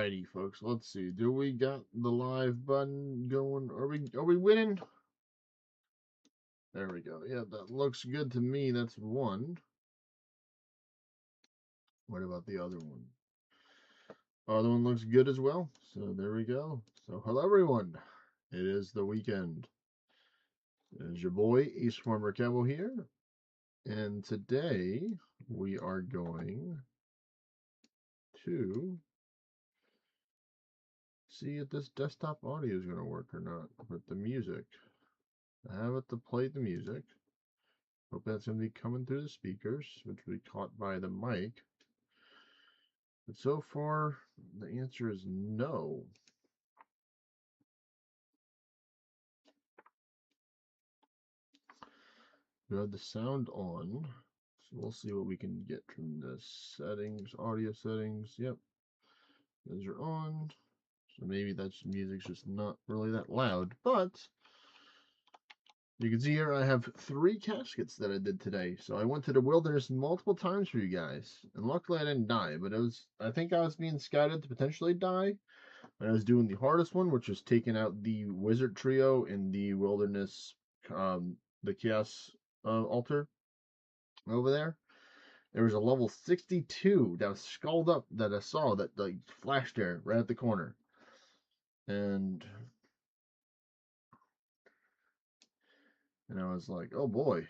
Alrighty, folks. Let's see. Do we got the live button going? Are we winning? There we go. Yeah, that looks good to me. That's one. What about the other one? Other one looks good as well. So there we go. So hello everyone. It is the weekend. It is your boy East Farmer Cowboy here. And today we are going to see if this desktop audio is going to work or not with the music. I have it to play the music. Hope that's going to be coming through the speakers, which will be caught by the mic. But so far, the answer is no. We have the sound on, so we'll see what we can get from the settings, audio settings. Yep, those are on. So maybe that's music's just not really that loud, but you can see here I have 3 caskets that I did today. So I went to the wilderness multiple times for you guys. And luckily I didn't die, but I think I was being scouted to potentially die. And I was doing the hardest one, which was taking out the wizard trio in the wilderness, the chaos altar over there. There was a level 62 that was skulled up that I saw that like flashed there right at the corner. And I was like, oh boy.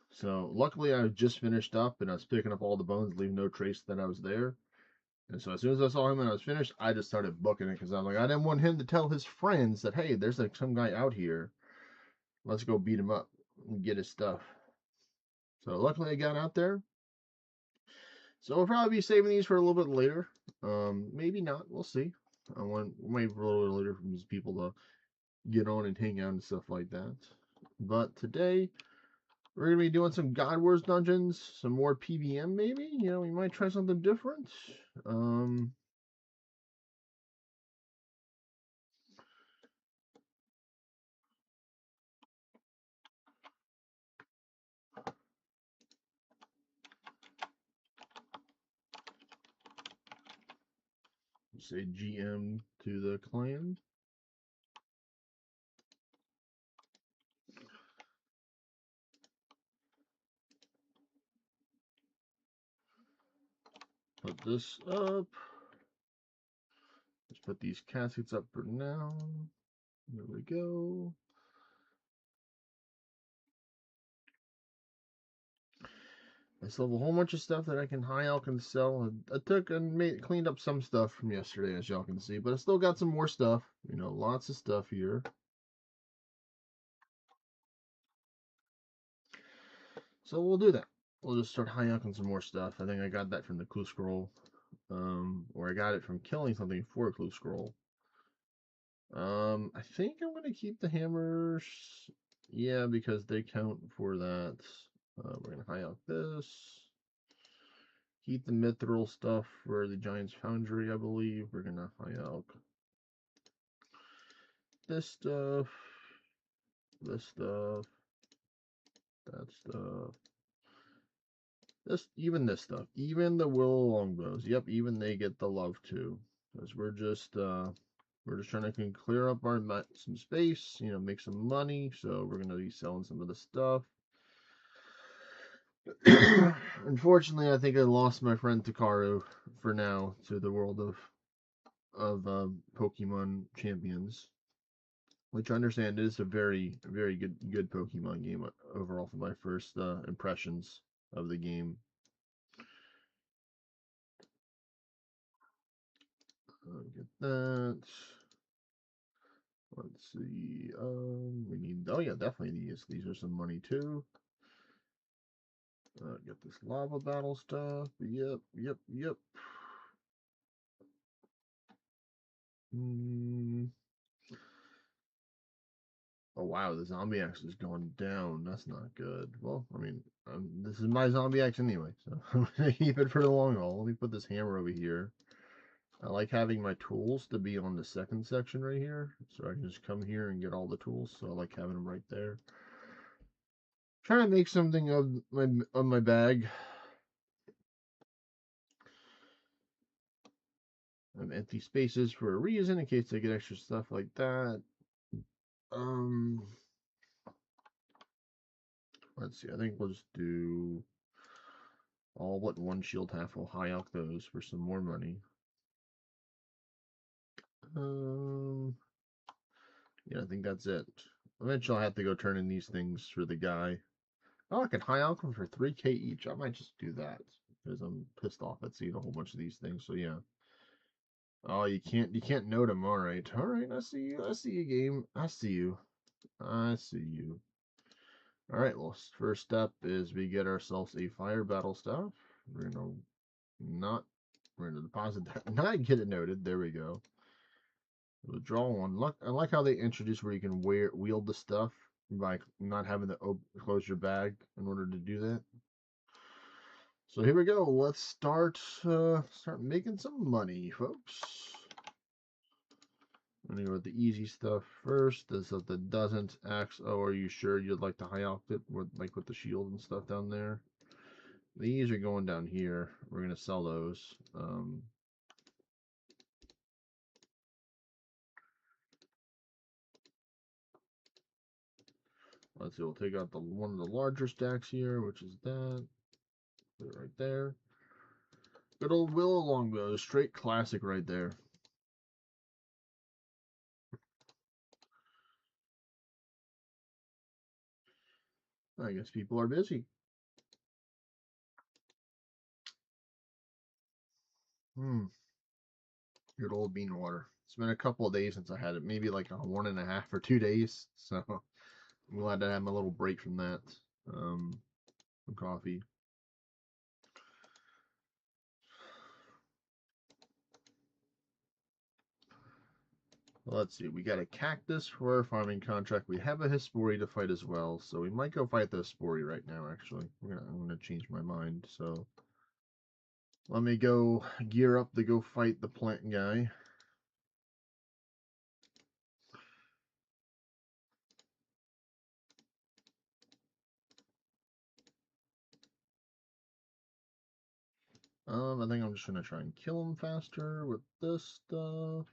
So luckily I just finished up and I was picking up all the bones, leaving no trace that I was there. And so as soon as I saw him and I was finished, I just started booking it because I'm like, I didn't want him to tell his friends that, hey, there's like some guy out here. Let's go beat him up and get his stuff. So luckily I got out there. So we'll probably be saving these for a little bit later. Maybe not. We'll see. I want maybe a little bit later for these people to get on and hang out and stuff like that. But today we're gonna be doing some God Wars dungeons, some more PVM maybe. You know, we might try something different. Say GM to the clan. Put this up. Let's put these caskets up for now. There we go. I still have a whole bunch of stuff that I can high elk and sell. I took and cleaned up some stuff from yesterday, as y'all can see, but I still got some more stuff. You know, lots of stuff here. So we'll do that. We'll just start high elking some more stuff. I think I got that from the clue scroll, or I got it from killing something for a clue scroll. I think I'm gonna keep the hammers. Yeah, because they count for that. We're gonna high elk this. Keep the mithril stuff for the Giant's Foundry, I believe. We're gonna high elk this stuff, that stuff, this stuff, even the willow longbows. Yep, even they get the love too, because we're just trying to clear up some space, you know, make some money. So we're gonna be selling some of the stuff. Unfortunately, I think I lost my friend Takaru for now to the world of Pokemon Champions, which I understand is a very, very good Pokemon game overall from my first impressions of the game. Get that. Let's see. We need. Oh yeah, definitely these. These are some money too. Get this lava battle stuff. Yep. Oh wow, the zombie axe is going down. That's not good. Well, I mean, this is my zombie axe anyway, so I'm gonna keep it for the long haul. Let me put this hammer over here. I like having my tools to be on the second section right here, so I can just come here and get all the tools. So I like having them right there. Trying to make something of my bag. I have empty spaces for a reason, in case I get extra stuff like that. Let's see. I think we'll just do all but one shield half. We'll high out those for some more money. Yeah, I think that's it. Eventually, I'll have to go turn in these things for the guy. Oh, I can high out them for 3K each. I might just do that because I'm pissed off at seeing a whole bunch of these things. So yeah. Oh, you can't note them. All right, I see you. I see you, game. I see you. I see you. All right. Well, first step is we get ourselves a fire battle staff. We're gonna not. We're gonna deposit that. Not get it noted. There we go. Withdraw one. Look, I like how they introduce where you can wield the stuff by not having to close your bag in order to do that. So here we go. Let's start making some money, folks. I'm gonna go with the easy stuff first. This stuff that doesn't axe. Oh, are you sure you'd like to high opt it with the shield and stuff down there? These are going down here. We're gonna sell those. Let's see. We'll take out one of the larger stacks here, which is that. Put it right there. Good old Willow Longbow, straight classic right there. I guess people are busy. Good old bean water. It's been a couple of days since I had it, maybe like a 1.5 or 2 days. So I'm glad to have a little break from that. Some coffee. Let's see, we got a cactus for our farming contract. We have a Hespori to fight as well, so we might go fight the Hespori right now, actually. I'm gonna change my mind, so let me go gear up to go fight the plant guy. I think I'm just gonna try and kill him faster with this stuff.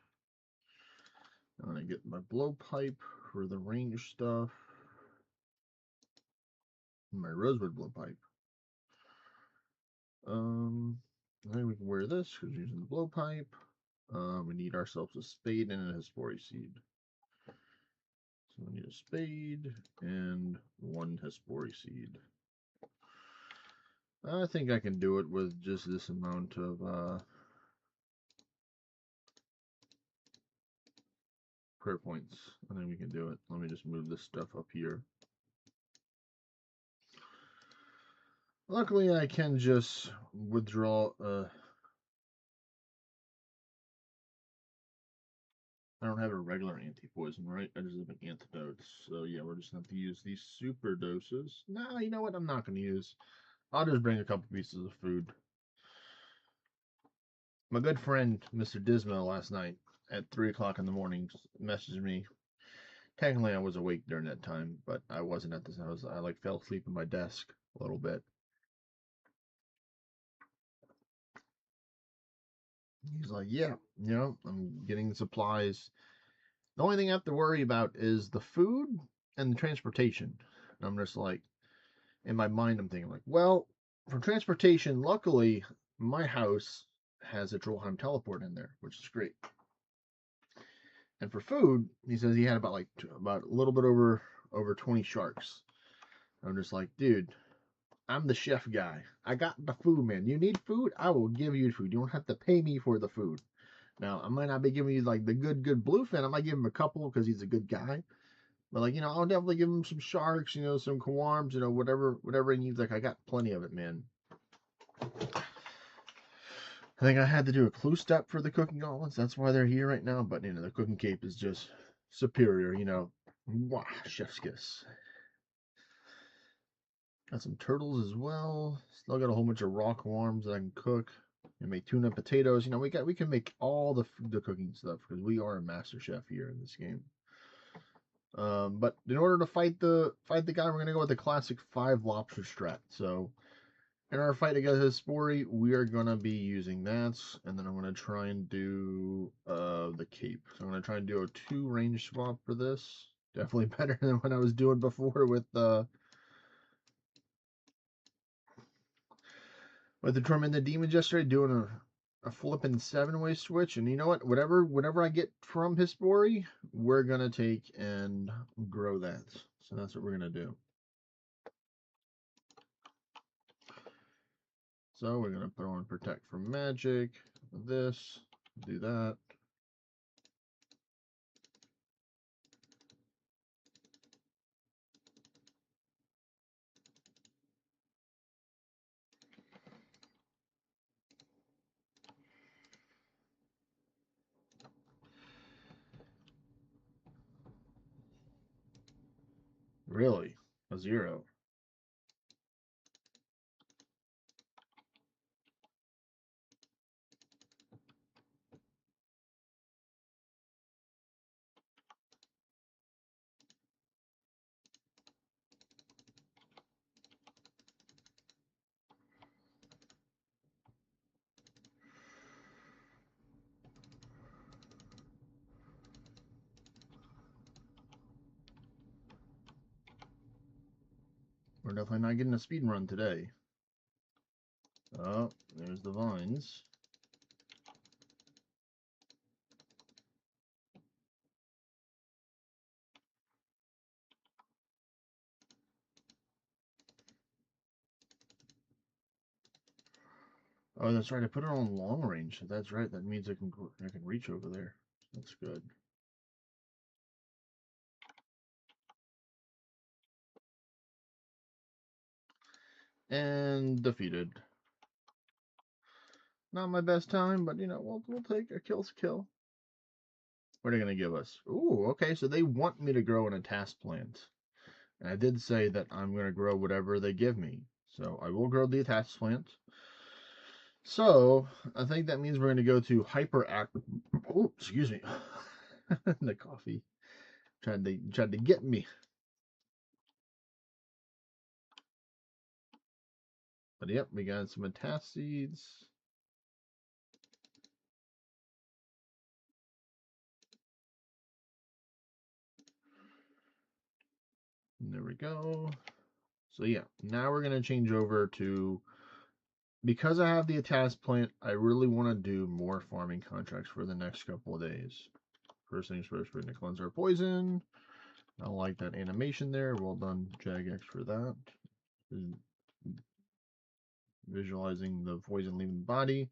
I'm gonna get my blowpipe for the range stuff. My rosewood blowpipe. I think we can wear this because we're using the blowpipe. We need ourselves a spade and a Hespori seed. So we need a spade and one Hespori seed. I think I can do it with just this amount of prayer points. I think we can do it. Let me just move this stuff up here. Luckily, I can just withdraw. I don't have a regular anti-poison, right? I just have an antidote. So yeah, we're just going to have to use these super doses. Nah, you know what? I'm not going to use. I'll just bring a couple pieces of food. My good friend, Mr. Dismo, last night at 3 o'clock in the morning messaged me. Technically, I was awake during that time, but I wasn't at this. I like fell asleep at my desk a little bit. He's like, yeah, you know, I'm getting the supplies. The only thing I have to worry about is the food and the transportation. And I'm just like, in my mind, I'm thinking like, well, for transportation, luckily, my house has a Trollheim teleport in there, which is great. And for food, he says he had about a little bit over 20 sharks. I'm just like, dude, I'm the chef guy. I got the food, man. You need food? I will give you food. You don't have to pay me for the food. Now, I might not be giving you like the good bluefin. I might give him a couple because he's a good guy. But like, you know, I'll definitely give him some sharks, you know, some kawarms, you know, whatever he needs. Like, I got plenty of it, man. I think I had to do a clue step for the cooking gauntlets. That's why they're here right now. But you know, the cooking cape is just superior, you know. Mwah, chef's kiss. Got some turtles as well. Still got a whole bunch of raw kawarms that I can cook. And make tuna potatoes. You know, we can make all the cooking stuff because we are a master chef here in this game. But in order to fight the guy, we're gonna go with the classic 5 lobster strat. So in our fight against Hispori, we are gonna be using that, and then I'm gonna try and do the cape. So I'm gonna try and do a 2 range swap for this. Definitely better than what I was doing before with the Tormented Demons yesterday, doing a flipping 7-way switch. And you know what? Whatever I get from Hispori, we're gonna take and grow that. So that's what we're gonna do. So we're going to put on Protect from Magic, this, do that. Really? A 0. We're definitely not getting a speed run today. Oh, there's the vines. Oh, that's right. I put it on long range. That's right. That means I can reach over there. That's good. And defeated. Not my best time, but you know, we'll take a kill's a kill. What are they gonna give us? Ooh, okay. So they want me to grow an task plant. And I did say that I'm gonna grow whatever they give me. So I will grow the task plant. So I think that means we're going to go to hyperactive. Oh, excuse me. The coffee tried to get me. But yep, we got some metaseeds. And there we go. So yeah, now we're going to change over to, because I have the task plant, I really want to do more farming contracts for the next couple of days. First things first, we're going to cleanse our poison. I like that animation there. Well done, Jagex, for that. Visualizing the poison leaving the body.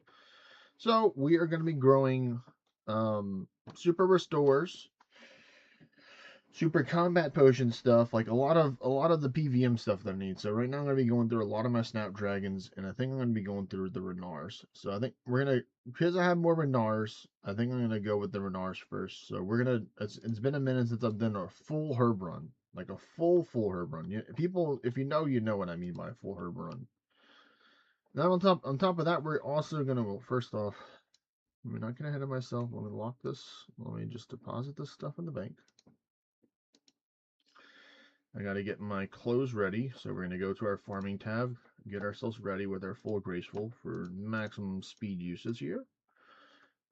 So we are going to be growing super restores, super combat potion stuff, like a lot of the PVM stuff that I need. So right now I'm going to be going through a lot of my Snapdragons, and I think I'm going to be going through the Renars. So I think we're gonna, because I have more Renars, I think I'm gonna go with the Renars first. So we're gonna. It's been a minute since I've done a full herb run, like a full herb run. People, if you know what I mean by a full herb run. Now on top of that, we're also gonna, well, first off, I'm not get ahead of myself. Let me lock this. Let me just deposit this stuff in the bank. I got to get my clothes ready. So we're going to go to our farming tab, get ourselves ready with our full graceful for maximum speed usage here.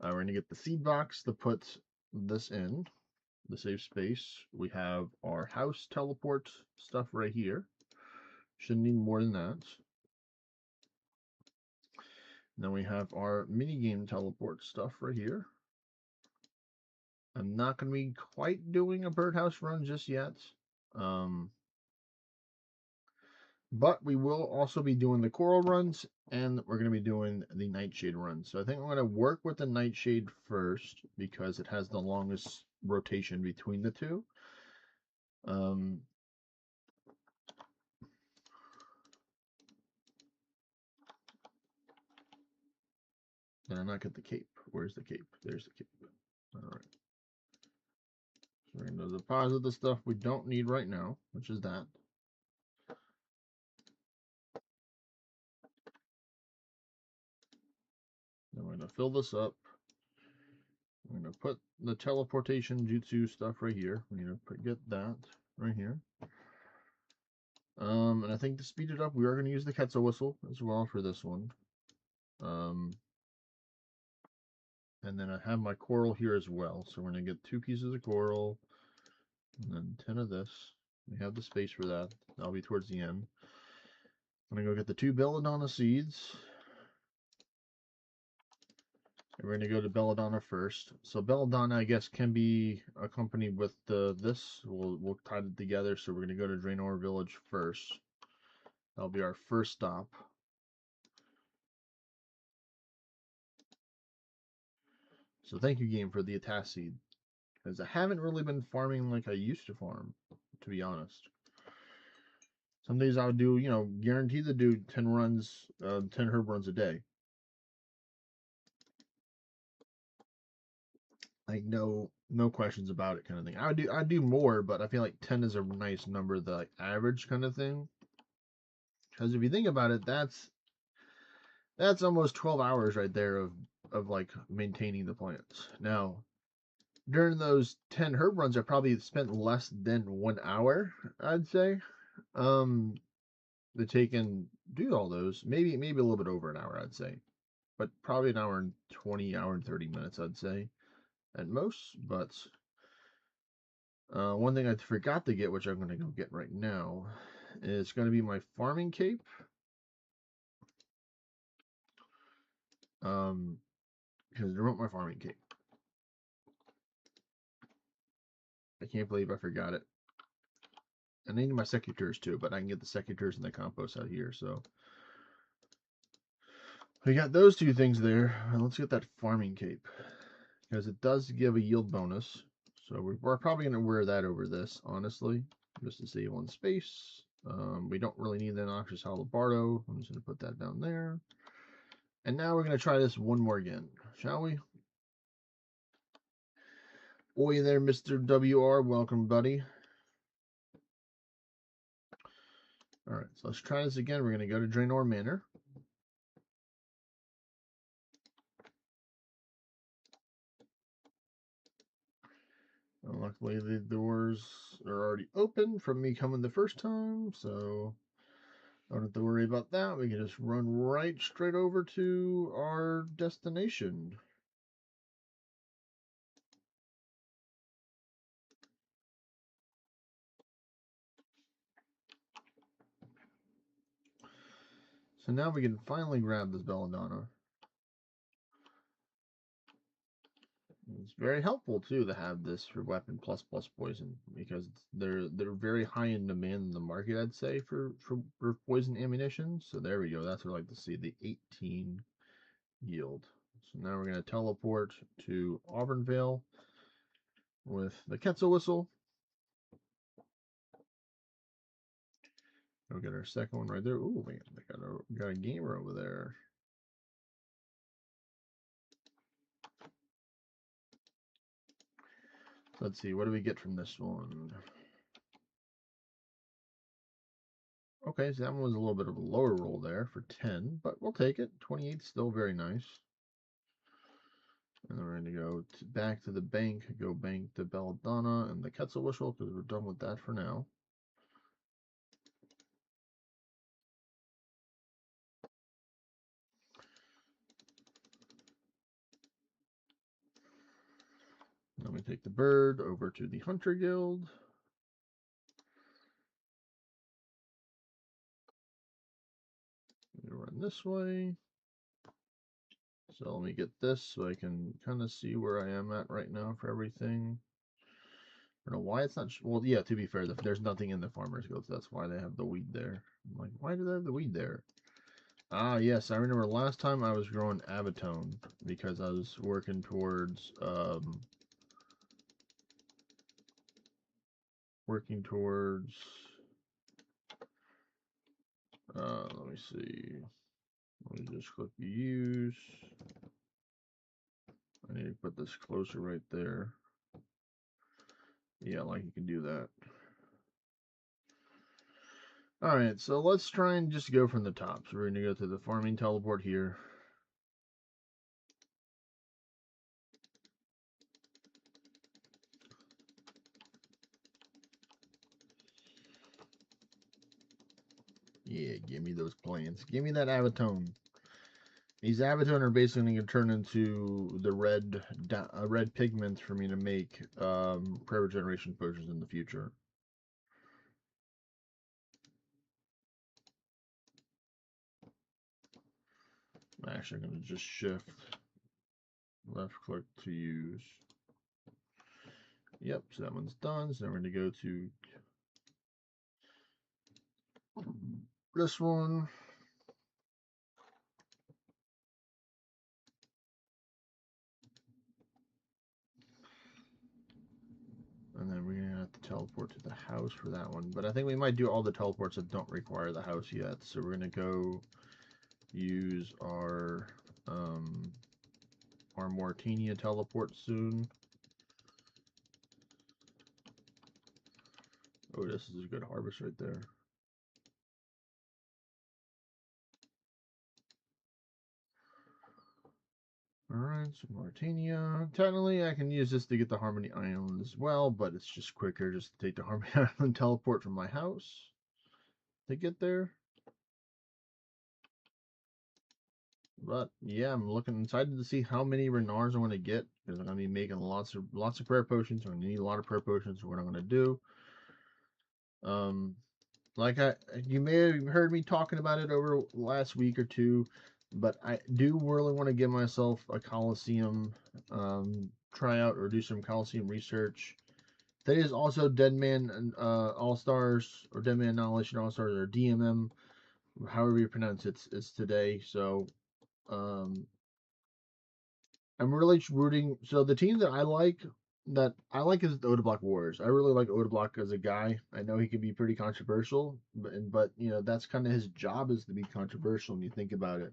We're going to get the seed box to put this in, the safe space. We have our house teleport stuff right here. Shouldn't need more than that. Then we have our minigame teleport stuff right here. I'm not going to be quite doing a birdhouse run just yet. But we will also be doing the coral runs, and we're going to be doing the nightshade runs. So I think I'm going to work with the nightshade first because it has the longest rotation between the two. Did I not get the cape? Where's the cape? There's the cape. All right. So we're going to deposit the stuff we don't need right now, which is that. Then we're going to fill this up. I'm going to put the teleportation jutsu stuff right here. We're going to get that right here. And I think to speed it up, we are going to use the Quetzal whistle as well for this one. And then I have my coral here as well. So we're going to get 2 pieces of coral and then 10 of this. We have the space for that. That'll be towards the end. I'm going to go get the 2 belladonna seeds. And we're going to go to belladonna first. So belladonna, I guess, can be accompanied with this. We'll tie it together. So we're going to go to Draenor Village first. That'll be our first stop. So thank you, game, for the Atas seed. Because I haven't really been farming like I used to farm, to be honest. Some days I would do, you know, guaranteed to do 10 runs, 10 herb runs a day. Like no questions about it kind of thing. I'd do more, but I feel like 10 is a nice number, the like average kind of thing. Because if you think about it, that's almost 12 hours right there of like maintaining the plants. Now, during those 10 herb runs, I probably spent less than 1 hour, I'd say. To take and do all those, maybe a little bit over an hour, I'd say, but probably an hour and 20, hour and 30 minutes, I'd say, at most. But one thing I forgot to get, which I'm going to go get right now, is going to be my farming cape. Because I wrote my farming cape. I can't believe I forgot it. And I need my secateurs too, but I can get the secateurs and the compost out here. So we got those 2 things there. And let's get that farming cape, because it does give a yield bonus. So we're probably going to wear that over this, honestly, just to save on space. We don't really need the Noxious Halabardo. I'm just going to put that down there. And now we're going to try this one more again, shall we? Oi there, Mr. WR. Welcome, buddy. All right, so let's try this again. We're going to go to Draenor Manor. And luckily, the doors are already open from me coming the first time, so don't have to worry about that. We can just run right straight over to our destination. So now we can finally grab this belladonna. It's very helpful too to have this for weapon plus poison, because they're very high in demand in the market, I'd say, for poison ammunition. So there we go. That's what I like to see, the 18 yield. So now we're going to teleport to Auburn with the Quetzal whistle. We'll get our second one right there. Ooh, man, we got a gamer over there. Let's see, what do we get from this one? Okay, so that one was a little bit of a lower roll there for 10, but we'll take it. 28 still very nice. And then we're going to go back to the bank, go bank the belladonna and the Quetzal whistle, because we're done with that for now. Then we take the bird over to the Hunter Guild. We run this way. So let me get this so I can kind of see where I am at right now for everything. I don't know why it's not. Well, yeah, to be fair, there's nothing in the Farmer's Guild, so that's why they have the weed there. I'm like, why do they have the weed there? Ah, yes, I remember last time I was growing Abatone because I was working towards let me see. Let me just click use. I need to put this closer right there. Yeah, like you can do that. Alright, so let's try and just go from the top. So we're going to go to the farming teleport here. give me those plants. Give me that Avatone. These Avatone are basically going to turn into the red pigments for me to make prayer regeneration potions in the future. I'm actually going to just shift left click to use. Yep, so that one's done. So now we're going to go to this one. And then we're going to have to teleport to the house for that one. But I think we might do all the teleports that don't require the house yet. So we're going to go use our Mortinia teleport soon. Oh, this is a good harvest right there. Alright, so Martinia. Technically, I can use this to get the Harmony Island as well, but it's just quicker just to take the Harmony Island teleport from my house to get there. But yeah, I'm looking excited to see how many Renars I'm going to get, because I'm going to be making lots of prayer potions. I'm going to need a lot of prayer potions. So what I'm going to do, like you may have heard me talking about it over the last week or two, but I do really want to give myself a Coliseum tryout or do some Coliseum research. That is also Deadman All Stars or Deadman Annihilation All Stars or DMM, however you pronounce it. It's today, so I'm really rooting. So the team that I like is the Odablock Warriors. I really like Odablock as a guy. I know he can be pretty controversial, but you know that's kind of his job, is to be controversial when you think about it.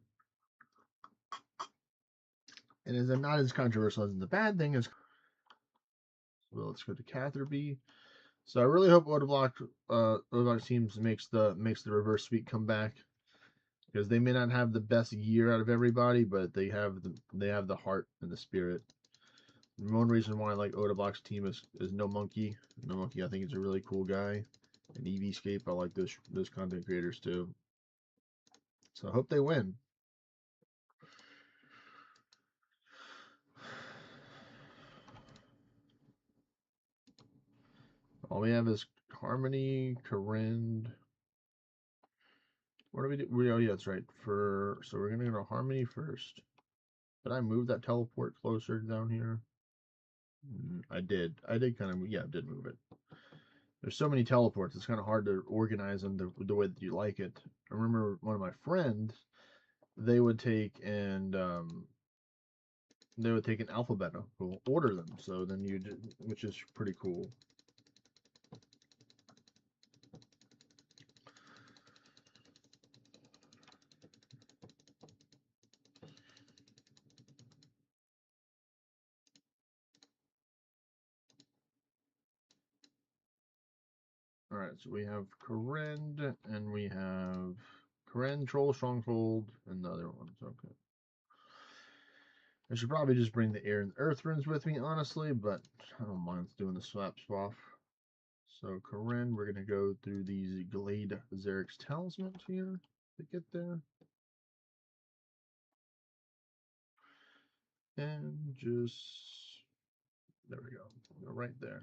And is not as controversial as the bad thing is. Well, let's go to Catherby. So I really hope Odablock teams makes the reverse sweep come back, because they may not have the best year out of everybody, but they have the heart and the spirit. The one reason why I like Odablock's team is No Monkey. No Monkey, I think, is a really cool guy. And EVscape, I like those content creators too. So I hope they win. All we have is Harmony, Corrend. What do we do? Oh yeah, that's right. So we're gonna go to Harmony first. Did I move that teleport closer down here? I did. I did kind of. Yeah, I did move it. There's so many teleports. It's kind of hard to organize them the way that you like it. I remember one of my friends. They would take an alphabetical order them. So then which is pretty cool. Alright, so we have Corrend, and we have Corrend, Troll, Stronghold, and the other ones. Okay. I should probably just bring the Air and Earth Runes with me, honestly, but I don't mind doing the swap. So Corrend, we're going to go through these Glade Xerix Talismans here to get there. And just, there we go, right there.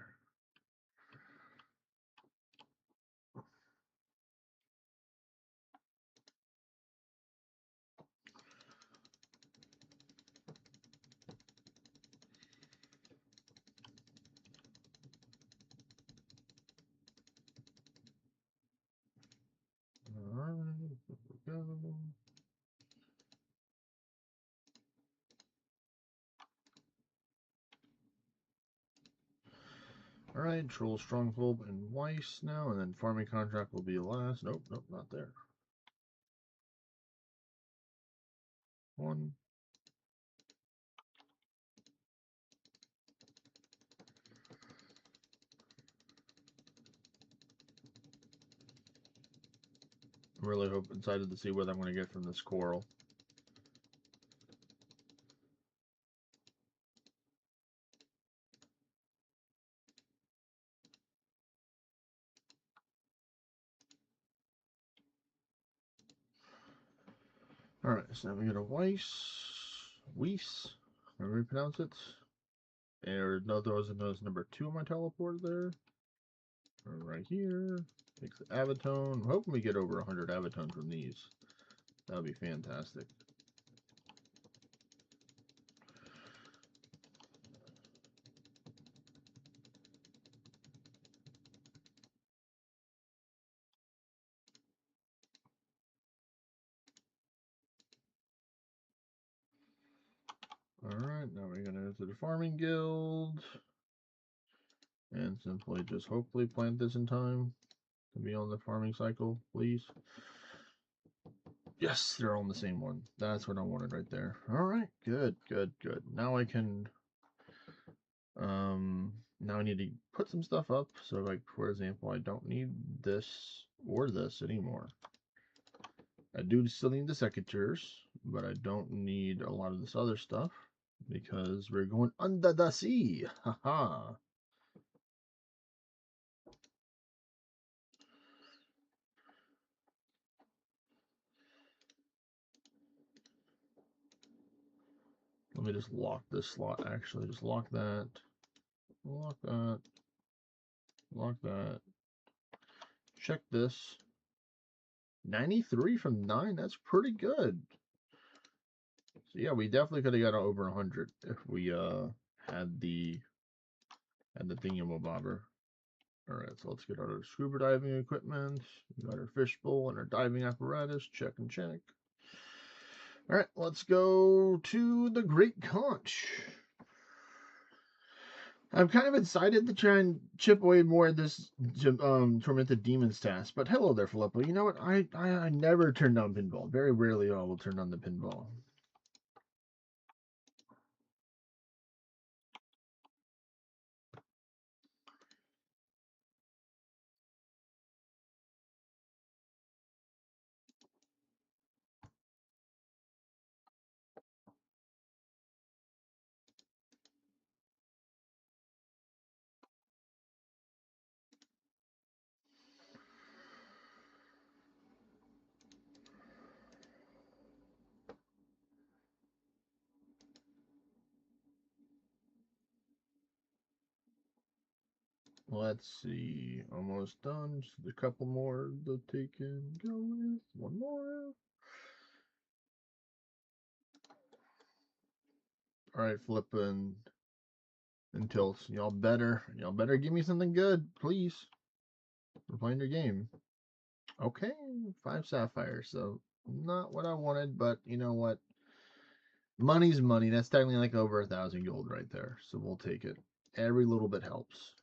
Alright, there we go. Alright, Troll, Stronghold, and Weiss now, and then Farming Contract will be last. Nope, not there. One. I'm really excited to see what I'm going to get from this coral. Alright, so now we got a Weiss, however you pronounce it. And no, there was number 2 on my teleport there. Right here. Takes the Avatone. I'm hoping we get over 100 Avatone from these. That would be fantastic. Alright, now we're going to enter the Farming Guild. And simply just hopefully plant this in time to be on the farming cycle, please. Yes, they're on the same one. That's what I wanted right there. Alright, good, good, good. Now I can... now I need to put some stuff up. So, like, for example, I don't need this or this anymore. I do still need the secateurs, but I don't need a lot of this other stuff because we're going under the sea. Haha. Let me just lock this slot. Actually, just lock that. Lock that. Lock that. Check this. 93 from 9. That's pretty good. So yeah, we definitely could have got over 100 if we had the thingamabobber. All right, so let's get our scuba diving equipment. We got our fishbowl and our diving apparatus. Check and check. All right, let's go to the Great Conch. I'm kind of excited to try and chip away more at this Tormented Demons task. But hello there, Filippo. You know what? I never turn down pinball. Very rarely I will turn on the pinball. Let's see. Almost done. Just a couple more to take and go with. One more. Alright, flipping and tilts. Y'all better give me something good, please. We're playing your game. Okay, 5 sapphires. So not what I wanted, but you know what? Money's money. That's technically like over 1,000 gold right there. So we'll take it. Every little bit helps.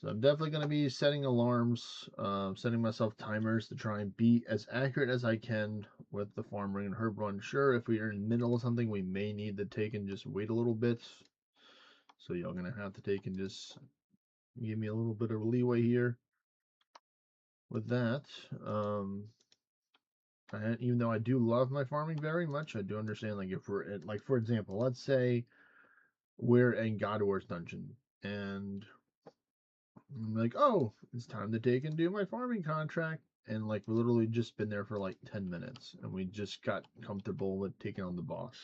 So I'm definitely going to be setting alarms, setting myself timers to try and be as accurate as I can with the farm ring and herb run. Sure, if we are in the middle of something, we may need to take and just wait a little bit. So y'all going to have to take and just give me a little bit of leeway here with that. Even though I do love my farming very much, I do understand, like, if we're in, like, for example, let's say we're in God of War's dungeon and I'm like, oh, it's time to take and do my farming contract. And like, we literally just been there for like 10 minutes and we just got comfortable with taking on the boss.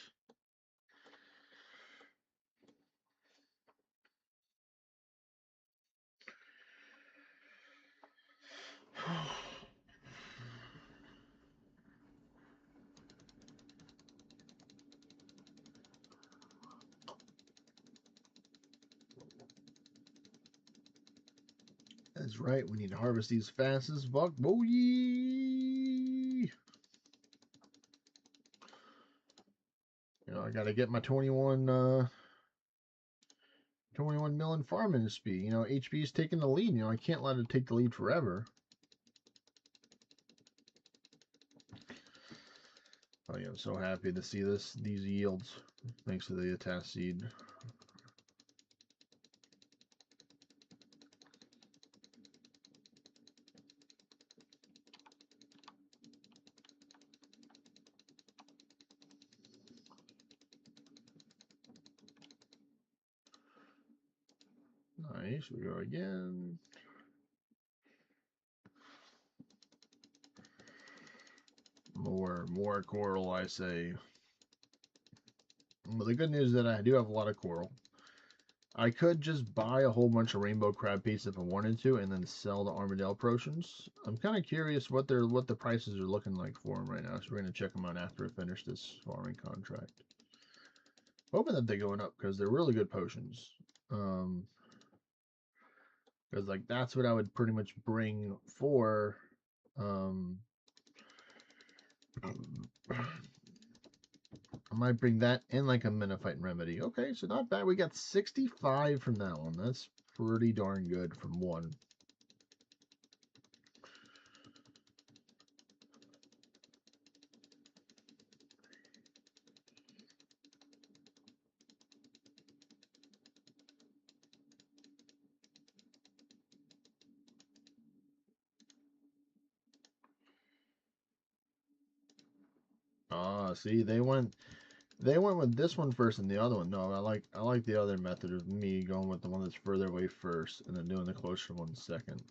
That's right, we need to harvest these fast as fuck, boy. You know, I gotta get my 21 million farming speed. You know, HB is taking the lead. You know, I can't let it take the lead forever. Oh yeah, I'm so happy to see these yields. Thanks to the attach seed. Nice. We go again. More coral, I say. But the good news is that I do have a lot of coral. I could just buy a whole bunch of rainbow crab paste if I wanted to, and then sell the Armadale potions. I'm kind of curious what the prices are looking like for them right now, so we're gonna check them out after I finish this farming contract. Hoping that they're going up because they're really good potions. Because like that's what I would pretty much bring for. I might bring that in like a Menophyte remedy. Okay, so not bad. We got 65 from that one. That's pretty darn good from one. Ah, see, they went with this one first and the other one. No, I like the other method of me going with the one that's further away first and then doing the closer one second.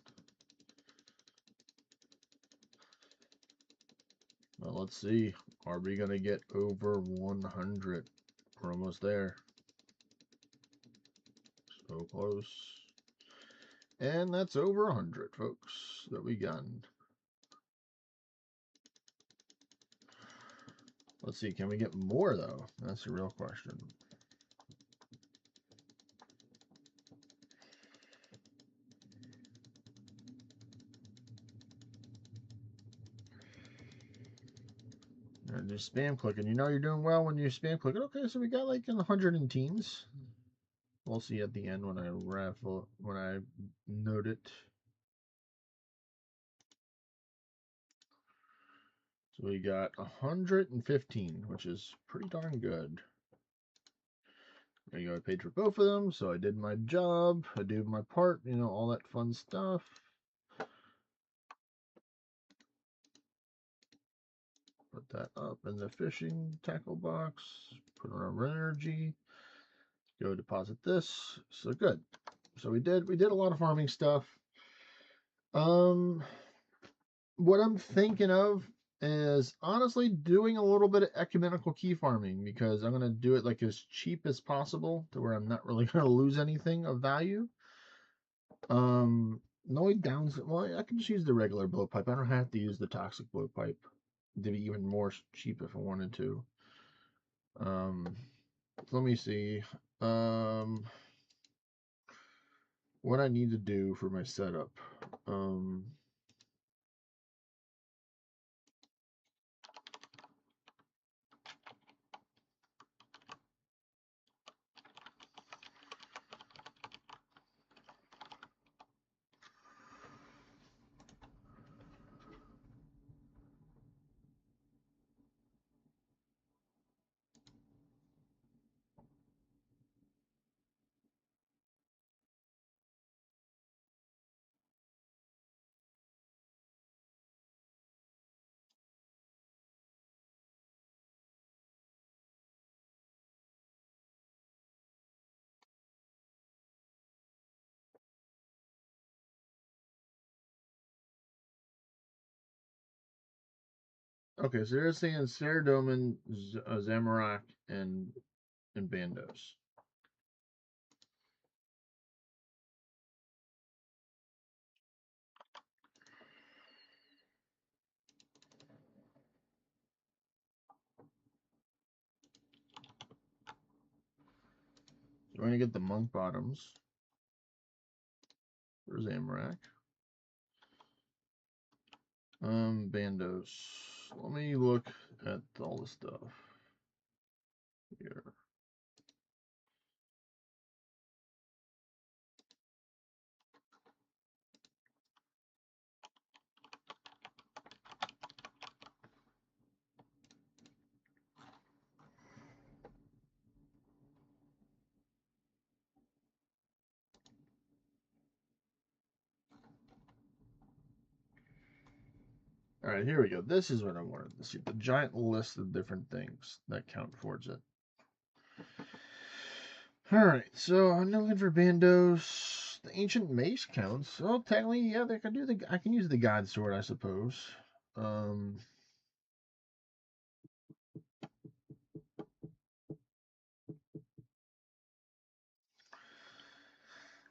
Well, let's see. Are we gonna get over 100? We're almost there. So close. And that's over 100, folks, that we got. Let's see, can we get more, though? That's the real question. And just spam clicking. You know you're doing well when you're spam clicking. Okay, so we got like in the 100 and teens. We'll see at the end when I note it. So we got 115, which is pretty darn good. There you go. I paid for both of them, so I did my job. I did my part, you know, all that fun stuff. Put that up in the fishing tackle box. Put on our energy. Go deposit this. So good. So we did a lot of farming stuff. What I'm thinking of is honestly doing a little bit of ecumenical key farming because I'm gonna do it like as cheap as possible to where I'm not really gonna lose anything of value. The only well, I can just use the regular blowpipe. I don't have to use the toxic blowpipe to be even more cheap if I wanted to. Let me see. What I need to do for my setup. Okay, so they're saying Ceradomin, Zamorak, and Bandos. So we're gonna get the Monk Bottoms for Zamorak. Bandos. Let me look at all the stuff here. All right, here we go. This is what I wanted to see. The giant list of different things that count towards it. All right, so I'm looking for Bandos. The ancient mace counts. Well, technically, yeah, they can do the. I can use the god sword, I suppose.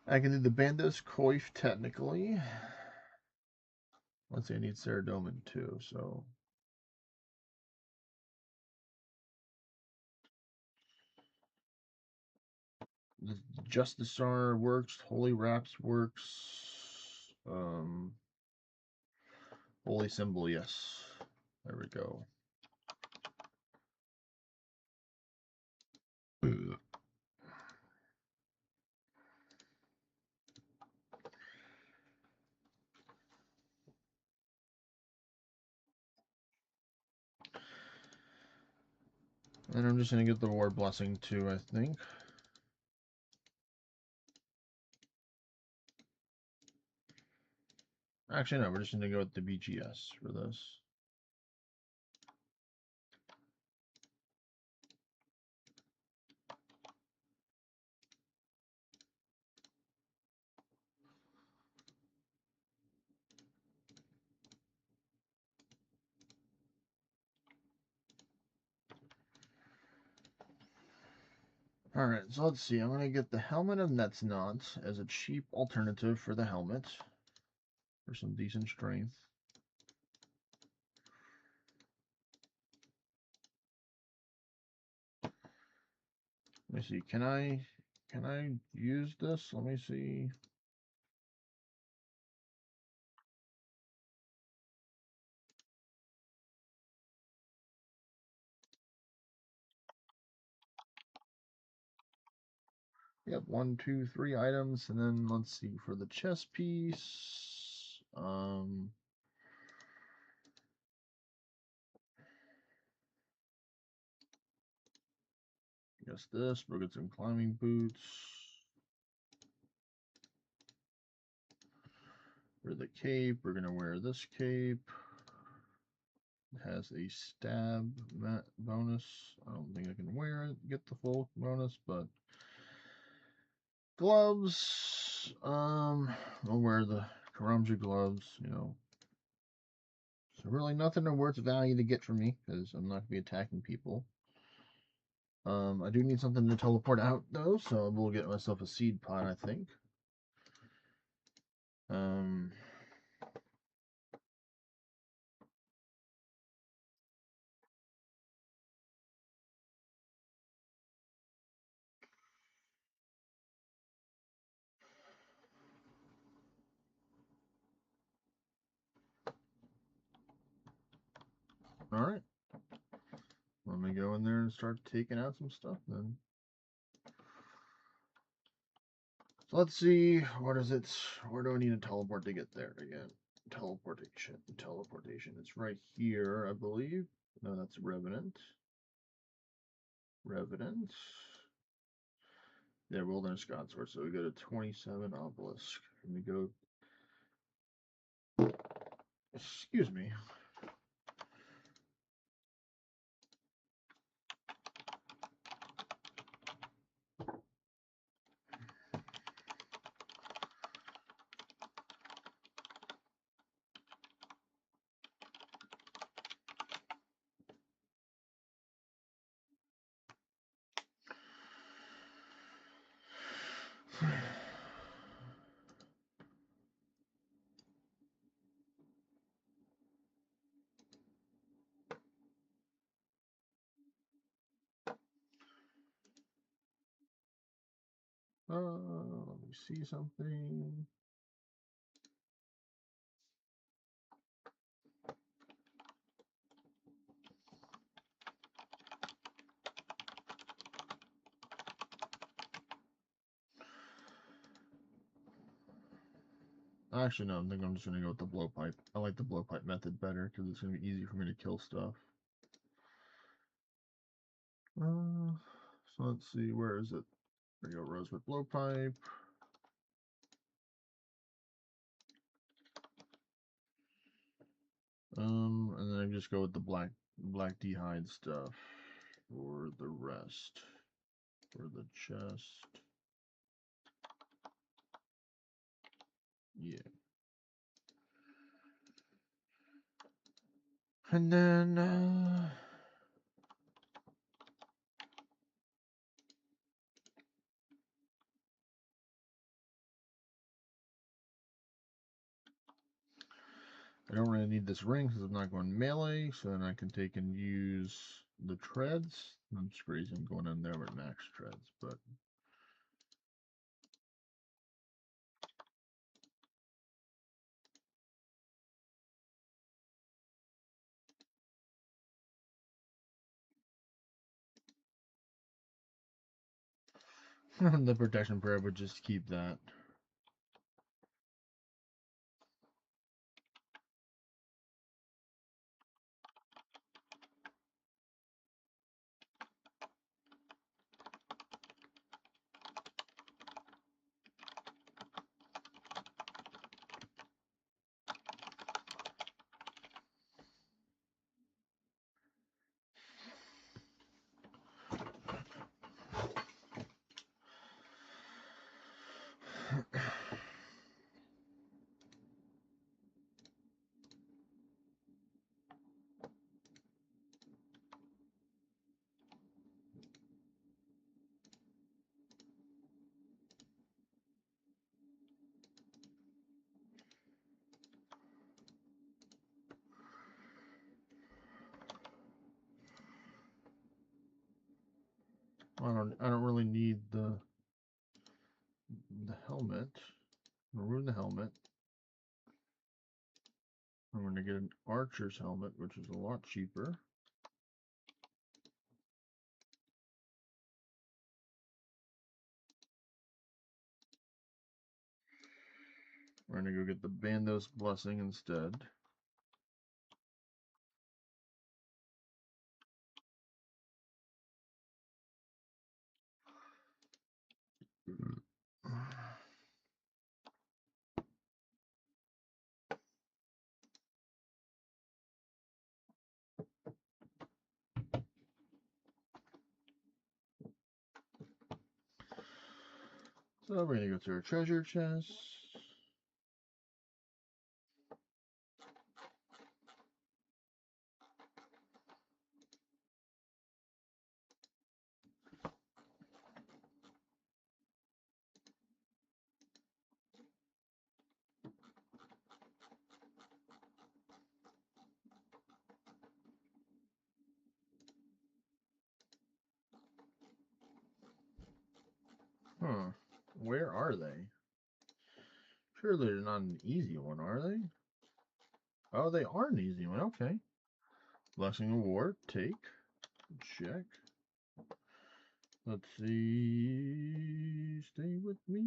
I can do the Bandos Coif technically. Let's see, I need Saradomin too, so. The Justisar works, Holy Wraps works. Holy Symbol, yes. There we go. And I'm just going to get the Ward Blessing too, I think. Actually, no, we're just going to go with the BGS for this. Alright, so let's see. I'm going to get the Helmet of Netznot as a cheap alternative for the helmet. For some decent strength. Let me see. Can I use this? Let me see. Yep, 1, 2, 3 items, and then let's see for the chess piece. I guess this. We'll get some climbing boots. For the cape, we're gonna wear this cape. It has a stab bonus. I don't think I can wear it, get the full bonus, but gloves. I'll wear the Karamja gloves, you know. So really nothing of worth value to get from me, because I'm not gonna be attacking people. I do need something to teleport out though, so we'll get myself a seed pod, I think. Alright. Let me go in there and start taking out some stuff then. So let's see, what is it? Where do I need to teleport to get there again? Teleportation. It's right here, I believe. No, that's Revenant. Yeah, Wilderness Godsword. So we go to 27 Obelisk. And we go. Excuse me. Let me see something. Actually, no, I think I'm just going to go with the blowpipe. I like the blowpipe method better because it's going to be easy for me to kill stuff. So let's see, where is it? There we go, Rosewood blowpipe. And then I just go with the black d'hide stuff for the rest. For the chest. Yeah. And then I don't really need this ring because I'm not going melee, so then I can take and use the treads. I'm just crazy. I'm going in there with max treads, but the protection prayer would just keep that. I don't really need the helmet. Remove the helmet. I'm going to get an archer's helmet, which is a lot cheaper. We're going to go get the Bandos Blessing instead. So we're going to go to our treasure chest. Huh. Where are they? Surely they're not an easy one, are they? Oh, they are an easy one. Okay. Blessing Award. Take. Check. Let's see. Stay with me.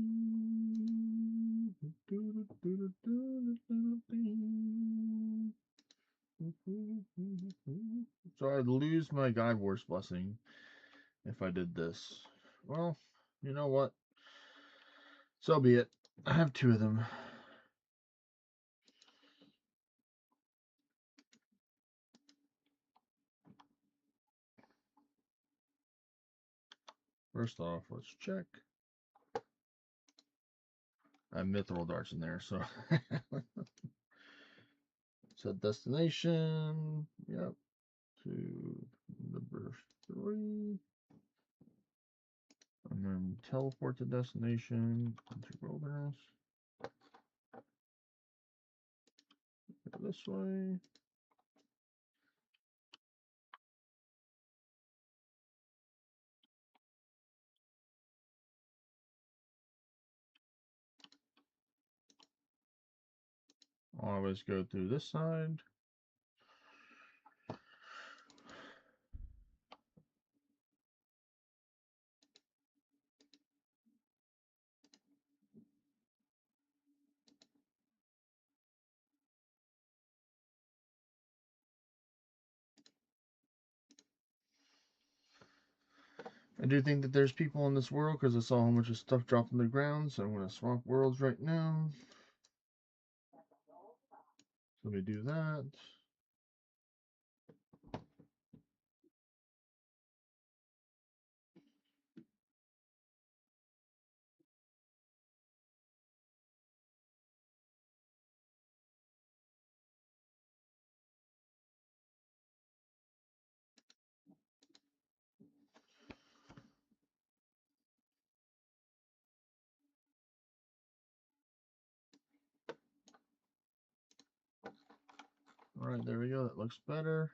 So I'd lose my God Wars Blessing if I did this. Well, you know what? So be it. I have two of them. First off, let's check. I have mithril darts in there, so set destination. Yep. To number 3. And then teleport to destination into wilderness. Go this way. Always go through this side. I do think that there's people in this world because I saw how much of stuff dropped on the ground, so I'm going to swap worlds right now. So let me do that. Alright, there we go. That looks better.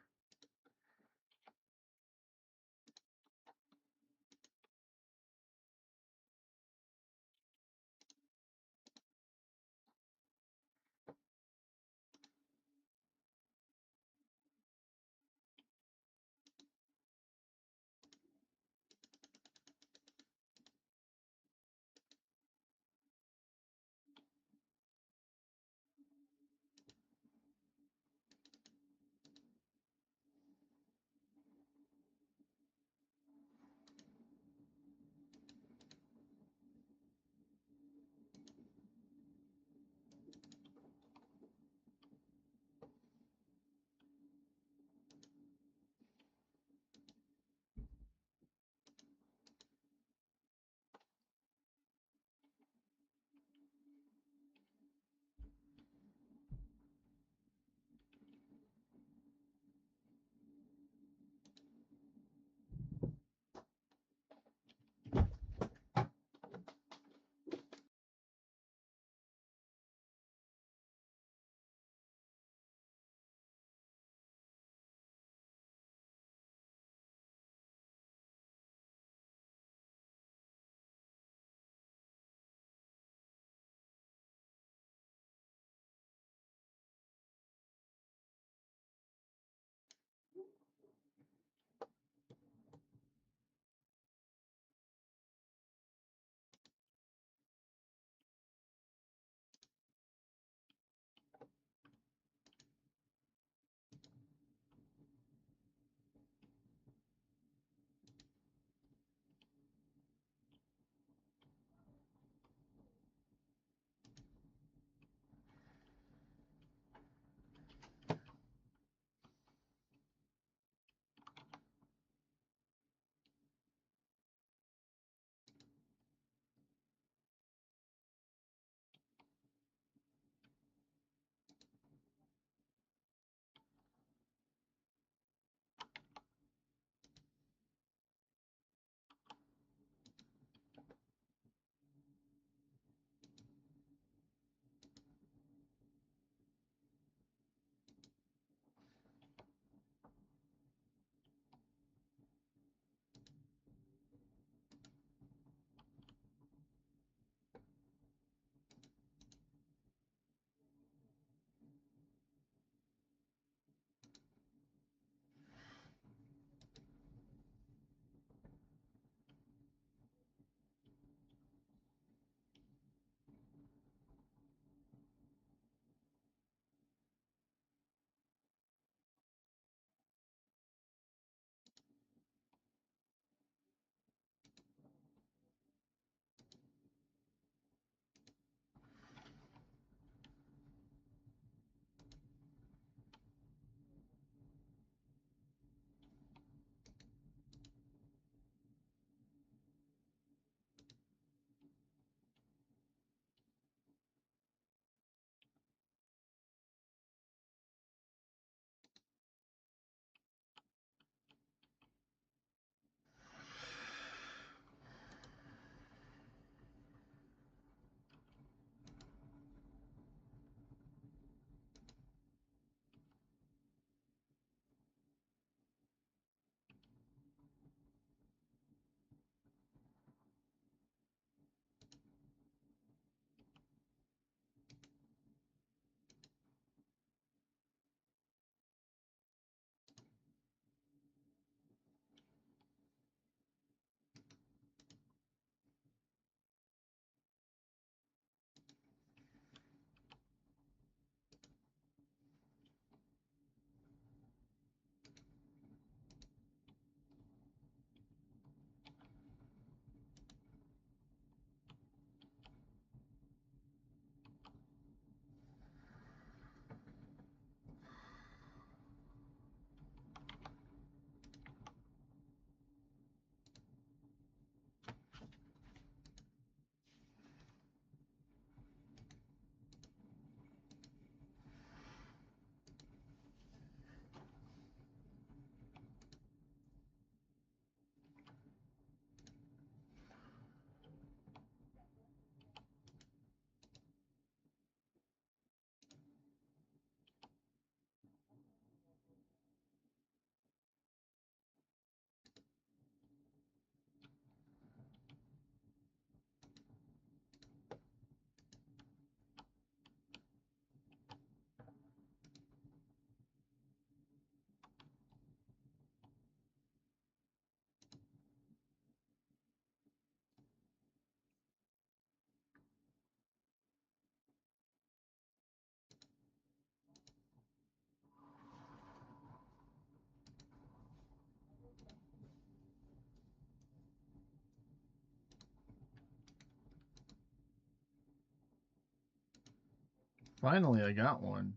Finally, I got one.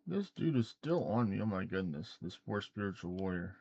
This dude is still on me. Oh my goodness. This poor spiritual warrior.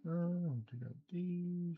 Take out these.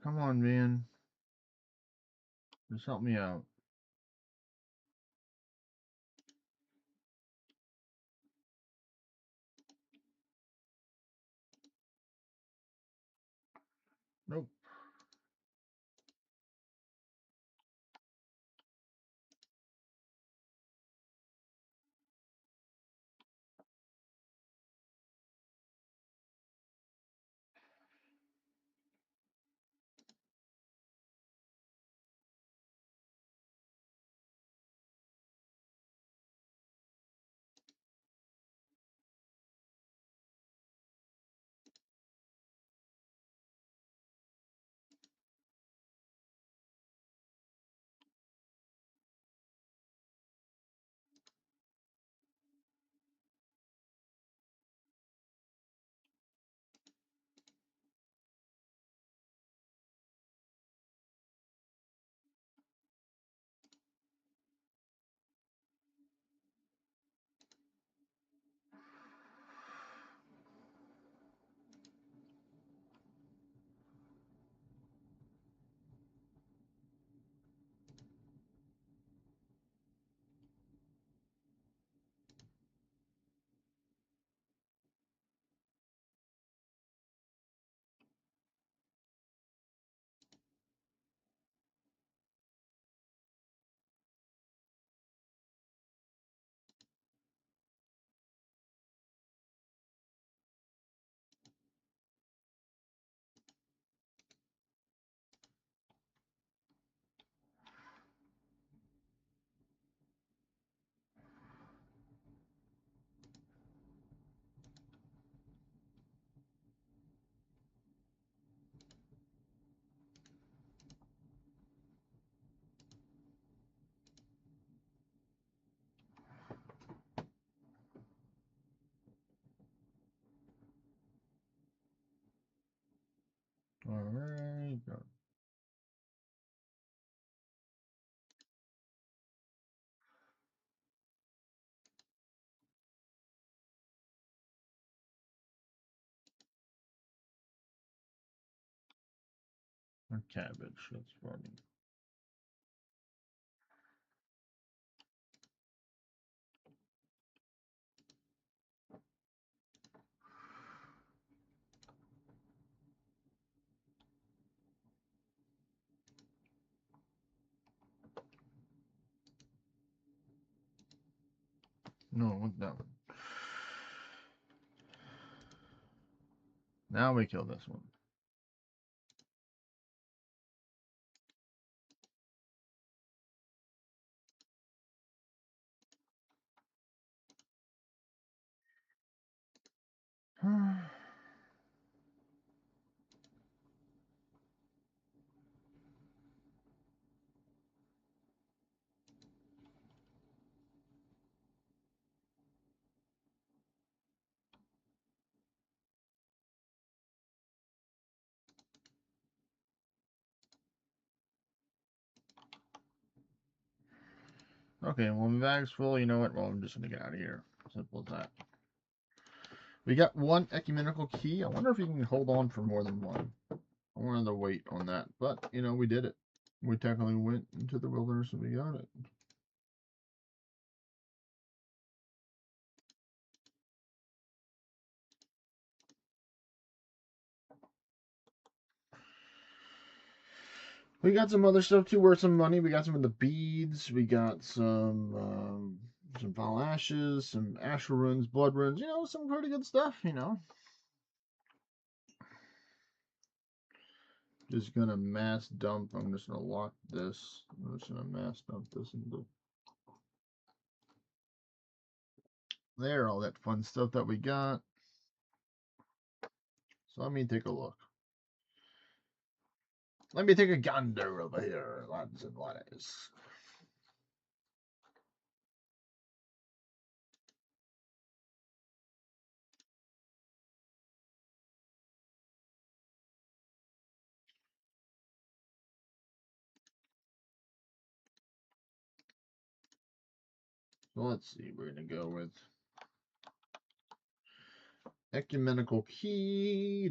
Come on, man. Just help me out. Nope. Alright. A cabbage. That's funny. No, I want that one. Now we kill this one. Okay, well, my bag's full. You know what? Well, I'm just gonna get out of here. Simple as that. We got one ecumenical key. I wonder if you can hold on for more than one. I wanted to wait on that, but you know, we did it. We technically went into the wilderness and we got it. We got some other stuff too worth some money. We got some of the beads. We got some vile ashes, some astral runes, blood runes. You know, some pretty good stuff. You know, just gonna mass dump. I'm just gonna lock this. I'm just gonna mass dump this into there. All that fun stuff that we got. So let me take a look. Let me take a gander over here, lads and laddies. So let's see. We're gonna go with ecumenical key.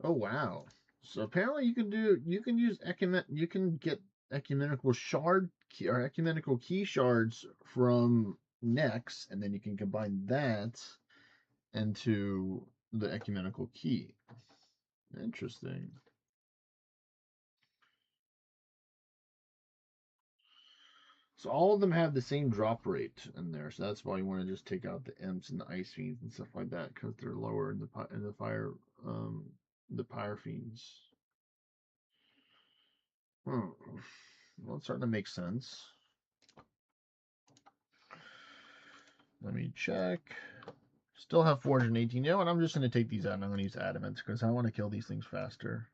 Oh wow! So apparently you can use you can get ecumenical shard key, or ecumenical key shards from Nex, and then you can combine that into the ecumenical key. Interesting. So all of them have the same drop rate in there, so that's why you want to just take out the imps and the ice fiends and stuff like that, because they're lower in the fire the pyre fiends. Hmm. Well, it's starting to make sense. Let me check. Still have 418. You know what? I'm just going to take these out and I'm going to use adamant because I want to kill these things faster.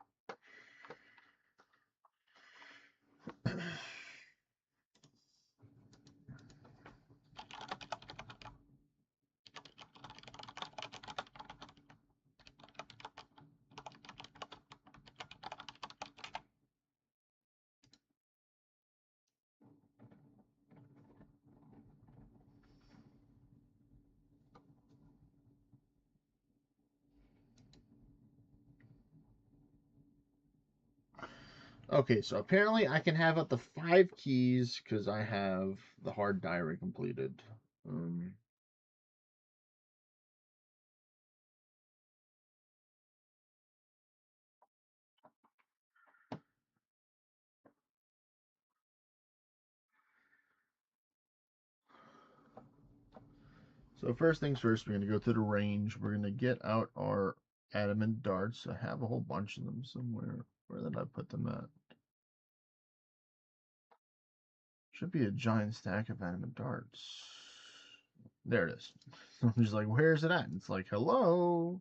Okay, so apparently I can have up to 5 keys because I have the hard diary completed. So first things first, we're going to go to the range. We're going to get out our adamant darts. I have a whole bunch of them somewhere. Where did I put them at? Should be a giant stack of adamant darts. There it is. I'm just like, where's it at? And it's like, hello.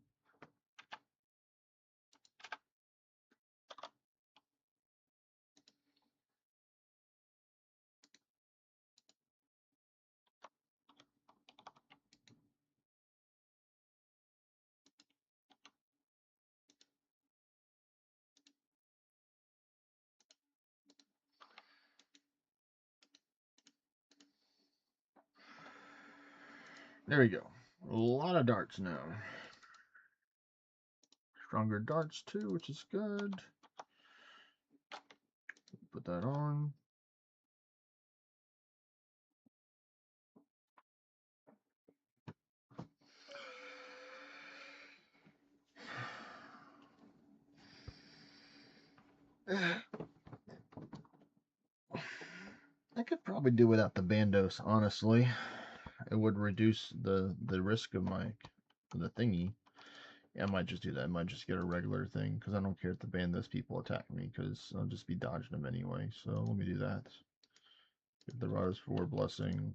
There we go. A lot of darts now. Stronger darts too, which is good. Put that on. I could probably do without the bandos, honestly. It would reduce the risk of the thingy. Yeah, I might just do that. I might just get a regular thing because I don't care if the bandos people attack me because I'll just be dodging them anyway. So let me do that. Get the Rose 4 blessing.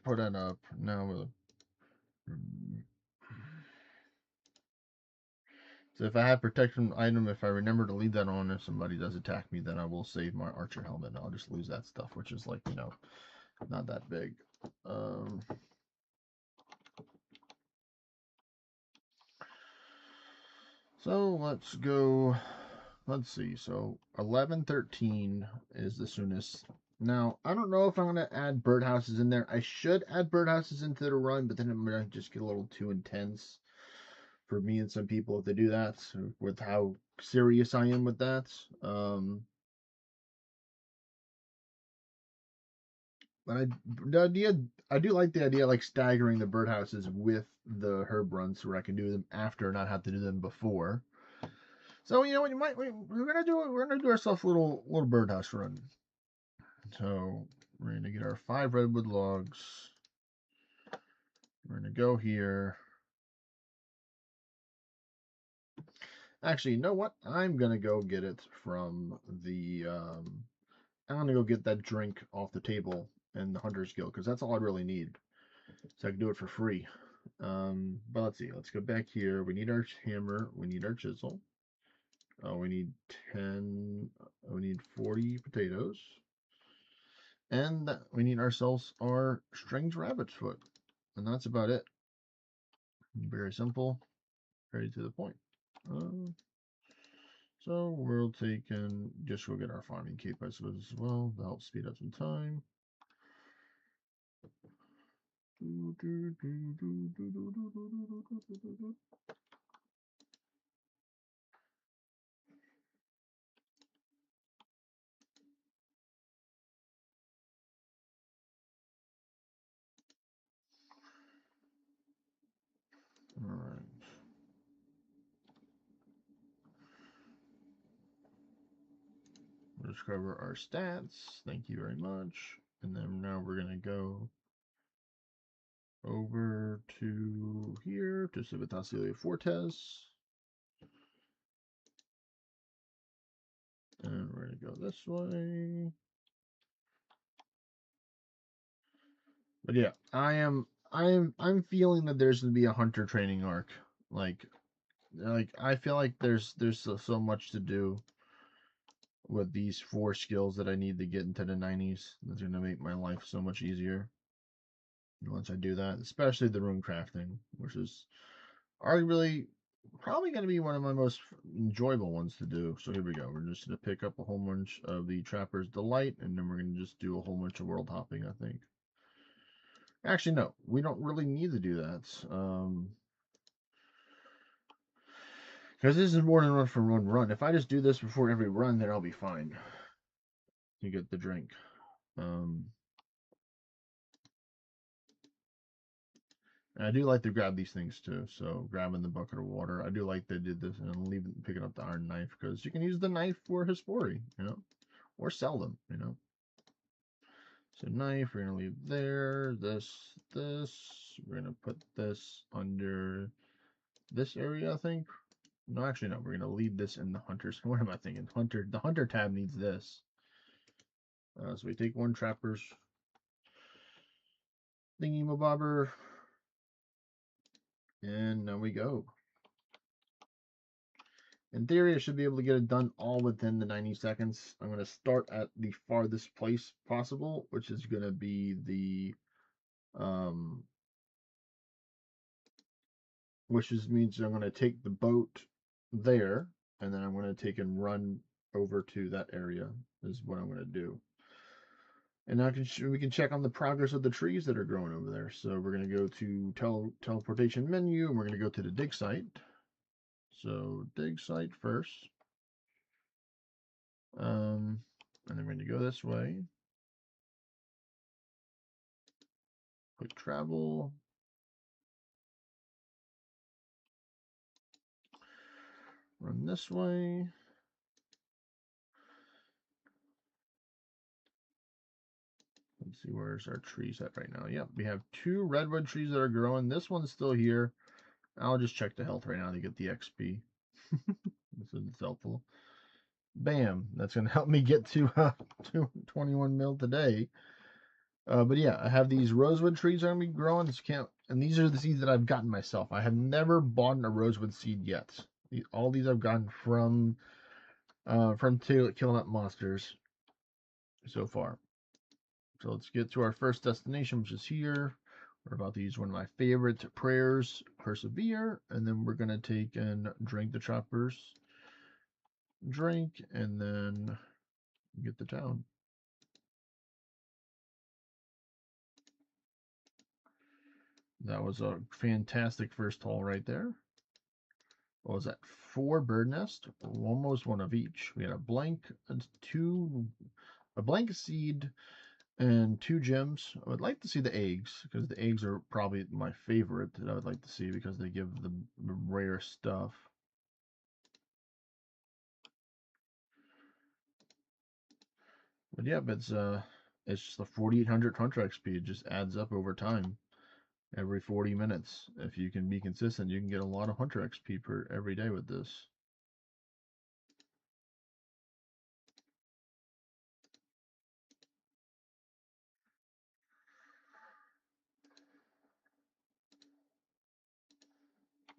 Put that up. Now with so if I have protection item, if I remember to leave that on, if somebody does attack me, then I will save my archer helmet. I'll just lose that stuff, which is like, you know, not that big. So let's go. Let's see. So 11:13 is the soonest. Now, I don't know if I'm going to add birdhouses in there. I should add birdhouses into the run, but then it might just get a little too intense for me and some people if they do that, with how serious I am with that. But I do like the idea, like staggering the birdhouses with the herb runs, where I can do them after, not have to do them before. So you know what, we're gonna do ourselves a little birdhouse run. So we're gonna get our 5 redwood logs. We're gonna go here. Actually, you know what? I'm gonna go get it from the. I'm gonna go get that drink off the table in the Hunter's Guild, because that's all I really need. So I can do it for free. But let's see. Let's go back here. We need our hammer. We need our chisel. We need 10. We need 40 potatoes. And we need ourselves our strange rabbit's foot. And that's about it. Very simple. Very to the point. So we'll take and just go get our farming cape, I suppose, as well. To help speed up some time. All right. Let's cover our stats. Thank you very much. And then now we're going to go over to here to Civitacilia Fortes. And we're going to go this way. But yeah, I'm feeling that there's going to be a hunter training arc. Like I feel like there's so much to do with these 4 skills that I need to get into the 90s. That's going to make my life so much easier once I do that, especially the rune crafting, which is arguably probably going to be one of my most enjoyable ones to do. So here we go. We're just going to pick up a whole bunch of the Trapper's Delight, and then we're going to just do a whole bunch of world hopping, I think. Actually, no, we don't really need to do that. Because this is more than enough for one run. If I just do this before every run, then I'll be fine to get the drink. And I do like to grab these things too. So grabbing the bucket of water, I do like they did this, and picking up the iron knife, because you can use the knife for Hispori, or sell them, So knife, we're gonna leave there. This. We're gonna put this under this area, I think. No, actually, no. We're gonna leave this in the hunters. What am I thinking? The hunter tab needs this. So we take 1 trapper's thingy bobber, and now we go. In theory, I should be able to get it done all within the 90 seconds. I'm going to start at the farthest place possible, which is going to be the, means I'm going to take the boat there, and then I'm going to take and run over to that area, is what I'm going to do. And now we can check on the progress of the trees that are growing over there. So we're going to go to teleportation menu, and we're going to go to the dig site. So dig site first. And then we're going to go this way. Quick travel. Run this way. Let's see, where's our trees at right now? Yep, we have 2 redwood trees that are growing. This one's still here. I'll just check the health right now to get the XP. This is helpful. Bam, that's going to help me get to 21 mil today. But yeah, I have these rosewood trees that are going to be growing. And these are the seeds that I've gotten myself. I have never bought a rosewood seed yet. All these I've gotten from killing up monsters so far. So let's get to our first destination, which is here. We're about to use one of my favorite prayers, persevere, and then we're gonna take and drink the choppers. Drink and then get the town. That was a fantastic first haul right there. What was that? 4 bird nest, almost one of each. We had a blank, a blank seed, and 2 gems. I would like to see the eggs because the eggs are probably my favorite that I would like to see because they give the rare stuff. But yeah, but it's just the 4800 contract speed. It just adds up over time. Every 40 minutes. If you can be consistent, you can get a lot of hunter XP per every day with this.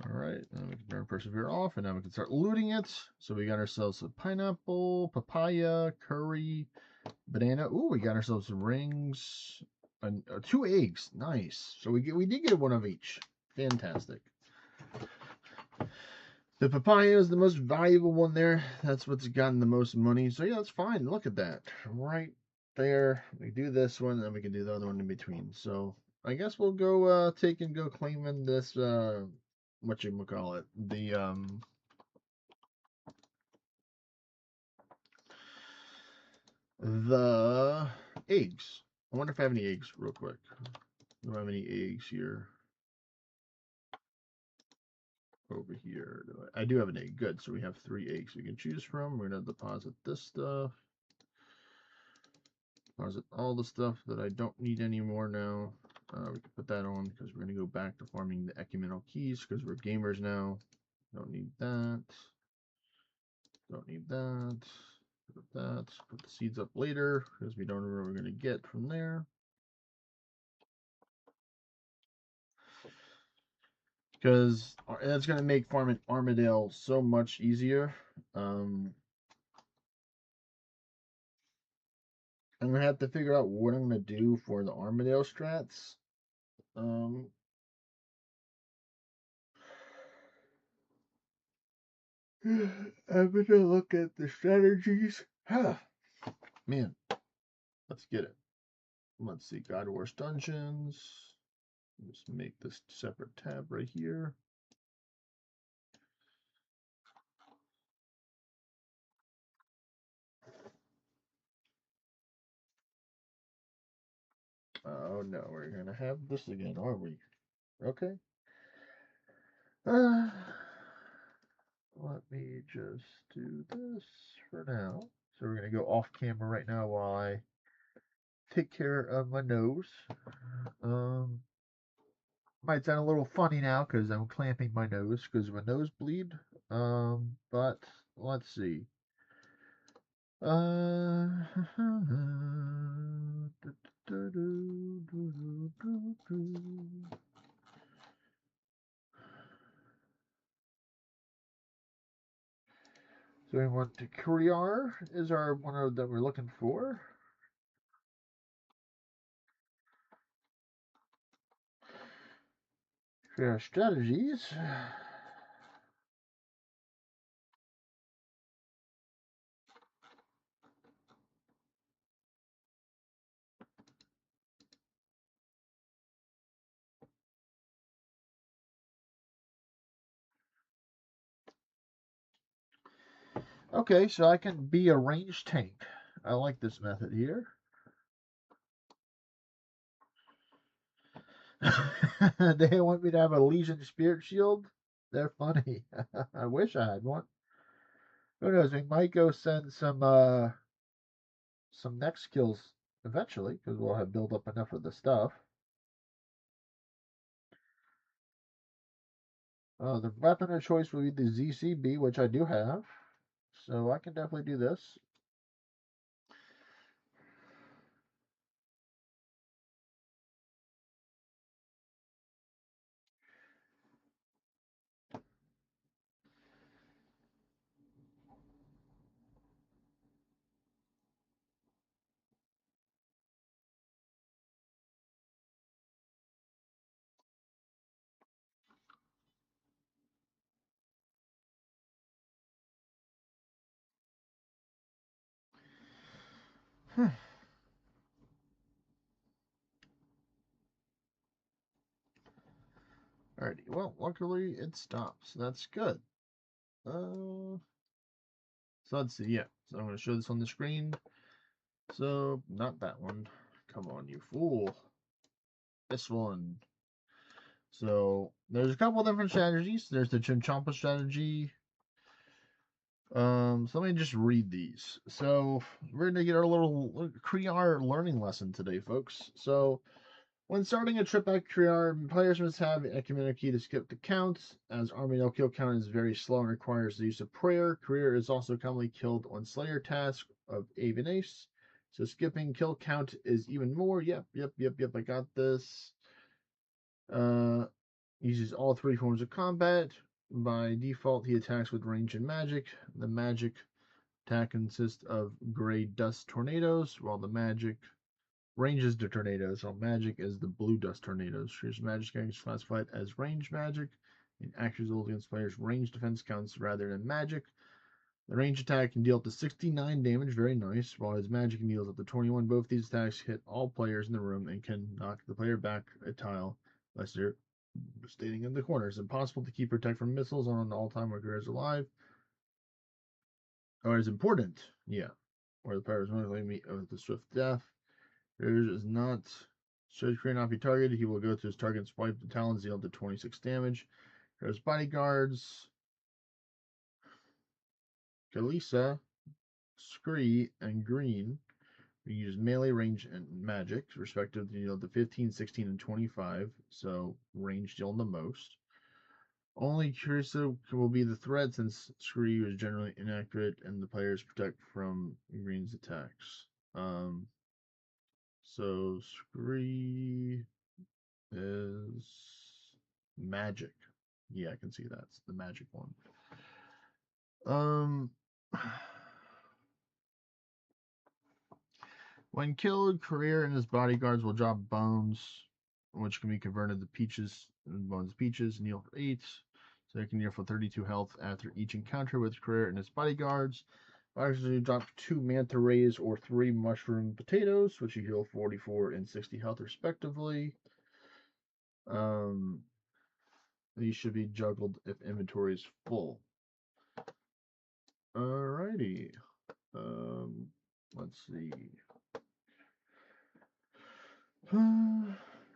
Alright, then we can turn Persevere off, and now we can start looting it. So we got ourselves a pineapple, papaya, curry, banana. Ooh, we got ourselves some rings, and 2 eggs. Nice. So we did get one of each. Fantastic. The papaya is the most valuable one there. That's what's gotten the most money. So yeah, that's fine. Look at that. Right there. We do this one, and then we can do the other one in between. So I guess we'll go take and go claiming this whatchamacallit. The eggs. I wonder if I have any eggs real quick. Do I have any eggs here? Over here. I do have an egg. Good. So we have 3 eggs we can choose from. We're gonna deposit this stuff. Deposit all the stuff that I don't need anymore now. We can put that on because we're gonna go back to farming the ecumenical keys because we're gamers now. Don't need that. Don't need that. Put that. Put the seeds up later because we don't know what we're gonna get from there. Because that's going to make farming Armadale so much easier. I'm going to have to figure out what I'm going to do for the Armadale strats. I'm going to look at the strategies. Man, let's get it. Let's see, God Wars Dungeons. Let's make this separate tab right here. Oh no, we're gonna have this again, are we? Okay. Let me just do this for now. So we're gonna go off camera right now while I take care of my nose. Might sound a little funny now because I'm clamping my nose because of a nosebleed. But let's see. So we want to Courier is our one that we're looking for. For our strategies. Okay, so I can be a ranged tank. I like this method here. They want me to have a Legion Spirit Shield? They're funny. I wish I had one. Who knows? We might go send some next kills eventually because we'll have built up enough of the stuff. The weapon of choice will be the ZCB, which I do have, so I can definitely do this. Alrighty, well, luckily it stops. That's good. So let's see, yeah. So I'm going to show this on the screen. So, not that one. Come on, you fool. This one. So, there's a couple different strategies. There's the Chimchampa strategy. So let me just read these. So, we're going to get our little Kriar learning lesson today, folks. So, when starting a trip at Kriar, players must have a commander key to skip the count, as Army no kill count is very slow and requires the use of prayer. Kriar is also commonly killed on Slayer task of Aven Ace, so skipping kill count is even more. Yep, I got this. Uses all three forms of combat. By default, he attacks with range and magic. The magic attack consists of gray dust tornadoes, while the magic ranges the tornadoes, while magic is the blue dust tornadoes. Shear's magic is classified as range magic, and actions rolled against players' range defense counts rather than magic. The range attack can deal up to 69 damage, very nice, while his magic can deal up to 21. Both these attacks hit all players in the room and can knock the player back a tile unless they're standing in the corner. It's impossible to keep protect from missiles on an all-time where Guerrero's alive. Or it's important, yeah. Or the player is most likely to meet with the swift death. Guerrero is not. Should Kriar not be targeted, he will go to his target and swipe the talons, deal up to 26 damage. Guerrero's bodyguards. Kalisa, Scree, and Green. We use melee, range, and magic, respectively, deal to 15, 16, and 25. So range deal the most. Only Cursa will be the threat, since Scree is generally inaccurate and the players protect from Green's attacks. So Scree is magic. Yeah, I can see that's the magic one. When killed, Career and his bodyguards will drop bones, which can be converted to peaches, and kneel for 8. So they can kneel for 32 health after each encounter with Career and his bodyguards. Bodyguards drop 2 manta rays or 3 mushroom potatoes, which you heal 44 and 60 health respectively. These should be juggled if inventory is full. Alrighty. Let's see.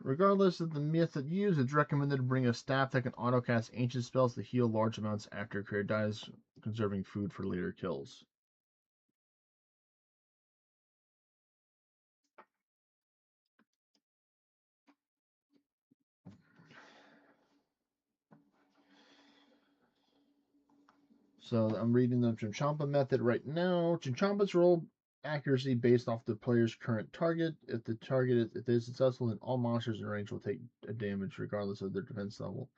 Regardless of the method used, it's recommended to bring a staff that can autocast ancient spells to heal large amounts after a creature dies, conserving food for later kills. So I'm reading the Chinchampa method right now. Chinchampa's roll accuracy based off the player's current target. If the target is successful, then all monsters in range will take a damage regardless of their defense level.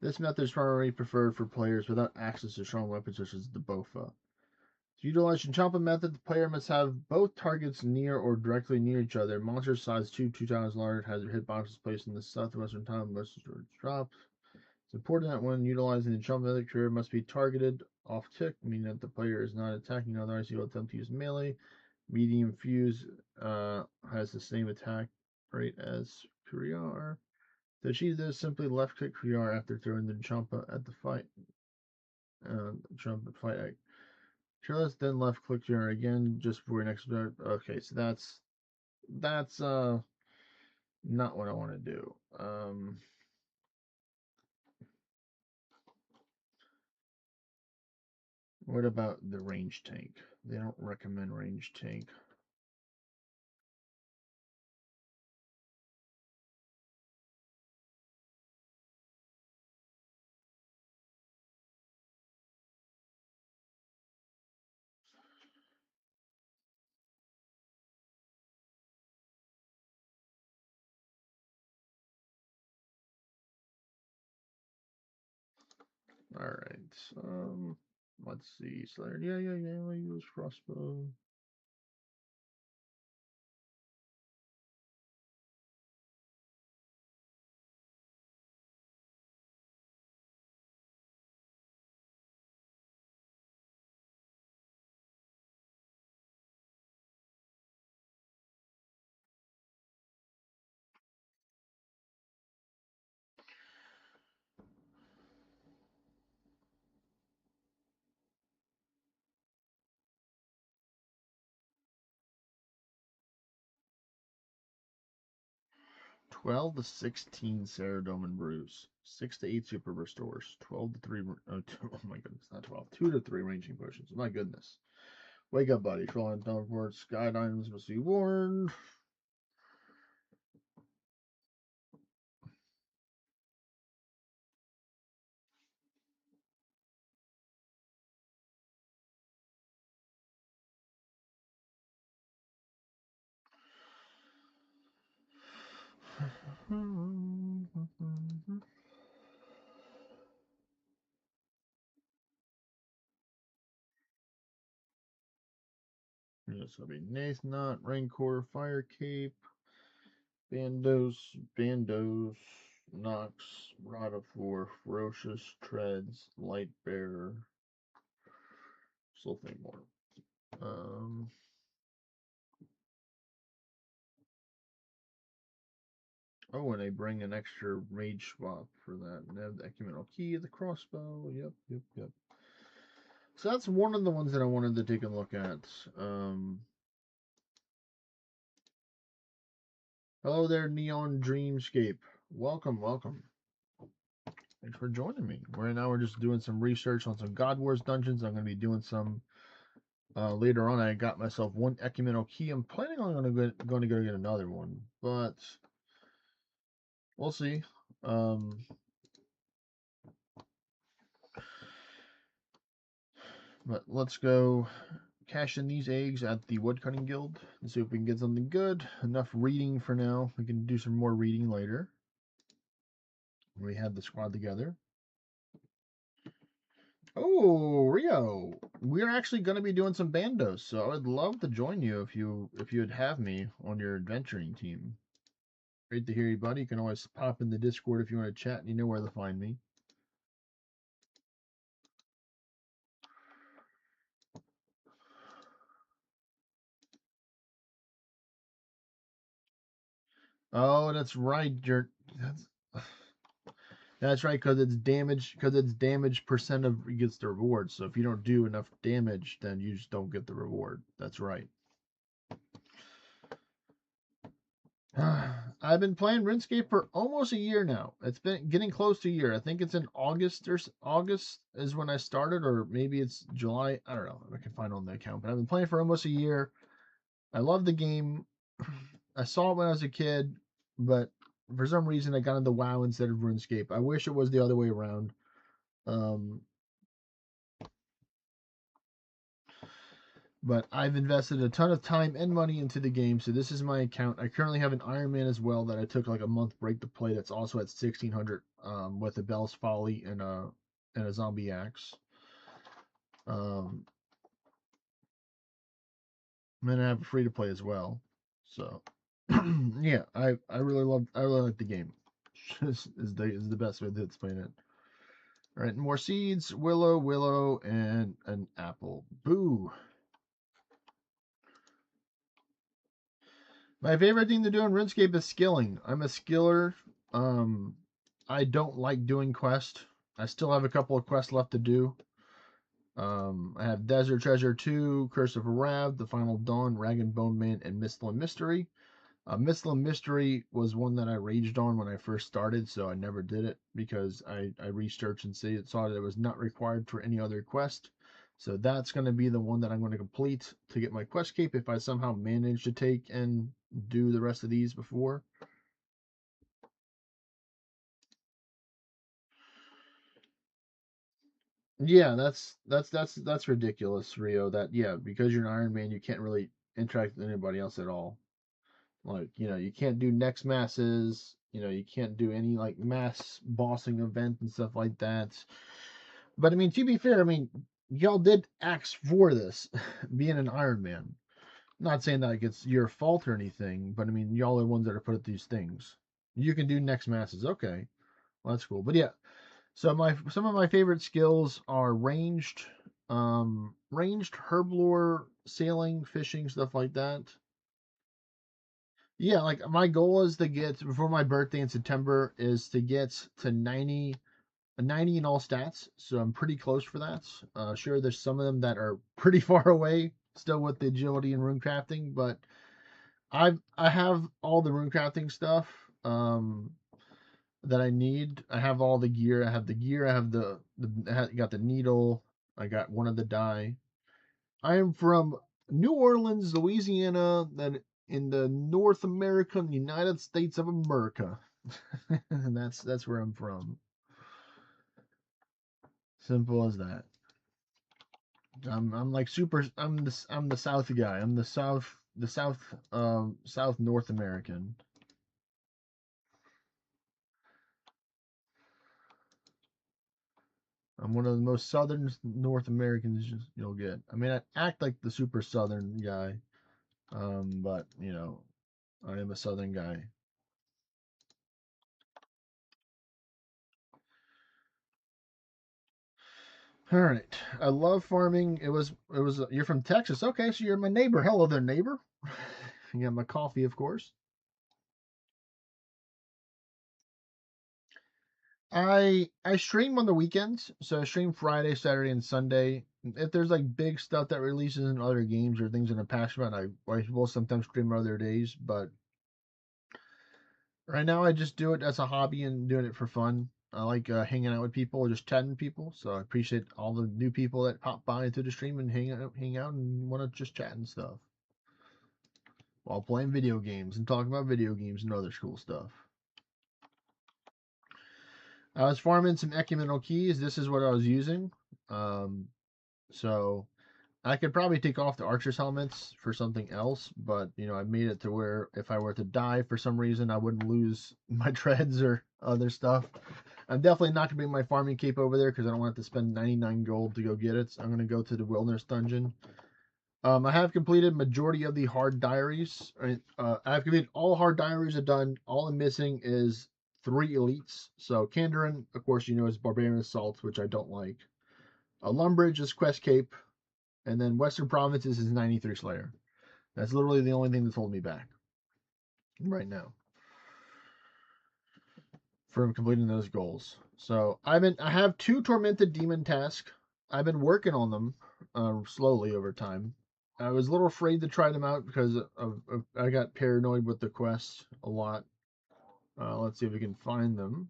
This method is primarily preferred for players without access to strong weapons such as the Bofa. To utilize Chinchampa method, the player must have both targets near or directly near each other. Monster size 2 times larger, has their hitboxes placed in the southwestern tile of most storage drops. It's important that when utilizing the Chinchampa method, career must be targeted off tick, meaning that the player is not attacking, otherwise he will attempt to use melee. Medium fuse has the same attack rate as Kriar. To achieve this, simply left click Kriar after throwing the Chinchampa at the fight. Let's then left click Kriar again just before your next start. Okay, so that's not what I want to do. What about the range tank? They don't recommend range tank. All right. Let's see. Slayer. Yeah. I use crossbow. 12 to 16 Ceradome and Bruise. 6 to 8 Super Restores. 12 to 3. Oh, my goodness, not 12. 2 to 3 Ranging Potions. My goodness. Wake up, buddy. Troll and teleport. Sky items must be worn. This will be Nathanaut, Rancor, Fire Cape, Bandos, Nox, Rod of War, Ferocious, Treads, Light Bearer. Still think more. Oh, and they bring an extra rage swap for that. And they have the ecumenical key, the crossbow. Yep. So that's one of the ones that I wanted to take a look at. Hello there, Neon Dreamscape. Welcome. Thanks for joining me. Right now we're just doing some research on some God Wars dungeons. I'm going to be doing some later on. I got myself one ecumenical key. I'm planning on going to go get another one, but we'll see. But let's go cash in these eggs at the Woodcutting Guild and see if we can get something good. Enough reading for now. We can do some more reading later. We had the squad together. Oh, Rio, we're actually going to be doing some bandos, so I would love to join you if you'd have me on your adventuring team. Great to hear you, buddy. You can always pop in the Discord if you want to chat, and you know where to find me. Oh, that's right. That's right, because it's damage percent of gets the reward. So if you don't do enough damage, then you just don't get the reward. That's right. I've been playing RuneScape for almost a year now. It's been getting close to a year. I think it's in August is when I started, or maybe it's July. I don't know. I can find on the account, but I've been playing for almost a year. I love the game. I saw it when I was a kid, but for some reason I got into WoW instead of RuneScape. I wish it was the other way around. But I've invested a ton of time and money into the game, so this is my account. I currently have an Iron Man as well that I took like a month break to play. That's also at 1600 with a Bell's Folly and a Zombie Axe. And then I have a free to play as well. So yeah, I really like the game. is the best way to explain it. All right, more seeds, willow, and an apple. Boo. My favorite thing to do in RuneScape is skilling. I'm a skiller. I don't like doing quests. I still have a couple of quests left to do. I have Desert Treasure 2, Curse of Arav, The Final Dawn, Rag and Bone Man, and Misthalin Mystery. Misthalin Mystery was one that I raged on when I first started, so I never did it because I researched and saw that it was not required for any other quest. So that's going to be the one that I'm going to complete to get my quest cape if I somehow manage to take and do the rest of these before. Yeah, that's ridiculous, Rio. That because you're an Iron Man, you can't really interact with anybody else at all. Like, you can't do next masses, you can't do any like mass bossing event and stuff like that. But I mean, to be fair, I mean, y'all did ask for this, being an Iron Man. Not saying that like it's your fault or anything, but I mean, y'all are the ones that are put at these things. You can do next masses, okay. Well, that's cool. But yeah, so some of my favorite skills are ranged herblore, sailing, fishing, stuff like that. Yeah, like my goal is to get before my birthday in September is to get to 90 in all stats. So I'm pretty close for that. Sure, there's some of them that are pretty far away still with the agility and rune crafting, but I have all the rune crafting stuff. that I need. I have all the gear. I have the gear. I have got the needle. I got one of the die. I am from New Orleans, Louisiana, then in the North American United States of America. And that's where I'm from. Simple as that. I'm like super. I'm the South guy. I'm South North American. I'm one of the most Southern North Americans you'll get. I mean, I act like the super Southern guy, but I am a Southern guy. All right. I love farming. It was you're from Texas. Okay, so you're my neighbor. Hello there, neighbor. You got my coffee, of course. I stream on the weekends, so I stream Friday, Saturday, and Sunday. If there's like big stuff that releases in other games or things that I'm passionate about, I will sometimes stream other days. But right now, I just do it as a hobby and doing it for fun. I like hanging out with people, just chatting with people. So I appreciate all the new people that pop by into the stream and hang out and want to just chat and stuff while playing video games and talking about video games and other cool stuff. I was farming some ecumenical keys. This is what I was using. So I could probably take off the archer's helmets for something else, but I made it to where if I were to die for some reason, I wouldn't lose my treads or other stuff. I'm definitely not gonna bring my farming cape over there because I don't want to spend 99 gold to go get it. So I'm gonna go to the wilderness dungeon. I have completed majority of the hard diaries. I've completed all hard diaries. I've done. All I'm missing is 3 elites. So Kandarin, of course, is Barbarian Assault, which I don't like. Lumbridge is Quest Cape, and then Western Provinces is 93 Slayer. That's literally the only thing that's holding me back right now from completing those goals. So I have 2 Tormented Demon tasks. I've been working on them slowly over time. I was a little afraid to try them out because I got paranoid with the quest a lot. Let's see if we can find them.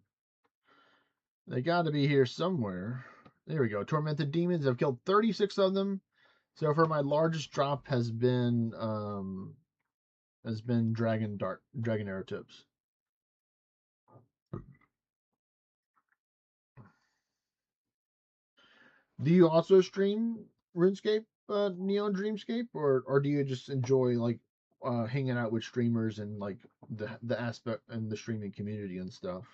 They got to be here somewhere. There we go. Tormented Demons. I've killed 36 of them. So far, my largest drop has been Dragon Arrow Tips. Do you also stream RuneScape, Neon Dreamscape, or do you just enjoy like hanging out with streamers and like the aspect and the streaming community and stuff?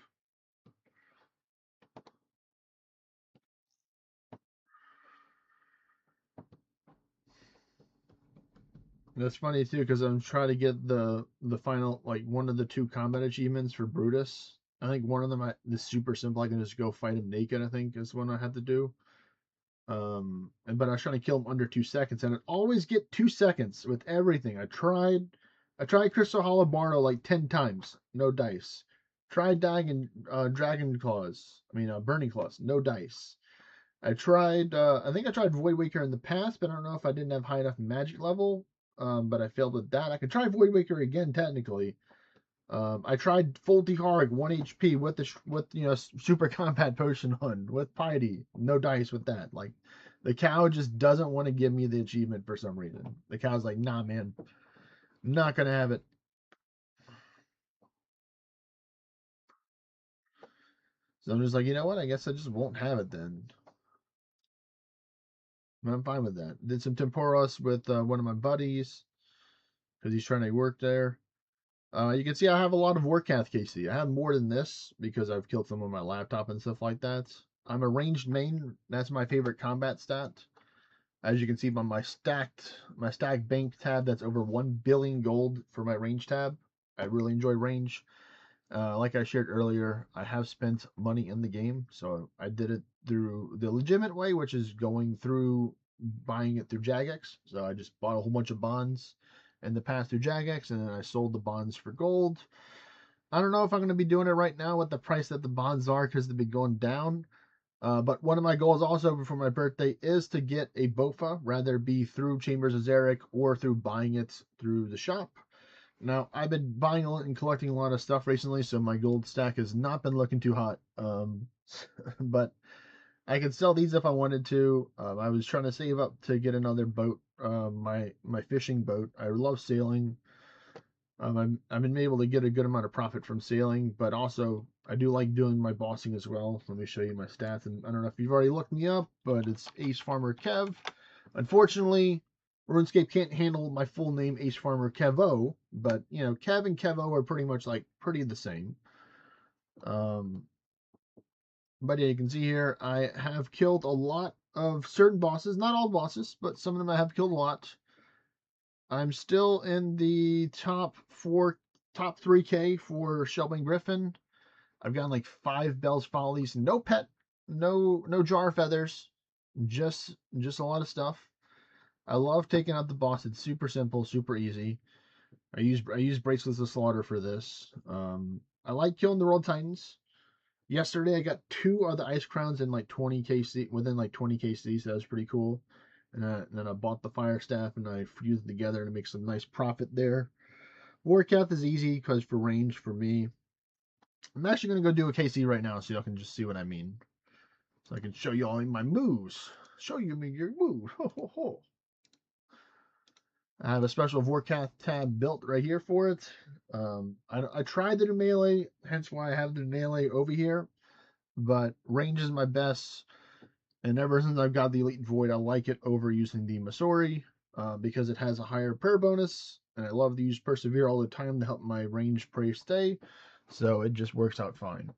That's funny too because I'm trying to get the final like one of the 2 combat achievements for Brutus. I think one of them is super simple. I can just go fight him naked. I think is one I had to do. But I was trying to kill him under 2 seconds, and I always get 2 seconds with everything. I tried Crystal Hollow Barno like 10 times, no dice. Tried dying in Dragon Claws. I mean, Burning Claws, no dice. I think I tried Void Waker in the past, but I don't know if I didn't have high enough magic level. But I failed with that. I could try Void Waker again, technically. I tried full Harg 1 HP with super combat potion on with piety, no dice with that. Like the cow just doesn't want to give me the achievement for some reason. The cow's like, nah, man, I'm not gonna have it. So I'm just like, you know what? I guess I just won't have it then. I'm fine with that. Did some temporos with one of my buddies because he's trying to work there. You can see I have a lot of Warcath KC. I have more than this because I've killed some on my laptop and stuff like that. I'm a ranged main. That's my favorite combat stat. As you can see by my stacked bank tab, that's over 1 billion gold for my range tab. I really enjoy range. Like I shared earlier, I have spent money in the game, so I did it through the legitimate way, which is going through buying it through Jagex. So I just bought a whole bunch of bonds in the past through Jagex, and then I sold the bonds for gold. I don't know if I'm going to be doing it right now with the price that the bonds are because they've been going down. But one of my goals also before my birthday is to get a BOFA, rather be through Chambers of Zarek or through buying it through the shop. Now, I've been buying and collecting a lot of stuff recently, so my gold stack has not been looking too hot. But I could sell these if I wanted to. I was trying to save up to get another boat, my fishing boat. I love sailing. I've been able to get a good amount of profit from sailing, but also I do like doing my bossing as well. Let me show you my stats, and I don't know if you've already looked me up, but it's Ace Farmer Kev. Unfortunately, RuneScape can't handle my full name, Ace Farmer Kevo, but you know, Kev and Kevo are pretty much like pretty the same. Um, but yeah, you can see here I have killed a lot of certain bosses, not all bosses, but some of them I have killed a lot. I'm still in the top 3K for Shelving Griffin. I've gotten like 5 Bell's Follies, no pet, no jar feathers, just a lot of stuff. I love taking out the boss. It's super simple, super easy. I use Bracelets of Slaughter for this. I like killing the World Titans. Yesterday I got 2 of the Ice Crowns in like 20 KC within like 20 KC, so that was pretty cool. And then I bought the Fire Staff and I fused it together to make some nice profit there. Warcath is easy because for range for me. I'm actually gonna go do a KC right now so y'all can just see what I mean. So I can show you all my moves. Show you me your moves. Ho ho ho. I have a special Vorkath tab built right here for it. I tried to do melee, hence why I have the melee over here. But range is my best. And ever since I've got the Elite Void, I like it over using the Masori because it has a higher prayer bonus. And I love to use Persevere all the time to help my range prayer stay. So it just works out fine.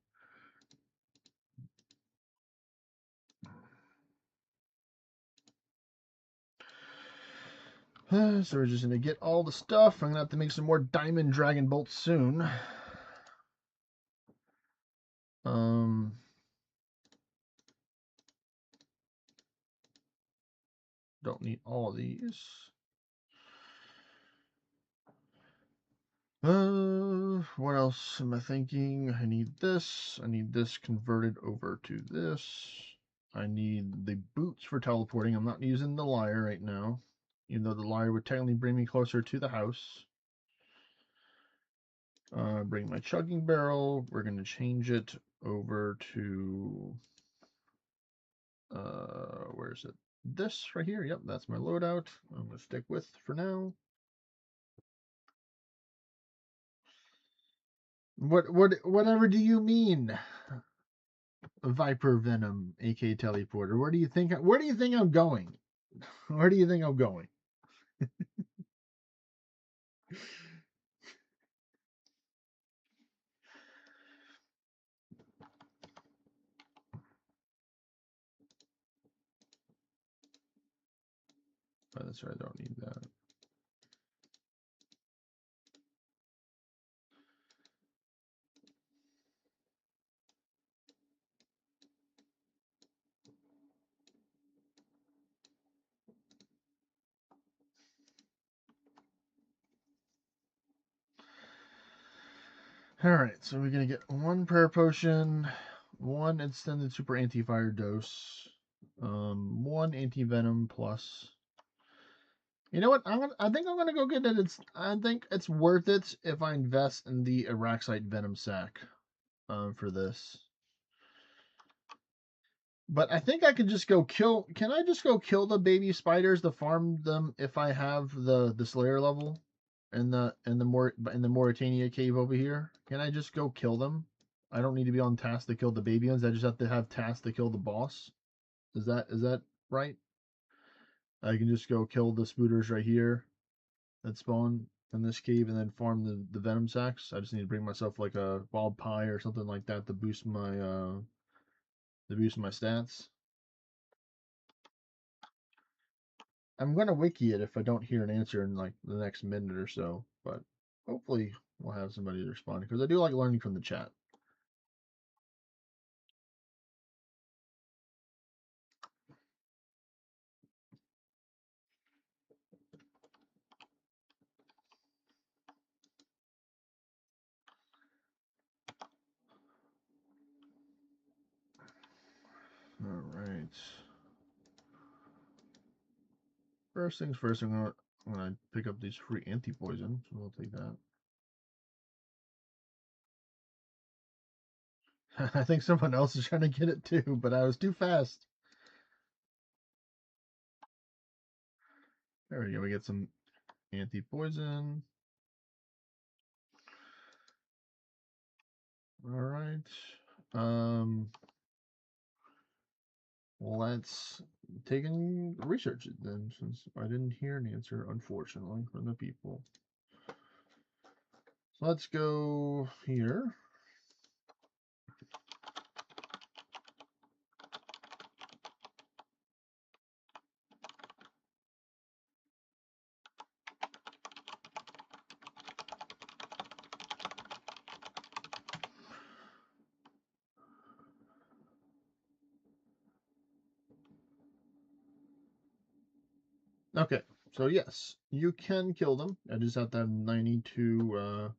So we're just going to get all the stuff. I'm going to have to make some more Diamond Dragon Bolts soon. Don't need all of these. What else am I thinking? I need this. I need this converted over to this. I need the boots for teleporting. I'm not using the lyre right now, even though the lyre would technically bring me closer to the house. Bring my chugging barrel. We're going to change it over to, where is it? This right here. Yep, that's my loadout. I'm going to stick with for now. Whatever do you mean? Viper Venom, aka Teleporter. Where do you think I'm going? Where do you think I'm going? Oh, that's right, I don't need that. Alright, so we're gonna get 1 prayer potion, 1 extended super anti-fire dose, 1 anti-venom plus. You know what? I think I'm gonna go get it. I think it's worth it if I invest in the Araxite Venom sack for this. But I think I could just go kill. Can I just go kill the baby spiders to farm them if I have the Slayer level in the Mauritania cave over here? Can I just go kill them? I don't need to be on task to kill the baby ones. I just have to have task to kill the boss. Is that right? I can just go kill the spooters right here that spawn in this cave and then farm the venom sacks. I just need to bring myself like a wild pie or something like that to boost my stats. I'm gonna wiki it if I don't hear an answer in like the next minute or so, but hopefully we'll have somebody to respond because I do like learning from the chat. All right. First things first, I'm I pick up these free anti-poison, so we'll take that. I think someone else is trying to get it too, but I was too fast. There we go. We get some anti-poison. All right. Let's take and research it then, since I didn't hear an answer, unfortunately, from the people. So let's go here. Okay, so yes, you can kill them. I just have to have 92.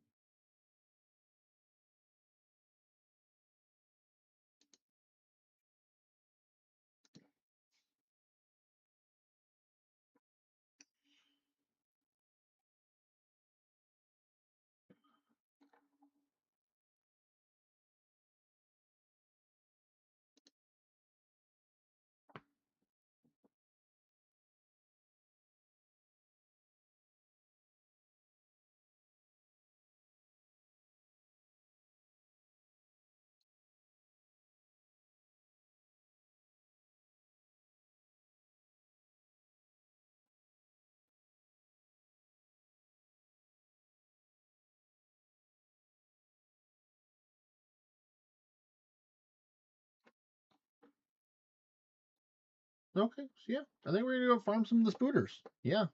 Okay, so yeah, I think we're gonna go farm some of the spooters. Yeah,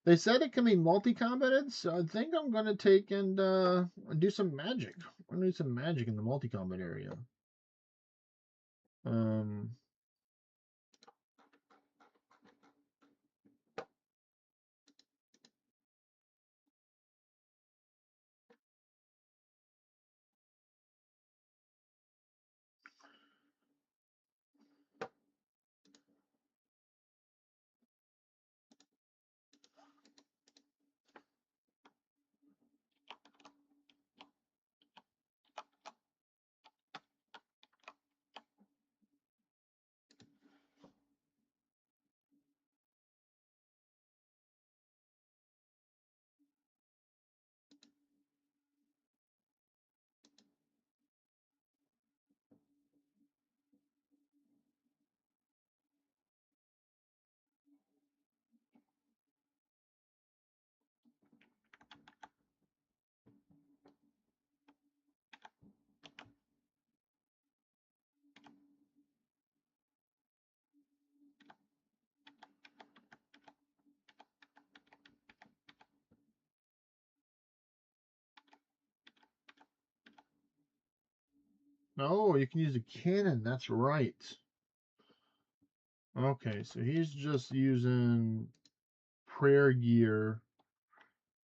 they said it can be multi-combated, so I think I'm gonna take and do some magic. I'm gonna do some magic in the multi-combat area. Um, oh, you can use a cannon. That's right. Okay, so he's just using prayer gear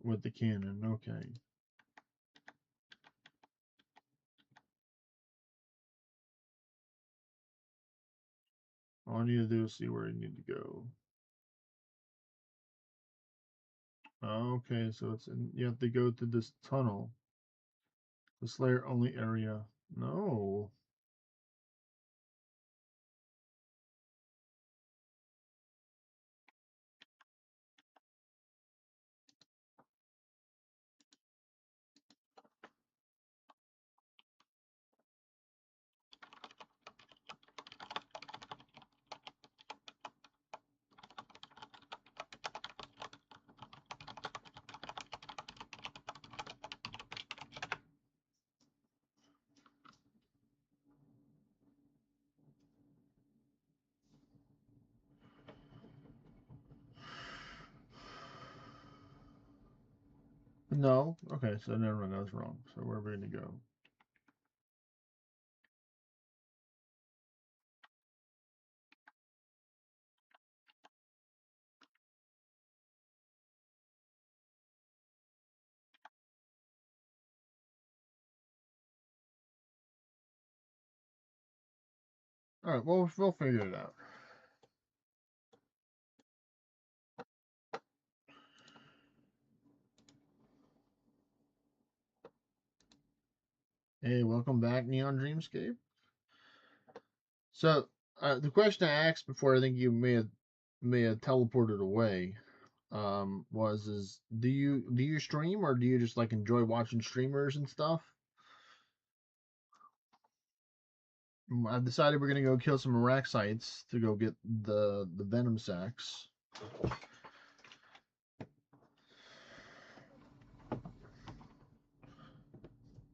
with the cannon. Okay. All I need to do is see where I need to go. Okay, so you have to go to this tunnel. The Slayer only area. No. No. Okay, so never mind. I was wrong. So where are we going to go? All right. Well, we'll figure it out. Hey, welcome back, Neon Dreamscape. So, the question I asked before, I think you may have teleported away. Was do you stream, or do you just like enjoy watching streamers and stuff? I've decided we're gonna go kill some Araxites to go get the venom sacks.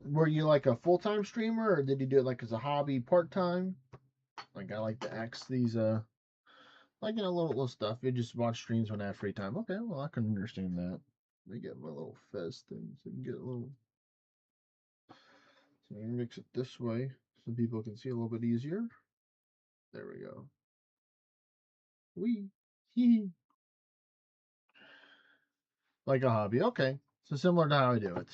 Were you like a full time streamer, or did you do it like as a hobby, part time? Like I like to ask these like little stuff. You just watch streams when I have free time. Okay, well I can understand that. Let me get my little fez thing so you can get a little. So I'm gonna mix it this way so people can see a little bit easier. There we go. Wee. Hee. Like a hobby. Okay. So similar to how I do it.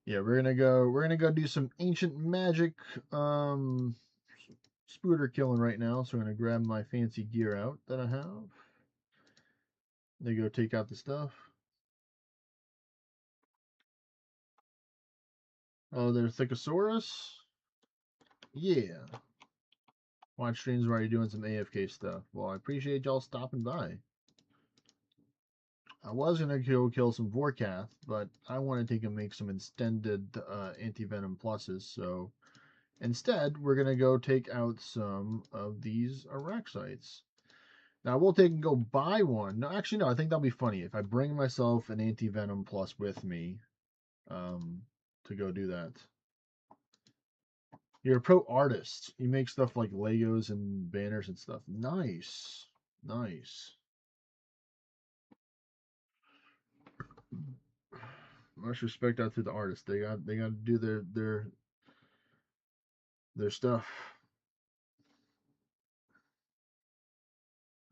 Yeah, we're gonna go do some ancient magic spooter killing right now. So I'm gonna grab my fancy gear out that I have. They go take out the stuff. Oh, there's Thickosaurus. Yeah. Watch streams where you're doing some AFK stuff. Well, I appreciate y'all stopping by. I was gonna go kill some Vorkath, but I want to take and make some extended anti-venom pluses. So instead, we're gonna go take out some of these Araxites. Now we'll take and go buy one. No, actually, no. I think that'll be funny if I bring myself an anti-venom plus with me to go do that. You're a pro artist. You make stuff like Legos and banners and stuff. Nice, nice. Much respect out to the artists. They got to do their stuff.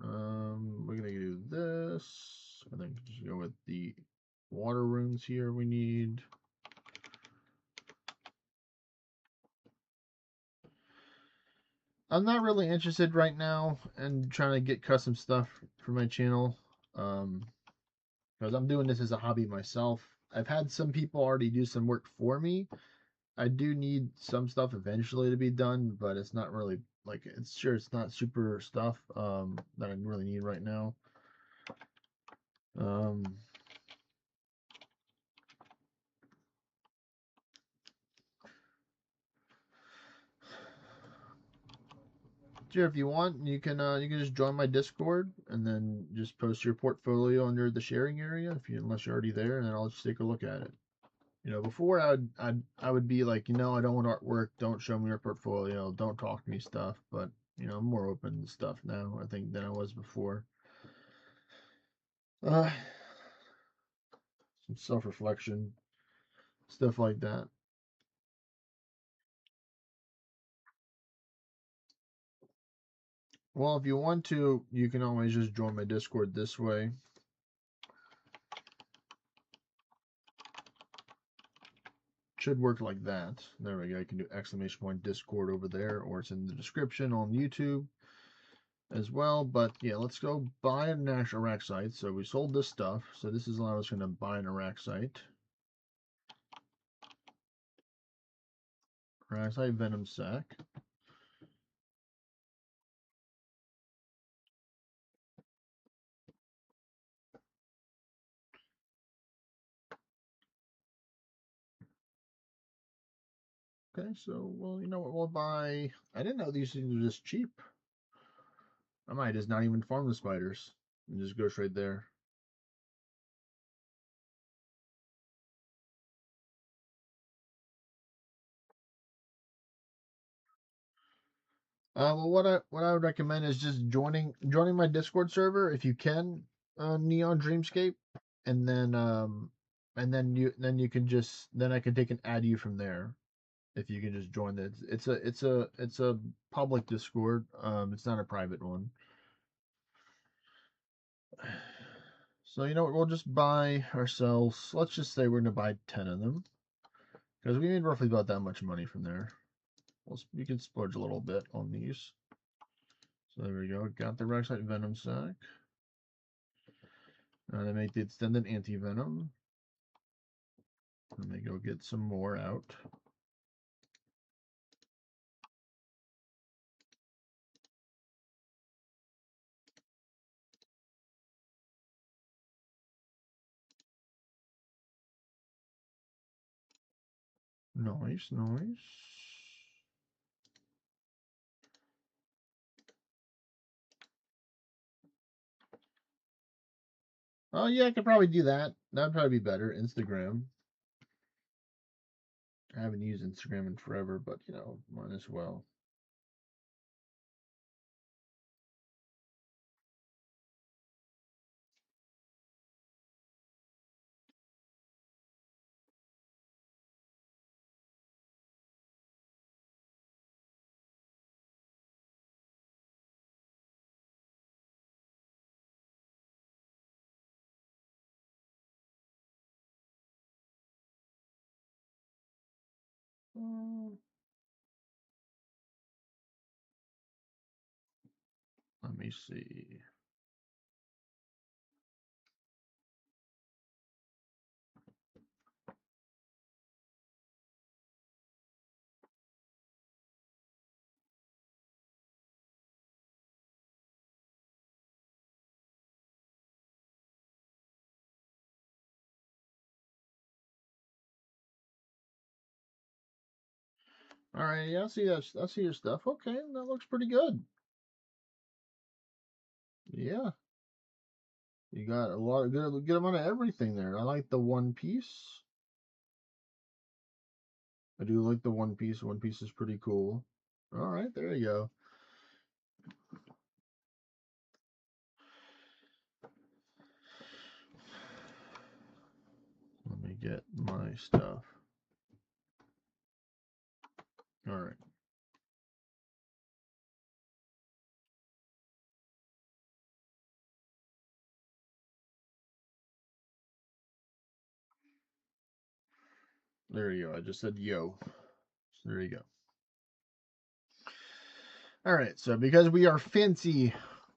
We're gonna do this. I think just go with the water runes here. We need. I'm not really interested right now in trying to get custom stuff for my channel. Because I'm doing this as a hobby myself. I've had some people already do some work for me. I do need some stuff eventually to be done, but it's not really like it's not super stuff that I really need right now. Um, Sure, if you want, you can just join my Discord and then just post your portfolio under the sharing area unless you're already there, and then I'll just take a look at it. Before I would be like, I don't want artwork, don't show me your portfolio, don't talk to me stuff, but I'm more open to stuff now, I think, than I was before. Uh, some self-reflection, stuff like that. Well, if you want to, you can always just join my Discord this way. Should work like that. There we go. You can do exclamation point Discord over there, or it's in the description on YouTube as well. But yeah, let's go buy an actual Araxite. So we sold this stuff. So this is how I was going to buy an Araxite. Araxite Venom Sac. Okay, so, well, you know what? We'll buy. I didn't know these things were this cheap. I might just not even farm the spiders and just go straight there. Well, what I would recommend is just joining my Discord server if you can, Neon Dreamscape, and then you can just then I can take and add you from there if you can just join it. It's a public Discord. It's not a private one. So you know what? We'll just buy ourselves. Let's just say we're gonna buy 10 of them because we made roughly about that much money from there. We can splurge a little bit on these. So there we go. Got the Rexite Venom Sac. And I make the extended anti-venom. Let me go get some more out. Nice, nice. Oh yeah, I could probably do that. That'd probably be better. Instagram. I haven't used Instagram in forever, but you know, might as well. Let me see. All right, yeah, I see that. I see your stuff. Okay, that looks pretty good. Yeah, you got a lot of good amount of everything there. I like the One Piece. I do like the One Piece. One Piece is pretty cool. All right, there you go. Let me get my stuff. All right. There you go. I just said yo. So there you go. All right. So because we are fancy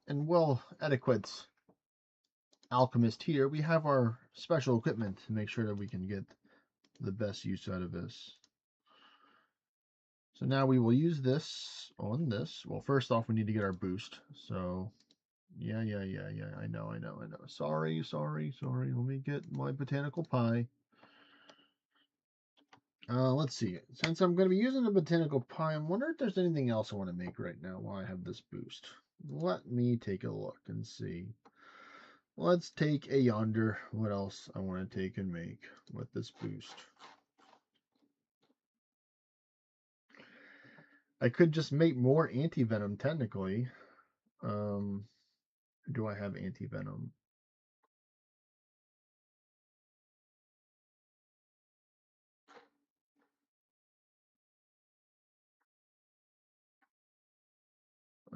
and well adequate alchemist here, we have our special equipment to make sure that we can get the best use out of this. So now we will use this on this. Well, first off, we need to get our boost. So yeah. I know. Sorry. Let me get my botanical pie. Let's see. Since I'm going to be using the botanical pie, I'm wondering if there's anything else I want to make right now while I have this boost. Let me take a look and see. Let's take a yonder. What else I want to take and make with this boost? I could just make more anti-venom technically. Do I have anti-venom?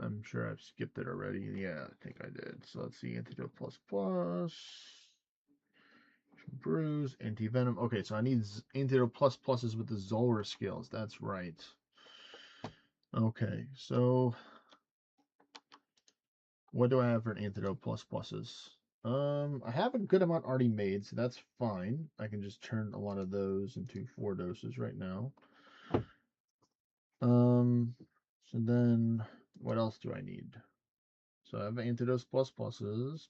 I'm sure I've skipped it already. Yeah, I think I did. So let's see. Antidote plus plus. Bruise, anti-venom. Okay, so I need antidote plus pluses with the Zolra skills. That's right. Okay, so what do I have for an antidote plus pluses? I have a good amount already made, so that's fine. I can just turn a lot of those into 4 doses right now. So then what else do I need? So I have antidotes plus pluses.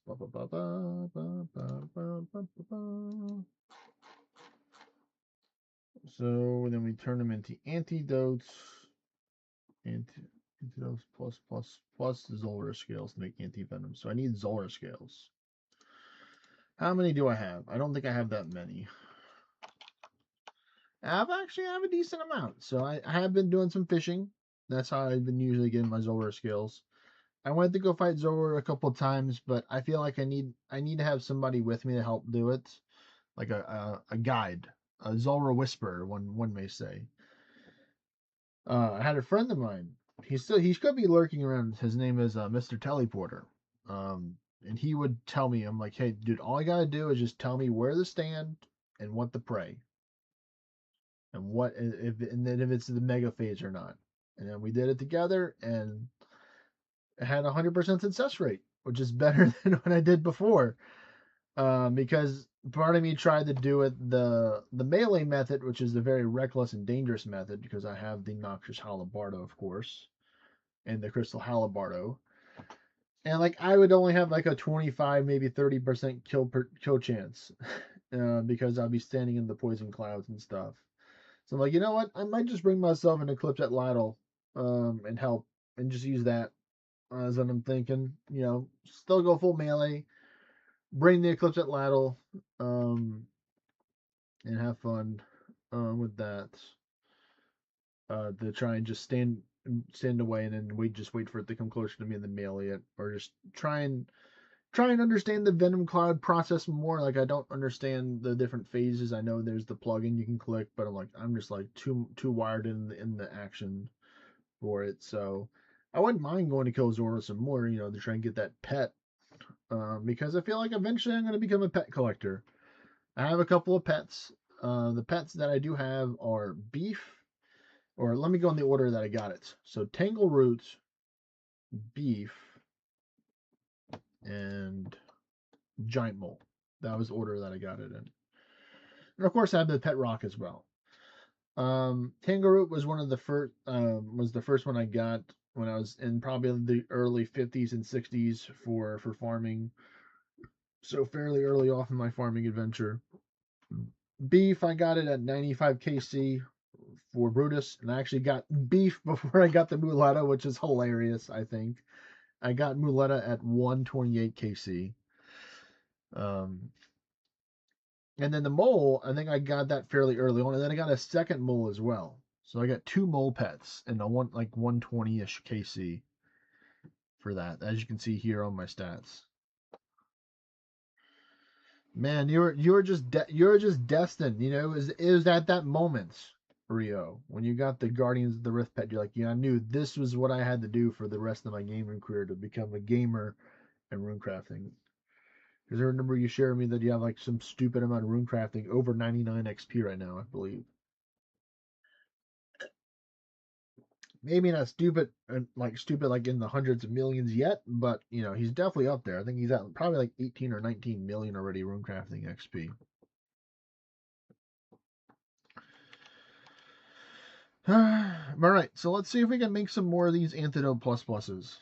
So then we turn them into antidotes. Antidotes plus Zolra scales to make anti-venom. So I need Zolra scales. How many do I have? I don't think I have that many. I have a decent amount. So I have been doing some fishing. That's how I've been usually getting my Zolra scales. I wanted to go fight Zolra a couple of times, but I feel like I need to have somebody with me to help do it, like a guide, a Zolra whisperer, one may say. I had a friend of mine. He could be lurking around. His name is Mr. Teleporter. And he would tell me, I'm like, hey, dude, all I gotta do is just tell me where to stand and what to pray, and then if it's the mega phase or not. And then we did it together, and it had 100% success rate, which is better than what I did before. Because part of me tried to do it the melee method, which is the very reckless and dangerous method, because I have the Noxious Halabardo, of course, and the Crystal Halabardo, and like I would only have like a 25, maybe 30% kill chance, because I'll be standing in the poison clouds and stuff. So I'm like, you know what? I might just bring myself an Eclipse at Ladle, and help, and just use that as what I'm thinking. You know, still go full melee, bring the Eclipse at Ladle, and have fun with that. To try and just stand away and then wait for it to come closer to me and then melee it, or just try and understand the Venom Cloud process more. Like I don't understand the different phases. I know there's the plugin you can click, but I'm just like too wired in the action for it. So I wouldn't mind going to kill Zora some more, you know, to try and get that pet. Because I feel like eventually I'm going to become a pet collector. I have a couple of pets. The pets that I do have are Beef, or let me go in the order that I got it. So Tangleroot, Beef, and Giant Mole. That was the order that I got it in. And of course I have the Pet Rock as well. Tangleroot was one of the first was the first one I got when I was in probably the early 50s and 60s for farming. So fairly early off in my farming adventure. Beef, I got it at 95 KC for Brutus, and I actually got Beef before I got the Muletta, which is hilarious, I think. I got Muletta at 128 KC. And then the Mole, I think I got that fairly early on, and then I got a second Mole as well. So I got two Mole pets and a 120-ish KC for that, as you can see here on my stats. Man, you're just destined. You know, it was at that moment, Rio, when you got the Guardians of the Rift pet. You're like, yeah, I knew this was what I had to do for the rest of my gaming career to become a gamer and runecrafting. Because I remember you sharing me that you have like some stupid amount of runecrafting, over 99 XP right now, I believe. Maybe not stupid, stupid like in the hundreds of millions yet, but you know he's definitely up there. I think he's at probably like 18 or 19 million already runecrafting XP. All right, so let's see if we can make some more of these antidote pluses.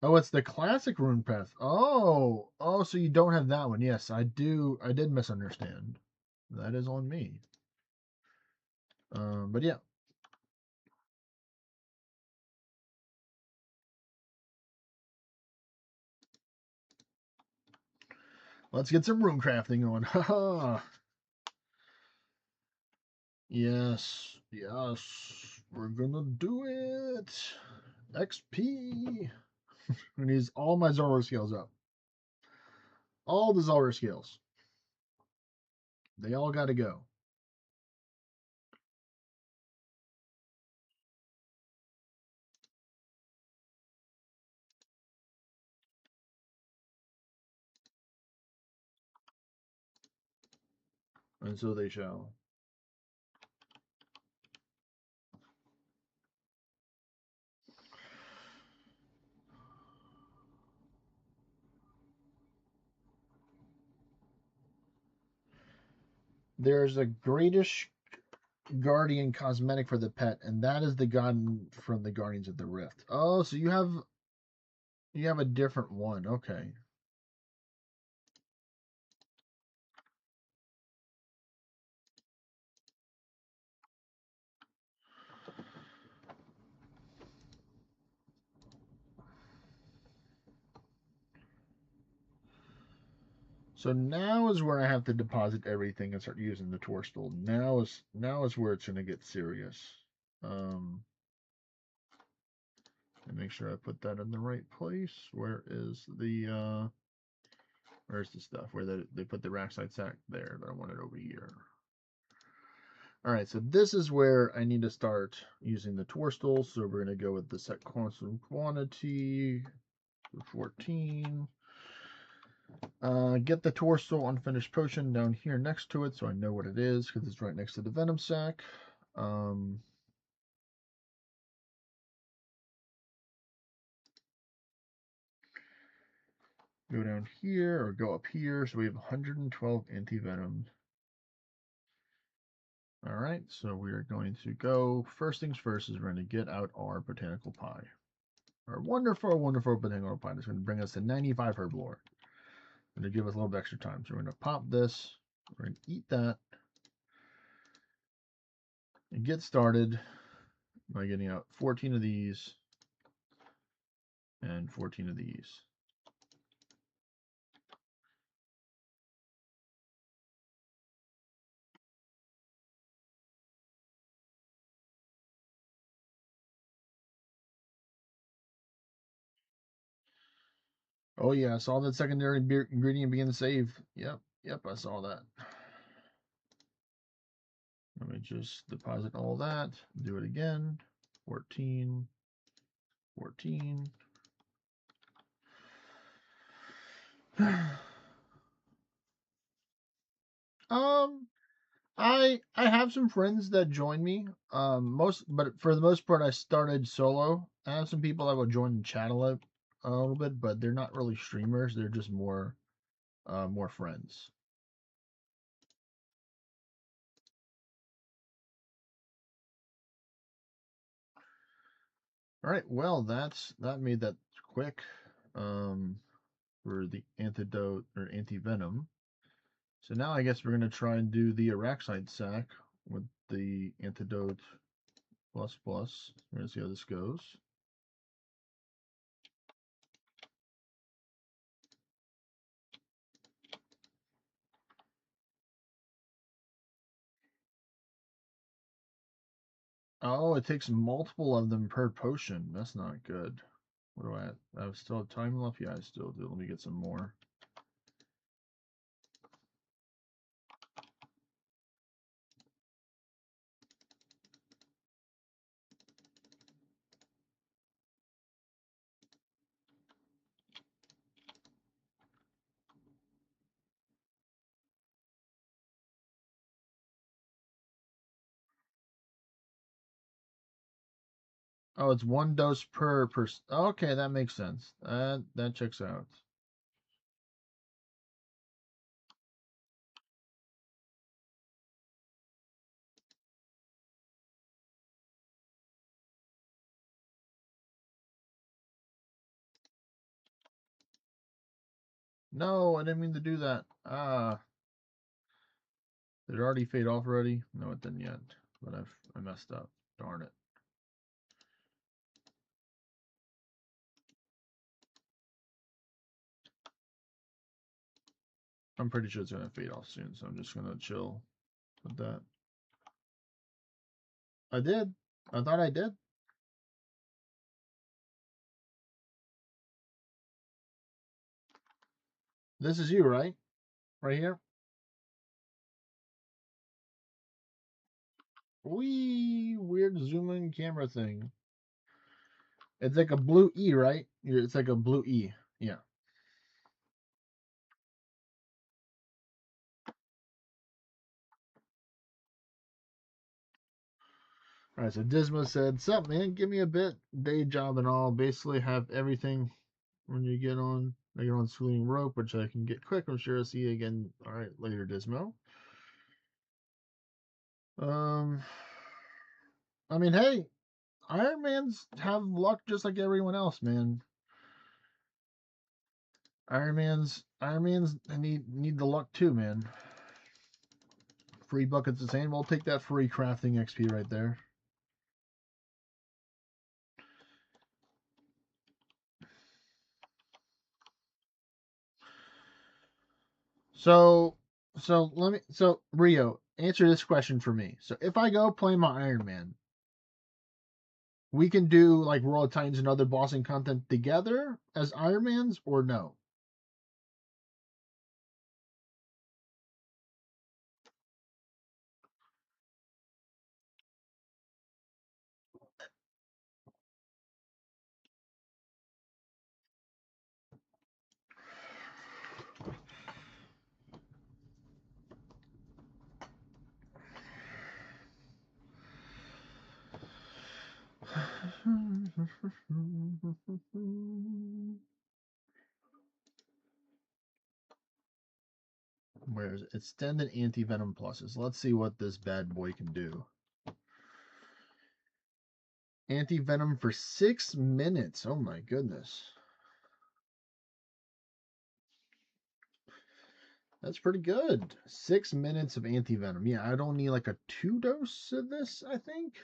Oh, it's the classic rune path. Oh, so you don't have that one. Yes, I do. I did misunderstand. That is on me. But yeah. Let's get some rune crafting on. Haha. Yes, we're gonna do it. XP. I need all my Zora scales up. All the Zora scales. They all gotta go. And so they shall. There's a greatish guardian cosmetic for the pet, and that is the god from the Guardians of the Rift. Oh, so you have a different one. Okay. So now is where I have to deposit everything and start using the Tourstool. Now is where it's gonna get serious. And make sure I put that in the right place. Where's the stuff where they put the rackside sack there? But I want it over here. All right, so this is where I need to start using the Tourstool. So we're gonna go with the set constant quantity 14. Get the Tourstool unfinished potion down here next to it, so I know what it is because it's right next to the venom sac. go down here or go up here. So we have 112 anti-venom. All right, so we are going to go, first things first is we're going to get out our botanical pie. Our wonderful, wonderful botanical pie. It's going to bring us to 95 herblore. Going to give us a little bit extra time. So we're going to pop this, we're going to eat that, and get started by getting out 14 of these and 14 of these. Oh yeah, I saw that secondary ingredient being saved. Yep, I saw that. Let me just deposit all that, do it again. 14, 14. I have some friends that join me. But for the most part, I started solo. I have some people that will join and chat a little bit, but they're not really streamers. They're just more friends. All right, well that made that quick. For the antidote or anti-venom. So now I guess we're gonna try and do the Araxide sac with the antidote plus plus. We're gonna see how this goes. Oh, it takes multiple of them per potion. That's not good. What do I have still have time left? Yeah, I still do. Let me get some more. Oh, it's one dose per person. Okay, that makes sense. That checks out. No, I didn't mean to do that. Ah, did it already fade off already? No, it didn't yet. But I messed up. Darn it. I'm pretty sure it's gonna fade off soon, so I'm just gonna chill with that. I did. I thought I did. This is you, right? Right here? Wee weird zoom in camera thing. It's like a blue E, right? It's like a blue E. Yeah. Alright, so Disma said, sup man, give me a bit, day job and all. Basically have everything when you get on. I get on swinging rope, which I can get quick. I'm sure I'll see you again. Alright, later, Dismo. Um I mean, hey, Iron Man's have luck just like everyone else, man. Iron Man's need the luck too, man. Free buckets of sand. We'll take that free crafting XP right there. So Rio, answer this question for me. So if I go play my Iron Man, we can do like World of Titans and other bossing content together as Iron Mans or no? Where's extended anti-venom pluses? Let's see what this bad boy can do. Anti-venom for 6 minutes. Oh my goodness. That's pretty good. 6 minutes of anti-venom. Yeah, I don't need like a 2-dose of this, I think.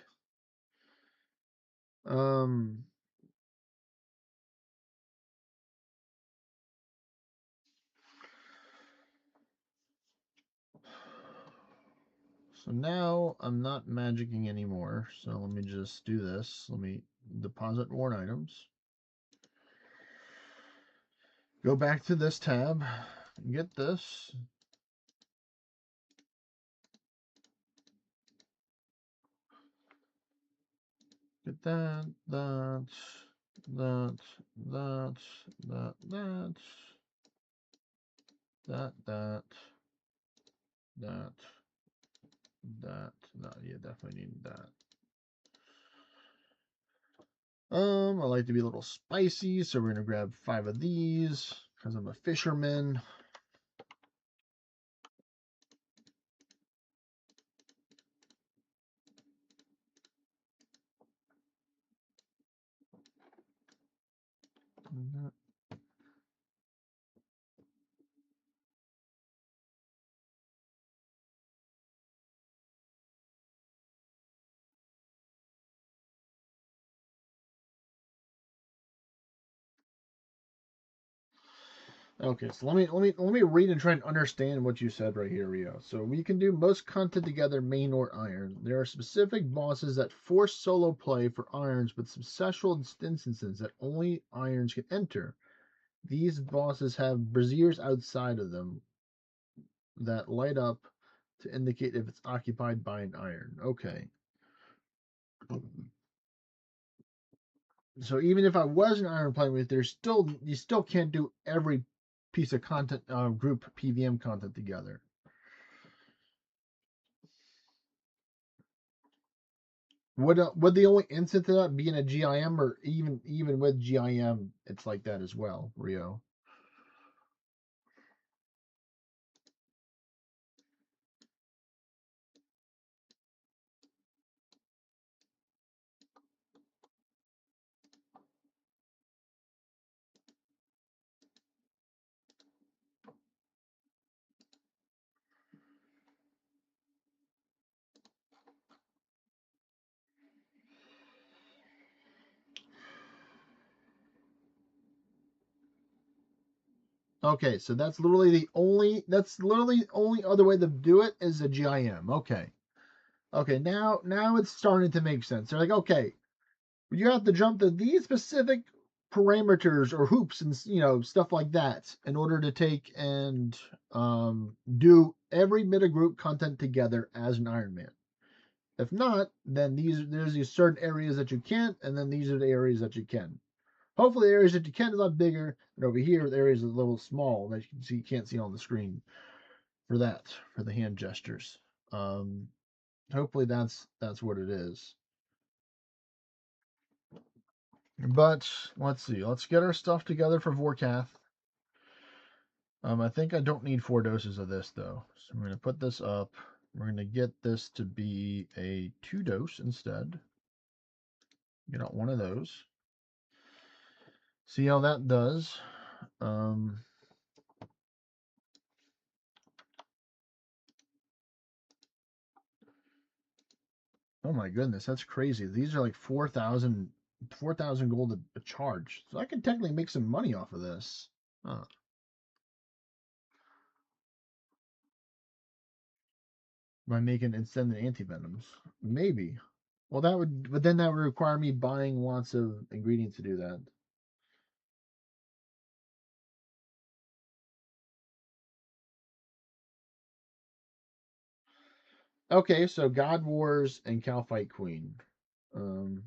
So now I'm not magicking anymore. So let me just do this. Let me deposit worn items. Go back to this tab. Get this. Get that, that, that, that, that, that, that, that, that. Yeah, definitely need that. I like to be a little spicy, so we're gonna grab 5 of these because I'm a fisherman. Okay, so let me read and try and understand what you said right here, Rio. So we can do most content together, main or iron. There are specific bosses that force solo play for irons, with some special instances that only irons can enter. These bosses have braziers outside of them that light up to indicate if it's occupied by an iron. Okay. So even if I was an iron playing with, there's still you still can't do every piece of content group PVM content together. Would the only instance of that be in a GIM, or even with GIM, it's like that as well, Rio? Okay, so that's literally the only other way to do it is a GIM. Okay. Okay, now it's starting to make sense. They're like, okay, you have to jump to these specific parameters or hoops and stuff like that in order to take and do every meta group content together as an Iron Man. If not, then there's these certain areas that you can't, and then these are the areas that you can. Hopefully, the areas that you can is a lot bigger, and over here, the areas are a little small that you can't see on the screen for the hand gestures. Hopefully, that's what it is. But let's see. Let's get our stuff together for Vorkath. I think I don't need 4 doses of this though. So we're gonna put this up. We're gonna get this to be a 2-dose instead. Get out one of those. See how that does. Oh my goodness, that's crazy. These are like 4,000 gold a charge. So I can technically make some money off of this. Huh. By making extended antivenoms. Maybe. Well, but then that would require me buying lots of ingredients to do that. Okay, so God Wars and Cal Fight Queen. Um,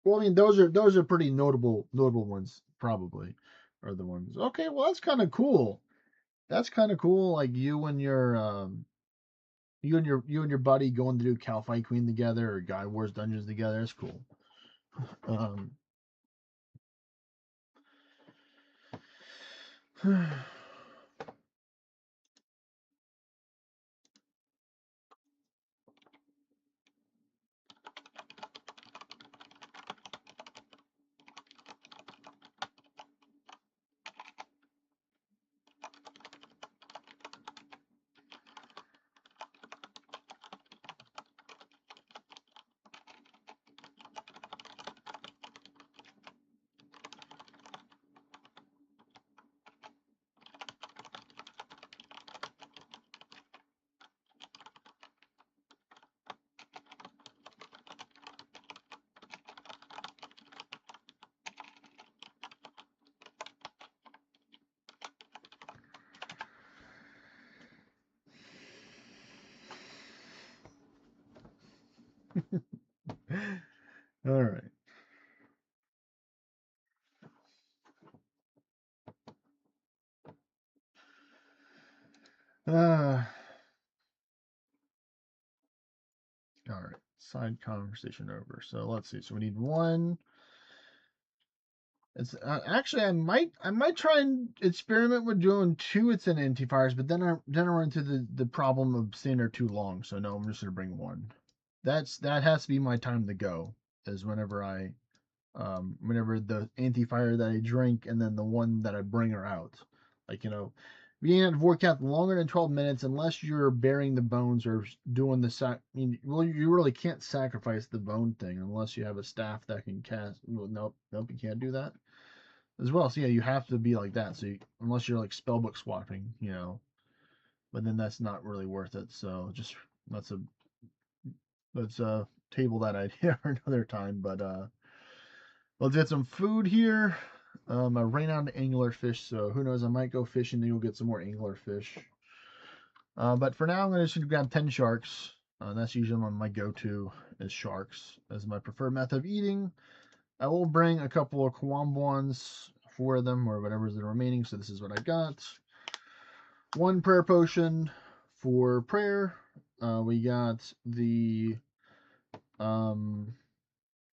well, I mean, those are pretty notable ones, probably, are the ones. Okay, well, that's kind of cool. That's kind of cool. Like you and your buddy going to do Cal Fight Queen together or God Wars Dungeons together. That's cool. Um, All right. Uh, all right. Side conversation over. So let's see. So we need one. It's actually I might try and experiment with doing two. It's an antifires, but then I run into the problem of staying there too long. So no, I'm just gonna bring one. That has to be my time to go. Is whenever the anti-fire that I drink and then the one that I bring her out. Like, being at Vorkath longer than 12 minutes, unless you're burying the bones or doing the well, you really can't sacrifice the bone thing unless you have a staff that can cast. Well, nope, you can't do that as well. So yeah, you have to be like that. So unless you're like spellbook swapping, but then that's not really worth it. So just let's a let's table that idea for another time. But let's get some food here. I ran out of angler fish, so who knows? I might go fishing and you'll get some more angler fish. But for now, I'm going to grab 10 sharks. That's usually my go-to is sharks as my preferred method of eating. I will bring a couple of Kwambwans for them or whatever's the remaining. So this is what I got. One prayer potion for prayer. We got the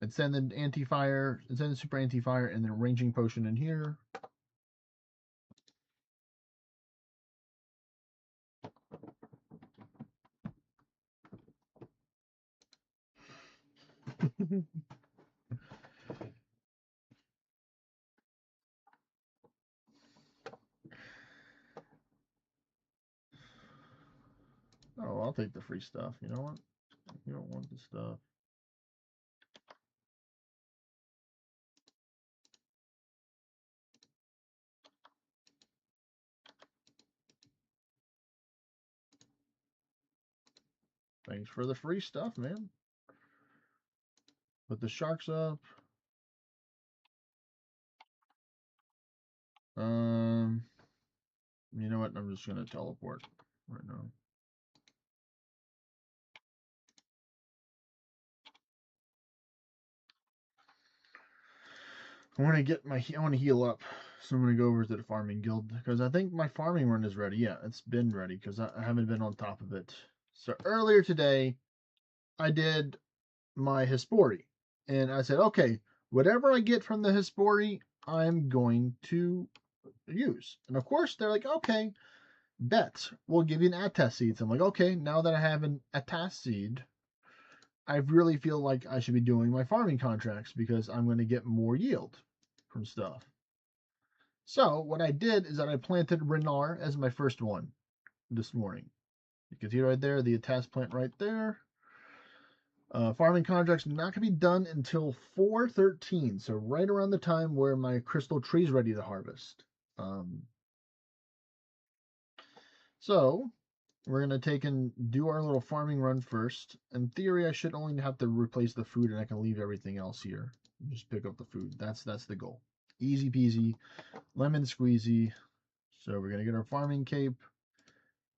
Ascended Anti-Fire, Ascended Super Anti-Fire, and then Ranging Potion in here. Oh, I'll take the free stuff. You know what? You don't want the stuff. Thanks for the free stuff, man. Put the sharks up. You know what? I'm just gonna teleport right now. I want to heal up, so I'm gonna go over to the farming guild because I think my farming run is ready. Yeah, it's been ready because I haven't been on top of it. So earlier today, I did my Hispori, and I said, okay, whatever I get from the Hispori, I'm going to use. And of course, they're like, okay, bet we'll give you an Attest seed. So I'm like, okay, now that I have an Attest seed, I really feel like I should be doing my farming contracts because I'm going to get more yield from stuff. So what I did is that I planted Renar as my first one this morning. You can see right there, the Attest plant right there. Farming contracts not going to be done until 4/13, so right around the time where my crystal tree is ready to harvest. So we're going to take and do our little farming run first. In theory, I should only have to replace the food and I can leave everything else here. Just pick up the food. That's the goal. Easy peasy, lemon squeezy. So we're going to get our farming cape,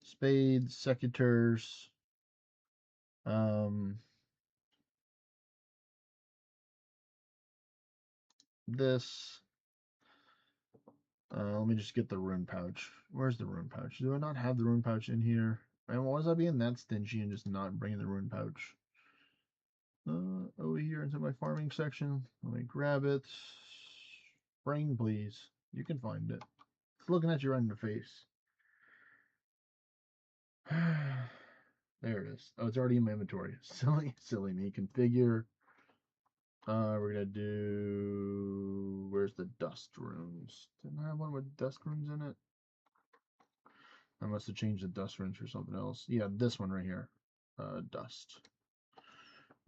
spades, secateurs, this. Let me just get the rune pouch. Where's the rune pouch? Do I not have the rune pouch in here? And why was I being that stingy and just not bringing the rune pouch? Over here into my farming section. Let me grab it. Brain, please. You can find it. It's looking at you right in the face. There it is. Oh, it's already in my inventory. Silly me. Configure. We're gonna do. Where's the dust runes? Didn't I have one with dust runes in it? I must have changed the dust runes for something else. Yeah, this one right here. Dust.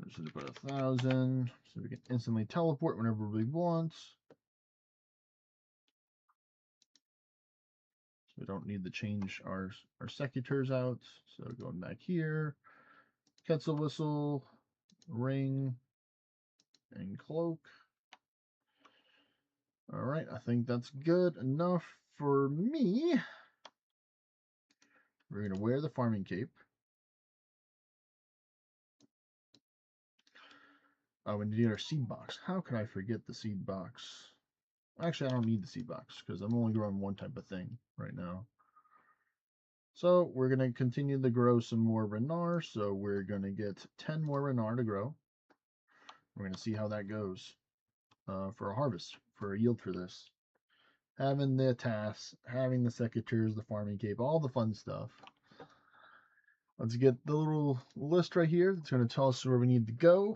This is about 1,000, so we can instantly teleport whenever we want. So we don't need to change our secateurs out. So going back here, Quetzal Whistle, Ring, and Cloak. All right, I think that's good enough for me. We're going to wear the farming cape. Oh, we need to get our seed box. How could I forget the seed box? Actually, I don't need the seed box because I'm only growing one type of thing right now. So we're going to continue to grow some more Renard. So we're going to get 10 more Renard to grow. We're going to see how that goes for a harvest, for a yield for this. Having the tasks, having the secateurs, the farming cape, all the fun stuff. Let's get the little list right here. It's going to tell us where we need to go.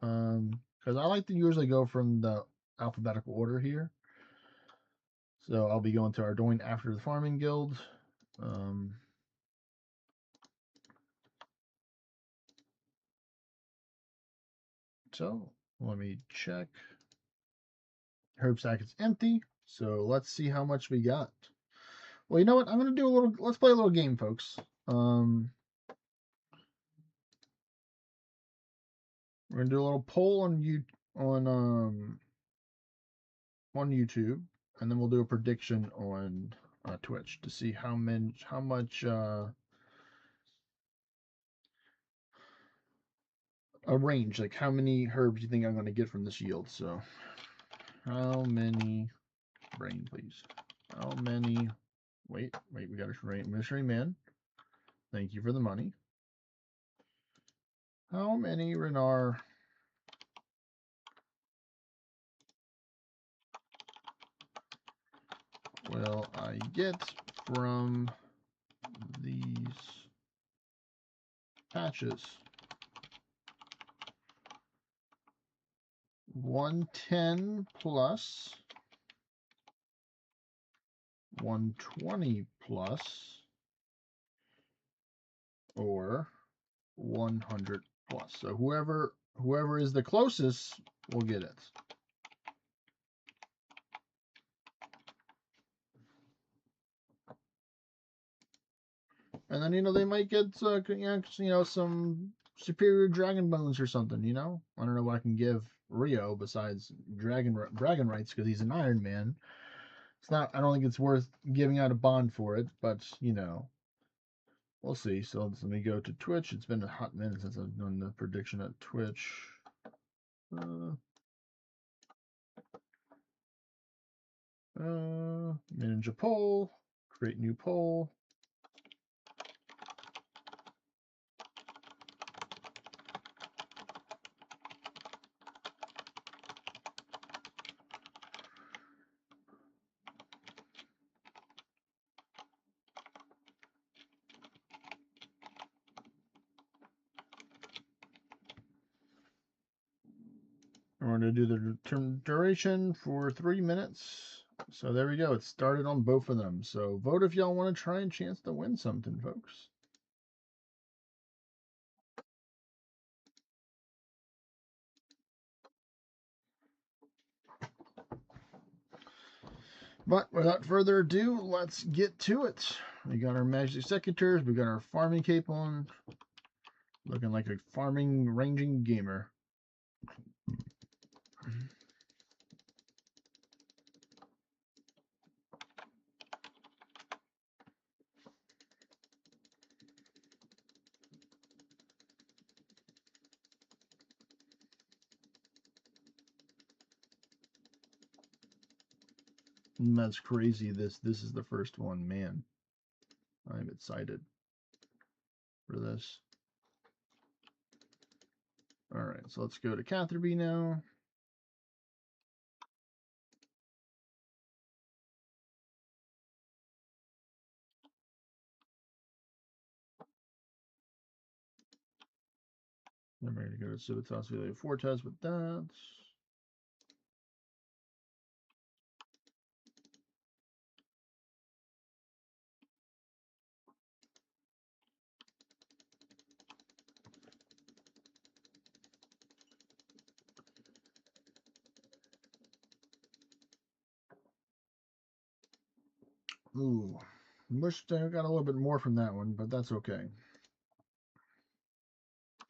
Because I like to usually go from the alphabetical order here. So I'll be going to Ardoin after the Farming Guild. So let me check. Herb sack is empty. So let's see how much we got. Well, you know what? I'm gonna do a little. Let's play a little game, folks. We're gonna do a little poll on YouTube, and then we'll do a prediction on Twitch to see how much a range, like how many herbs you think I'm gonna get from this yield. So, how many brain, please? How many? Wait, we got a mystery man. Thank you for the money. How many Renard will I get from these patches? 110 plus 120 plus or 100 plus. So whoever is the closest will get it. And then they might get some superior dragon bones or something. I don't know what I can give Rio besides dragon rights because he's an Iron Man. It's not. I don't think it's worth giving out a bond for it, but we'll see. So let me go to Twitch. It's been a hot minute since I've done the prediction at Twitch. Ninja poll. Create new poll. We're going to do the duration for 3 minutes. So there we go. It started on both of them. So vote if y'all want to try and chance to win something, folks. But without further ado, let's get to it. We got our magic secateurs. We got our farming cape on. Looking like a farming ranging gamer. And that's crazy. This is the first one, man. I'm excited for this. All right, so let's go to Catherby now. I'm ready to go to Civitas Villa Fortes with that. Ooh, wished I got a little bit more from that one, but that's okay.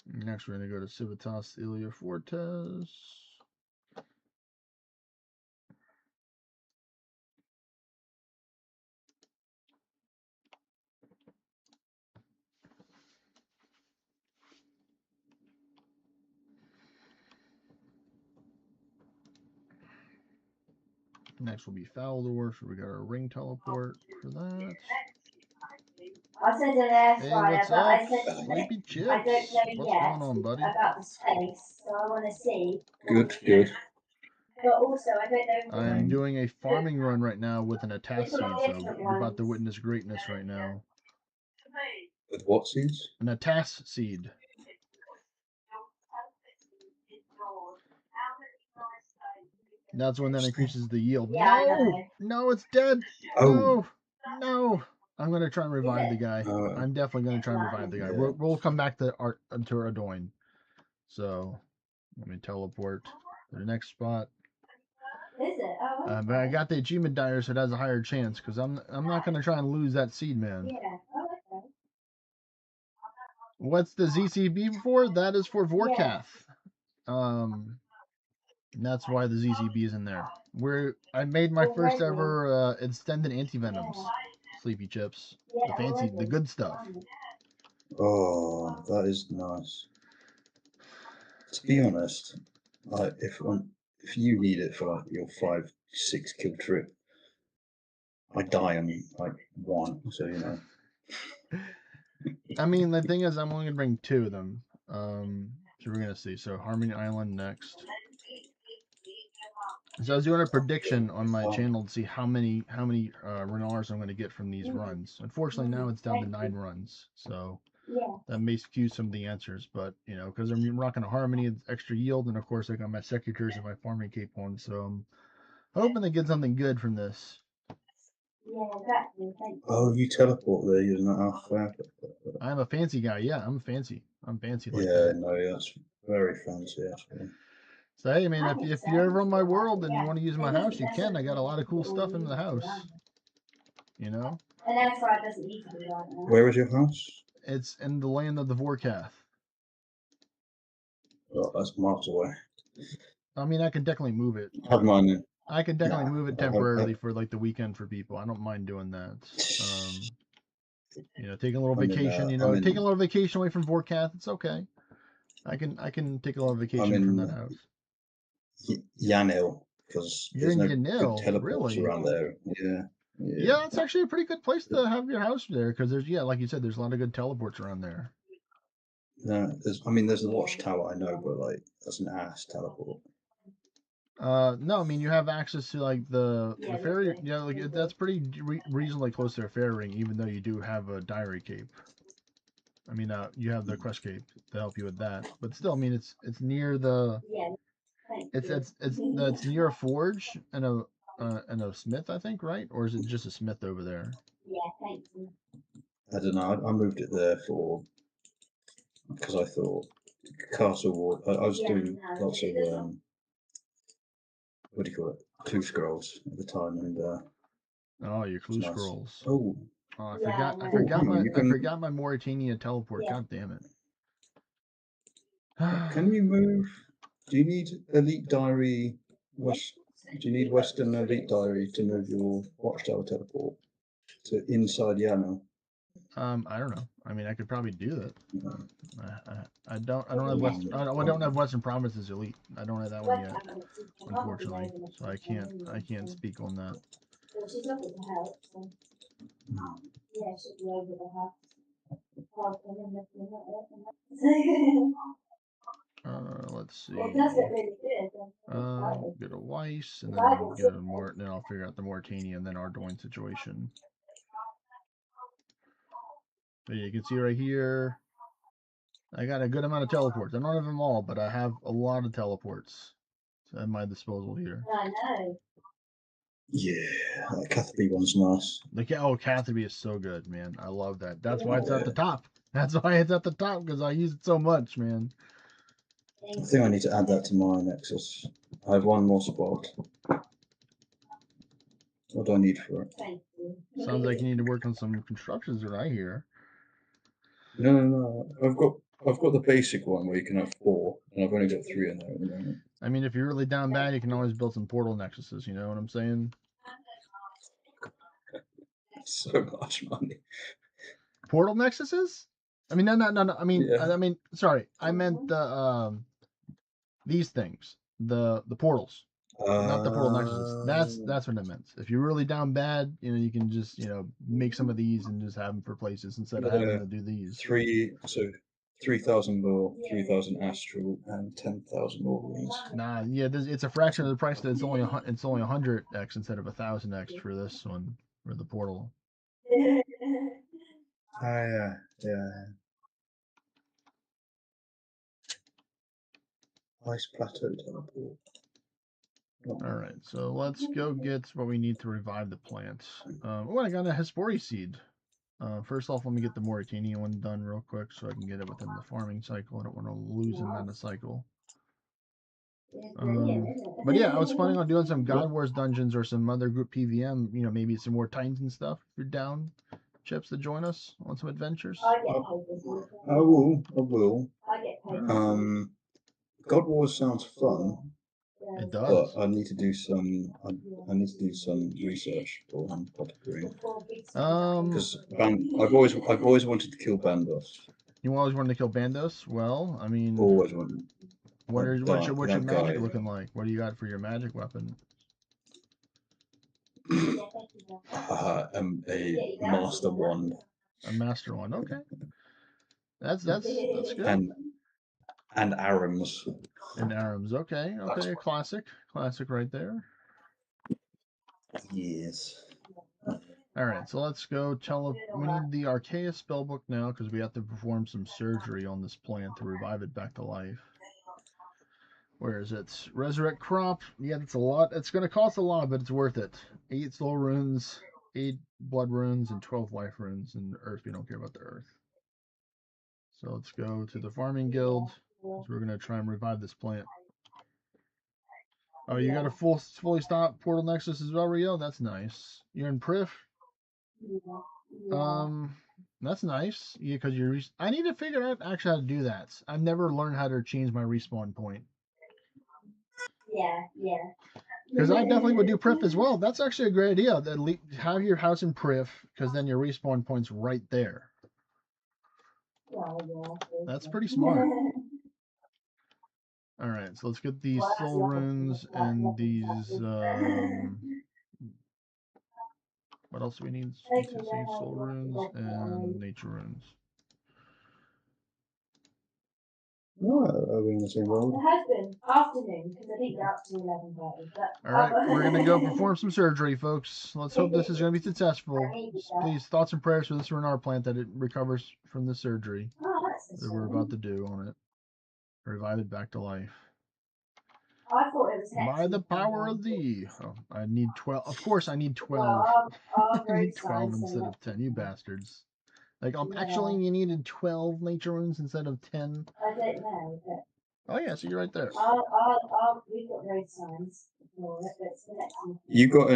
Next, we're going to go to Civitas Ilia Fortes. Next will be Faldor, so we got our ring teleport for that. I said an air fryer, Hey, what's but up, I said Sleepy Chips? I don't know What's yet going on, buddy? about the space, so I want to see. Good, good. But also, I don't know. I am doing a farming run right now with an Atas seed, so you're about to witness greatness right now. With what seeds? An Atas seed. That's when that increases the yield. Yeah, no, it's dead. Oh. No. I'm gonna try and revive the guy. I'm definitely gonna try and revive the guy. Yeah. We'll come back to Ardoin. So let me teleport to the next spot. Is it? Oh, okay. But I got the achievement dyer, so it has a higher chance because I'm not gonna try and lose that seed, man. Yeah. Oh, okay. What's the ZCB for? That is for Vorkath. That's why the ZCB is in there. I made my first ever extended anti-venoms. Sleepy Chips. The fancy, the good stuff. Oh, that is nice. To be honest, if you need it for like your 5-6 kill trip, I die on like 1, so you know. I mean, the thing is, I'm only gonna bring 2 of them. So we're gonna see. So Harmony Island next. So I was doing a prediction on my channel to see how many Renars I'm gonna get from these runs. Unfortunately, now it's down to 9 runs. So that may skew some of the answers, but you know, because I'm rocking a Harmony, it's extra yield, and of course I got my Secateurs and my farming cape on, so I'm hoping to get something good from this. Yeah, exactly. Oh, you teleport there using that alpha. I'm a fancy guy. Yeah, I'm fancy. I'm fancy like yeah, that. no, that's very fancy actually. So hey, man, if you're ever on my world and you want to use my house, you can. I got a lot of cool stuff in the house. You know. And air fryer doesn't need to be like that. Where is your house? It's in the land of the Vorkath. Oh, that's miles away. I mean, I can definitely move it. I have mine in. I can definitely move it temporarily for like the weekend for people. I don't mind doing that. You know, taking a little vacation. Taking a little vacation away from Vorkath. It's okay. I can take a little vacation from that house. Yanil, because there's no good teleports around there. Yeah, it's actually a pretty good place to have your house there because there's like you said, there's a lot of good teleports around there. Yeah, there's the watchtower I know, but like that's an ass teleport. No, I mean you have access to like the ferry. Yeah, like that's pretty reasonably close to a ferry ring, even though you do have a diary cape. I mean, you have the quest cape to help you with that, but still, I mean it's near the. It's near a forge and a smith, I think, right? Or is it just a smith over there? Yeah, thank you. I don't know. I moved it there because I thought Castle Ward. I was doing lots of what do you call it? Clue scrolls at the time, and oh, your clue scrolls. Oh, I forgot my Mauritania teleport. God damn it! Can you move? Do you need Elite Diary? Do you need Western Elite Diary to move your Watchtower teleport to inside Yano? I don't know. I mean, I could probably do that. I don't have Western Provinces Elite. I don't have that one yet, unfortunately. So I can't speak on that. Well, she's looking for help. So. Yeah, she'll be over the house. Let's see. Well, does it really good? Get a Weiss, and then get a Mort, and then I'll figure out the Mauritania and then Ardoin situation. But you can see right here, I got a good amount of teleports. I don't have them all, but I have a lot of teleports at my disposal here. I know. Yeah, that Catherby one's nice. Catherby is so good, man. I love that. That's why it's at the top. That's why it's at the top, because I use it so much, man. I think I need to add that to my Nexus. I have one more spot. What do I need for it? Sounds like you need to work on some constructions, what I hear. No. I've got the basic one where you can have 4, and I've only got 3 in there at the moment. I mean, if you're really down bad, you can always build some portal nexuses. You know what I'm saying? So much money. Portal nexuses? I mean, no. I mean, yeah. I mean, sorry. I meant the these things, the portals. Not the portal nexuses. That's what I meant. If you're really down bad, you can just make some of these and just have them for places instead of having to do these. 3,000 lore, 3,000 astral, and 10,000 lore runes. Nah, yeah, it's a fraction of the price. That it's only 100x instead of 1,000x for this one for the portal. Yeah. Ice plateau teleport. All right, so let's go get what we need to revive the plant. Oh, I got a Hespori seed. First off, let me get the Mauritania one done real quick so I can get it within the farming cycle. I don't want to lose him on the cycle. But yeah, I was planning on doing some God Wars dungeons or some other group PVM. Maybe some more Titans and stuff. If you're down, Chips, to join us on some adventures. I will. God Wars sounds fun. It does. But I need to do some. I need to do some research for what to bring. Because I've always wanted to kill Bandos. You always wanted to kill Bandos? Well, I mean, always wanted. What's your magic looking like? What do you got for your magic weapon? A master wand. A master wand. Okay. That's good. And arms. And arms. Okay. Classic right there. Yes. All right, so let's go we need the Archaeus spellbook now because we have to perform some surgery on this plant to revive it back to life. Where is it? Resurrect crop. Yeah, that's a lot. It's going to cost a lot, but it's worth it. 8 soul runes, 8 blood runes, and 12 life runes. And earth, we don't care about the earth. So let's go to the farming guild. So we're going to try and revive this plant. Oh, you got a fully stocked portal nexus as well, Rio? That's nice. You're in Prif? That's nice. Yeah, because I need to figure out actually how to do that. I've never learned how to change my respawn point. Yeah. Because I definitely would do Prif as well. That's actually a great idea. Have your house in Prif, because then your respawn point's right there. That's pretty smart. All right, so let's get these soul runes and these. What else do we need? Soul runes and nature runes. No, are we in the same world? It has been afternoon because I think they're up to 11:30. All right, we're gonna go perform some surgery, folks. Let's hope this is gonna be successful. Please, thoughts and prayers for this Renar plant that it recovers from the surgery that we're about to do on it. Revive it back to life. I thought it was by the power of thee. Oh, I need 12. Of course, I need 12. I need 12 instead of 10. You bastards. Like, actually, you needed 12 nature runes instead of 10. I don't know, but. Oh, yeah, so you're right there. We've got road signs for it, but it's the next one. You got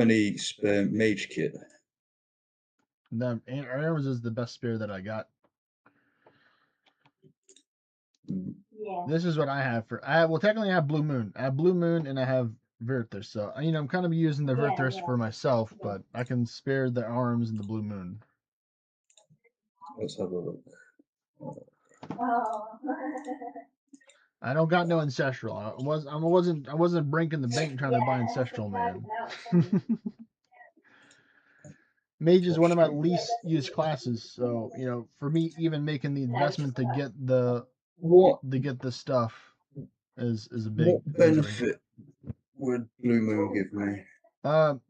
any spare mage kit? No, Arms is the best spear that I got. Yeah. This is what I have for. Technically, I have Blue Moon. I have Blue Moon and I have Virtus. So, I'm kind of using the Virtus for myself, but I can spare the Arms and the Blue Moon. Let's have a look. Oh. I don't got no ancestral. I wasn't breaking the bank trying to buy ancestral, man. Mage is one of my least used classes, so for me, even making the investment to get the stuff is a big. What benefit would Blue Moon give me?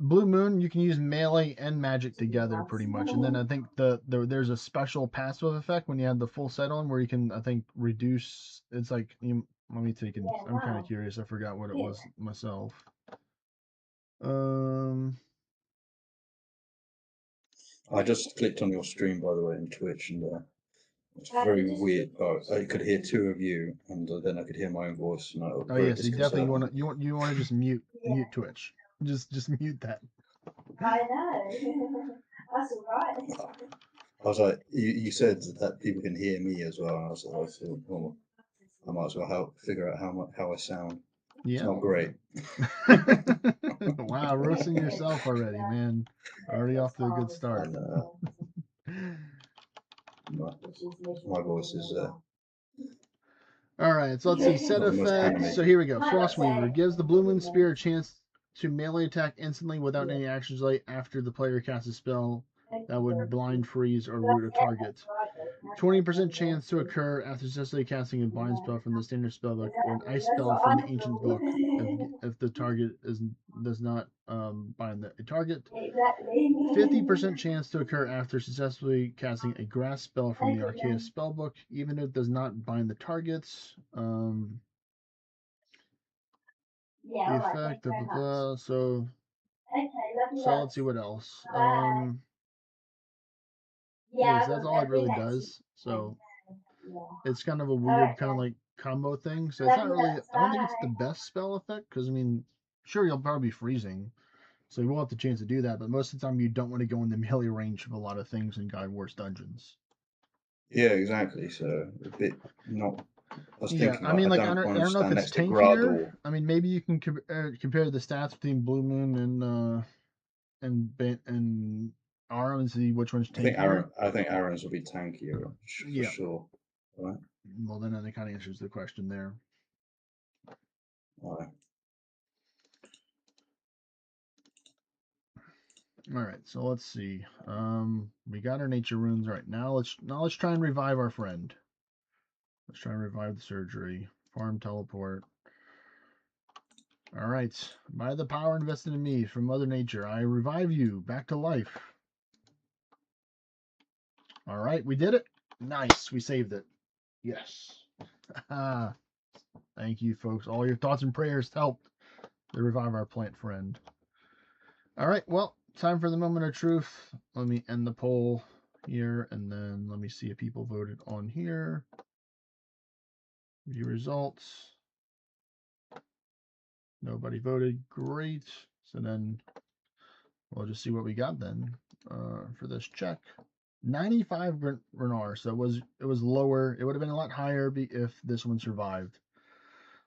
Blue Moon, you can use melee and magic together pretty much, and then I think there's a special passive effect when you have the full set on where you can reduce. It's like let me take it. I'm kind of curious. I forgot what it was myself. I just clicked on your stream, by the way, in Twitch, and it's very weird. I could hear two of you, and then I could hear my own voice. And oh yes, you definitely want to just mute Twitch. Just mute that. I know. That's alright. I was like, you said that people can hear me as well. And I was like, well, I might as well figure out how I sound. Yeah. It's not great. Wow, roasting yourself already, man. Already off to a good start. My voice is All right, so let's see. Set Not the most effects. animated. So here we go. Frostweaver gives the Blue Moon Spear a chance to melee attack instantly without any action delay after the player casts a spell that would blind, freeze, or root a target. 20% chance to occur after successfully casting a blind spell from the standard spellbook or an ice spell from the ancient book if the target does not bind a target. 50% chance to occur after successfully casting a grass spell from the Arceus spellbook, even if it does not bind the targets. The effect, blah, blah, blah. So let's see what else. Yeah, so that's all it really does. So it's kind of a weird kind of like combo thing. So it's not really, I don't think it's the best spell effect because, I mean, sure, you'll probably be freezing. So you will have the chance to do that, but most of the time you don't want to go in the melee range of a lot of things in God Wars dungeons. Yeah, exactly. So a bit not. I was thinking, I mean, like, I I don't want to don't know if stand it's next to Grador. tankier. I mean, maybe you can compare the stats between Blue Moon and Arum and see which one's tankier. I think Aaron's will be tankier for Yeah. sure. Right. Well, then that kind of answers the question there. All right. All right, so let's see. We got our nature runes right now. Let's try and revive our friend. Let's try and revive the surgery. Farm teleport. All right. By the power invested in me from Mother Nature, I revive you back to life. All right, we did it. Nice. We saved it. Yes. Thank you, folks. All your thoughts and prayers helped to revive our plant friend. All right, well, time for the moment of truth. Let me end the poll here, and then let me see if people voted on here. View results. Nobody voted. Great. So then we'll just see what we got then for this check. 95 Renar, so it was lower. It would have been a lot higher if this one survived.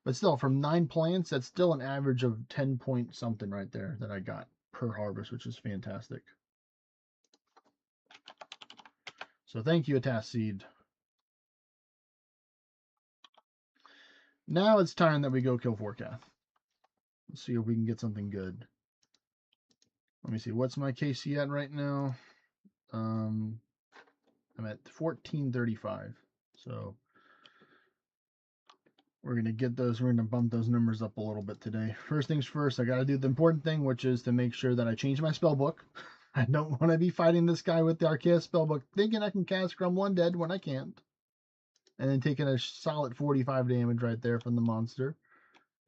But still, from 9 plants, that's still an average of 10 point something right there that I got per harvest, which is fantastic. So thank you, Atas Seed. Now it's time that we go kill Forkath. Let's see if we can get something good. Let me see. What's my KC at right now? I'm at 1435. So we're going to get those. We're going to bump those numbers up a little bit today. First things first, I got to do the important thing, which is to make sure that I change my spell book. I don't want to be fighting this guy with the Arceus spellbook, thinking I can cast Grumble Undead when I can't. And then taking a solid 45 damage right there from the monster.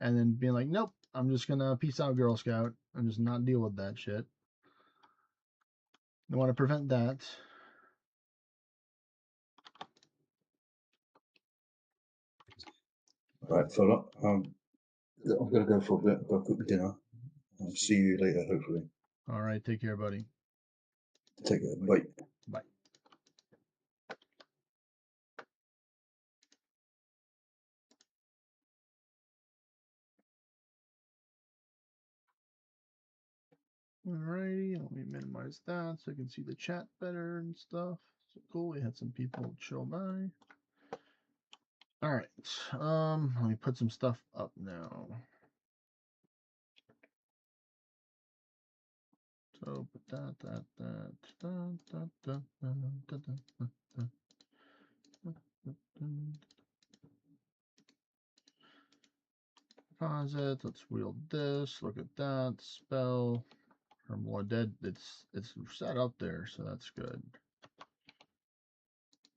And then being like, nope, I'm just going to peace out, Girl Scout, and just not deal with that shit. I want to prevent that. All right, fella. I'm going to go for a bit. Go cook dinner. I'll see you later, hopefully. All right, take care, buddy. Take care. Bye. Bye. Alrighty, let me minimize that so I can see the chat better and stuff. So cool, we had some people chill by. Alright, let me put some stuff up now. So put that. Deposit, let's wield this, look at that, spell. Or more dead, it's set up there, so that's good.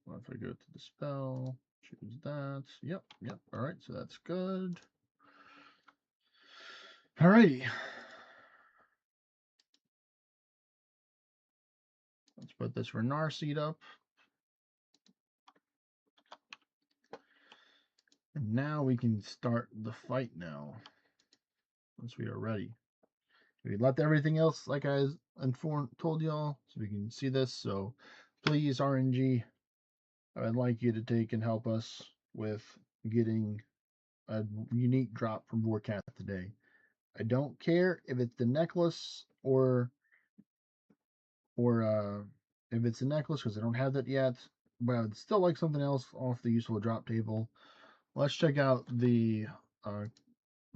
Well, if I go to the spell, choose that. Yep. All right, so that's good. Alrighty. Let's put this Renar seed up. And now we can start the fight now. Once we are ready. We left everything else like I told y'all, so we can see this. So please, RNG, I would like you to take and help us with getting a unique drop from Vorkath today. I don't care if it's the necklace or if it's a necklace, because I don't have that yet, but I would still like something else off the useful drop table. let's check out the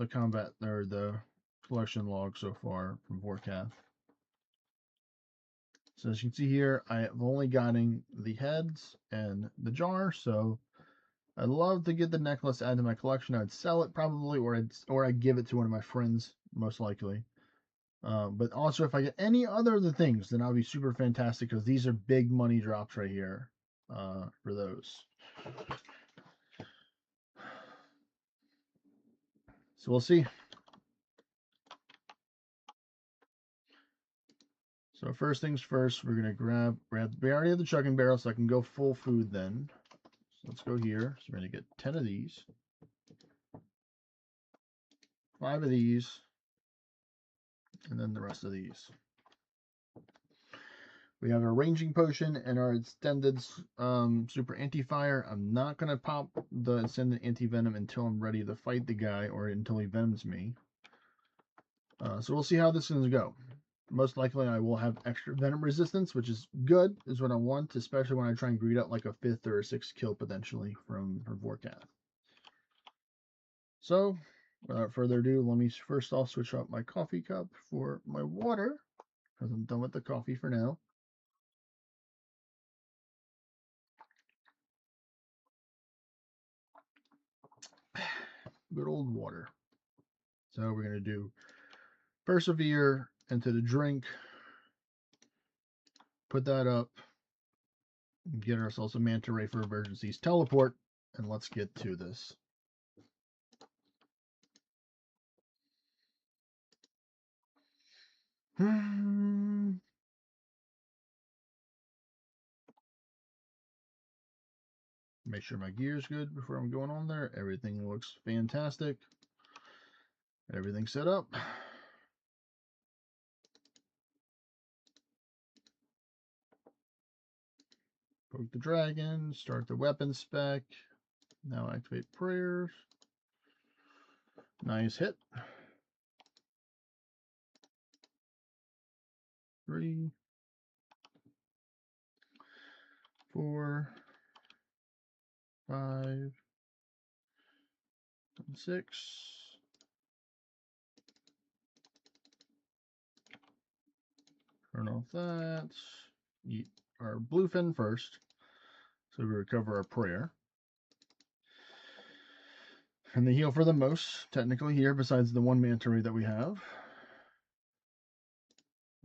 combat or the collection log so far from Vorkath. So as you can see here, I have only gotten the heads and the jar, so I'd love to get the necklace added to my collection. I'd sell it probably, or I'd give it to one of my friends, most likely. But also, if I get any other of the things, then I'll be super fantastic because these are big money drops right here for those. So we'll see. So first things first, we're gonna grab. We already have the chugging barrel, so I can go full food then. So let's go here. So we're gonna get 10 of these, 5 of these, and then the rest of these. We have our ranging potion and our extended super anti-fire. I'm not gonna pop the extended anti-venom until I'm ready to fight the guy or until he venoms me. So we'll see how this is gonna go. Most likely I will have extra venom resistance, which is good, is what I want, especially when I try and greed out like a 5th or a 6th kill potentially from Vorkath. So, without further ado, let me first off switch out my coffee cup for my water, because I'm done with the coffee for now. Good old water. So we're going to do Persevere into the drink, put that up, get ourselves a manta ray for emergencies, teleport, and let's get to this. Make sure my gear's good before I'm going on there. Everything looks fantastic. Everything set up. Poke the dragon, start the weapon spec. Now activate prayers. Nice hit. 3, 4, 5, and 6. Turn off that. Eat our bluefin first, so we recover our prayer. And the heal for the most, technically here, besides the 1 manta ray that we have.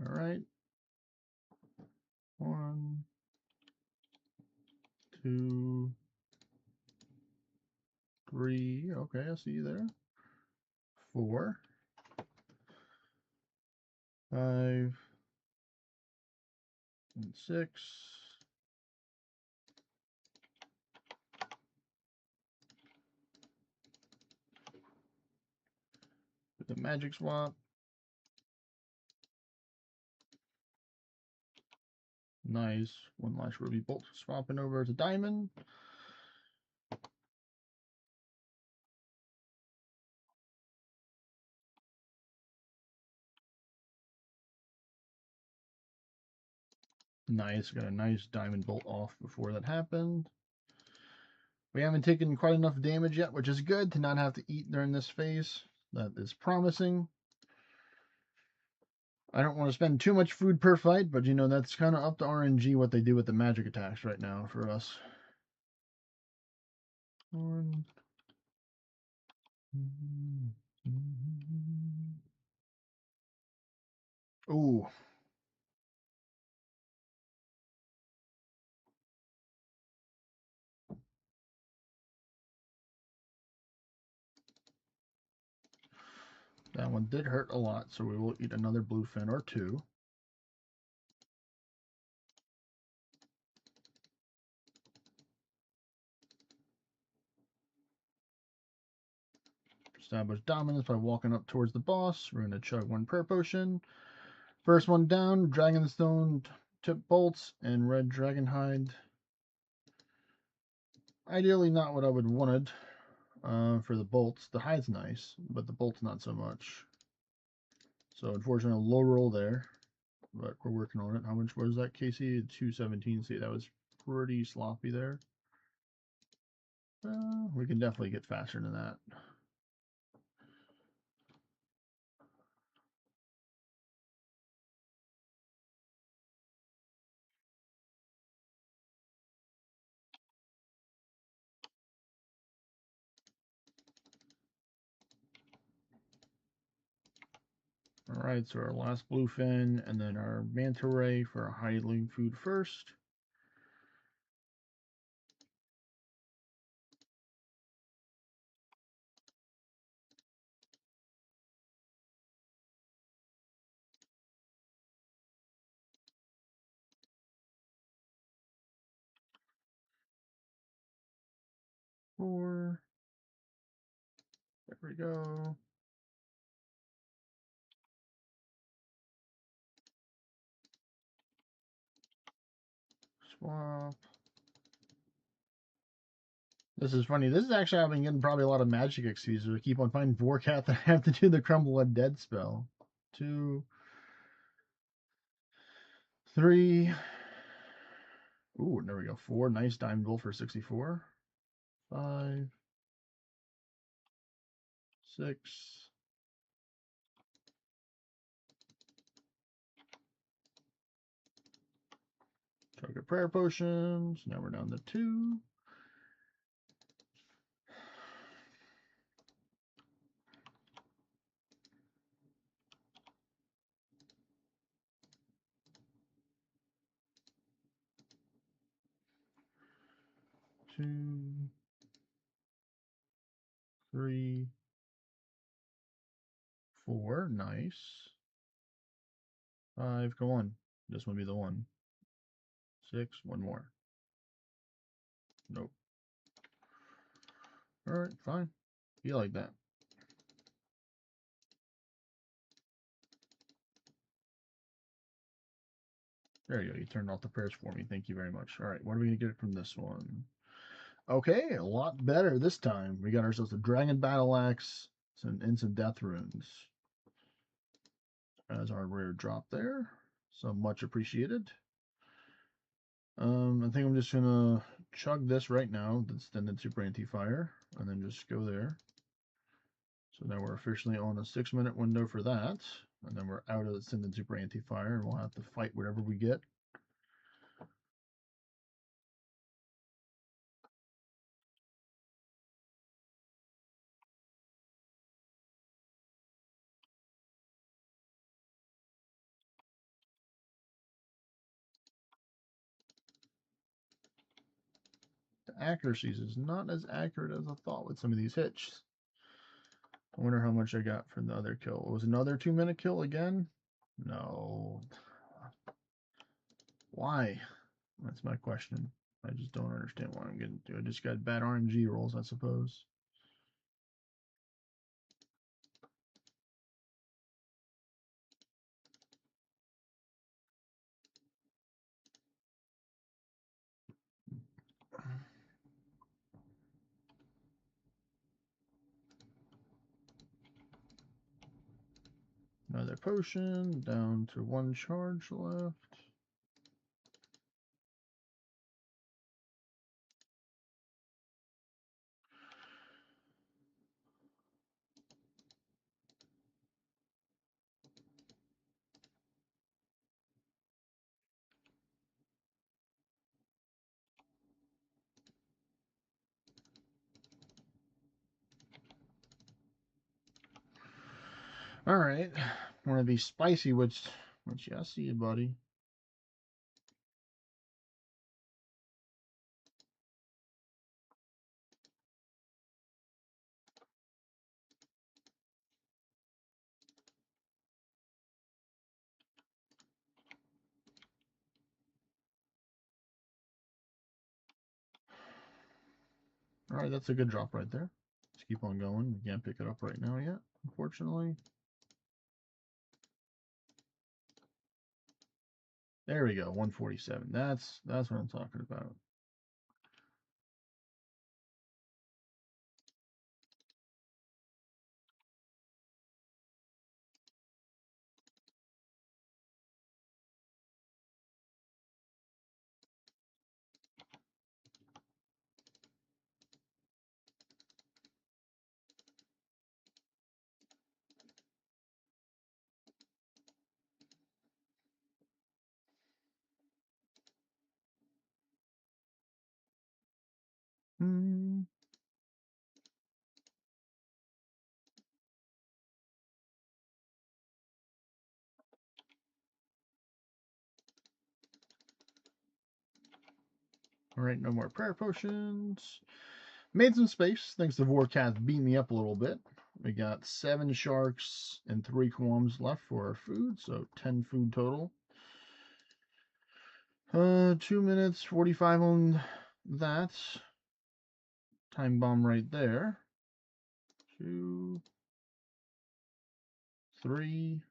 Alright. 1, 2, 3. Okay, I see you there. 4, 5, and 6. With the magic swap. Nice. 1 last ruby bolt swapping over to diamond. Nice. Got a nice diamond bolt off before that happened. We haven't taken quite enough damage yet, which is good to not have to eat during this phase. That is promising. I don't want to spend too much food per fight, but you know, that's kind of up to RNG what they do with the magic attacks right now for us. 1. Ooh. That one did hurt a lot, so we will eat another bluefin or 2. Establish dominance by walking up towards the boss. We're going to chug 1 prayer potion. First one down, Dragonstone tip bolts and red dragon hide. Ideally not what I would wanted for the bolts. The hide's nice, but the bolt's not so much. So unfortunately, a low roll there, but we're working on it. How much was that, Casey? 217. See, that was pretty sloppy there. We can definitely get faster than that. All right, so our last bluefin, and then our manta ray for our hiding food first. Four. There we go. Swap. This is funny. This is actually, I've been getting probably a lot of magic excuses. I keep on finding Vorcat that I have to do the Crumble Undead spell. 2, 3. Ooh, there we go. 4. Nice diamond gold for 64. 5, 6. Target prayer potions. Now we're down to 2. Two, 3, 4. Nice. 5. Come on. This one be the one. 6. One more. Nope. Alright, fine. Be like that. There you go. You turned off the prayers for me. Thank you very much. Alright, what are we going to get from this one? Okay, a lot better this time. We got ourselves a Dragon Battle Axe and some Death Runes as our rare drop there. So much appreciated. I think I'm just gonna chug this right now. That's extended super anti-fire, and then just go there. So now we're officially on a 6-minute window for that, and then we're out of the extended super anti-fire, and we'll have to fight whatever we get. The accuracy is not as accurate as I thought with some of these hits. I wonder how much I got from the other kill. It was another 2-minute kill again? No. Why? That's my question. I just don't understand why I'm getting to. I just got bad RNG rolls, I suppose. Another potion, down to 1 charge left. Alright, want to be spicy, which yeah, I see you, buddy. Alright, that's a good drop right there. Let's keep on going. We can't pick it up right now yet, unfortunately. There we go, 147. That's what I'm talking about. Alright, no more prayer potions. Made some space, thanks to Vorkath beat me up a little bit. We got 7 sharks and 3 qualms left for our food, so 10 food total. 2 minutes 45 on that. Time bomb right there. 2, 3,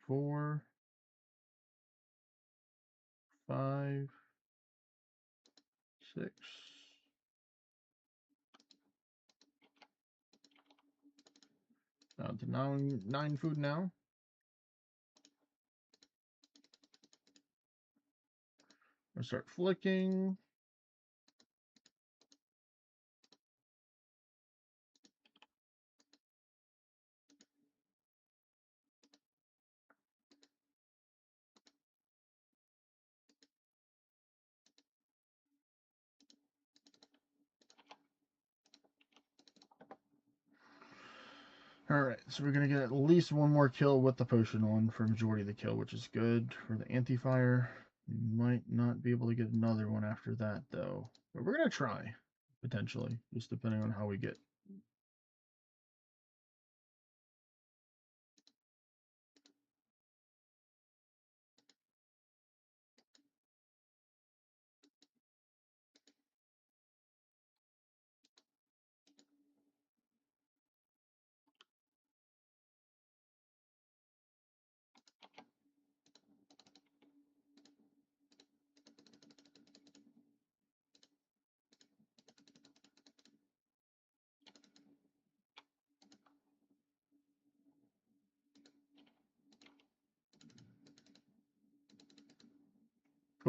4, 5, 6. Down to 9 food now. I'll start flicking. Alright, so we're going to get at least 1 more kill with the potion on for majority of the kill, which is good. For the anti-fire, we might not be able to get another one after that, though. But we're going to try, potentially, just depending on how we get.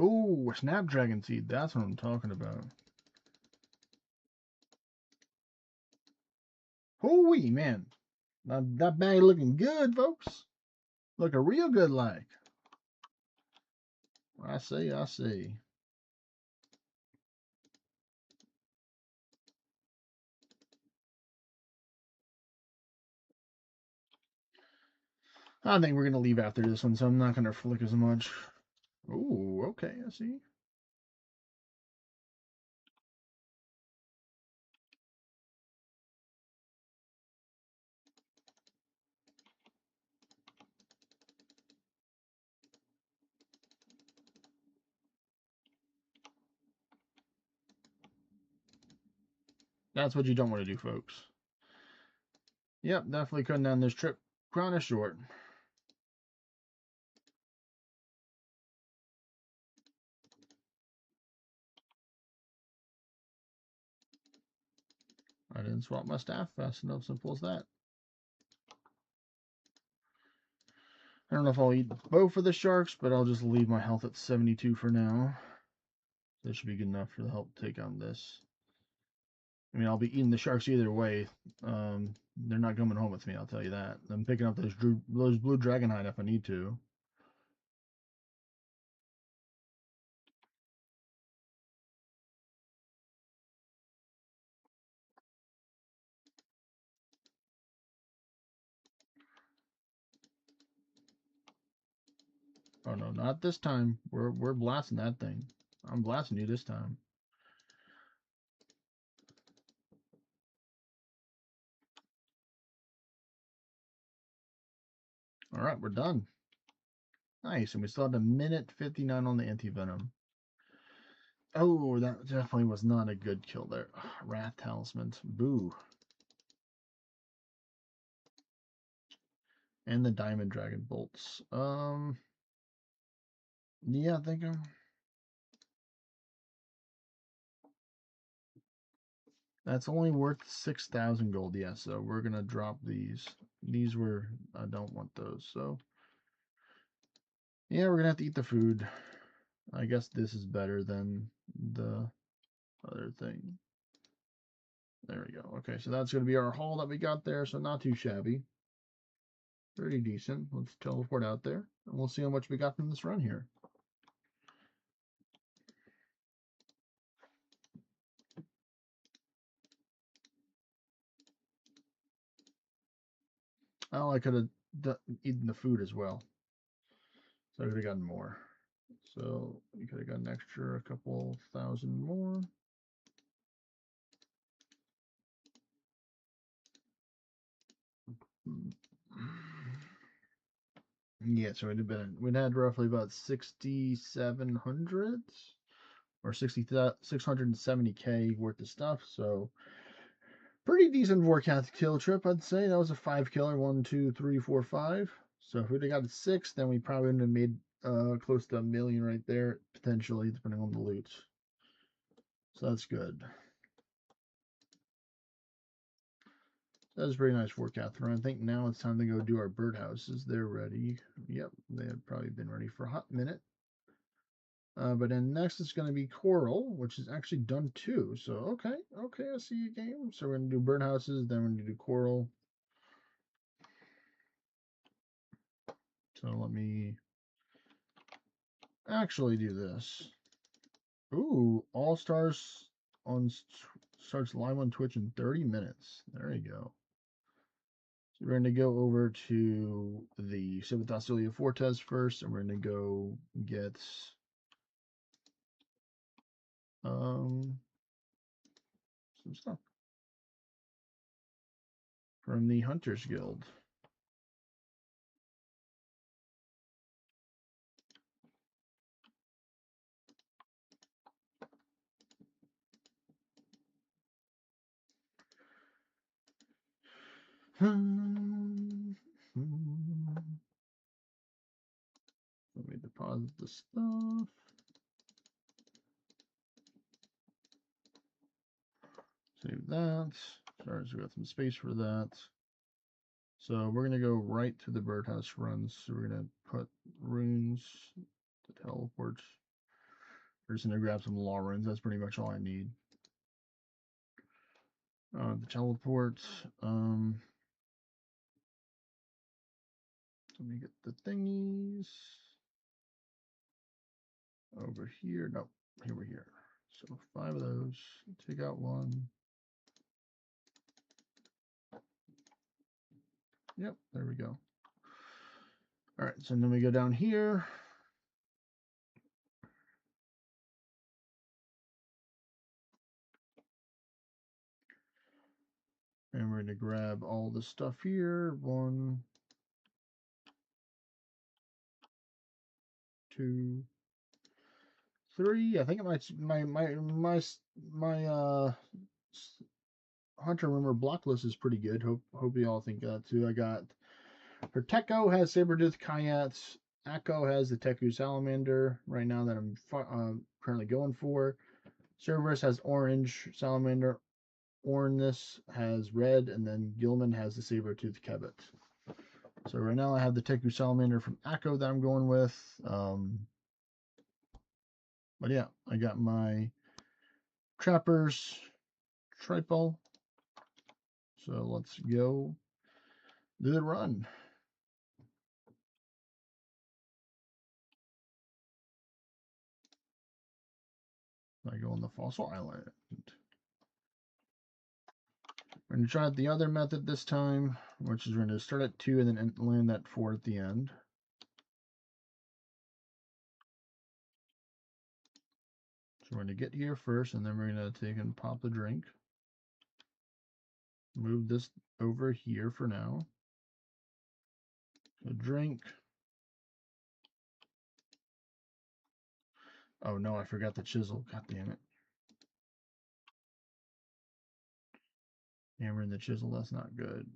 Oh, a snapdragon seed. That's what I'm talking about. Holy man. Now, that bag looking good, folks. Looking real good like. I see, I see. I think we're going to leave after this one, so I'm not going to flick as much. Ooh, okay, I see. That's what you don't want to do, folks. Yep, definitely cutting down this trip kind of short. I didn't swap my staff fast enough, simple as that. I don't know if I'll eat both of the sharks, but I'll just leave my health at 72 for now. That should be good enough for the help to take on this. I mean, I'll be eating the sharks either way. They're not coming home with me, I'll tell you that. I'm picking up those blue dragonhide if I need to. Oh no, not this time. We're blasting that thing. I'm blasting you this time. All right, we're done. Nice, and we still have a minute 59 on the anti-venom. Oh, that definitely was not a good kill there. Wrath Talisman. Boo. And the Diamond Dragon Bolts. Yeah, I think that's only worth 6,000 gold. Yeah, so we're gonna drop these. These were, I don't want those, so yeah, we're gonna have to eat the food. I guess this is better than the other thing. There we go. Okay, so that's gonna be our haul that we got there, so not too shabby. Pretty decent. Let's teleport out there, and we'll see how much we got from this run here. Oh, I could have eaten the food as well. So I could have gotten more. So you could have got an extra a couple thousand more. Yeah, so we'd had roughly about 6,700 or 670K worth of stuff. So pretty decent forecast kill trip, I'd say. That was a 5 killer, 1, 2, 3, 4, 5. So if we'd have got a 6, then we probably would have made close to 1 million right there, potentially, depending on the loot. So that's good. That was a pretty nice forecast run. I think now it's time to go do our birdhouses. They're ready. Yep, they have probably been ready for a hot minute. But then next it's going to be coral, which is actually done too. So okay, I see you, game. So we're going to do birdhouses, then we're going to do coral. So let me actually do this. Ooh, All Stars on starts live on Twitch in 30 minutes. There you go. So we're going to go over to the Civitas Fortes first, and we're going to go get some stuff from the Hunters Guild. Let me deposit the stuff. Save that. Sorry, so we got some space for that. So we're gonna go right to the birdhouse runs. So we're gonna put runes, the teleport. We're just gonna grab some law runes. That's pretty much all I need. The teleport. Let me get the thingies over here. No, here we're here. So 5 of those. Take out 1. Yep, there we go. All right, so then we go down here. And we're going to grab all the stuff here. 1, 2, 3. I think my hunter rumor block list is pretty good. Hope you all think that too. I got her Techo has Sabretooth Kayats. Akko has the Teku Salamander right now that I'm currently going for. Cerberus has orange Salamander. Ornus has red, and then Gilman has the Sabretooth Kebbit. So right now I have the Teku Salamander from Akko that I'm going with. But yeah, I got my Trappers Tripole. So let's go do the run. I go on the Fossil Island. We're going to try the other method this time, which is we're going to start at 2 and then land at 4 at the end. So we're going to get here first, and then we're going to take and pop the drink. Move this over here for now. A drink. Oh no, I forgot the chisel. God damn it. Hammer and the chisel, that's not good.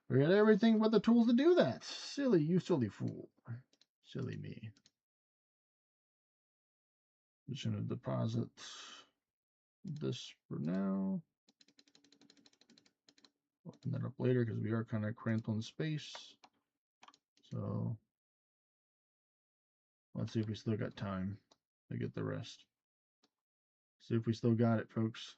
We got everything but the tools to do that. Silly, you silly fool. Silly me. Just gonna deposit this for now. Open that up later because we are kind of cramped on space. So let's see if we still got time to get the rest. See if we still got it, folks.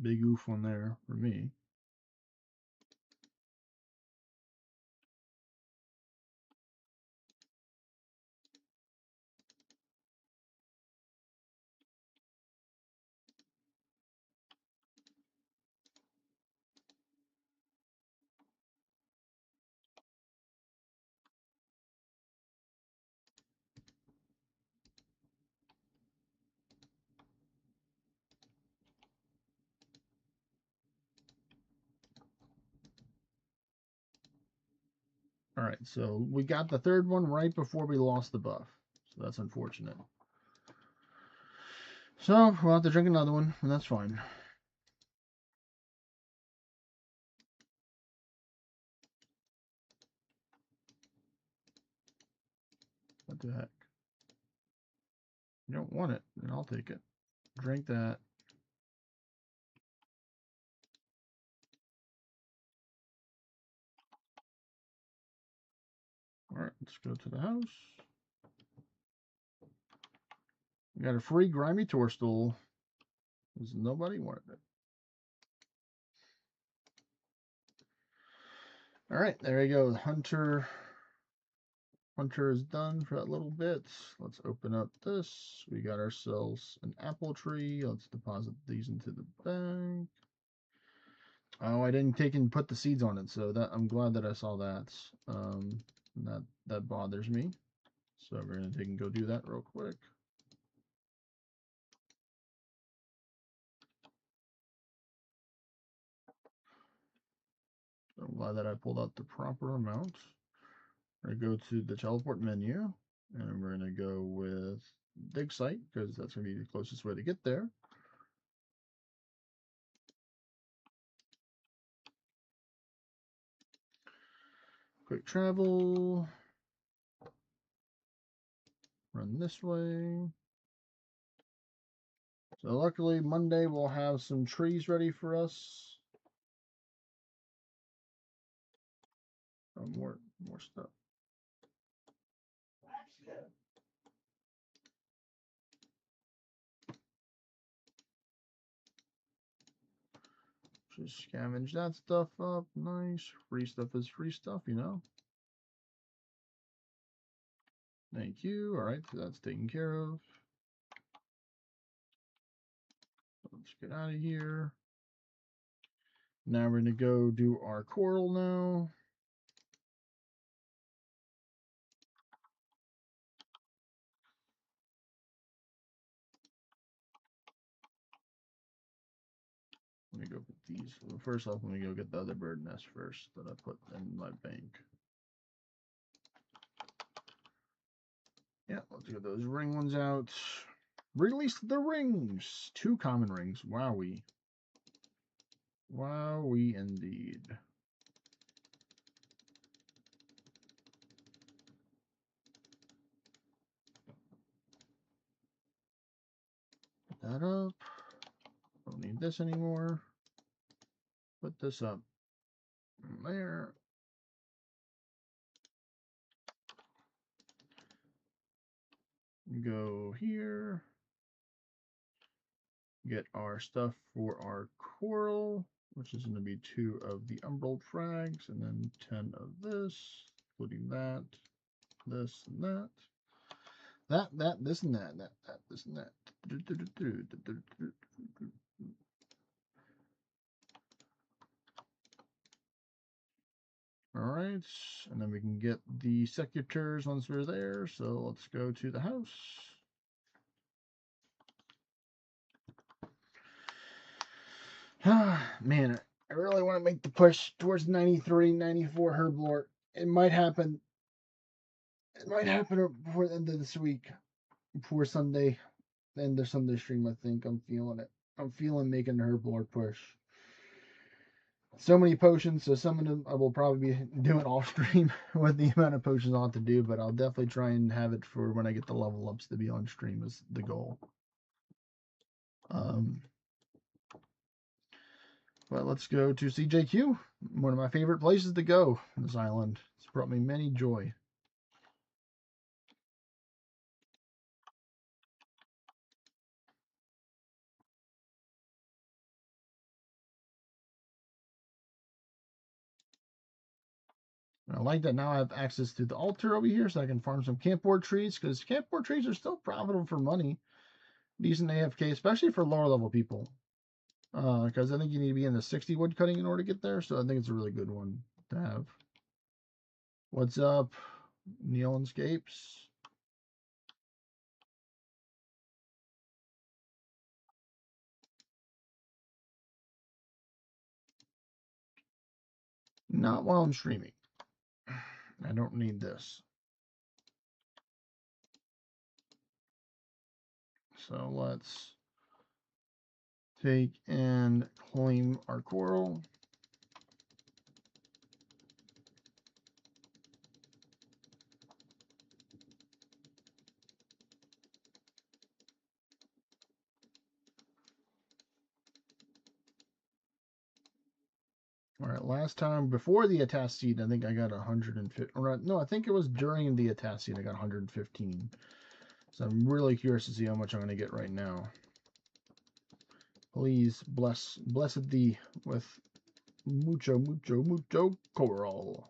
Big oof one there for me. right, so we got the third one right before we lost the buff. So that's unfortunate. So we'll have to drink another one, and that's fine. What the heck? You don't want it, then I'll take it. Drink that. Alright, let's go to the house. We got a free grimy tour stool. Because nobody wanted it. Alright, there we go. Hunter is done for that little bit. Let's open up this. We got ourselves an apple tree. Let's deposit these into the bank. Oh, I didn't take and put the seeds on it, so that I'm glad that I saw that. That bothers me. So we're gonna take and go do that real quick. So I'm glad that I pulled out the proper amount. We're gonna go to the teleport menu, and we're gonna go with dig site because that's gonna be the closest way to get there. Quick travel. Run this way. So luckily Monday we'll have some trees ready for us. Oh, more stuff. Just scavenge that stuff up. Nice. Free stuff is free stuff, you know. Thank you. All right, so that's taken care of. Let's get out of here. Now we're going to go do our coral now. Let me go put these. Well, first off, let me go get the other bird nest first that I put in my bank. Yeah, let's get those ring ones out. Release the rings. 2 common rings. Wowie. Wowie indeed. Put that up. Don't need this anymore. Put this up there. Go here. Get our stuff for our coral, which is going to be 2 of the emerald frags, and then 10 of this, including that, this, and that. That, this, and that, this, and that. All right, and then we can get the secateurs once we're there. So let's go to the house. Man, I really want to make the push towards 93, 94 Herblore. It might happen. It might happen before the end of this week, before Sunday, end of Sunday stream. I think I'm feeling it. I'm feeling making the Herblore push. So many potions, so some of them I will probably be doing off stream with the amount of potions I'll have to do, but I'll definitely try and have it for when I get the level ups to be on stream is the goal. But let's go to CJQ, one of my favorite places to go on this island. It's brought me many joy. I like that now I have access to the altar over here so I can farm some campboard trees, because campboard trees are still profitable for money. Decent AFK, especially for lower level people. Because I think you need to be in the 60 wood cutting in order to get there, so I think it's a really good one to have. What's up, Neonscapes? Not while I'm streaming. I don't need this. So let's take and claim our coral. All right, last time before the attach seed, I think I got 150. Or no, I think it was during the attach seed I got 115. So I'm really curious to see how much I'm going to get right now. Please blessed thee with mucho coral.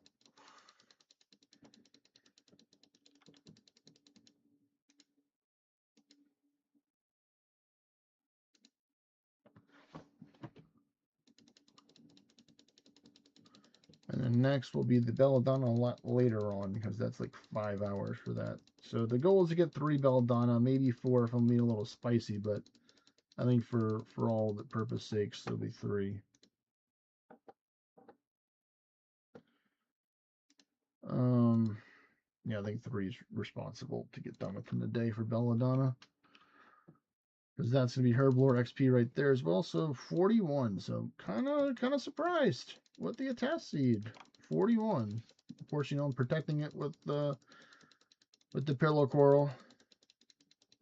And then next will be the belladonna a lot later on, because that's like 5 hours for that. So the goal is to get 3 belladonna, maybe 4 if I'm being a little spicy, but I think for all the purpose sakes, it'll be 3. Yeah, I think 3 is responsible to get done within the day for belladonna, because that's gonna be Herblore XP right there as well. So 41. So kind of surprised with the attach seed. 41. Of course, you know, I'm protecting it with the pillow coral.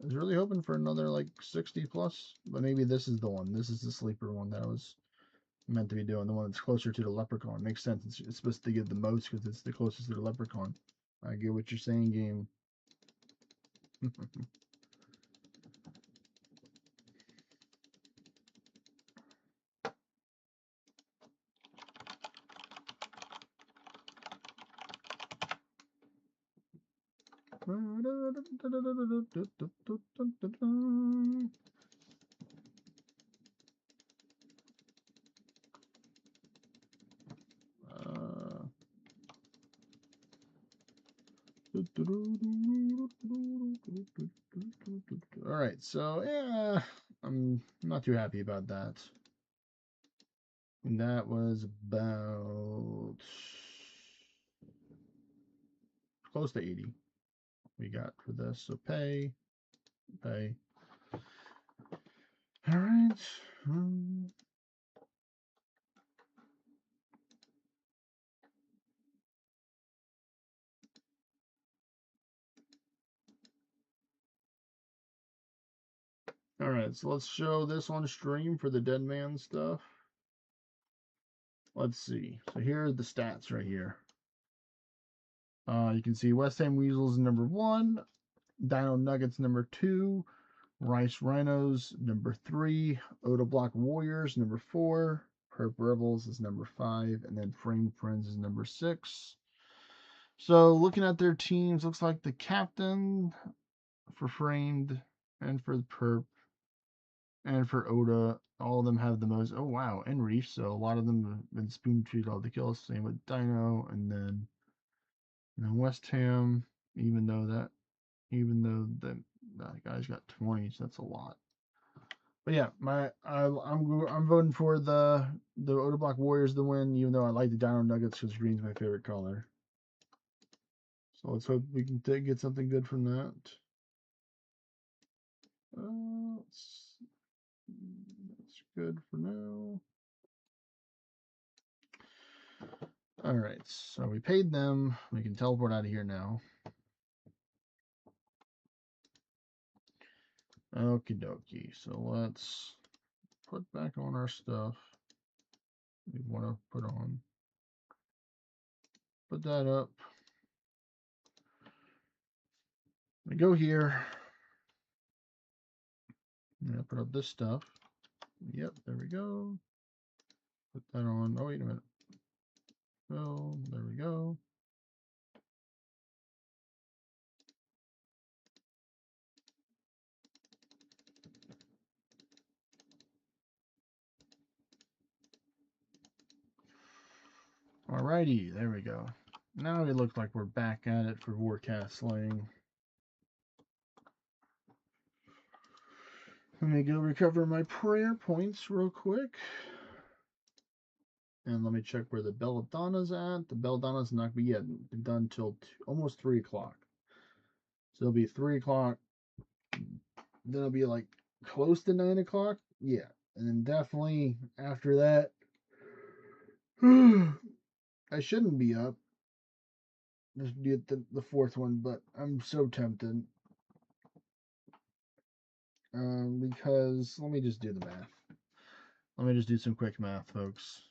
I was really hoping for another like 60 plus, but maybe this is the one. This is the sleeper one that I was meant to be doing. The one that's closer to the leprechaun. Makes sense. It's supposed to give the most because it's the closest to the leprechaun. I get what you're saying, game. All right, so yeah, I'm not too happy about that. And that was about close to 80 we got for this. So pay. All right. All right, so let's show this on stream for the dead man stuff. Let's see. So here are the stats right here. You can see West Ham Weasels number 1, Dino Nuggets number 2, Rice Rhinos number 3, Oda Block Warriors number 4, Perp Rebels is number 5, and then Framed Friends is number 6. So looking at their teams, looks like the captain for Framed and for the Perp and for Oda, all of them have the most. Oh wow, and Reef. So a lot of them have been spoon treated all the kills. Same with Dino, and then West Ham. Even though that guy's got 20, so that's a lot. But yeah, I'm voting for the Oda Block Warriors to win, even though I like the Dino Nuggets because green's my favorite color. So let's hope we can get something good from that. That's good for now. All right, so we paid them. We can teleport out of here now. Okie dokie. So let's put back on our stuff we want to put on. Put that up. We go here. I'm gonna put up this stuff. Yep, there we go. Put that on. Oh, wait a minute. Oh, there we go. Alrighty, there we go. Now we look like we're back at it for Warcast Slaying. Let me go recover my prayer points real quick. And let me check where the belladonna's at. The belladonna's not be yet done till almost 3 o'clock. So it'll be 3 o'clock. Then it'll be like close to 9 o'clock. Yeah. And then definitely after that, I shouldn't be up. Just get the fourth one, but I'm so tempted. Because let me just do the math. Let me just do some quick math, folks.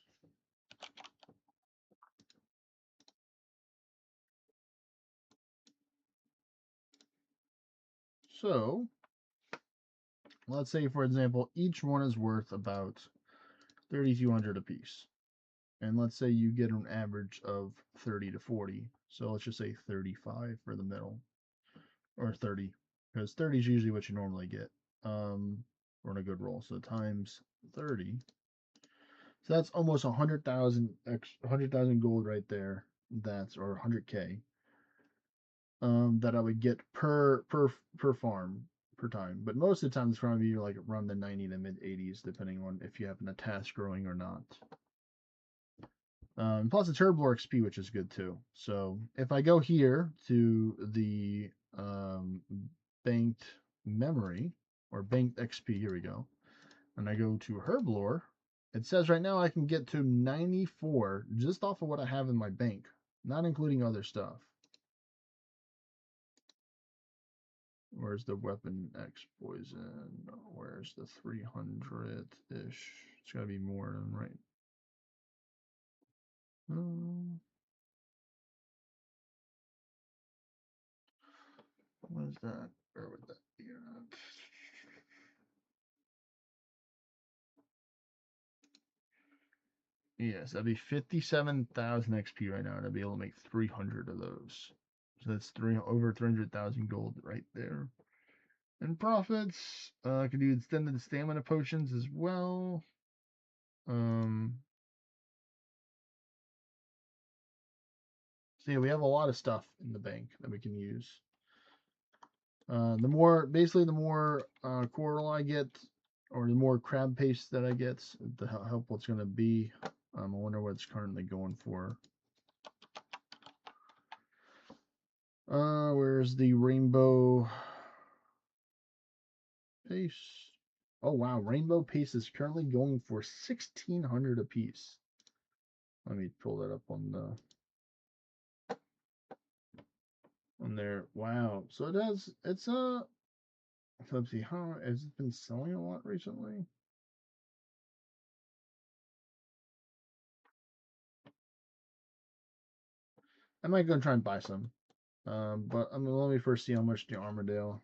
So, let's say, for example, each one is worth about 3,200 apiece. And let's say you get an average of 30 to 40. So let's just say 35 for the middle. Or 30. Because 30 is usually what you normally get. On a good roll. So times 30. So that's almost 100,000 gold right there. That's or 100k. That I would get per farm per time. But most of the time it's probably like around the 90 to mid 80s, depending on if you happen to task growing or not. Plus it's Herblore XP, which is good too. So if I go here to the banked memory or banked XP, here we go, and I go to Herblore, it says right now I can get to 94 just off of what I have in my bank, not including other stuff. Where's the weapon X poison? Where's the 300-ish? It's gotta be more than right. What is that? Where would that be at? Yes, that'd be 57,000 XP right now, and I'd be able to make 300 of those. So that's over 300,000 gold right there. And profits, I could do extended stamina potions as well. So yeah, we have a lot of stuff in the bank that we can use. The more coral I get, or the more crab paste that I get, the helpful it's going to be. I wonder what it's currently going for. Where's the rainbow paste? Oh wow, rainbow paste is currently going for 1,600 a piece. Let me pull that up on there. Wow. So it's let's see, how has it been selling a lot recently? I might go and try and buy some. But let me first see how much the Armadale's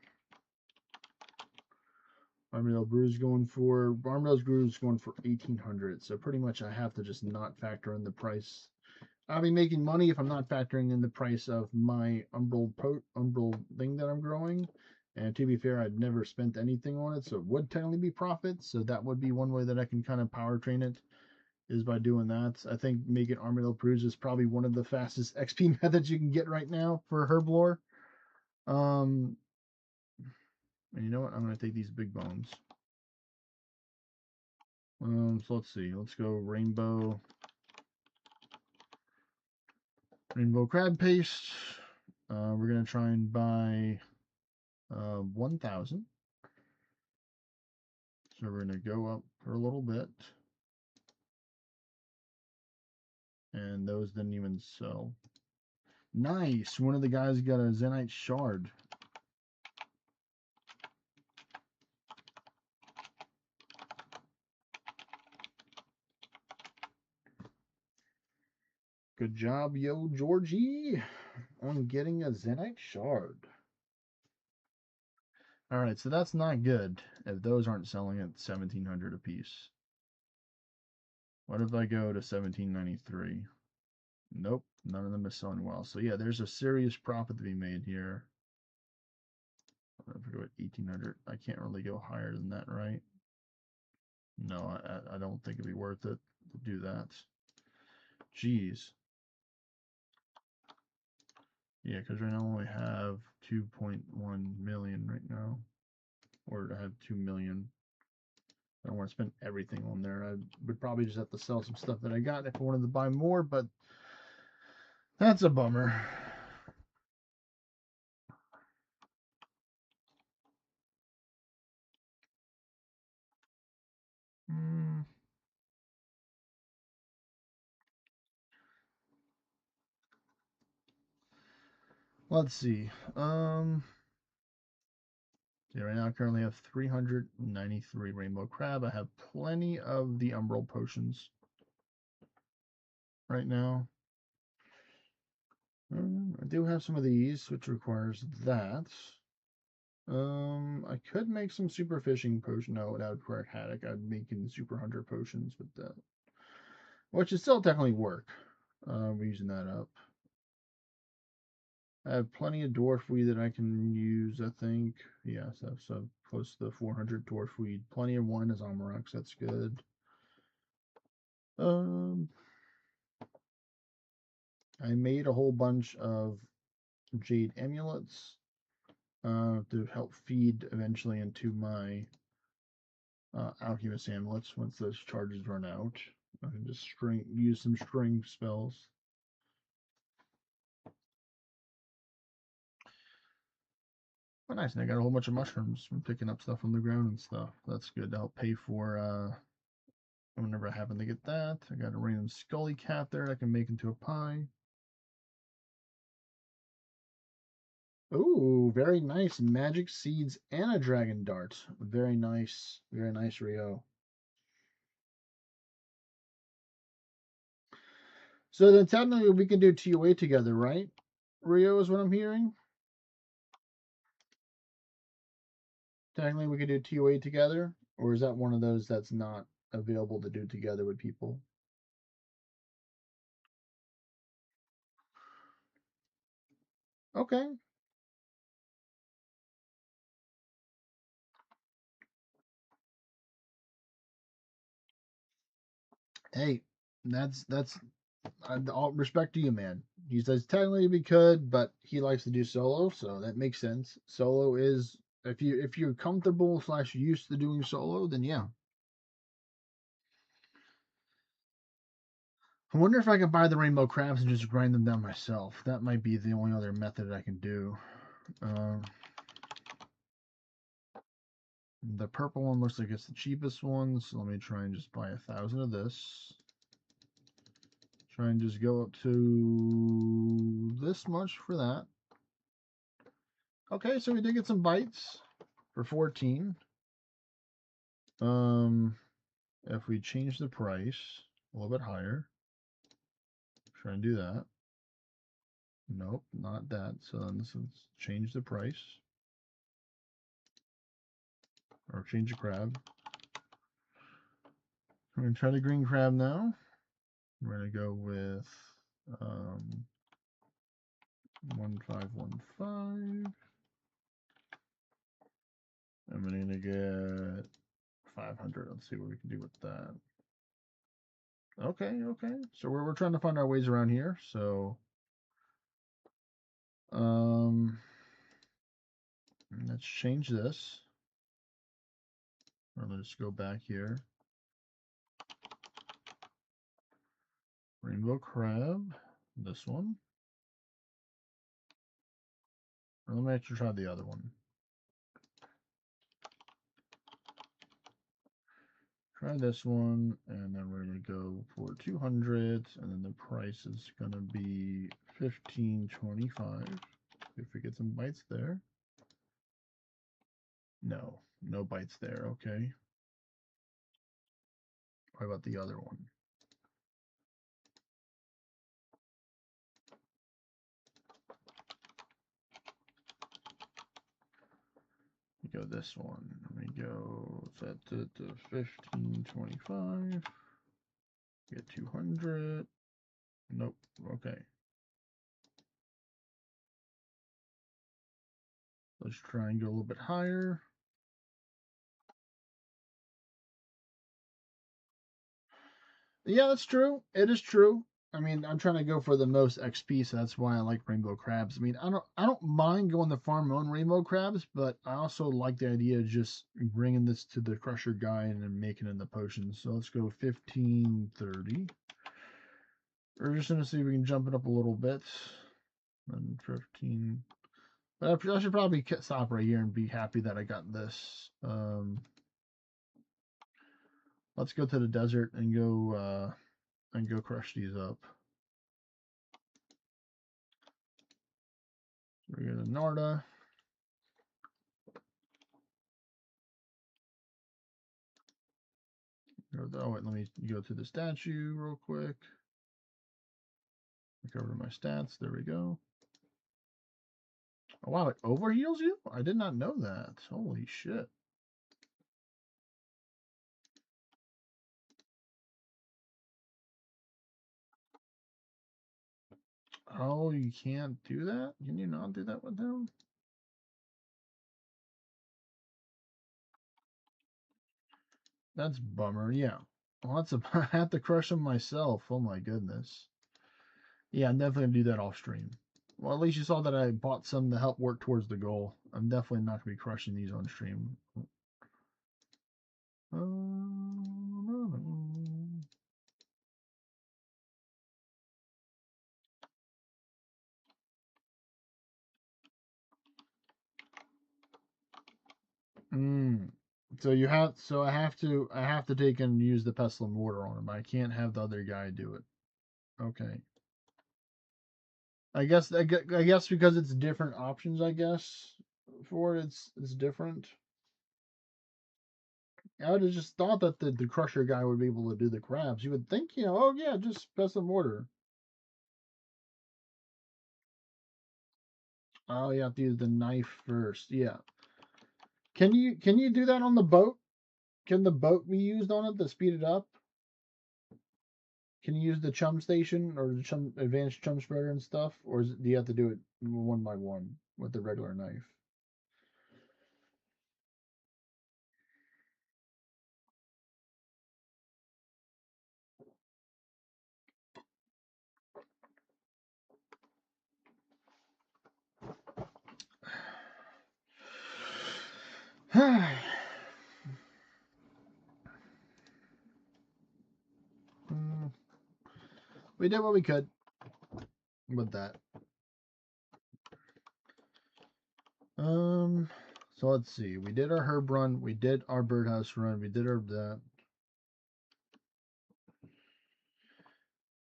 brew is going for. Armadale's brew is going for 1,800. So pretty much I have to just not factor in the price. I'll be making money if I'm not factoring in the price of my umbral thing that I'm growing. And to be fair, I'd never spent anything on it, so it would technically be profit. So that would be one way that I can kind of power train it, is by doing that. I think making Armadale brews is probably one of the fastest XP methods you can get right now for Herblore. And you know what? I'm going to take these big bones. So let's see. Let's go rainbow crab paste. We're going to try and buy 1,000. So we're going to go up for a little bit. And those didn't even sell. Nice. One of the guys got a Zenite shard. Good job, yo, Georgie, on getting a Zenite shard. All right, so that's not good if those aren't selling at 1,700 a piece. What if I go to 1,793? Nope, none of them is selling well. So yeah, there's a serious profit to be made here. If we go at 1,800, I can't really go higher than that, right? No, I don't think it'd be worth it to do that. Jeez. Yeah, because right now I only have 2.1 million right now. Or I have 2 million. I don't want to spend everything on there. I would probably just have to sell some stuff that I got if I wanted to buy more, but that's a bummer. Let's see. Yeah, right now I currently have 393 rainbow crab. I have plenty of the umbral potions right now. I do have some of these, which requires that. I could make some super fishing potion. No, that would require haddock. I'd make in super hunter potions with that, which would still technically work. We're using that up. I have plenty of dwarf weed that I can use, I think. Yeah, so close to the 400 dwarf weed. Plenty of wine as Amarux, that's good. I made a whole bunch of jade amulets to help feed eventually into my alchemist amulets once those charges run out. I can just use some string spells. Oh, nice. And I got a whole bunch of mushrooms from picking up stuff on the ground and stuff. That's good to help pay for whenever I happen to get that. I got a random scully cat there I can make into a pie. Ooh, very nice. Magic seeds and a dragon dart. Very nice. Very nice, Rio. So then technically we can do TOA together, right? Rio is what I'm hearing. Technically we could do TOA together, or is that one of those that's not available to do together with people? Okay. Hey, that's all respect to you, man. He says technically we could, but he likes to do solo, so that makes sense. Solo is if you're comfortable / used to doing solo, then yeah. I wonder if I could buy the rainbow crabs and just grind them down myself. That might be the only other method I can do. The purple one looks like it's the cheapest one, so let me try and just buy 1,000 of this. Try and just go up to this much for that. Okay, so we did get some bites for 14. If we change the price a little bit higher, try and do that. Nope, not that. So then let's change the price. Or change the crab. I'm going to try the green crab now. We're going to go with 1515. I'm going to get 500. Let's see what we can do with that. Okay. So we're trying to find our ways around here. So let's change this. Or let's go back here. Rainbow crab. This one. Or let me actually try the other one. Try this one, and then we're going to go for 200, and then the price is going to be 1525. If we get some bites there. No bites there. Okay. What about the other one? We go this one. We go set it to 1525. Get 200. Nope. Okay. Let's try and go a little bit higher. Yeah, that's true. It is true. I mean, I'm trying to go for the most XP, so that's why I like rainbow crabs. I mean, I don't mind going to farm my own rainbow crabs, but I also like the idea of just bringing this to the crusher guy and then making it in the potions. So let's go 15, 30. We're just gonna see if we can jump it up a little bit. And 15. But I should probably stop right here and be happy that I got this. Let's go to the desert and go crush these up. We're gonna Narda. Oh wait, let me go to the statue real quick. Recover my stats. There we go. Oh wow, it overheals you? I did not know that. Holy shit. Oh, you can't do that? Can you not do that with him? That's bummer. Yeah. Well, that's a, I have to crush them myself. Oh my goodness. Yeah, I'm definitely gonna do that off stream. Well, at least you saw that I bought some to help work towards the goal. I'm definitely not gonna be crushing these on stream. So I have to take and use the pestle and mortar on him. I can't have the other guy do it. Okay. I guess because it's different options. I guess for it, it's different. I would have just thought that the crusher guy would be able to do the crabs. You would think, oh yeah, just pestle and mortar. Oh, you have to use the knife first. Yeah. Can you do that on the boat? Can the boat be used on it to speed it up? Can you use the chum station or the chum advanced chum spreader and stuff, or do you have to do it one by one with the regular knife? We did what we could with that. So let's see. We did our herb run. We did our birdhouse run. We did our that.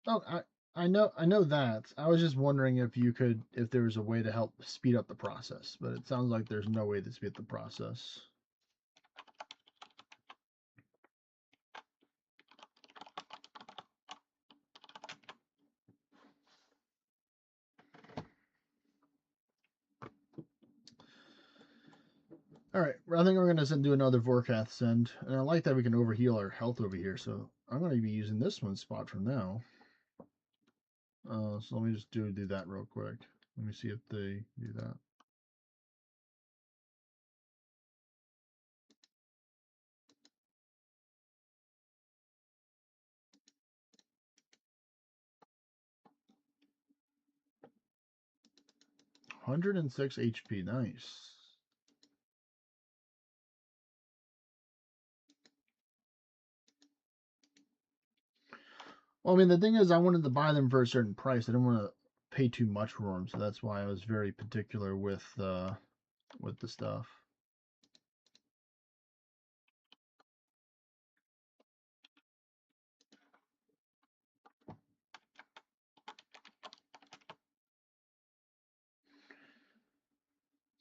Oh, I know that. I was just wondering if there was a way to help speed up the process, but it sounds like there's no way to speed up the process. All right, I think we're gonna do another Vorkath send, and I like that we can overheal our health over here. So I'm gonna be using this one spot from now. So let me just do that real quick. Let me see if they do that. (106 HP), nice. Well, I mean, the thing is, I wanted to buy them for a certain price. I didn't want to pay too much for them, so that's why I was very particular with the stuff.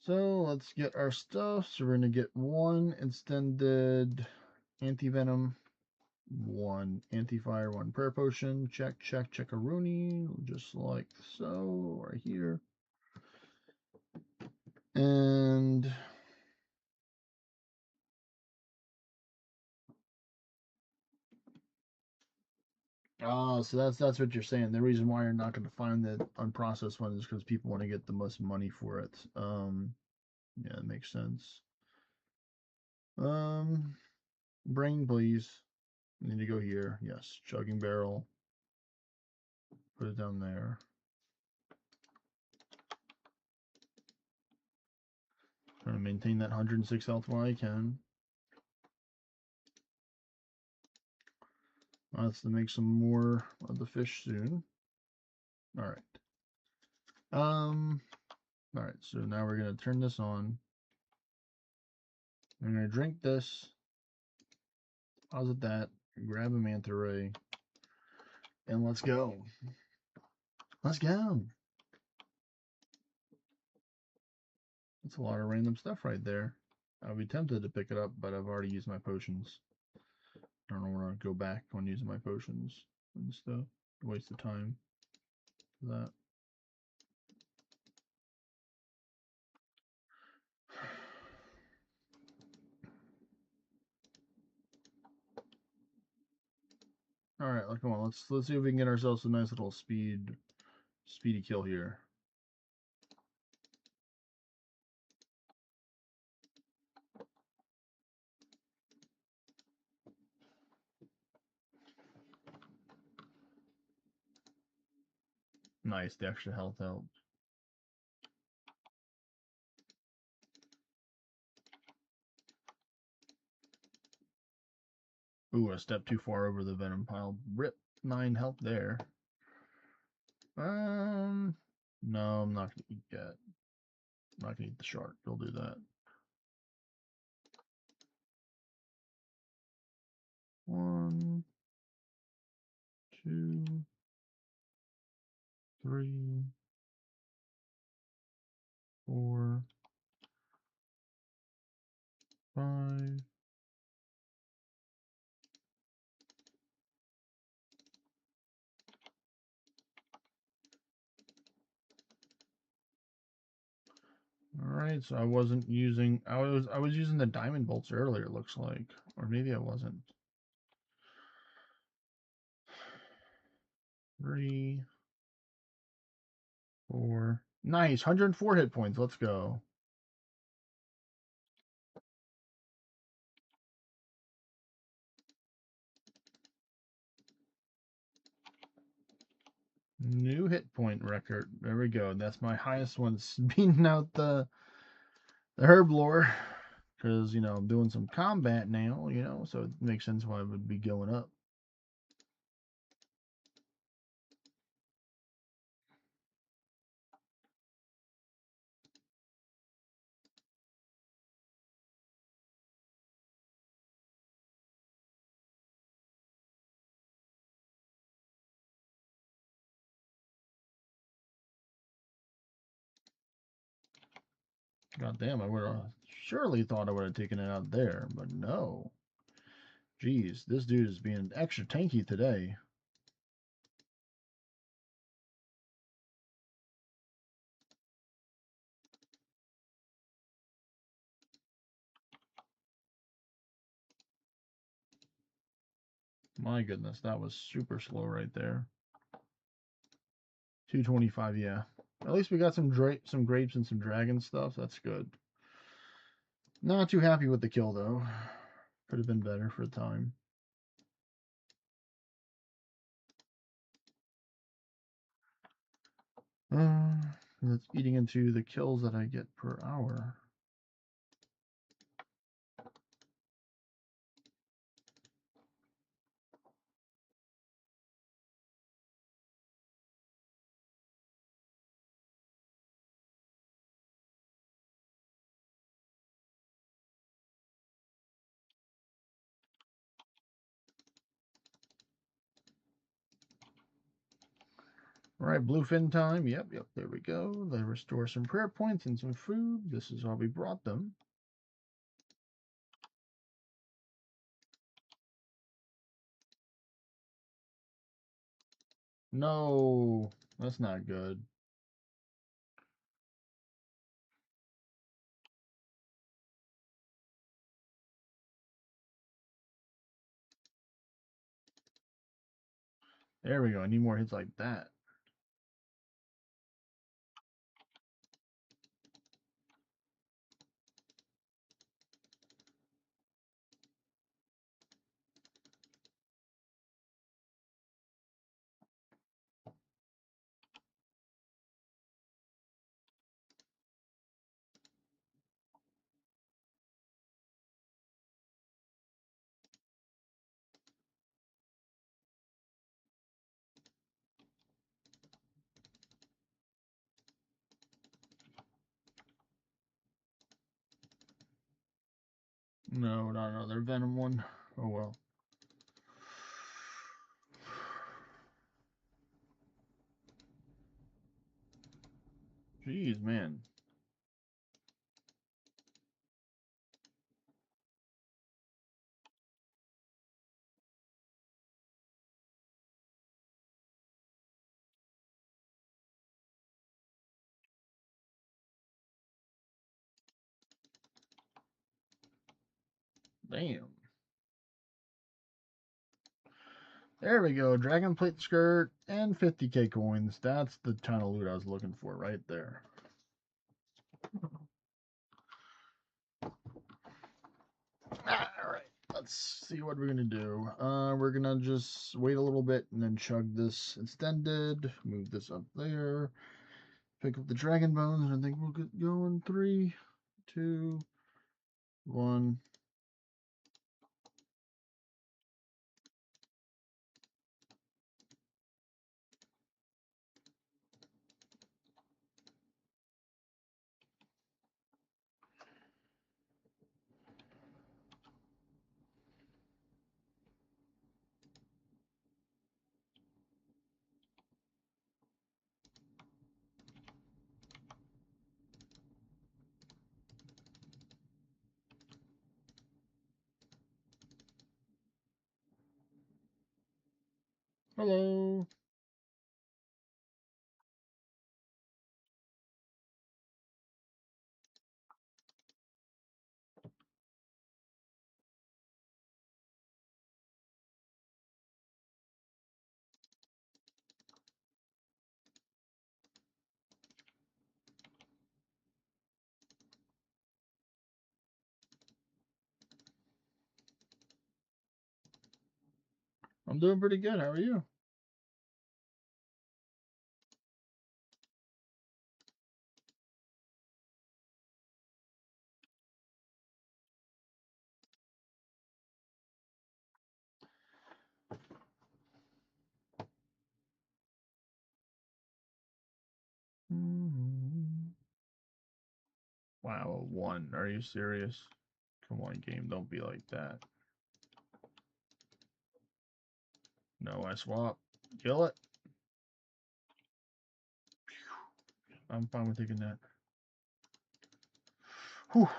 So let's get our stuff. So we're gonna get one extended anti-venom, one anti-fire, one prayer potion. Check, check, check a Rooney, just like so, right here. And so that's what you're saying. The reason why you're not going to find the unprocessed one is because people want to get the most money for it. Yeah, it makes sense. Brain, please. I need to go here. Yes, chugging barrel. Put it down there. Trying to maintain that 106 health while I can. Let's make some more of the fish soon. All right. All right. So now we're gonna turn this on. I'm gonna drink this. Deposit that. Grab a manta ray. And let's go. Let's go. That's a lot of random stuff right there. I'll be tempted to pick it up, but I've already used my potions. I don't want to go back on using my potions and stuff. Waste of time for that. All right, come on. Let's see if we can get ourselves a nice little speedy kill here. Nice, the extra health helped. Ooh, a step too far over the venom pile. Rip, 9 health there. No, I'm not gonna eat that. I'm not gonna eat the shark. You'll do that. 1, 2, 3, 4, 5. All right, so I wasn't using. I was using the diamond bolts earlier. Looks like, or maybe I wasn't. 3, 4. Nice, 104 hit points. Let's go. New hit point record. There we go. That's my highest one. Beating out the herb lore, because I'm doing some combat now. So it makes sense why it would be going up. God damn, I would have surely thought I would have taken it out there, but no. Jeez, this dude is being extra tanky today. My goodness, that was super slow right there. 225, yeah. At least we got some grapes and some dragon stuff. That's good. Not too happy with the kill, though. Could have been better for the time. That's eating into the kills that I get per hour. All right, bluefin time. Yep, there we go. They restore some prayer points and some food. This is why we brought them. No, that's not good. There we go. I need more hits like that. No, not another Venom one. Oh well. Jeez, man. Damn. There we go. Dragon plate skirt and 50k coins. That's the kind of loot I was looking for right there. Alright, let's see what we're gonna do. We're gonna just wait a little bit and then chug this extended. Move this up there. Pick up the dragon bones, and I think we'll get going. 3, 2, 1. Hello. I'm doing pretty good. How are you? Wow, 1. Are you serious? Come on, game. Don't be like that. No, I swap. Kill it. I'm fine with taking that. Whew.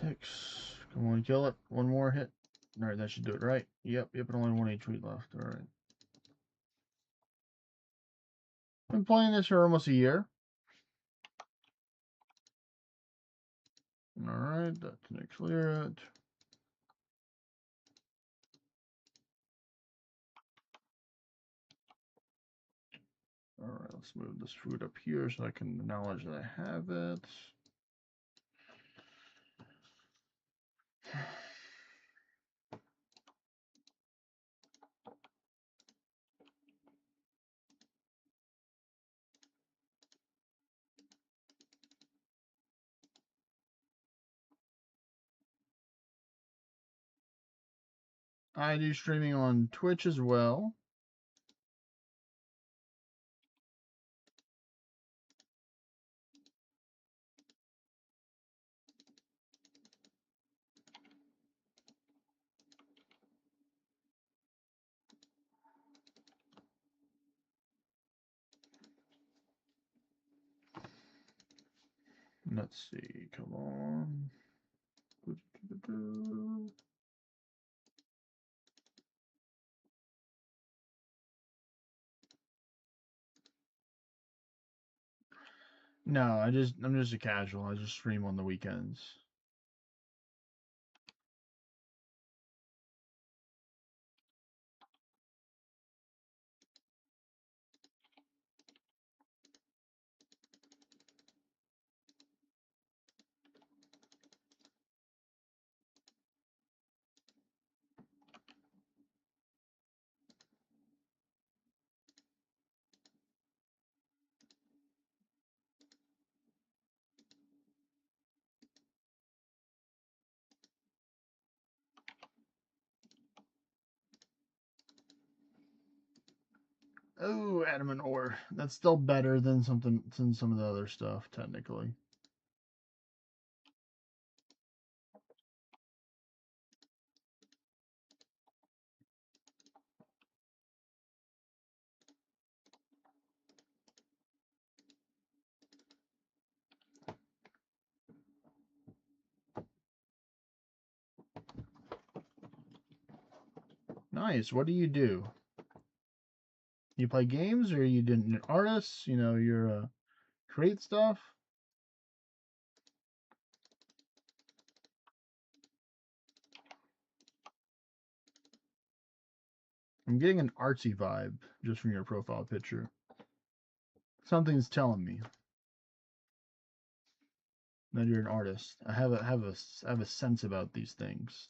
Six. Come on, kill it. One more hit. Alright, that should do it, right? Yep, and only 1 HP left. Alright. Been playing this for almost a year. Alright, that's gonna clear it. Alright, let's move this food up here so I can acknowledge that I have it. I do streaming on Twitch as well. Let's see, come on. No, I'm just a casual. I just stream on the weekends. Oh, adamant ore. That's still better than some of the other stuff, technically. Nice. What do you do? You play games, or you didn't an artist? You know, you're create stuff. I'm getting an artsy vibe just from your profile picture. Something's telling me that you're an artist. I have a sense about these things.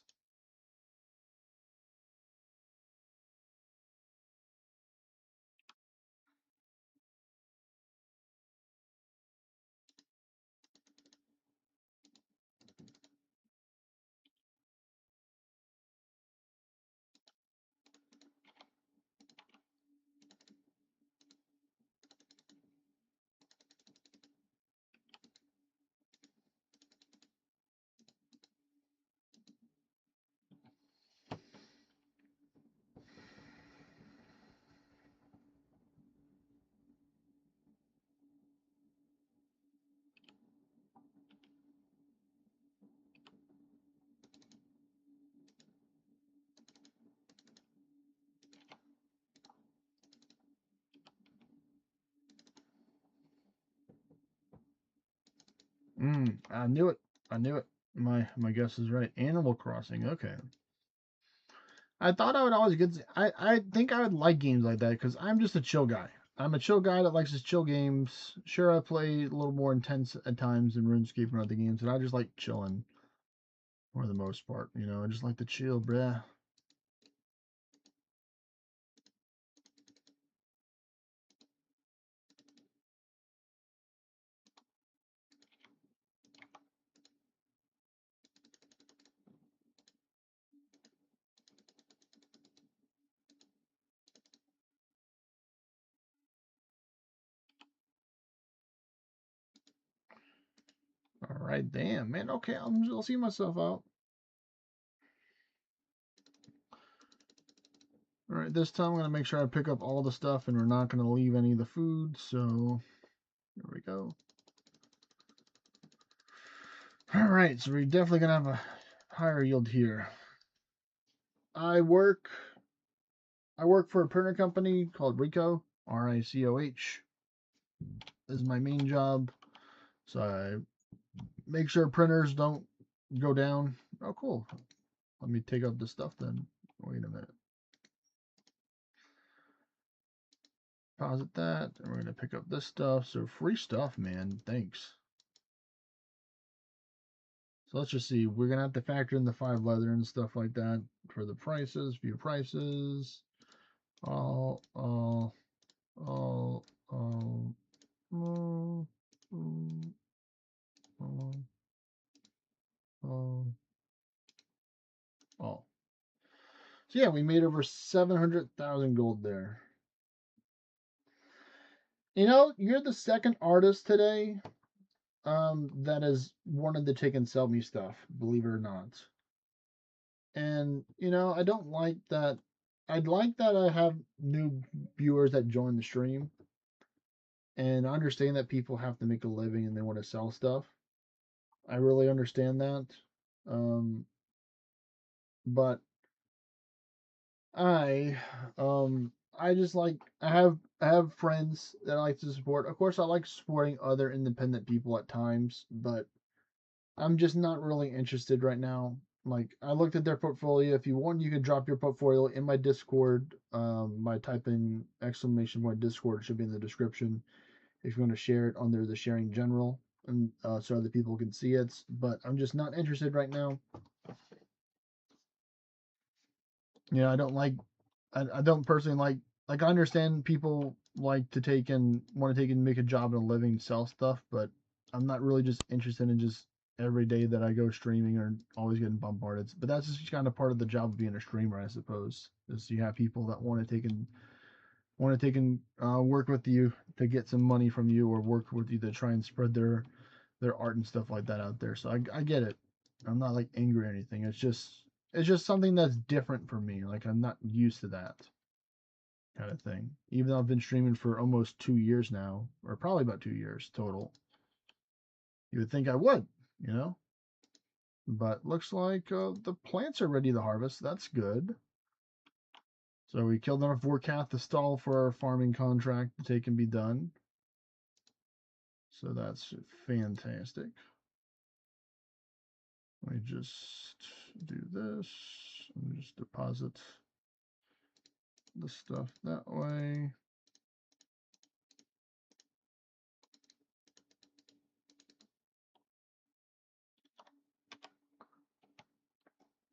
I knew it. I knew it. My guess is right. Animal Crossing. Okay. I thought I would always get. I think I would like games like that because I'm just a chill guy. I'm a chill guy that likes his chill games. Sure, I play a little more intense at times in RuneScape and other games, but I just like chilling for the most part. You know, I just like to chill, bruh. All right, damn, man. Okay, I'll see myself out. All right, this time I'm gonna make sure I pick up all the stuff, and we're not gonna leave any of the food. So there we go. All right, so we're definitely gonna have a higher yield here. I work for a printer company called Ricoh, Ricoh. This is my main job. So I make sure printers don't go down. Oh, cool. Let me take out this stuff then. Wait a minute. Deposit that. And we're going to pick up this stuff. So free stuff, man. Thanks. So let's just see. We're going to have to factor in the 5 leather and stuff like that for the prices. View prices. All. Oh, oh, oh, oh, oh. So yeah, we made over 700,000 gold there. You know, you're the second artist today that has wanted to take and sell me stuff, believe it or not. And you know, I don't like that. I'd like that I have new viewers that join the stream, and I understand that people have to make a living and they want to sell stuff. I really understand that. Um, but I I just like I have friends that I like to support. Of course, I like supporting other independent people at times, but I'm just not really interested right now. Like I looked at their portfolio. If you want, you can drop your portfolio in my Discord by typing ! Discord. It should be in the description. If you want to share it under the sharing general, and so other people can see it. But I'm just not interested right now. Yeah, I don't like. I don't personally like. I understand people like to take and want to take and make a job and a living, sell stuff, but I'm not really just interested in just every day that I go streaming or always getting bombarded. But that's just kind of part of the job of being a streamer, I suppose. Is you have people that want to take and want to take and work with you to get some money from you, or work with you to try and spread their art and stuff like that out there. So I get it. I'm not like angry or anything. It's just something that's different for me. Like I'm not used to that kind of thing. Even though I've been streaming for almost 2 years now, or probably about 2 years total. You would think I would, you know? But looks like the plants are ready to harvest. That's good. So we killed enough Vorkath to stall for our farming contract to take and be done. So that's fantastic. Let me just do this and just deposit the stuff that way.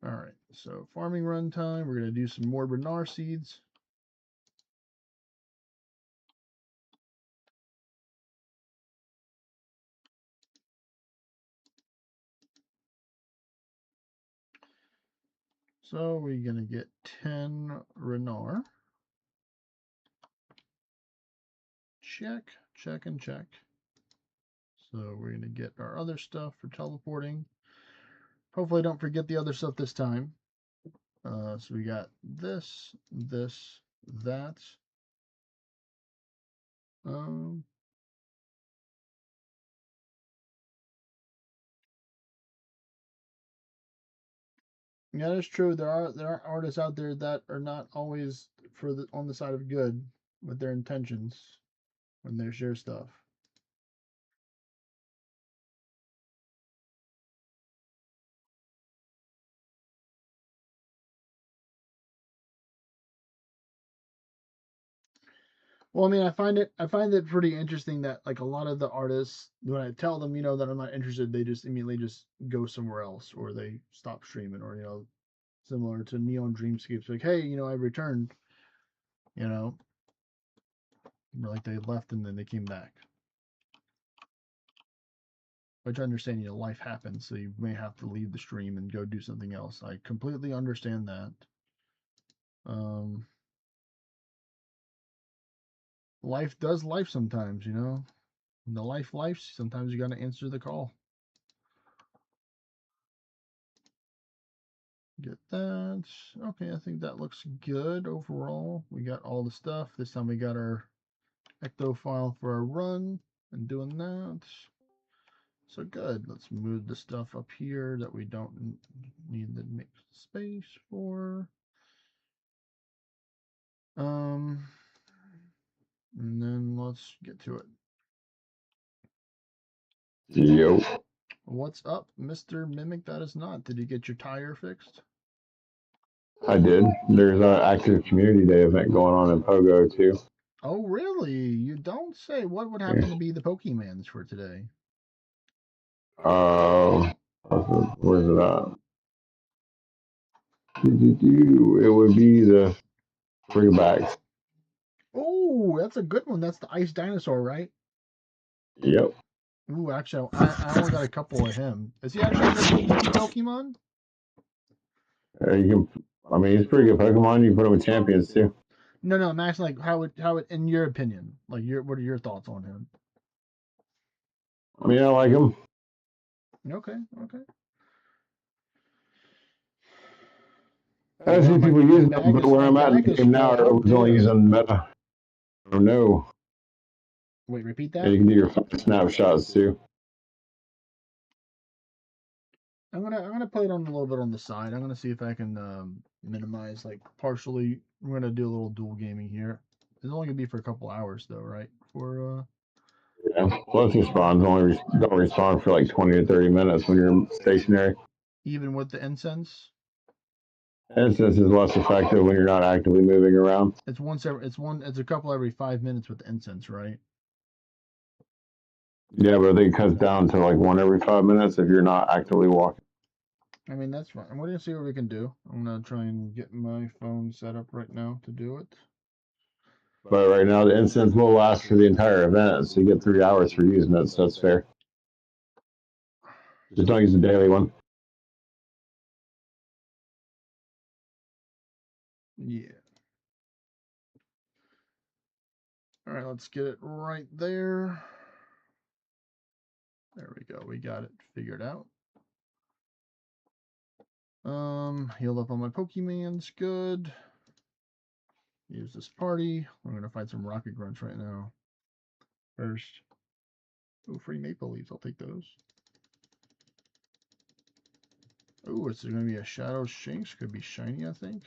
All right, so farming run time. We're going to do some more Bernard seeds. So we're going to get 10 Renard. Check, check, and check. So we're going to get our other stuff for teleporting. Hopefully I don't forget the other stuff this time. So we got this, that. Yeah, that's true. There are artists out there that are not always on the side of good with their intentions when they share stuff. Well, I mean, I find it pretty interesting that like a lot of the artists, when I tell them, that I'm not interested, they just immediately just go somewhere else, or they stop streaming, or similar to Neon Dreamscapes, like, hey, I returned, you know, like they left and then they came back. Which I understand, life happens, so you may have to leave the stream and go do something else. I completely understand that. Life does life sometimes, In the life, sometimes you got to answer the call. Get that. Okay, I think that looks good overall. We got all the stuff. This time we got our ecto file for our run and doing that. So good. Let's move the stuff up here that we don't need to make space for. And then let's get to it. Yo. What's up, Mr. Mimic? That is not. Did you get your tire fixed? I did. There's an active community day event going on in Pogo too. Oh, really? You don't say. What would happen to be the Pokemans for today? Where's it at? It would be the bringbacks. Oh, that's a good one. That's the Ice Dinosaur, right? Yep. Ooh, actually, I only got a couple of him. Is he actually a good PvP Pokemon? He's a pretty good Pokemon. You can put him with champions too. No, Max. Like, how it, in your opinion, like, what are your thoughts on him? I like him. Okay. I see people using them, but where I'm at in the game now, I was only using meta. Oh no. Wait, repeat that. And you can do your snapshots too. I'm gonna play it on a little bit on the side. I'm gonna see if I can minimize, like, partially. We're gonna do a little dual gaming here. It's only gonna be for a couple hours though, right? Yeah. Plus your spawns don't respawn for like 20 to 30 minutes when you're stationary. Even with the incense. Incense is less effective when you're not actively moving around. It's a couple every 5 minutes with the incense, right? Yeah, but I think it cuts down to like one every 5 minutes if you're not actively walking. I mean, that's fine. We're gonna see what we can do. I'm gonna try and get my phone set up right now to do it. But right now, the incense will last for the entire event, so you get 3 hours for using it, so that's fair. Just don't use the daily one. Yeah. All right, let's get it right there. There we go. We got it figured out. Healed up on my Pokemans. Good. Use this party. I'm gonna find some Rocket Grunts right now. First. Oh, free maple leaves. I'll take those. Oh, it's gonna be a Shadow Shinx. Could be shiny, I think.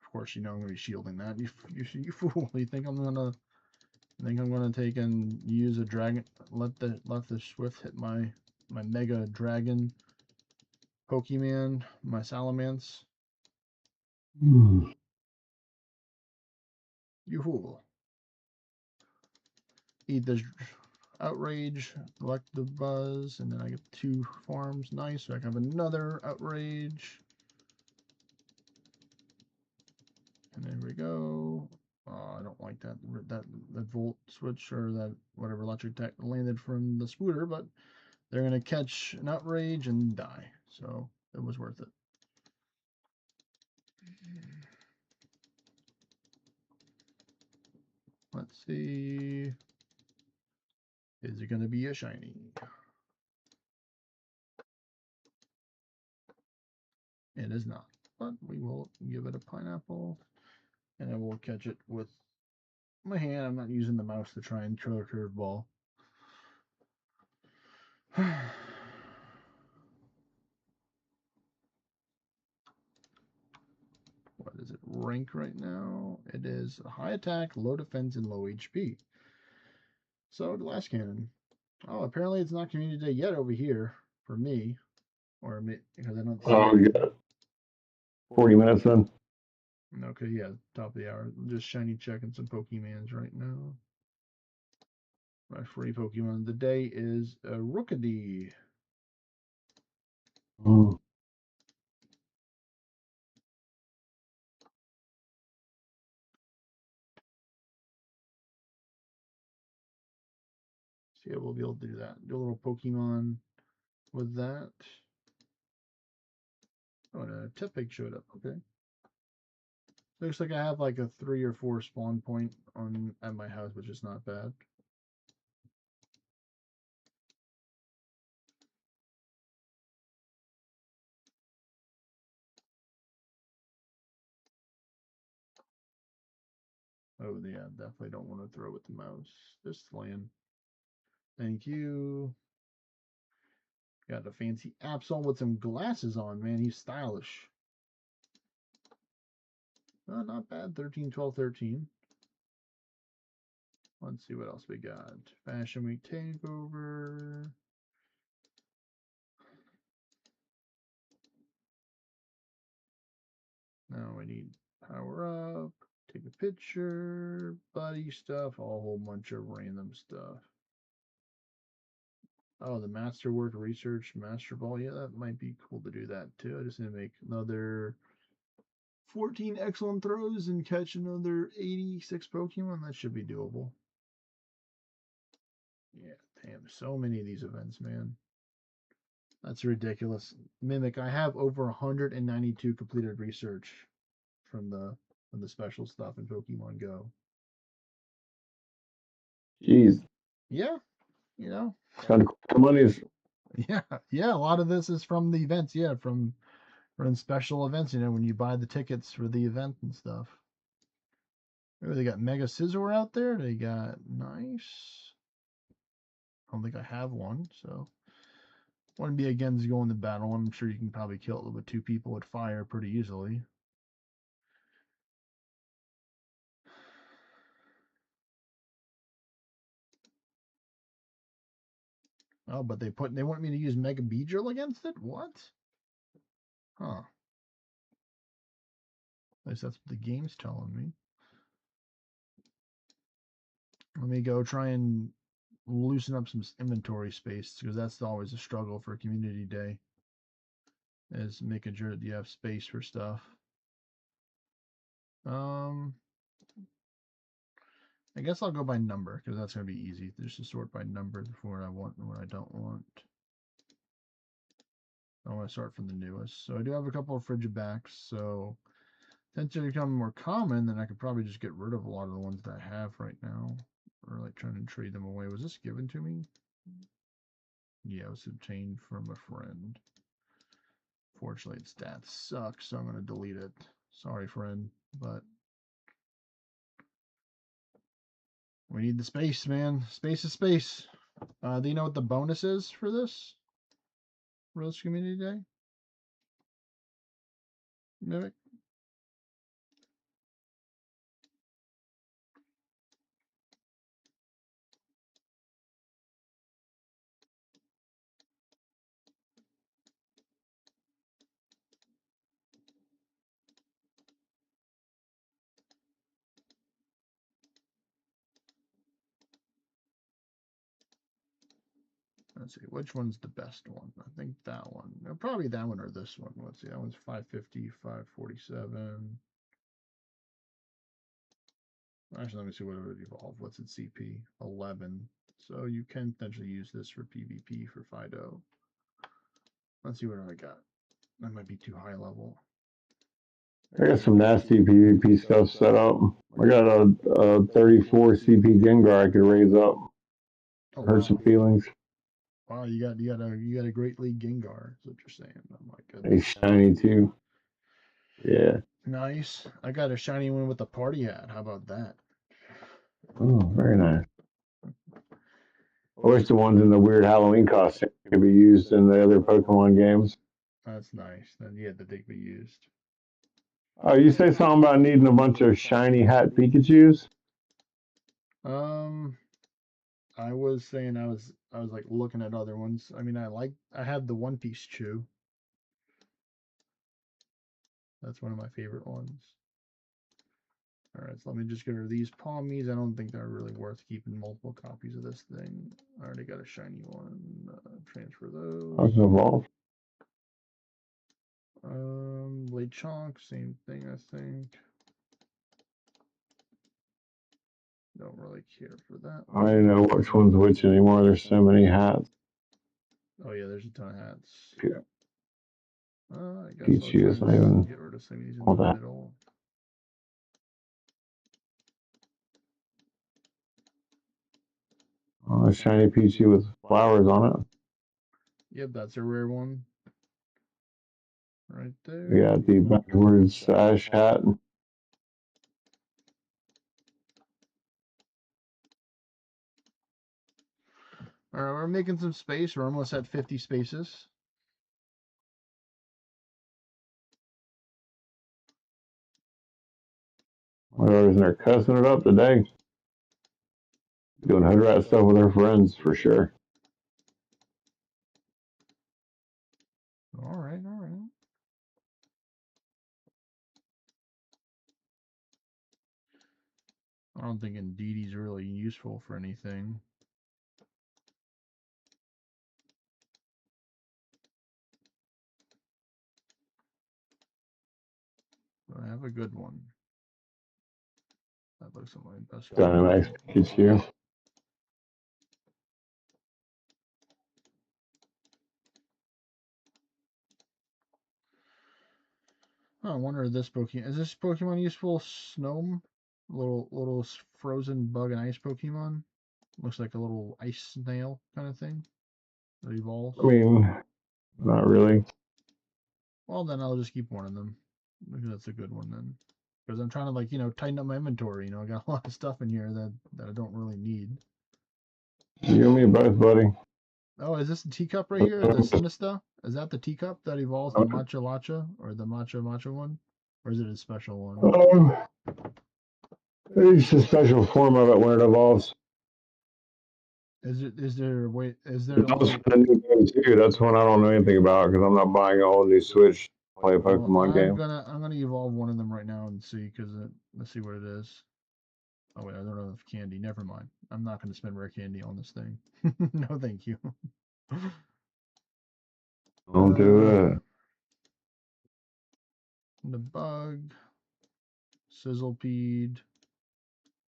Of course, you know I'm gonna be shielding that. You fool! You think I'm gonna take and use a dragon? Let the Swift hit my Mega Dragon Pokemon, my Salamence. You fool! Eat this Outrage, collect the Buzz, and then I get 2 farms. Nice. So I can have another Outrage. And there we go. I don't like that Volt switch or that whatever electric tech landed from the Spooter, but they're gonna catch an Outrage and die. So it was worth it. Let's see. Is it gonna be a shiny? It is not. But we will give it a pineapple. And I will catch it with my hand. I'm not using the mouse to try and throw a curveball. What is it rank right now? It is high attack, low defense, and low HP. So Glass Cannon. Oh, apparently it's not Community Day yet over here for me, or because I don't. Oh, you got 40 minutes then. No, because yeah, top of the hour. I'm just shiny checking some Pokemans right now. My free Pokemon of the day is a Rookidee. Mm. See, we'll be able to do that. Do a little Pokemon with that. Oh, and a Tepig showed up. Okay. Looks like I have like a 3 or 4 spawn point on at my house, which is not bad. Oh yeah, definitely don't want to throw with the mouse. Just land. Thank you. Got a fancy Absol with some glasses on, man. He's stylish. Oh, not bad. 13, 12, 13. Let's see what else we got. Fashion Week Takeover. Now we need Power Up. Take a picture. Buddy stuff. A whole bunch of random stuff. Oh, the Masterwork Research Master Ball. Yeah, that might be cool to do that too. I just need to make another 14 excellent throws and catch another 86 Pokemon. That should be doable. Yeah, damn, so many of these events, man. That's ridiculous. Mimic, I have over 192 completed research from the special stuff in Pokemon Go. Jeez. Yeah, you know. Kind of money is. Yeah, yeah. A lot of this is from the events. Yeah, from special events. You know, when you buy the tickets for the event and stuff. Oh, they got Mega Scizor out there. They got nice. I don't think I have one, so wouldn't be against going to battle. I'm sure you can probably kill it with 2 people with fire pretty easily. Oh, but they want me to use Mega Beedrill against it? What? Huh. At least that's what the game's telling me. Let me go try and loosen up some inventory space, because that's always a struggle for Community Day, is making sure that you have space for stuff. I guess I'll go by number, because that's going to be easy. Just to sort by number for what I want and what I don't want. I want to start from the newest. So I do have a couple of Frigibacks, so Since they're becoming more common, then I could probably just get rid of a lot of the ones that I have right now. Or like trying to trade them away. Was this given to me? Yeah, it was obtained from a friend. Fortunately, its stats suck, so I'm going to delete it. Sorry, friend, but we need the space, man. Space is space. Do you know what the bonus is for this? For this community day? Mimic? Let's see, which one's the best one? I think that one. No, probably that one or this one. Let's see, that one's 550, 547. Actually, let me see what it would evolve. What's its CP? 11. So you can potentially use this for PvP for Fido. Let's see what I got. That might be too high level. I got some nasty PvP stuff set up. I got a 34 CP Gengar I could raise up. Oh, Hurt wow. some feelings. Wow, you got a great league Gengar. Is what you're saying. Oh my He's goodness. shiny too. Yeah. Nice. I got a shiny one with a party hat. How about that? Oh, very nice. I wish the ones in the weird Halloween costume could be used in the other Pokemon games. That's nice. Then yeah, that they could be used. Oh, you say something about needing a bunch of shiny hat Pikachus? I was saying I was like looking at other ones. I mean, I have the One Piece Chew. That's one of my favorite ones. All right, so let me just get rid of these Palmies. I don't think they're really worth keeping multiple copies of this thing. I already got a shiny one. Transfer those. I can evolve. Blade Chonk, same thing, I think. Don't really care for that. I don't know which one's which anymore. There's so many hats. Oh yeah, there's a ton of hats. Yeah. I guess Pichu I'll is try not and even get rid of some of these in all the that. middle. Oh, a shiny Pichu with flowers on it. Yep, that's a rare one. Right there. We got the backwards sash hat. All right, we're making some space. We're almost at 50 spaces. My daughter's in there cussing it up today. Doing hood rat stuff with her friends for sure. All right, all right. I don't think Indeedee's really useful for anything. But I have a good one. That looks like my best. Dynamax Pichu. Oh, I wonder if this Pokemon is this Pokemon useful? Snom, little frozen bug and ice Pokemon. Looks like a little ice snail kind of thing that evolves. I mean, not really. Well, then I'll just keep one of them. Maybe that's a good one then. Because I'm trying to like tighten up my inventory. I got a lot of stuff in here that I don't really need. You and me both, buddy. Oh, is this the teacup right here? The Sinista? Is that the teacup that evolves the Matcha Lacha or the Matcha Matcha one? Or is it a special one? It's a special form of it when it evolves. Is there a way? Is there That was for the new game too. That's one I don't know anything about because I'm not buying a whole new Switch to play a Pokemon game. I'm gonna evolve one of them right now and see because let's see what it is. Oh wait, I don't know if candy. Never mind. I'm not gonna spend rare candy on this thing. No, thank you. Don't do it. The bug, Sizzlepede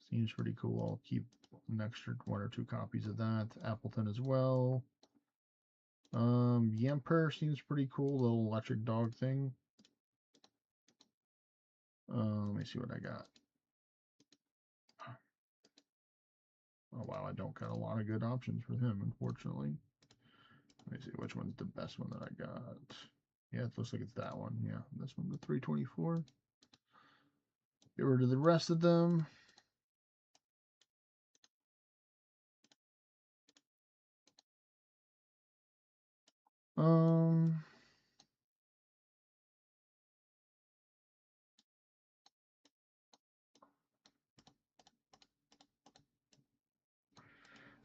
seems pretty cool. I'll keep an extra 1 or 2 copies of that. Appleton as well. Yamper seems pretty cool. Little electric dog thing. Let me see what I got. Oh wow, I don't got a lot of good options for him, unfortunately. Let me see which one's the best one that I got. Yeah, it looks like it's that one. Yeah, this one, the 324. Get rid of the rest of them. Um,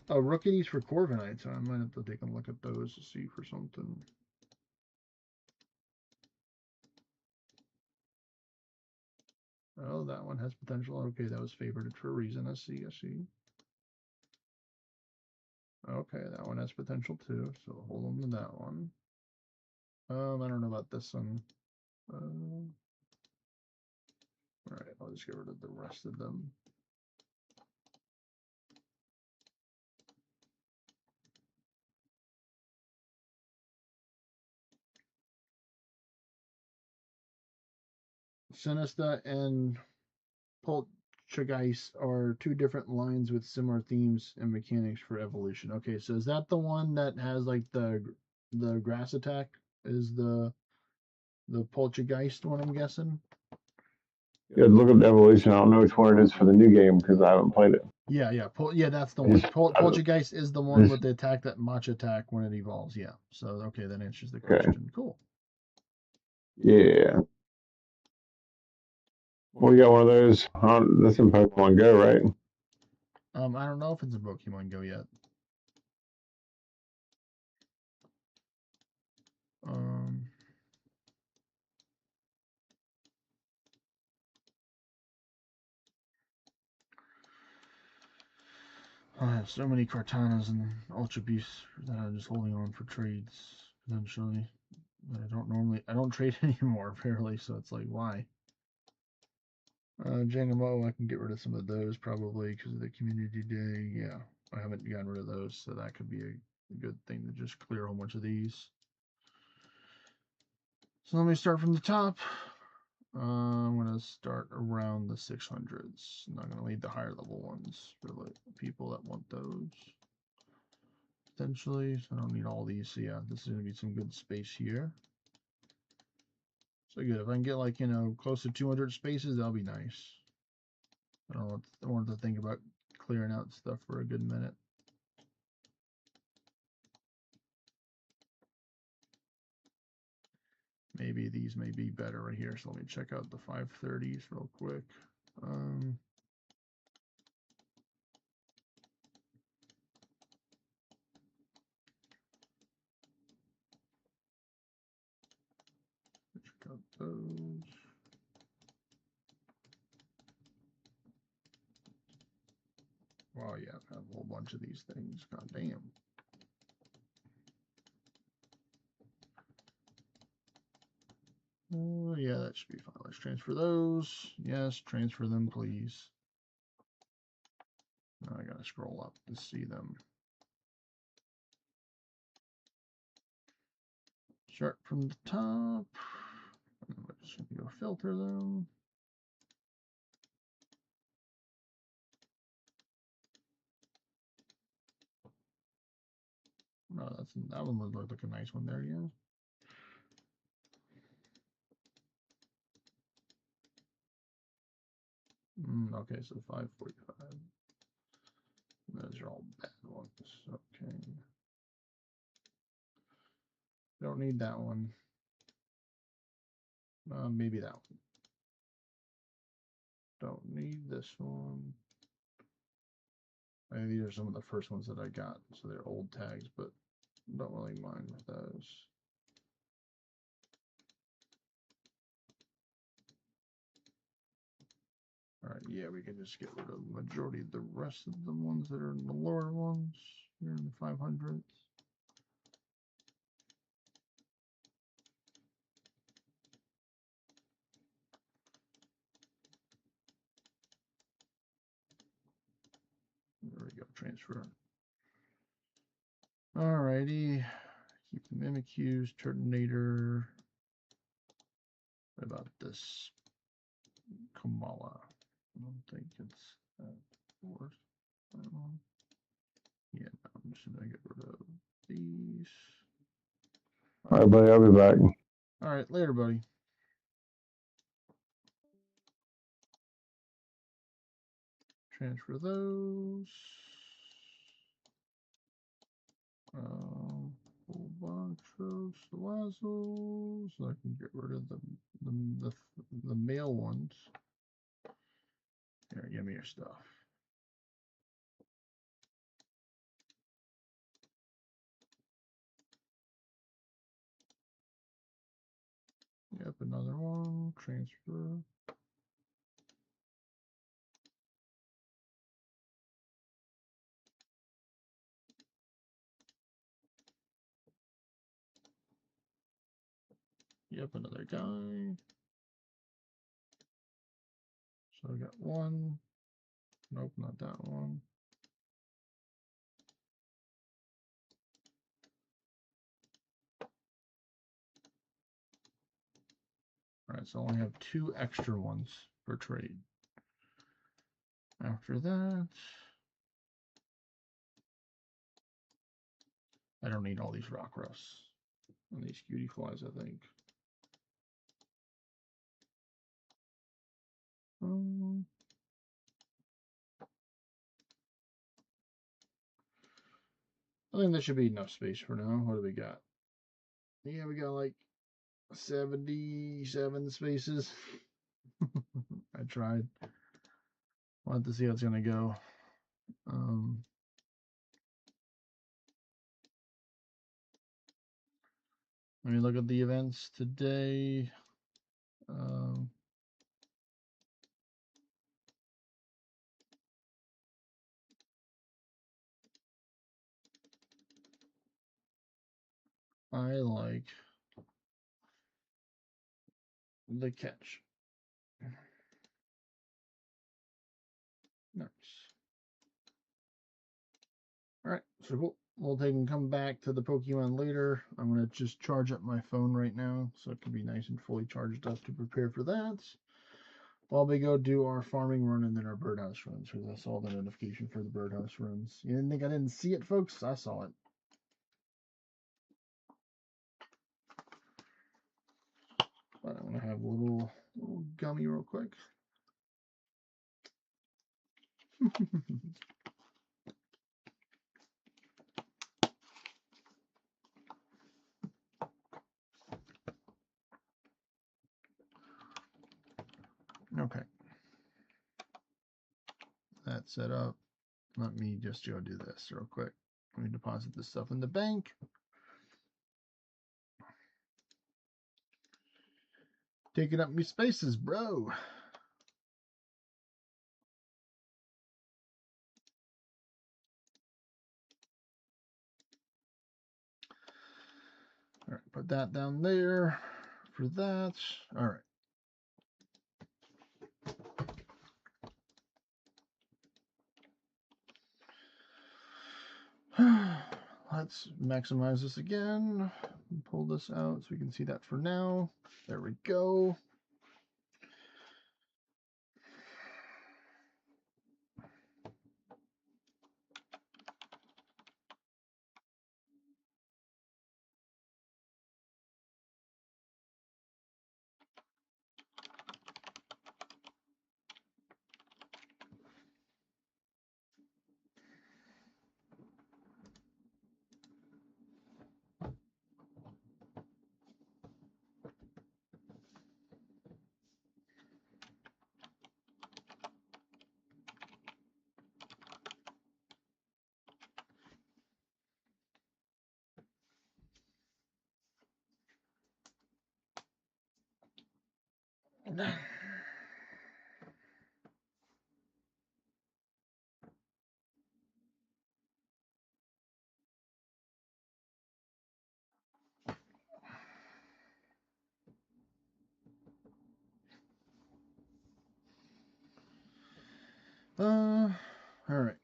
rookies for Corviknight, so I might have to take a look at those to see for something. Oh, that one has potential. Okay, that was favored for a reason. I see, I see. Okay, that one has potential too, so hold on to that one. I don't know about this one. Alright, I'll just get rid of the rest of them. Sinista and Poltergeist are two different lines with similar themes and mechanics for evolution. Okay, so is that the one that has like the grass attack? Is the Poltergeist one, I'm guessing? Yeah, look up the evolution. I don't know which one it is for the new game because I haven't played it. Yeah, yeah, that's the one. Poltergeist is the one with the attack that match attack when it evolves. Yeah, so okay, that answers the question. Cool. Yeah. We got one of those. That's in Pokemon Go, right? I don't know if it's in Pokemon Go yet. I have so many Cartanas and Ultra Beasts that I'm just holding on for trades, potentially. But I don't trade anymore, apparently, so it's like, why? Jangamo, I can get rid of some of those probably because of the community day. Yeah, I haven't gotten rid of those, so that could be a good thing to just clear a whole bunch of these. So let me start from the top. I'm going to start around the 600s. I'm not going to leave the higher level ones for the people that want those. Potentially, so I don't need all these. So yeah, this is going to be some good space here. So good. If I can get like, close to 200 spaces, that'll be nice. I don't want to think about clearing out stuff for a good minute. Maybe these may be better right here. So let me check out the 530s real quick. Check out those. Wow, yeah, I have a whole bunch of these things. God damn. Yeah, that should be fine. Let's transfer those. Yes, transfer them, please. Now I gotta scroll up to see them. Start from the top. I'm just gonna go filter them. No, that one would look like a nice one there, yeah. Okay, so 545. Those are all bad ones. Okay. Don't need that one. Maybe that one. Don't need this one. I mean, these are some of the first ones that I got, so they're old tags, but don't really mind those. Alright, yeah, we can just get rid of the majority of the rest of the ones that are in the lower ones here in the 500s. There we go, transfer. Alrighty, keep the Mimikyus, Turtonator. What about this Kamala. I don't think it's that worth that one. Yeah, no, I'm just gonna get rid of these. All right, buddy. I'll be back. All right, later, buddy. Transfer those. Whole bunch of Salazzles. So I can get rid of the male ones. Here, give me your stuff. Yep, another one. Transfer. Yep, another guy. So I got one. Nope, not that one. All right, so I only have 2 extra ones for trade. After that, I don't need all these rock rusts and these cutie flies, I think. I think there should be enough space for now. What do we got? Yeah, we got like 77 spaces. I tried. Wanted to see how it's gonna go. Let me look at the events today. I like the catch. Nice. Alright, so cool. We'll take and come back to the Pokemon later. I'm going to just charge up my phone right now so it can be nice and fully charged up to prepare for that. While we go do our farming run and then our birdhouse runs, because I saw the notification for the birdhouse runs. You didn't think I didn't see it, folks? I saw it. But I'm going to have a little gummy real quick. Okay. That's set up. Let me just go do this real quick. Let me deposit this stuff in the bank. Taking up me spaces, bro. All right, put that down there for that. All right. Let's maximize this again. Pull this out so we can see that for now. There we go. All right.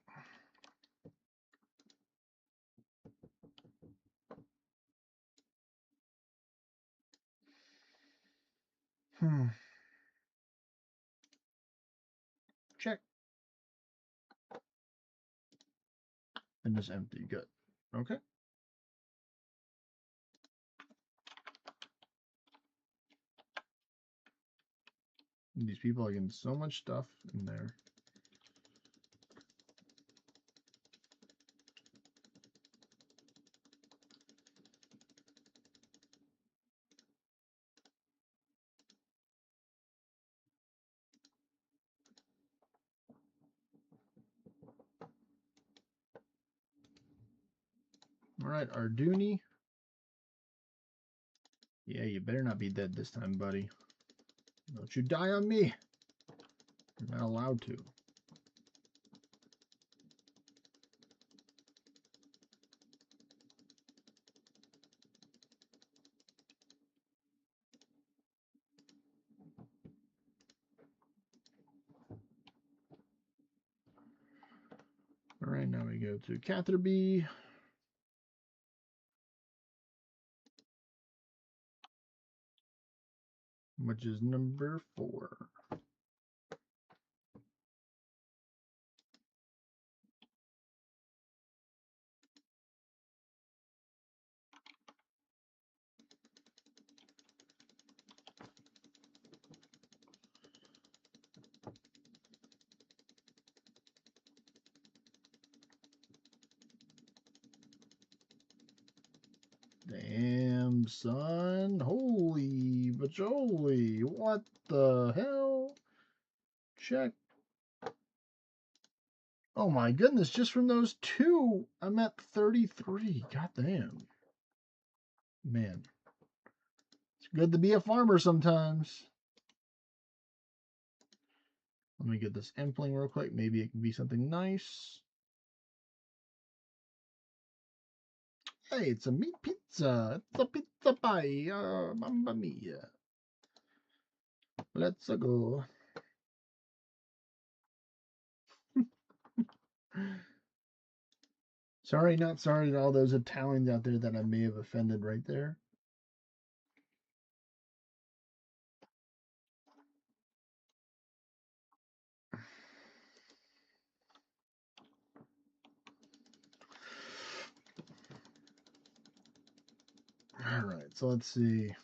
Check. And just empty. Good. Okay. These people are getting so much stuff in there. All right, Arduni. Yeah, you better not be dead this time, buddy. Don't you die on me. You're not allowed to. All right, now we go to Catherby. Which is number 4. Damn, son. Holy bajoli. What the hell? Check. Oh my goodness, just from those 2, I'm at 33. God damn. Man. It's good to be a farmer sometimes. Let me get this empling real quick. Maybe it can be something nice. Hey, it's a meat pizza. It's a pizza pie. Mamma mia. Let's go. Sorry, not sorry to all those Italians out there that I may have offended right there. All right, so let's see.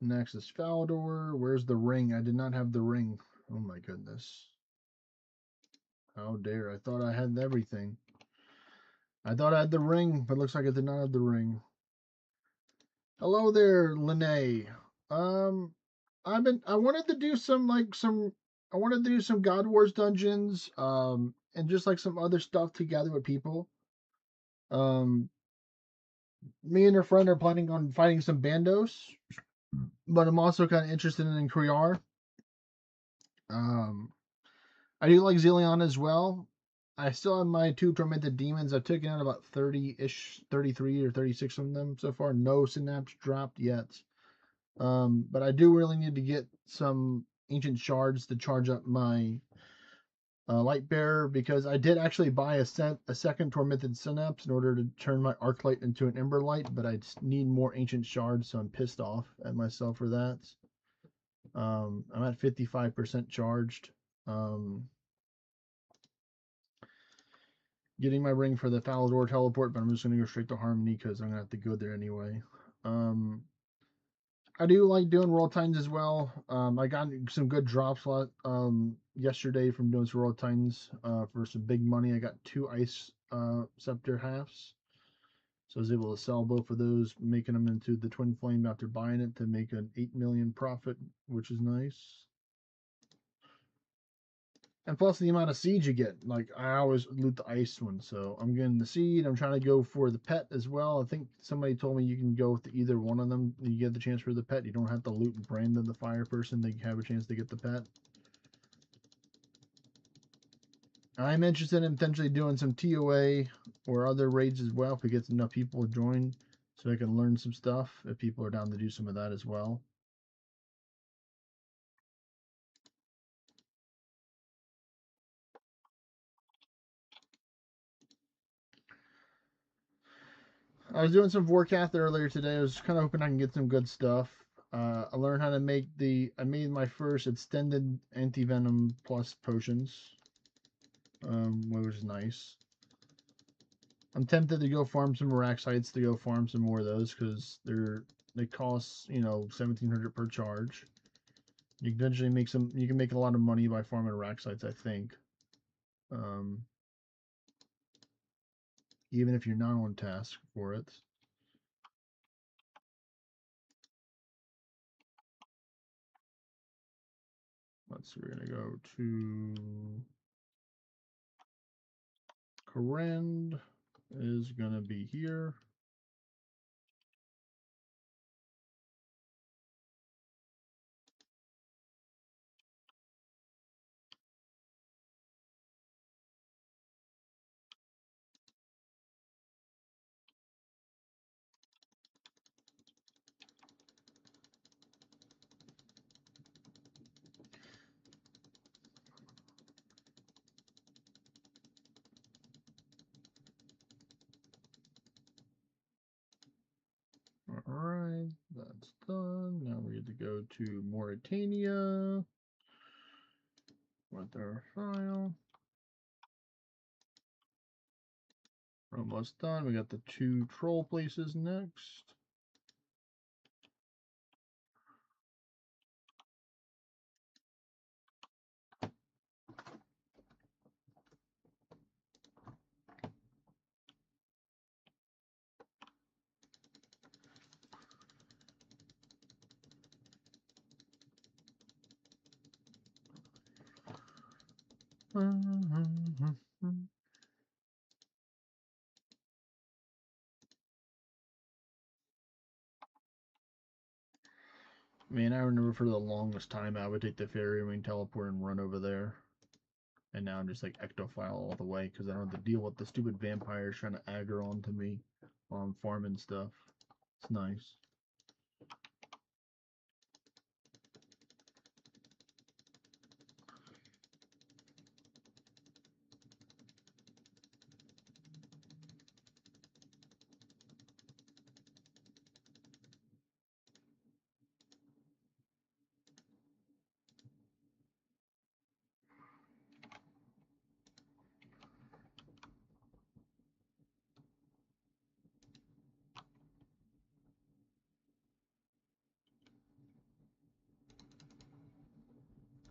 Next is Faldor. Where's the ring? I did not have the ring. Oh my goodness. How dare. I thought I had everything. I thought I had the ring, but looks like I did not have the ring. Hello there, Lene. I wanted to do some I wanted to do some God Wars dungeons, and just like some other stuff together with people. Me and her friend are planning on fighting some bandos, but I'm also kind of interested in Kriar. I do like Zillion as well. I still have my 2 tormented demons. I've taken out about 30-ish, 33 or 36 of them so far. No synapse dropped yet. But I do really need to get some ancient shards to charge up my light bearer, because I did actually buy a second tormented synapse in order to turn my arc light into an ember light, but I need more ancient shards, so I'm pissed off at myself for that. I'm at 55% charged. Getting my ring for the Falador teleport, but I'm just going to go straight to Harmony because I'm going to have to go there anyway. I do like doing World Titans as well. I got some good drops yesterday from doing some World Titans for some big money. I got 2 Ice Scepter halves. So I was able to sell both of those, making them into the Twin Flame after buying it to make an 8 million profit, which is nice. And plus the amount of seeds you get. Like, I always loot the ice one, so I'm getting the seed. I'm trying to go for the pet as well. I think somebody told me you can go with either one of them. You get the chance for the pet. You don't have to loot Brandon the fire person. They have a chance to get the pet. I'm interested in potentially doing some TOA or other raids as well if we get enough people to join, so I can learn some stuff if people are down to do some of that as well. I was doing some Vorkath earlier today. I was kind of hoping I can get some good stuff. I learned how to make I made my first extended anti-venom plus potions, which is nice. I'm tempted to go farm some Araxites to go farm some more of those because they cost 1,700 per charge. You can eventually make some. You can make a lot of money by farming Araxites, I think. Even if you're not on task for it. Let's see, we're gonna go to Corrend is gonna be here. Alright, that's done. Now we get to go to Mauritania with our file. We're almost done. We got the 2 troll places next. Man, I remember for the longest time I would take the ferry wing teleport and run over there. And now I'm just like ectophile all the way because I don't have to deal with the stupid vampires trying to aggro onto me while I'm farming stuff. It's nice.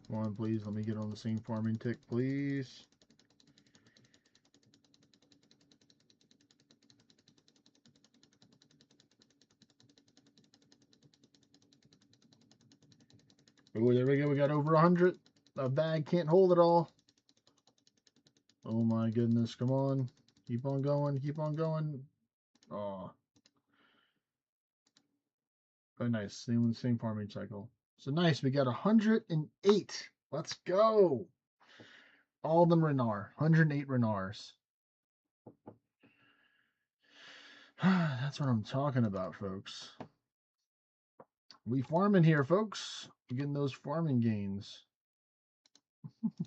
Come on, please, let me get on the same farming tick, please. Oh, there we go. We got over 100. A bag can't hold it all. Oh my goodness. Come on. Keep on going. Keep on going. Oh. Very nice. Same farming cycle. So nice. We got 108. Let's go. All of them Renar. 108 Renars. That's what I'm talking about, folks. We farming here, folks. We're getting those farming gains.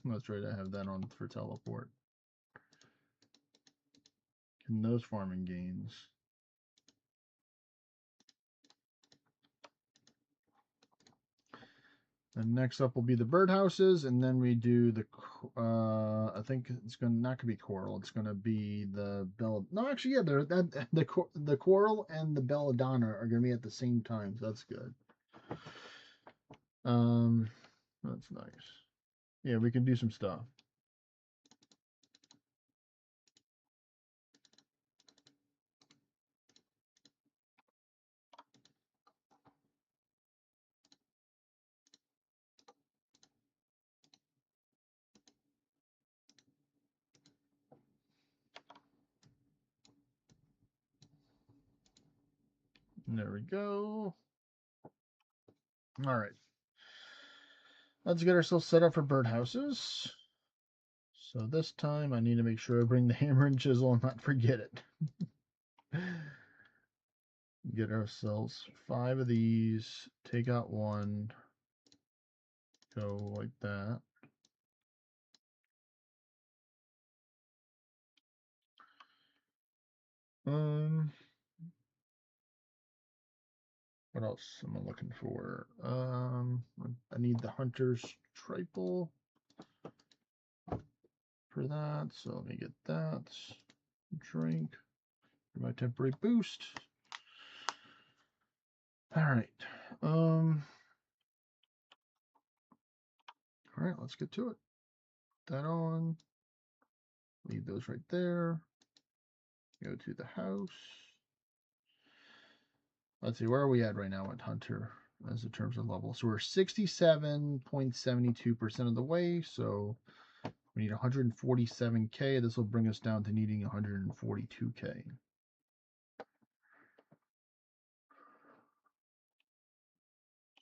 That's right. I have that on for teleport. Getting those farming gains. And next up will be the birdhouses, and then we do the. I think it's not gonna be coral. It's gonna be the bell. No, actually, yeah, the coral and the belladonna are gonna be at the same time. So that's good. That's nice. Yeah, we can do some stuff. There we go. All right. Let's get ourselves set up for birdhouses. So this time I need to make sure I bring the hammer and chisel and not forget it. Get ourselves 5 of these. Take out 1. Go like that. What else am I looking for? I need the Hunter's Triple for that. So let me get that. Drink. My temporary boost. All right. All right, let's get to it. That on. Leave those right there. Go to the house. Let's see, where are we at right now at Hunter as in terms of level? So we're 67.72% of the way. So we need 147K. This will bring us down to needing 142K.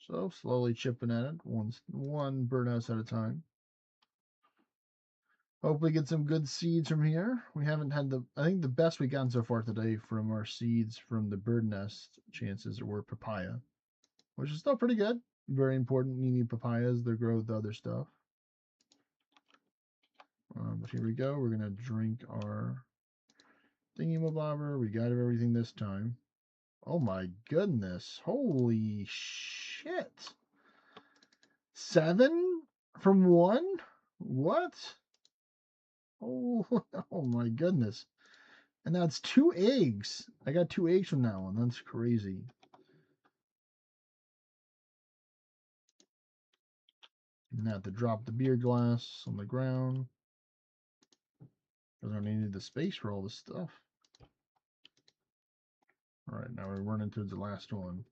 So slowly chipping at it, one birdhouse at a time. Hopefully get some good seeds from here. We haven't had I think the best we've gotten so far today from our seeds from the bird nest chances were papaya, which is still pretty good. Very important. You need papayas to grow the other stuff. But here we go. We're going to drink our thingy-mabobber. We got everything this time. Oh my goodness. Holy shit. 7 from 1? What? Oh, oh my goodness. And that's 2 eggs. I got 2 eggs from that one. That's crazy. And I have to drop the beer glass on the ground, because I needed the space for all this stuff. All right, now we're running towards the last one.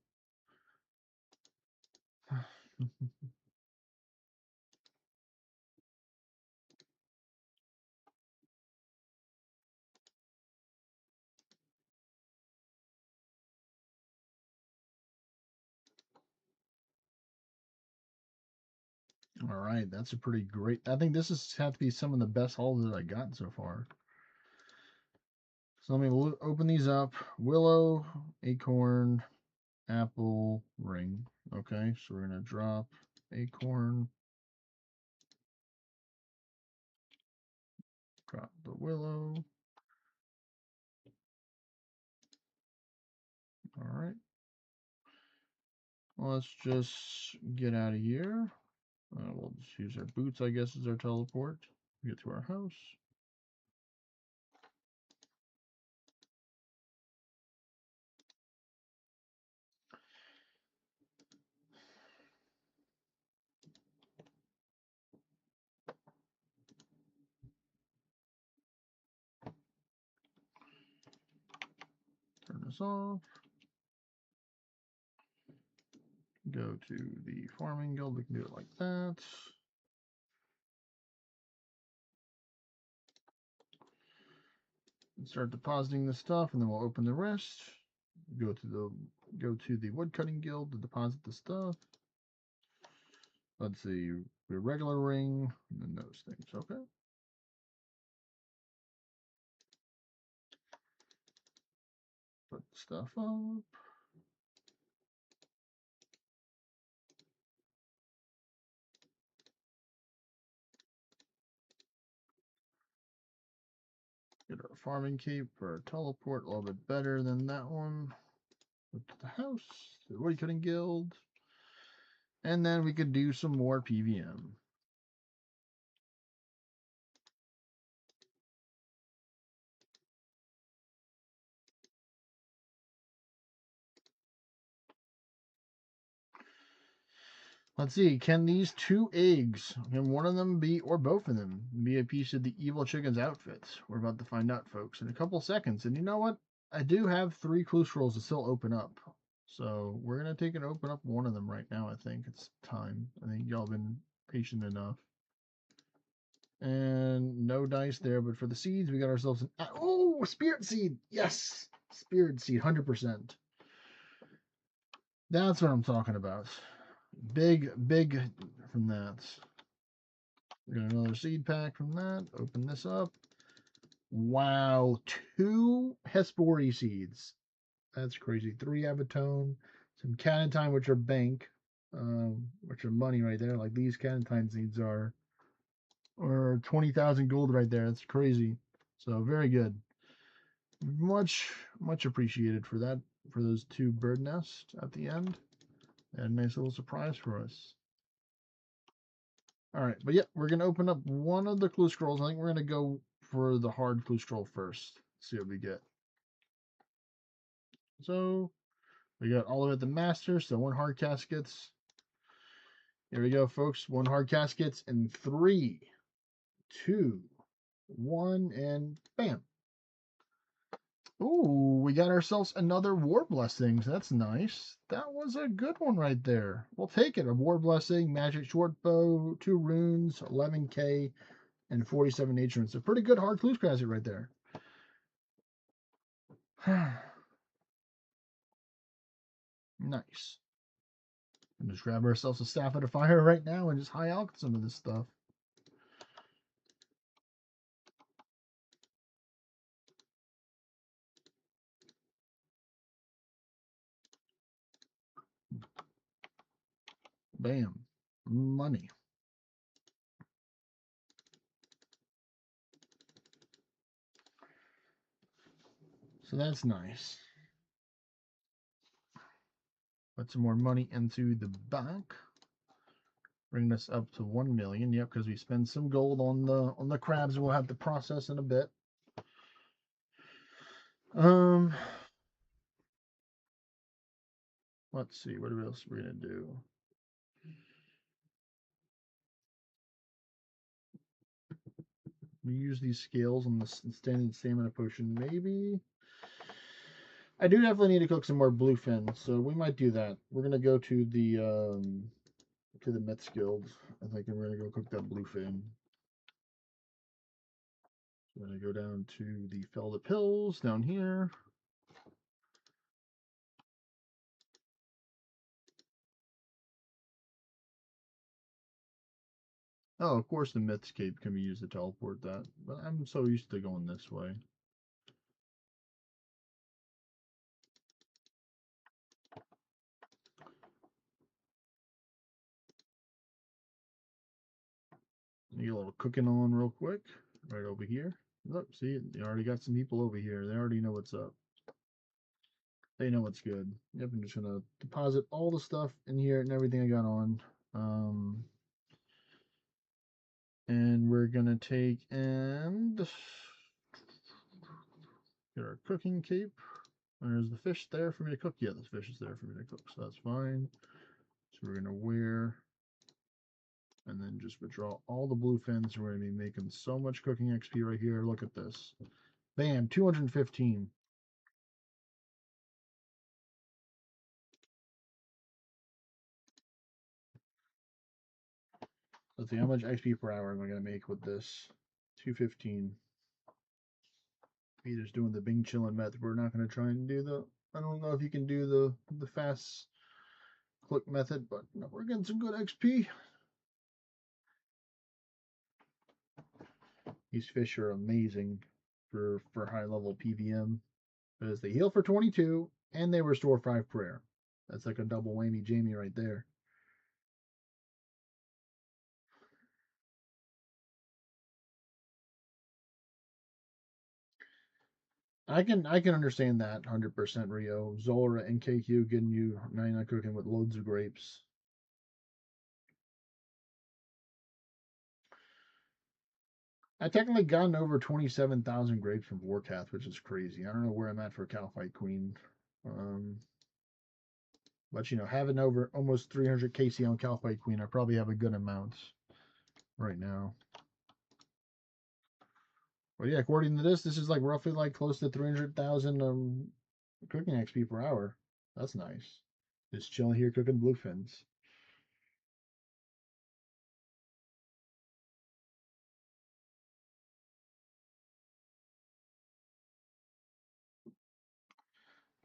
All right, that's a pretty great. I think this has had to be some of the best hauls that I got so far. So let me open these up. Willow, acorn, apple, ring. Okay, so we're gonna drop acorn, drop the willow. All right. Well, let's just get out of here. We'll just use our boots, I guess, as our teleport. Get to our house. Turn this off. Go to the farming guild. We can do it like that. And start depositing this stuff, and then we'll open the rest. Go to the woodcutting guild to deposit the stuff. Let's see, the regular ring, and then those things. Okay. Put the stuff up. Get our farming cape for our teleport, a little bit better than that one. Up to the house, the woodcutting guild, and then we could do some more PVM. Let's see, can these 2 eggs, can one of them be, or both of them, be a piece of the evil chicken's outfit? We're about to find out, folks, in a couple seconds. And you know what? I do have 3 clue scrolls to still open up. So we're going to take and open up one of them right now, I think. It's time. I think y'all been patient enough. And no dice there, but for the seeds, we got ourselves an... Oh, spirit seed! Yes! Spirit seed, 100%. That's what I'm talking about. Big from that. We got another seed pack from that. Open this up. Wow, 2 Hespori seeds. That's crazy. 3 Abatone, some Canatine, which are bank, which are money right there. Like these Canatine seeds are, or 20,000 gold right there. That's crazy. So very good. Much appreciated for that for those 2 bird nests at the end. And a nice little surprise for us. Alright, but yeah, we're going to open up one of the clue scrolls. I think we're going to go for the hard clue scroll first. See what we get. So, we got all of it the master, so 1 hard caskets. Here we go, folks. 1 hard caskets in 3, 2, 1, and bam. Ooh, we got ourselves another War Blessings. That's nice. That was a good one right there. We'll take it. A War Blessing, Magic Short Bow, 2 runes, 11k, and 47 nature. It's a pretty good hard clue casket right there. Nice. And just grab ourselves a Staff of the Fire right now and just high out some of this stuff. Bam. Money. So that's nice. Put some more money into the bank. Bring this up to 1 million. Yep, because we spend some gold on the crabs we'll have to process in a bit. Let's see, what else we're gonna do? We use these scales on the standing stamina potion, maybe. I do definitely need to cook some more bluefin, so we might do that. We're gonna go to the Myths Guild. I think we're gonna go cook that bluefin. So we're gonna go down to the Felda Pills down here. Oh, of course the Myths Cape can be used to teleport that, but I'm so used to going this way. Get a little cooking on real quick, right over here. Look, see, you already got some people over here. They already know what's up. They know what's good. Yep, I'm just gonna deposit all the stuff in here and everything I got on. And we're gonna take and get our cooking cape. There's the fish there for me to cook. Yeah, this fish is there for me to cook, so that's fine. So we're gonna wear and then just withdraw all the blue fins. We're gonna be making so much cooking XP right here. Look at this. Bam, 215. Let's see how much XP per hour am I gonna make with this. 215. Peter's doing the Bing chillin' method. We're not gonna try and do the. I don't know if you can do the fast click method, but no, we're getting some good XP. These fish are amazing for high level PVM because they heal for 22 and they restore 5 prayer. That's like a double whammy Jamie right there. I can understand that 100% Rio. Zora and KQ getting you 99 cooking with loads of grapes. I technically gotten over 27,000 grapes from Warcath, which is crazy. I don't know where I'm at for Calphite Queen. But you know, having over almost 300 KC on Calphite Queen, I probably have a good amount right now. But yeah, according to this is like roughly like close to 300,000 cooking XP per hour. That's nice. Just chilling here cooking bluefins.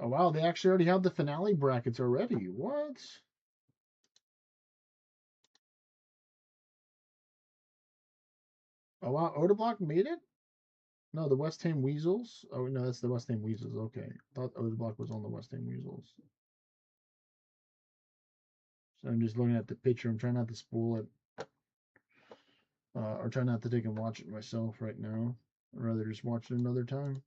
Oh wow, they actually already have the finale brackets already. What? Oh wow, Odeblock made it? No, the West Ham Weasels. Oh no, that's the West Ham Weasels. Okay, I thought Odeblock was on the West Ham Weasels. So I'm just looking at the picture. I'm trying not to spoil it, or try not to take and watch it myself right now. I'd rather just watch it another time.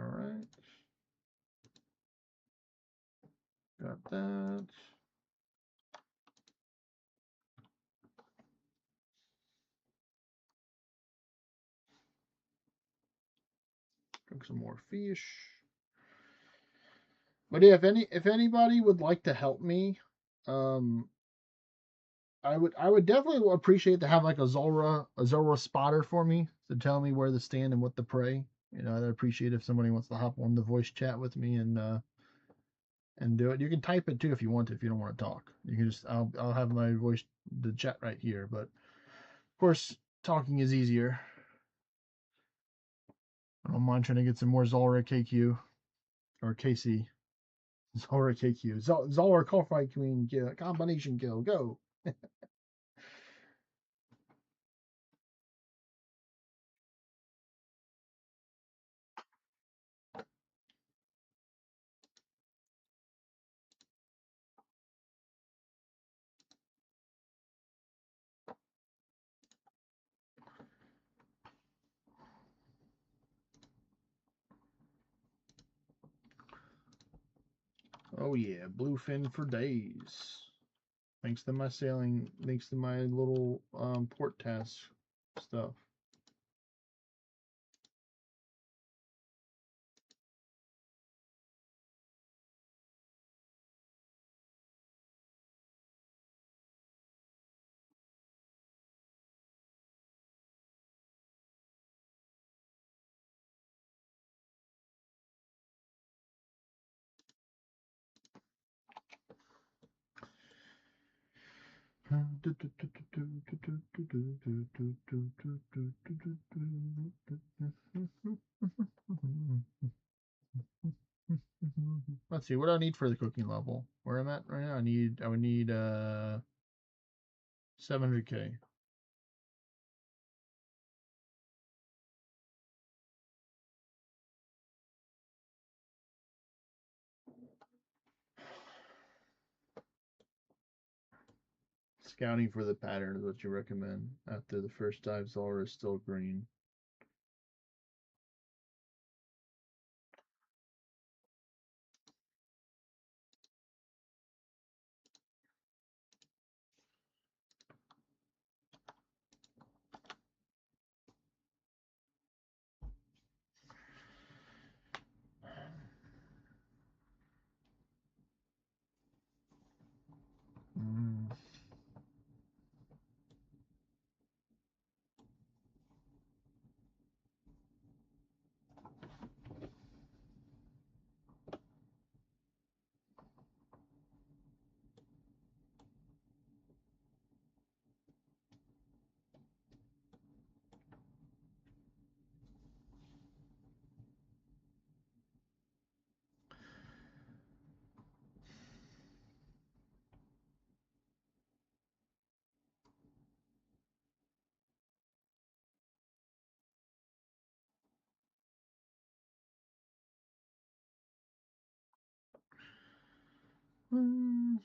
right. Got that. Cook some more fish. But yeah, if anybody would like to help me, I would definitely appreciate to have like a Zora spotter for me to tell me where to stand and what to pray. You know, I'd appreciate if somebody wants to hop on the voice chat with me and do it. You can type it too if you want to, if you don't want to talk. You can just I'll have my voice the chat right here, but of course talking is easier. I don't mind trying to get some more Zora KQ or KC. Zora KQ. Zora Coldfight Queen kill, combination kill. Go. Oh yeah, bluefin for days. Thanks to my sailing, thanks to my little port task stuff. Let's see, what do I need for the cooking level? Where I'm at right now, I would need 700K. Scouting for the pattern is what you recommend. After the first dive, Zora is still green. Mm. Mm.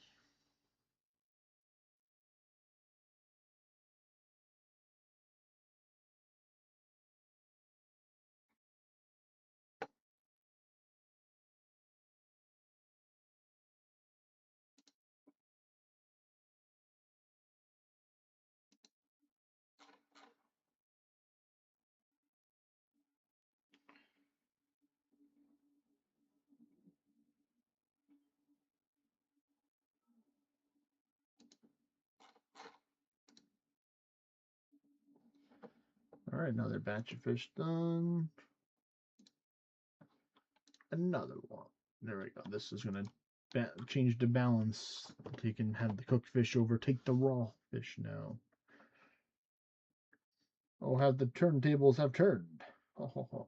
All right, another batch of fish done. Another one. There we go. This is gonna change the balance. You can have the cooked fish overtake the raw fish now. Oh, have the turntables have turned. Ho, ho, ho.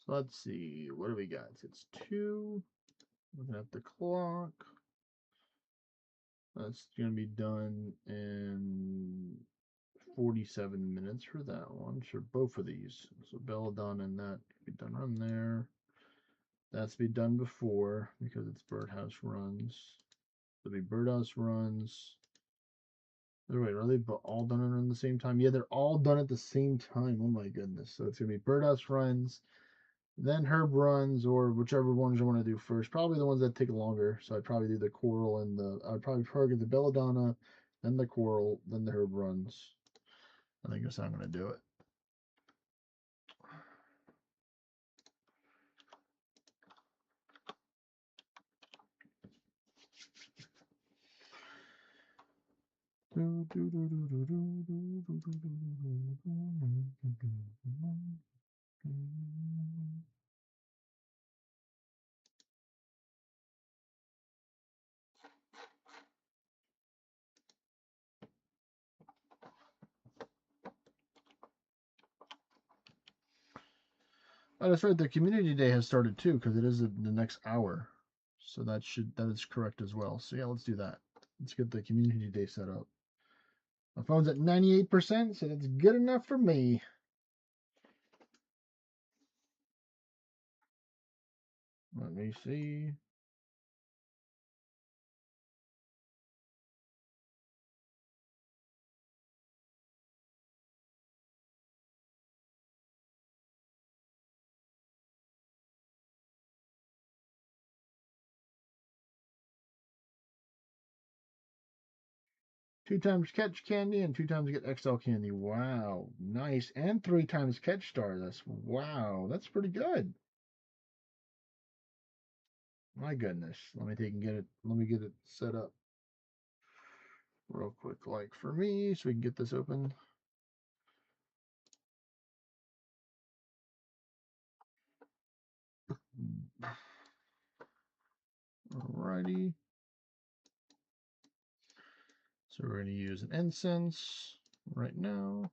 So let's see. What do we got? It's 2. Looking at the clock. That's going to be done in 47 minutes for that one. Sure, both of these. So Belladonna and that could be done on there. That's be done before because it's birdhouse runs. There'll be birdhouse runs. Wait, are they all done around the same time? Yeah, they're all done at the same time. Oh my goodness. So it's going to be birdhouse runs, then herb runs, or whichever ones you want to do first. Probably the ones that take longer. So I'd probably do the coral and I'd probably target the belladonna, then the coral, then the herb runs. I think that's how I'm going to do it. Oh, that's right. The community day has started too, because it is the next hour. So that is correct as well. So yeah, let's do that. Let's get the community day set up. My phone's at 98%, so that's good enough for me. Let me see. Two times catch candy and two times get XL candy. Wow, nice. And three times catch star. Wow, that's pretty good. My goodness. Let me get it set up real quick, like for me, so we can get this open. Alrighty. So we're going to use an incense right now.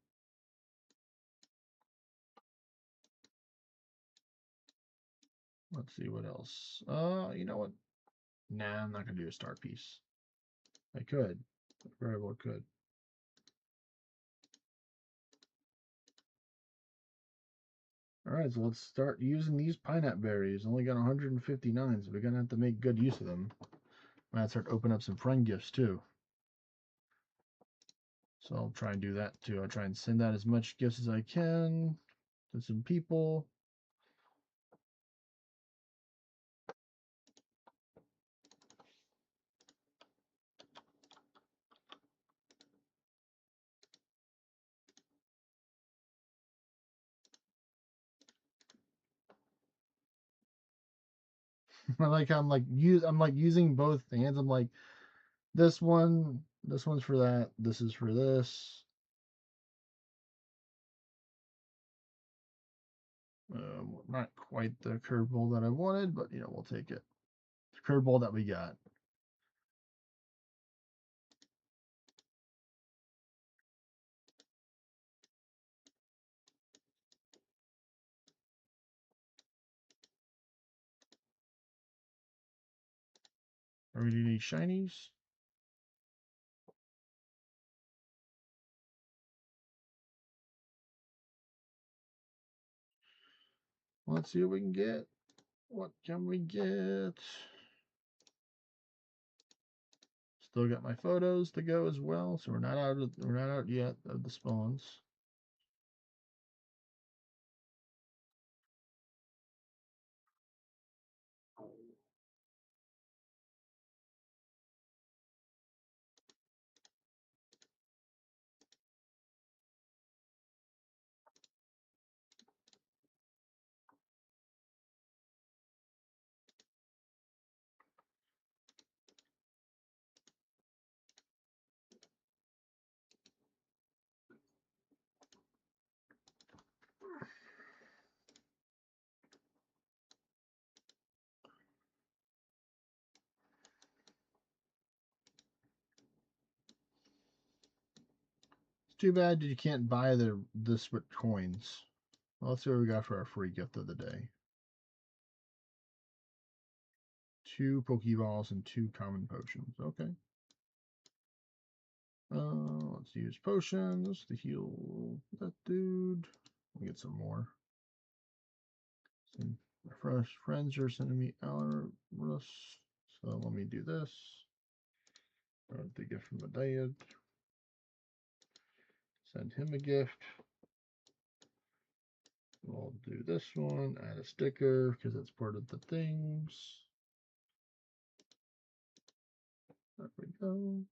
Let's see what else. You know what? Nah, I'm not going to do a star piece. I could. I very well could. Alright, so let's start using these pineapple berries. Only got 159, so we're going to have to make good use of them. I'm going to start opening up some friend gifts too. So I'll try and do that too. I'll try and send out as much gifts as I can to some people. I like how I'm like using both hands. I'm like this one's for that, this is for this. Not quite the curveball that I wanted, but you know, we'll take it. The curveball that we got. Are we doing any shinies? Let's see what we can get. What can we get? Still got my photos to go as well, so we're not out yet of the spawns. It's too bad that you can't buy this with coins. Well, let's see what we got for our free gift of the day. 2 Pokeballs and 2 common potions. Okay. Let's use potions to heal that dude. We'll get some more. Some fresh friends are sending me Alarus. So let me do this. The gift from the dead. Send him a gift. We'll do this one. Add a sticker because it's part of the things. There we go.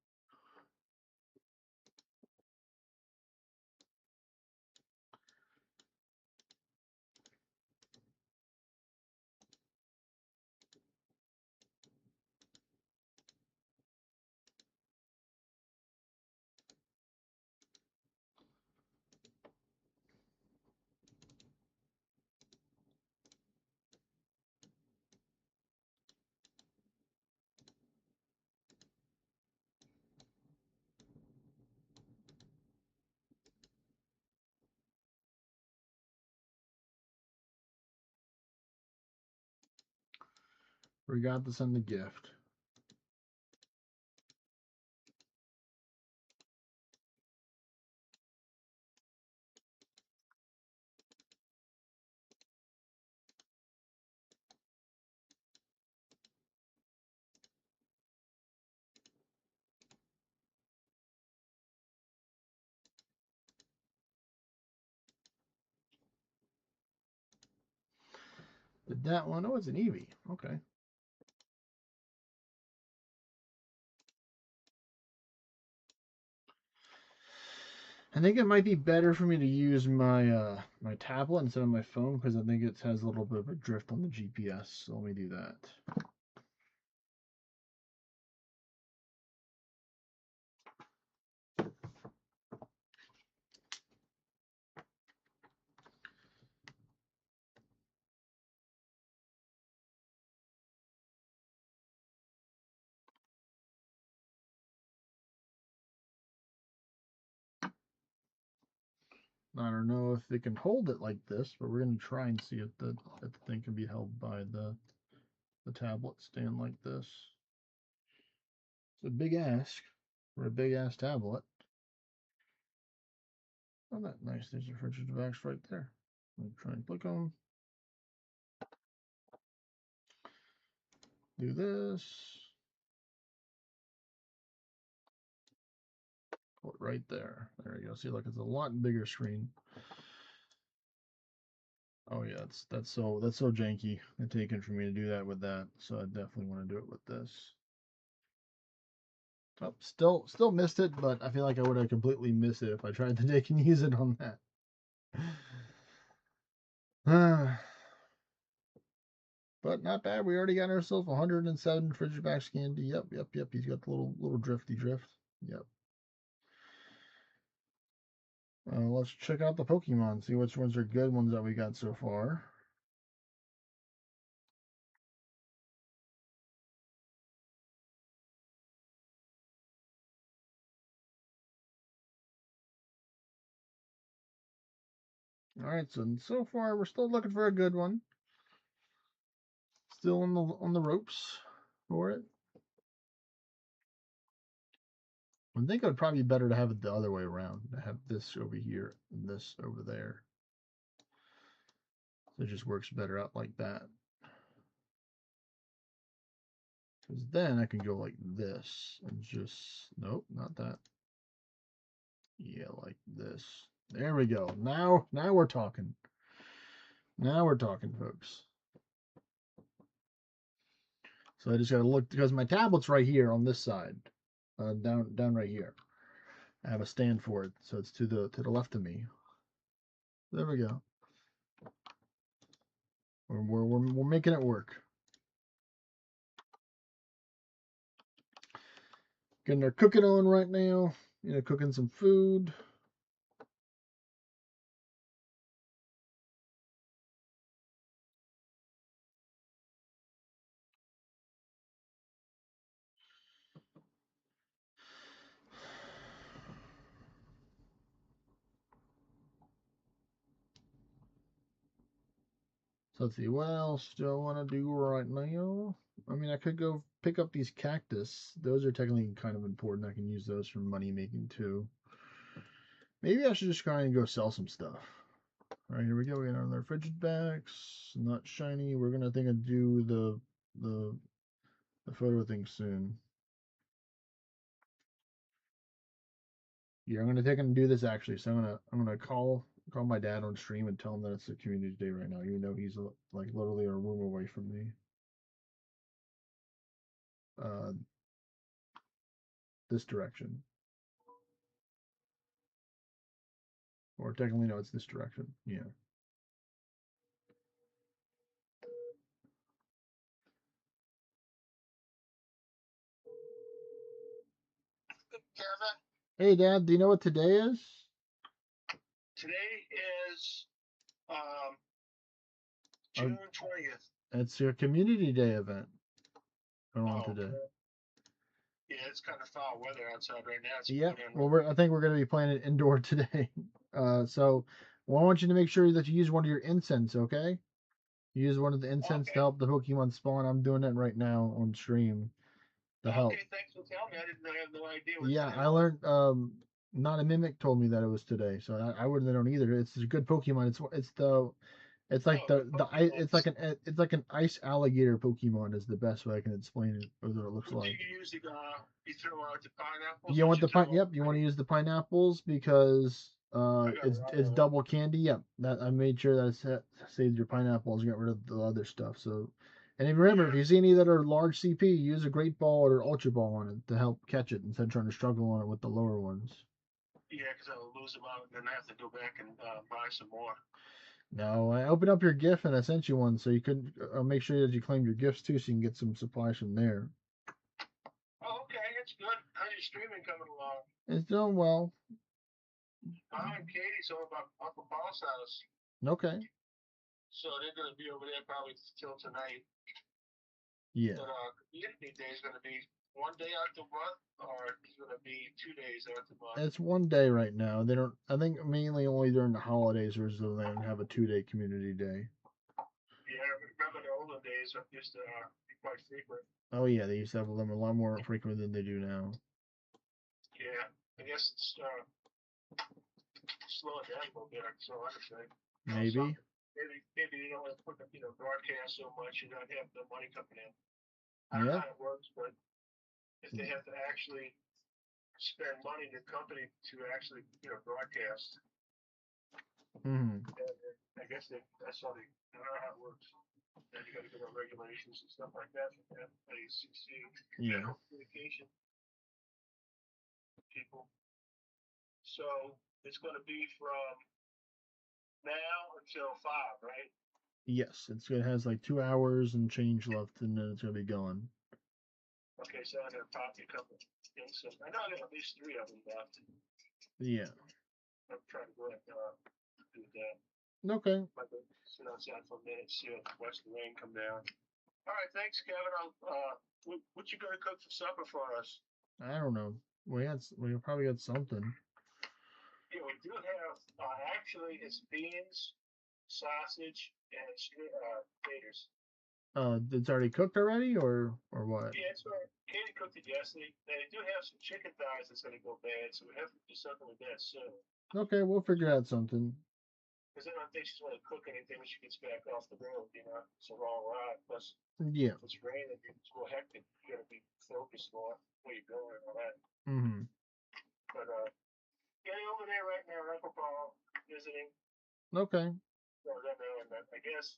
Forgot to send the gift. Did that one? Oh, it's an Eevee. Okay. I think it might be better for me to use my my tablet instead of my phone because I think it has a little bit of a drift on the GPS. So let me do that. I don't know if it can hold it like this, but we're gonna try and see if the thing can be held by the tablet stand like this. It's a big ask for a big ass tablet. Oh, that nice. There's your fridge backs right there. I'm gonna try and click on. Do this. Put it right there. There you go. See, look, it's a lot bigger screen. Oh yeah, that's so janky and taken for me to do that with that. So I definitely want to do it with this. Oh, still missed it, but I feel like I would have completely missed it if I tried to take and use it on that. But not bad. We already got ourselves 107 Fridgeback Candy. Yep. He's got the little drifty drift. Yep. Let's check out the Pokemon. See which ones are good ones that we got so far. All right, so far we're still looking for a good one. Still on the ropes for it. I think it would probably be better to have it the other way around. To have this over here and this over there. So it just works better out like that. Because then I can go like this and just, nope, not that. Yeah, like this. There we go. Now we're talking. Now we're talking, folks. So I just gotta look because my tablet's right here on this side, down right here. I have a stand for it, so it's to the left of me. There we go. We're making it work. Getting our cooking on right now. You know, cooking some food. So let's see, what else do I want to do right now? I mean, I could go pick up these cactus. Those are technically kind of important. I can use those for money making too. Maybe I should just try and go sell some stuff. All right, here we go. We got another frigid backs. Not shiny. We're gonna think of do the photo thing soon. Yeah, I'm gonna take and do this actually. So I'm gonna call my dad on stream and tell him that it's a community day right now, even though he's like literally a room away from me. This direction, or technically no, it's this direction. Yeah. Kevin, Hey, Dad. Do you know what today is? today is June 20th. It's your community day event going on Oh, today. yeah, it's kind of foul weather outside right now. It's Yeah. pouring in. Well, I think we're gonna be playing it indoor today. So well, I want you to make sure that you use one of your incense. Okay. Use one of the incense to Okay. help the Pokemon spawn. I'm doing it right now on stream to help. Okay, thanks for telling me. I have no idea what Yeah, today I was. learned. Not a mimic told me that it was today, so I wouldn't have known either. It's a good Pokemon. It's like Oh, the it's like an ice alligator Pokemon is the best way I can explain it, or what it looks What do like. you use? You throw out the pineapples? You or want the throw pine? Yep, you want to use the pineapples because I got a lot it's of them. double candy. Yep, that I made sure that it saved your pineapples and got rid of the other stuff. So, and if you remember, if you see any that are large CP, use a Great Ball or Ultra Ball on it to help catch it instead of trying to struggle on it with the lower ones. Yeah, because I'll lose them out, and then I have to go back and buy some more. No, I opened up your gift and I sent you one, so you could make sure that you claim your gifts too, so you can get some supplies from there. Oh, okay, that's good. How's your streaming coming along? It's doing well. Mom and Katie's over by Uncle Paul's house, Okay. so they're going to be over there probably till tonight. Yeah. But community day is going to be one day out the month, or it's going to be 2 days out the month. It's one day right now. They don't. I think mainly only during the holidays or so they have a 2-day community day. Yeah, I remember the olden days used to be quite frequent. Oh yeah, they used to have them a lot more frequent than they do now. Yeah, I guess it's slowing down a little bit. So I would say. Maybe. Maybe you don't want to put broadcast so much. You don't have the money coming in. I don't Yeah. know how it works, but if they have to actually spend money, the company to actually broadcast. Mm-hmm. I guess that's how I don't know how it works. Then you got to get on regulations and stuff like that from FACC. Yeah. Federal Communication people. So it's going to be from now until 5, right? Yes, it has like 2 hours and change left, and then it's gonna be gone. Okay, so I'm going to pop you a couple things. So I know I got at least 3 of them left. Yeah. I'm trying to go ahead and do that. Okay. Might go sit outside for a minute, watch the rain come down. All right, thanks, Kevin. What you gonna cook for supper for us? I don't know. We probably got something. Yeah, we do have actually it's beans, sausage, and taters. It's already cooked already, or what? Yeah, it's right. Katie cooked it yesterday. They do have some chicken thighs that's gonna go bad, so we have to do something with that soon. Okay, we'll figure out something. Because I don't think she's gonna cook anything when she gets back off the road. It's a long ride. Plus, Yeah. if it's raining, it's real hectic. You gotta be focused on where you're going and all that. Mm-hmm. But getting over there right now, Uncle Paul visiting. Okay. So I don't know, and I guess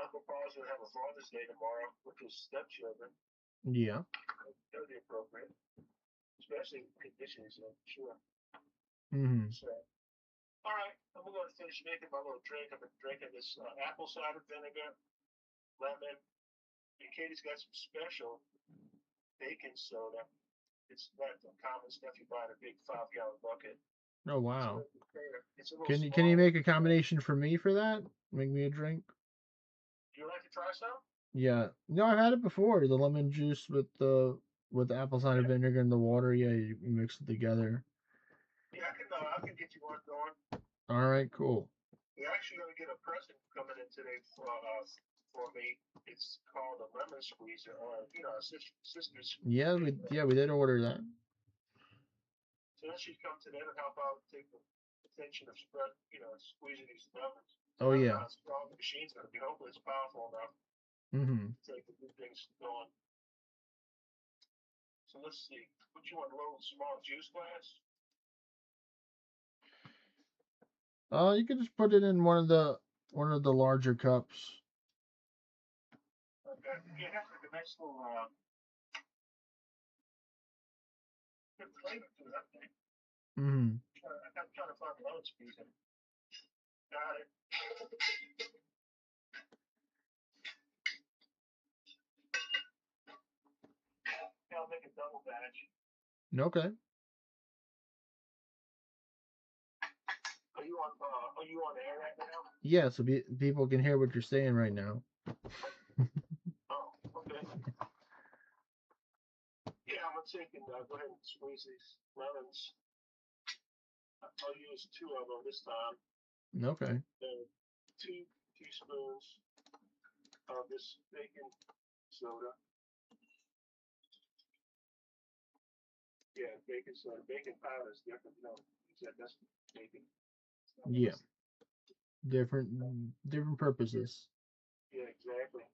Uncle Paul's gonna have a Father's Day tomorrow with his stepchildren. Yeah. That would be appropriate, especially conditions, I'm sure. Mm-hmm. So, all right, I'm going to finish making my little drink. I've been drinking this apple cider vinegar, lemon, and Katie's got some special baking soda. It's not the common stuff you buy in a big 5-gallon bucket. Oh wow. It's a little Can you make a combination for me for that? Make me a drink? Do you like to try some? Yeah. No, I've had it before. The lemon juice with the apple cider vinegar and the water. Yeah, you mix it together. Yeah, I can get you one going. All right, cool. We're actually going to get a present coming in today for me. It's called a lemon squeezer, or a sister Yeah, we did order that. So then she'd come today to help out, take the attention of spread, squeezing these lemons. Oh I don't yeah. know how strong the machine's going to be. Hopefully it's powerful enough Mm-hmm. to take the good things going. So let's see. What you want, a little small juice glass? You could just put it in one of the larger cups. Okay. Yeah, it has like a nice little good flavor to that thing. Mm-hmm. I'm trying to find the lemon squeezer. Got it. Yeah, I'll make a double batch. Okay. Are you on air right now? Yeah, so people can hear what you're saying right now. Oh, okay. Yeah, I'm gonna take and go ahead and squeeze these lemons. I'll use 2 of them this time. Okay. And 2 teaspoons of this baking soda. Yeah, baking soda. Baking powder is different. No, that's baking. Yeah. Different purposes. Yeah, exactly.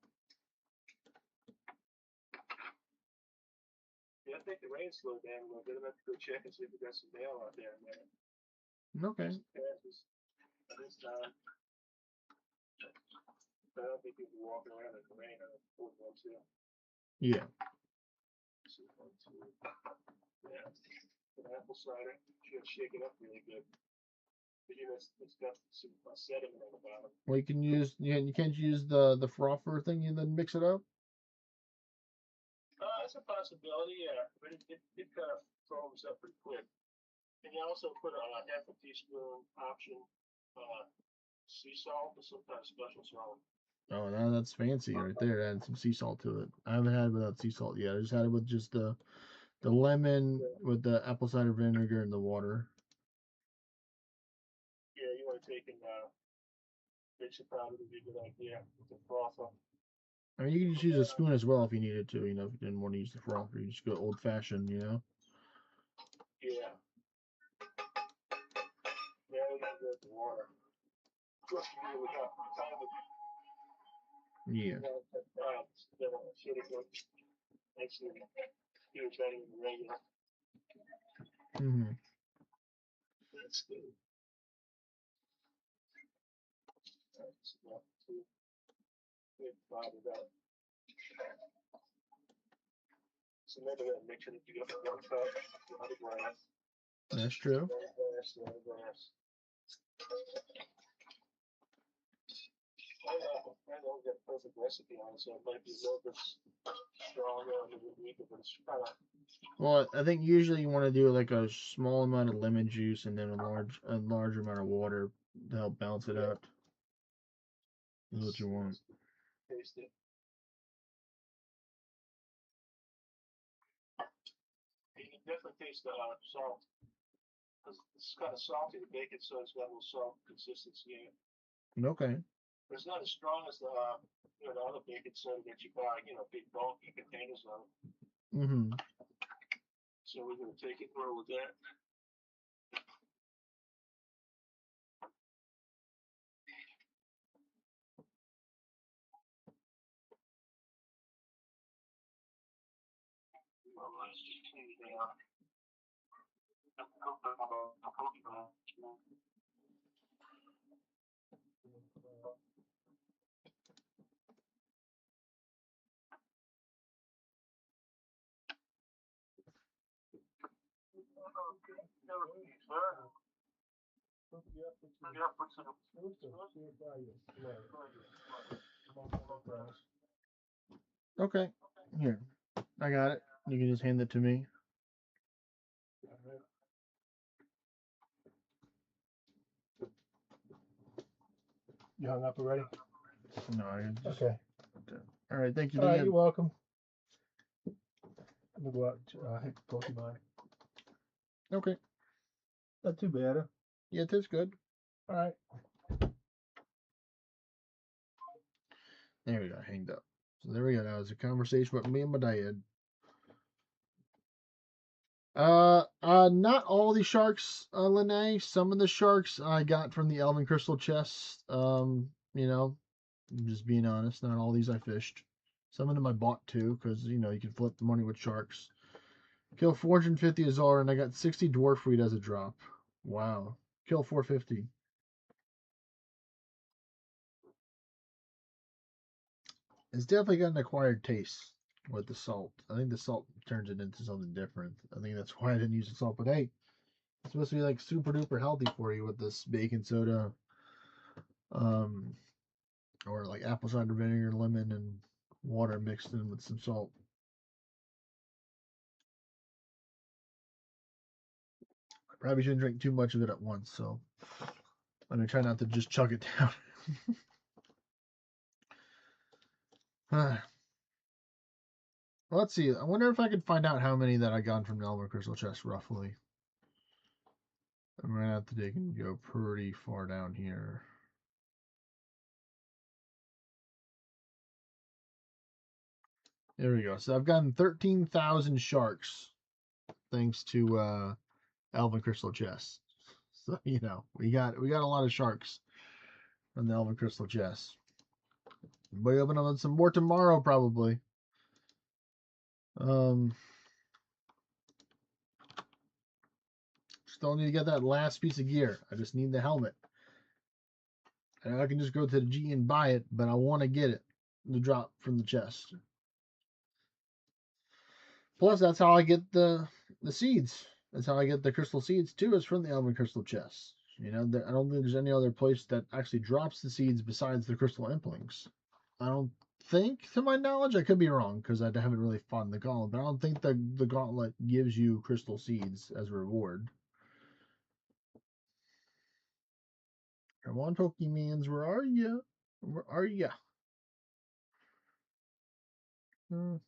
Yeah, I think the rain slowed down a little bit. I'm gonna have to go check and see if we got some mail out there, man. Okay. Passes this time. But I don't think people walking around in the rain. I don't want to. Yeah. Yeah. An apple cider. Should shake it up really good. But it's got some sediment on the bottom. Well, you can use you can't use the frother thing and then mix it up. That's a possibility, yeah. But it kind of foams up pretty quick. And you also put a half a teaspoon option sea salt or some kind of special salt. Oh, now that's fancy right there. Add some sea salt to it. I haven't had it without sea salt yet. I just had it with just the lemon with the apple cider vinegar and the water. Yeah, you want to take and mix it powder would be a good idea with the frother. I mean, you can just use a spoon as well if you needed to. If you didn't want to use the frother, you just go old fashioned. Yeah. Yeah, we got to go with the water. Plus, we got time with Yeah. should have been actually better than regular. Mm-hmm. That's good. That's enough to divide it up. So maybe that mix it together. 1 cup, 100 grams. That's true. 1 glass, 1 glass. I don't get a perfect recipe on it, so it might be a little bit stronger, a little bit weaker, but it's kind of. Well, I think usually you want to do like a small amount of lemon juice and then a large amount of water to help balance it out. Is what you want. Taste it. You can definitely taste the salt. It's kind of salty, the bacon, so it's got a little salt consistency in it. Okay. But it's not as strong as the other baking soda that you buy, big bulky containers of. Mm-hmm. So we're gonna take it and roll with that. Well, let's just change it out. Okay. Here. I got it. You can just hand it to me. You hung up already? No, I just, Okay. all right. Thank you. All right, Dan. you're welcome. I'm gonna go out and hit the Pokemon. Okay. Not too bad, huh? Yeah, that's good. All right. There we go, hanged up. So there we go. That was a conversation with me and my dad. Not all the sharks, Lene. Some of the sharks I got from the Elven Crystal chest. You know, just being honest, not all these I fished. Some of them I bought too, because you know you can flip the money with sharks. Kill 450 Azar, and I got 60 dwarf weed as a drop. Wow. Kill 450. It's definitely got an acquired taste with the salt. I think the salt turns it into something different. I think that's why I didn't use the salt. But hey, it's supposed to be like super duper healthy for you with this baking soda, um, or like apple cider vinegar, lemon, and water mixed in with some salt. I probably shouldn't drink too much of it at once, so I'm gonna try not to just chug it down. Let's see. I wonder if I could find out how many that I got from the Elven Crystal chest roughly. I'm gonna have to dig and go pretty far down here. There we go. So I've gotten 13,000 sharks thanks to Elven Crystal chest. So you know we got a lot of sharks from the Elven Crystal chest. We'll open up some more tomorrow probably. Still need to get that last piece of gear. I just need the helmet. And I can just go to the G and buy it, but I want to get it. The drop from the chest. Plus, that's how I get the seeds. That's how I get the crystal seeds too. Is from the Elven Crystal chest. You know, I don't think there's any other place that actually drops the seeds besides the crystal implings. I don't think, to my knowledge, I could be wrong because I haven't really fought in the gauntlet. But I don't think the gauntlet gives you crystal seeds as a reward. Come on, Pokemans, where are you? Where are you? A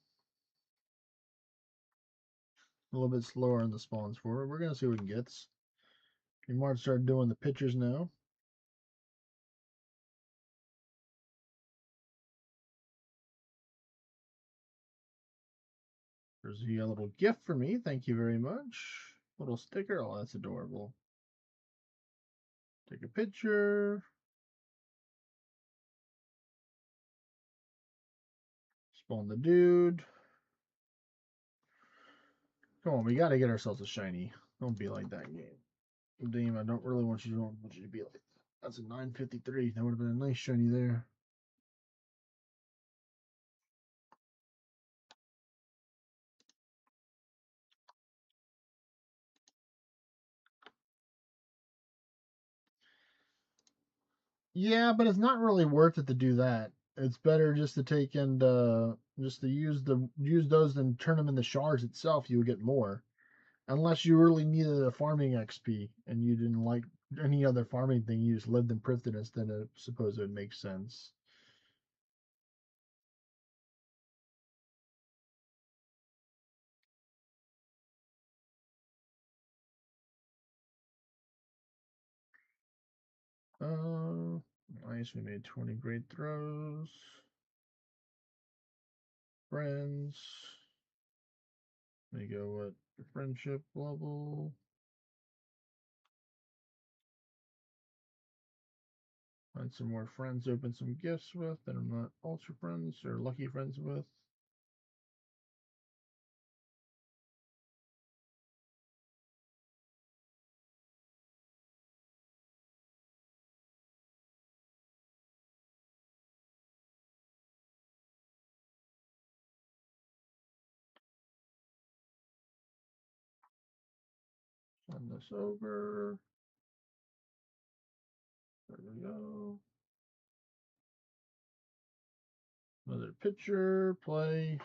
little bit slower on the spawns for it. We're gonna see what we can get. We might start doing the pictures now. There's a little gift for me. Thank you very much. Little sticker. Oh, that's adorable. Take a picture. Spawn the dude. Come on, we gotta get ourselves a shiny. Don't be like that game. Damn, I don't really want you to be like that. That's a 953. That would have been a nice shiny there. Yeah, but it's not really worth it to do that. It's better just to take and just to use those and turn them into shards itself. You would get more, unless you really needed a farming XP and you didn't like any other farming thing. You just lived in Prithonus, then I suppose it would make sense. Nice. We made 20 great throws. Friends. Let me go with the friendship level. Find some more friends, open some gifts with that I'm not ultra friends or lucky friends with. Send this over. There we go. Another picture, play.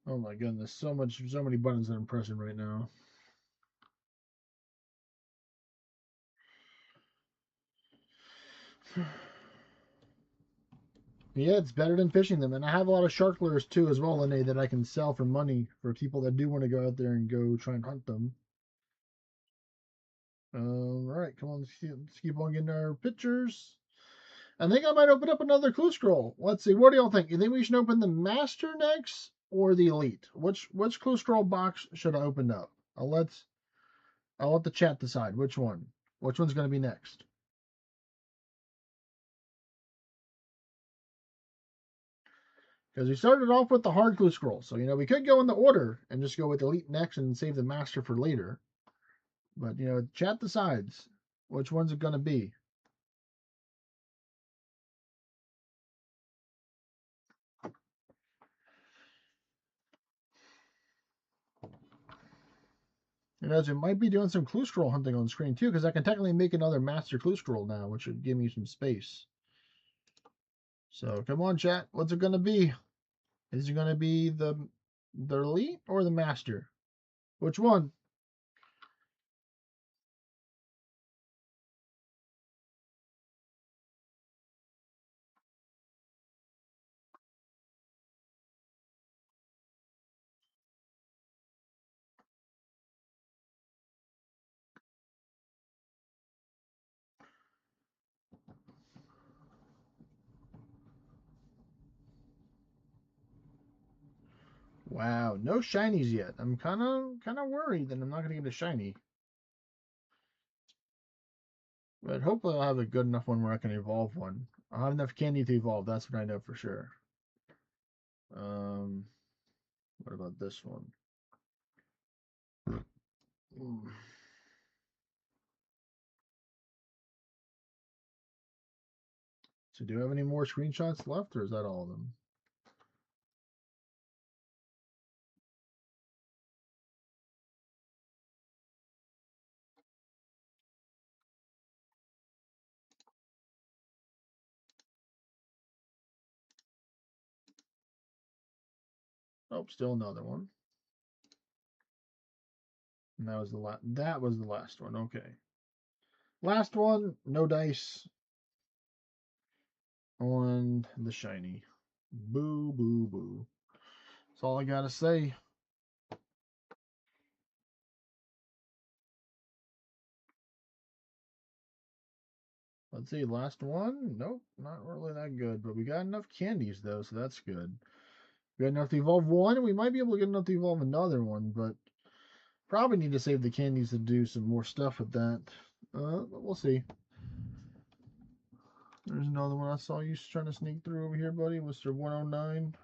Oh my goodness, so many buttons that I'm pressing right now. Yeah, it's better than fishing them. And I have a lot of shark lures too as well, Lene, that I can sell for money for people that do want to go out there and go try and hunt them. All right, come on, let's keep on getting our pictures. I think I might open up another clue scroll. Let's see, what do y'all think? You think we should open the Master next or the Elite? Which clue scroll box should I open up? I'll let the chat decide which one. Which one's going to be next? Because we started off with the hard clue scroll. So, we could go in the order and just go with Elite next and save the Master for later. But, chat decides which one's it going to be. We might be doing some clue scroll hunting on screen too, because I can technically make another Master clue scroll now, which would give me some space. So, come on, chat. What's it going to be? Is it going to be the Elite or the Master? Which one? Wow, no shinies yet. I'm kind of worried that I'm not going to get a shiny. But hopefully I'll have a good enough one where I can evolve one. I'll have enough candy to evolve. That's what I know for sure. What about this one? So do I have any more screenshots left, or is that all of them? Oh, still another one. And that was the last. That was the last one. Okay. Last one. No dice on the shiny. Boo, boo, boo. That's all I gotta say. Let's see, last one. Nope, not really that good. But we got enough candies though, so that's good. We got enough to evolve one. We might be able to get enough to evolve another one, but probably need to save the candies to do some more stuff with that. But we'll see. There's another one I saw you trying to sneak through over here, buddy. Mr. 109.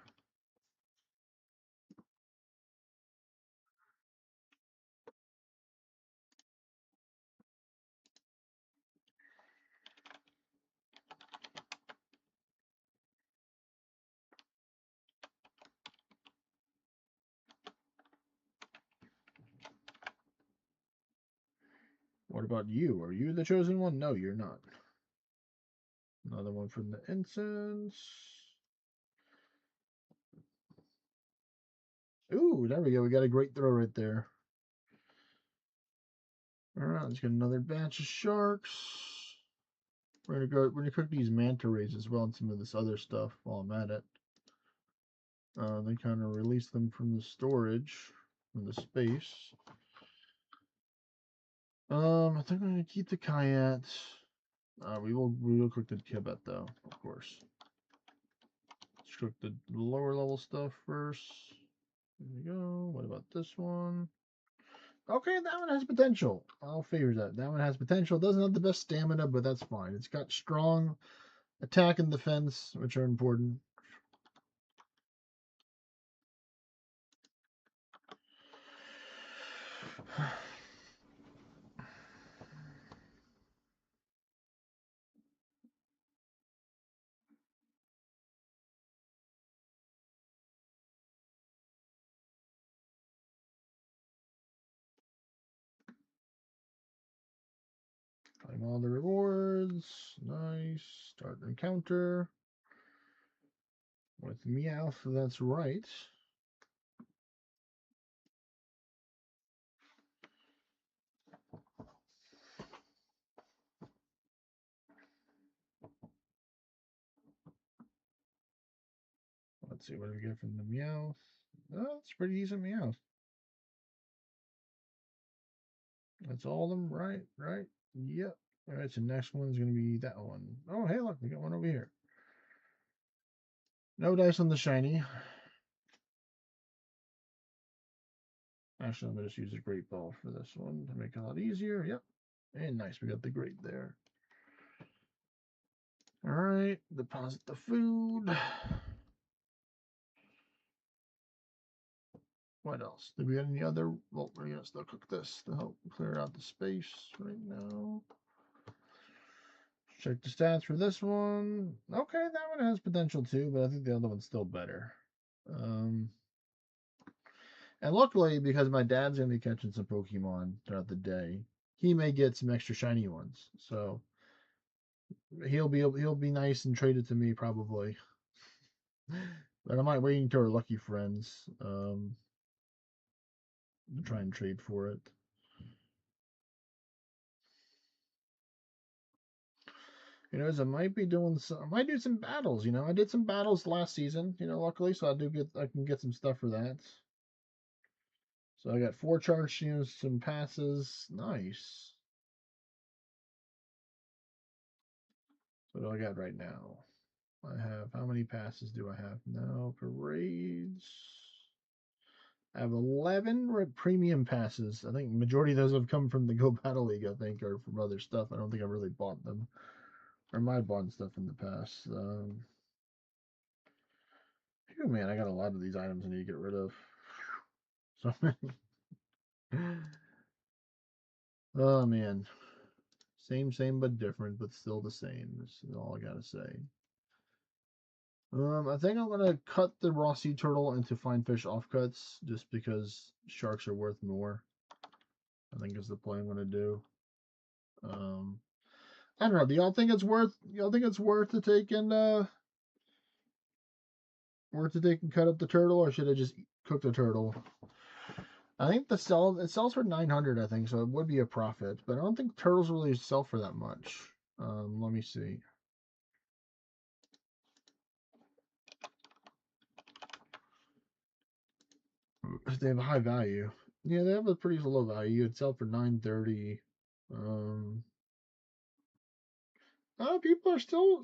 What about you? Are you the chosen one? No, you're not. Another one from the incense. Ooh, there we go. We got a great throw right there. All right, let's get another batch of sharks. We're gonna cook these manta rays as well and some of this other stuff while I'm at it. Then kind of release them from the storage, from the space. I think I'm gonna keep the Kayat. We will cook the Kibet though, of course. Let's cook the lower level stuff first. There we go. What about this one? Okay, that one has potential. I'll favor that. That one has potential. Doesn't have the best stamina, but that's fine. It's got strong attack and defense, which are important. Claim all the rewards. Nice. Start encounter. With Meowth, that's right. Let's see, what do we get from the Meowth? Oh, it's pretty decent Meowth. That's all of them, right? Right? Yep. All right, so next one's going to be that one. Oh, hey, look, we got one over here. No dice on the shiny. Actually, I'm going to just use a great ball for this one to make it a lot easier. Yep. And nice, we got the great there. All right, deposit the food. What else? Do we got any other? Well, we're going to still cook this to help clear out the space right now. Check the stats for this one. Okay, that one has potential too, but I think the other one's still better. And luckily, because my dad's gonna be catching some Pokemon throughout the day, he may get some extra shiny ones. So he'll be nice and trade it to me probably. But I might wait until our lucky friends to try and trade for it. You know, I might be doing some. I might do some battles. You know, I did some battles last season. You know, luckily, so I can get some stuff for that. So I got 4 charge units, some passes. Nice. What do I got right now? I have, how many passes do I have now? Parades. I have 11 premium passes. I think majority of those have come from the Go Battle League, I think, or from other stuff. I don't think I really bought them. Or might bought stuff in the past. Phew, man, I got a lot of these items I need to get rid of. So many. Oh, man. Same, but different, but still the same. That's all I gotta say. I think I'm gonna cut the raw sea turtle into fine fish offcuts, just because sharks are worth more. I think is the play I'm gonna do. I don't know. Do y'all think it's worth? Y'all think it's worth to take and cut up the turtle, or should I just cook the turtle? I think it sells for 900. I think so. It would be a profit, but I don't think turtles really sell for that much. Let me see. They have a high value. Yeah, they have a pretty low value. It'd sell for 930. People are still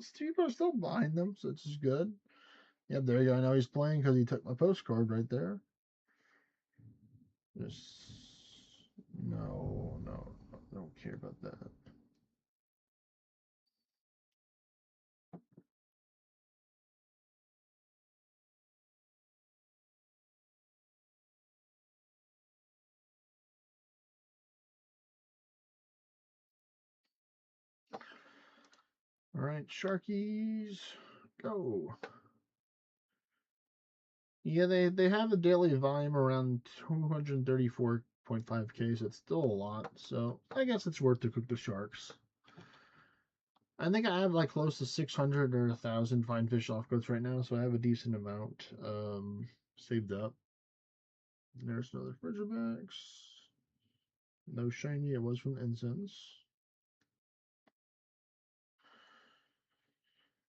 buying them, so it's just good. Yep, there you go. I know he's playing because he took my postcard right there. Just no, I don't care about that. All right, Sharkies, go. Yeah, they have a daily volume around 234.5K, so it's still a lot. So I guess it's worth to cook the sharks. I think I have like close to 600 or 1,000 fine fish offcuts right now, so I have a decent amount saved up. There's another Frigibax. No shiny, it was from Incense.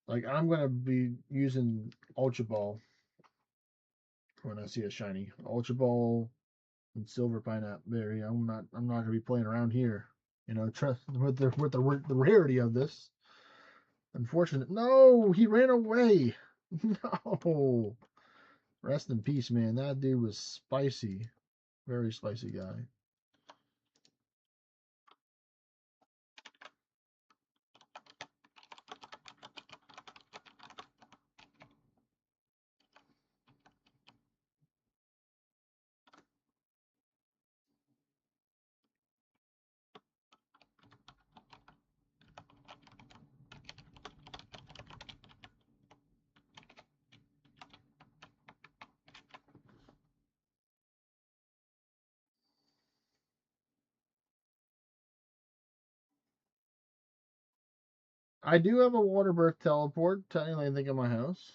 Like, I'm going to be using Ultra Ball when I see a shiny. Ultra Ball and Silver Pineapple Berry. I'm not going to be playing around here. You know, trust with the rarity of this. Unfortunate. No, he ran away. No. Rest in peace, man. That dude was spicy. Very spicy guy. I do have a water birth teleport, technically, I think, in my house.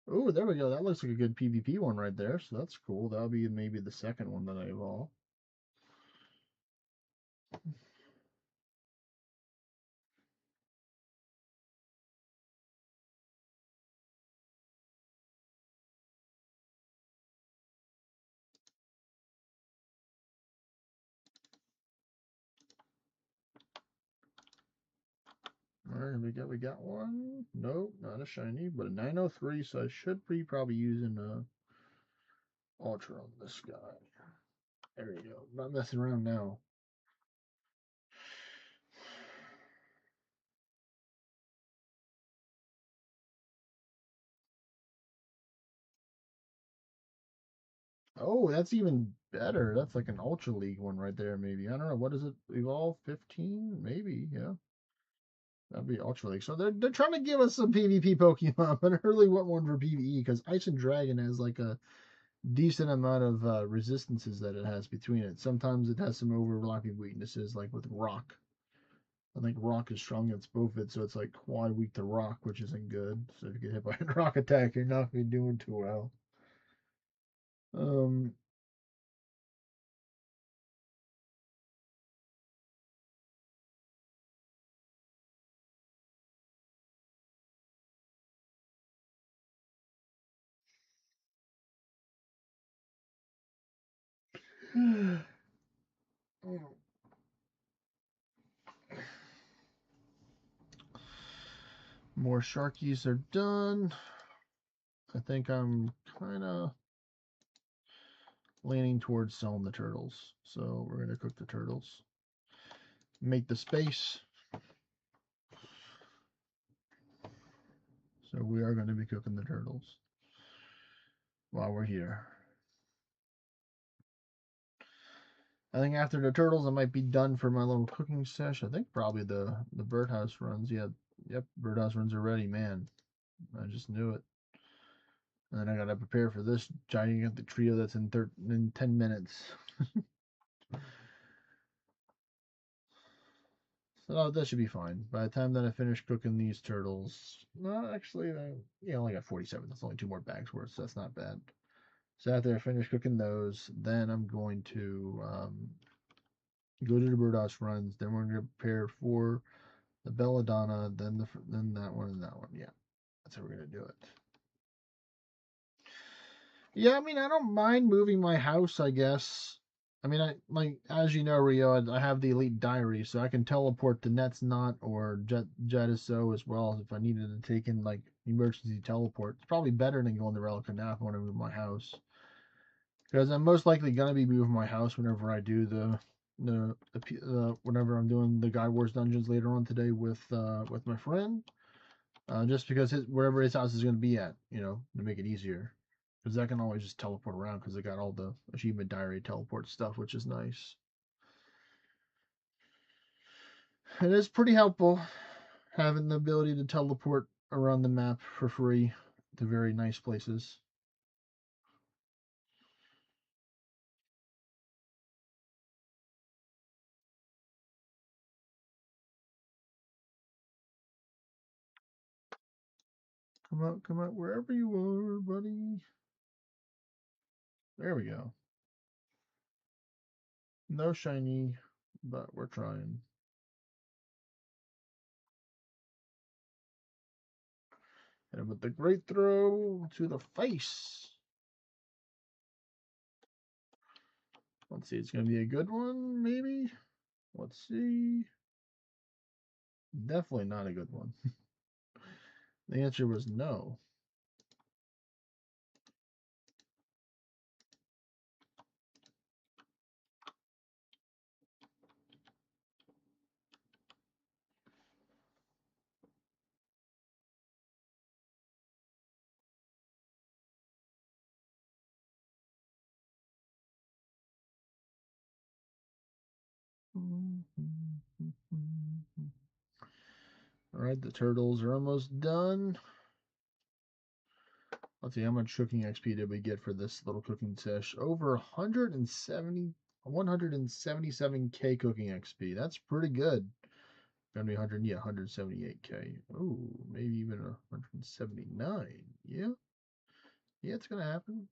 Oh, there we go. That looks like a good PvP one right there. So that's cool. That'll be maybe the second one that I evolve. All right, we got one. Nope, not a shiny, but a 903. So I should be probably using a ultra on this guy. There you go. Not messing around now. Oh, that's even better. That's like an Ultra League one right there, maybe. I don't know. What is it? Evolve 15? Maybe, yeah. That'd be Ultra League. So they're trying to give us some PvP Pokemon, but I really want one for PvE because Ice and Dragon has like a decent amount of resistances that it has between it. Sometimes it has some overlapping weaknesses, like with Rock. I think Rock is strong against both of it, so it's like quad weak to Rock, which isn't good. So if you get hit by a Rock attack, you're not going to be doing too well. Um, more Sharkies are done. I think I'm kind of leaning towards selling the turtles. So we're going to cook the turtles. Make the space. So we are going to be cooking the turtles while we're here. I think after the turtles, I might be done for my little cooking session. I think probably the birdhouse runs. Yeah, yep, birdhouse runs are ready, man. I just knew it. And then I gotta prepare for this gigantic trio that's in 10 minutes. So that should be fine. By the time that I finish cooking these turtles, no, actually, I only got 47. That's only 2 more bags worth, so that's not bad. So after I finish cooking those, then I'm going to go to the birdhouse runs. Then we're going to prepare for the belladonna, then that one and that one. Yeah, that's how we're going to do it. Yeah, I mean, I don't mind moving my house, I guess. I mean, as you know, Rio, I have the Elite Diary, so I can teleport to Net's Knot or Jetiso as well if I needed to take in like emergency teleport. It's probably better than going to Relic of Nap when I move my house, because I'm most likely gonna be moving my house whenever I do whenever I'm doing the Guide Wars dungeons later on today with my friend. Just because wherever his house is gonna be at, to make it easier. Because I can always just teleport around because I got all the achievement diary teleport stuff, which is nice. It is pretty helpful having the ability to teleport around the map for free to very nice places. Come out, wherever you are, buddy. There we go. No shiny, but we're trying. And with the great throw to the face. Let's see, it's going to be a good one, maybe? Let's see. Definitely not a good one. The answer was no. Alright, the turtles are almost done. Let's see, how much cooking XP did we get for this little cooking sesh? Over 177k cooking XP. That's pretty good. Gonna be 178k. Ooh, maybe even 179. Yeah. Yeah, it's gonna happen.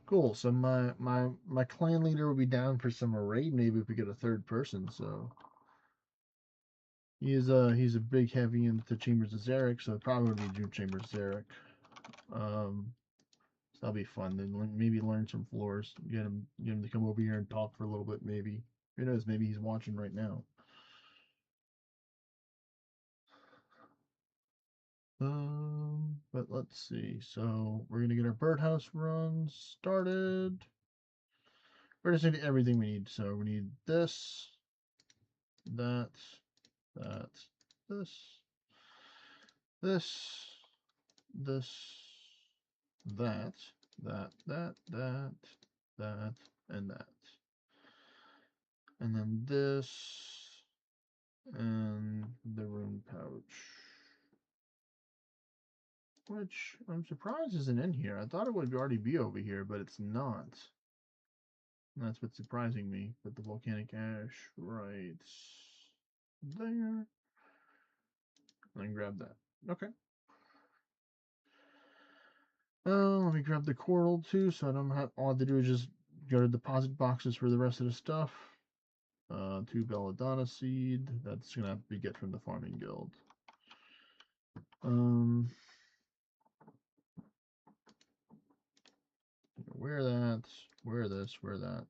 Cool. So my clan leader will be down for some raid. Maybe if we get a third person. So he's a big heavy into Chambers of Zarek. So it probably would be June Chambers of Zarek. So that'll be fun. Then maybe learn some floors. Get him to come over here and talk for a little bit. Maybe who knows? Maybe he's watching right now. But let's see. So we're gonna get our birdhouse runs started. We're just gonna do everything we need. So we need this, that, that, this, this, this, that, that, and that. And then this, and the rune pouch. Which I'm surprised isn't in here. I thought it would already be over here, but it's not. And that's what's surprising me. Put the volcanic ash right there. And grab that. Okay. Let me grab the coral too, so I don't have all I have to do is just go to deposit boxes for the rest of the stuff. 2 belladonna seed. That's gonna have to be get from the farming guild. Where that? Where this? Where that?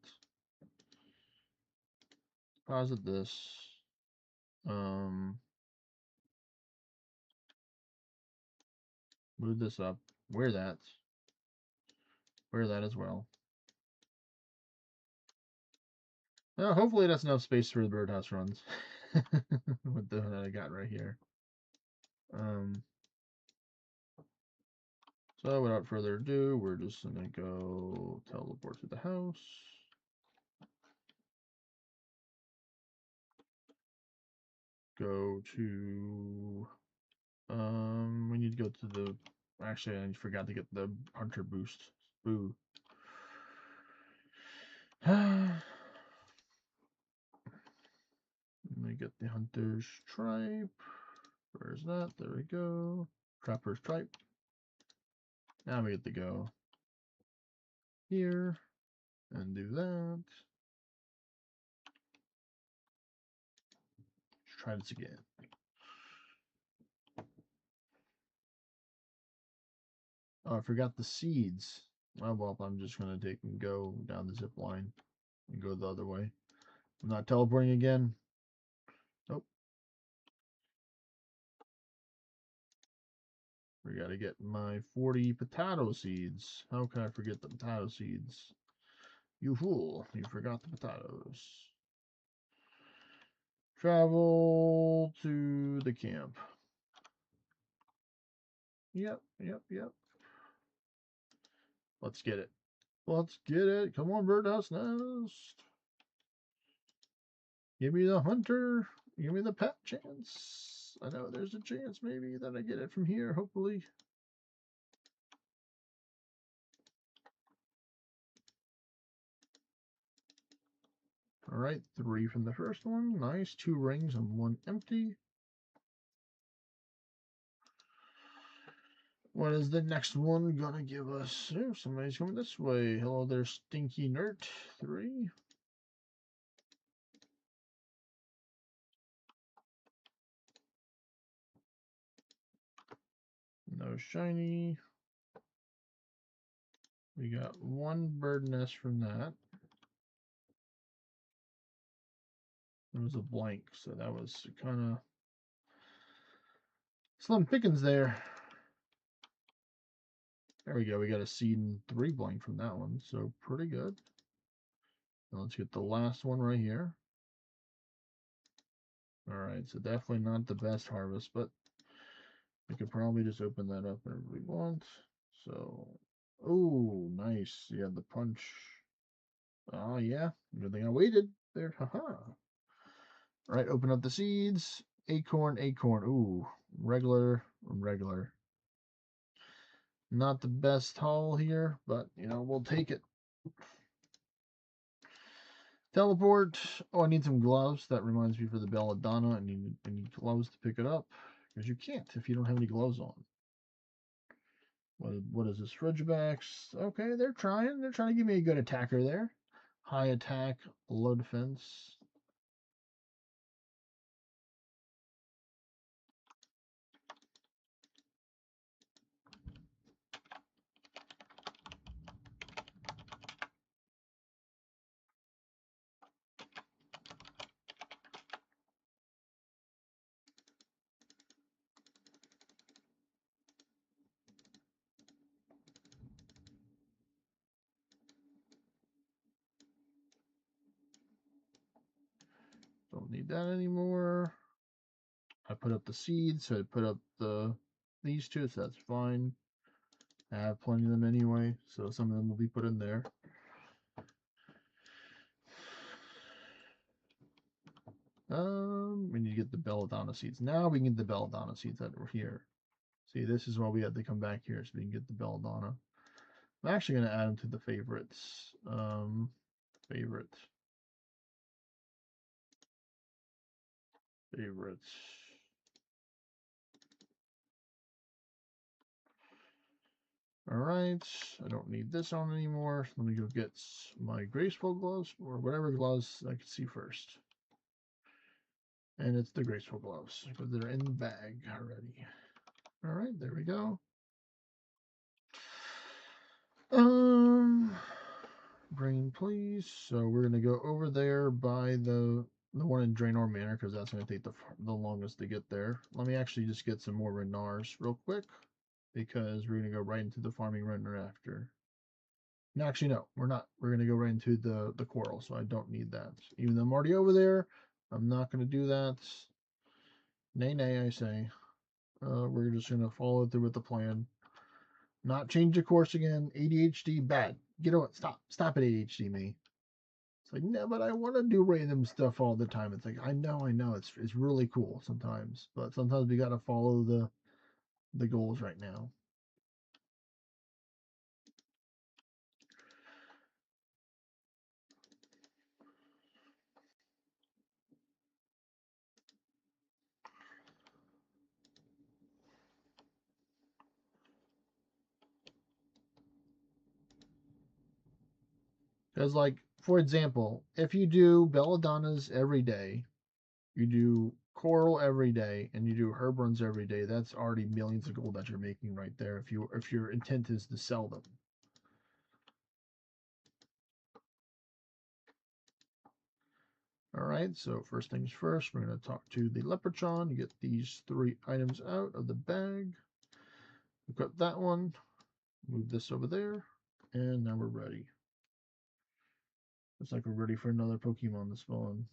Deposit this. Move this up. Where that? Where that as well. Hopefully that's enough space for the birdhouse runs. With the that I got right here. So without further ado, we're just gonna go teleport to the house. Go to we need to go to the actually I forgot to get the hunter boost. Boo. Let me get the hunter's tripe. Where's that? There we go. Trapper's tripe. Now we get to go here and do that. Let's try this again. Oh, I forgot the seeds. Oh, well, I'm just going to take and go down the zip line and go the other way. I'm not teleporting again. Nope. We got to get my 40 potato seeds. How can I forget the potato seeds? You fool. You forgot the potatoes. Travel to the camp. Yep. Let's get it. Let's get it. Come on, birdhouse nest. Give me the hunter. Give me the pet chance. I know there's a chance maybe that I get it from here, hopefully. All right, 3 from the first one. Nice. 2 rings and 1 empty. What is the next one gonna give us? Oh, somebody's coming this way. Hello there, stinky nerd. 3. No shiny. We got 1 bird nest from that. It was a blank, so that was kind of slim pickings there. There we go. We got a seed and 3 blank from that one, so pretty good. Now let's get the last one right here. All right, so definitely not the best harvest, but we could probably just open that up whenever we want. So, oh, nice. You have the punch. Oh, yeah. Good thing I waited there. Haha. All right, open up the seeds. Acorn, acorn. Ooh, regular. Not the best haul here, but, you know, we'll take it. Teleport. Oh, I need some gloves. That reminds me for the belladonna. I need gloves to pick it up. Because you can't if you don't have any gloves on. What is this? Ridgebacks. Okay, they're trying. They're trying to give me a good attacker there. High attack, low defense. Don't need that anymore. I put up the seeds, so I put up these two, so that's fine. I have plenty of them anyway, so some of them will be put in there. We need to get the belladonna seeds. Now we can get the belladonna seeds that were here. See, this is why we had to come back here so we can get the belladonna. I'm actually going to add them to the favorites. Favorites. Alright, I don't need this on anymore. Let me go get my graceful gloves, or whatever gloves I can see first. And it's the graceful gloves, because they're in the bag already. Alright, there we go. Brain, please. So we're gonna go over there by the one in Draenor Manor, because that's gonna take the longest to get there. Let me actually just get some more Renars real quick, because we're gonna go right into the farming runner after. No, actually, no, we're not. We're gonna go right into the coral, so I don't need that. Even though I'm already over there, I'm not gonna do that. Nay, nay, I say. We're just gonna follow through with the plan. Not change the course again. ADHD, bad. Get on. Stop it, ADHD, me. It's like, no, but I want to do random stuff all the time. It's like, I know. It's really cool sometimes, but sometimes we gotta follow the goals right now. Because, like, for example, if you do belladonnas every day, you do coral every day, and you do herb runs every day, that's already millions of gold that you're making right there. If your intent is to sell them. All right, so first things first, we're going to talk to the Leprechaun to get these 3 items out of the bag. We've got that one. Move this over there, and now we're ready. Looks like we're ready for another Pokemon to spawn.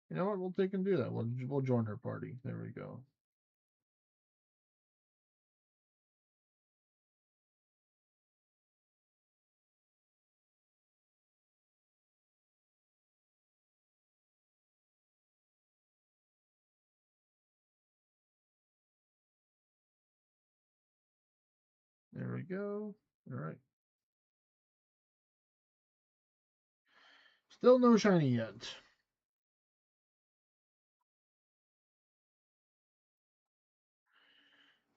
You know what? We'll take and do that. We'll join her party. There we go. There we go. All right. Still no shiny yet.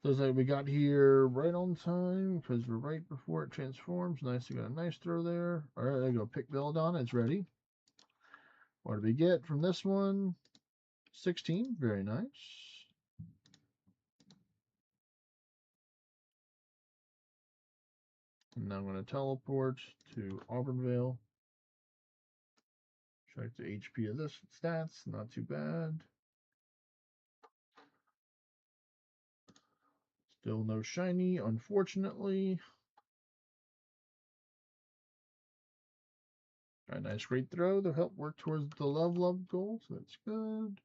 Looks like we got here right on time because we're right before it transforms. Nice, we got a nice throw there. All right, there you go. Pick Belladonna. It's ready. What do we get from this one? 16. Very nice. And now I'm going to teleport to Auburnvale. Check the HP of this stats. Not too bad. Still no shiny, unfortunately. A nice great throw to help work towards the love goal, so that's good.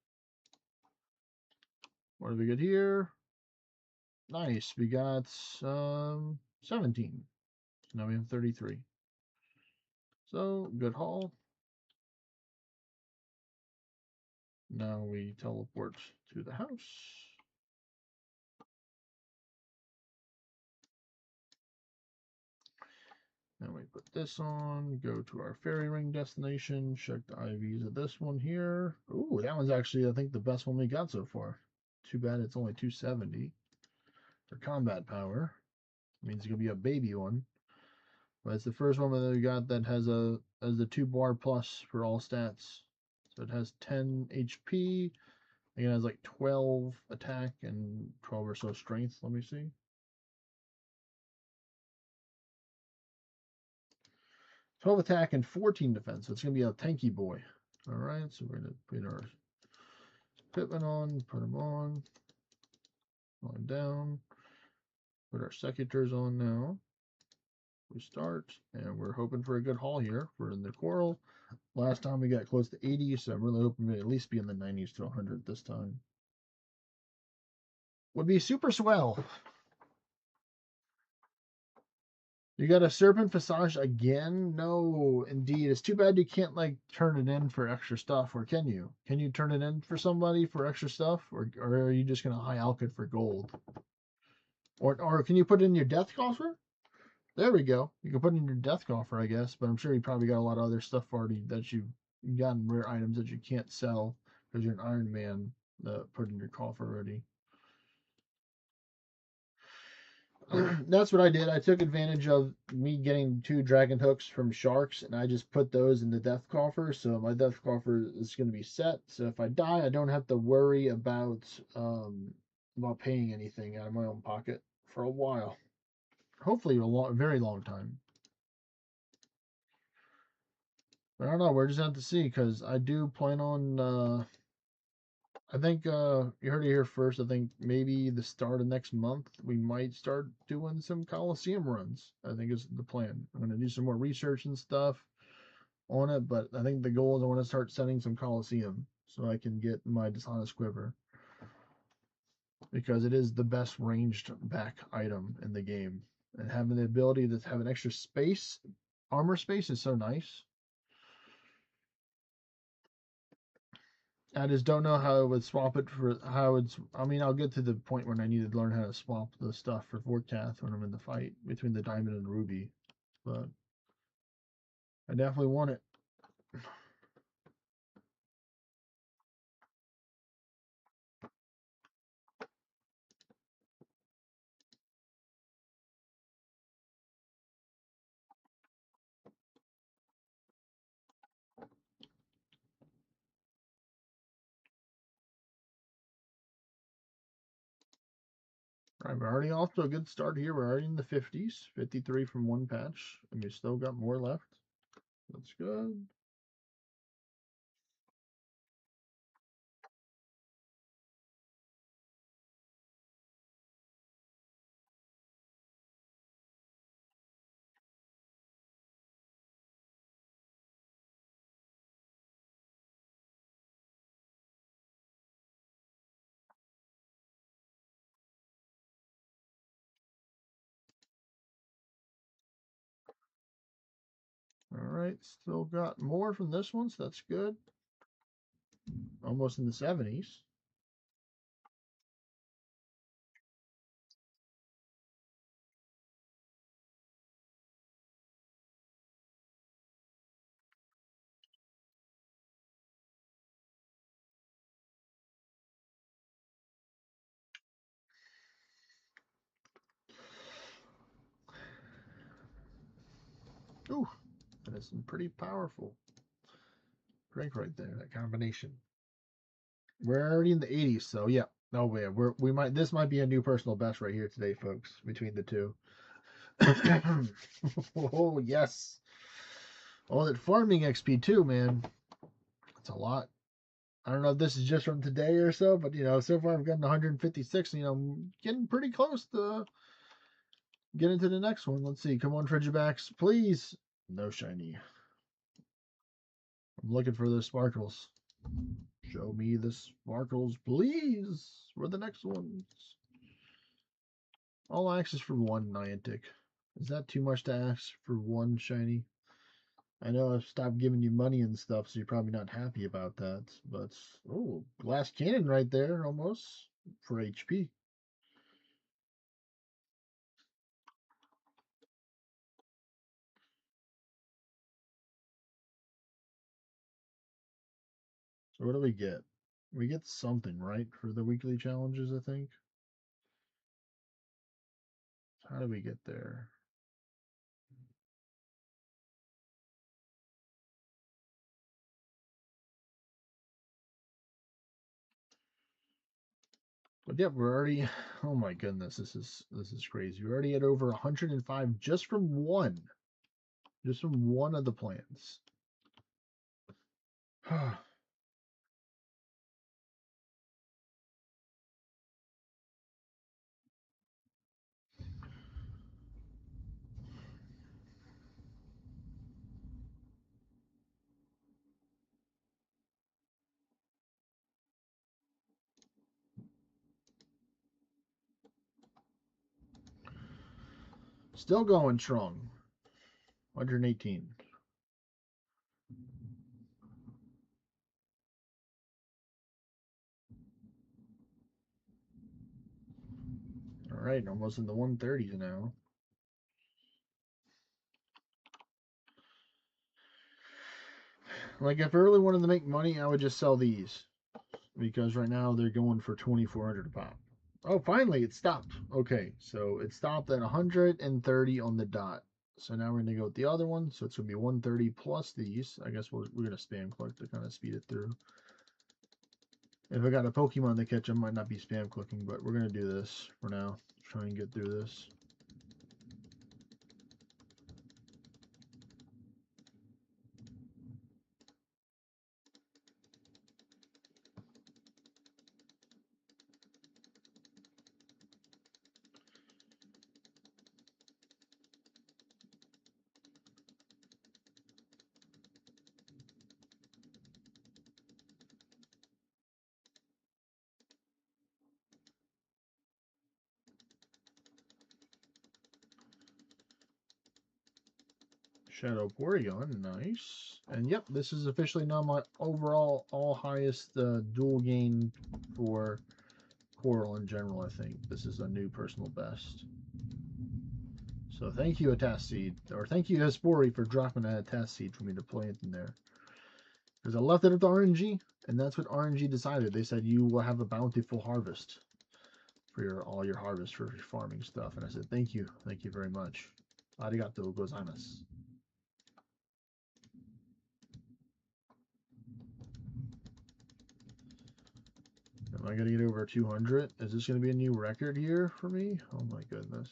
What do we get here? Nice. We got 17. So now we have 33. So good haul. Now we teleport to the house. And we put this on, go to our fairy ring destination, check the IVs of this one here. Ooh, that one's actually, I think, the best one we got so far. Too bad it's only 270 for combat power. Means it's gonna be a baby one. But it's the first one that we got that has the 2-bar plus for all stats. So it has 10 HP. Again, it has like 12 attack and 12 or so strength. Let me see. 12 attack and 14 defense. So it's going to be a tanky boy. All right, so we're going to put our Pittman on, put him on down. Put our Secateurs on now. We start, and we're hoping for a good haul here for the Coral. Last time we got close to 80, so I'm really hoping to at least be in the 90s to 100 this time. Would be super swell. You got a Serpent Visage again? No, indeed. It's too bad you can't, like, turn it in for extra stuff, or can you? Can you turn it in for somebody for extra stuff, or are you just going to high alch it for gold? Or can you put it in your Death Coffer? There we go. You can put it in your Death Coffer, I guess, but I'm sure you probably got a lot of other stuff already that you've gotten, rare items that you can't sell because you're an Iron Man put in your coffer already. That's what I did. I took advantage of me getting 2 dragon hooks from sharks, and I just put those in the death coffer. So my death coffer is going to be set. So if I die, I don't have to worry about paying anything out of my own pocket for a while. Hopefully a very long time. But I don't know. We're just going to have to see, because I do plan on. I think you heard it here first. I think maybe the start of next month we might start doing some Coliseum runs. I think is the plan. I'm going to do some more research and stuff on it, but I think the goal is I want to start setting some Coliseum so I can get my Dishonest Quiver, because it is the best ranged back item in the game, and having the ability to have an extra space, armor space, is so nice. I just don't know how I would swap it for how it's. I mean, I'll get to the point when I need to learn how to swap the stuff for Vorkath when I'm in the fight between the Diamond and Ruby, but I definitely want it. All right, we're already off to a good start here. We're already in the 50s, 53 from one patch, and we still got more left. That's good. All right, still got more from this one, so that's good. Almost in the 70s. Ooh, that is some pretty powerful drink right there, that combination. We're already in the 80s, so yeah. Oh yeah, we might this might be a new personal best right here today, folks, between the two. Oh yes. Oh, that farming XP too, man. It's a lot. I don't know if this is just from today or so, but so far I've gotten 156. I'm getting pretty close to getting to the next one. Let's see. Come on, Frigibacks, please. No shiny. I'm looking for those sparkles. Show me the sparkles, please. Where are the next ones? All access for one Niantic. Is that too much to ask for one shiny? I know I've stopped giving you money and stuff, so you're probably not happy about that. But, oh, glass cannon right there, almost, for HP. So what do we get? We get something, right, for the weekly challenges, I think. How do we get there? But yeah, we're already, oh my goodness, this is crazy. We're already at over 105 just from one. Just from one of the plans. Still going strong. 118. All right, almost in the 130s now. Like, if I really wanted to make money, I would just sell these. Because right now they're going for 2,400 a pop. Oh, finally, it stopped. Okay, so it stopped at 130 on the dot. So now we're going to go with the other one. So it's going to be 130 plus these. I guess we're going to spam click to kind of speed it through. If I got a Pokemon to catch, I might not be spam clicking, but we're going to do this for now. Try and get through this. Shadow Porygon, nice. And yep, this is officially now my overall all highest dual gain for Coral in general, I think. This is a new personal best. So thank you, Seed, or thank you, Espori, for dropping a Seed for me to play it in there. Because I left it up to RNG, and that's what RNG decided. They said you will have a bountiful harvest for all your harvest for your farming stuff. And I said, thank you very much. Arigato gozaimasu. Am I going to get over 200? Is this going to be a new record here for me? Oh my goodness.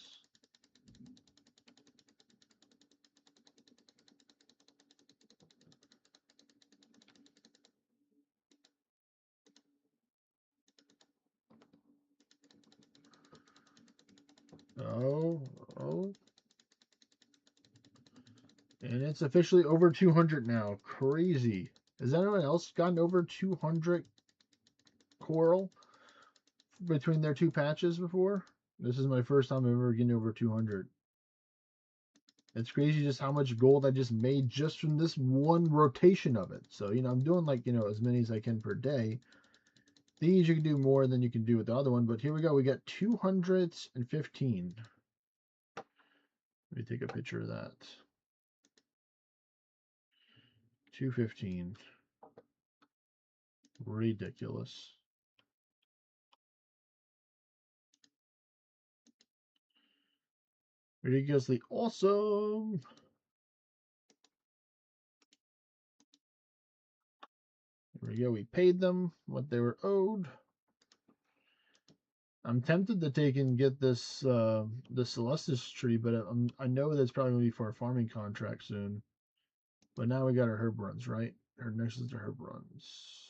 Oh. And it's officially over 200 now. Crazy. Has anyone else gotten over 200 Coral between their two patches before? This is my first time ever getting over 200. It's crazy just how much gold I just made just from this one rotation of it. So, I'm doing like, as many as I can per day. These you can do more than you can do with the other one. But here we go. We got 215. Let me take a picture of that. 215. Ridiculous. Ridiculously awesome. There we go. We paid them what they were owed. I'm tempted to take and get this the Celestis tree, but I know that's probably going to be for a farming contract soon. But now we got our herb runs, right? Or next is the herb runs.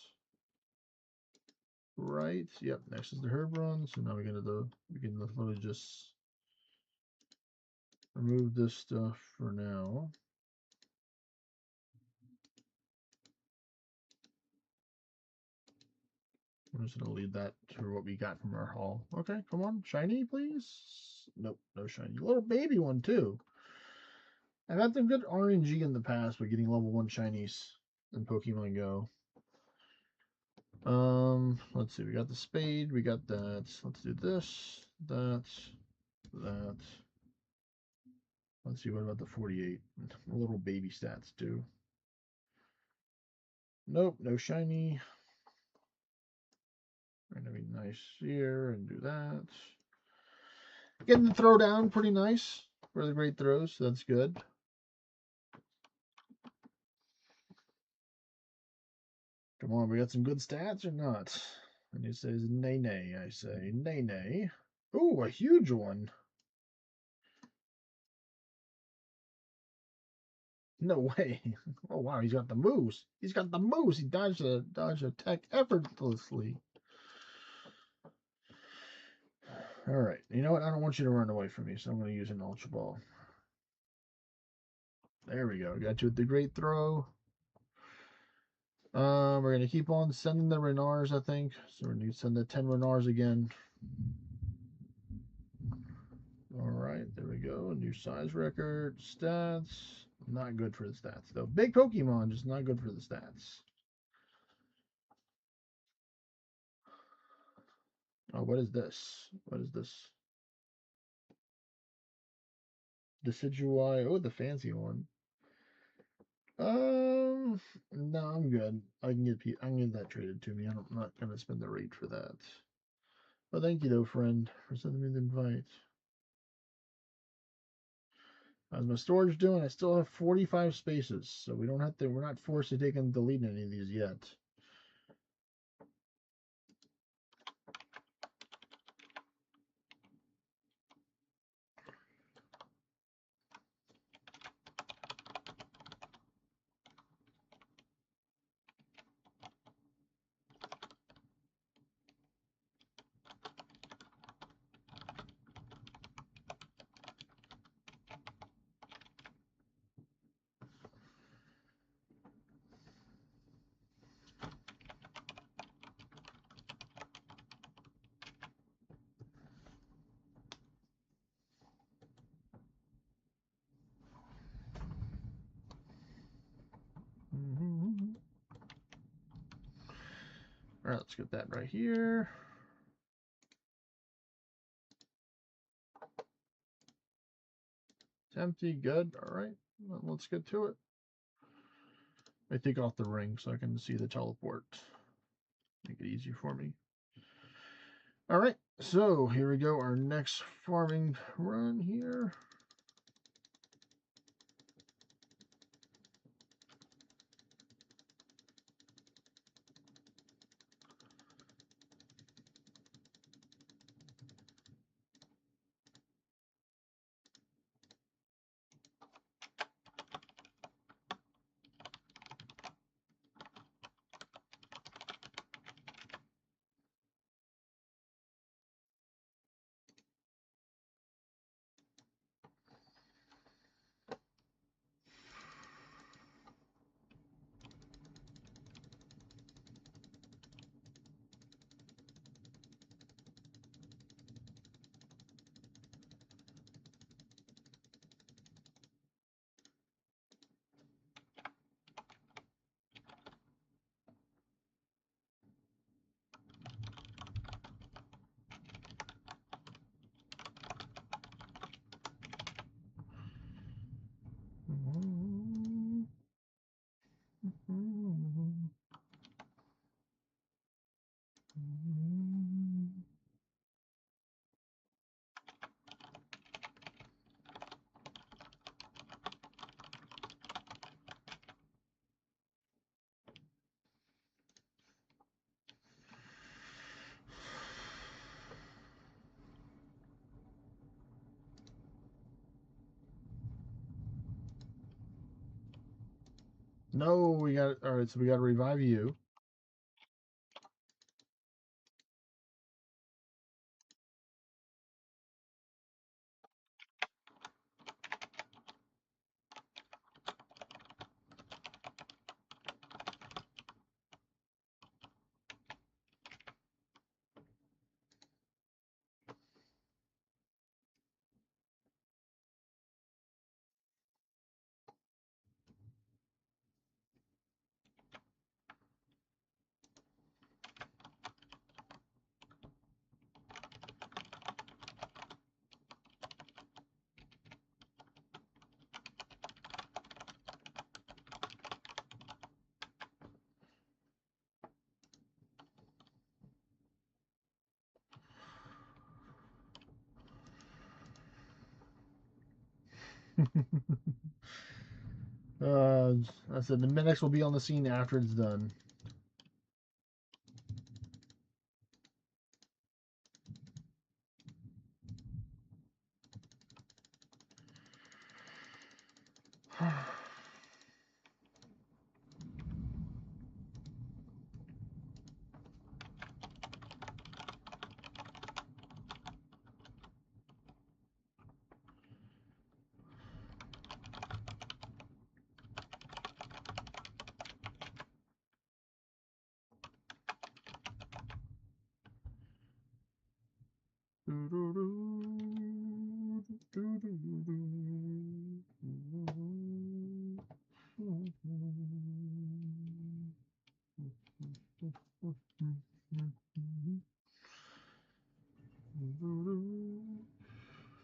Right. Yep, next is the herb runs. So now we can literally just remove this stuff for now. I'm just gonna leave that to what we got from our haul. Okay, come on, shiny, please. Nope, no shiny. Little baby one too. I've had some good RNG in the past with getting level 1 shinies in Pokemon Go. Let's see. We got the spade. We got that. Let's do this, that. Let's see. What about the 48? A little baby stats too. Nope, no shiny. We're gonna be nice here and do that. Getting the throw down pretty nice for the great throws, so that's good. Come on, we got some good stats or not? And he says nay nay. I say nay nay. Ooh, a huge one. No way. Oh wow, he's got the moves. He's got the moves. He dodged a attack effortlessly. All right. You know what? I don't want you to run away from me, so I'm going to use an ultra ball. There we go. Got you with the great throw. We're going to keep on sending the Renars, I think. So we're going to send the 10 Renars again. All right, there we go. New size record. Stats. Not good for the stats, though. Big Pokemon, just not good for the stats. Oh, what is this? What is this? Decidueye. Oh, the fancy one. No, I'm good. I can get that traded to me. I'm not gonna spend the rate for that. But thank you though, friend, for sending me the invite. How's my storage doing? I still have 45 spaces, so we don't have to. We're not forced to take and delete any of these yet. All right, let's get that right here. It's empty. Good. All right. Well, let's get to it. I take off the ring so I can see the teleport. Make it easy for me. All right. So here we go. Our next farming run here. No, we got all right. So we got to revive you. I said the medics will be on the scene after it's done.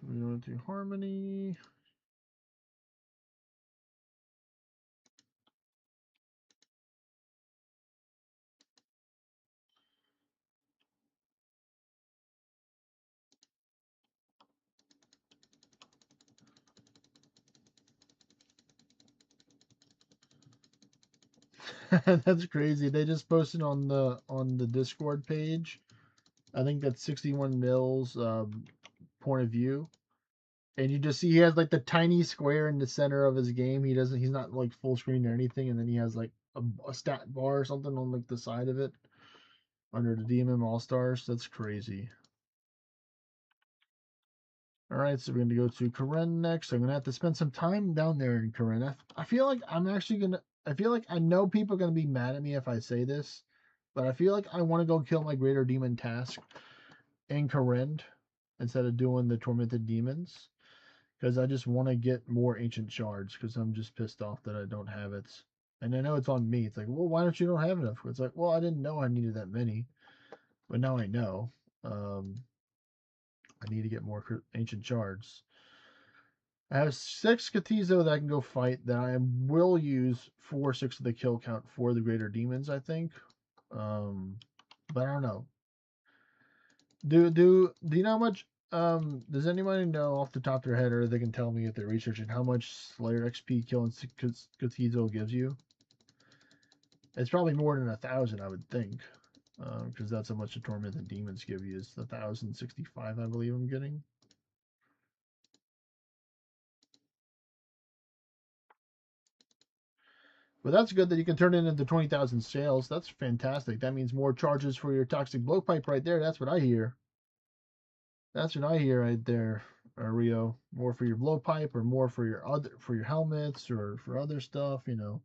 We went to harmony. That's crazy. They just posted on the Discord page. I think that's 61 mils point of view. And you just see he has like the tiny square in the center of his game. He's not like full screen or anything, and then he has like a stat bar or something on like the side of it under the DMM All Stars. That's crazy. All right, so we're going to go to Karen next. I'm going to have to spend some time down there in Karen. I feel like I feel like I know people are going to be mad at me if I say this, but I feel like I want to go kill my Greater Demon task in Karen instead of doing the Tormented Demons. Because I just want to get more Ancient Shards because I'm just pissed off that I don't have it. And I know it's on me. It's like, well, why don't you don't have enough? It's like, well, I didn't know I needed that many. But now I know. I need to get more Ancient Shards. I have 6 Katizo that I can go fight that I will use 4/6 of the kill count for the Greater Demons, I think. But I don't know. Do you know how much? Does anybody know off the top of their head, or they can tell me if they're researching how much Slayer XP killing Katizo gives you? It's probably more than 1,000, I would think, because that's how much the Tormented Demons give you. It's 1,065, I believe I'm getting. But that's good that you can turn it into 20,000 sales. That's fantastic. That means more charges for your toxic blowpipe right there. That's what I hear. That's what I hear right there, Rio. More for your blowpipe, or more for your helmets, or for other stuff, you know.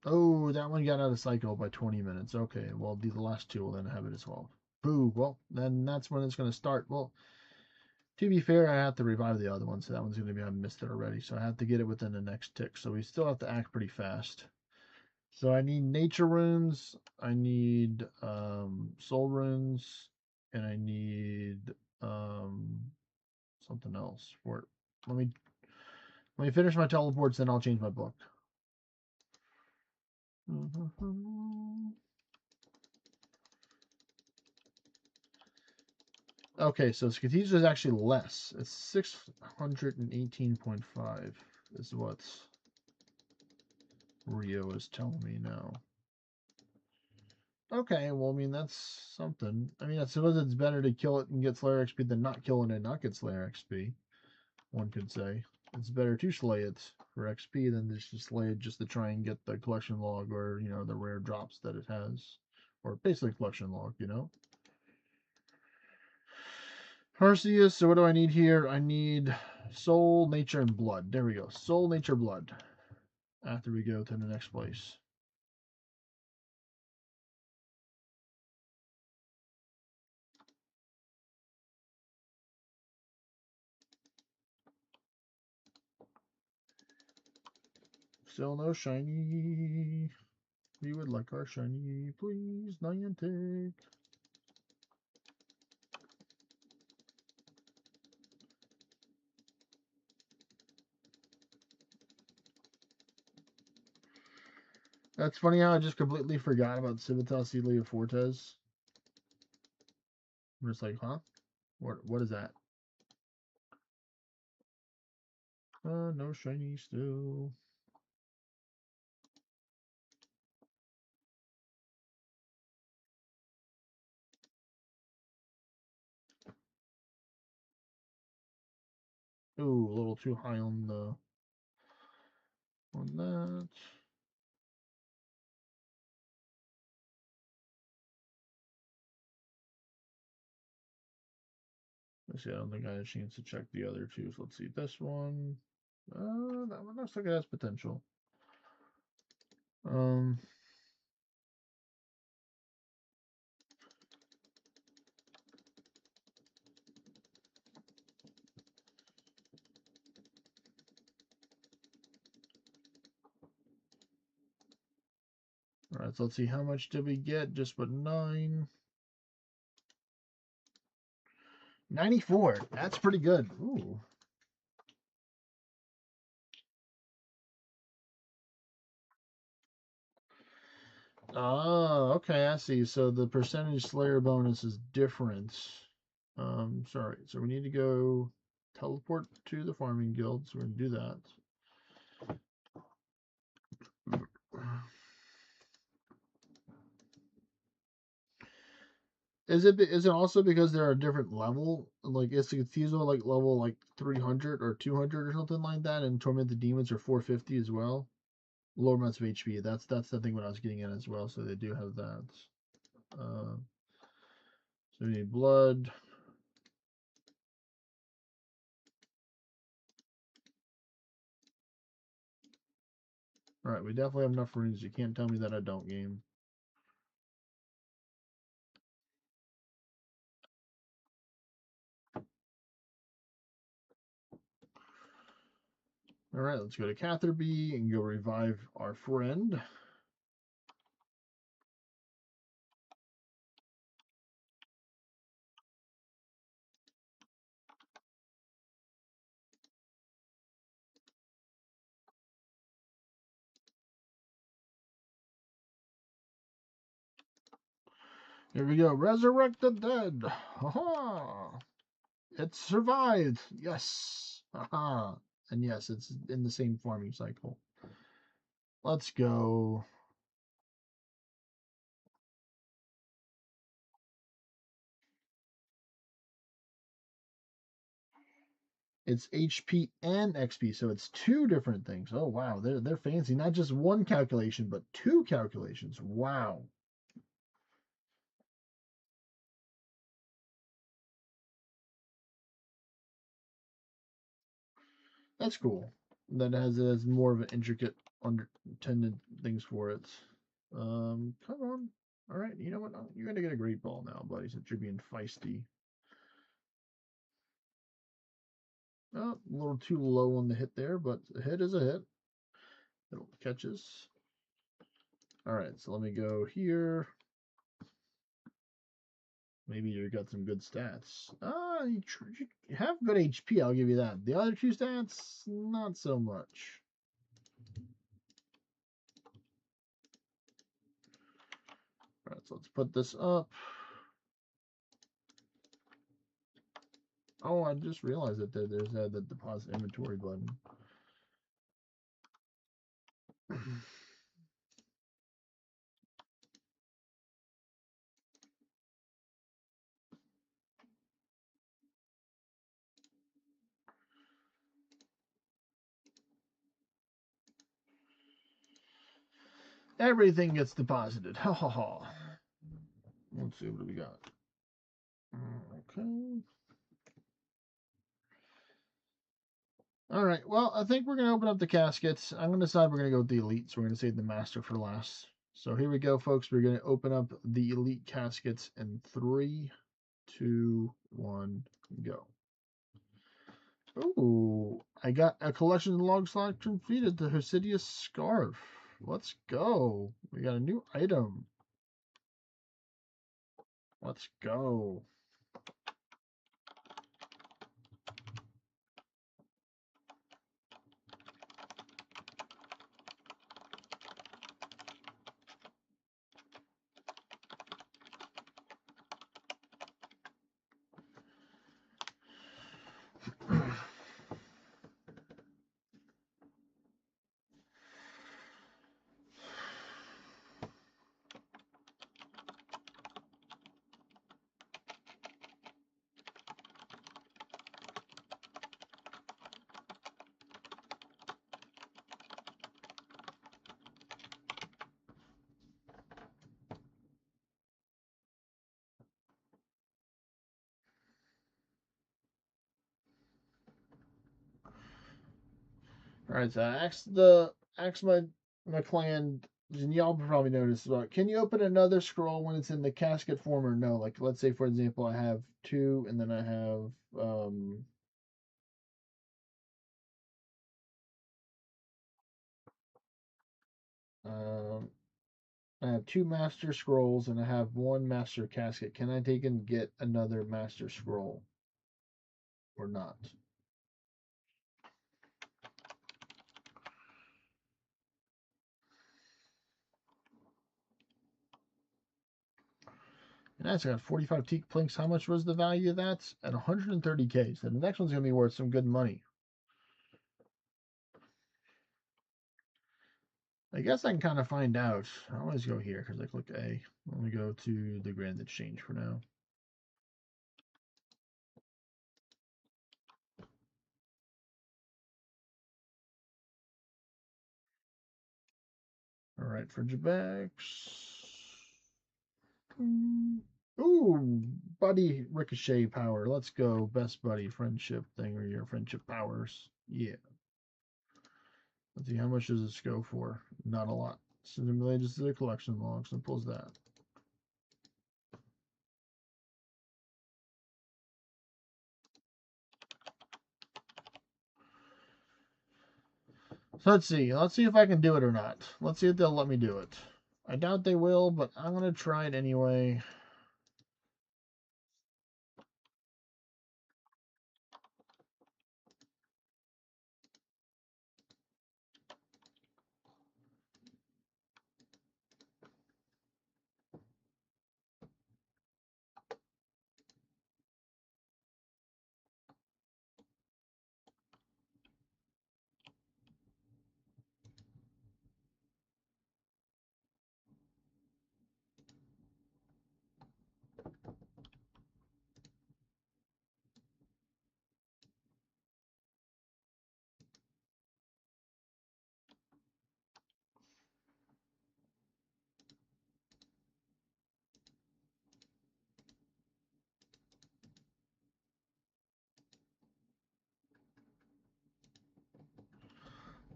Oh, that one got out of cycle by 20 minutes. Okay, well, the last two will then have it as well. Boo. Well, then that's when it's going to start. Well, to be fair, I have to revive the other one, so that one's going to be, I missed it already, so I have to get it within the next tick. So we still have to act pretty fast. So I need nature runes, I need soul runes, and I need something else for it. Let me finish my teleports, then I'll change my book. Okay, so Skatiza is actually less. It's 618.5 is what Rio is telling me now. Okay, well, I mean, that's something. I mean, I suppose it's better to kill it and get Slayer XP than not killing it and not get Slayer XP. One could say. It's better to slay it for XP than just to slay it just to try and get the collection log, or, you know, the rare drops that it has. Or basically collection log, you know? Perseus, so what do I need here? I need soul, nature, and blood. There we go. Soul, nature, blood. After we go to the next place. Still no shiny. We would like our shiny, please, Niantic. That's funny how I just completely forgot about Civitas Leo Fortes. I'm just like, huh? What is that? No shiny still. Ooh, a little too high on that. Let's see, I don't think I had a chance to check the other two. So let's see this one. That one looks like it has potential. All right, so let's see, how much did we get? Just but 9. 94. That's pretty good. Ooh. Oh, okay, I see. So the percentage Slayer bonus is different. Sorry. So we need to go teleport to the farming guild. So we're gonna do that. Is it also because they're a different level? Like is Cathedral like level like 300 or 200 or something like that, and Tormented Demons are 450 as well? Lower amounts of HP. That's the thing what I was getting at as well. So they do have that. So we need blood. All right, we definitely have enough runes. You can't tell me that I don't, game. All right, let's go to Catherby and go revive our friend. Here we go. Resurrect the dead. Ha! It survived. Yes. Haha. And yes, it's in the same farming cycle. Let's go. It's HP and XP, so it's 2 different things. Oh wow, they're fancy. Not just one calculation, but 2 calculations. Wow. That's cool. That has more of an intricate intended things for it. Come on. All right, you know what? You're gonna get a great ball now, buddy, since you're being feisty. Oh, a little too low on the hit there, but a hit is a hit. It catches. All right, so let me go here. Maybe you got some good stats. You have good HP, I'll give you that. The other 2 stats, not so much. All right, so let's put this up. Oh, I just realized that there's the deposit inventory button. Everything gets deposited. Ha ha ha. Let's see what we got. Okay. All right. Well, I think we're going to open up the caskets. I'm going to decide we're going to go with the elite, so we're going to save the master for last. So here we go, folks. We're going to open up the elite caskets in 3, 2, 1, go. Ooh, I got a collection log slot completed. The Hosidius scarf. Let's go. We got a new item. Let's go. All right, so I asked my clan, and y'all probably noticed about. Can you open another scroll when it's in the casket form or no? Like, let's say for example, I have two, and then I have um I have two master scrolls and I have one master casket. Can I take and get another master scroll or not? And that's got 45 teak planks. How much was the value of that? At 130k. So the next one's gonna be worth some good money. I guess I can kind of find out. I always go here because I click A. Let me go to the Grand Exchange for now. All right, for Jabex. Ooh, buddy ricochet power. Let's go. Best buddy friendship thing or your friendship powers. Yeah. Let's see, how much does this go for? Not a lot. Simulated to the collection log. Simple as that. So let's see. Let's see if I can do it or not. Let's see if they'll let me do it. I doubt they will, but I'm going to try it anyway.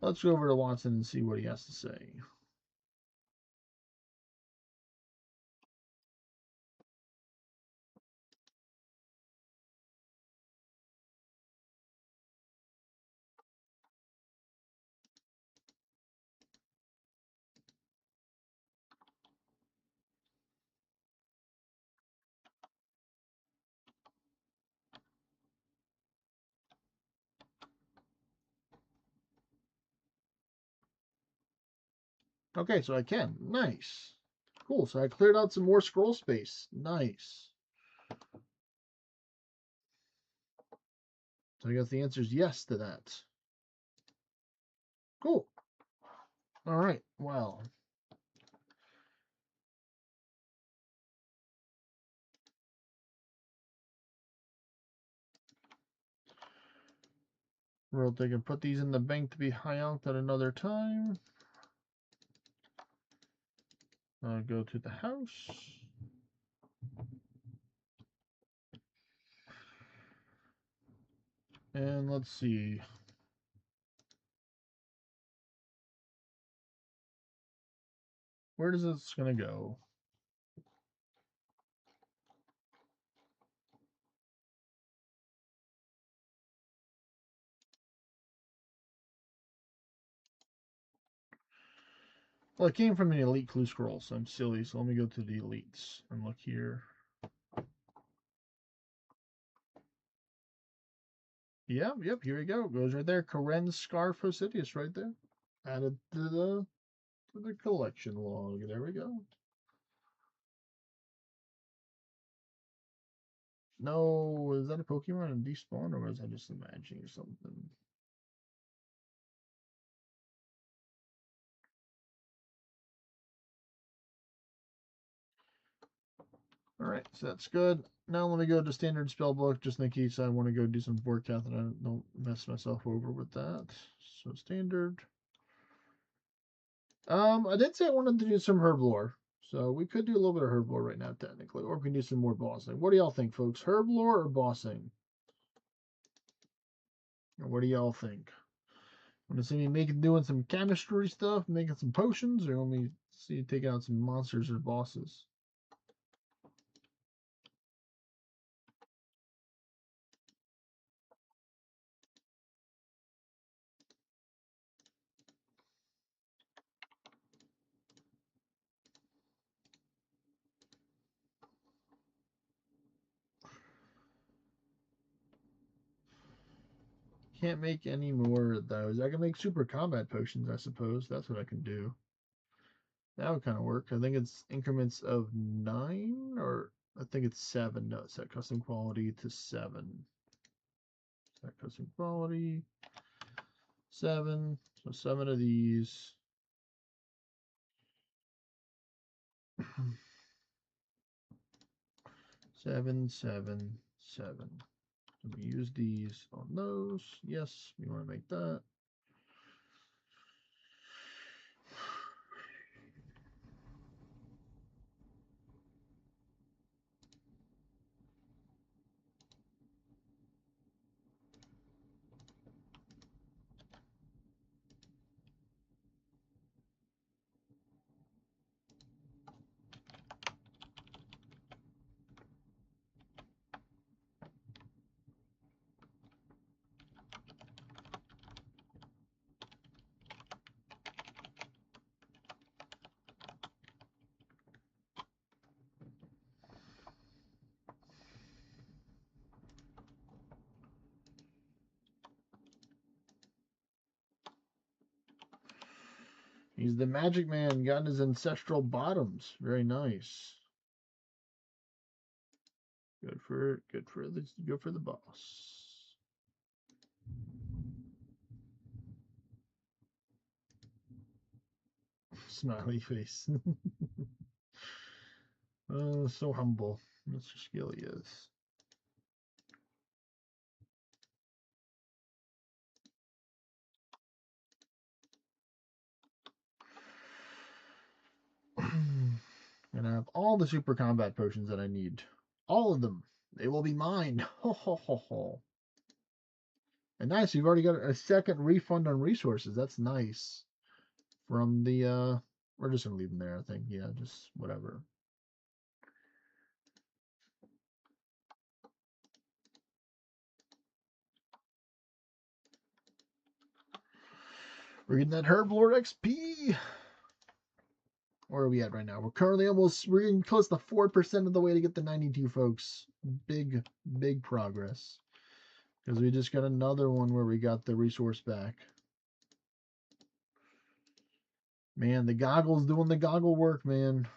Let's go over to Watson and see what he has to say. Okay, so I can. Nice. Cool. So I cleared out some more scroll space. Nice. So I guess the answer is yes to that. Cool. All right. Well. They can put these in the bank to be high out at another time. Go to the house. And let's see. Where does this gonna go? Well, it came from an elite clue scroll, so I'm silly. So let me go to the elites and look here. Yep, here we go. Goes right there. Karen's Scarf Hosidius right there. Added to the collection log. There we go. No, is that a Pokemon in Despawn, or was I just imagining something? Alright, so that's good. Now let me go to standard spell book, just in case I want to go do some forecast and I don't mess myself over with that. So standard. I did say I wanted to do some herblore. So we could do a little bit of herblore right now, technically. Or we can do some more bossing. What do y'all think, folks? Herblore or bossing? What do y'all think? Want to see me doing some chemistry stuff, making some potions, or want me to see you take out some monsters or bosses? Can't make any more of those. I can make super combat potions, I suppose. That's what I can do. That would kind of work. I think it's increments of 9, or I think it's 7. No, set custom quality to 7. Set custom quality 7. So 7 of these. 7, 7, 7. So we use these on those. Yes, we want to make that. He's the magic man, got his ancestral bottoms. Very nice. Good for the boss. Smiley face. Oh, so humble. Mr. Skilly is. And I have all the super combat potions that I need. All of them. They will be mine. Ho ho ho ho. And nice, you've already got a second refund on resources. That's nice. From the we're just gonna leave them there, I think. Yeah, just whatever. We're getting that Herblore XP. Where are we at right now? We're currently we're getting close to 4% of the way to get the 92, folks. Big progress. Because we just got another one where we got the resource back. Man, the goggles doing the goggle work, man.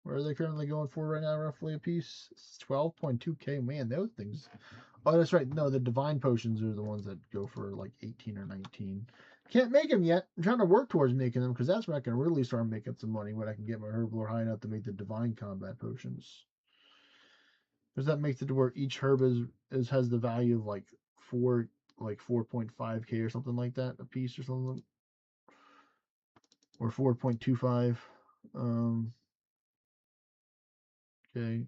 Where are they currently going for right now, roughly a piece? 12.2k. Man, those things. Oh, that's right. No, the divine potions are the ones that go for like 18 or 19. Can't make them yet. I'm trying to work towards making them because that's when I can really start making some money, when I can get my herblore high enough to make the divine combat potions. Because that makes it to where each herb has the value of like 4.5k or something like that a piece or something, or 4.25. Okay.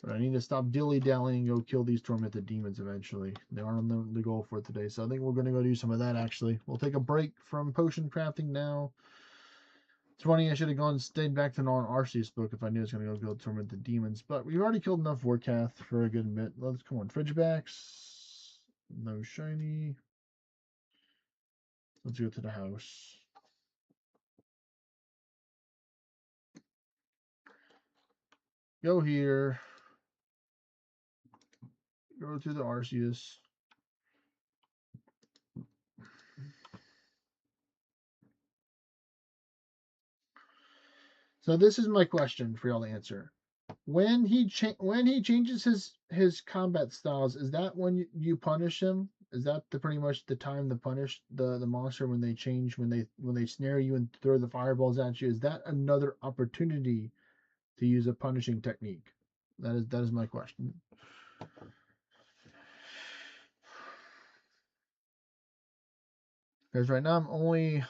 But I need to stop dilly-dallying and go kill these tormented demons eventually. They are on the goal for today, so I think we're going to go do some of that, actually. We'll take a break from potion crafting now. It's funny, I should have stayed back to non-Arceus book if I knew I was going to go tormented demons, but we've already killed enough Warcath for a good bit. Let's come on, Fridgebacks. No shiny. Let's go to the house. Go here. Go to the Arceus. So this is my question for y'all to answer. When he changes his combat styles, is that when you punish him? Is that pretty much the time to punish the monster when they change, when they snare you and throw the fireballs at you? Is that another opportunity to use a punishing technique? That is my question. Because right now I'm only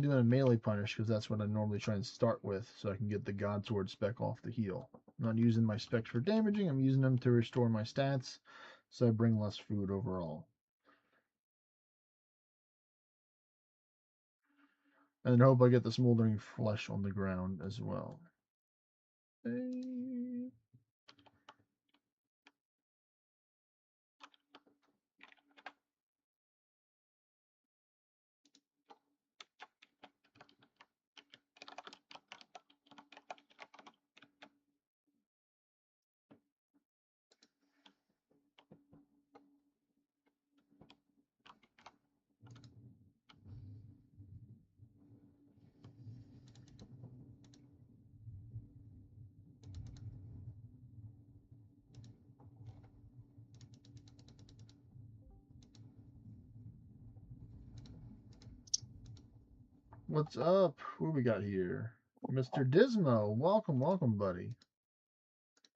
doing a melee punish because that's what I normally try and start with, so I can get the God Sword spec off the heal. I'm not using my specs for damaging, I'm using them to restore my stats, so I bring less food overall. And I hope I get the smoldering flesh on the ground as well. What's up? Who we got here? Mr. Dismo. Welcome, buddy.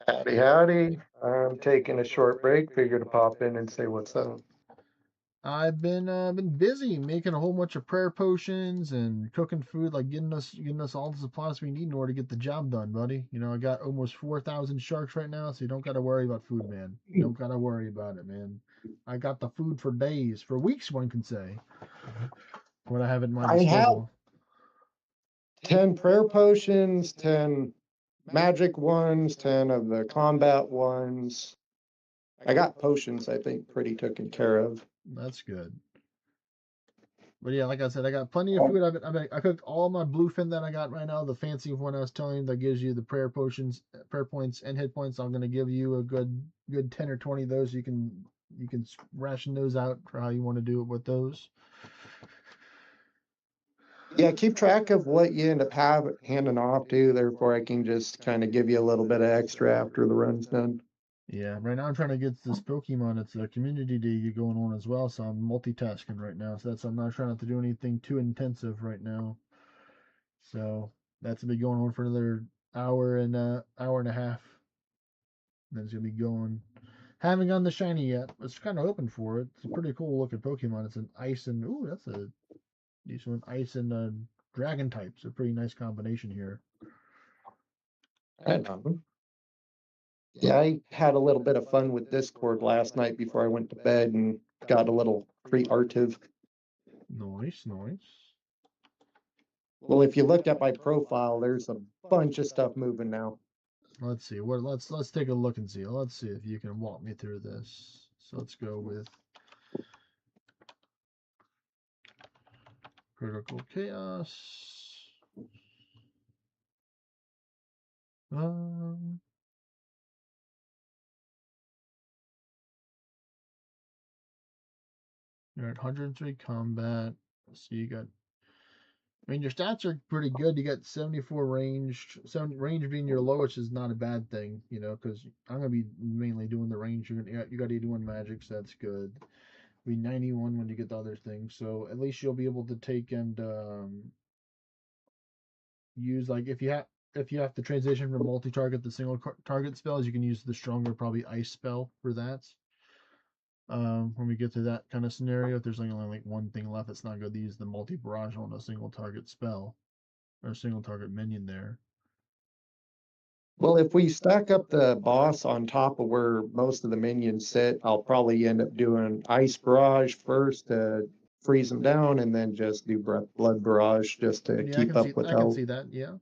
Howdy, howdy. I'm taking a short break. Figured to pop in and say what's up. I've been busy making a whole bunch of prayer potions and cooking food, like getting us all the supplies we need in order to get the job done, buddy. You know, I got almost 4,000 sharks right now, so you don't got to worry about food, man. You don't got to worry about it, man. I got the food for days, for weeks, one can say. What I have at my disposal. I have 10 prayer potions, 10 magic ones, 10 of the combat ones. I got potions, I think, pretty taken care of. That's good. But yeah, like I said, I got plenty of food. I cooked all my bluefin that I got right now. The fancy one I was telling you that gives you the prayer potions, prayer points, and hit points. I'm gonna give you a good 10 or 20 of those. You can ration those out for how you want to do it with those. Yeah, keep track of what you end up handing off to. Therefore, I can just kind of give you a little bit of extra after the run's done. Yeah, right now I'm trying to get this Pokemon. It's a community day going on as well, so I'm multitasking right now. So I'm not trying not to do anything too intensive right now. So that's gonna be going on for another hour and a half. Then it's gonna be going. Haven't gotten the shiny yet. It's kind of hoping for it. It's a pretty cool looking Pokemon. It's an ice and that's a decent one. Ice and dragon type. It's a pretty nice combination here. I know. Yeah, I had a little bit of fun with Discord last night before I went to bed and got a little creative. Nice. Well, if you look at my profile, there's a bunch of stuff moving now. Let's see. Let's take a look and see. Let's see if you can walk me through this. So let's go with Critical Chaos. You're at 103 combat. So you got. I mean, your stats are pretty good. You got 74 range. Range being your lowest is not a bad thing, you know, because I'm gonna be mainly doing the range. You got 81 magic, so that's good. Be 91 when you get the other thing. So at least you'll be able to take and use, like, if you have to transition from multi-target to single target spells, you can use the stronger probably ice spell for that. When we get to that kind of scenario, if there's only like one thing left, it's not good to use the multi-barrage on a single target spell or single target minion there. Well, if we stack up the boss on top of where most of the minions sit, I'll probably end up doing Ice Barrage first to freeze them down, and then just do Blood Barrage just to keep up with I can health. see that, yeah.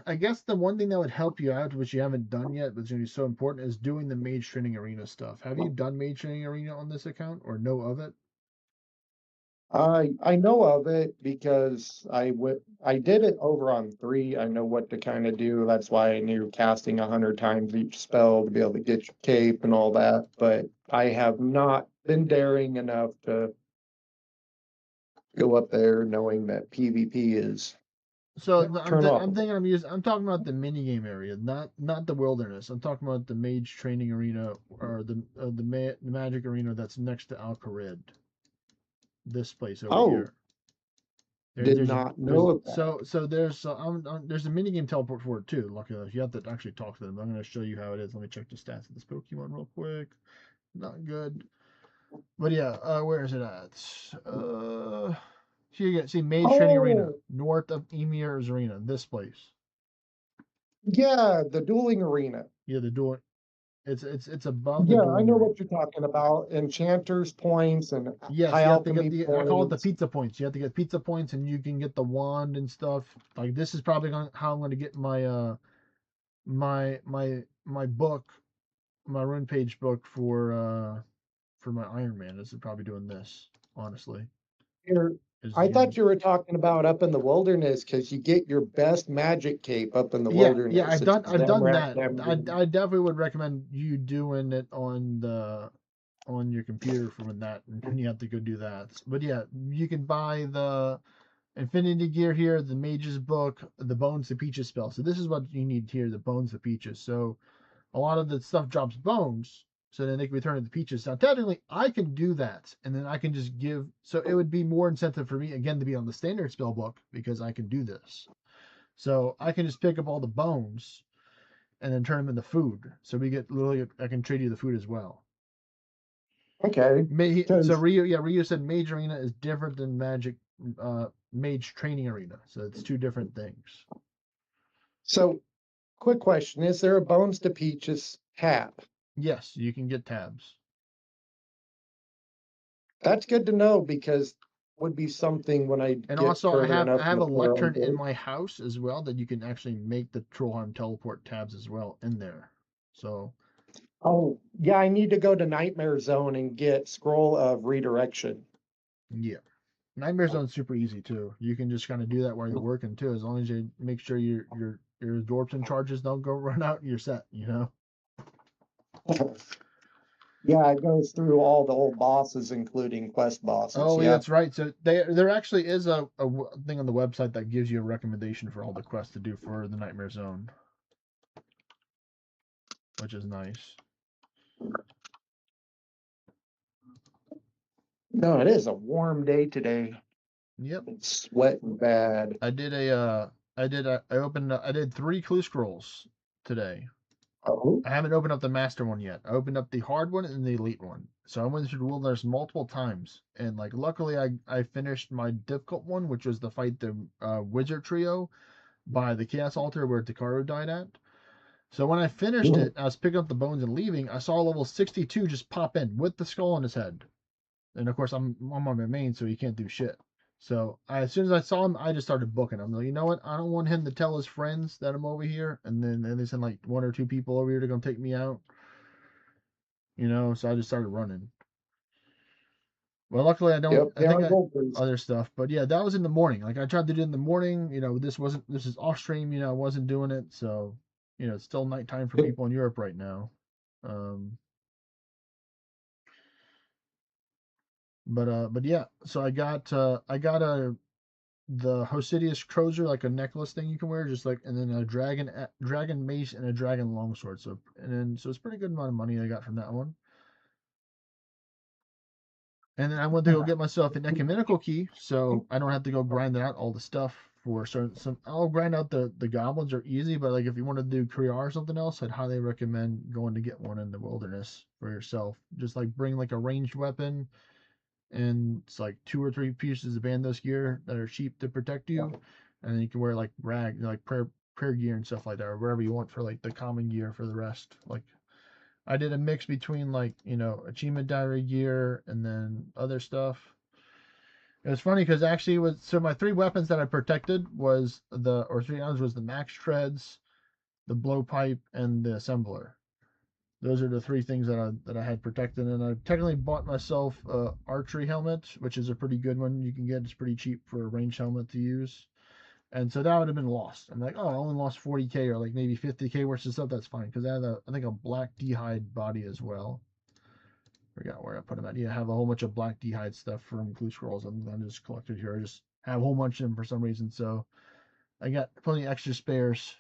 I guess the one thing that would help you out, which you haven't done yet, but it's going to be so important, is doing the Mage Training Arena stuff. Have you done Mage Training Arena on this account or know of it? I know of it because I did it over on 3. I know what to kind of do. That's why I knew casting 100 times each spell to be able to get your cape and all that. But I have not been daring enough to go up there knowing that PvP is So turn off. I'm talking about the minigame area, not the wilderness. I'm talking about the Mage Training Arena or the Magic Arena that's next to Al Kharid. This place over Oh, here. did not know of that. So there's a minigame teleport for it too. Luckily, you have to actually talk to them. I'm going to show you how it is. Let me check the stats of this Pokemon real quick. Not good. But yeah, where is it at? Here you get see Mage Training Arena Oh, north of Emir's Arena. This place. yeah, the dueling arena. Yeah, the door. It's above the Yeah, door. I know what you're talking about. Enchanters points and Yes, high you have to get alchemy I call it the points. pizza points. You have to get pizza points, and you can get the wand and stuff. Like this is probably how I'm going to get my my book, my rune page book for my Iron Man. This is probably doing this. Honestly, You're, is I thought using. you were talking about up in the wilderness because you get your best magic cape up in the Yeah, wilderness. I've Them done rat that. them green. I definitely would recommend you doing it on your computer for when you have to go do that. But yeah, you can buy the Infinity Gear here, the Mage's Book, the Bones to Peaches spell. So this is what you need here, the Bones to Peaches. So a lot of the stuff drops bones, so then they can return it to Peaches. Now technically I can do that, and then I can just give so it would be more incentive for me again to be on the standard spell book because I can do this. So I can just pick up all the bones and then turn them into food. So we get literally I can trade you the food as well. Okay. So 'Cause- Rio said Mage Arena is different than Magic Mage Training Arena. So it's two different things. So, quick question: is there a Bones to Peaches tab? Yes, you can get tabs. That's good to know because would be something when I And get also further enough I in have the a lore. lectern in my house as well that you can actually make the Trollheim teleport tabs as well in there. So Oh, yeah, I need to go to Nightmare Zone and get Scroll of Redirection. yeah. Nightmare Zone's super easy too. You can just kind of do that while you're working too, as long as you make sure your absorption charges don't go run out. You're set. You know. Yeah, it goes through all the old bosses, including quest bosses. Oh yeah, Yeah. that's right. So there actually is a thing on the website that gives you a recommendation for all the quests to do for the Nightmare Zone, which is nice. No, it is a warm day today. Yep. It's sweating bad. I did I did 3 clue scrolls today. Oh, I haven't opened up the master one yet. I opened up the hard one and the elite one. So I went through the wilderness multiple times, and like luckily I finished my difficult one, which was to fight the wizard trio by the chaos altar where Takaru died at. So when I finished it, I was picking up the bones and leaving. I saw level 62 just pop in with the skull on his head, and of course I'm on my main, so he can't do shit. So as soon as I saw him, I just started booking. I'm like, you know what? I don't want him to tell his friends that I'm over here, and then they send like 1 or 2 people over here to come take me out. You know, so I just started running. Well, luckily I don't. yep, I yeah, think I Goldberg's. other stuff, but yeah, that was in the morning. Like I tried to do it in the morning. You know, this is off stream. You know, I wasn't doing it, so you know, it's still nighttime for people in Europe right now. But yeah, so I got the Hosidius Crozer, like a necklace thing you can wear, just like, and then a dragon mace and a dragon longsword. So so it's pretty good amount of money I got from that one. And then I went to go get myself an ecumenical key, so I don't have to go grind out all the stuff for some. I'll grind out the goblins are easy, but like if you want to do Kriar or something else, I'd highly recommend going to get one in the wilderness for yourself. Just like bring like a ranged weapon, and it's like 2 or 3 pieces of Bandos gear that are cheap to protect you, and then you can wear like prayer gear and stuff like that, or whatever you want for like the common gear for the rest. Like I did a mix between like, you know, achievement diary gear and then other stuff. It was funny because actually it was so my three weapons that I protected was or 3 ounces was the max treads, the blowpipe, and the assembler. Those are the three things that I had protected, and I technically bought myself a archery helmet, which is a pretty good one you can get. It's pretty cheap for a range helmet to use, and so that would have been lost. I'm like, oh, I only lost 40K or like maybe 50K worth of stuff. That's fine because I had I think a black d'hide body as well. Forgot where I put them at. Yeah, I have a whole bunch of black d'hide stuff from Glue Scrolls. I'm just collected here. I just have a whole bunch of them for some reason, so I got plenty of extra spares.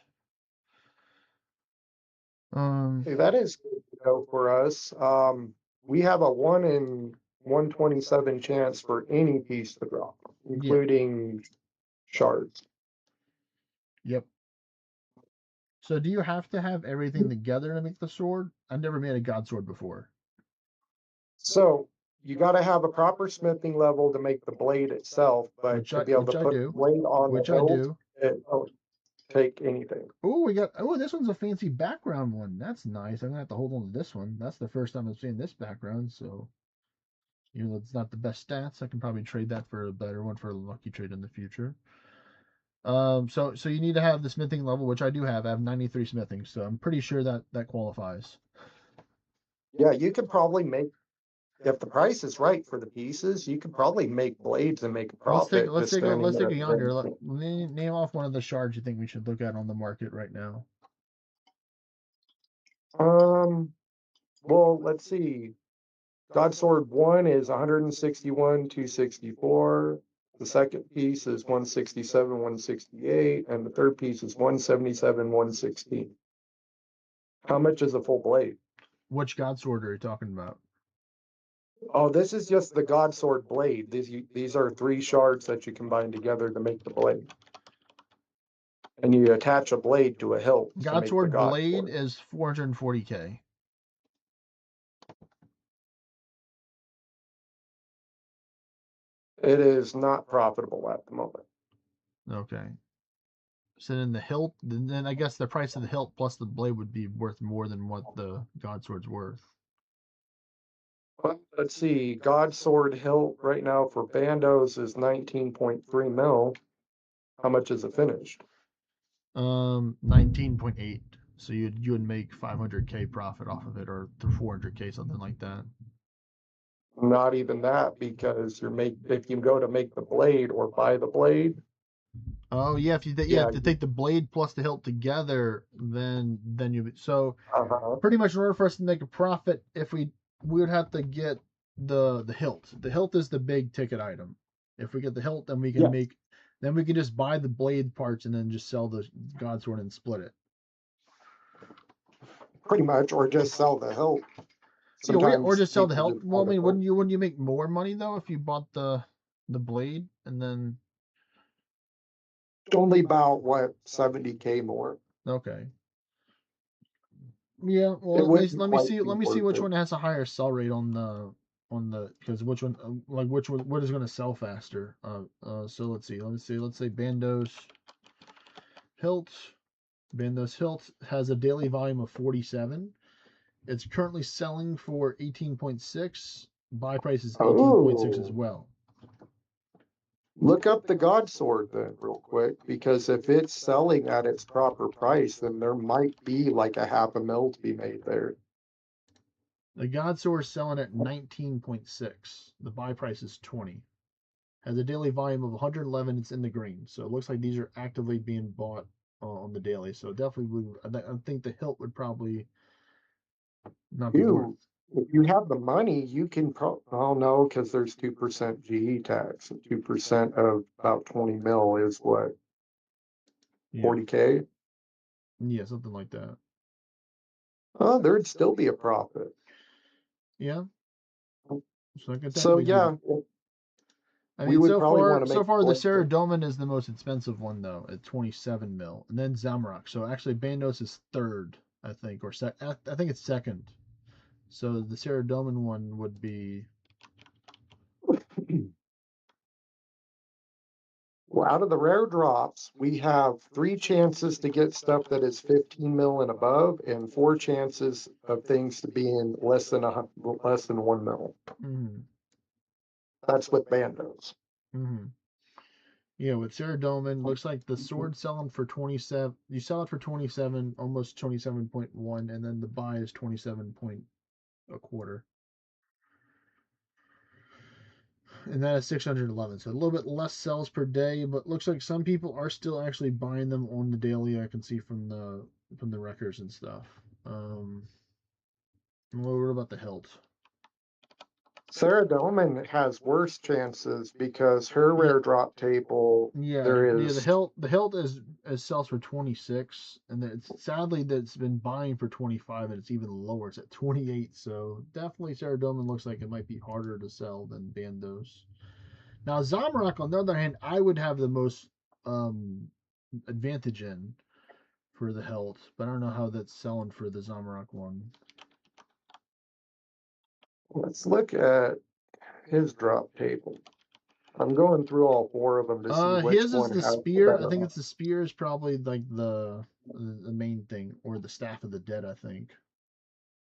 Hey, that is good to know for us. We have a 1 in 127 chance for any piece to drop, including shards. Yep. So do you have to have everything together to make the sword? I've never made a god sword before. So you got to have a proper smithing level to make the blade itself, but to be able to put the blade on the hilt, it don't take anything. Oh, this one's a fancy background one. That's nice. I'm gonna have to hold on to this one. That's the first time I've seen this background, so even though it's not the best stats, I can probably trade that for a better one for a lucky trade in the future. So you need to have the smithing level, which I do have. I have 93 smithing, so I'm pretty sure that qualifies. Yeah, you could probably make, if the price is right for the pieces, you could probably make blades and make a profit. Let's take a yonder. Name off one of the shards you think we should look at on the market right now. Well, let's see. God Sword 1 is 161, 264. The second piece is 167, 168, and the third piece is 177, 116. How much is a full blade? Which God Sword are you talking about? Oh, this is just the God Sword blade. These are 3 shards that you combine together to make the blade. And you attach a blade to a hilt. God Sword blade is 440K. It is not profitable at the moment. Okay. So then the hilt, then I guess the price of the hilt plus the blade would be worth more than what the God Sword's worth. Let's see. God Sword hilt right now for bandos is 19.3 mil. How much is it finished? 19.8. So you would make 500K profit off of it, or 400K, something like that. Not even that, because if you go to make the blade or buy the blade. Oh yeah, if you have to take the blade plus the hilt together, then you pretty much in order for us to make a profit, if we would have to get the hilt. The hilt is the big ticket item. If we get the hilt, then we can then we can just buy the blade parts and then just sell the God Sword and split it. Pretty much, or just sell the hilt. Or just sell the hilt. Well, I mean, wouldn't you make more money though if you bought the blade and then? Only about 70K more. Okay. Yeah. Well, let me see which one has a higher sell rate on the because which one what is going to sell faster. So let's see. Let's say Bandos Hilt. Bandos Hilt has a daily volume of 47. It's currently selling for 18.6. Buy price is 18.6 as well. Look up the God Sword then real quick, because if it's selling at its proper price, then there might be like a half a mil to be made there. The God Sword is selling at 19.6. The buy price is 20. Has a daily volume of 111. It's in the green, so it looks like these are actively being bought on the daily. So definitely, I think the hilt would probably not be worth. If you have the money, you can oh no, because there's 2% GE tax, and 2% of about 20 mil is what? 40K? Yeah, something like that. Oh, there'd still be a profit. Yeah. So yeah. I mean, so far the Ceredomin is the most expensive one though, at 27 mil, and then Zamorak. So actually, Bandos is third, I think, or I think it's second. So the Ceredomin one would be. Well, out of the rare drops, we have 3 chances to get stuff that is 15 mil and above, and 4 chances of things to be in less than 1 mil. Mm-hmm. That's with Bandos. Mm-hmm. Yeah, with Ceredomin, looks like the sword selling for 27. You sell it for 27, almost 27.1, and then the buy is 27 point a quarter. And that is 611. So a little bit less sells per day, but looks like some people are still actually buying them on the daily. I can see from the records and stuff. What about the hilt? Sarah Dolman has worse chances because her Yeah. rare drop table there The is hilt is sells for 26, and it's sadly that's been buying for 25, and it's even lower. It's at 28, so definitely Ceredomin looks like it might be harder to sell than Bandos. Now Zamorak, on the other hand, I would have the most advantage in for the hilt, but I don't know how that's selling for the Zamorak one. let's look at his drop table. I'm going through all four of them to see which His is one the has the spear. I better think one. it's the spear is probably like the main thing, or the staff of the dead. I think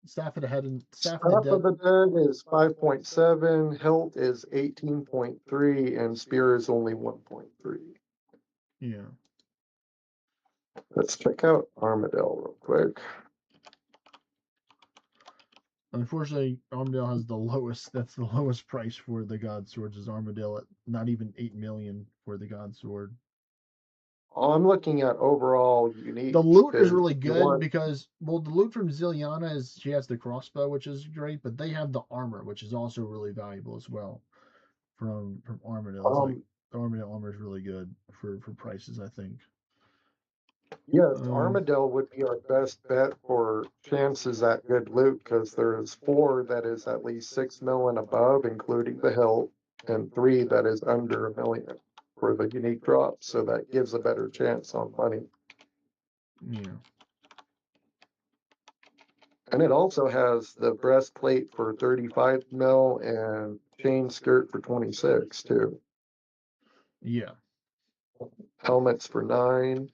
staff of the head and staff of the Staff of dead. the Dead is 5.7, Hilt is 18.3, and Spear is only 1.3. Yeah. Let's check out Armadale real quick. Unfortunately, Armadale has the lowest. That's the lowest price for the God Swords. Is Armadale at not even 8 million for the God Sword. I'm looking at overall unique. The loot is really good because the loot from Ziliana is she has the crossbow, which is great, but they have the armor, which is also really valuable as well. From Armadale, it's like the Armadale armor is really good for prices, I think. Yes, Armadale would be our best bet for chances at good loot because there's 4 that is at least 6 mil and above, including the hilt, and 3 that is under 1 million for the unique drop. So that gives a better chance on money. Yeah. And it also has the breastplate for 35 mil and chain skirt for 26 too. Yeah. Helmets for 9.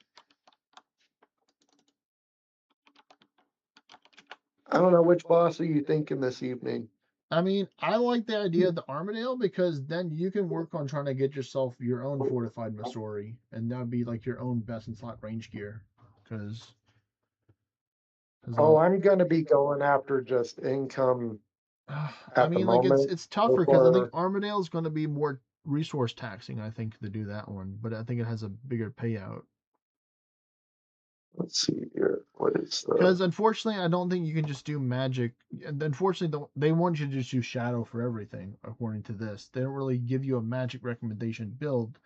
I don't know, which boss are you thinking this evening? I mean, I like the idea of the Armadale because then you can work on trying to get yourself your own fortified Masori, and that would be like your own best in slot range gear. Because I'm gonna be going after just income. I mean, like it's tougher because I think Armadale is going to be more resource taxing. I think to do that one, but I think it has a bigger payout. Let's see here. What is Because unfortunately, I don't think you can just do magic. Unfortunately, they want you to just do shadow for everything. According to this, they don't really give you a magic recommendation build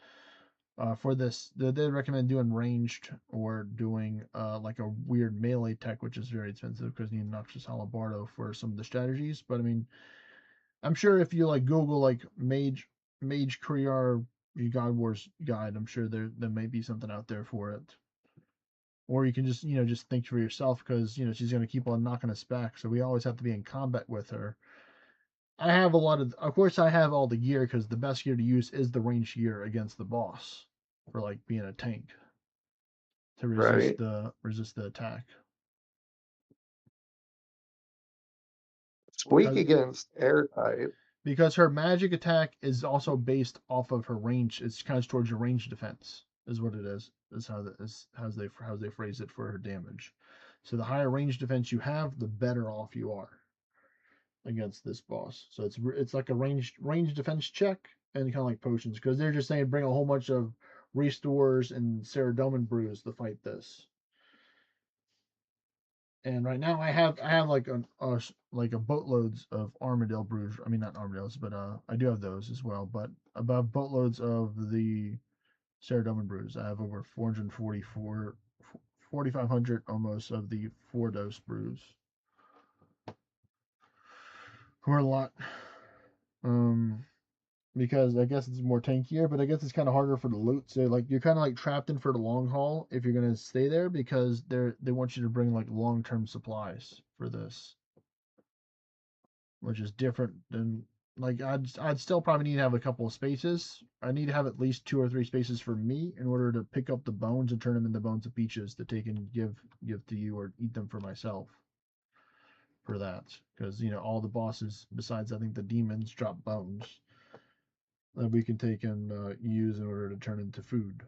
for this. They recommend doing ranged or doing like a weird melee tech, which is very expensive because you need Noxious Halabardo for some of the strategies. But I mean, I'm sure if you like Google like mage Kriar God Wars guide, I'm sure there may be something out there for it. Or you can just just think for yourself because she's going to keep on knocking us back, so we always have to be in combat with her. I have a lot of course I have all the gear because the best gear to use is the ranged gear against the boss for like being a tank to resist the attack. It's weak against air type because her magic attack is also based off of her range. It's kind of towards your range defense is what it is. Is how they phrase it for her damage. So the higher range defense you have, the better off you are against this boss. So it's like a range defense check and kind of like potions because they're just saying bring a whole bunch of restores and Ceredomin brews to fight this. And right now I have like a boatloads of Armadale brews. I mean not Armadales, but I do have those as well. But above boatloads of the Ceredomin brews, I have over 4,500 almost of the 4-dose brews. Who are a lot. Because I guess it's more tankier, but I guess it's kind of harder for the loot. So like you're kind of like trapped in for the long haul if you're gonna stay there because they want you to bring like long-term supplies for this, which is different than like I'd still probably need to have a couple of spaces. I need to have at least 2 or 3 spaces for me in order to pick up the bones and turn them into bones of peaches to take and give to you or eat them for myself. For that, because all the bosses besides I think the demons drop bones. that we can take and use in order to turn into food.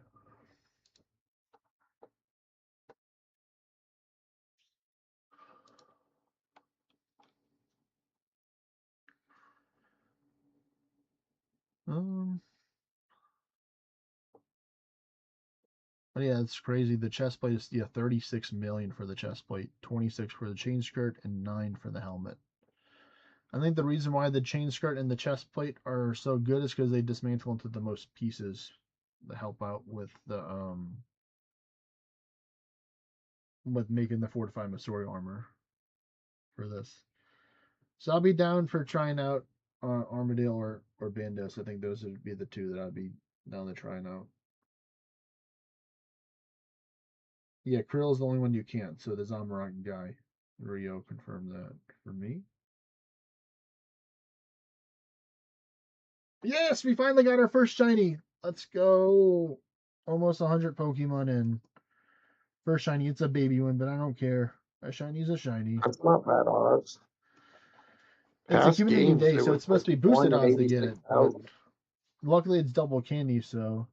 But yeah, it's crazy. The chest plate is 36 million for the chest plate, 26 for the chain skirt, and 9 for the helmet. I think the reason why the chain skirt and the chest plate are so good is because they dismantle into the most pieces to help out with the with making the fortified Masori armor for this. So I'll be down for trying out Armadale or Bandos. I think those would be the two that I'd be down to trying out. Yeah, Krill's the only one you can't. So the Zamorak guy, Rio confirmed that for me. Yes, we finally got our first shiny. Let's go. Almost 100 Pokemon in. First shiny. It's a baby one, but I don't care. A shiny's a shiny. That's not bad odds. It's Past accumulating games, day, it so was it's supposed to be like boosted 1 in odds to get it. But 86,000. luckily, it's double candy, so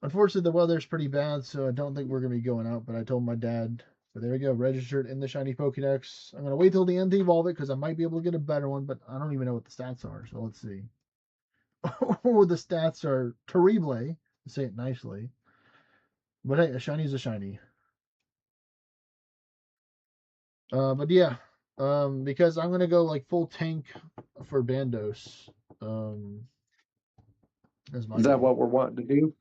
unfortunately, the weather's pretty bad, so I don't think we're gonna be going out. But I told my dad. But there we go, registered in the shiny Pokédex. I'm gonna wait till the end to evolve it because I might be able to get a better one, but I don't even know what the stats are. So let's see. Oh, the stats are terrible, to say it nicely. But hey, a shiny is a shiny. But yeah, because I'm gonna go like full tank for Bandos. As my Is that goal. what we're wanting to do?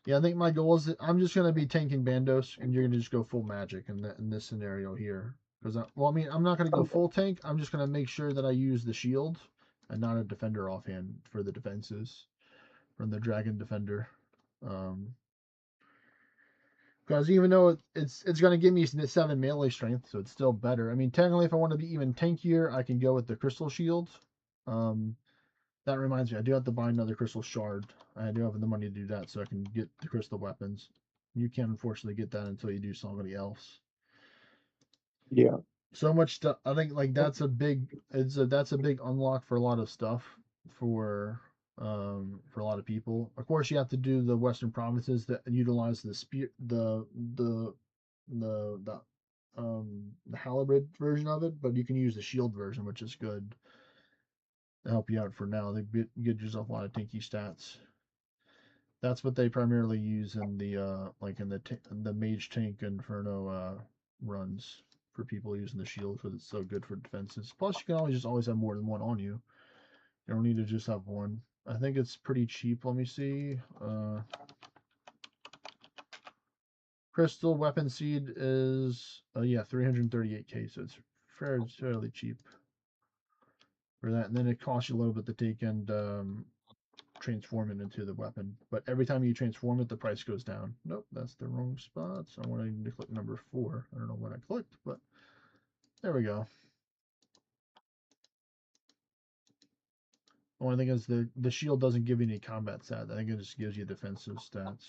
Yeah, I think my goal is that I'm just gonna be tanking Bandos, and you're gonna just go full magic in this scenario here. Because well, I mean, I'm not gonna go full tank. I'm just gonna make sure that I use the shield and not a defender offhand for the defenses from the dragon defender. Because even though it's going to give me 7 melee strength, so it's still better. I mean, technically, if I want to be even tankier, I can go with the crystal shield. That reminds me, I do have to buy another crystal shard. I do have the money to do that, so I can get the crystal weapons. You can't unfortunately get that until you do somebody else. Yeah. So much stuff. I think like that's a big unlock for a lot of stuff for a lot of people. Of course, you have to do the Western provinces that utilize the spear, the halberd version of it, but you can use the shield version, which is good to help you out for now. They get yourself a lot of tanky stats. That's what they primarily use in the like in the mage tank inferno runs for people using the shield because it's so good for defenses. Plus, you can always have more than one on you. You don't need to just have one. I think it's pretty cheap. Let me see. Crystal weapon seed is 338k, so it's fairly cheap for that. And then it costs you a little bit to take and transform it into the weapon. But every time you transform it, the price goes down. Nope, that's the wrong spot. So I wanted to click number 4. I don't know what I clicked, but there we go. The only thing is the shield doesn't give you any combat stats. I think it just gives you defensive stats.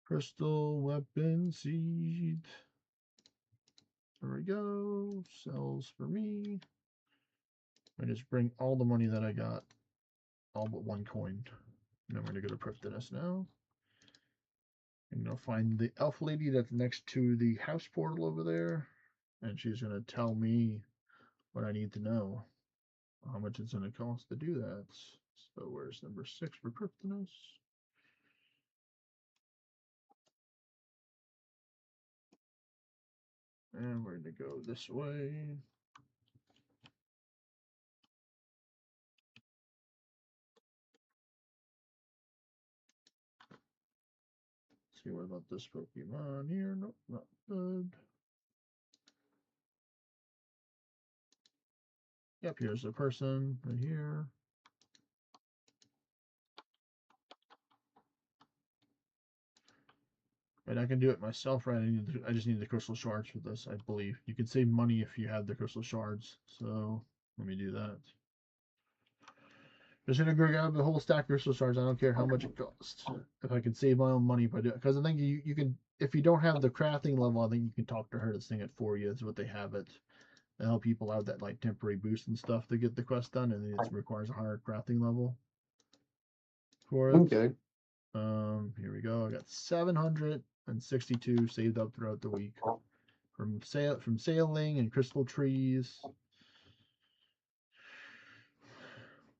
Crystal weapon seed. There we go. Sells for me. I just bring all the money that I got, all but 1 coin. And I'm going to go to Prifdinus now. I'm going to find the elf lady that's next to the house portal over there. And she's going to tell me what I need to know. How much it's going to cost to do that. So where's number 6 for Prifdinus? And we're going to go this way. See what about this Pokemon here? Nope, not good. Yep, here's the person right here. And I can do it myself, right? I just need the crystal shards for this, I believe. You can save money if you have the crystal shards. So let me do that. Just gonna grab the whole stack of crystal shards. I don't care how much it costs. If I can save my own money by doing it, because I think you can. If you don't have the crafting level, I think you can talk to her to sing it for you. Is what they have it to help people out that like temporary boost and stuff to get the quest done, and it requires a higher crafting level for it. Okay. Here we go. I got 762 saved up throughout the week from sailing and crystal trees.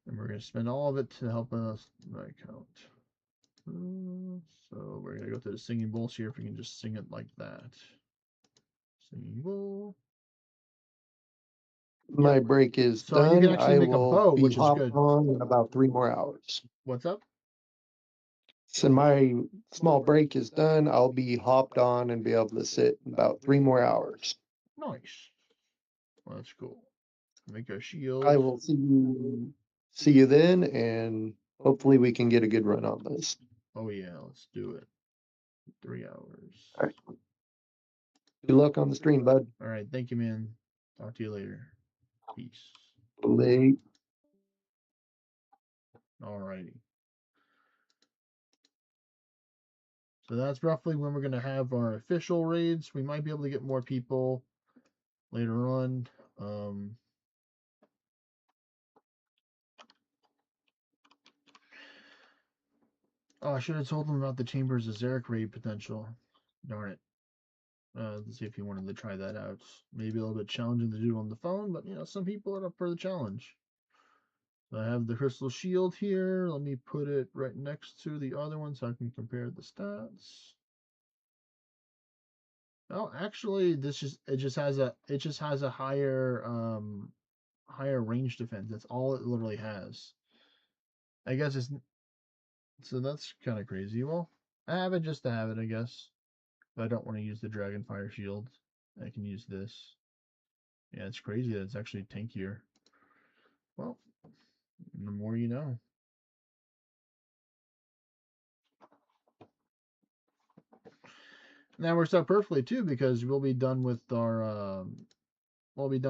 And we're gonna spend all of it to help us my account. So we're gonna go to the singing bowl, see if we can just sing it like that. Singing bowl. My break is So you can done. actually I make a will boat, be which is hopped good. on in about 3 more hours. What's up? So my small break is done. I'll be hopped on and be able to sit in about 3 more hours. Nice. Well, that's cool. Make our shield. I will see you then, and hopefully we can get a good run on this. Oh yeah, let's do it. 3 hours. All right. Good luck on the stream, bud. All right, thank you, man. Talk to you later. Peace. Late. Alrighty. So that's roughly when we're going to have our official raids. We might be able to get more people later on. Oh, I should have told him about the Chambers of Zarek raid potential. Darn it. Let's see if he wanted to try that out. Maybe a little bit challenging to do on the phone, but you know, some people are up for the challenge. So I have the Crystal Shield here. Let me put it right next to the other one so I can compare the stats. Oh, actually, it just has a higher range defense. That's all it literally has. I guess it's so that's kind of crazy. Well, I have it just to have it, I guess. If I don't want to use the Dragonfire Shield, I can use this. Yeah, it's crazy that it's actually tankier. Well, the more you know. And that works out perfectly too because we'll be done with our with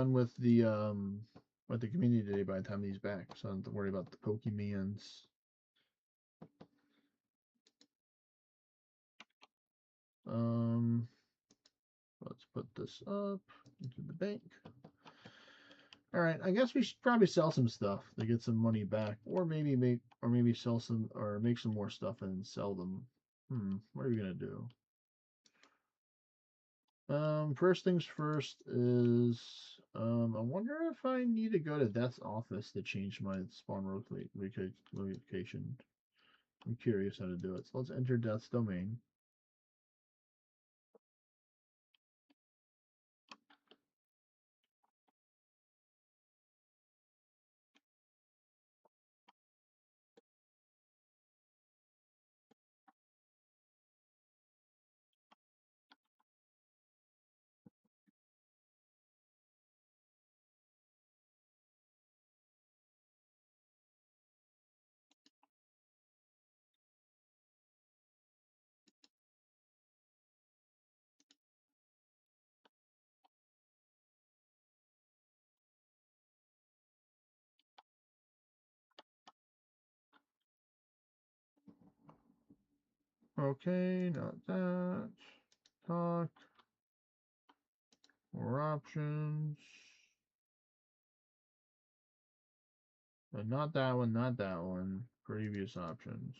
the community today by the time he's back. So I don't have to worry about the Pokemans. Let's put this up into the bank. All right, I guess we should probably sell some stuff to get some money back, or maybe sell some or make some more stuff and sell them. What are we gonna do? First things first is I wonder if I need to go to Death's office to change my spawn location. I'm curious how to do it. So let's enter Death's domain. Okay, not that. Talk. More options. But not that one, not that one. Previous options.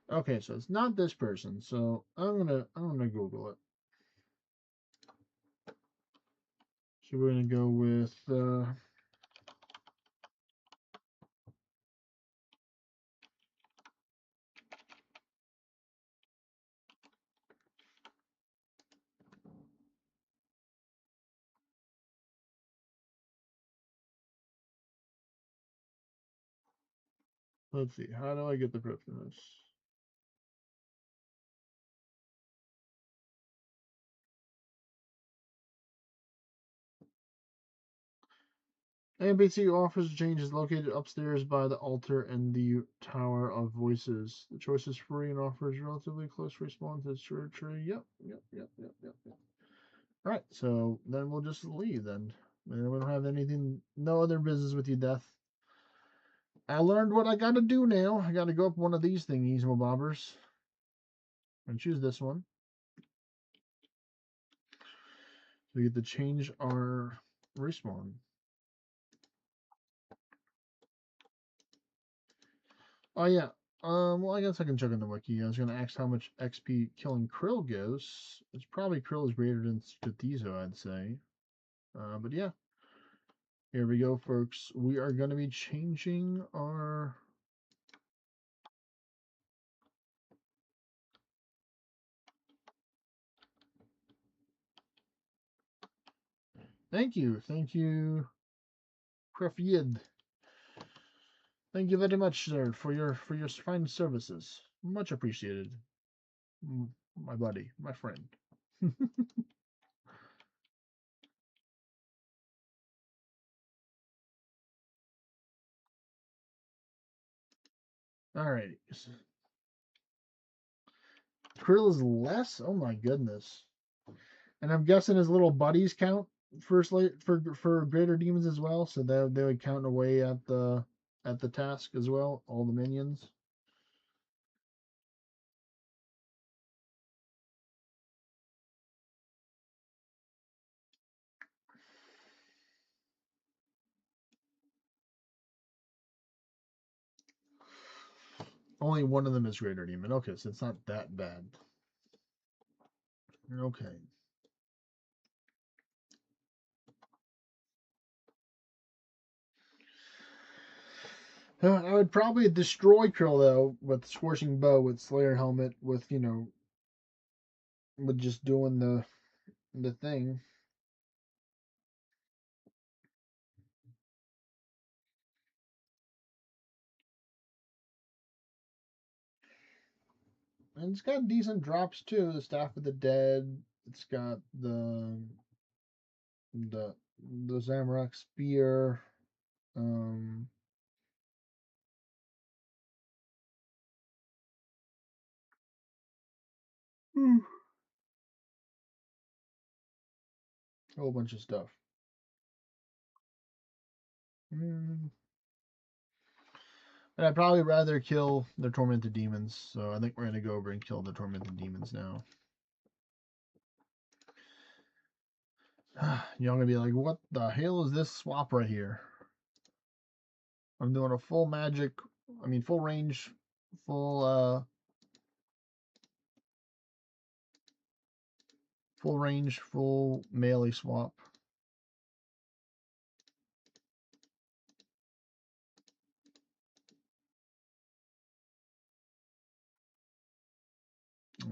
Okay, so it's not this person. So I'm gonna Google it. So we're gonna go with let's see, how do I get the proof of this? NPC offers change is located upstairs by the altar and the Tower of Voices. The choice is free and offers relatively close respawn to the tree. Yep. Alright, so then we'll just leave then. We don't have anything, no other business with you, Death. I learned what I gotta do now. I gotta go up one of these thingies, bobbers. And choose this one. We get to change our respawn. Oh yeah. Well, I guess I can check in the wiki. I was gonna ask how much XP killing Krill gives. It's probably Krill is greater than Stratizo, I'd say. But yeah. Here we go, folks. We are gonna be changing our Thank you, Krefyid. Thank you very much, sir, for your fine services. Much appreciated, my buddy, my friend. Alrighty. Krill is less. Oh my goodness. And I'm guessing his little buddies count for greater demons as well, so they would count away at the task as well. All the minions. Only one of them is greater demon. Okay, so it's not that bad. Okay. I would probably destroy Krill though with Scorching Bow, with Slayer Helmet, with with just doing the thing. And it's got decent drops too. The Staff of the Dead. It's got the Zamrock Spear. Um, a whole bunch of stuff. And I'd probably rather kill the Tormented Demons. So I think we're gonna go over and kill the Tormented Demons now. Y'all gonna be like, what the hell is this swap right here? I'm doing a full magic, full range, full full melee swap.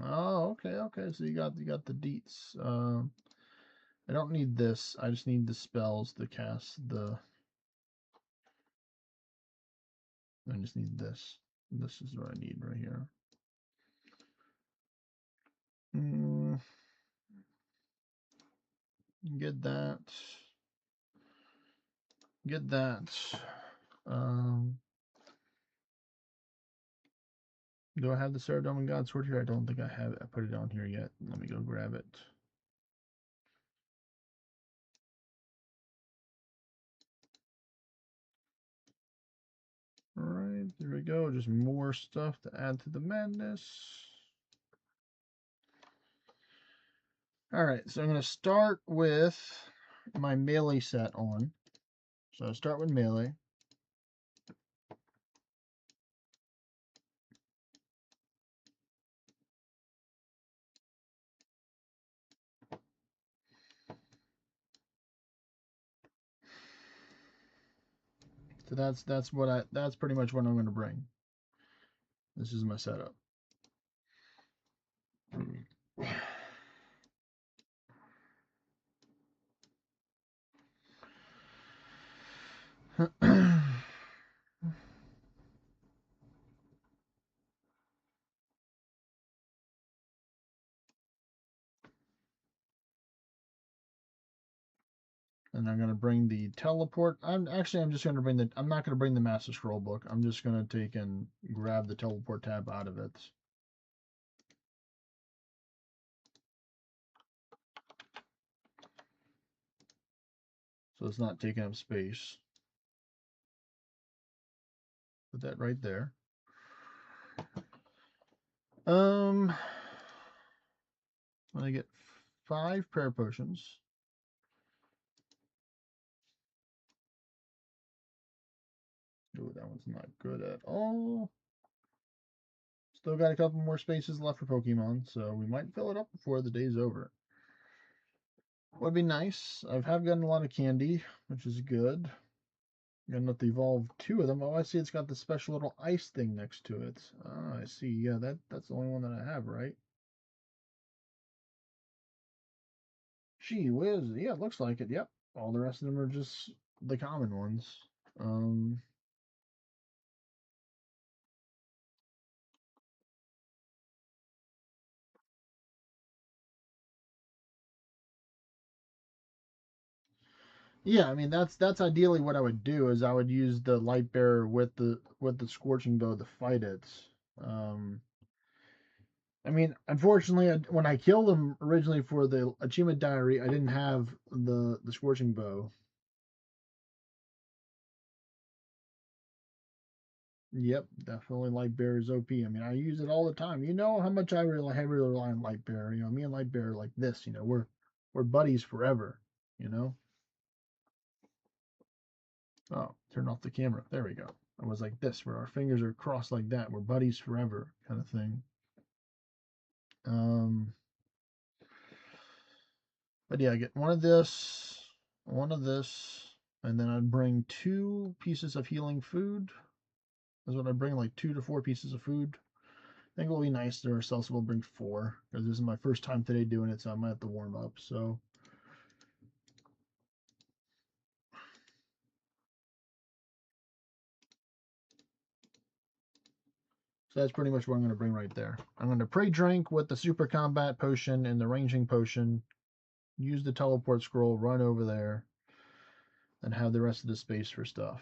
Oh, okay. So you got the deets. I don't need this. I just need the spells to cast the. I just need this. This is what I need right here. Get that. Get that. Do I have the Saradomin and God Sword here? I don't think I have it. I put it on here yet. Let me go grab it. Alright, there we go. Just more stuff to add to the madness. Alright, so I'm going to start with my melee set on. So I'll start with melee. So that's pretty much what I'm going to bring. This is my setup. And And I'm going to bring the teleport. I'm just going to bring the, I'm not going to bring the Master Scroll book. I'm just going to take and grab the teleport tab out of it. So it's not taking up space. Put that right there. I'm going to get 5 prayer potions. Ooh, that one's not good at all. Still got a couple more spaces left for Pokemon, so we might fill it up before the day's over. Would be nice. I have gotten a lot of candy, which is good. Got enough to evolve 2 of them. Oh, I see it's got the special little ice thing next to it. Ah, I see. Yeah, that's the only one that I have, right? Gee whiz. Yeah, it looks like it. Yep. All the rest of them are just the common ones. Yeah, I mean that's ideally what I would do is I would use the light bearer with the scorching bow to fight it. I mean, unfortunately, when I killed him originally for the achievement diary, I didn't have the scorching bow. Yep, definitely light bearer is OP. I mean, I use it all the time. You know how much I really rely on light bearer. You know, me and light bearer like this. You know, we're buddies forever. You know. Oh, turn off the camera. There we go. I was like this, where our fingers are crossed like that. We're buddies forever, kind of thing. But yeah, I get one of this, and then I'd bring 2 pieces of healing food. That's what I bring, like 2 to 4 pieces of food. I think it'll be nice to ourselves. We'll bring 4 because this is my first time today doing it, so I might have to warm up. So that's pretty much what I'm going to bring right there. I'm going to pray drink with the super combat potion and the ranging potion. Use the teleport scroll, run over there, and have the rest of the space for stuff.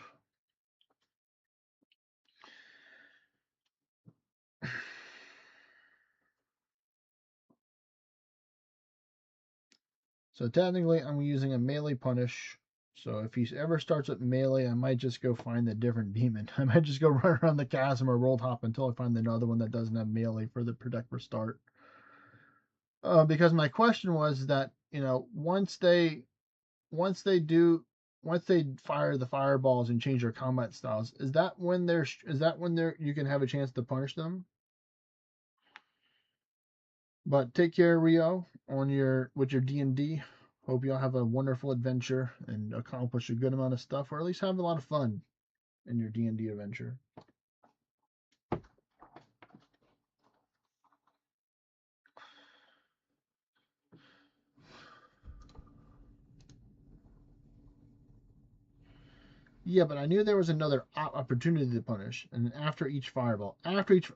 So technically, I'm using a melee punish. So if he ever starts at melee, I might just go find a different demon. I might just go run around the chasm or roll hop until I find another one that doesn't have melee for the protect for start. Because my question was that, you know, once they fire the fireballs and change their combat styles, is that when you can have a chance to punish them? But take care, Rio, with your D&D. Hope y'all have a wonderful adventure and accomplish a good amount of stuff, or at least have a lot of fun in your D&D adventure. Yeah, but I knew there was another opportunity to punish, and after each fireball, after each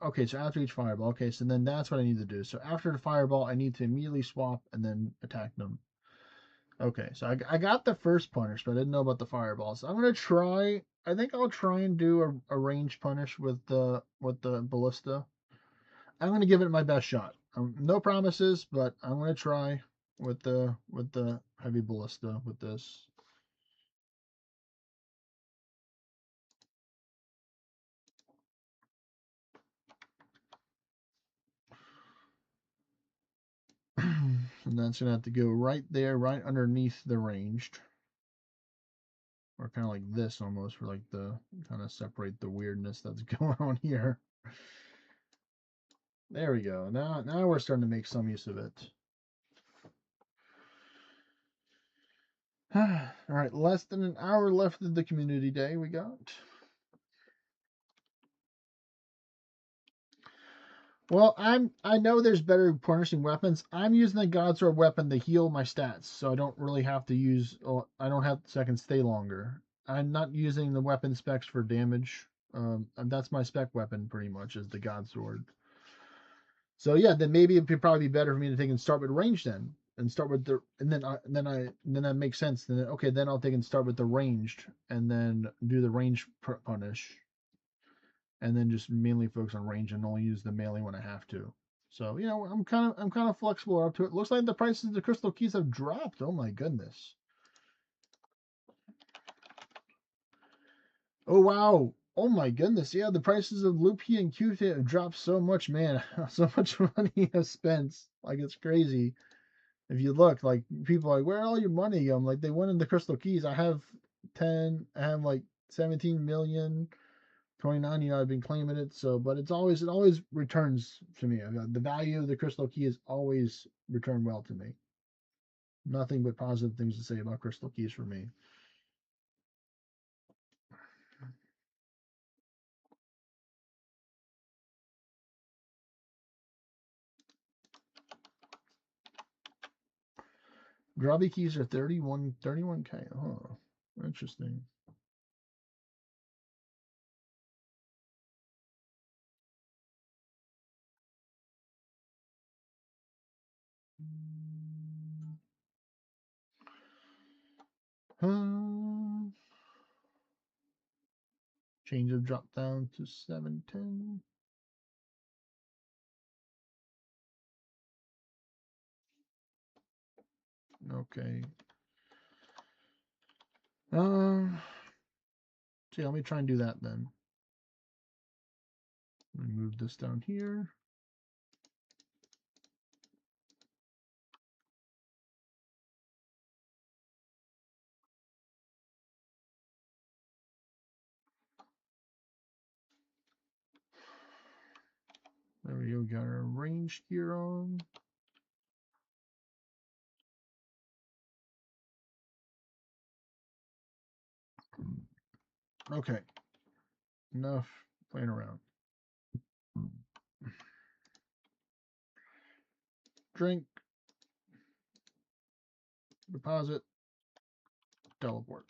fireball, okay, so then that's what I need to do. So after the fireball, I need to immediately swap and then attack them. Okay, so I got the first punish, but I didn't know about the fireballs. So I'm gonna try. I think I'll try and do a range punish with the ballista. I'm gonna give it my best shot. No promises, but I'm gonna try with the heavy ballista with this. And that's gonna have to go right there, right underneath the ranged. Or kind of like this almost, for like the kind of separate the weirdness that's going on here. There we go. Now we're starting to make some use of it. All right, less than an hour left of the community day we got. Well, I know there's better punishing weapons. I'm using the Godsword weapon to heal my stats, so I don't really have to use. I don't have so I can stay longer. I'm not using the weapon specs for damage. That's my spec weapon pretty much, is the Godsword. So yeah, then maybe it'd probably be better for me to take and start with range then. and start with the and then that makes sense. Then okay, then I'll take and start with the ranged and then do the range punish, and then just mainly focus on range and only use the melee when I have to. So you know, I'm kind of flexible up to it. Looks like the prices of the crystal keys have dropped. Oh my goodness. Oh wow. Oh my goodness. Yeah, the prices of loop key and Q have dropped so much, man. So much money I've spent. Like it's crazy. If you look, like people are like, where all your money? I'm like, they went in the crystal keys. I have 10, I have like 17 million, 29, you know, I've been claiming it. So, but it always returns to me. The value of the crystal key has always returned well to me. Nothing but positive things to say about crystal keys for me. Grubby keys are 31K. Oh, interesting. Change of drop down to 710. Okay. See, let me try and do that then. Let me move this down here. There we go. Got our range gear on. Okay. Enough playing around. Drink. Deposit. Teleport.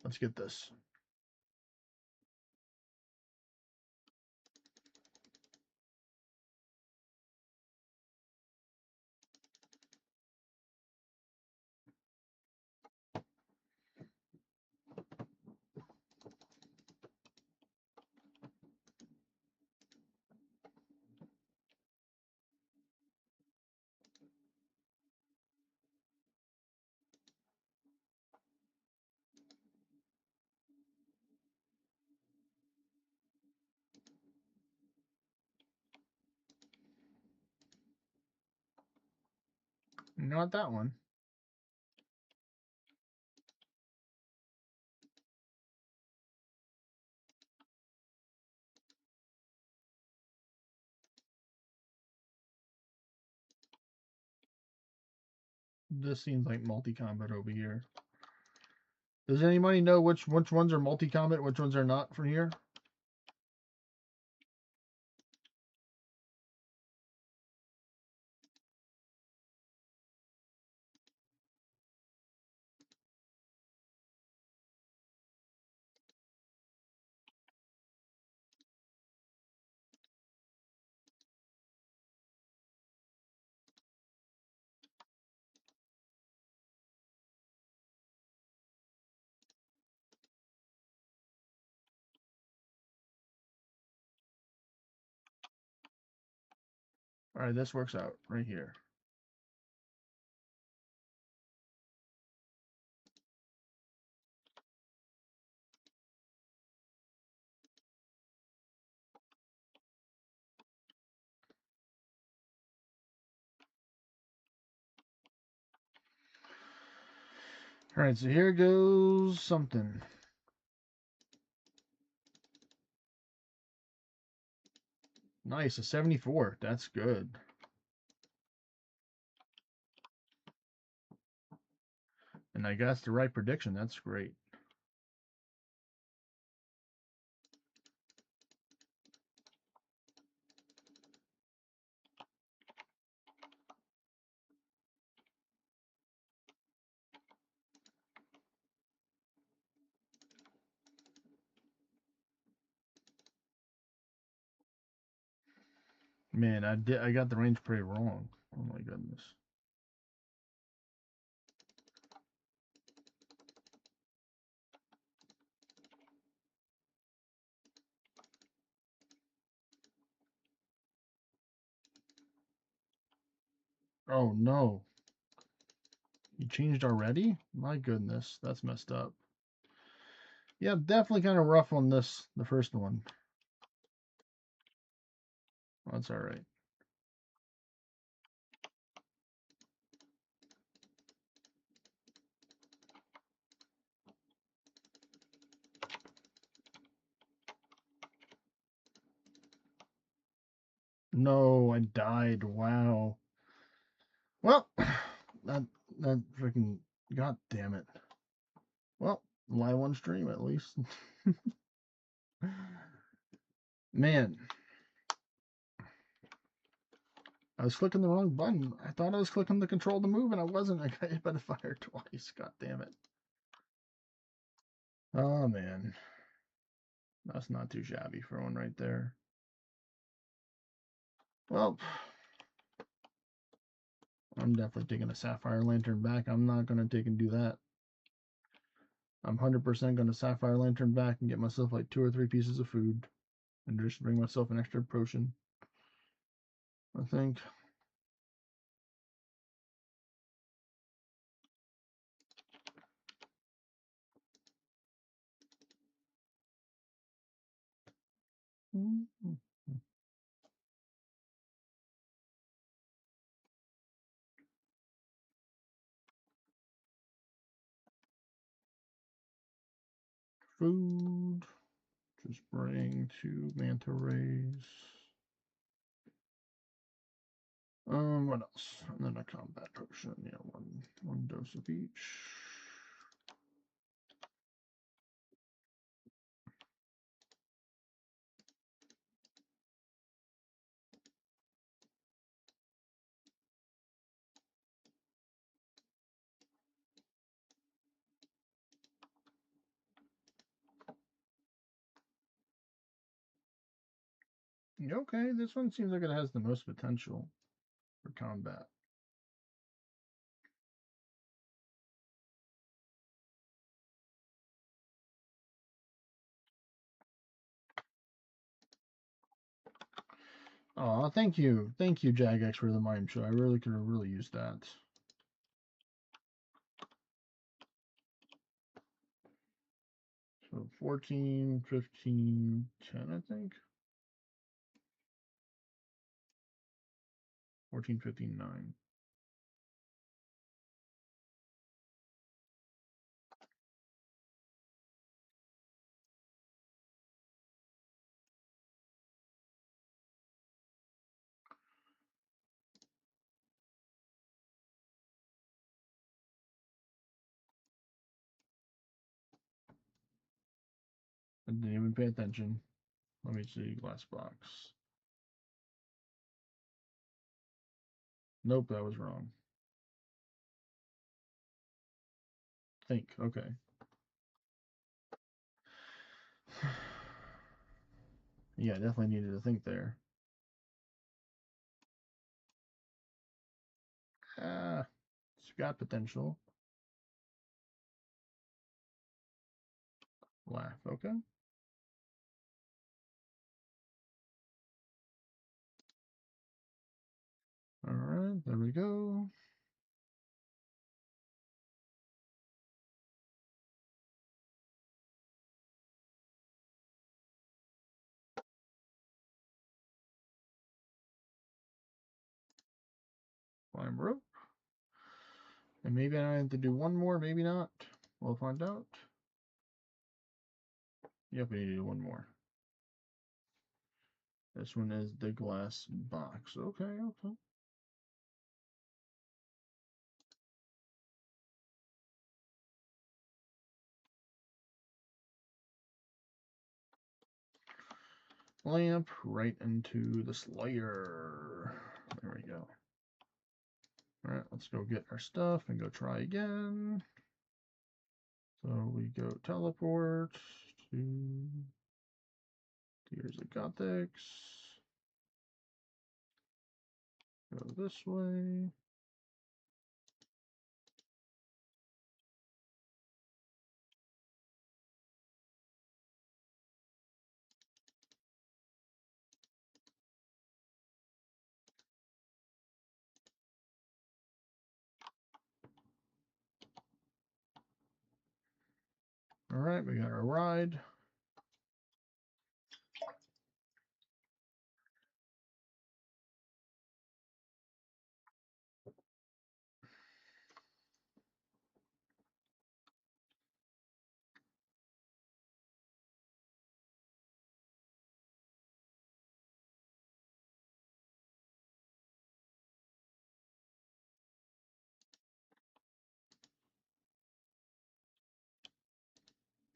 Let's get this. Not that one. This seems like multi-combat over here. Does anybody know which ones are multi-combat, which ones are not from here? All right, this works out right here. All right, so here goes something. Nice, a 74. That's good. And I guess the right prediction. That's great. Man, I got the range pretty wrong. Oh my goodness. Oh no. You changed already? My goodness, that's messed up. Yeah, definitely kind of rough on this, the first one. That's all right. No, I died. Wow. Well, that freaking, god damn it. Well, live on stream at least. Man, I was clicking the wrong button. I thought I was clicking the control to move, and I wasn't. I got hit by the fire twice. God damn it. Oh man, that's not too shabby for one right there. Well, I'm definitely taking a sapphire lantern back. I'm not gonna take and do that. I'm 100% gonna sapphire lantern back and get myself like 2 or 3 pieces of food, and just bring myself an extra potion. I think. Food. Just bring 2 manta rays. What else? And then a combat potion. Yeah, one dose of each. Okay, this one seems like it has the most potential for combat. Oh, thank you, Jagex, for the mime show. I really could have really used that. So 14, 15, 10, I think. 14, 15, 9. I didn't even pay attention. Let me see, glass box. Nope, that was wrong. Think, okay. Yeah, definitely needed to think there. It's got potential. Laugh, okay. All right, there we go. Climb rope. And maybe I have to do one more, maybe not. We'll find out. Yep, we need to do one more. This one is the glass box. Okay, okay. Lamp right into the Slayer. There we go. Alright, let's go get our stuff and go try again. So we go teleport to Tears of Gothics. Go this way. All right, we got our ride.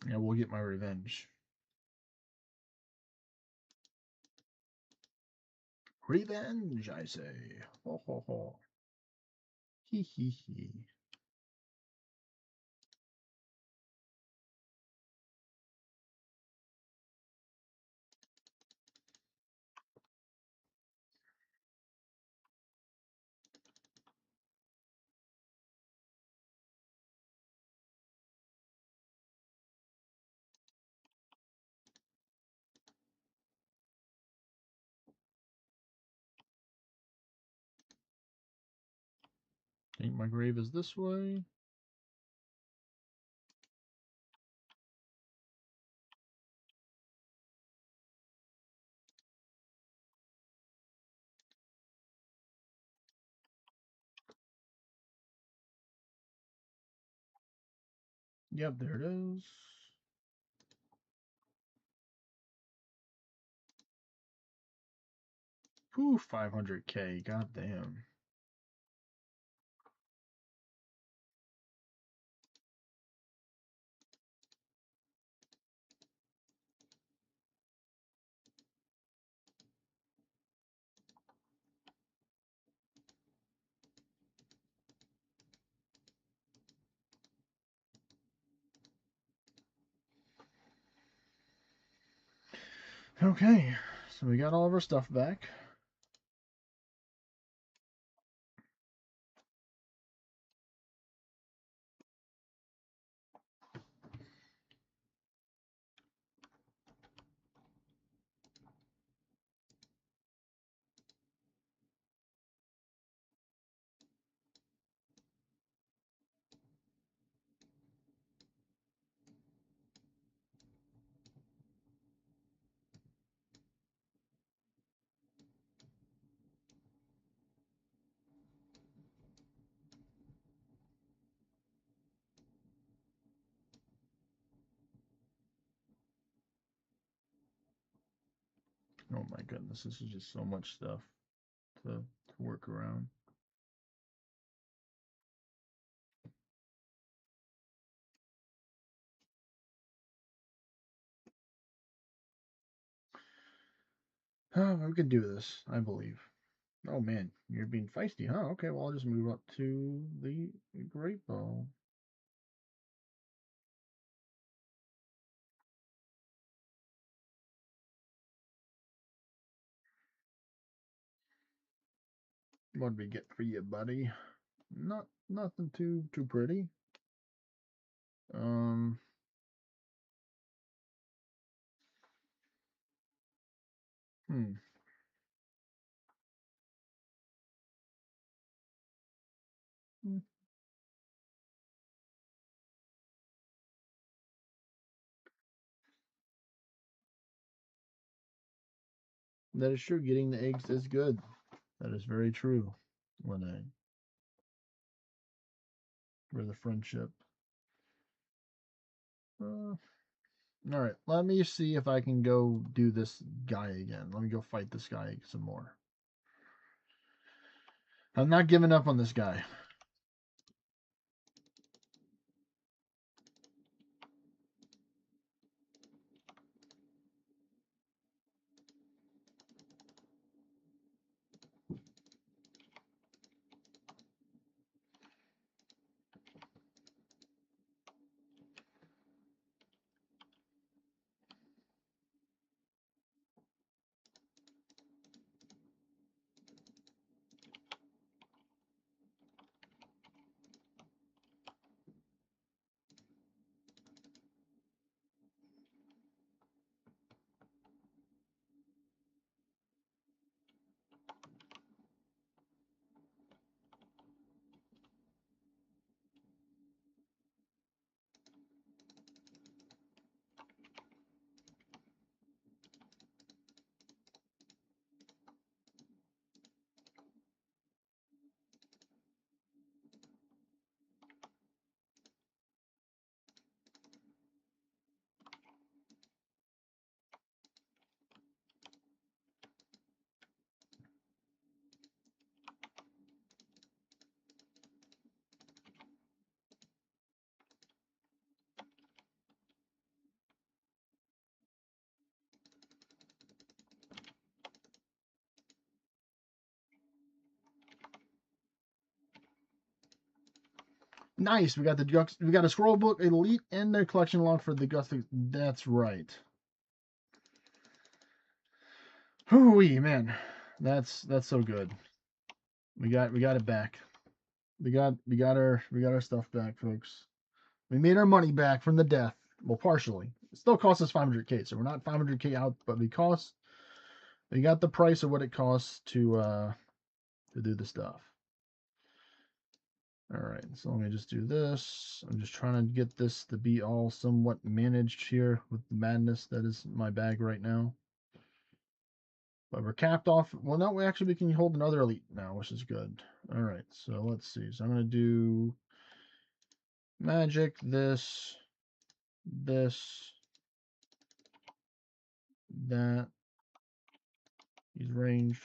Yeah, we'll get my revenge. Revenge, I say. Ho ho ho. Hee hee hee. I think my grave is this way. Yep, there it is. Whew, 500K. God damn. Okay, so we got all of our stuff back. Oh my goodness, this is just so much stuff to work around. We can do this, I believe. Oh man, you're being feisty, huh? Okay, well I'll just move up to the Great Ball. What did we get for you, buddy? Nothing too pretty. Um hmm. That is true. Getting the eggs is good. That is very true. Lene. For the friendship. All right, let me see if I can go do this guy again. Let me go fight this guy some more. I'm not giving up on this guy. Nice. We got a scroll book elite and their collection log for the Gustic. That's right. Hooey, man. That's so good. We got it back. We got our stuff back, folks. We made our money back from the death. Well, partially. It still cost us 500K, so we're not 500K out, but we got the price of what it costs to do the stuff. All right, so let me just do this. I'm just trying to get this to be all somewhat managed here with the madness that is my bag right now. But we're capped off. Well, no, we can hold another elite now, which is good. All right, so let's see. So I'm going to do magic, this, that. He's ranged.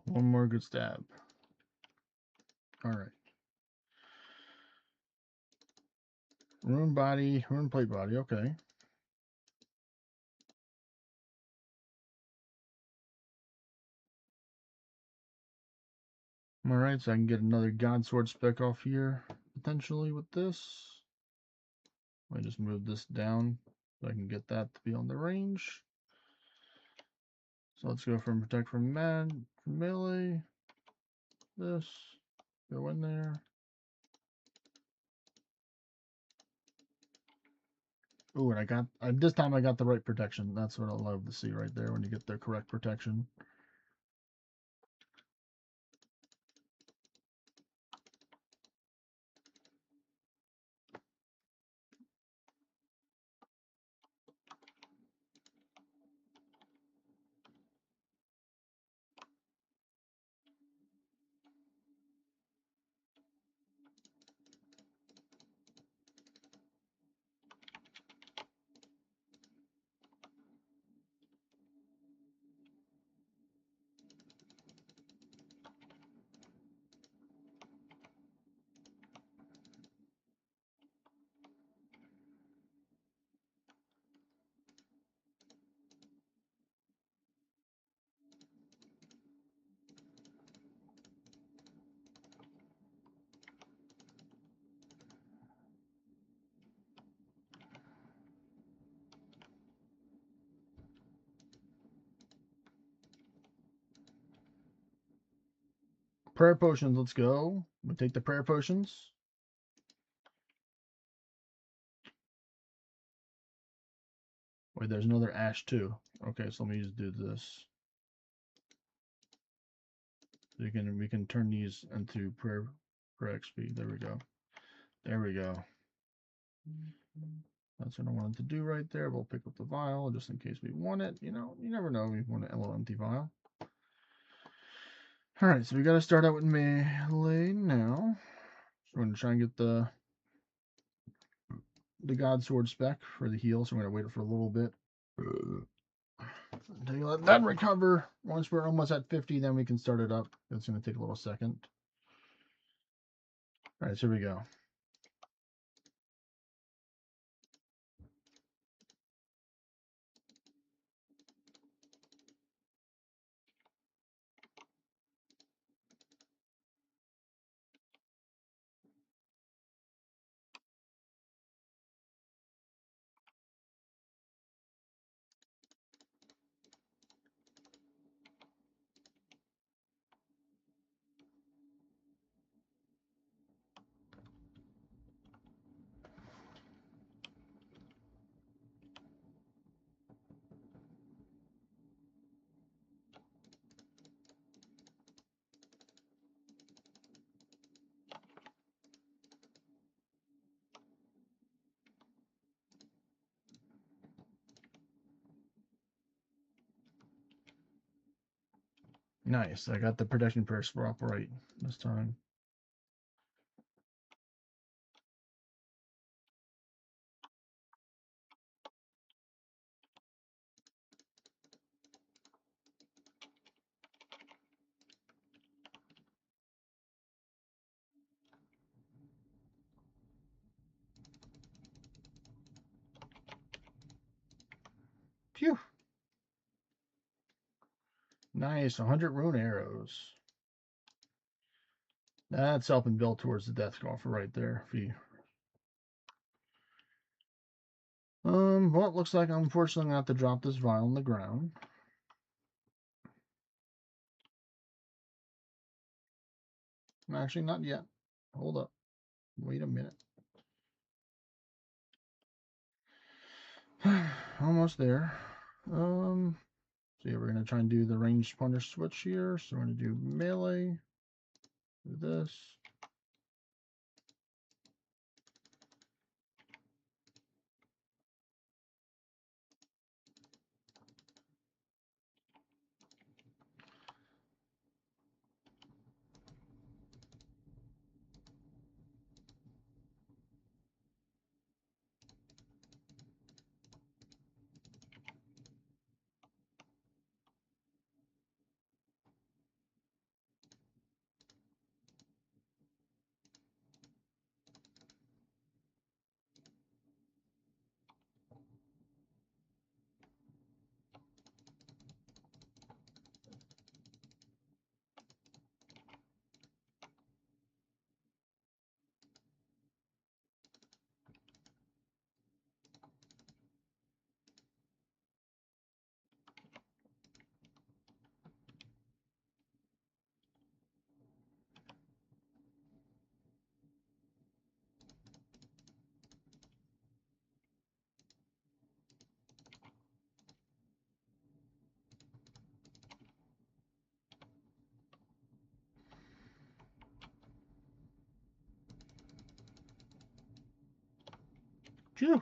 One more good stab. All right. Rune body, rune plate body. Okay. All right, so I can get another God Sword spec off here potentially with this. I just move this down so I can get that to be on the range. So let's go from protect from melee. This go in there. Oh, and this time I got the right protection. That's what I love to see right there when you get the correct protection. Prayer potions, let's go. We take the prayer potions. Wait, there's another ash too. Okay, so let me just do this. We can turn these into prayer XP. There we go. There we go. That's what I wanted to do right there. We'll pick up the vial just in case we want it. You know, you never know. We want a little empty vial. All right, so we got to start out with melee now. So we're going to try and get the God Sword spec for the heal. So we're going to wait for a little bit. Until you let that recover. Once we're almost at 50, then we can start it up. It's going to take a little second. All right, so here we go. Nice. I got the protection prayer swap right this time. Phew. Nice. 100 rune arrows. That's helping build towards the death scoffer right there. Well, it looks like I'm unfortunately gonna have to drop this vial on the ground. Actually, not yet. Hold up. Wait a minute. Almost there. So yeah, we're gonna try and do the ranged punish switch here. So we're gonna do melee. Do this. Phew.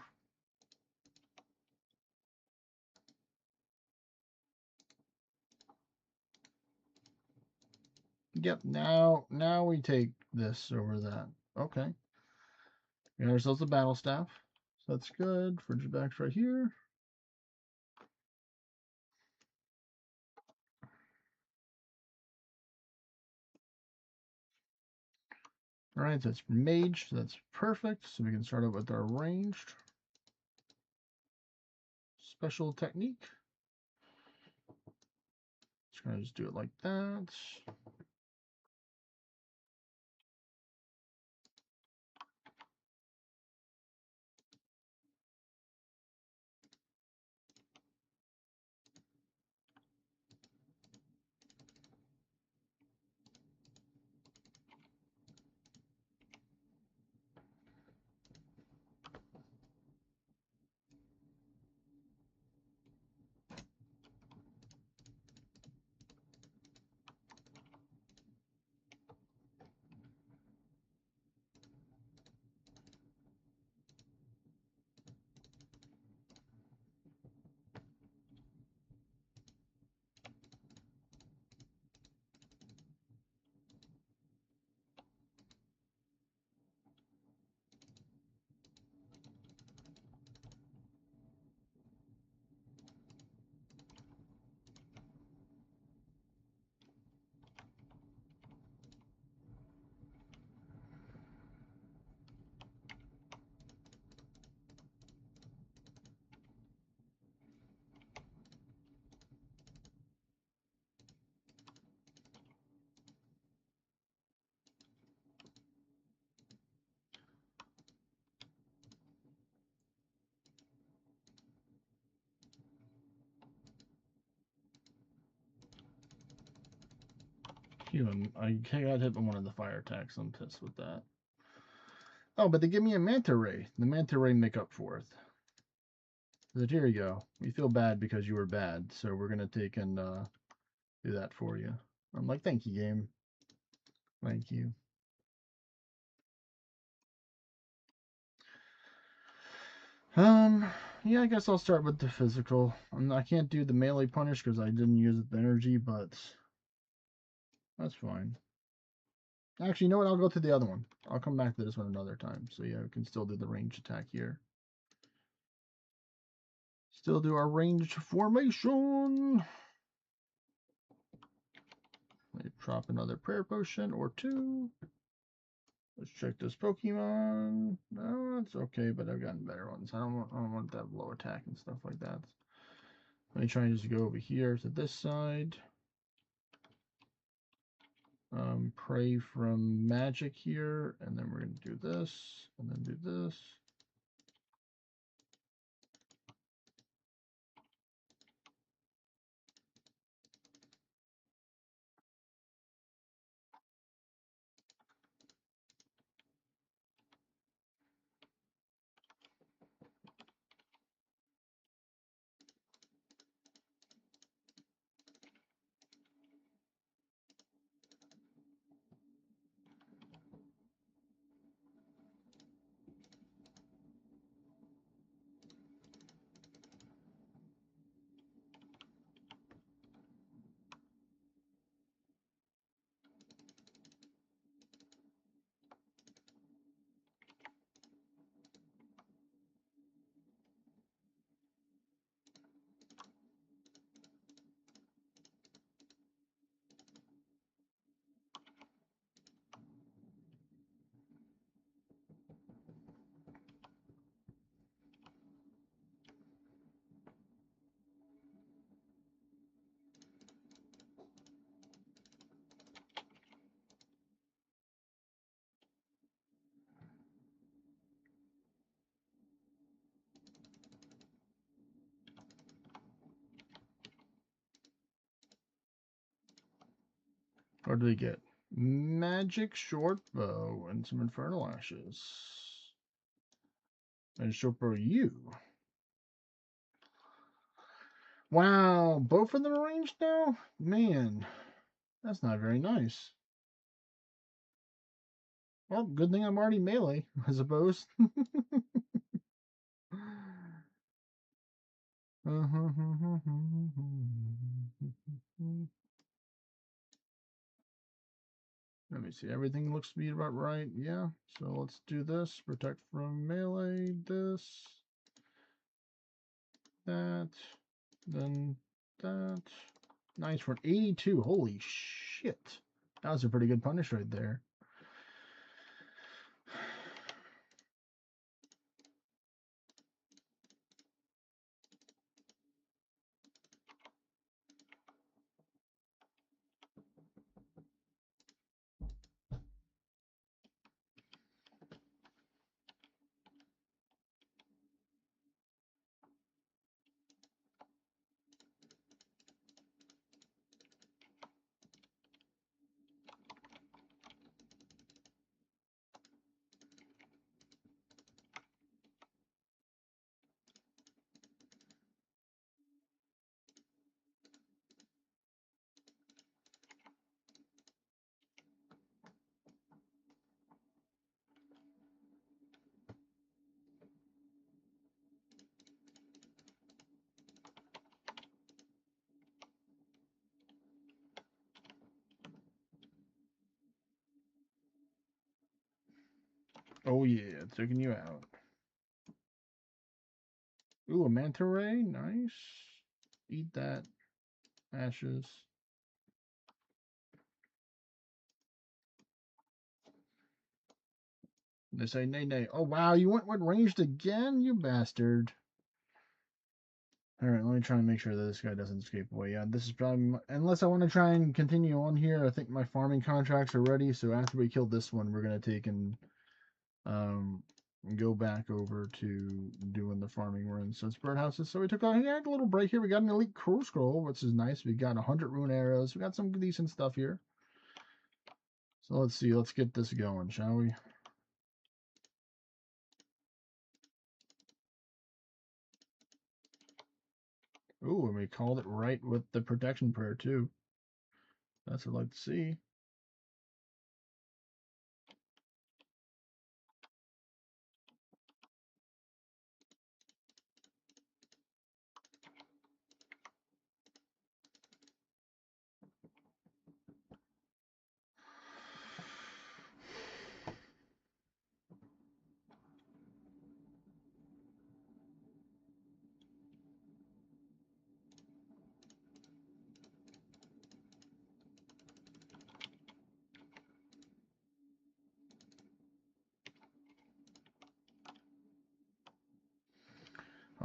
Yep. Now we take this over that. Okay. We got ourselves a battle staff. So that's good. Frigibacks right here. All right, so that's mage. So that's perfect. So we can start out with our ranged special technique. Just gonna just do it like that. I got hit by one of the fire attacks. I'm pissed with that. Oh, but they give me a manta ray. The manta ray make up for it. So here you go. We feel bad because you were bad, so we're gonna take and do that for you. I'm like, thank you, game. Thank you. Yeah, I guess I'll start with the physical. I can't do the melee punish because I didn't use the energy, but That's fine. Actually, you know what? I'll go to the other one. I'll come back to this one another time. So yeah, we can still do the range attack here. Still do our ranged formation. Let me drop another prayer potion or two. Let's check this Pokemon. No, it's okay, but I've gotten better ones. I don't want that low attack and stuff like that. Let me try and just go over here to this side. Pray from magic here, and then we're going to do this, and then do this. What do we get? Magic short bow and some infernal ashes. And short bow you. Wow, both of them are ranged now? Man, that's not very nice. Well, good thing I'm already melee, I suppose. Let me see. Everything looks to be about right. Yeah. So let's do this. Protect from melee. This. That. Then that. Nice for an 82. Holy shit. That was a pretty good punish right there. Oh yeah, taking you out. Ooh, a manta ray. Nice. Eat that. Ashes. They say nay nay. Oh wow, you went ranged again, you bastard. Alright, let me try and make sure that this guy doesn't escape away. Yeah, this is probably unless I want to try and continue on here. I think my farming contracts are ready, so after we kill this one, we're gonna take and go back over to doing the farming run. So it's birdhouses. So we took a little break here. We got an elite crow scroll, which is nice. We got 100 rune arrows. We got some decent stuff here. So let's see. Let's get this going, shall we? Ooh, and we called it right with the protection prayer too. That's what I'd like to see.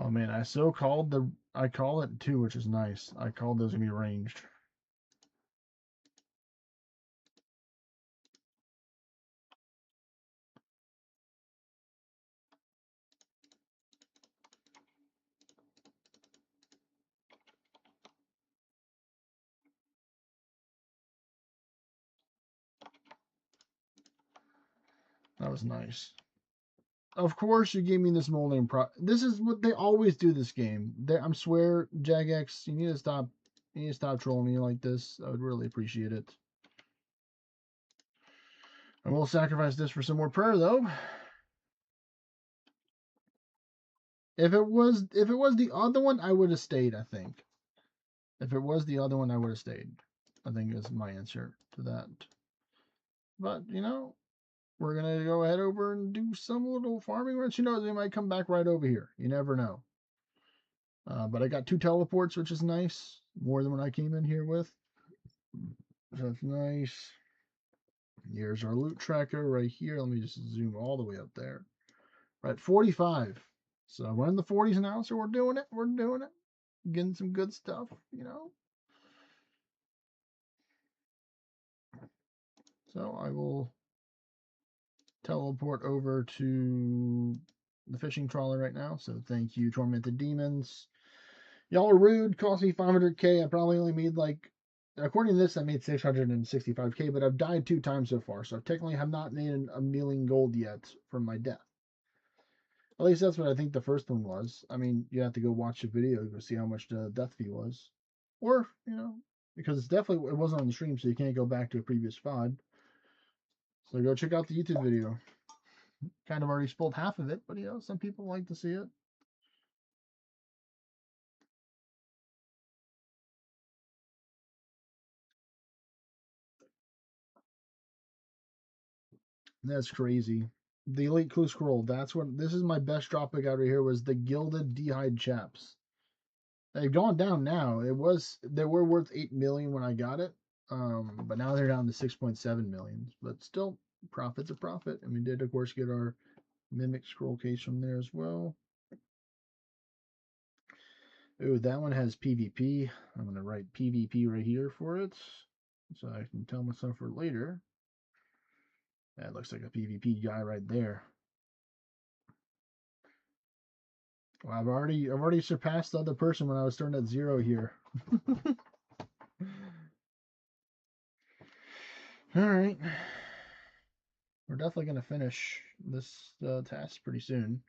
Oh man, I called it too, which is nice. I called those gonna be ranged. That was nice. Of course, you gave me this molding This is what they always do this game. I swear, Jagex, you need to stop. You need to stop trolling me like this. I would really appreciate it. I will sacrifice this for some more prayer, though. If it was the other one, I would have stayed. I think. If it was the other one, I would have stayed. I think is my answer to that. But you know, we're gonna go ahead over and do some little farming. Once you know, they might come back right over here. You never know. But I got 2 teleports, which is nice. More than what I came in here with. So that's nice. Here's our loot tracker right here. Let me just zoom all the way up there. We're at 45. So we're in the 40s now, so we're doing it. We're doing it. Getting some good stuff, you know. So I will teleport over to the fishing trawler right now. So thank you, Tormented Demons. Y'all are rude. Cost me 500k. I probably only made like, according to this, I made 665k, but I've died 2 times so far. So I technically have not made a million gold yet from my death. At least that's what I think the first one was. I mean, you have to go watch the video to see how much the death fee was. Or, you know, because it wasn't on the stream, so you can't go back to a previous VOD. So go check out the YouTube video. Kind of already spoiled half of it, but you know, some people like to see it. That's crazy. The Elite Clue Scroll. This is my best drop I got right here was the Gilded D'hide Chaps. They've gone down now. They were worth 8 million when I got it. But now they're down to 6.7 million. But still, profit's a profit. And we did of course get our Mimic Scroll case from there as well. Ooh, that one has PvP. I'm gonna write PvP right here for it. So I can tell myself for later. That looks like a PvP guy right there. Well, I've already surpassed the other person when I was starting at 0 here. All right, we're definitely gonna finish this task pretty soon.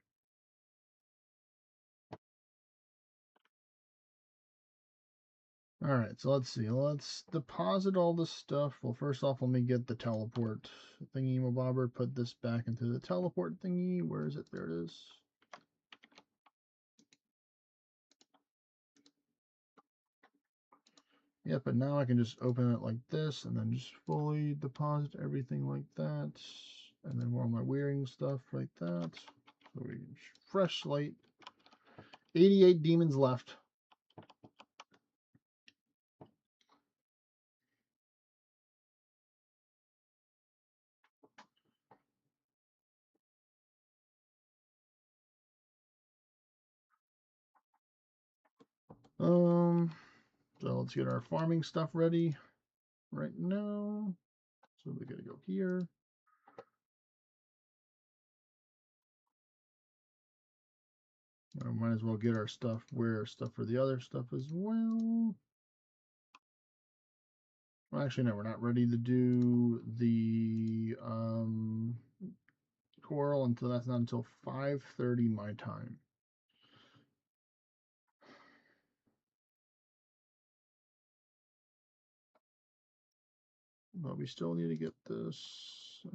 All right, so let's see. Let's deposit all this stuff. Well, first off, let me get the teleport thingy bobber. Put this back into the teleport thingy. Where is it? There it is. Yeah, but now I can just open it like this and then just fully deposit everything like that. And then more of my wearing stuff like that. So we fresh slate. 88 demons left. So let's get our farming stuff ready right now. So we're gonna go here. Might as well get our stuff for the other stuff as well. Well, actually, no, we're not ready to do the coral until that's not until 5:30 my time. But we still need to get this.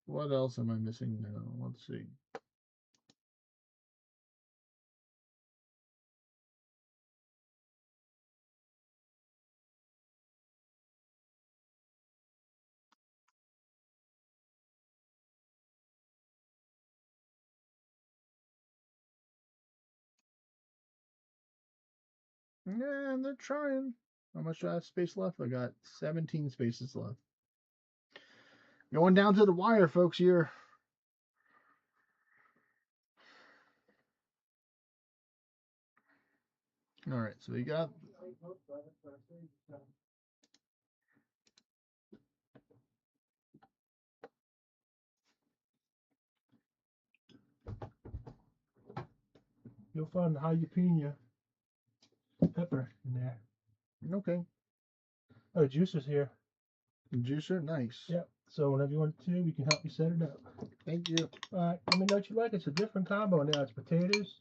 What else am I missing now? Let's see. Yeah, they're trying. How much do I have space left? I got 17 spaces left. Going down to the wire, folks, here. All right, so we got. You'll find the jalapeno pepper in there. Okay. Oh, the juicer's here. Juicer, nice. Yep. So whenever you want to, we can help you set it up. Thank you. All right. Let me know what you like. It's a different combo now. It's potatoes,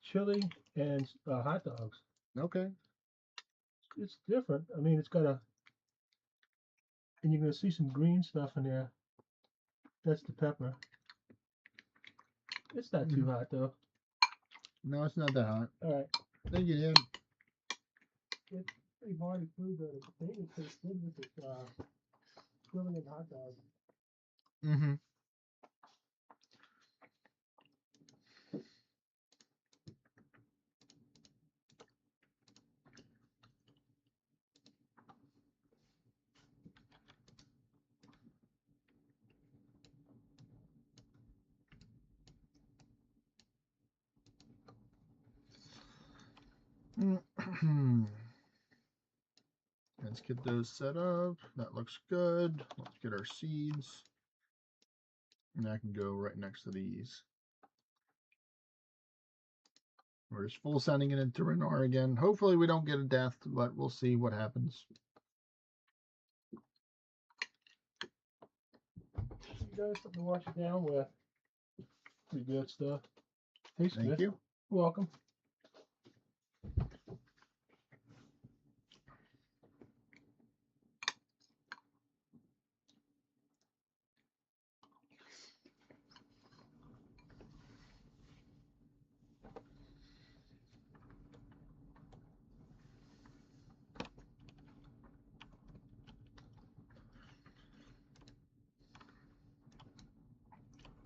chili, and hot dogs. Okay. It's different. I mean, it's got a, and you're gonna see some green stuff in there. That's the pepper. It's not too hot though. No, it's not that hot. All right. Thank you, Dan. It's pretty hard to food, but the potatoes taste good with this chili and hot dog. Mm-hmm. Let's get those set up. That looks good. Let's get our seeds. And I can go right next to these. We're just full sending it into Renar again. Hopefully we don't get a death, but we'll see what happens. You guys something to wash it down with. Pretty good stuff. Tastes Thank good. you. You're welcome.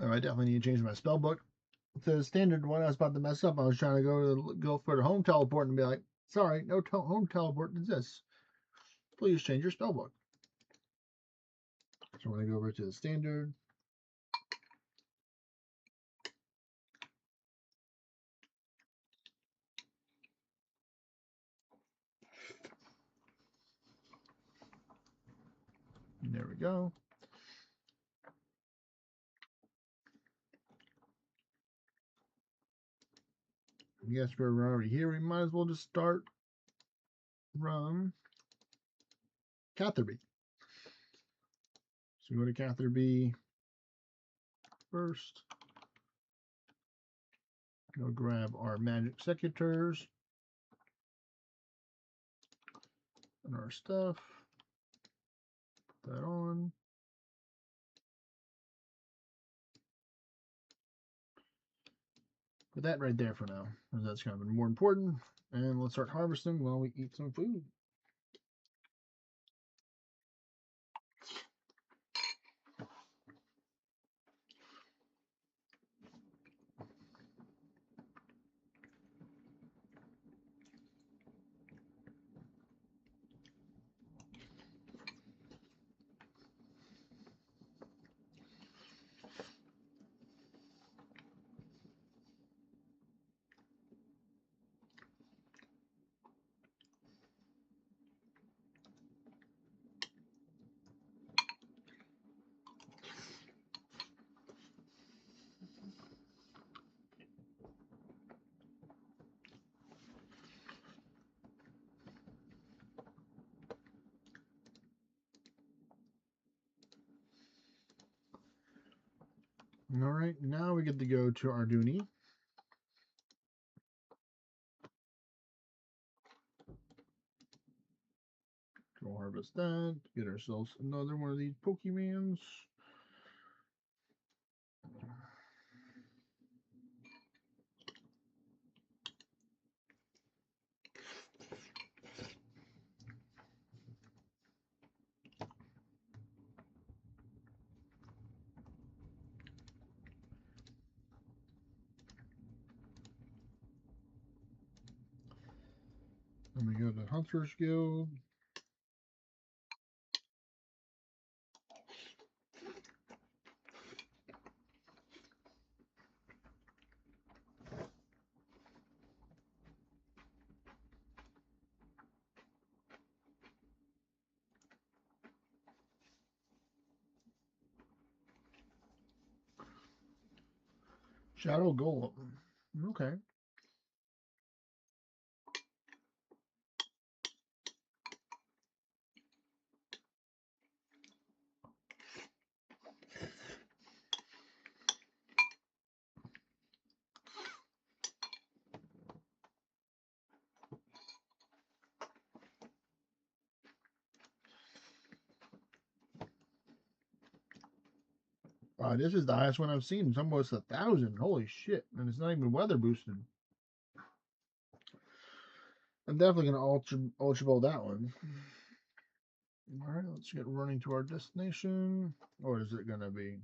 Oh, I definitely need to change my spell book. To the standard one, I was about to mess up. I was trying to go for the home teleport and be like, sorry, no home teleport exists. Please change your spell book. So I'm going to go over to the standard. And there we go. I guess we're already here. We might as well just start from Catherby. So we go to Catherby first. Go grab our magic secateurs and our stuff. Put that on. Put that right there for now, because that's kind of more important. And let's start harvesting while we eat some food. All right, now we get to go to our Dooney. Go harvest that. Get ourselves another one of these Pokemons. Then we go to Hunter's Guild. Shadow Golem. Okay. This is the highest one I've seen. It's almost 1,000. Holy shit. And it's not even weather boosted. I'm definitely going to ultra bowl that one. Alright, let's get running to our destination. What is it going to be?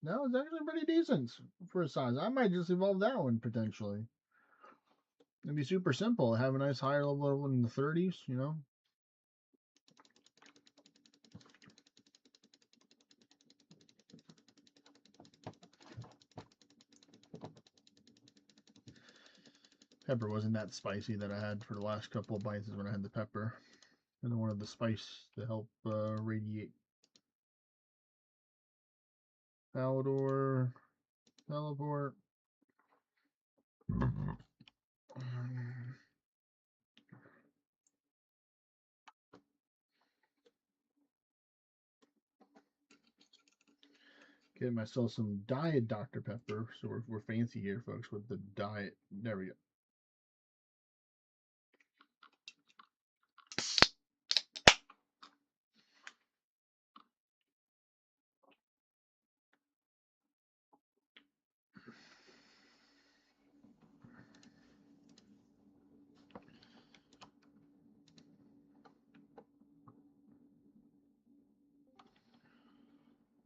No, it's actually pretty decent for a size. I might just evolve that one potentially. It'd be super simple. Have a nice higher level in the 30s, you know? Pepper wasn't that spicy that I had for the last couple of bites is when I had the pepper. And I wanted the spice to help radiate. Palador, teleport. Get myself some diet Dr. Pepper. So we're fancy here, folks, with the diet. There we go.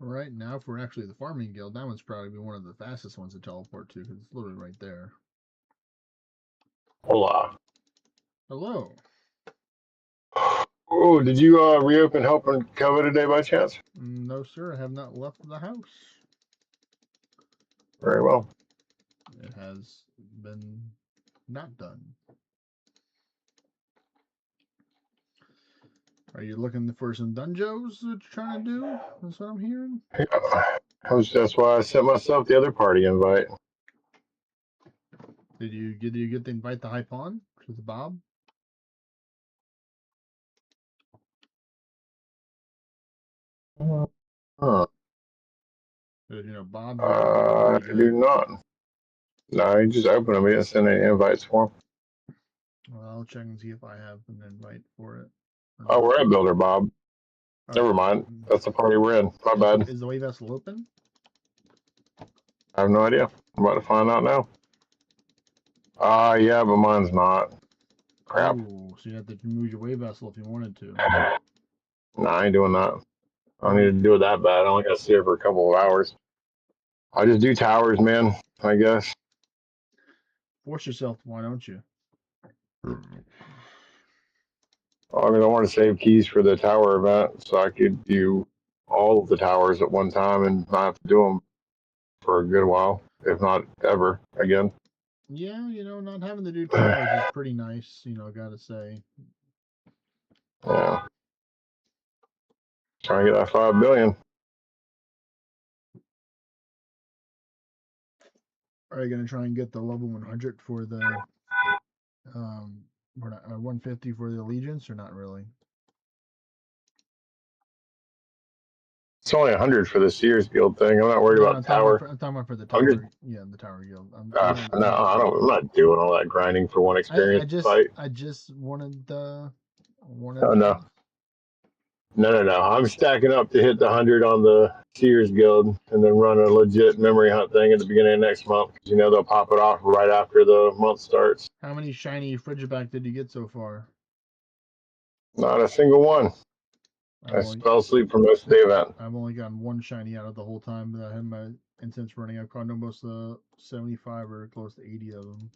All right, now for actually the farming guild, that one's probably one of the fastest ones to teleport to because it's literally right there. Hola. Hello. Oh, did you reopen Help and Cover today by chance? No, sir, I have not left the house. Very well. It has been not done. Are you looking for some dungeons that you're trying to do? That's what I'm hearing. Yeah. That's why I sent myself the other party invite. Did you get the invite to High Pond to the Bob? Huh. You know, Bob. I do not. No, you just open them. You didn't send any invites for them. Well, I'll check and see if I have an invite for it. Oh, we're at Builder, Bob. Never mind. That's the party we're in. My bad. Is the wave vessel open? I have no idea. I'm about to find out now. Yeah, but mine's not. Crap. Ooh, so you have to move your wave vessel if you wanted to. No, I ain't doing that. I don't need to do it that bad. I only got to see it for a couple of hours. I just do towers, man, I guess. Force yourself, why don't you? I mean, I want to save keys for the tower event so I could do all of the towers at one time and not have to do them for a good while, if not ever again. Yeah, you know, not having to do towers is pretty nice, you know, gotta say. Yeah. Trying to get that 5 billion. Are you gonna try and get the level 100 for the 150 for the allegiance or not really? It's only 100 for the Sears Guild thing. I'm not worried about tower. I'm talking about for the tower. Yeah, the tower guild. No, I'm not doing all that grinding for one experience fight. I just wanted the. No. I'm stacking up to hit the 100 on the Sears Guild and then run a legit memory hunt thing at the beginning of next month. You know, they'll pop it off right after the month starts. How many shiny Frigiback did you get so far? Not a single one. I fell asleep for most of the event. I've only gotten one shiny out of the whole time that I had my incense running. I've caught almost 75 or close to 80 of them.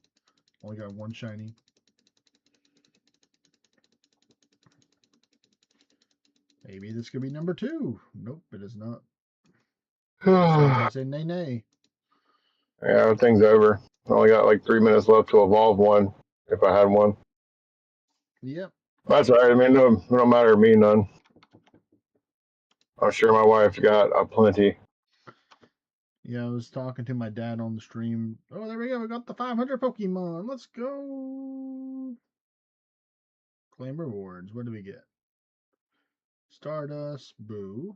Only got one shiny. Maybe this could be number 2. Nope, it is not. I Yeah, say nay, nay. everything's over. I only got like 3 minutes left to evolve one if I had one. Yep. That's all right. I mean, no, it don't matter to me none. I'm sure my wife got a plenty. Yeah, I was talking to my dad on the stream. Oh, there we go. We got the 500 Pokemon. Let's go. Claim rewards. What do we get? Stardust, Boo,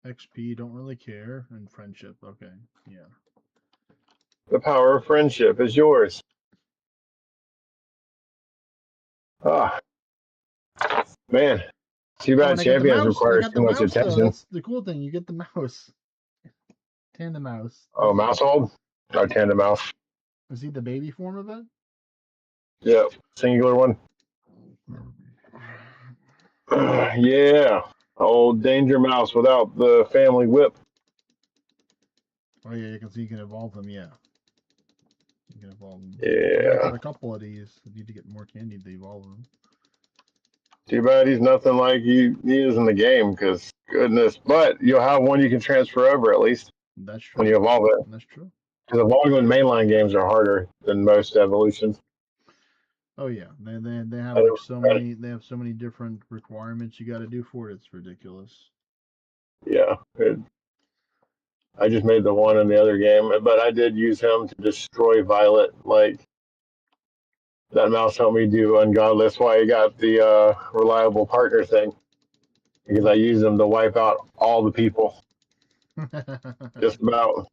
XP, don't really care, and friendship. Okay, yeah. The power of friendship is yours. Ah, man. Too Oh, bad and I got the champions mouse. I requires got the too much mouse though. attention. That's the cool thing. You get the mouse. Tandem mouse. Oh, mouse hold? Oh, tandem mouse. Is he the baby form of it? Yep, singular one. Yeah, old danger mouse without the family whip. Oh yeah, you can see you can evolve them. Yeah, you can evolve them. I Yeah. got a couple of these. I need to get more candy to evolve them. Too bad he's nothing like he is in the game, because goodness. But you'll have one you can transfer over at least That's true. when you evolve it. That's true. Because evolving in mainline games are harder than most evolutions. Oh yeah, they have I like don't- so many. They have so many different requirements you got to do for it. It's ridiculous. Yeah. I just made the one in the other game, but I did use him to destroy Violet. Like, that mouse helped me do ungodly. That's why I got the reliable partner thing, because I used him to wipe out all the people. Just about.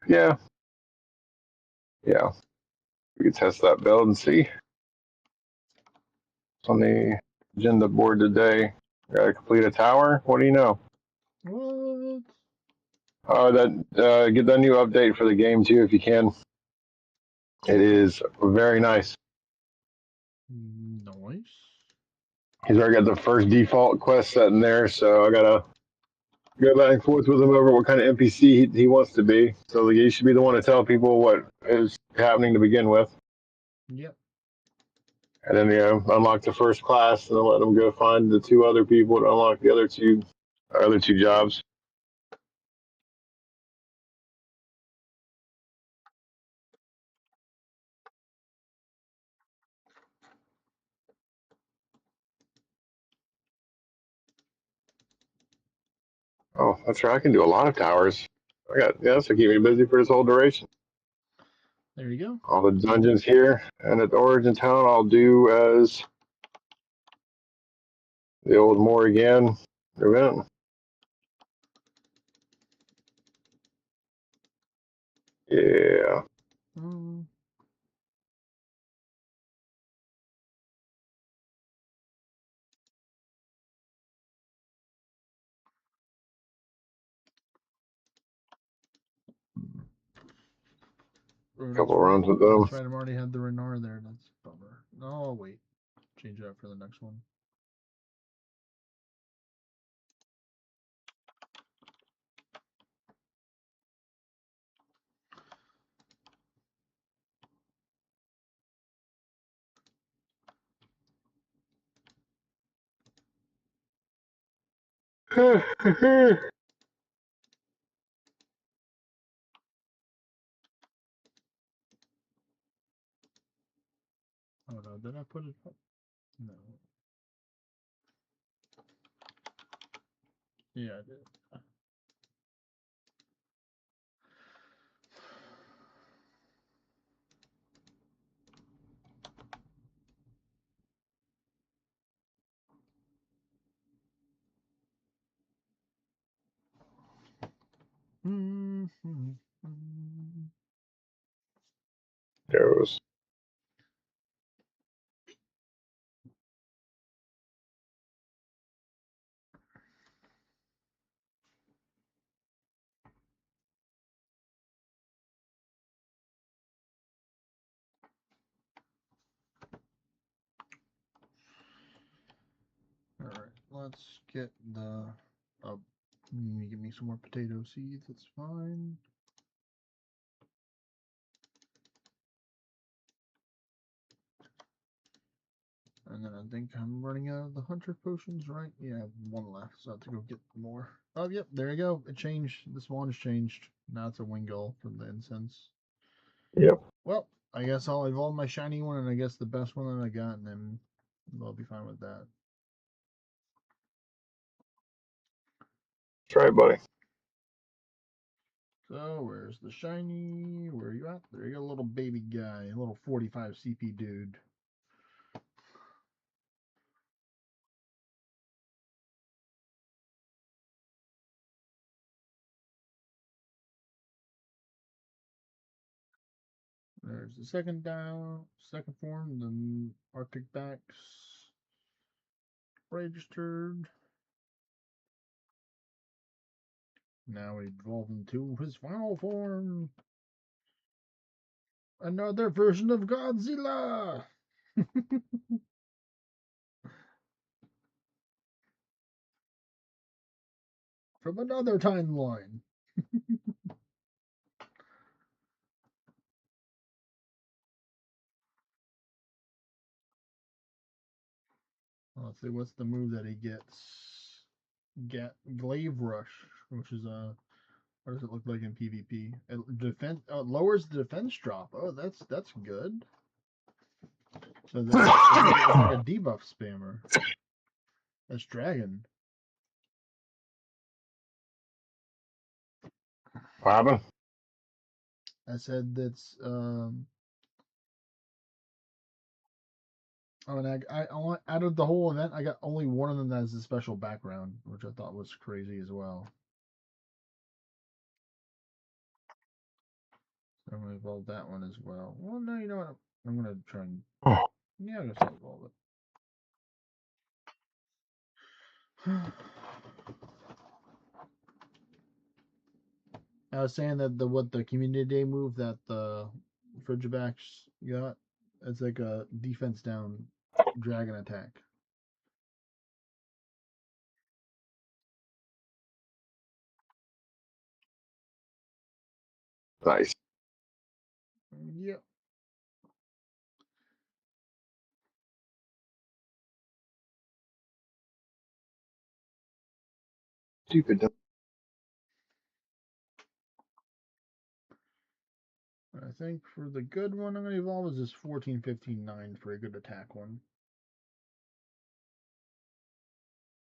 Yeah. Yeah. We can test that build and see. It's on the agenda board today. Got to complete a tower. What do you know? What? That get that new update for the game too, if you can. It is very nice. Nice. He's already got the first default quest set in there, so I gotta go back and forth with him over what kind of NPC he wants to be. So he should be the one to tell people what is happening to begin with. Yep. And then unlock the first class, and then let them go find the 2 other people to unlock the other two jobs. Oh, that's right. I can do a lot of towers. This will keep me busy for this whole duration. There you go. All the dungeons here and at the Origin Town, I'll do as the old Morrigan event. Yeah. Um, Oh, that's Couple right. runs with them. That's right. I've already had the Renard there. That's a bummer. Oh, wait. Change it up for the next one. Oh, no. Did I put it up? No. Yeah, I did. Goes. let's get the. Give me some more potato seeds. That's fine. And then I think I'm running out of the hunter potions, right? Yeah, I have one left, so I have to go get more. Oh, yep, there you go. It changed. This one's changed. Now it's a Wingull from the incense. Yep. Well, I guess I'll evolve my shiny one, and I guess the best one that I got, and then I'll be fine with that. That's right, buddy. So, where's the shiny? Where are you at? There you go, little baby guy, a little 45 CP dude. There's the second dial, second form, the Arctic backs registered. Now evolve into his final form. Another version of Godzilla. From another timeline. Let's see, what's the move that he gets? Glaive Rush, which is a. What does it look like in PvP? It lowers the defense drop. Oh, that's good. So that's it's like a debuff spammer. That's Dragon. What happened? I said that's Oh, and I only, out of the whole event, I got only one of them that has a special background, which I thought was crazy as well. So I'm gonna evolve that one as well. Well, no, you know what? I'm gonna try and yeah, I'm gonna evolve it. I was saying that the community day move that the Frigibacks got, it's like a defense down dragon attack. Nice. Yep. Stupid. I think for the good one I'm gonna evolve is this 14, 15, 9 for a good attack one.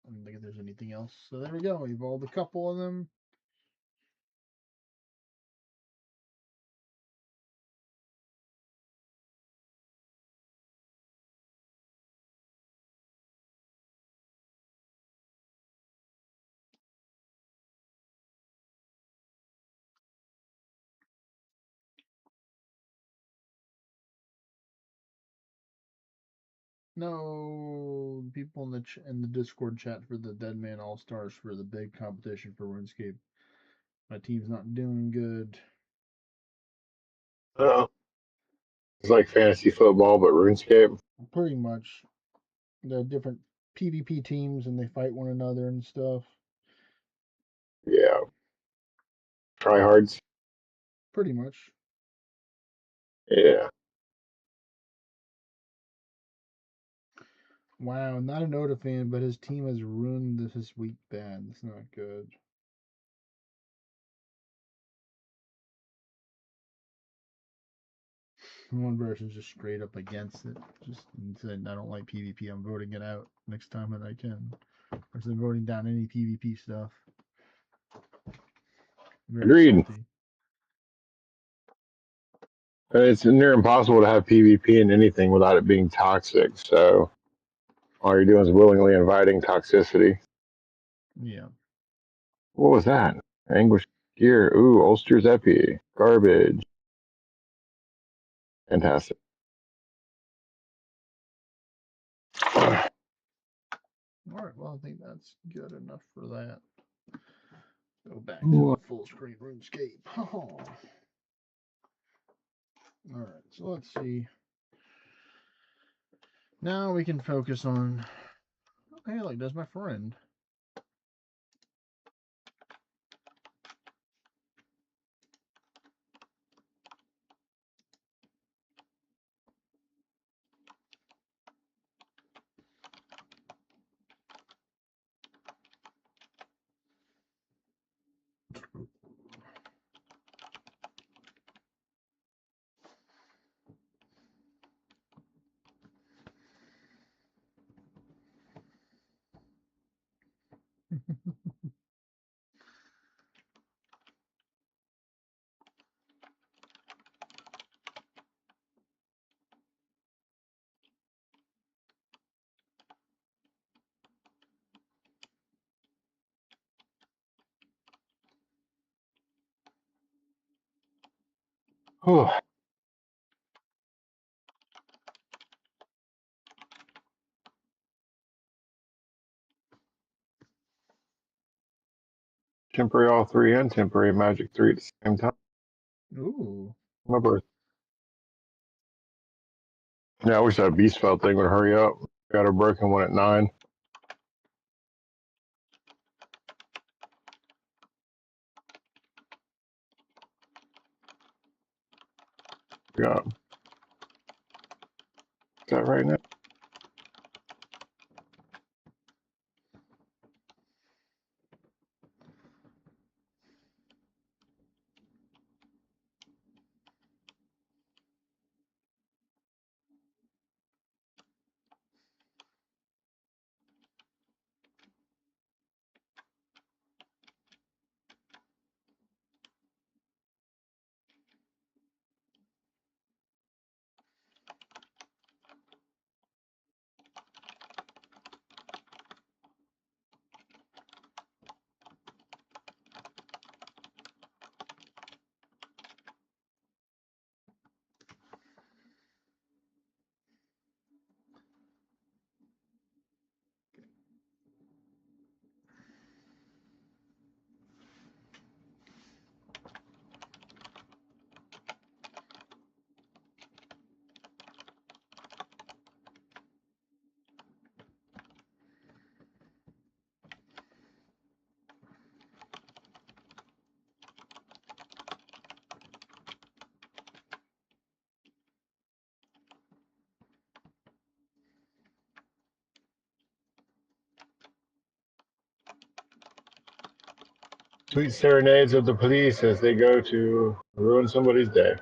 I don't think there's anything else. So there we go. Evolved a couple of them. No, people in the Discord chat for the Dead Man All Stars for the big competition for RuneScape. My team's not doing good. It's like fantasy football, but RuneScape. Pretty much, they're different PvP teams and they fight one another and stuff. Yeah. Tryhards. Pretty much. Yeah. Wow, not a Noda fan, but his team has ruined this week bad. That's not good. One person's just straight up against it. Just said, I don't like PvP. I'm voting it out next time that I can. Or is voting down any PvP stuff. Very Agreed. salty. It's near impossible to have PvP in anything without it being toxic. So all you're doing is willingly inviting toxicity. Yeah. What was that? Anguish gear. Ooh, Ulster's Epi. Garbage. Fantastic. Alright, well, I think that's good enough for that. Go back to the full screen RuneScape. Alright, so let's see. Now we can focus on Hey, look, there's my friend. Whew. Temporary all three and temporary magic 3 at the same time. Ooh. My birth. Yeah, I wish that beast felt thing would hurry up. Got a broken one at 9. Yeah. Is that right now? Sweet serenades of the police as they go to ruin somebody's day.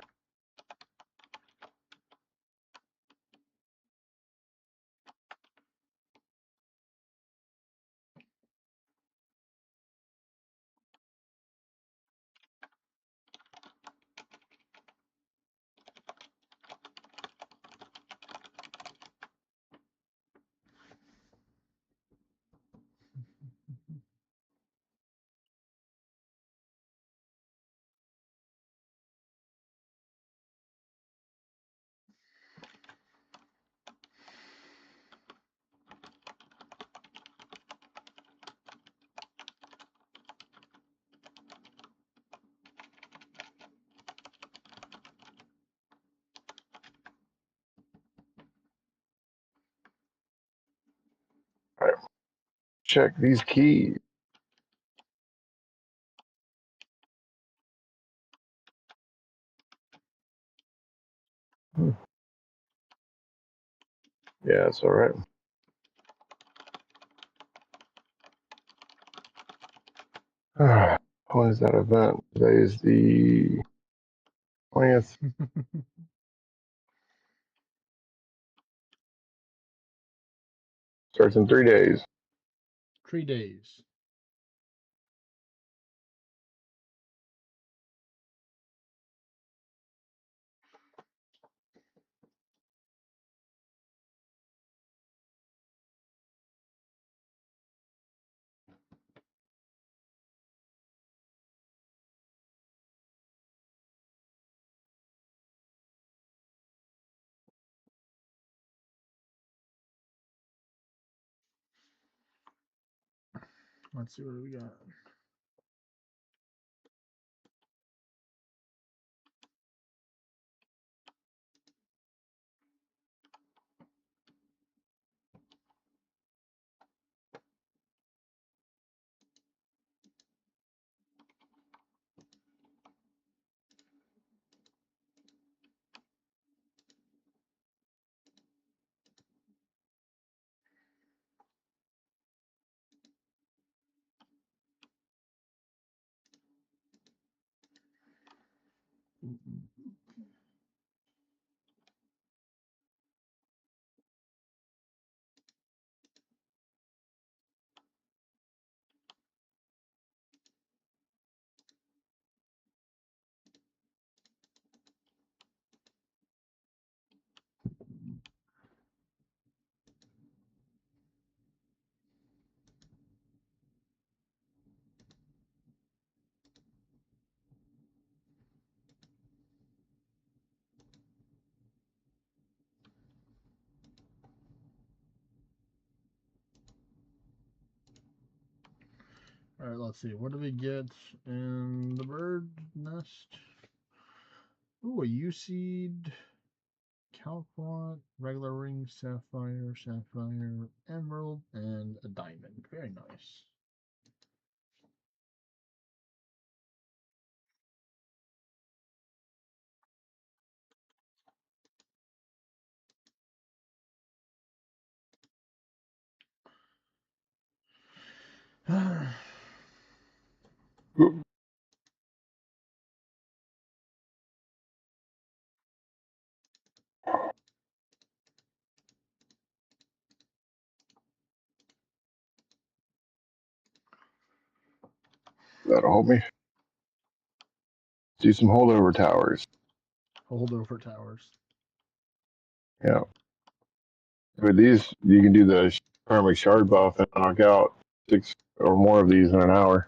All right. Check these keys. Yeah, it's all right. When is that event? Today is the 20th. Starts in 3 days. 3 days. Let's see what we got. All right, let's see. What do we get in the bird nest? Ooh, a U-seed, Calquat, regular ring, sapphire, emerald, and a diamond. Very nice. That'll help me. Do some holdover towers. Holdover towers. Yeah. With these, you can do the permanent shard buff and knock out 6 or more of these in an hour.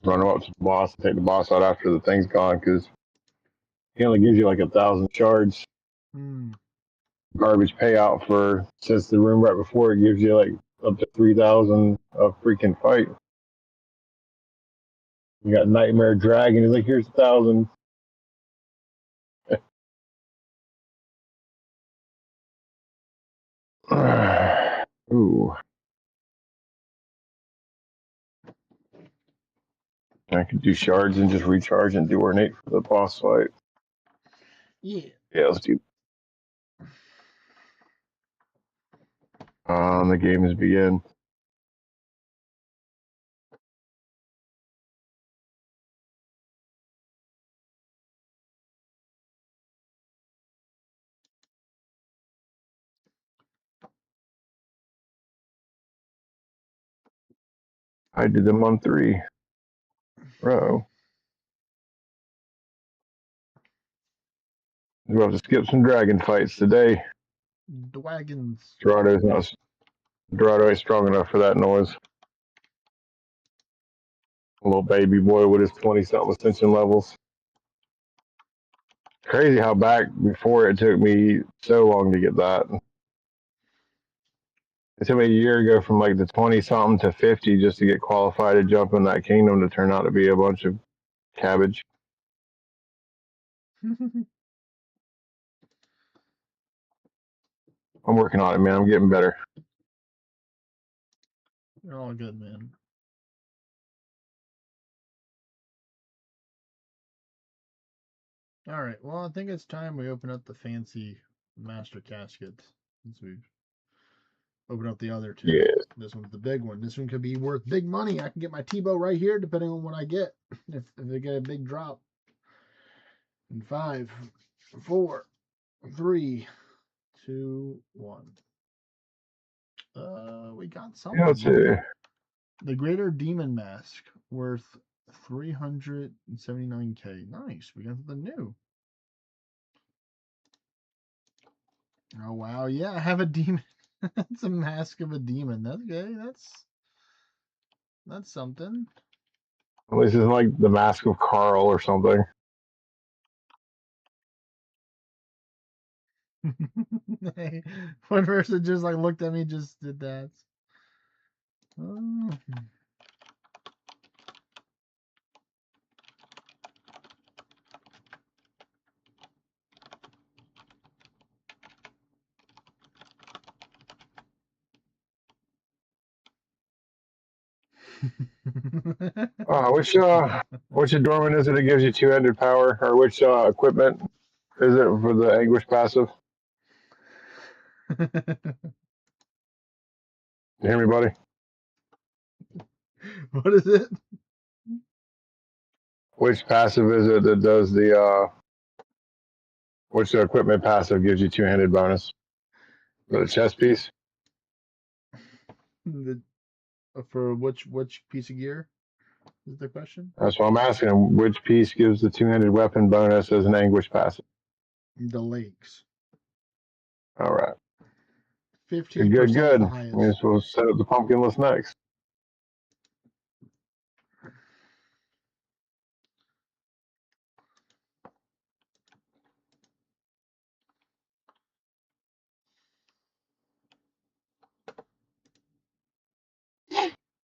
Run them up to the boss and take the boss out after the thing's gone, because he only gives you like 1,000 shards. Garbage payout for, since the room right before it gives you like up to 3,000 a freaking fight. You got Nightmare Dragon. He's like, here's 1,000. Ooh. I could do shards and just recharge and do ornate for the boss fight. Yeah. Yeah, let's do. The game has begun. I did them on 3 row. We'll have to skip some dragon fights today. Dragons. Dorado ain't strong enough for that noise. A little baby boy with his 20-something ascension levels. Crazy how back before it took me so long to get that. It took me a year ago from like the 20-something to 50 just to get qualified to jump in that kingdom to turn out to be a bunch of cabbage. I'm working on it, man. I'm getting better. You're all good, man. All right. Well, I think it's time we open up the fancy master caskets since we've opened up the other 2. Yeah. This one's the big one. This one could be worth big money. I can get my T-bow right here, depending on what I get. If they get a big drop. In 5, 4, 3, 2, 1. We got something. Yeah, let's see. The Greater Demon Mask, worth 379k. Nice. We got the new. Oh wow, yeah, I have a demon. It's a mask of a demon. That's good. That's something. At least it's like the Mask of Carl or something. One person just like looked at me, just did that. Oh. Which adornment is it that gives you 2-handed power, or which equipment is it for the anguish passive? You hear me, buddy? What is it? Which passive is it that does the Which equipment passive gives you two-handed bonus? For the chest piece? The for which piece of gear is the question? That's what I'm asking. Which piece gives the two-handed weapon bonus as an anguish passive? The lakes. All right. 15% Good. is the highest. We're supposed to set up the pumpkin list next.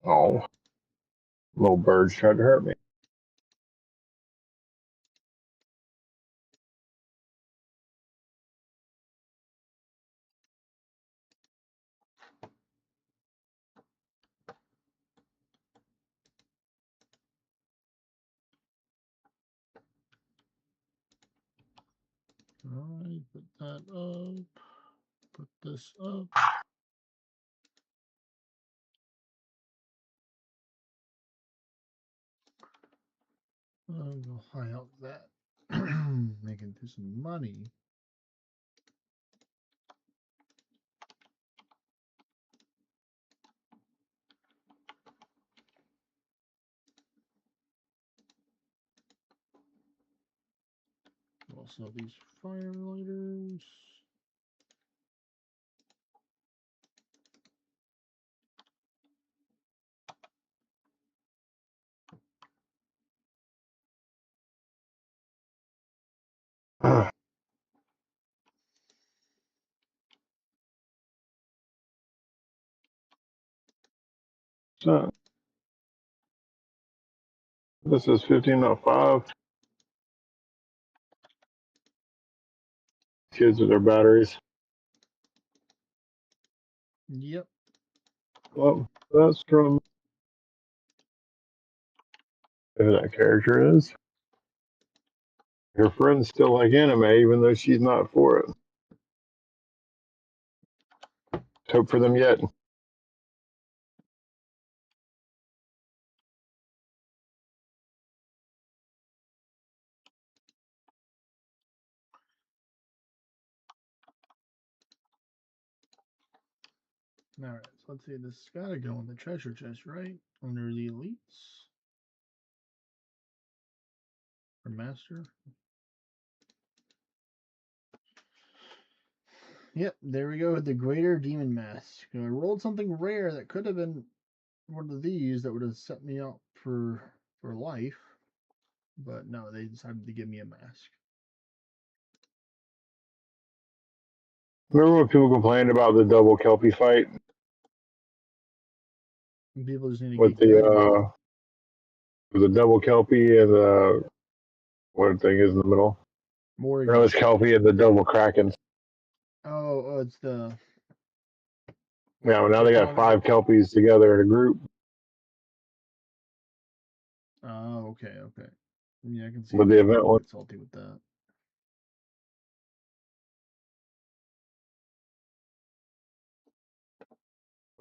Oh, little birds tried to hurt me. Alright, put that up. Put this up. Go high out that. Making some money. Also these fire lighters. So, this is 15.5. Kids with their batteries. Yep. Well, that's from who that character is. Her friends still like anime, even though she's not for it. Hope for them yet. Alright, so let's see. This has gotta go in the treasure chest, right? Under the elites. Or master. Yep, there we go with the greater demon mask. I rolled something rare that could have been one of these that would have set me up for life. But no, they decided to give me a mask. Remember when people complained about the double Kelpie fight And people just need to with get good at it. the double Kelpie and the what thing is in the middle? Morgan. No, it's Kelpie and the double Kraken. Oh, it's the. Yeah, well, now they got 5 Kelpies together in a group. Oh, okay. Yeah, I can see. With the event one. Salty with that.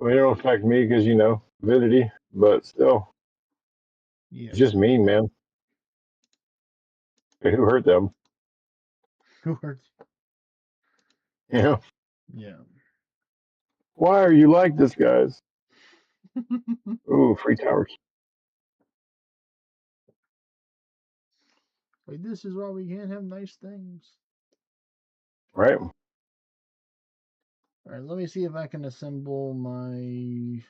I mean, it don't affect me because, avidity, but still. Yeah. It's just mean, man. Who hurt them? Who hurts? Yeah. Yeah. Why are you like this, guys? Ooh, free tower. Like, this is why we can't have nice things. Right? Alright, let me see if I can assemble my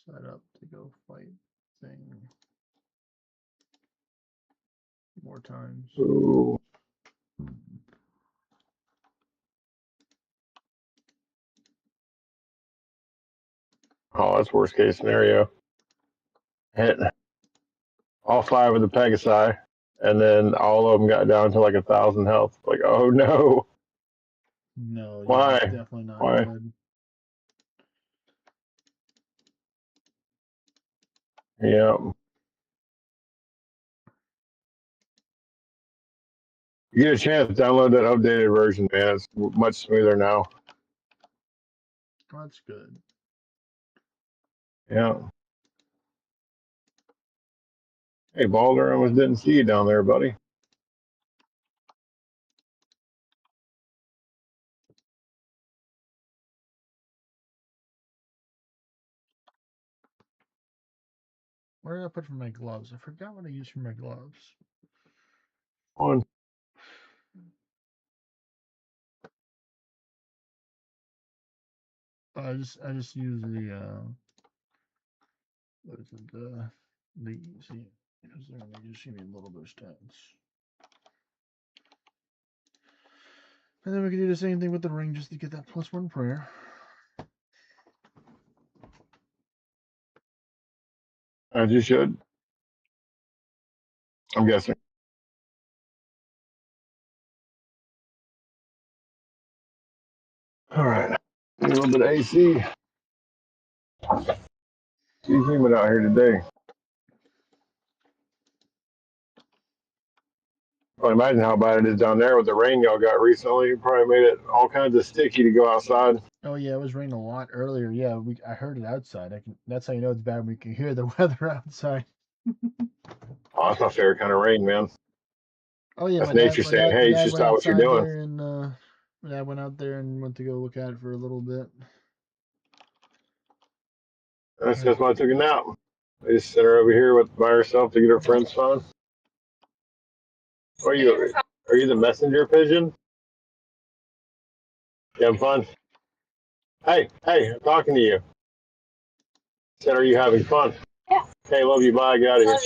setup to go fight thing more times. Ooh. Oh, that's worst case scenario. Hit all 5 of the Pegasi, and then all of them got down to like 1,000 health. Like, oh no. No, Why? yeah, definitely not Why? good. Yeah. You get a chance, download that updated version, man. It's much smoother now. That's good. Yeah. Hey, Balder, I almost didn't see you down there, buddy. Where did I put for my gloves? I forgot what I used for my gloves. On. I just use the what is it, the see, because they just give me a little bit of stats. And then we can do the same thing with the ring just to get that +1 prayer. As you should. I'm guessing. All right. Need a little bit of AC. It's humid out here today. I imagine how bad it is down there with the rain y'all got recently. It probably made it all kinds of sticky to go outside. Oh yeah, it was raining a lot earlier. Yeah, I heard it outside. That's how you know it's bad when you can hear the weather outside. Oh, that's my favorite kind of rain, man. Oh yeah, That's nature saying, my hey, you dad should went stop what you're outside doing. there and my dad went out there and went to go look at it for a little bit. That's why I took a nap. I just sent her over here by herself to get her friend's phone. Are you the messenger pigeon? You having fun? Hey, I'm talking to you. Said, are you having fun? Yeah. Hey, love you. Bye. Get out of here.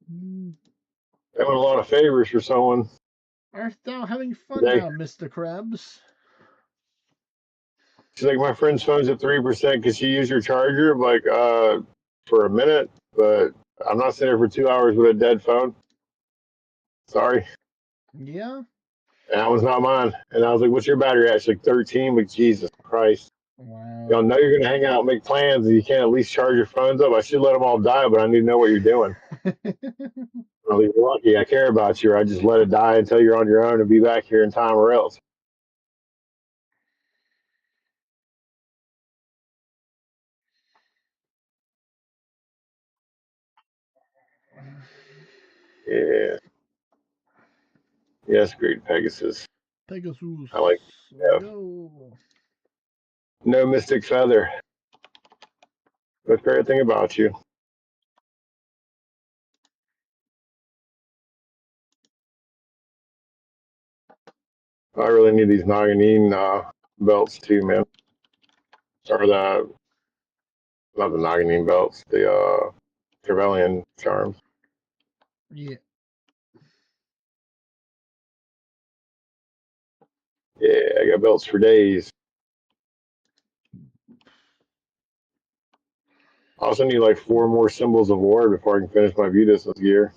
Doing a lot of favors for someone. Art thou having fun Today. now, Mr. Krabs? She's like, my friend's phone's at 3%. Could she use your charger? I'm like, for a minute, but I'm not sitting here for 2 hours with a dead phone. Sorry. Yeah. And that was not mine. And I was like, what's your battery at? She's like 13. Like, Jesus Christ. Wow. Y'all know you're going to hang out and make plans and you can't at least charge your phones up. I should let them all die, but I need to know what you're doing. Well, you're lucky. I care about you. I just let it die until you're on your own and be back here in time or else. Yeah. Yes, great Pegasus. Pegasus. I like Go. no mystic feather. That's the great thing about you. I really need these Naganine belts too, man. Or not the Naganine belts, the Trevelyan charms. Yeah. Yeah, I got belts for days. I also need like 4 more symbols of war before I can finish my view distance gear.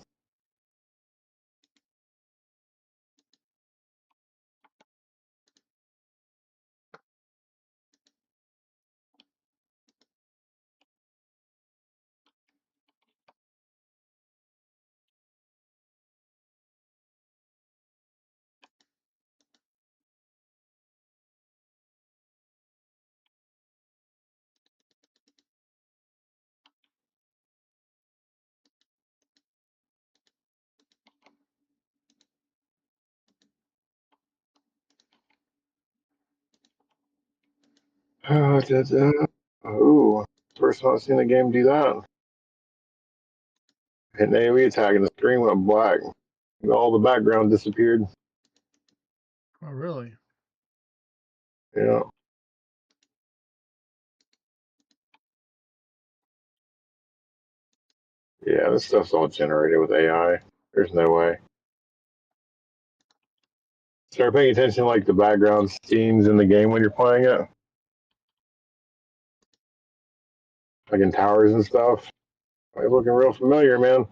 Oh, first time I've seen the game do that. And AoE attack and the screen went black. All the background disappeared. Oh, really? Yeah. Yeah, this stuff's all generated with AI. There's no way. Start paying attention like the background scenes in the game when you're playing it. Like in towers and stuff. Like looking real familiar, man.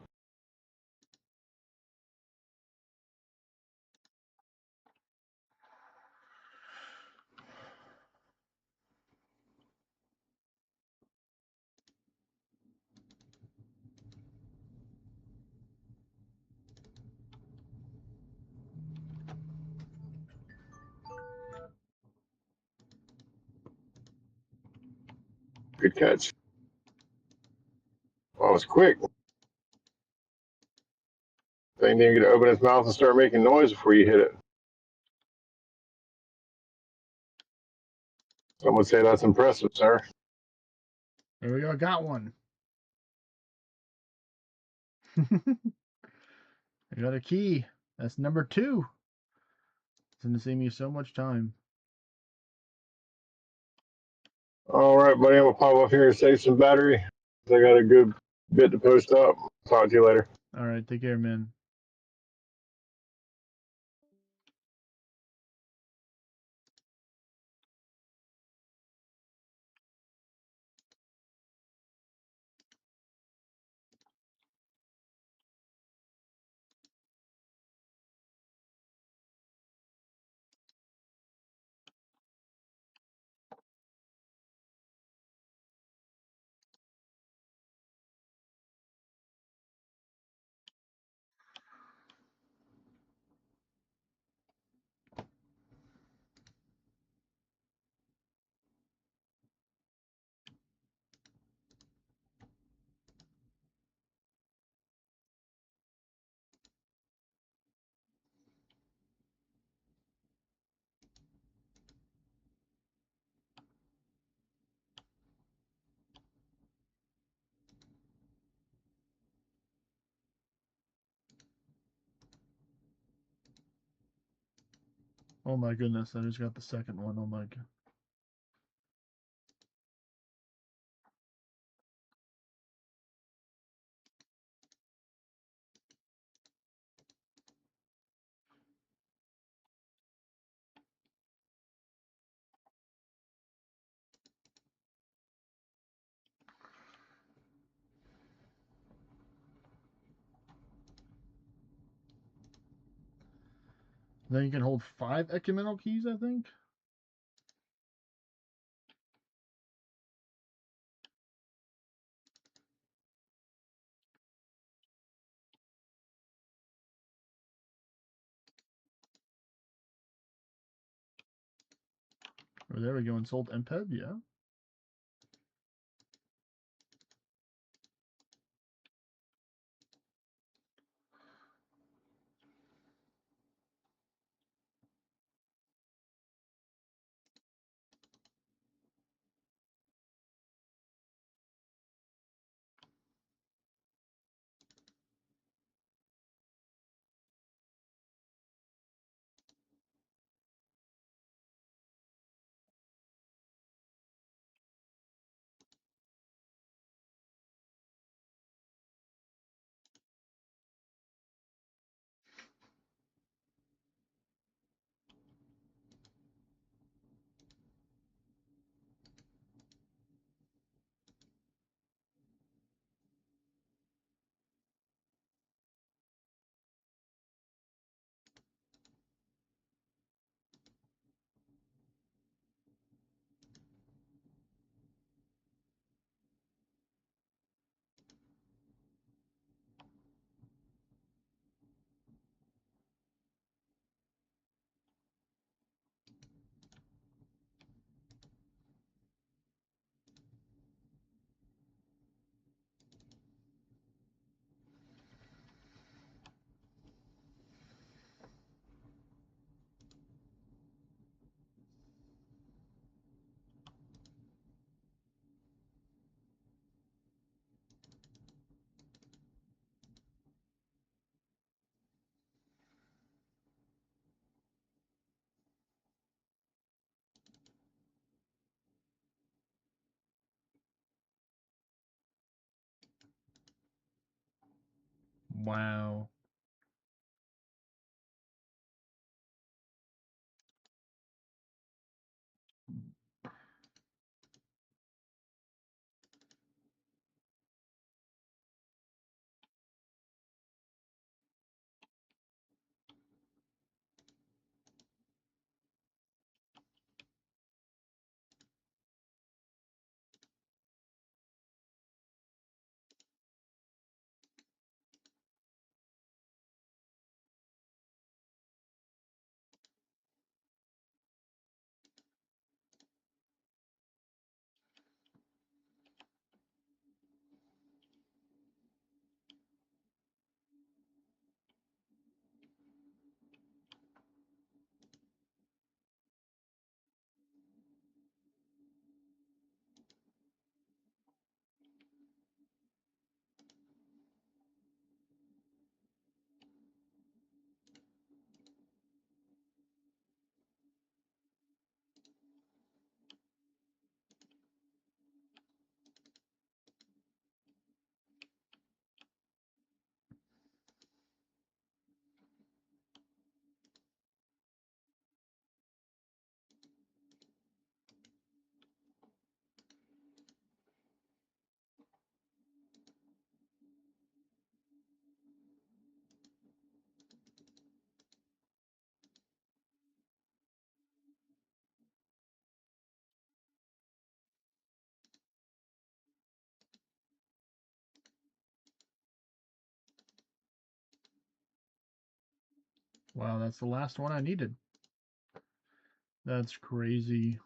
Good catch. Well, it was quick. They didn't even get to open his mouth and start making noise before you hit it. Some would say that's impressive, sir. There we go. Got one. I got a key. That's number 2. It's going to save me so much time. All right, buddy. I'm gonna pop up here and save some battery. I got a good bit to post up. Talk to you later. All right. Take care, man. Oh my goodness. I just got the second one. Oh my god. Then you can hold 5 ecumenical keys, I think. Oh, there we go. And sold MPEG, yeah. Wow. Wow, that's the last one I needed. That's crazy.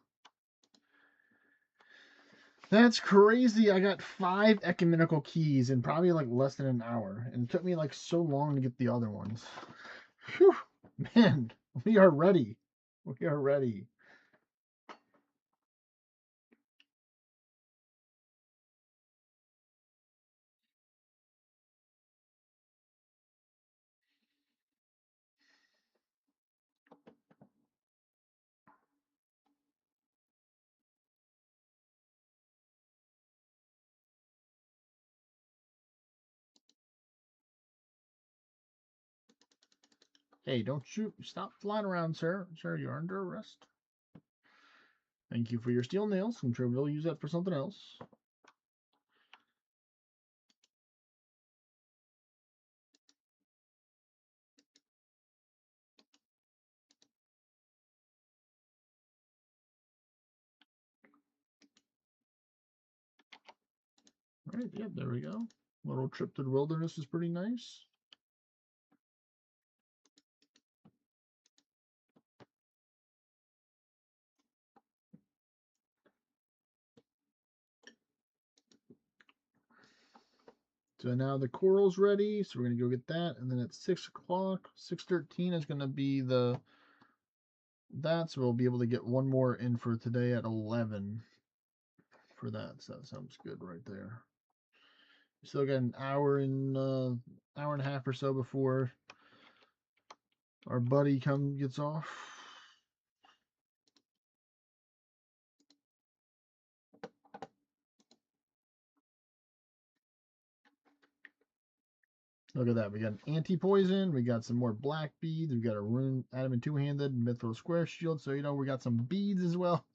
That's crazy. I got 5 ecumenical keys in probably like less than an hour. And it took me like so long to get the other ones. Whew. Man, we are ready. We are ready. Hey, don't shoot. Stop flying around, sir. Sir, you're under arrest. Thank you for your steel nails. I'm sure we'll use that for something else. All right, yep, there we go. Little trip to the wilderness is pretty nice. So now the coral's ready, so we're gonna go get that, and then at 6 o'clock, 6:13 is gonna be so we'll be able to get one more in for today at 11 for that. So that sounds good right there. Still got an hour and a half or so before our buddy gets off. Look at that. We got an anti-poison. We got some more black beads. We got a rune adamant two-handed mithril square shield. So, we got some beads as well.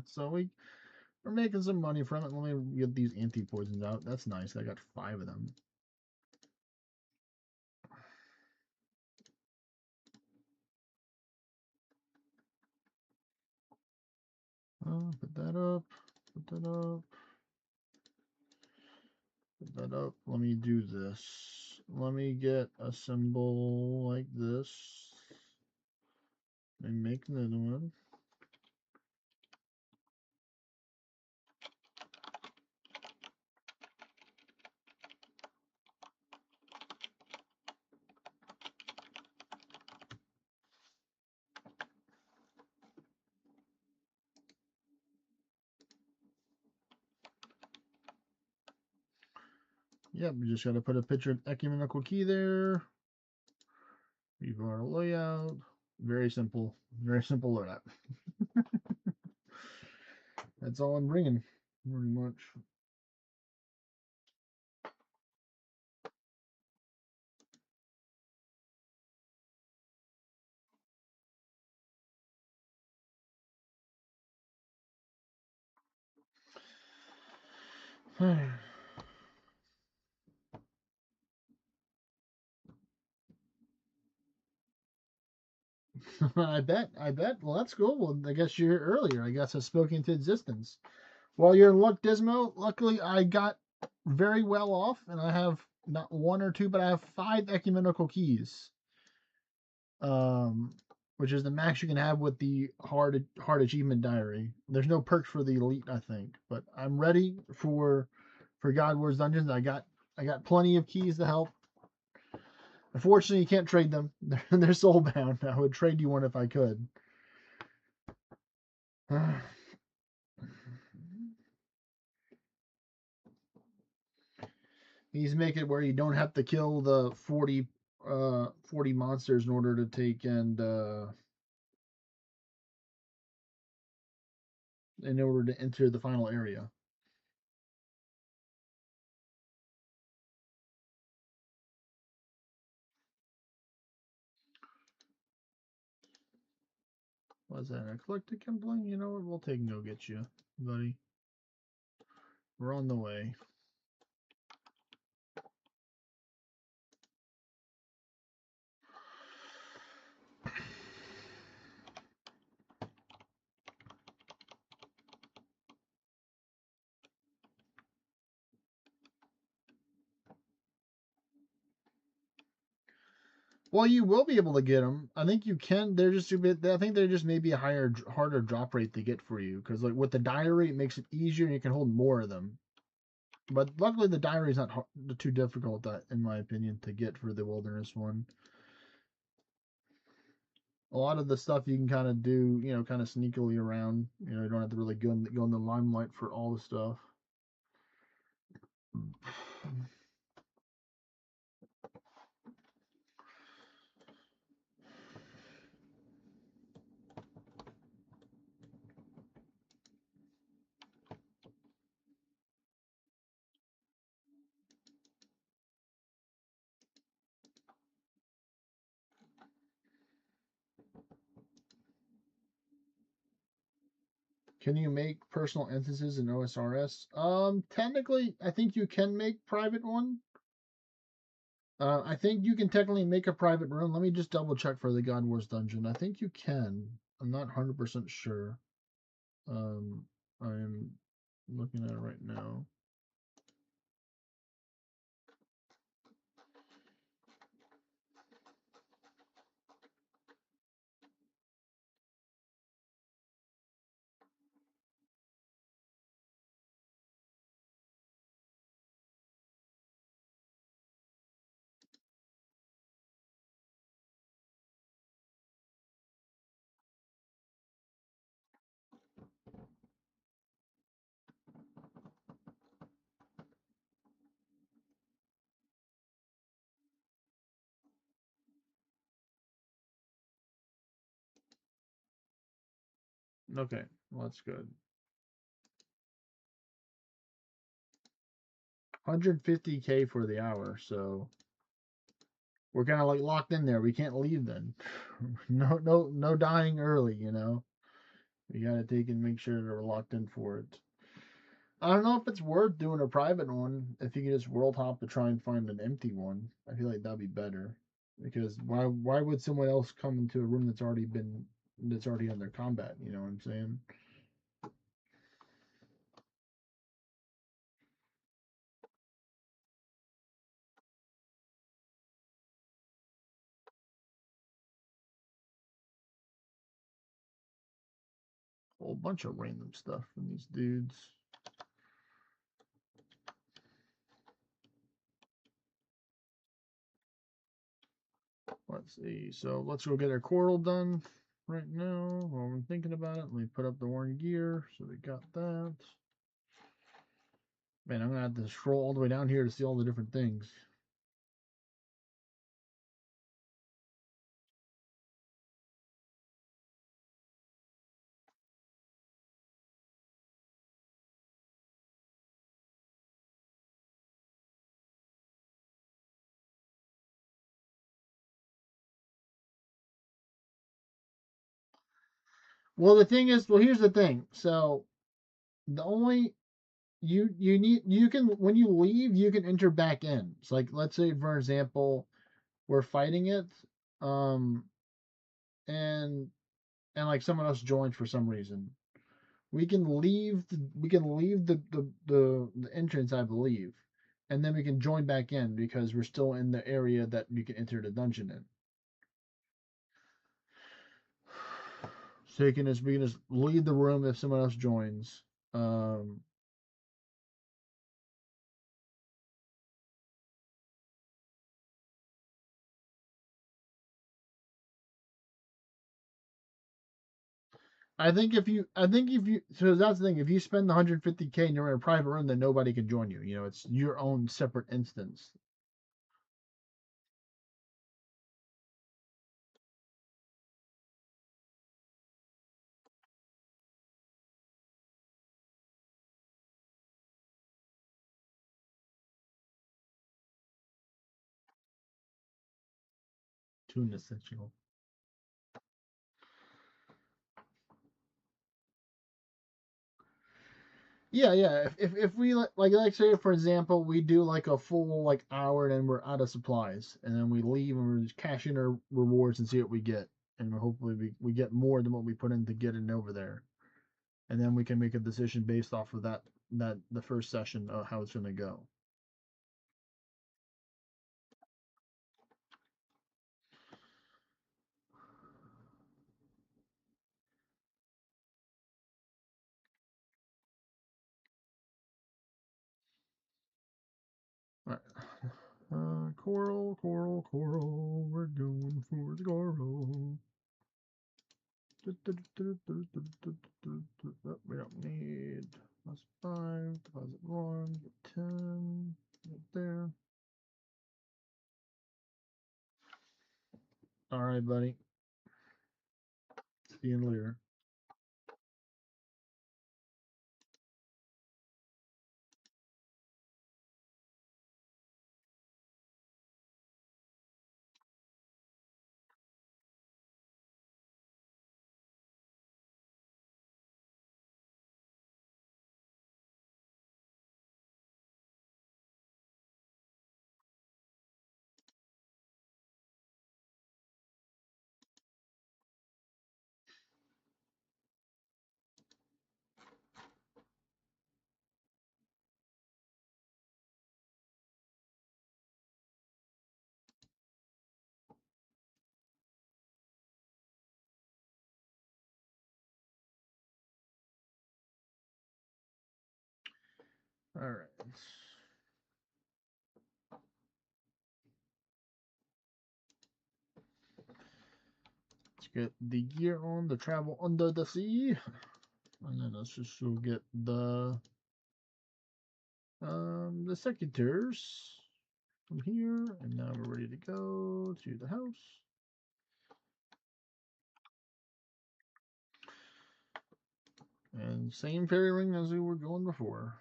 So we're making some money from it. Let me get these anti-poisons out. That's nice. I got 5 of them. Put that up. Put that up. Put that up. Let me do this. Let me get a symbol like this. And make another one. Yep, we just got to put a picture of ecumenical key there. Leave our layout. Very simple loadout. That's all I'm bringing, pretty much. I bet. Well, that's cool. Well, I guess you're here earlier. I guess I spoke into existence. Well, you're in luck, Dismo. Luckily, I got very well off, and I have not 1 or 2, but I have 5 ecumenical keys. Which is the max you can have with the hard achievement diary. There's no perks for the elite, I think, but I'm ready for God Wars Dungeons. I got plenty of keys to help. Unfortunately, you can't trade them. They're soulbound. I would trade you one if I could. These make it where you don't have to kill the 40 monsters in order to take and in order to enter the final area. What's that? An eclectic complaint? You know what? We'll take and go get you, buddy. We're on the way. Well, you will be able to get them. I think you can. They're just a bit. I think they're just maybe a harder drop rate to get for you because like with the diary, it makes it easier and you can hold more of them. But luckily, the diary is not too difficult, in my opinion, to get for the wilderness one. A lot of the stuff you can kind of do, kind of sneakily around. You don't have to really go in the limelight for all the stuff. Can you make personal instances in OSRS? Technically, I think you can make private one. I think you can technically make a private room. Let me just double check for the God Wars dungeon. I think you can. I'm not 100% sure. I'm looking at it right now. Okay, well, that's good. 150K for the hour, so we're kind of like locked in there. We can't leave then. No dying early, We gotta take and make sure that we're locked in for it. I don't know if it's worth doing a private one. If you can just world hop to try and find an empty one, I feel like that'd be better. Because why would someone else come into a room that's already under combat? You know what I'm saying? A whole bunch of random stuff from these dudes. Let's see. So let's go get our coral done right now while we're thinking about it. Let me put up the worn gear. So we got that. Man, I'm gonna have to scroll all the way down here to see all the different things. Well, the thing is, here's the thing. So the only you can when you leave, you can enter back in. It's like let's say for example, we're fighting it, um, and like someone else joins for some reason. We can leave. The entrance, I believe, and then we can join back in because we're still in the area that you can enter the dungeon in. So we can just leave the room if someone else joins. so that's the thing. If you spend 150K and you're in a private room, then nobody can join you. It's your own separate instance. Tune essential. Yeah. If we like say for example we do like a full like hour and then we're out of supplies and then we leave and we just cash in our rewards and see what we get and hopefully we get more than what we put in to get it over there, and then we can make a decision based off of that the first session of how it's going to go. Coral, coral, coral. We're going for the coral. Oh, we don't need plus 5, deposit 1, get 10, right there. All right, buddy. See you later. All right. Let's get the gear on the travel under the sea. And then let's just go get the secateurs from here. And now we're ready to go to the house. And same fairy ring as we were going before.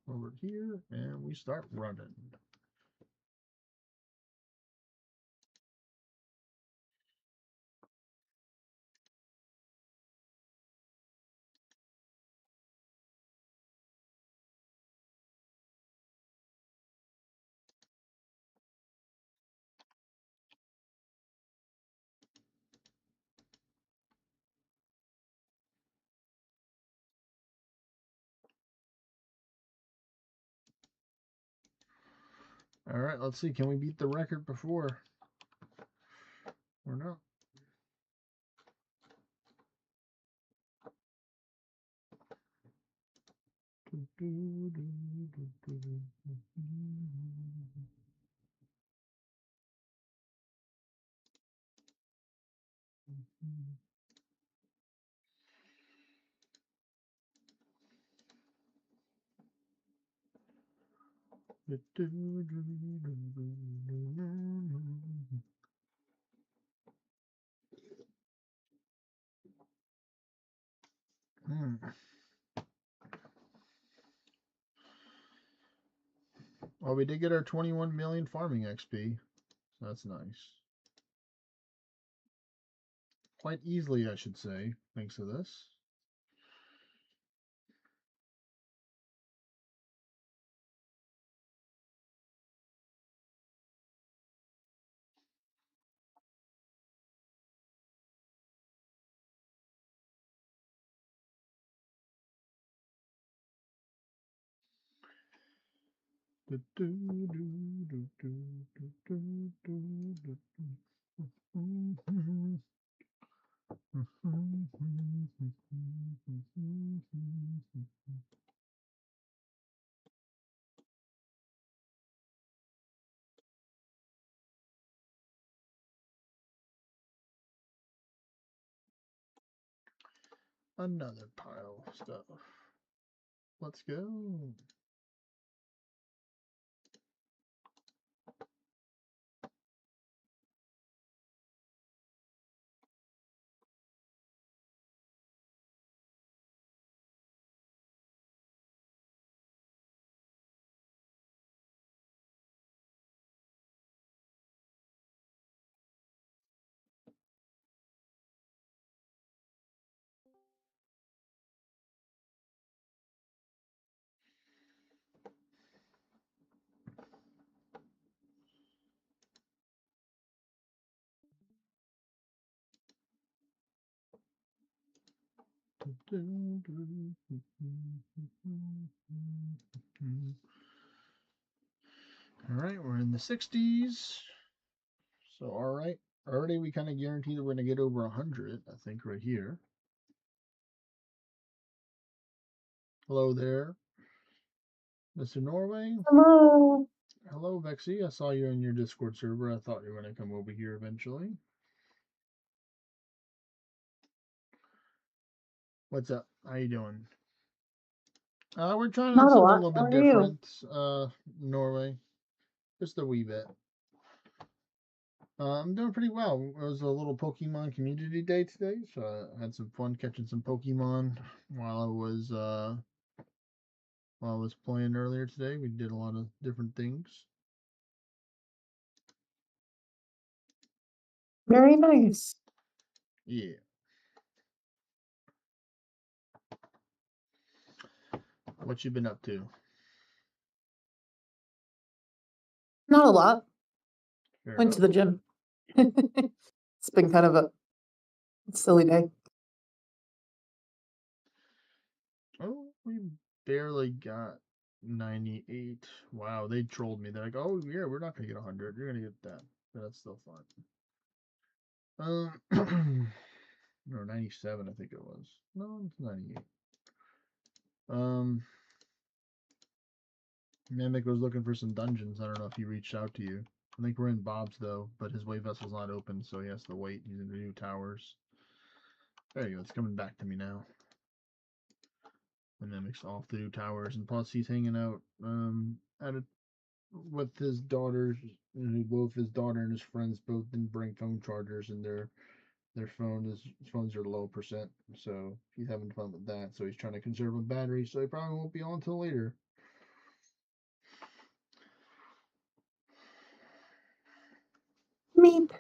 Over here, and we start running. All right, let's see. Can we beat the record before? Or not? Well, we did get our 21 million farming XP, so that's nice. Quite easily, I should say, thanks to this. Another pile of stuff. Let's go. All right, we're in the 60s. So, all right. Already we kind of guarantee that we're going to get over 100, I think, right here. Hello there, Mr. Norway. Hello. Hello, Vexy. I saw you in your Discord server. I thought you were going to come over here eventually. What's up? How you doing? We're trying Not a something a lot. little How bit are you? different. Norway. Just a wee bit. I'm doing pretty well. It was a little Pokemon community day today, so I had some fun catching some Pokemon while I was playing earlier today. We did a lot of different things. Very nice. Yeah. What you been up to? Not a lot. Fair Went to enough. the gym. It's been kind of a silly day. Oh, we barely got 98. Wow, they trolled me. They're like, "Oh yeah, we're not gonna get 100. You're gonna get that." But that's still fun. Or 97, I think it was. No, it's 98. Namek was looking for some dungeons. I don't know if he reached out to you. I think we're in Bob's though, but his wave vessel's not open, so he has to wait. He's in the new towers. There you go. It's coming back to me now. And Nemec's off the new towers, and plus he's hanging out at a with his daughters. Both his daughter and his friends both didn't bring phone chargers, and their phones are low percent. So he's having fun with that. So he's trying to conserve a battery. So he probably won't be on until later. Meep.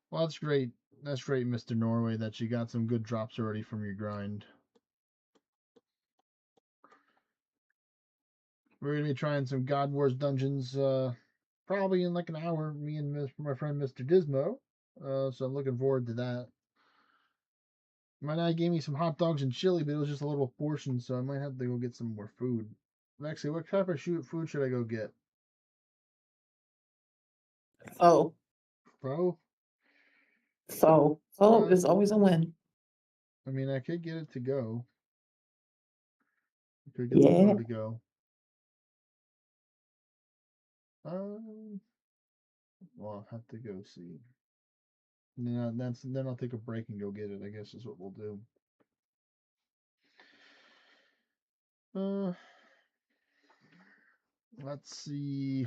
Well, that's great. That's great, Mr. Norway, that you got some good drops already from your grind. We're gonna be trying some God Wars dungeons probably in like an hour. Me and my friend Mr. Dismo. So I'm looking forward to that. My dad gave me some hot dogs and chili, but it was just a little portion, so I might have to go get some more food. Actually, what type of food should I go get? Oh, Pho? Pho is always a win. I mean, I could get it to go. I could get Yeah. the pho to go. Well, I'll have to go see. Then I'll take a break and go get it. I guess is what we'll do. Let's see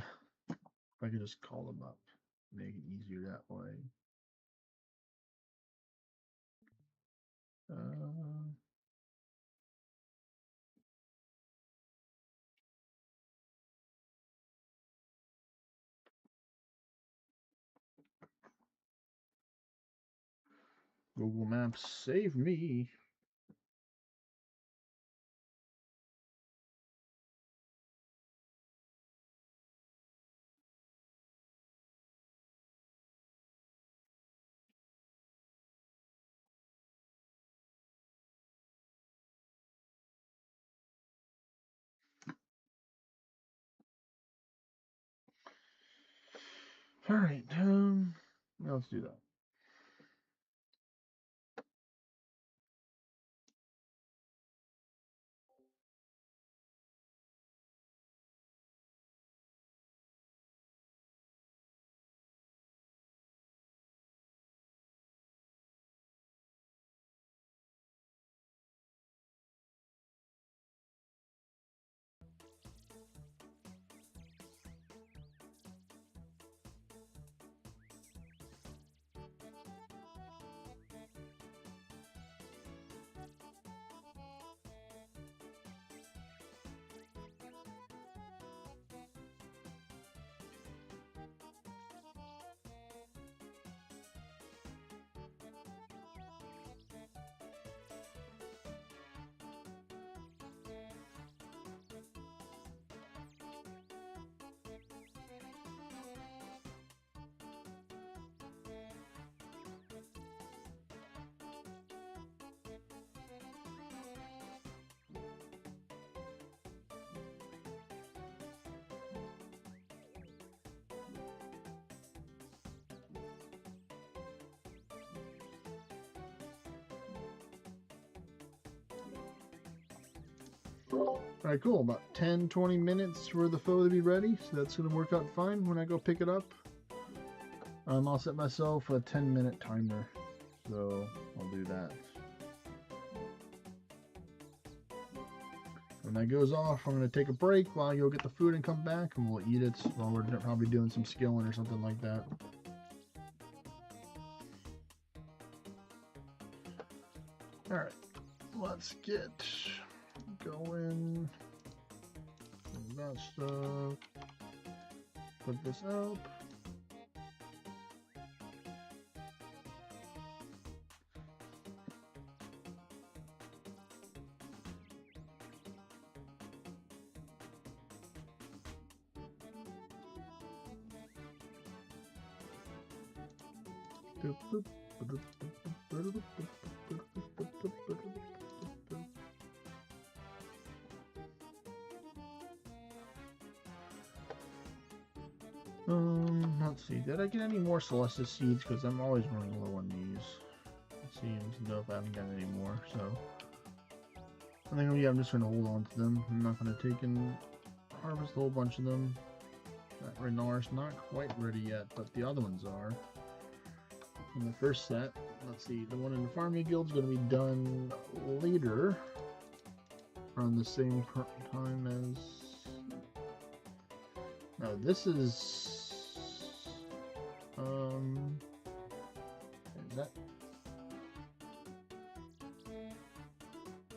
if I can just call them up, make it easier that way. Google Maps, save me. All right, let's do that. Alright, cool. About 10-20 minutes for the photo to be ready, so that's going to work out fine when I go pick it up. I'll set myself a 10-minute timer, so I'll do that. When that goes off, I'm going to take a break while I go get the food and come back, and we'll eat it while we're probably doing some skilling or something like that. Alright, let's get going. That stuff. Put this up. Let's see. Did I get any more Celestis seeds? Because I'm always running low on these. Let's see. No, if I haven't got any more. So I think I'm just going to hold on to them. I'm not going to take and harvest a whole bunch of them. That Renar's not quite ready yet, but the other ones are. In the first set, let's see. The one in the farming guild is going to be done later, around the same time as. No, this is. Is that?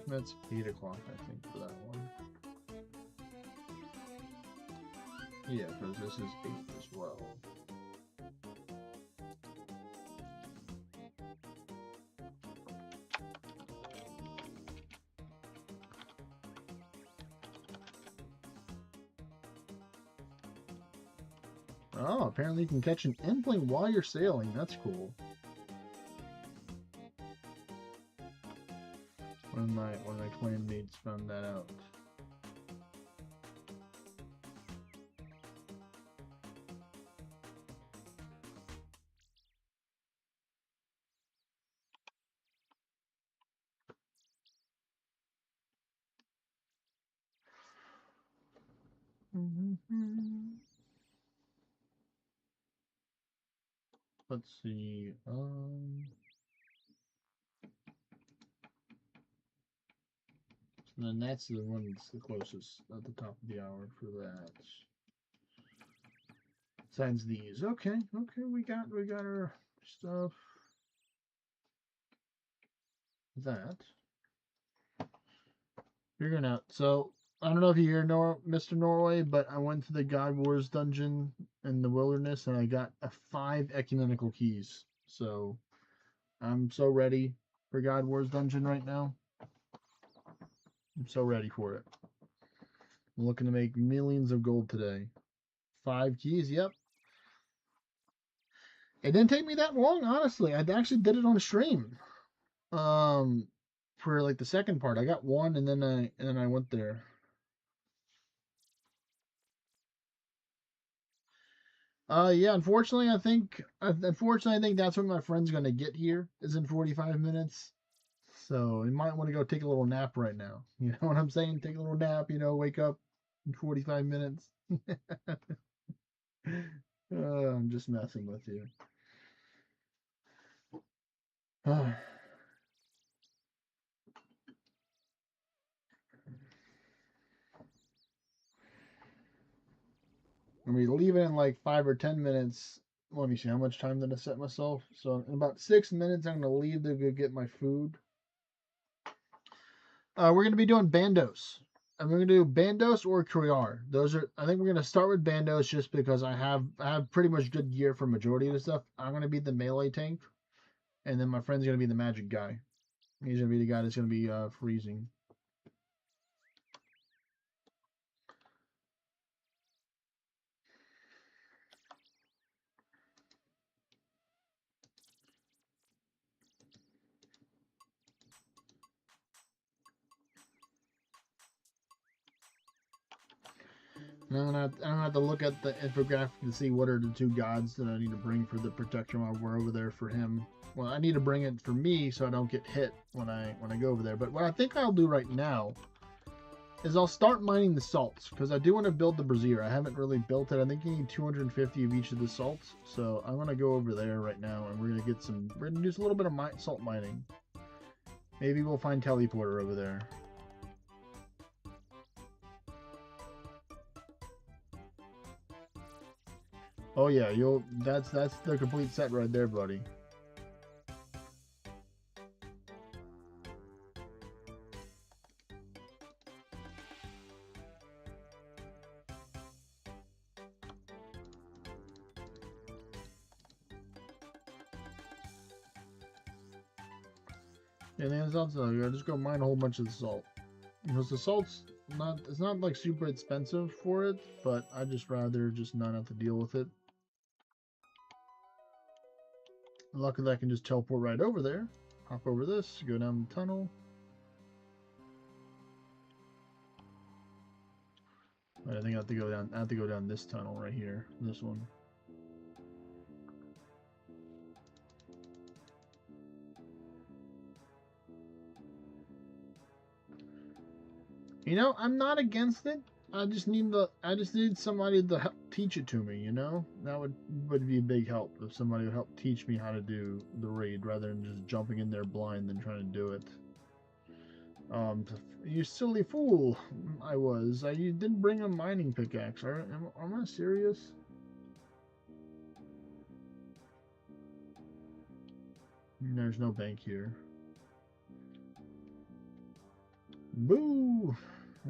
That's 8 o'clock, I think, for that one. Yeah, because this is 8 as well. Oh, apparently you can catch an endling while you're sailing. That's cool. One of my clanmates found that out. Let's see. And then that's the one that's the closest at the top of the hour for that. Besides these. Okay, we got our stuff. That. Figuring out. So I don't know if you hear Mr. Norway, but I went to the God Wars dungeon in the wilderness and I got 5 ecumenical keys. So I'm so ready for God Wars dungeon right now. I'm so ready for it. I'm looking to make millions of gold today. 5 keys, yep. It didn't take me that long, honestly. I actually did it on stream. For like the second part, I got 1 and then I went there. Yeah, unfortunately I think that's when my friend's gonna get here, is in 45 minutes. So you might want to go take a little nap right now. You know what I'm saying? Take a little nap, wake up in 45 minutes. I'm just messing with you. I'm going to leave it in like 5 or 10 minutes. Let me see, how much time did I set myself? So in about 6 minutes, I'm going to leave to go get my food. We're going to be doing Bandos. I'm going to do Bandos or Kriar. I think we're going to start with Bandos just because I have pretty much good gear for majority of the stuff. I'm going to be the melee tank. And then my friend's going to be the magic guy. He's going to be the guy that's going to be freezing. I don't have to look at the infographic to see what are the 2 gods that I need to bring for the protection while we're over there for him. Well, I need to bring it for me so I don't get hit when I go over there. But what I think I'll do right now is I'll start mining the salts, because I do want to build the brazier. I haven't really built it. I think you need 250 of each of the salts. So I'm going to go over there right now, and we're going to get some, we're going to do a little bit of salt mining. Maybe we'll find teleporter over there. Oh yeah, that's the complete set right there, buddy. And then I'll just go mine a whole bunch of the salt. Because the salt's it's not like super expensive for it, but I just rather just not have to deal with it. Luckily I can just teleport right over there. Hop over this, go down the tunnel. I think I have to go down this tunnel right here. This one. You know, I'm not against it. I just need somebody to help teach it to me, you know? That would be a big help if somebody would help teach me how to do the raid rather than just jumping in there blind and trying to do it. You silly fool, you didn't bring a mining pickaxe. Am I serious? There's no bank here. Boo!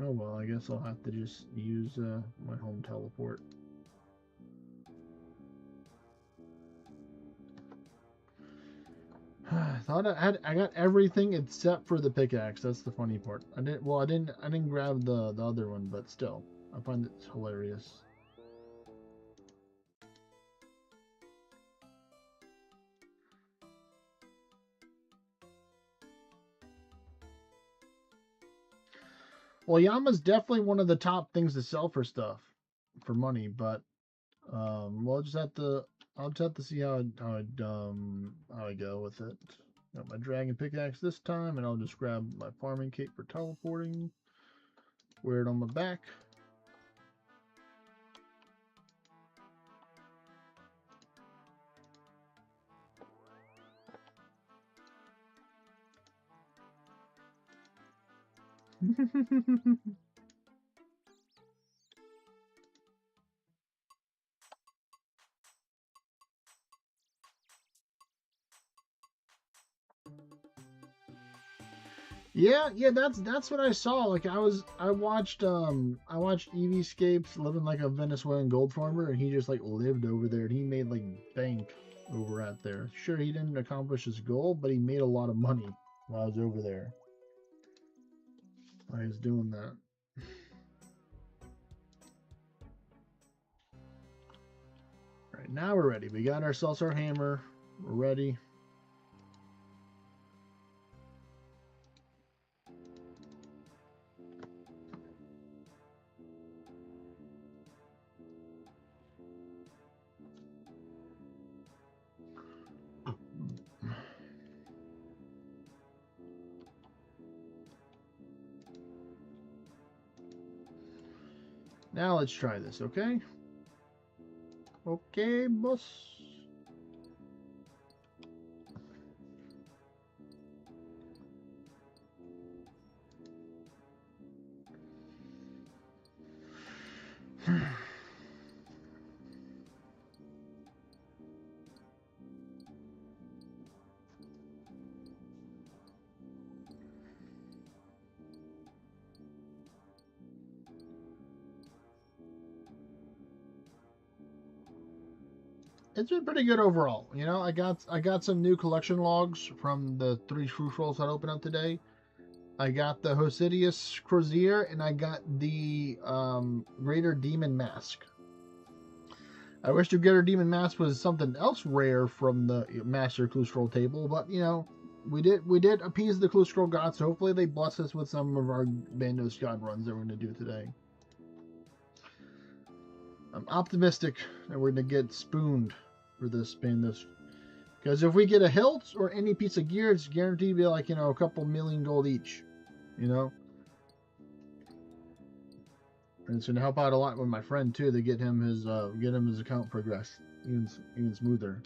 Oh well, I guess I'll have to just use my home teleport. I thought I got everything except for the pickaxe. That's the funny part. I didn't grab the other one, but still, I find it hilarious. Well, Yama's definitely one of the top things to sell for stuff, for money. But I'll just have to see how I go with it. Got my dragon pickaxe this time, and I'll just grab my farming cape for teleporting. Wear it on my back. Yeah, that's what I saw. Like I watched Evescapes living like a Venezuelan gold farmer, and he just like lived over there, and he made like bank over at there. Sure, he didn't accomplish his goal, but he made a lot of money while I was over there. I was doing that. All right, now we're ready. We got ourselves our hammer. We're ready. Now let's try this, okay? Okay, boss. It's been pretty good overall. You know, I got some new collection logs from the 3 fruit rolls that opened up today. I got the Hosidius Crozier, and I got the Greater Demon Mask. I wish the Greater Demon Mask was something else rare from the Master Clue Scroll table, but you know, we did appease the Clue Scroll gods, so hopefully they bless us with some of our Bandos God runs that we're going to do today. I'm optimistic that we're going to get spooned for this Bandos. Because if we get a hilt or any piece of gear, it's guaranteed to be like, you know, a couple million gold each. You know? And it's gonna help out a lot with my friend too to get him his account progress even smoother.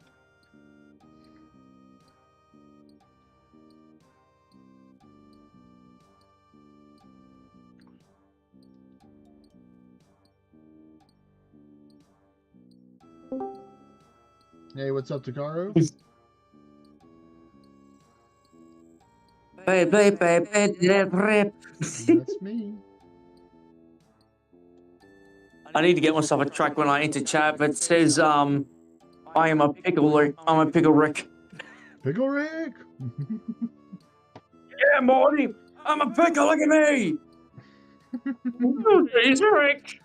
Hey, what's up, Takaru? That's me. I need to get myself a track when I enter chat, but it says, I am a pickle Rick. I'm a pickle Rick. Pickle Rick! Yeah, Morty! I'm a pickle, look at me! He's Rick!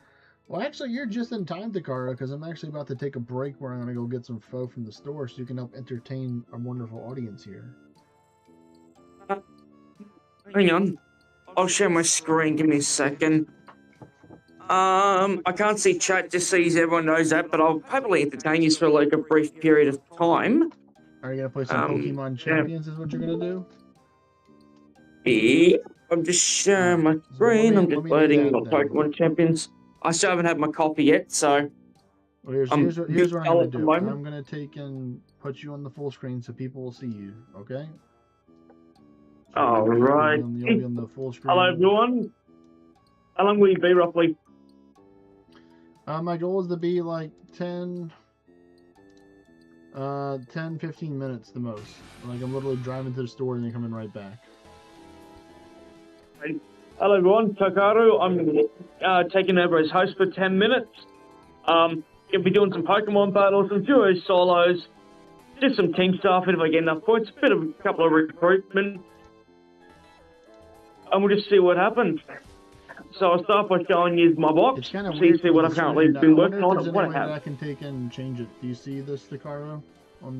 Well, actually, you're just in time, Takara, because I'm actually about to take a break where I'm going to go get some pho from the store so you can help entertain our wonderful audience here. Hang on. I'll share my screen. Give me a second. I can't see chat just so everyone knows that, but I'll probably entertain you for like a brief period of time. Are you going to play some Pokemon Champions is what you're going to do? Yeah, I'm just sharing my screen. I'm just loading my Pokemon Champions. I still haven't had my coffee yet, so... Well, here's what I'm going to do. I'm going to take and put you on the full screen so people will see you, okay? So Alright. You'll be on the full screen. Hello, everyone. How long will you be, roughly? My goal is to be like 10, 15 minutes the most. Like, I'm literally driving to the store and then coming right back. Hello everyone, Takaru. I'm taking over as host for 10 minutes. Gonna be doing some Pokemon battles, some duos, solos, just some team stuff, if I get enough points, a couple of recruitment. And we'll just see what happens. So I'll start by showing you my box, It's kind of see what I've currently been working on and what I have. I can take and change it. Do you see this, Takaro, on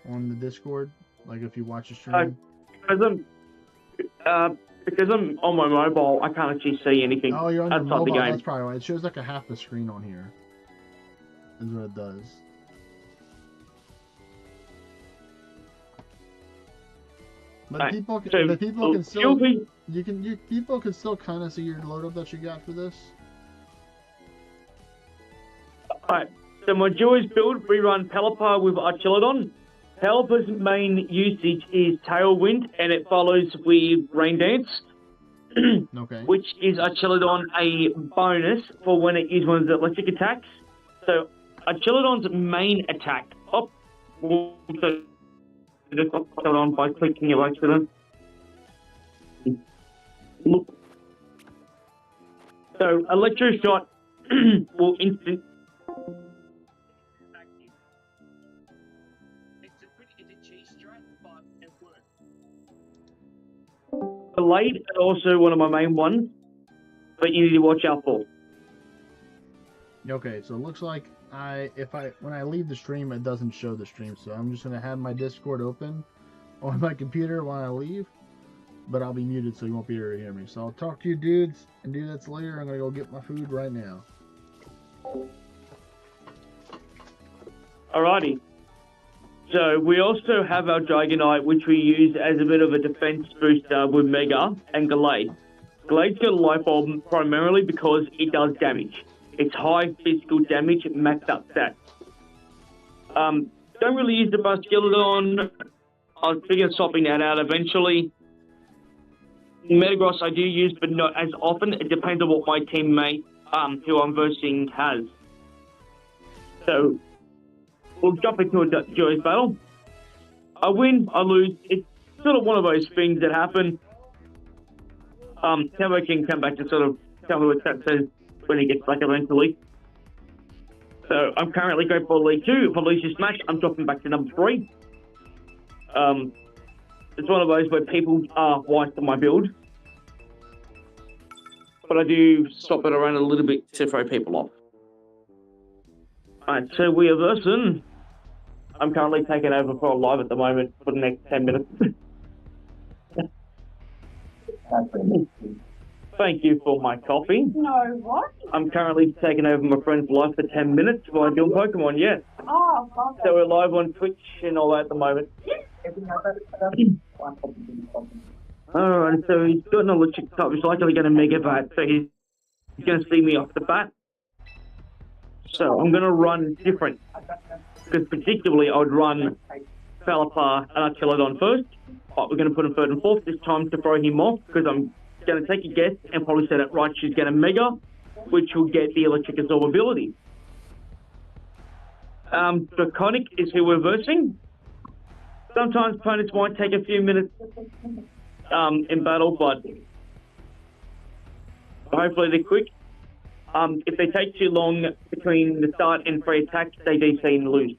the Discord? Like if you watch the stream? Because I'm on my mobile, I can't actually see anything. Oh, you're on your mobile. The game. That's probably why. It shows like a half the screen on here. Is what it does. But people can still people can still kind of see your load up that you got for this. Alright, so my duos build, we run Pelipper with Archilodon. Pelipper's main usage is Tailwind, and it follows with Rain Dance, okay. Which is Archilodon a bonus for when it is one of the electric attacks. So Archilodon's main attack, just on by clicking your accident. Look. So Electro Shot will instant. Blade is also one of my main ones, but you need to watch out for. Okay, so it looks like when I leave the stream, it doesn't show the stream, so I'm just gonna have my Discord open on my computer when I leave, but I'll be muted so you won't be able to hear me. So I'll talk to you dudes and dudettes later. I'm gonna go get my food right now. Alrighty. So we also have our Dragonite, which we use as a bit of a defense booster with Mega and Glade. Glade's got a life bulb primarily because it does damage. It's high physical damage, maxed up stats. Don't really use the Basculodon. I'll figure swapping that out eventually. Metagross I do use, but not as often. It depends on what my teammate, who I'm versing, has. So we'll jump into a duos battle. I win, I lose. It's sort of one of those things that happen. Tembo can come back and sort of tell me what that says when he gets back eventually. So I'm currently going for League 2. If I lose this match, I'm dropping back to number 3. It's one of those where people are wise to my build. But I do swap it around a little bit to throw people off. Alright, so we are versing. I'm currently taking over for a live at the moment for the next 10 minutes. Thank you for my coffee. No, what? I'm currently taking over my friend's live for 10 minutes while doing Pokemon, yes. Oh, okay. So we're live on Twitch and all that at the moment. Alright, so he's got an electric type. He's likely going to Mega Bat, so he's he's going to see me off the bat. So I'm going to run different. Because particularly I would run Falapar and Artilodon first. But we're going to put him third and fourth this time to throw him off, because I'm going to take a guess and probably say that Raichu's going to Mega, which will get the Electric Absorb ability. Draconic is who we're versing. Sometimes opponents might take a few minutes in battle, but hopefully they're quick. If they take too long between the start and free attack, they DC and lose.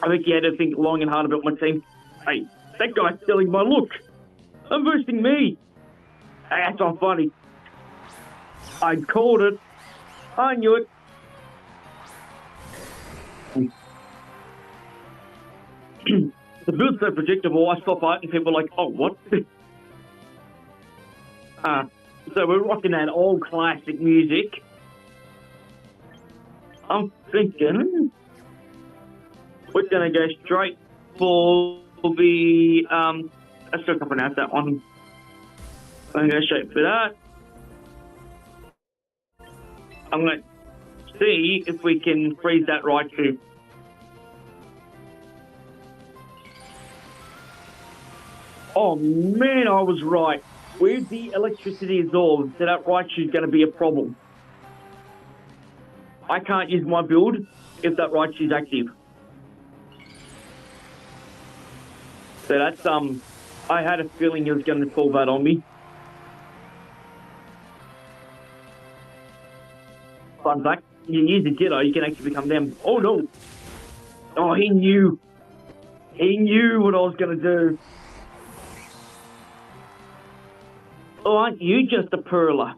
I think you had to think long and hard about my team. Hey, that guy's stealing my look. I'm versing me. Hey, that's not funny. I called it. I knew it. The build's so predictable, I stop out and people are like, oh, what? So we're rocking that old classic music. I'm thinking we're going to go straight for the, I still can't pronounce that one. I'm going to straight for that. I'm going to see if we can freeze that Raichu. Oh man, I was right. With the electricity absorbed, so that Raichu is going to be a problem. I can't use my build if that Raichu is active. So that's, I had a feeling he was going to pull that on me. Fun fact, you use the Ditto, you can actually become them. Oh no! Oh, he knew. He knew what I was going to do. Oh, aren't you just a perler?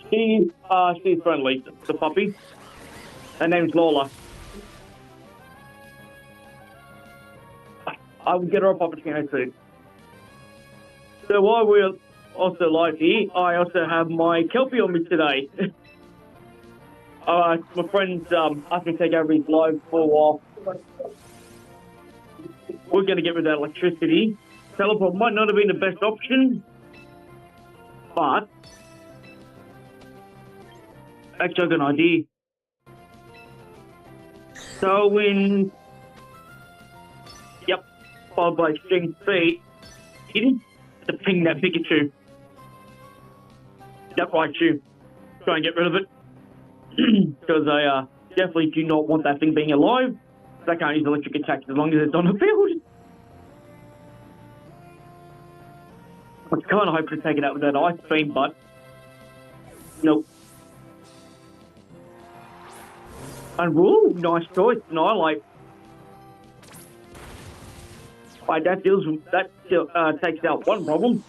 She's friendly, the puppy. Her name's Lola. I will get her up opportunity soon. So while we're also live here, I also have my Kelpie on me today. My friend's asked me to take over his live for a while. We're going to get rid of that electricity. Teleport might not have been the best option, but actually I've got an idea. So when, yep, followed by string speed, to ping that Pikachu. That Raichu. Try and get rid of it. Because I definitely do not want that thing being alive. I can't use electric attacks as long as it's on the field. I was kind of hoping to take it out with that ice beam, but nope. And woo, nice choice. No, I like. Right, that takes out one problem.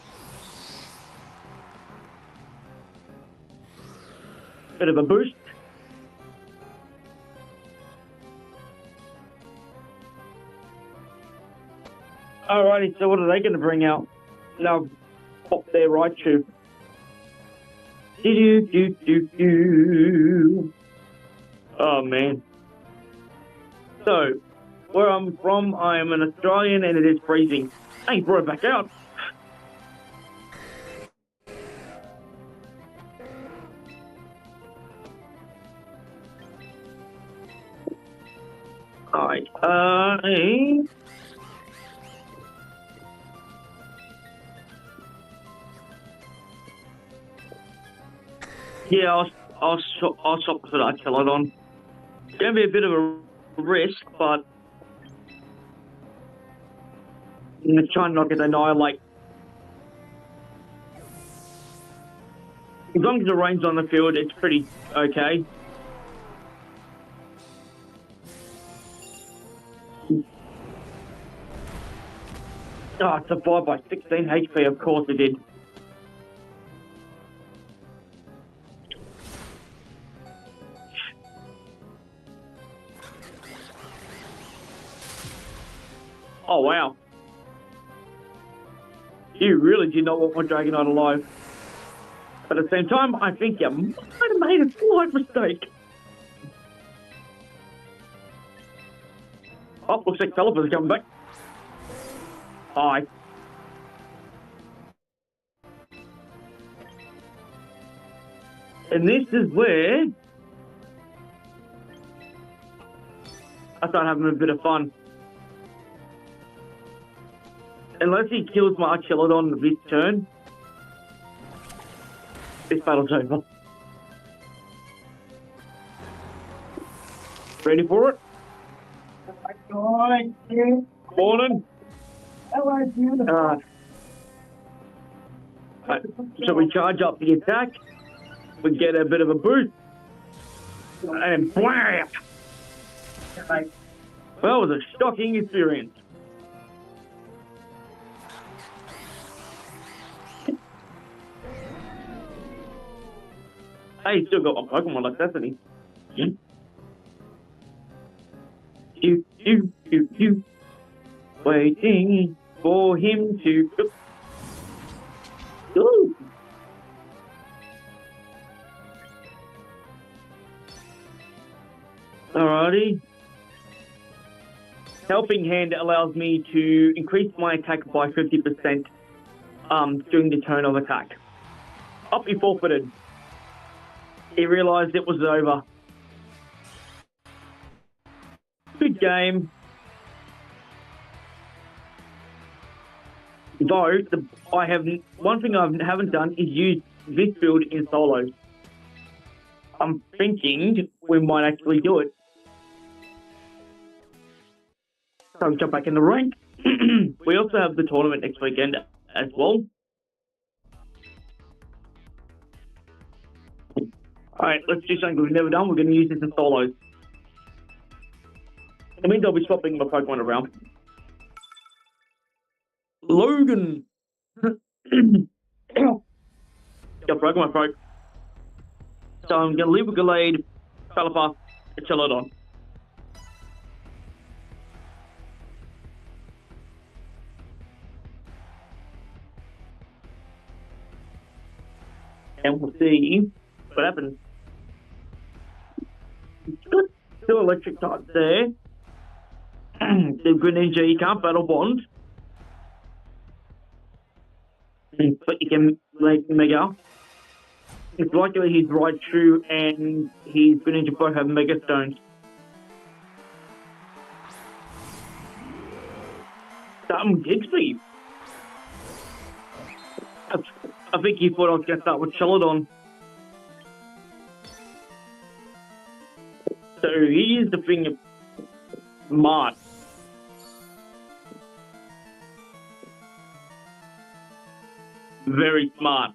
Bit of a boost. Alrighty, so what are they going to bring out? Now, pop their Raichu. Oh man. So, where I'm from, I am an Australian and it is freezing. Hey, brought it back out. Alright, yeah, I'll shop for that Artilodon. It's going to be a bit of a risk, but I'm going to try and not get Annihilate. As long as the rain's on the field, it's pretty okay. Oh, it's survived by 16 HP, of course it did. Oh, wow. You really did not want my Dragonite alive. But at the same time, I think you might have made a slight mistake. Oh, looks like Teleport's coming back. Hi. And this is where I start having a bit of fun. Unless he kills my Archilodon this turn, this battle's over. Ready for it? Morning. So we charge up the attack, we get a bit of a boost, and blam! Well, it was a shocking experience. Hey, still got a Pokemon like that, doesn't he? Waiting for him to. Ooh. Alrighty. Helping Hand allows me to increase my attack by 50% during the turn of attack. Up, he forfeited. He realised it was over. Good game. Though, one thing I haven't done is use this build in solos. I'm thinking we might actually do it. So I'll jump back in the rank. We also have the tournament next weekend as well. Alright, let's do something we've never done. We're going to use this in solos. It means I'll be swapping my Pokemon around. Logan! Got broke my throat. So I'm going to leave a Gallade, Pelipper, and Chelodon. And we'll see what happens. Two electric types there. The Greninja, you can't battle bond. But you can make Mega. It's likely he's Raichu and his Greninja both have Mega Stones. Starting with Digby. I think he thought I was going to start with Chelodon. So here's the thing. Smart. Very smart.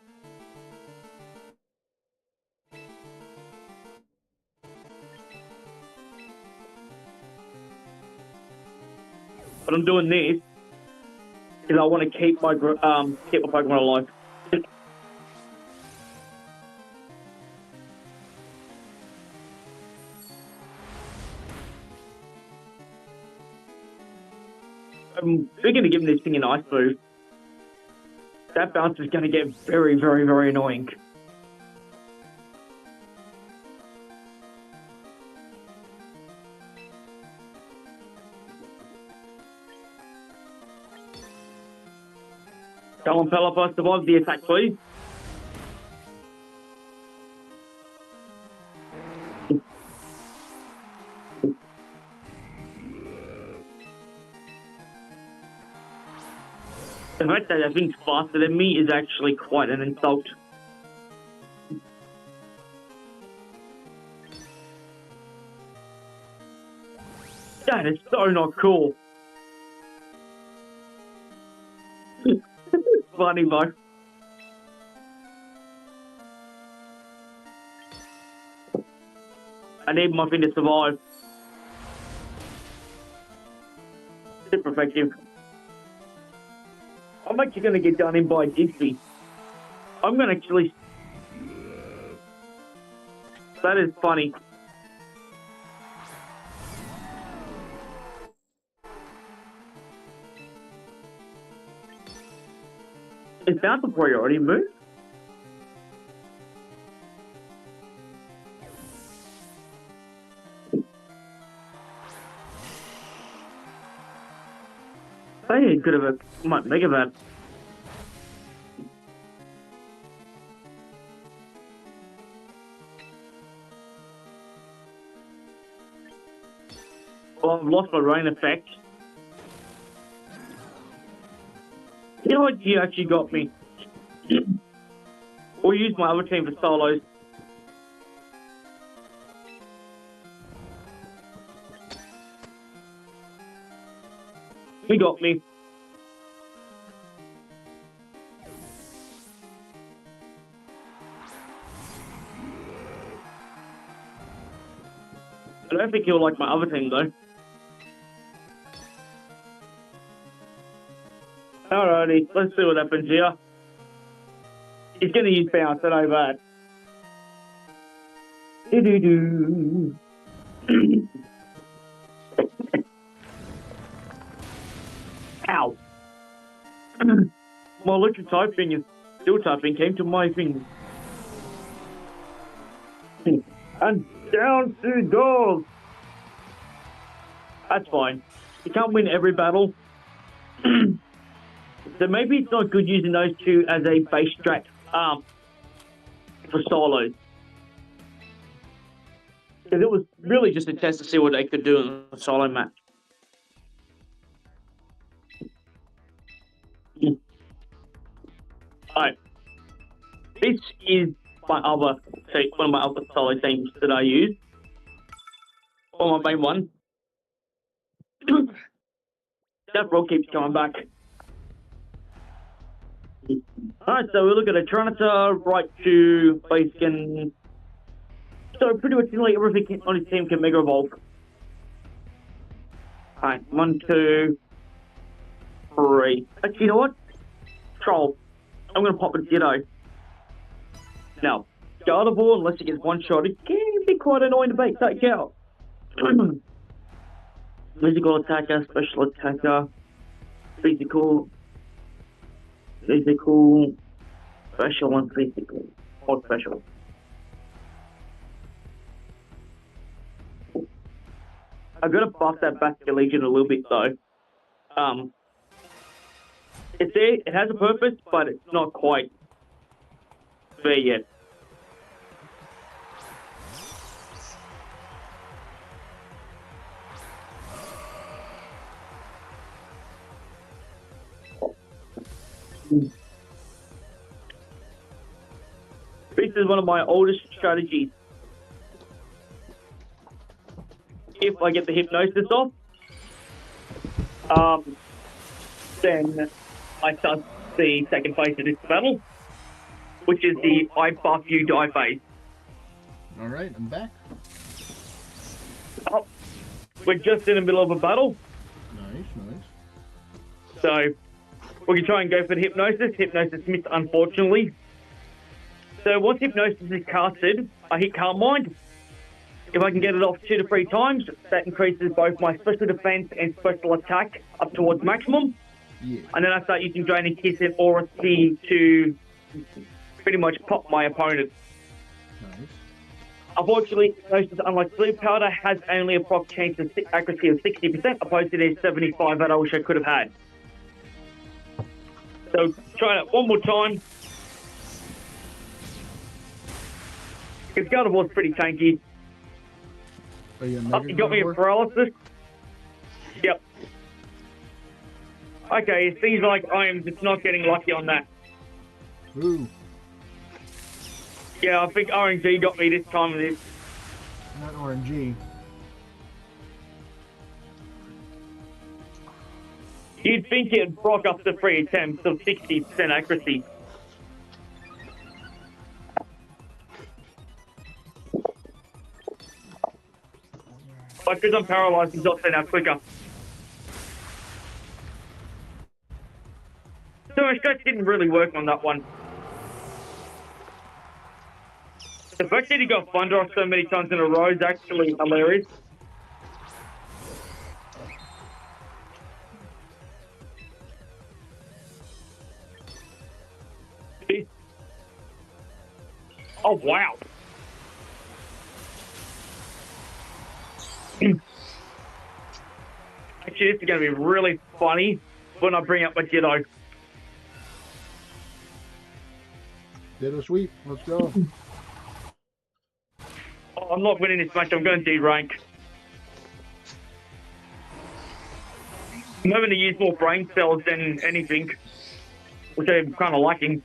But I'm doing this because I want to keep my Pokemon alive. We're going to give this thing an ice boost. That bounce is going to get very, very, very annoying. Come on, Pelipper, survive the attack, please. The fact that I think faster than me is actually quite an insult. That is so not cool. Funny, bro. I need my thing to survive. Super effective. I'm actually going to get done in by Digby. I'm going to actually... That is funny. Is that the priority move? Yeah, could have might make that. Well, I've lost my rain effect. You know what? You actually got me. Or use my other team for solos. You got me. I don't think he'll like my other team though. Alrighty, let's see what happens here. He's gonna use bounce, I know that. Do-do-do. Ow. My electric typing and steel typing came to my finger. And down she goes. That's fine. You can't win every battle. So maybe it's not good using those two as a base strat for solos. Because it was really just a test to see what they could do in a solo match. Alright. This is my other one of my other solo teams that I use. Or my main one. That roll keeps coming back. Alright, so we look at a Tyranitar, right to base skin. So pretty much like everything on his team can Mega Evolve. Alright, 1, 2, 3. Actually, you know what? Troll. I'm gonna pop a Ditto. Now, Gardevoir, unless it gets one shot, it can be quite annoying to take out. Physical attacker, special attacker, physical, special and physical, or special. I've got to buff that Basket Legion a little bit though. It's there, it has a purpose, but it's not quite there yet. This is one of my oldest strategies. If I get the hypnosis off, then I start the second phase of this battle, which is the I buff you die phase. Alright, I'm back. Oh, we're just in the middle of a battle. Nice. So we can try and go for the hypnosis. Hypnosis missed, unfortunately. So once hypnosis is casted, I hit Calm Mind. If I can get it off 2 to 3 times, that increases both my special defense and special attack up towards maximum. Yeah. And then I start using Draining Kiss and Aura C to pretty much pop my opponent. Nice. Unfortunately, Hypnosis, unlike Sleep Powder, has only a proc chance of accuracy of 60%, opposed to the 75 that I wish I could have had. So try it one more time. Because Gardevoir's pretty tanky. Oh, you He got me a paralysis. Yep. Okay, it seems like I am just not getting lucky on that. Ooh. Yeah, I think RNG got me this time of this. Not RNG. You'd think it'd proc up to 3 attempts of 60% accuracy. But because I'm paralyzed, he's not sent out quicker. So my stretch didn't really work on that one. The fact that he got Thunder off so many times in a row is actually hilarious. Oh, wow. Actually, this is going to be really funny. when I bring up my Jedi. Ditto sweep. Let's go. Oh, I'm not winning this match. I'm going D rank. I'm having to use more brain cells than anything, which I'm kind of liking.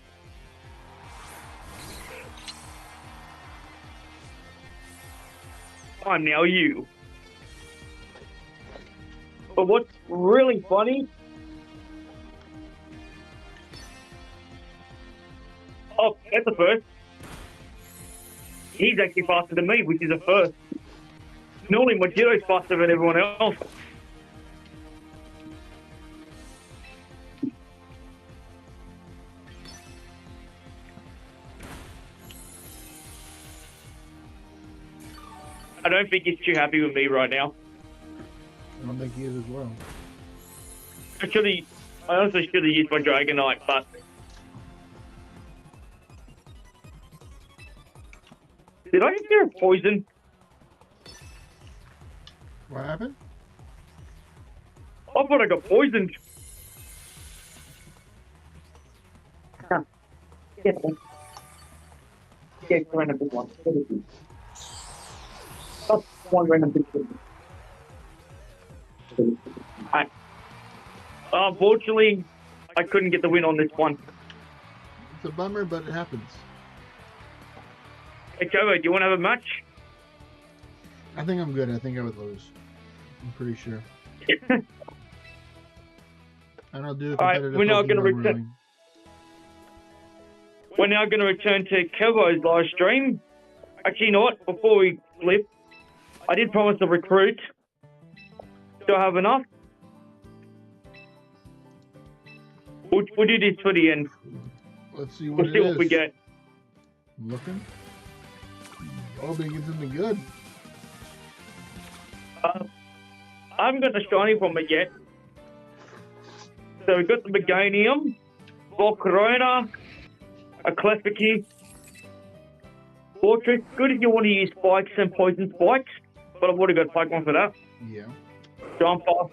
I'm now you. But what's really funny? Oh, that's a first. He's actually faster than me, which is a first. Normally, my Jedi's faster than everyone else. I don't think he's too happy with me right now. I don't think he is as well. I also should have used my Dragonite, but did I just get a poison? What happened? I thought I got poisoned. Yeah, random big one. Just one random big one. Unfortunately, I couldn't get the win on this one. It's a bummer, but it happens. Hey, Trevor, do you want to have a match? I think I'm good. I think I would lose. I'm pretty sure. And I'll do a Alright, competitive we're now Pokemon gonna return- ruling. We're now going to return to Kevo's live stream. Actually, you know what? Before we flip, I did promise to recruit. Do I have enough? We'll do this for the end. Let's see what We'll it see is. what we get. I'm looking. Oh, but he gets something good. I haven't got the shiny from it yet. So we've got the Meganium, Volcarona, a Clefairy, Fortress. Good if you want to use spikes and poison spikes, but I've already got Pokemon for that. Yeah. Jump off.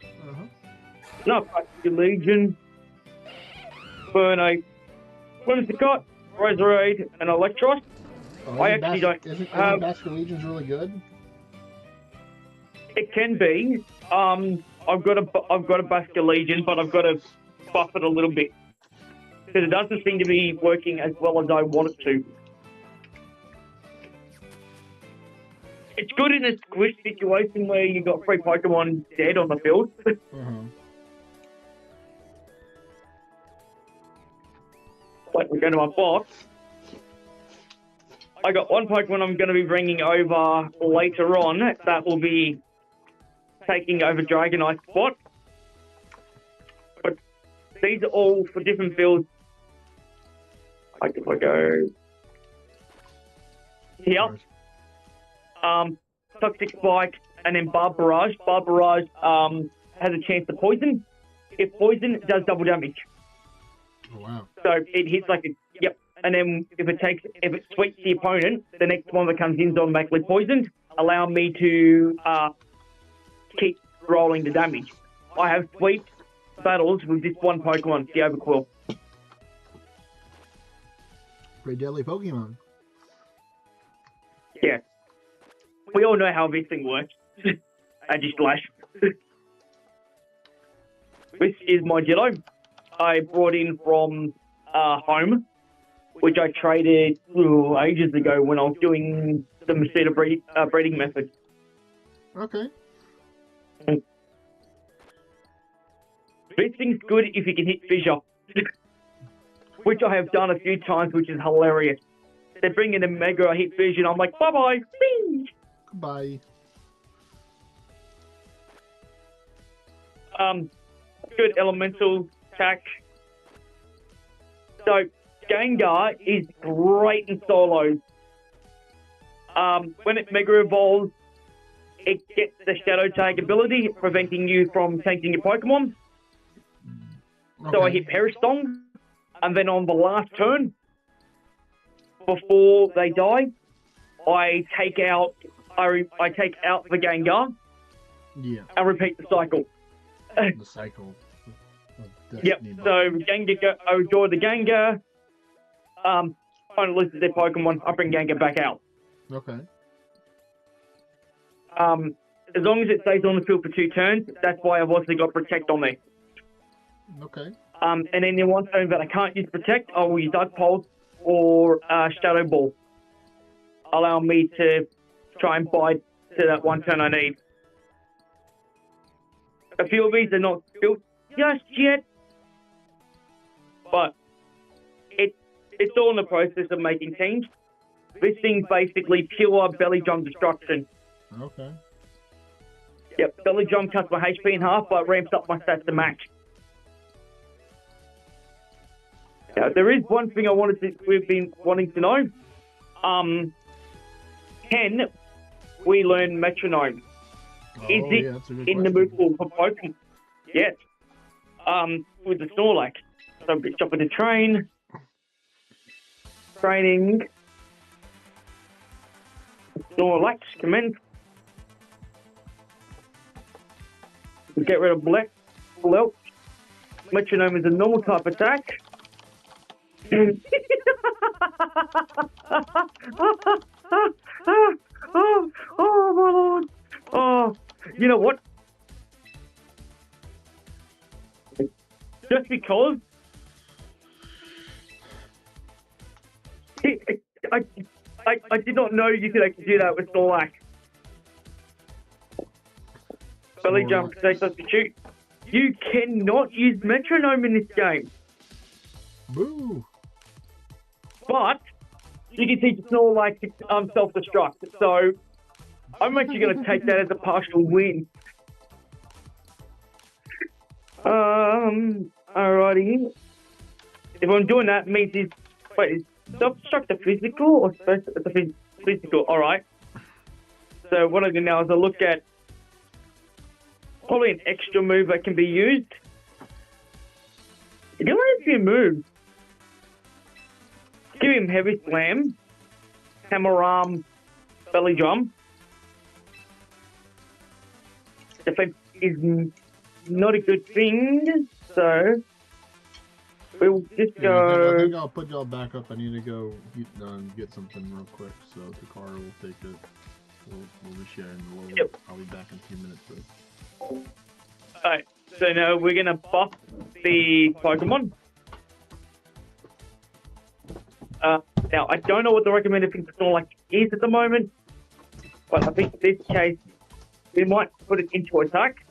Uh-huh. No, Legion, Burnout, Whimsicott, Roserade, and Electros. Oh, I actually don't Isn't have- Basket Legion's really good? It can be. I've got a Basket Legion, but I've got to buff it a little bit because it doesn't seem to be working as well as I want it to. It's good in a squish situation where you got 3 Pokemon dead on the field. Uh-huh. Like we're going to my box. I got 1 Pokemon I'm going to be bringing over later on. That will be taking over Dragonite's spot. But these are all for different fields. Like if I go here, Toxic Spike, and then Barbarage. Barbarage has a chance to poison. If poison, it does double damage. Oh, wow. So it hits like a, yep. And then if it sweeps the opponent, the next one that comes in is automatically poisoned, allowing me to keep rolling the damage. I have swept battles with this 1 Pokemon, the Overquill. Pretty deadly Pokemon. Yeah. We all know how this thing works. I just slash. This is my Jedi. I brought in from home, which I traded ages ago when I was doing the mosquito breeding method. Okay. This thing's good if you can hit fissure, which I have done a few times, which is hilarious. They bring in a Mega, I hit fissure, and I'm like, bye-bye. Bing! Goodbye. Good elemental attack. So, Gengar is great in solos. When it Mega Evolves, it gets the Shadow Tag ability, preventing you from taking your Pokemon. So I hit Perish Song, and then on the last turn, before they die, I take out the Gengar Yeah. and repeat the cycle. The cycle. Destiny So Gengar, I draw the Gengar. Finally loses their Pokemon. I bring Gengar back out. Okay. As long as it stays on the field for 2 turns, that's why I've also got Protect on there. Okay. And then in one turn that I can't use Protect, I will use Dark Pulse or Shadow Ball. Allow me to try and bide to that 1 turn I need. A few of these are not built just yet, but it's all in the process of making teams. This thing's basically pure belly drum destruction. Okay. Yep, belly drum cuts my HP in half, but ramps up my stats to max. Now, there is one thing we've been wanting to know. Can we learn metronome? Is it that's a good in the question. move for Pokemon? Yes. With the Snorlax. So we jump into training. Snorlax, commence. We get rid of Black. Metronome is a normal type attack. Oh, my lord. Oh, you know what? Just because I did not know you could actually do that with Snorlax. Belly jump, stay substitute. You cannot use metronome in this game. Boo. But you can teach Snorlax to self-destruct. So I'm actually going to take that as a partial win. Alrighty. If I'm doing that, it means is self-destruct the physical or the physical? Alright. So what I do now is I look at probably an extra move that can be used. You can only have a few moves. Give him Heavy Slam, Hammer Arm, Belly Drum. Defense is not a good thing, so we'll just go. I think I'll put y'all back up. I need to go get something real quick, so Takara will take it. We'll be sharing the lower. Yep. I'll be back in a few minutes. So. Alright, so now we're going to buff the Pokemon. Now, I don't know what the recommended thing for Snorlax is at the moment, but I think in this case, we might put it into attack.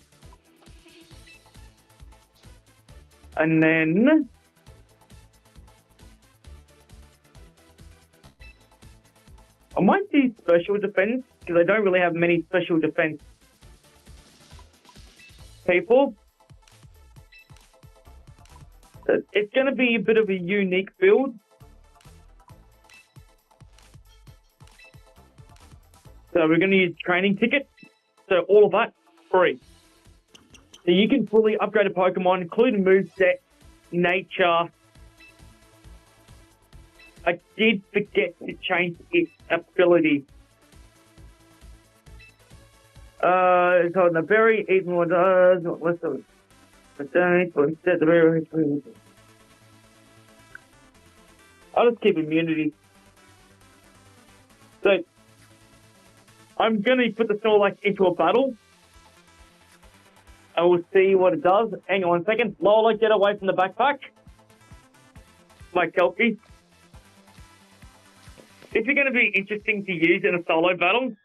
And then I might do special defense, because I don't really have many special defense people. So it's going to be a bit of a unique build. So we're going to use training tickets. So all of that, free. So you can fully upgrade a Pokemon, including moveset, nature. I did forget to change its ability. It's on the berry, even one does, not less of a day, but instead the berry. I'll just keep immunity. So I'm going to put the Snorlax into a battle. And we'll see what it does. Hang on a second. Lola, get away from the backpack. My Kelpie. This is going to be interesting to use in a solo battle.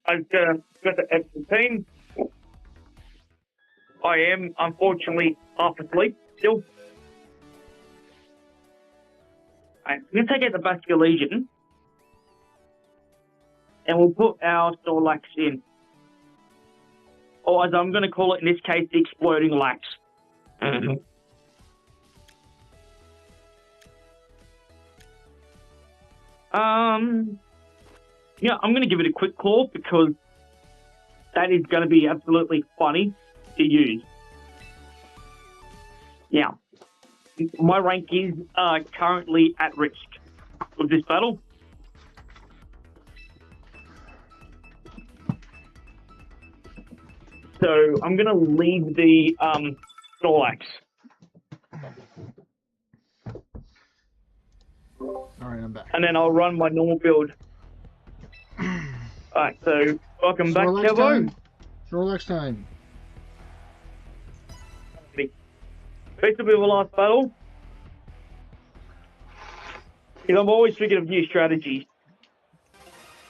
I've got the F-15. I am, unfortunately, half asleep still. Right, I'm going to take out the Basque Legion. And we'll put our Snorlax in. Or as I'm going to call it in this case, the Exploding Lax. Yeah, I'm going to give it a quick call because that is going to be absolutely funny to use. Yeah. My rank is currently at risk of this battle. so I'm gonna leave the Snorlax. Alright, I'm back. And then I'll run my normal build. Alright, so welcome back, Snorlax Kevo. time. Snorlax time. This will be the last battle. Because I'm always thinking of new strategies.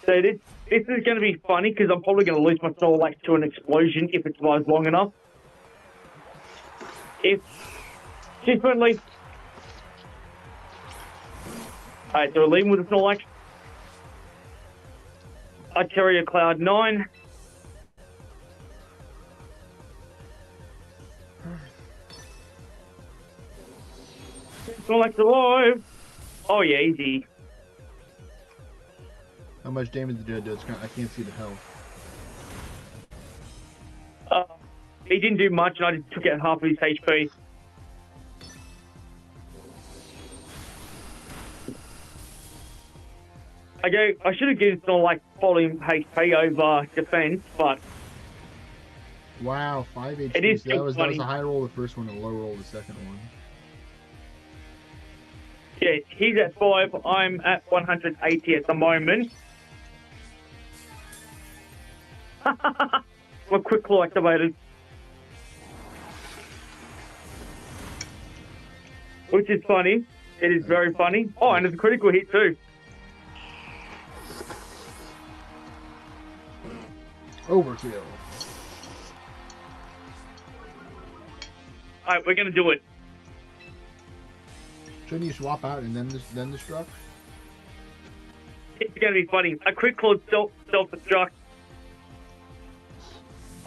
So this is going to be funny because I'm probably going to lose my Snorlax to an explosion if it survives long enough. If she's friendly. Alright, so we're leaving with the Snorlax. I carry a Cloud 9. Snorlax alive. Oh yeah, easy. How much damage did it do? I can't see the health. He didn't do much, and I just took out half of his HP. I should have given Snorlax volume HP over defense, but Wow, 5 HP. It is So that was funny. a high roll the first one and a low roll the second one. yeah, he's at 5. I'm at 180 at the moment. My quick claw activated. Which is funny. It is very funny. Oh, and it's a critical hit too. Overkill. Alright, we're gonna do it. Shouldn't you swap out and then destruct? It's gonna be funny. A quick claw self-destruct.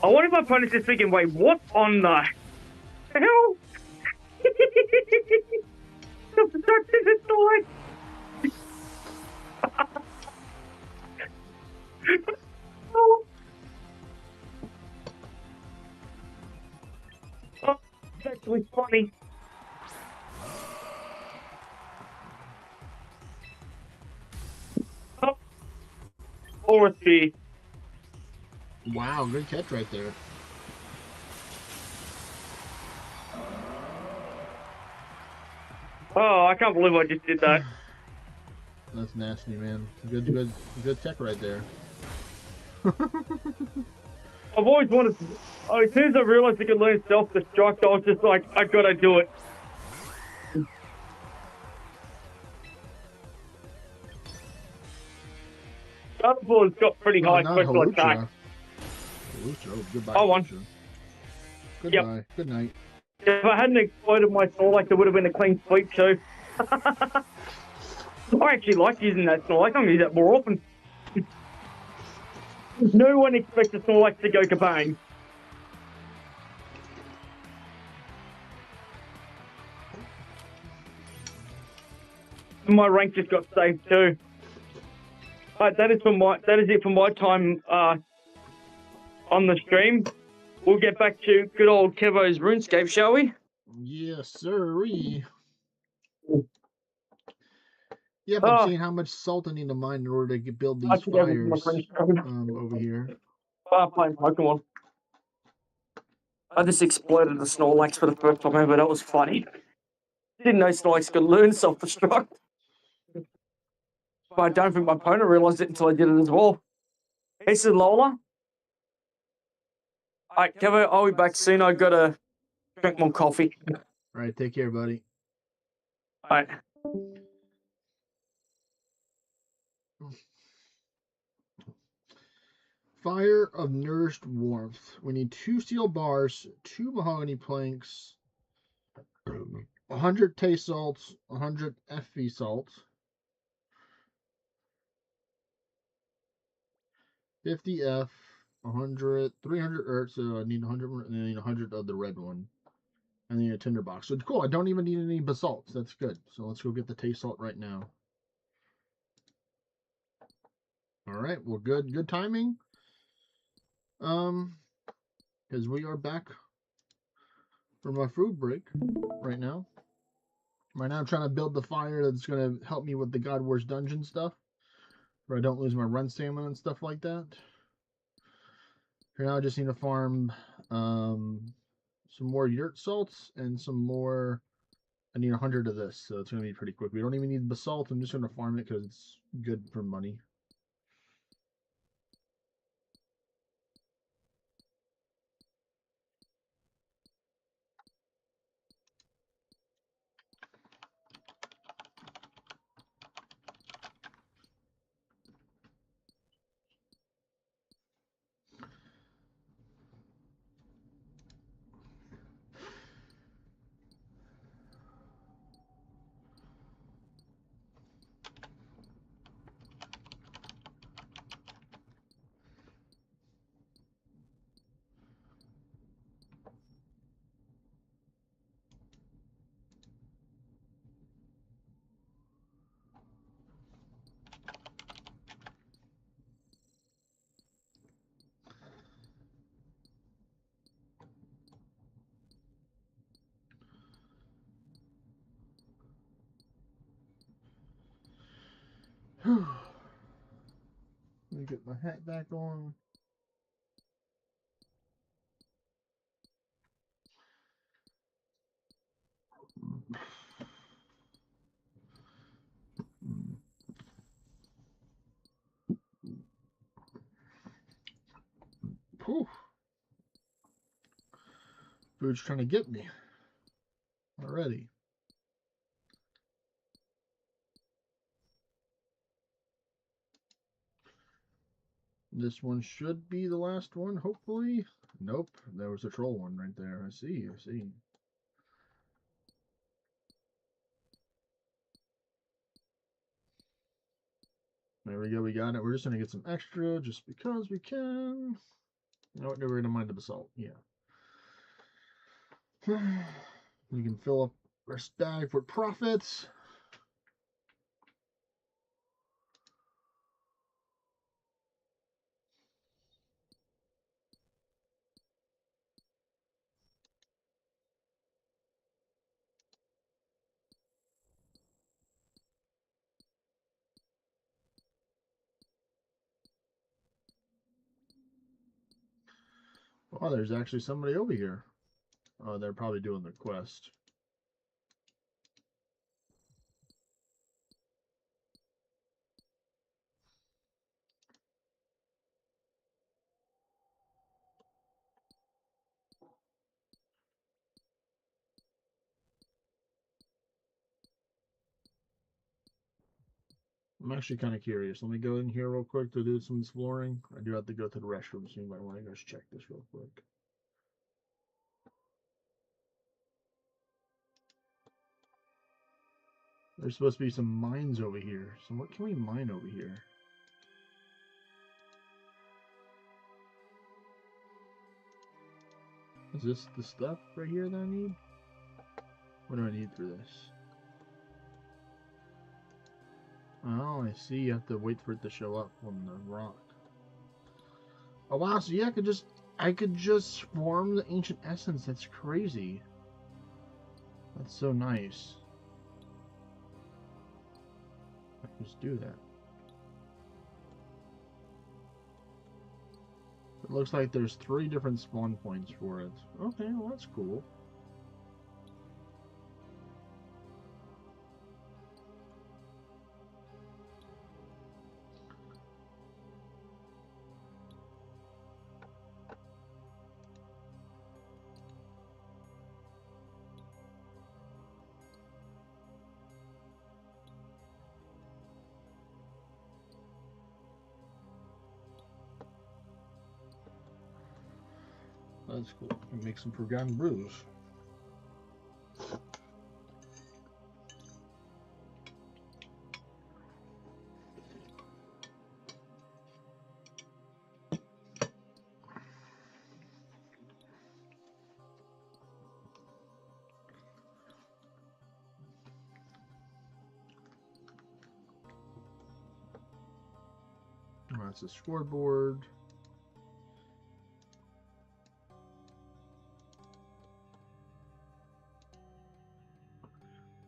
I wonder if my opponent's just thinking, wait, what on the hell? Self-destruct is like. Oh, that's actually funny. Oh, or a speed. Wow, good catch right there. Oh, I can't believe I just did that. That's nasty, man. Good tech right there. I've always wanted to. Oh, as soon as I realized I could learn self-destruct, I was just like, I gotta do it. Thunderbolt has got pretty high not special attack. Halucha. Oh, goodbye. I won. Halucha. Goodbye. Yep. Good night. If I hadn't exploded my Snorlax, it would have been a clean sweep too. I actually like using that Snorlax. I'm going to use that more often. No one expects a Snorlax to go kabang. My rank just got saved too. That is it for my time on the stream. We'll get back to good old Kevo's RuneScape, shall we? Yes, sirree. Yep, I'm seeing how much salt I need to mine in order to build these fires over here. Playing Pokemon. I just exploded the Snorlax for the first time ever. That was funny. Didn't know Snorlax could learn self-destruct. But I don't think my opponent realised it until I did it as well. This is Lola. Alright, Kevo, I'll be back soon. I gotta drink more coffee. Alright, take care, buddy. Alright. Fire of Nourished Warmth. We need 2 steel bars, 2 mahogany planks, 100 taste salts, 100 FV salt, 50 F, 100, 300 earth, so I need 100, and I need 100 of the red one. And then a tinderbox. So cool, I don't even need any basalts. That's good. So let's go get the taste salt right now. Alright, well good timing. Because we are back from our food break right now. Right now I'm trying to build the fire that's going to help me with the God Wars dungeon stuff, where I don't lose my run stamina and stuff like that. Here now I just need to farm some more yurt salts and some more. I need 100 of this, so it's going to be pretty quick. We don't even need basalt. I'm just going to farm it because it's good for money. Let me get my hat back on. Whew. Food's trying to get me already. This one should be the last one, hopefully. Nope, there was a troll one right there. I see, I see. There we go, we got it. We're just going to get some extra just because we can. You know what, we're going to mine the basalt, yeah. We can fill up our stag for profits. Oh, there's actually somebody over here. Oh, they're probably doing the quest. I'm actually kind of curious. Let me go in here real quick to do some exploring. I do have to go to the restroom, so you might want to go check this real quick. There's supposed to be some mines over here. So what can we mine over here? Is this the stuff right here that I need? What do I need for this? Oh, I see. You have to wait for it to show up on the rock. Oh wow, so yeah, I could just farm the ancient essence. That's crazy. That's so nice. I can just do that. It looks like there's 3 different spawn points for it. Okay, well that's cool. That's cool. And make some forgotten brews. That's a scoreboard.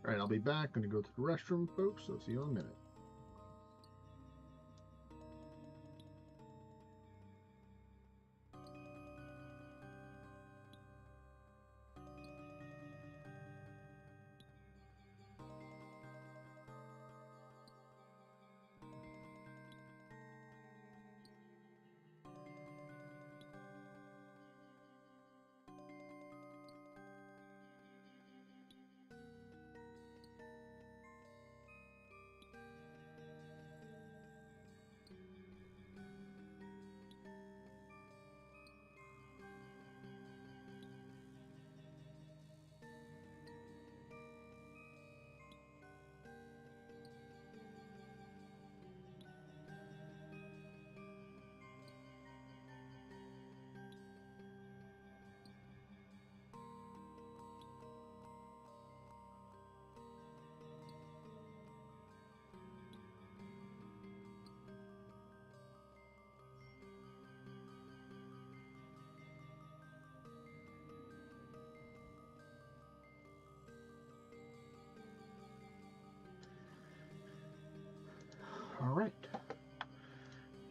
Alright, I'll be back. Gonna go to the restroom, folks. So see you in a minute.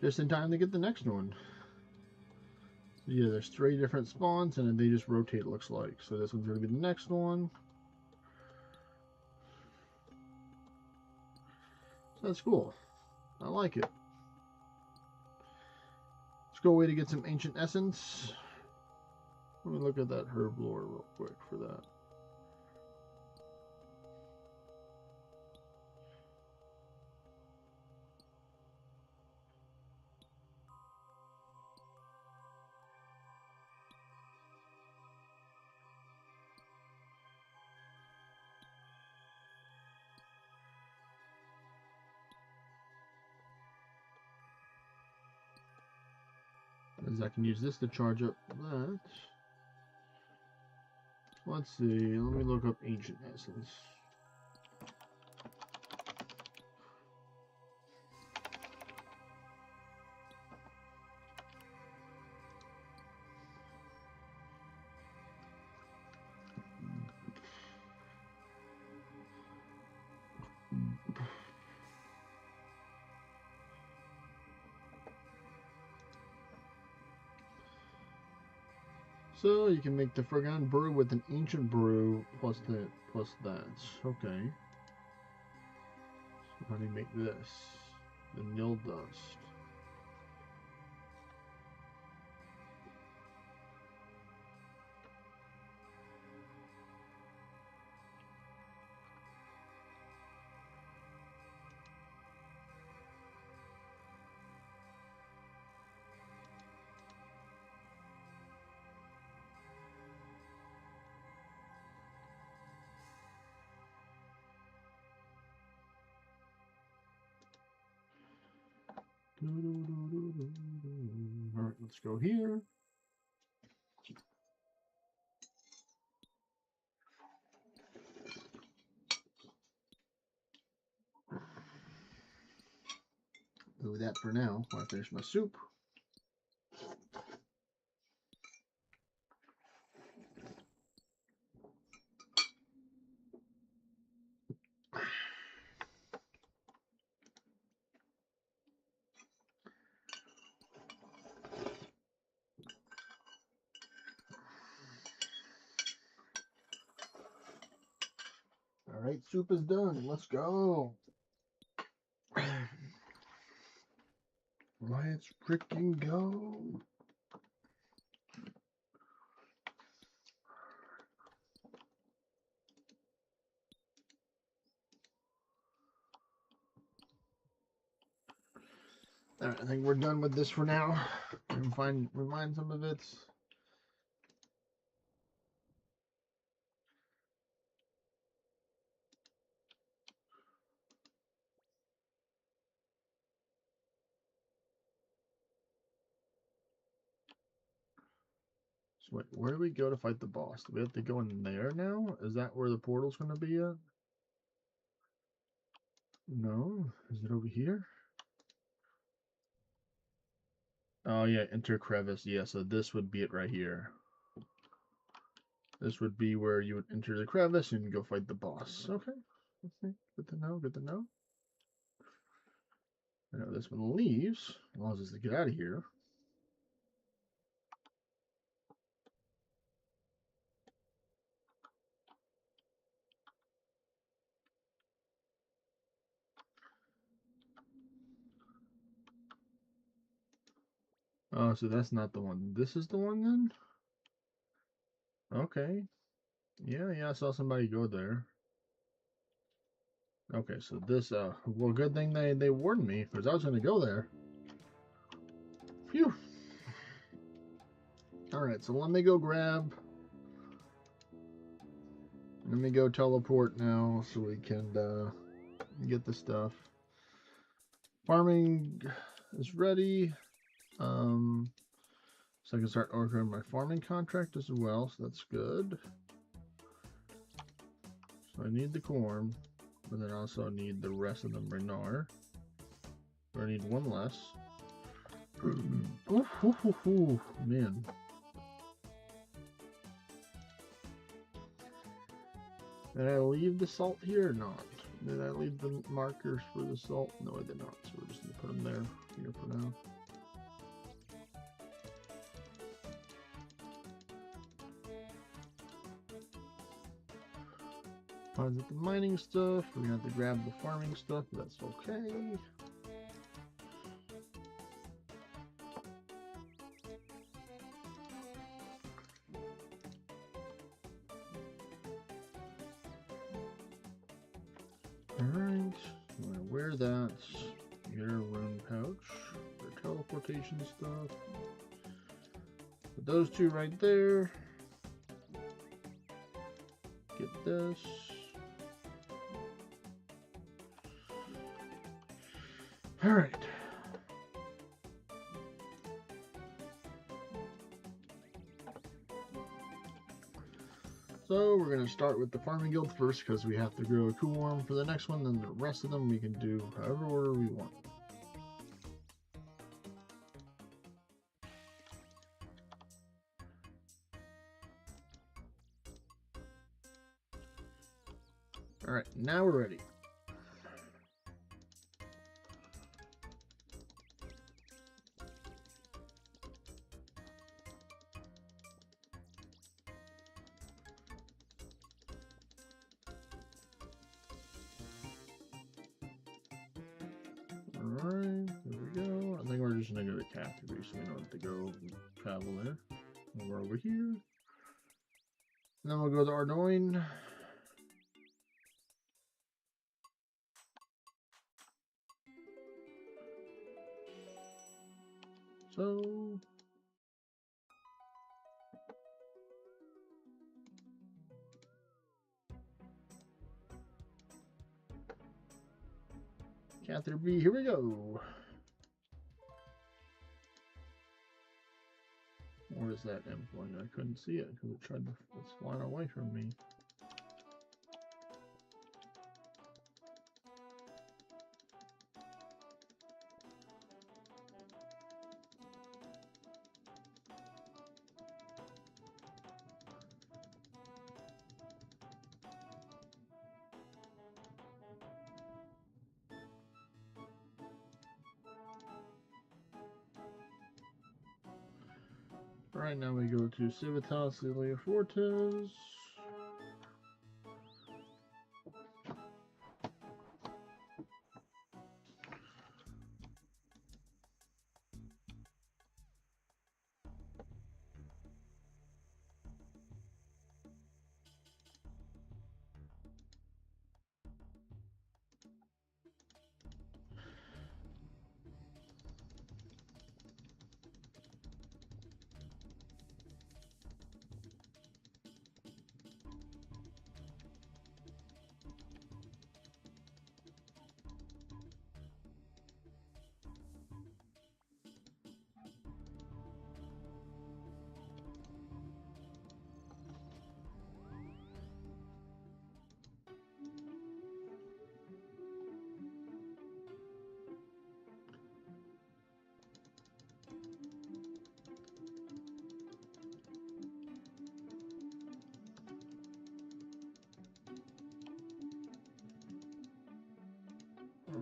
just in time to get the next one. So yeah, there's 3 different spawns, and they just rotate, it looks like. So this one's going to be the next one. So that's cool. I like it. Let's go away to get some ancient essence. Let me look at that herb lore real quick for that. As I can use this to charge up that. Let's see, let me look up ancient essence. So you can make the Forgotten Brew with an ancient brew plus that. Okay. So how do you make this? The nil dust. Alright, let's go here. Do that for now while I finish my soup. Alright, soup is done. Let's go. Let's freaking go. Alright, I think we're done with this for now. Remind some of it. So wait, where do we go to fight the boss? Do we have to go in there now? Is that where the portal's going to be at? No? Is it over here? Oh yeah, enter crevice. Yeah, so this would be it right here. This would be where you would enter the crevice and go fight the boss. Okay. Good to know, good to know. I know this one leaves. Allows us to get out of here. Oh, so that's not the one. This is the one then? Okay. Yeah, I saw somebody go there. Okay, so this, well, good thing they warned me, because I was going to go there. Phew. Alright, so let me go teleport now, so we can, get the stuff. Farming is ready. So I can start ordering my farming contract as well, so that's good. So I need the corn, but then I also need the rest of the Renar. So I need one less. Ooh, man. Did I leave the salt here or not? Did I leave the markers for the salt? No, I did not. So we're just gonna put them there here for now. Deposit the mining stuff. We're gonna have to grab the farming stuff, but that's okay. Alright, I'm gonna wear that. Get our rune pouch for teleportation stuff. Put those two right there. Get this. Alright. So we're going to start with the farming guild first because we have to grow a cool worm for the next one, then the rest of them we can do however order we want. Alright, now we're ready. Alright, there we go. I think we're just going to go to Caskets, so we don't have to go travel there. And we're over here. And then we'll go to Ardoin. So Catheter B, here we go. Where is that M point? I couldn't see it because it tried to fly away from me. Right now we go to Civitas Ilia Fortes.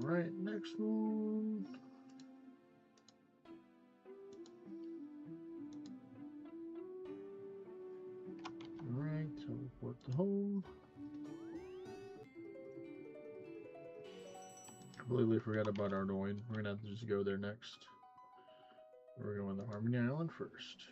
Alright, next one. Alright, teleport to home. Completely forgot about Ardoin. We're gonna have to just go there next. We're going to Harmony Island first.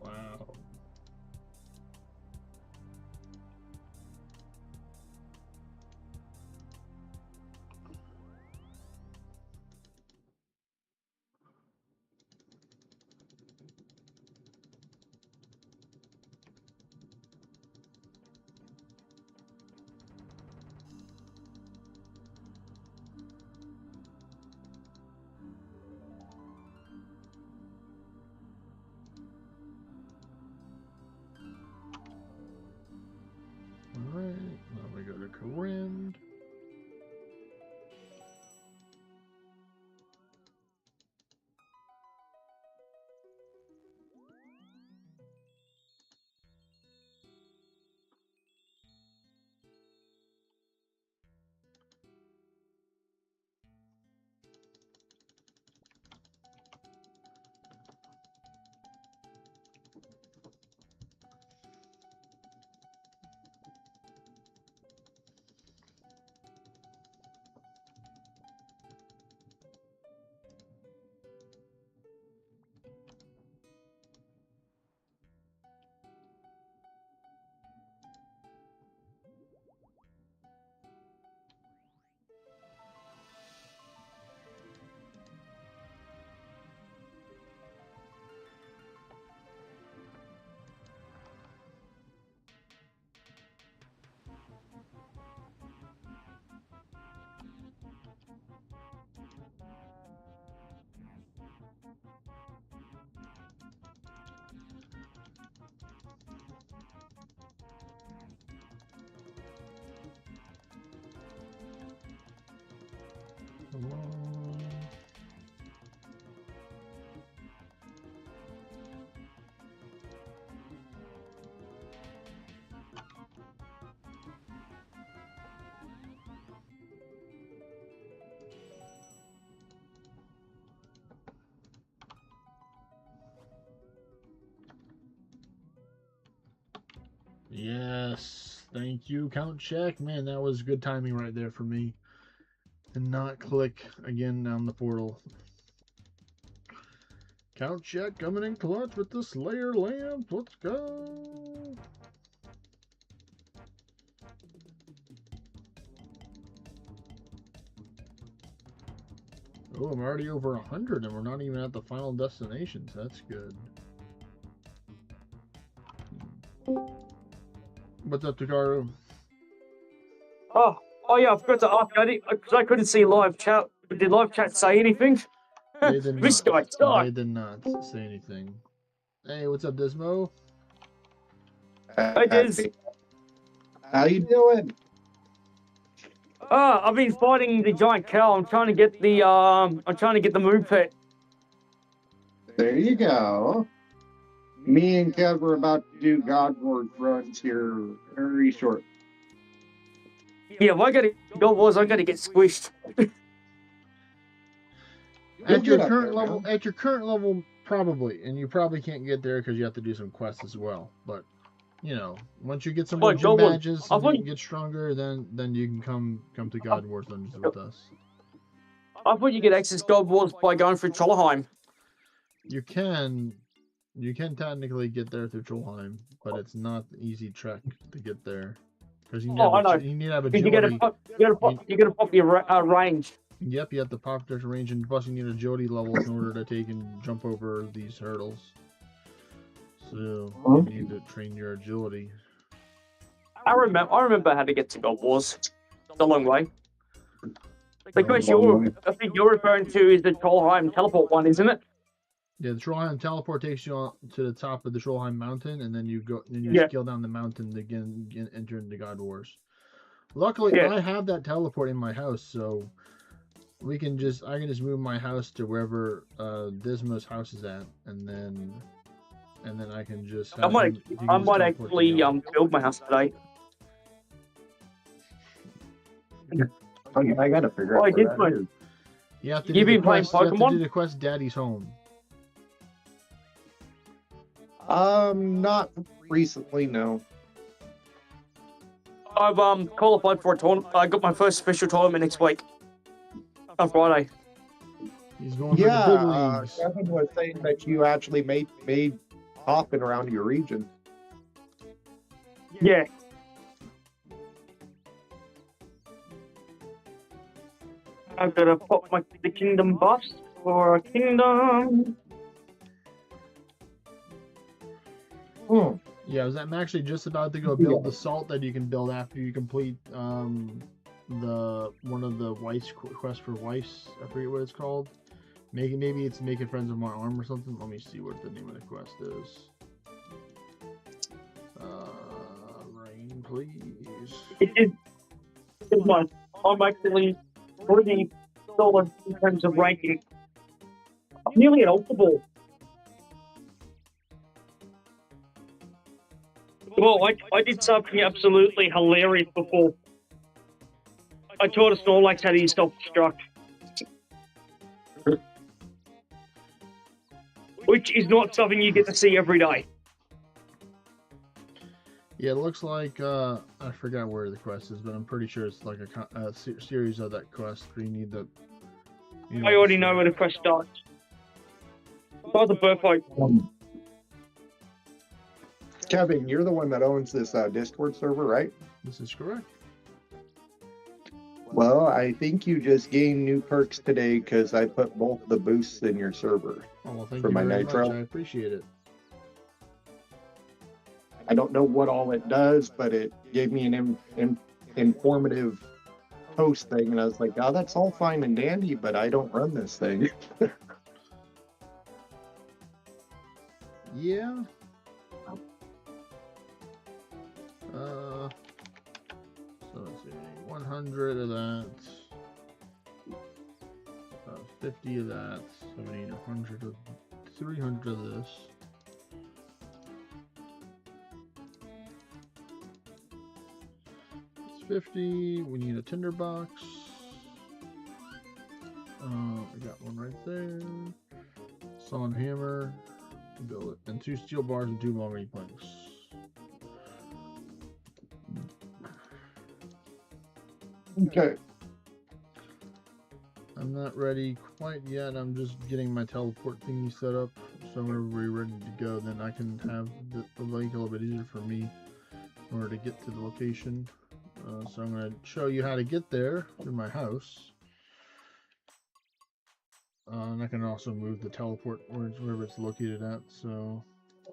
Wow. Yes. Thank you, Count Check. Man, that was good timing right there for me. And not click again down the portal. Count Check coming in clutch with the Slayer Lamp. Let's go. Oh, I'm already over 100 and we're not even at the final destinations. That's good. What's up, Takaru? Oh yeah, I forgot to ask. Because I couldn't see live chat. Did live chat say anything? They did This guy not. sucks. They did not say anything. Hey, what's up, Dismo? I just. How you doing? I've been fighting the giant cow. I'm trying to get the move pet. There you go. Me and Kev are about to do Godward runs here very short. Yeah, if I gotta go Wars, I gotta get squished. At your current level, probably, and you probably can't get there because you have to do some quests as well. But you know, once you get some more gym badges and you get stronger, then you can come to God Wars Dungeons with us. I thought you get access God Wars by going through Trollheim. You can technically get there through Trollheim, but it's not an easy trek to get there because you need to have agility. You gotta pop your range. Yep, you have to pop their range, and plus you need agility levels in order to take and jump over these hurdles. So you need to train your agility. I remember how to get to God Wars. It's a long way. The quest I think you're referring to is the Trollheim teleport one, isn't it? Yeah, the Trollheim teleport takes you to the top of the Trollheim mountain, and then you scale down the mountain to again enter into God Wars. Luckily, I have that teleport in my house, so I can just move my house to wherever Dismo's house is at, and then I can just. I might actually build my house today. I gotta figure out where that is. You have to do the quest. You have to do the quest. Daddy's home. Not recently, no. I've qualified for a tournament. I got my first special tournament next week on Friday. He's going for the big leagues. Kevin was saying that you actually made hopping around your region. Yeah. I've got to pop the kingdom buffs for a kingdom. Yeah, I'm actually just about to go build the salt that you can build after you complete one of the wife's quest for wives. I forget what it's called. Maybe it's making friends with my arm or something. Let me see what the name of the quest is. Rain, please. It's one. I'm actually pretty solid in terms of ranking. I'm nearly at Ultra Ball. Well, I did something absolutely hilarious before. I taught a Snorlax how to use self-destruct. Which is not something you get to see every day. Yeah, it looks like, I forgot where the quest is, but I'm pretty sure it's like a series of that quest where you need the... I already know where the quest starts. By the birthright. Kevin, you're the one that owns this Discord server, right? This is correct. Well, I think you just gained new perks today because I put both the boosts in your server. Oh, well, thank for you my very nitro. much. I appreciate it. I don't know what all it does, but it gave me an informative post thing, and I was like, oh, that's all fine and dandy, but I don't run this thing. Yeah. So let's see, 100 of that, 50 of that, 70, 100 of, 300 of this. It's 50. We need a tinderbox. We got one right there. Saw and hammer. Build it, and 2 steel bars and 2 long range planks. Okay. I'm not ready quite yet. I'm just getting my teleport thingy set up. So whenever we're ready to go, then I can have the link a little bit easier for me in order to get to the location. So I'm going to show you how to get there to my house. And I can also move the teleport wherever it's located at. So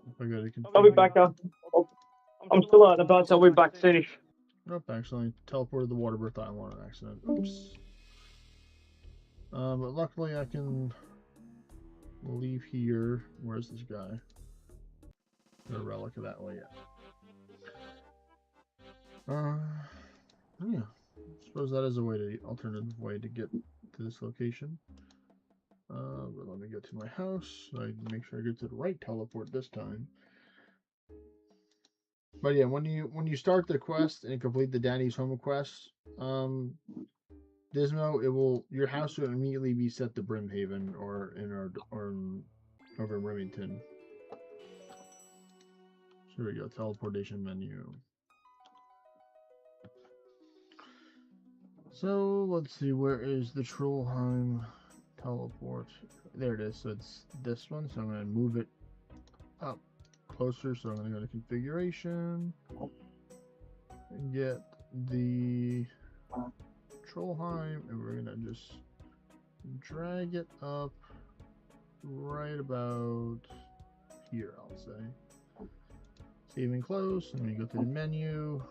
if I go to configure, I'll be back up. I'm still out and about, so I'll be back soonish. Nope, actually teleported the water birth island on an accident. Oops. But luckily I can leave here. Where's this guy? No relic of that way yet. Yeah. I suppose that is a way to alternative way to get to this location. But let me go to my house so I can make sure I get to the right teleport this time. But yeah, when you start the quest and complete the Daddy's Home quest, Dismo, your house will immediately be set to Brimhaven or over in Remington. So here we go, teleportation menu. So let's see, where is the Trollheim teleport? There it is. So it's this one. So I'm going to move it up closer. So I'm going to go to configuration and get the Trollheim, and we're going to just drag it up right about here, I'll say. Save and close, and we go to the menu.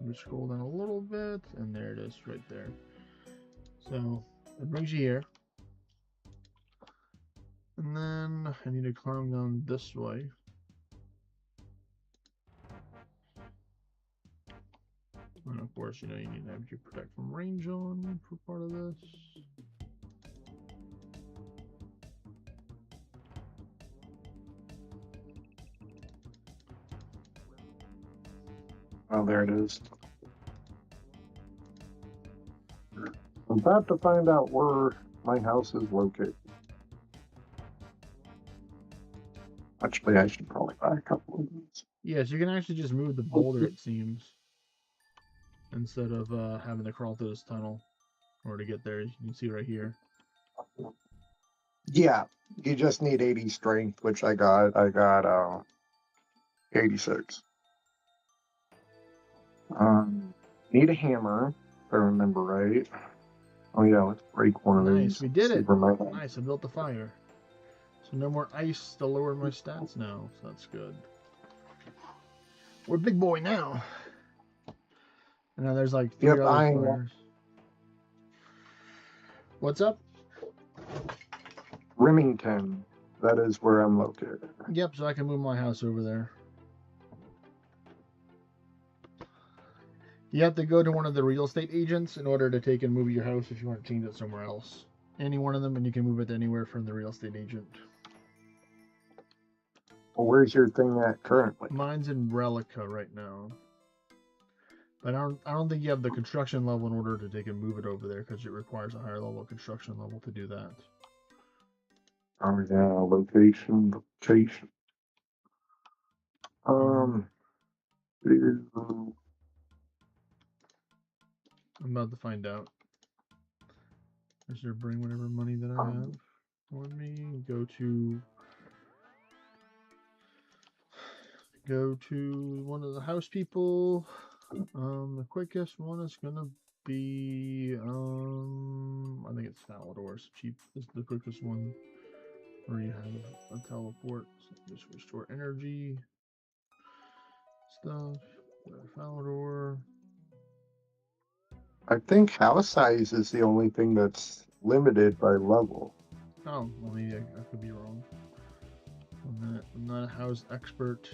We scroll down a little bit, and there it is right there. So it brings you here. And then I need to climb down this way. And of course, you need to have your protect from range on for part of this. Oh, there it is. I'm about to find out where my house is located. Actually, I should probably buy a couple of these. Yeah, so you can actually just move the boulder, it seems, instead of having to crawl through this tunnel or to get there. You can see right here. Yeah, you just need 80 strength, which I got. I got 86. Need a hammer, if I remember right. Oh yeah, let's break one of these. Nice, we did it. Superman. Nice, I built the fire. So no more ice to lower my stats now, so that's good. We're big boy now. And now there's like 3 other fires. What's up? Remington. That is where I'm located. Yep, so I can move my house over there. You have to go to one of the real estate agents in order to take and move your house if you want to change it somewhere else. Any one of them, and you can move it anywhere from the real estate agent. Well, where's your thing at currently? Mine's in Relica right now. But I don't think you have the construction level in order to take and move it over there, because it requires a higher level of construction level to do that. Oh yeah, location. I'm about to find out. I should bring whatever money that I have on me. Go to one of the house people. The quickest one is gonna be I think it's Falador. It's cheap. It's the quickest one where you have a teleport. So just restore energy stuff. Falador. I think house size is the only thing that's limited by level. Oh, well, maybe I could be wrong. I'm not a house expert.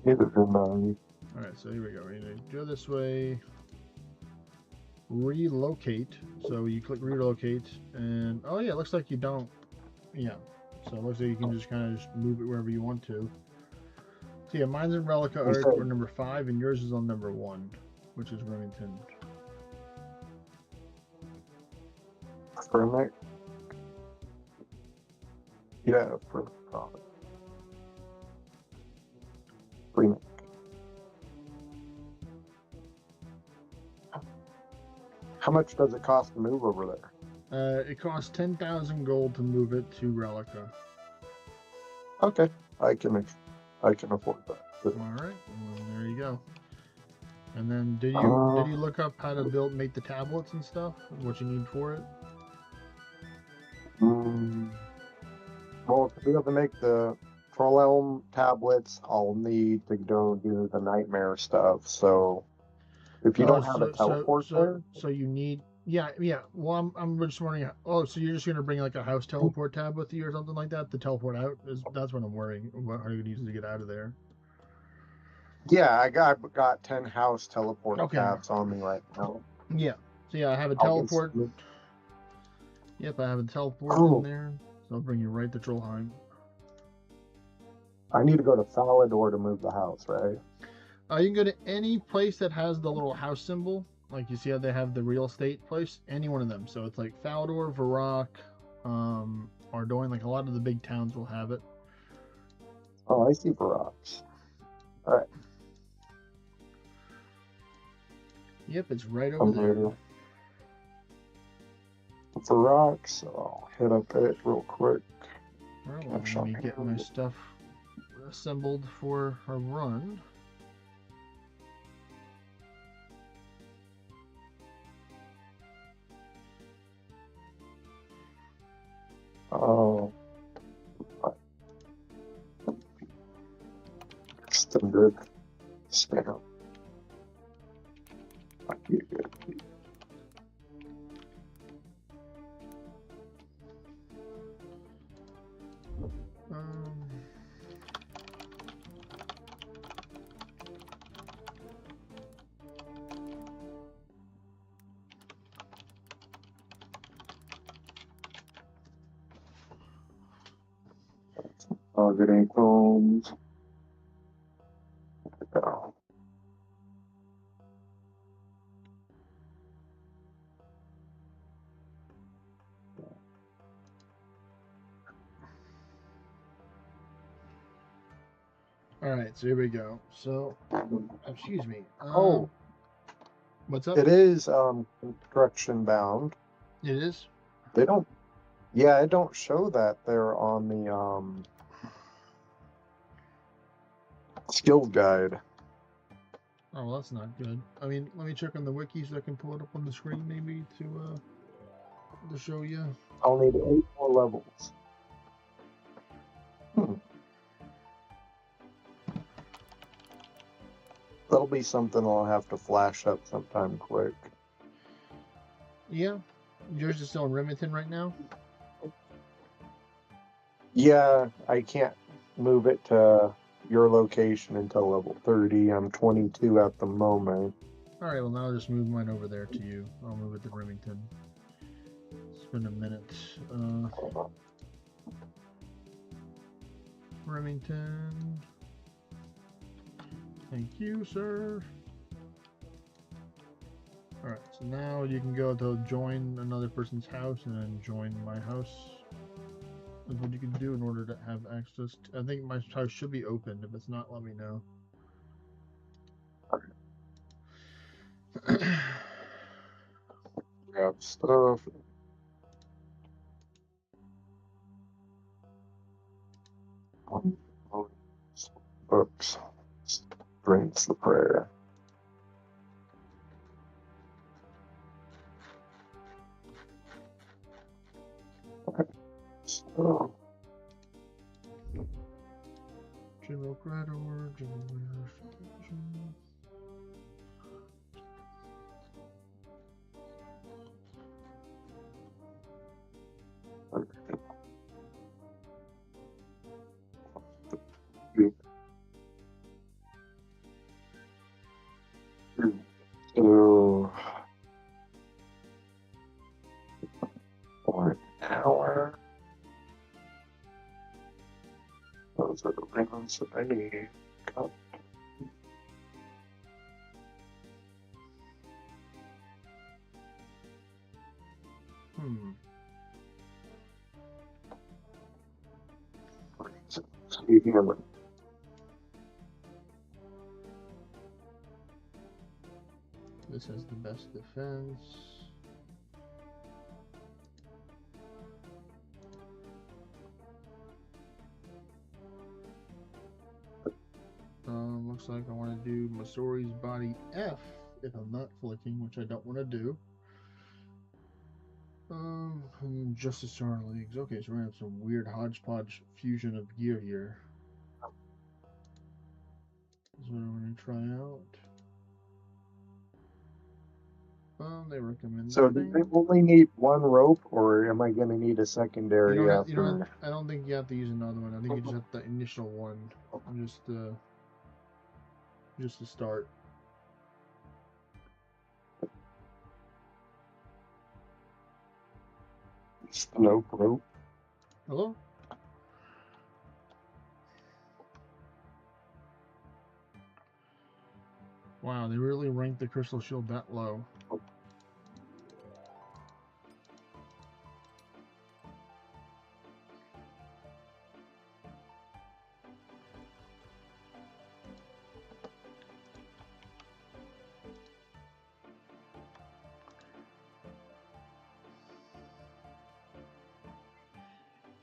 Neither am I. Alright, so here we go. We're going to go this way. Relocate. So you click relocate, and oh yeah, it looks like you don't. Yeah, so it looks like you can just kind of just move it wherever you want to. So yeah, mine's in Relica Earth, or number 5, and yours is on number 1, which is Remington. For a minute. Yeah, for profit. How much does it cost to move over there? It costs 10,000 gold to move it to Relica. Okay, I can afford that. All right, well, there you go. And then did you look up how to make the tablets and stuff? What you need for it? Well, to be able to make the Troll Elm tablets, I'll need to go do the nightmare stuff. So, if you don't have a teleport there, so you need yeah. Well, I'm just wondering. Oh, so you're just gonna bring like a house teleport tab with you or something like that to teleport out? That's what I'm worrying. What are you gonna use to get out of there? yeah, I got 10 house teleport Okay. tabs on me right now. Yeah. So yeah, I have a I'll teleport. just- Yep, I have a teleport in there. So I'll bring you right to Trollheim. I need to go to Falador to move the house, right? You can go to any place that has the little house symbol. Like you see how they have the real estate place? Any one of them. So it's like Falador, Varrock, Ardoin, like a lot of the big towns will have it. Oh, I see Varrocks. All right. Yep, it's right over there. Varrocks, so I'll hit up it real quick. Well, let me get my stuff assembled for a run. Oh. Extended spam. Targeting phones. Go. All right, so here we go. So, excuse me. What's up? It is construction bound. It is? They don't. Yeah, I don't show that there on the skills guide. Oh, well, that's not good. I mean, let me check on the wiki so I can pull it up on the screen maybe to show you. I'll need 8 more levels. That'll be something I'll have to flash up sometime quick. Yeah? Yours is still in Remington right now? Yeah, I can't move it to your location until level 30. I'm 22 at the moment. Alright, well now I'll just move mine over there to you. I'll move it to Remington. It's been a minute. Remington. Thank you, sir. Alright, so now you can go to join another person's house and then join my house. That's what you can do in order to have access to, I think my house should be open. If it's not, let me know. Grab stuff. Books. Brings the prayer. So. General Grador, General So, for an hour. Those are the rounds that I need. Got. See here. This has the best defense. looks like I want to do Masori's body F if I'm not flicking, which I don't want to do. And Justice Our Leagues. Okay, so we're gonna have some weird hodgepodge fusion of gear here. This is what I'm gonna try out. They recommend. So do they only need one rope, or am I going to need a secondary You after? don't have, I don't think you have to use another one. I think you just have the initial one, just to start. Nope, rope. Hello? Wow, they really ranked the Crystal Shield that low.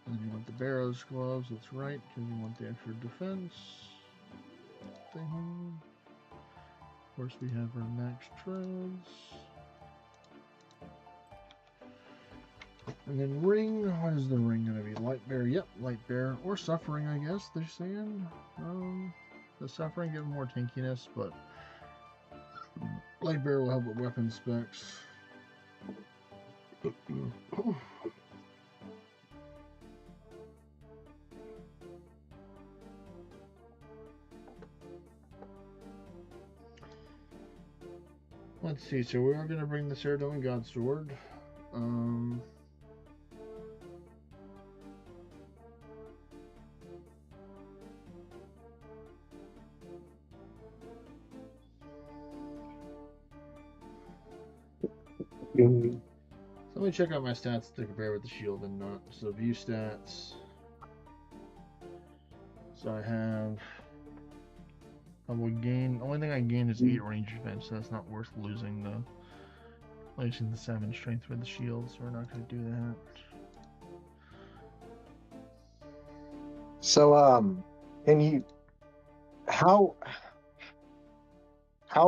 And you want the Barrow's gloves, that's right, because you want the extra defense thing. Of course, we have our max treads. And then ring, what is the ring going to be? Light bear, yep, light bear. Or suffering, I guess, they're saying. The suffering gives more tankiness, but light bear will help with weapon specs. Let's see, so we are going to bring the Ceridonian God Sword. So let me check out my stats to compare with the shield and not. So view stats. So I have. I will gain. Only thing I gain is 8 range defense, so that's not worth losing though. Losing the 7 strength for the shield, so we're not going to do that. So, can you? How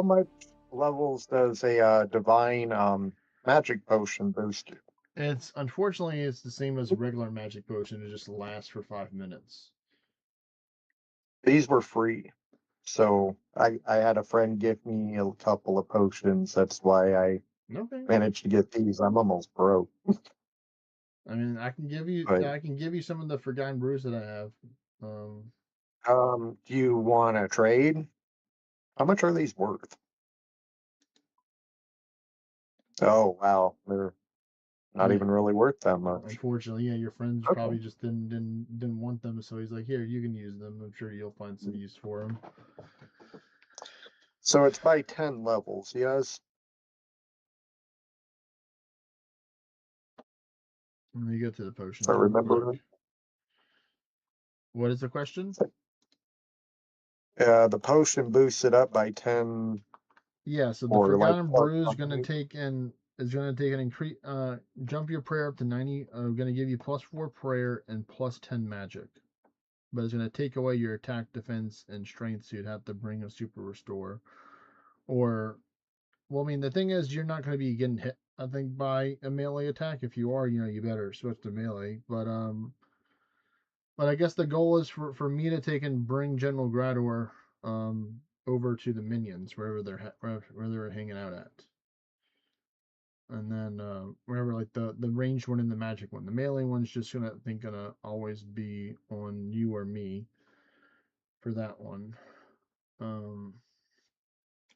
much levels does a divine magic potion boost you? It's unfortunately it's the same as a regular magic potion. It just lasts for 5 minutes. These were free, so I had a friend give me a couple of potions. That's why I managed to get these. I'm almost broke. I mean, I can give you some of the Forgotten Brews that I have. Do you want to trade? How much are these worth? Oh wow, they're not even really worth that much. Unfortunately, yeah, your friends probably just didn't want them, so he's like, here, you can use them. I'm sure you'll find some use for them. So it's by 10 levels, yes? Let me go to the potions. I remember. What is the question? The potion boosts it up by 10. Yeah, so the Forgotten Brew is going to take an increase. Jump your prayer up to 90. Going to give you +4 prayer and +10 magic, but it's going to take away your attack, defense, and strength. So you'd have to bring a super restore, or, well, I mean, the thing is, you're not going to be getting hit, I think, by a melee attack. If you are, you better switch to melee. But I guess the goal is for me to take and bring General Grador over to the minions wherever they're hanging out at, and then wherever, like the ranged one and the magic one. The melee one's just gonna always be on you or me for that one.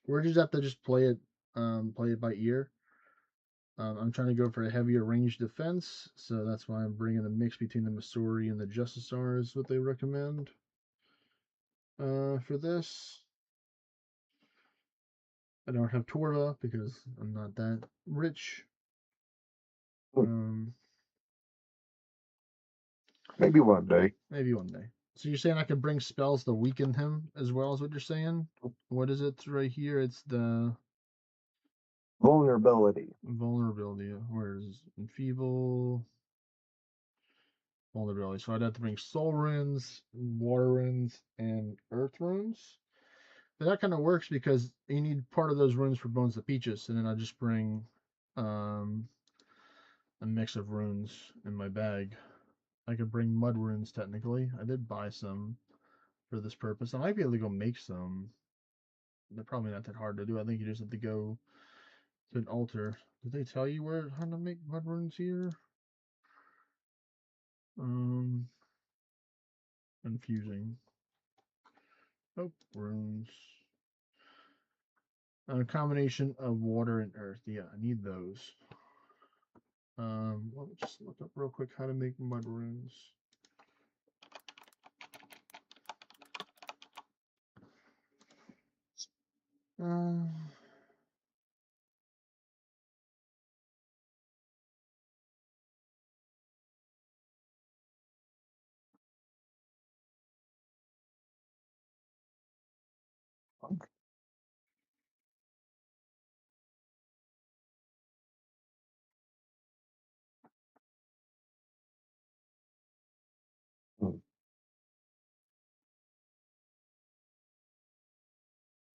We're just have to just play it by ear. I'm trying to go for a heavier range defense, so that's why I'm bringing a mix between the Masori and the Justisar is what they recommend. For this, I don't have Torva because I'm not that rich. Maybe one day. Maybe one day. So you're saying I could bring spells to weaken him as well, is what you're saying? What is it right here? It's the vulnerability. Where is enfeeble? Vulnerability. So I'd have to bring soul runes, water runes, and earth runes. But that kind of works because you need part of those runes for Bones the Peaches, and then I just bring a mix of runes in my bag. I could bring mud runes technically. I did buy some for this purpose. I might be able to go make some. They're probably not that hard to do. I think you just have to go to an altar. Did they tell you how to make mud runes here? Confusing. Oh, runes. A combination of water and earth. Yeah, I need those. Let me just look up real quick how to make mud runes.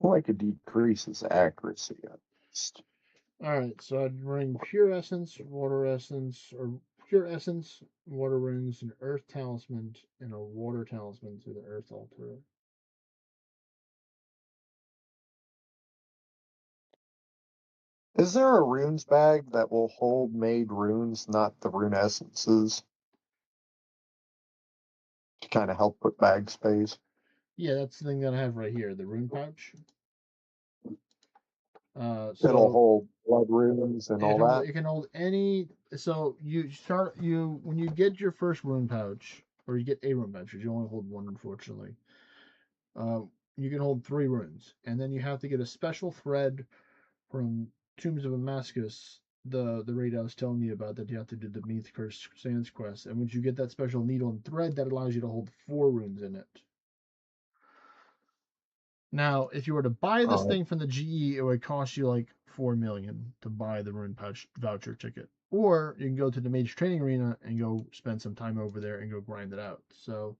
Like it decreases accuracy at least. Alright, so I'd bring pure essence, water essence, or pure essence, water runes, an earth talisman, and a water talisman to the earth altar. Is there a runes bag that will hold made runes, not the rune essences? To kind of help with bag space. Yeah, that's the thing that I have right here, the rune pouch. It'll hold blood runes and all that. It can hold any. So when you get your first rune pouch, or you get a rune pouch, you only hold one, unfortunately. You can hold 3 runes, and then you have to get a special thread from Tombs of Damascus, the raid I was telling you about that you have to do the Meath Curse Sands quest. And once you get that special needle and thread, that allows you to hold 4 runes in it. Now, if you were to buy this thing from the GE, it would cost you like 4 million to buy the rune pouch voucher ticket. Or you can go to the Mage Training Arena and go spend some time over there and go grind it out. So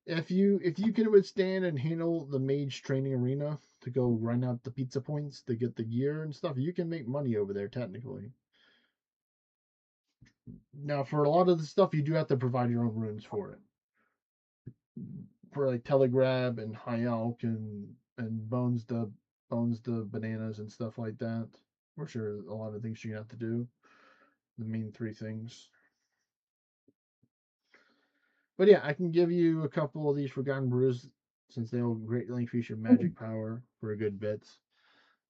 if you can withstand and handle the Mage Training Arena to go grind out the pizza points to get the gear and stuff, you can make money over there technically. Now, for a lot of the stuff, you do have to provide your own runes for it. For like Telegrab and High Elk and Bones the bananas and stuff like that. Which are a lot of things you have to do. The main 3 things. But yeah, I can give you a couple of these Forgotten Brews since they will greatly increase your magic power for a good bit.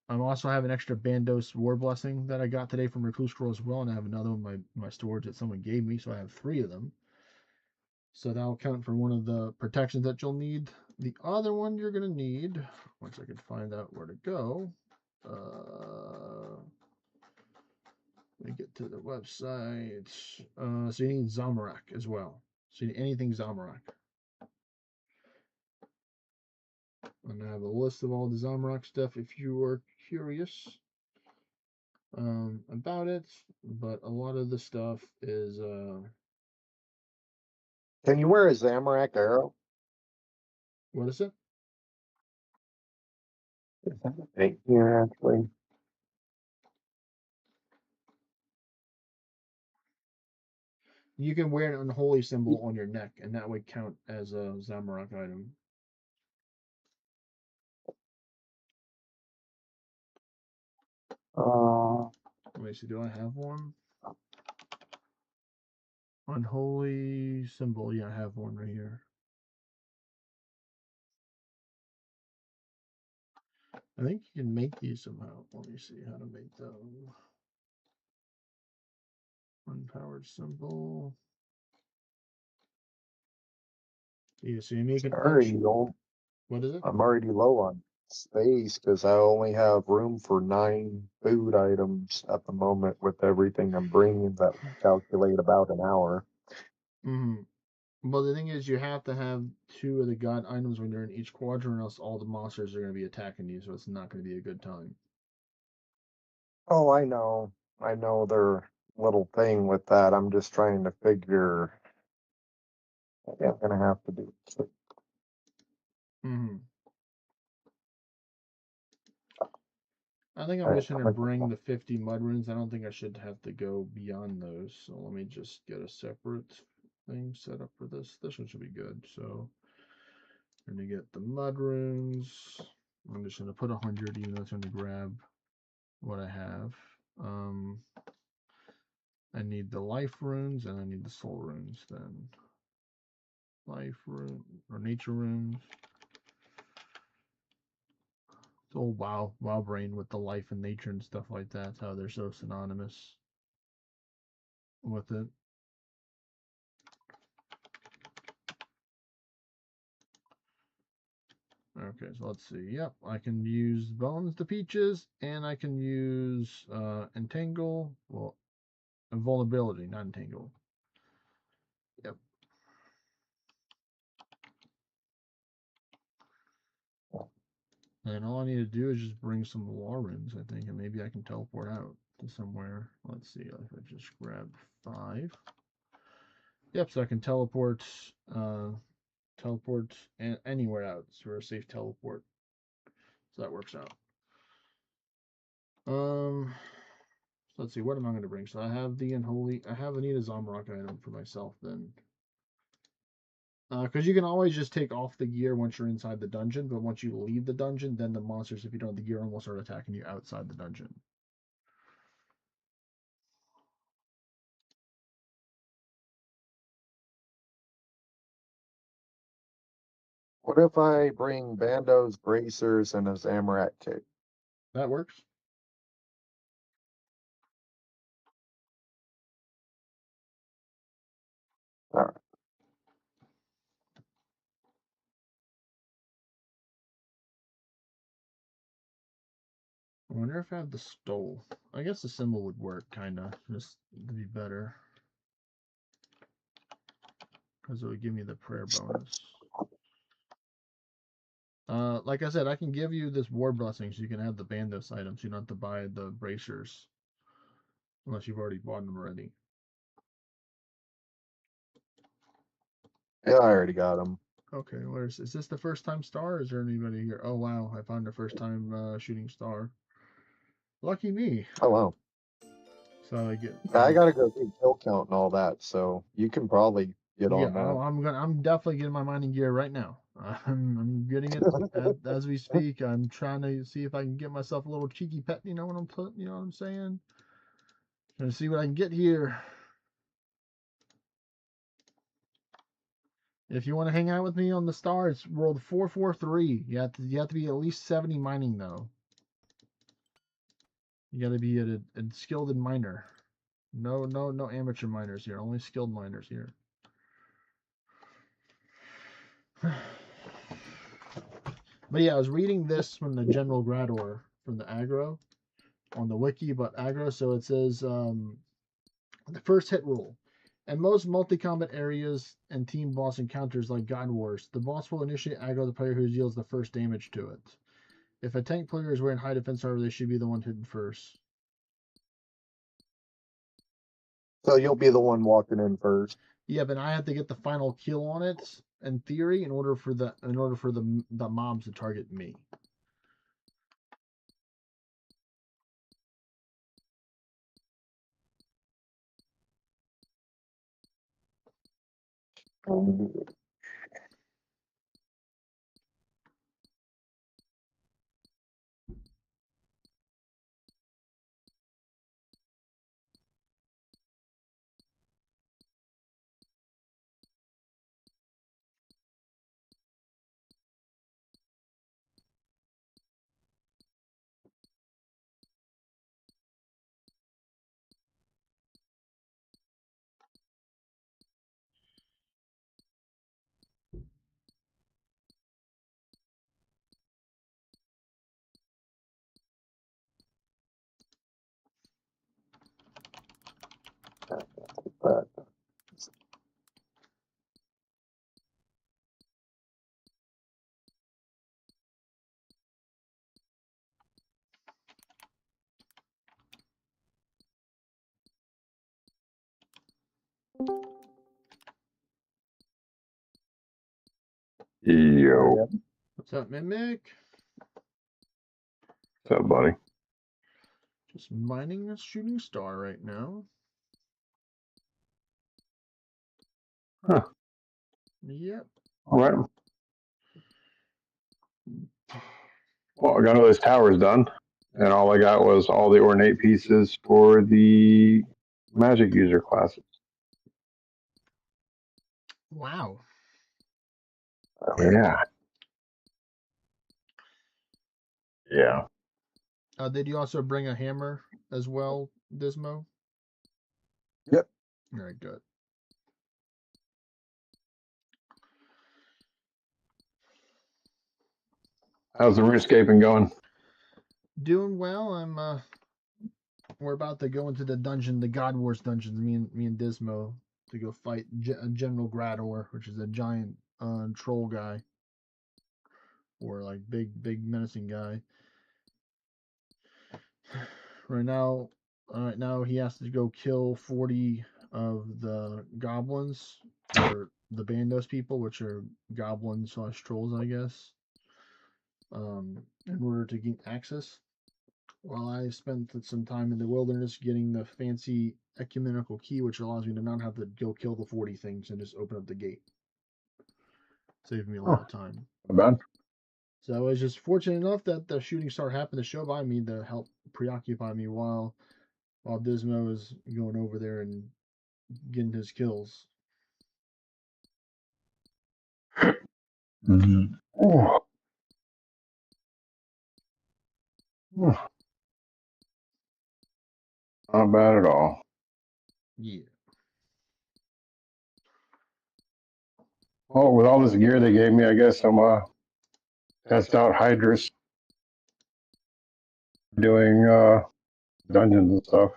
I also have an extra Bandos War Blessing that I got today from Recluse Scroll as well, and I have another one in my storage that someone gave me, so I have 3 of them. So that'll count for one of the protections that you'll need. The other one you're going to need, once I can find out where to go, let me get to the website. So you need Zamorak as well. So you need anything Zamorak. And I have a list of all the Zamorak stuff if you are curious about it. But a lot of the stuff is... Can you wear a Zamorak arrow? What is it? Right here, actually. You can wear an unholy symbol on your neck, and that would count as a Zamorak item. Let me see, do I have one? Unholy symbol, yeah, I have one right here. I think you can make these somehow. Let me see how to make them. Unpowered symbol. Yeah, so you make an What is it? I'm already low on space because I only have room for 9 food items at the moment with everything I'm bringing that will calculate about an hour. Well, the thing is, you have to have 2 of the god items when you're in each quadrant, or else all the monsters are going to be attacking you, so it's not going to be a good time. Oh, I know. I know their little thing with that. I'm just trying to figure. I'm going to have to do it. I think I'm just going to bring the 50 mud runes. I don't think I should have to go beyond those. So let me just get a separate thing set up for this. This one should be good. So I'm going to get the mud runes. I'm just going to put 100, even though it's going to grab what I have. I need the life runes and I need the soul runes then. Life rune or nature runes. So wow brain with the life and nature and stuff like that. That's how they're so synonymous with it. Okay, so let's see. Yep, I can use bones to peaches, and I can use entangle. Well, invulnerability, not entangle. Yep. And all I need to do is just bring some law runes, I think, and maybe I can teleport out to somewhere. Let's see if I just grab 5. Yep, so I can teleport anywhere out. So we're a safe teleport. So that works out. Let's see, what am I going to bring? So I have the unholy. I need a Zomrock item for myself then. Because you can always just take off the gear once you're inside the dungeon, but once you leave the dungeon, then the monsters, if you don't have the gear on, will start attacking you outside the dungeon. What if I bring bandos, bracers, and a Zamorak kick? That works. All right. I wonder if I have the stole. I guess the symbol would work, kind of, just to be better. Because it would give me the prayer bonus. Like I said, I can give you this war blessing so you can have the bandos items. You don't have to buy the bracers. Unless you've already bought them already. Yeah, I already got them. Okay, is this the first time star? Or is there anybody here? Oh wow, I found a first time shooting star. Lucky me. Oh wow. So I get. I gotta go do kill count and all that, so you can probably get on that. I'm definitely getting my mining gear right now. I'm getting it as we speak. I'm trying to see if I can get myself a little cheeky pet. You know what I'm saying? Trying to see what I can get here. If you want to hang out with me on the star, it's world 443. You have to be at least 70 mining though. You got to be a skilled miner. No amateur miners here. Only skilled miners here. But yeah, I was reading this from the General Grador from the aggro on the wiki about aggro. So it says the first hit rule. In most multi-combat areas and team boss encounters like God Wars, the boss will initiate aggro the player who deals the first damage to it. If a tank player is wearing high defense armor, they should be the one hidden first. So you'll be the one walking in first. Yeah, but I have to get the final kill on it, in theory, in order for the mobs to target me. Yo. What's up, Mimic? What's up, buddy? Just mining a shooting star right now. Huh. Yep. All right. Well, I got all those towers done, and all I got was all the ornate pieces for the magic user classes. Wow. Yeah. Yeah. Did you also bring a hammer as well, Dismo? Yep. All right, good. How's the RuneScaping going? Doing well. We're about to go into the dungeon, the God Wars dungeons. Me and Dismo to go fight General Grador, which is a giant troll guy, or like big menacing guy. Right now he has to go kill 40 of the goblins, or the Bandos people, which are goblins / trolls, I guess. In order to gain access. While I spent some time in the wilderness getting the fancy ecumenical key, which allows me to not have to go kill the 40 things and just open up the gate. Saved me a lot of time. Not bad. So I was just fortunate enough that the shooting star happened to show by me to help preoccupy me while Dismo is going over there and getting his kills. Mm-hmm. Oh. Not bad at all. Yeah. Well, with all this gear they gave me, I guess I'm test out Hydras, doing dungeons and stuff.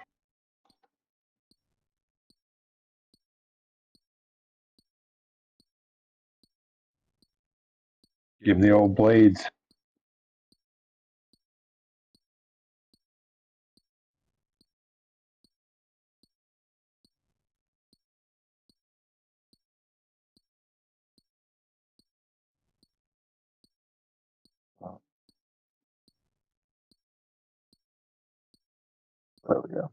Give them the old blades. There we go.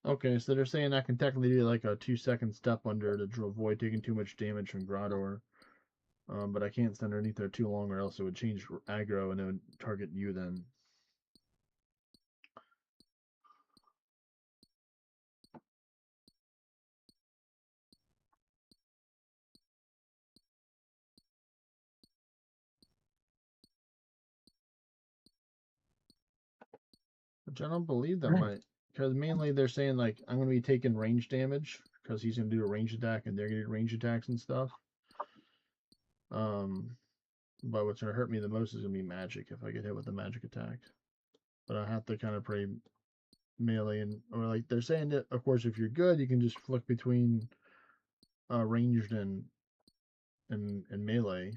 Okay, so they're saying I can technically do like a 2-second step under to avoid taking too much damage from Grador. But I can't stand underneath there too long, or else it would change aggro and it would target you then. Which I don't believe that might, because mainly they're saying like I'm gonna be taking range damage because he's gonna do a range attack and they're gonna do range attacks and stuff. But what's gonna hurt me the most is gonna be magic if I get hit with a magic attack. But I have to kind of play melee, and or like they're saying that of course if you're good you can just flick between ranged and melee.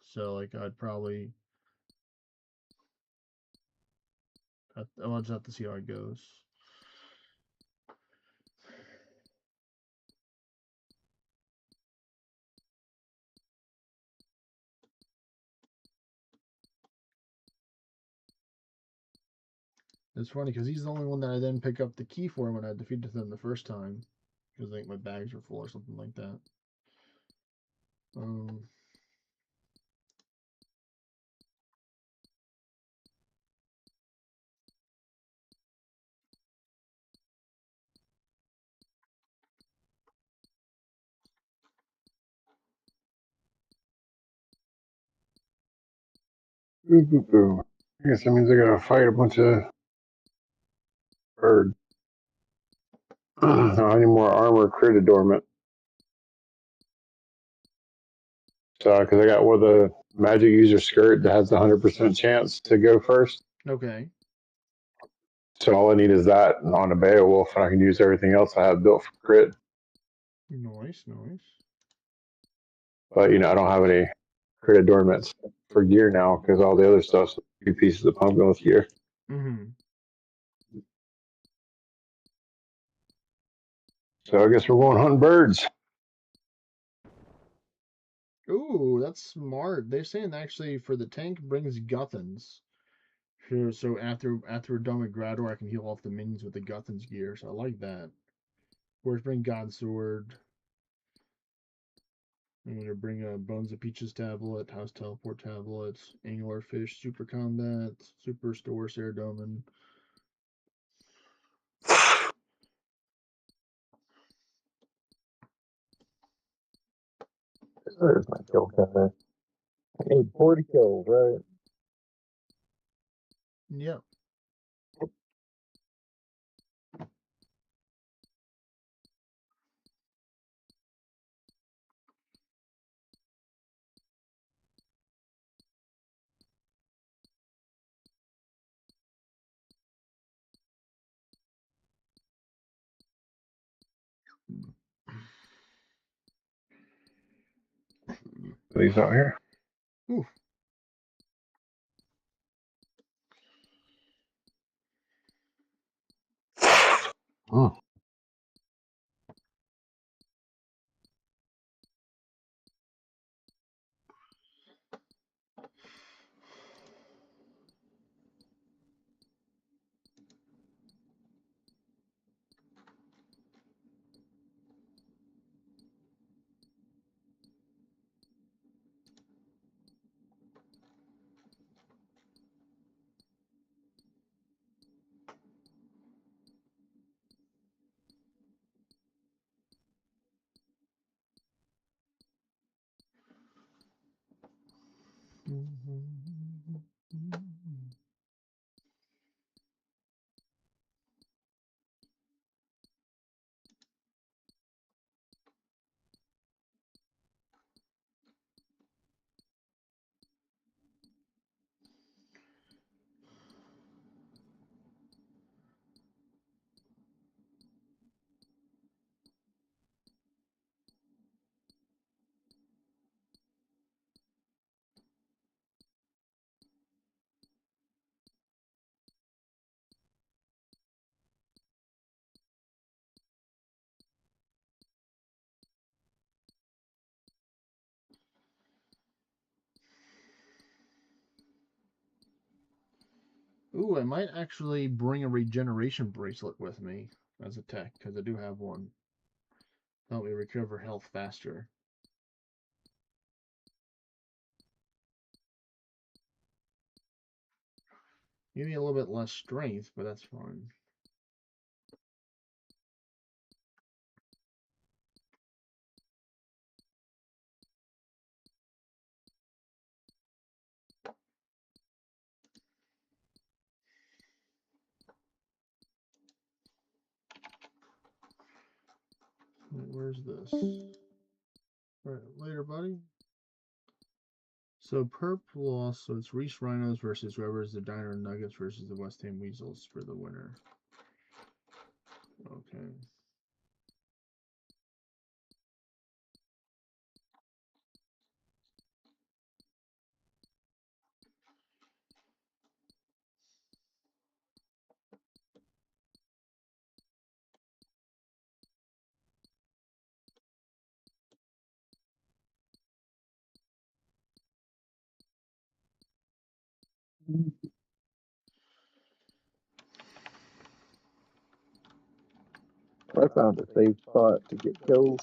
So like I'd probably I'll just have to see how it goes. It's funny because he's the only one that I then pick up the key for when I defeated them the first time, because I think my bags were full or something like that. I guess that means I gotta fight a bunch of birds. I need more armor critted dormant. So, because I got the magic user skirt that has the 100% chance to go first. Okay. So all I need is that on a Beowulf, and I can use everything else I have built for crit. Nice. But I don't have any critted dormants for gear now because all the other stuff's 2 pieces of pumpkin with gear. Mm-hmm. So I guess we're going hunting birds. Ooh, that's smart. They're saying actually for the tank brings Guthans. So after we're done with Grador, I can heal off the minions with the Guthans gear. So I like that. Of course, bring God Sword. I'm gonna bring a Bones of Peaches tablet, House Teleport tablet, Anglerfish, Super Combat, Super Store, Saradomin. There's my kill counter. I need 40 kills, right? Yep. These out here. Ooh. Oh. Ooh, I might actually bring a regeneration bracelet with me as a tech, because I do have one. Help me recover health faster. Give me a little bit less strength, but that's fine. Where's this? All right, later, buddy. So perp loss, so it's Reese Rhinos versus whoever's the Diner Nuggets versus the West Ham Weasels for the winner. Okay. I found a safe spot to get kills.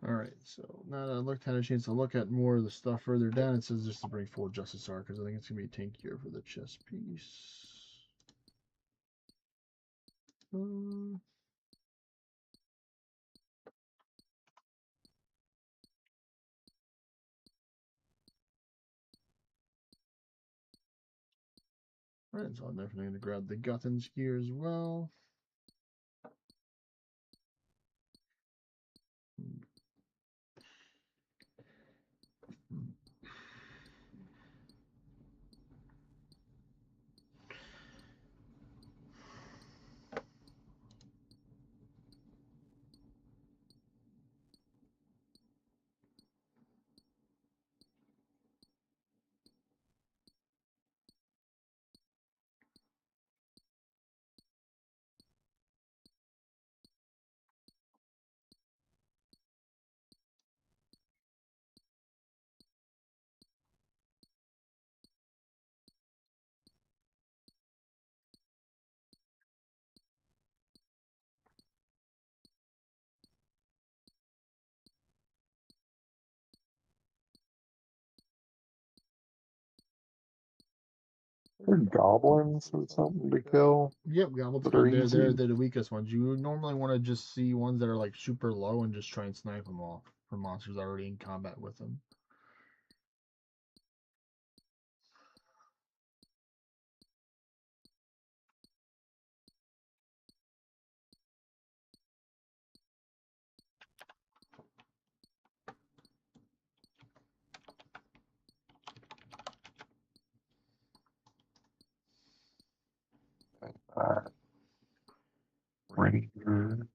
Alright, so now that I had a chance to look at more of the stuff further down, it says just to bring full Justice Art because I think it's going to be tankier for the chess piece. Alright, so I'm definitely going to grab the Guthans gear as well. There's goblins or something to kill. Yep, goblins. That are They're easy. the weakest ones. You normally want to just see ones that are like super low and just try and snipe them off from monsters already in combat with them. Ranger.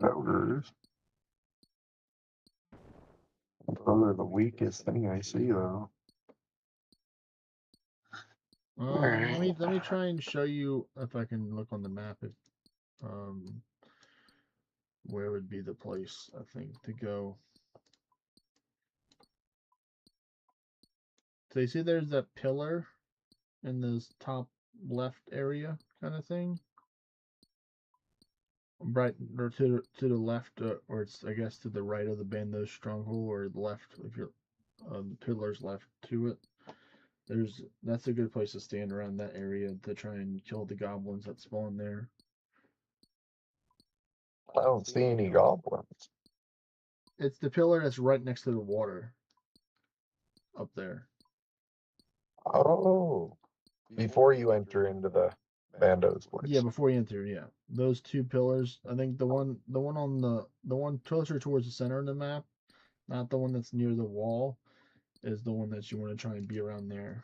Ogres. Those are the weakest thing I see though. Let me try and show you if I can look on the map if where would be the place I think to go. So you see there's that pillar in this top left area kind of thing. Right or to the left, or it's I guess to the right of the Bandos stronghold, or the left if you're the pillars left to it. That's a good place to stand around that area to try and kill the goblins that spawn there. I don't see any goblins. It's the pillar that's right next to the water up there. Oh, before you enter into the Bandos place. Yeah, before you enter, yeah. Those two pillars, I think the one on the one closer towards the center of the map, not the one that's near the wall, is the one that you want to try and be around there.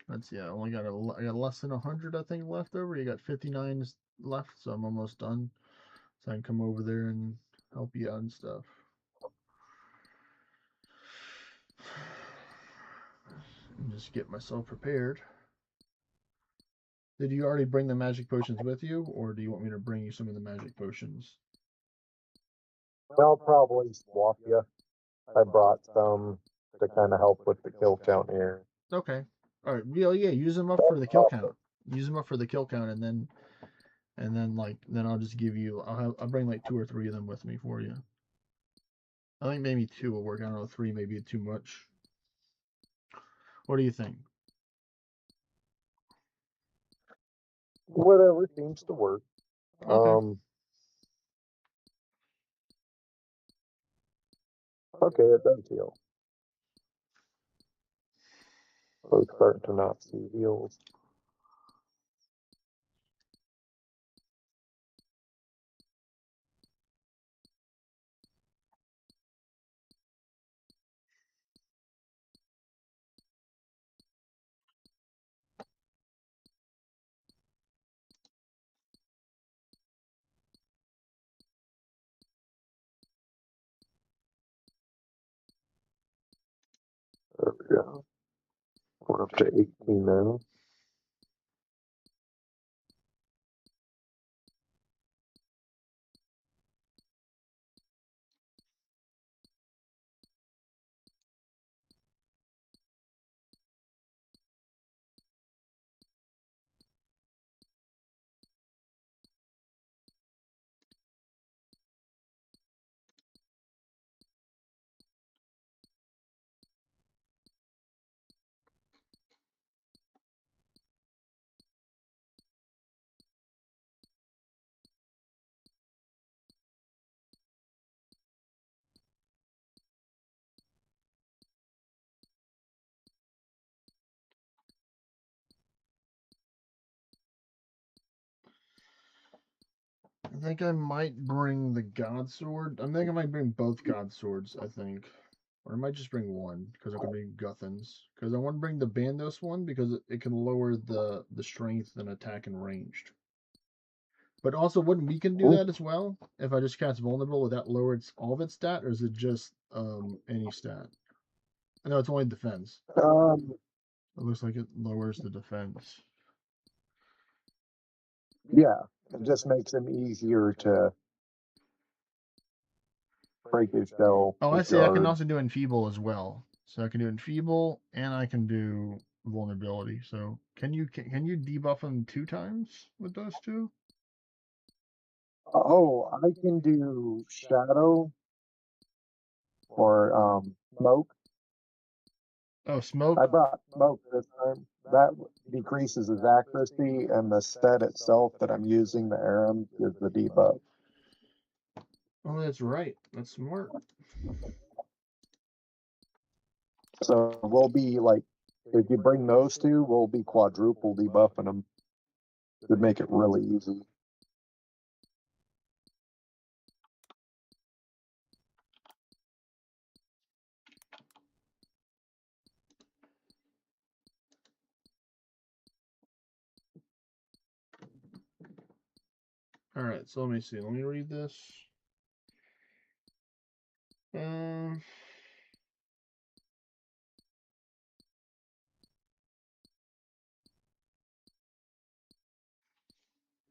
Let's see, I got less than 100 I think left over. You got 59 left, so I'm almost done. So I can come over there and help you out and stuff. And just get myself prepared. Did you already bring the magic potions with you, or do you want me to bring you some of the magic potions? I'll probably swap you. I brought some to kind of help with the kill count here. Okay. All right. Yeah. Use them up for the kill count. Use them up for the kill count, and then I'll just give you. I'll bring like 2 or 3 of them with me for you. I think maybe 2 will work. I don't know, 3 may be too much. What do you think? Whatever seems to work. Okay. Okay, it does heal. So it's starting to not see heals. There we go. We're up to 18 now. I think I might bring the God Sword. I think I might bring both God Swords, I think. Or I might just bring one, because I'm going to bring Guthans. Because I want to bring the Bandos one, because it can lower the strength and attack and ranged. But also, wouldn't we can do that as well? If I just cast Vulnerable, would that lower all of its stat, or is it just any stat? I know it's only defense. It looks like it lowers the defense. Yeah, it just makes them easier to break his shell. Oh, I his see. I can guard. also do Enfeeble as well. So I can do Enfeeble, and I can do Vulnerability. So can you debuff them 2 times with those two? Oh, I can do shadow or smoke. Oh, Smoke. I brought smoke this time. That decreases his accuracy, and the set itself that I'm using, the Aram, is the debuff. Oh, that's right. That's smart. So we'll be like, if you bring those two, we'll be quadruple debuffing them. Would make it really easy. All right. So let me see. Let me read this.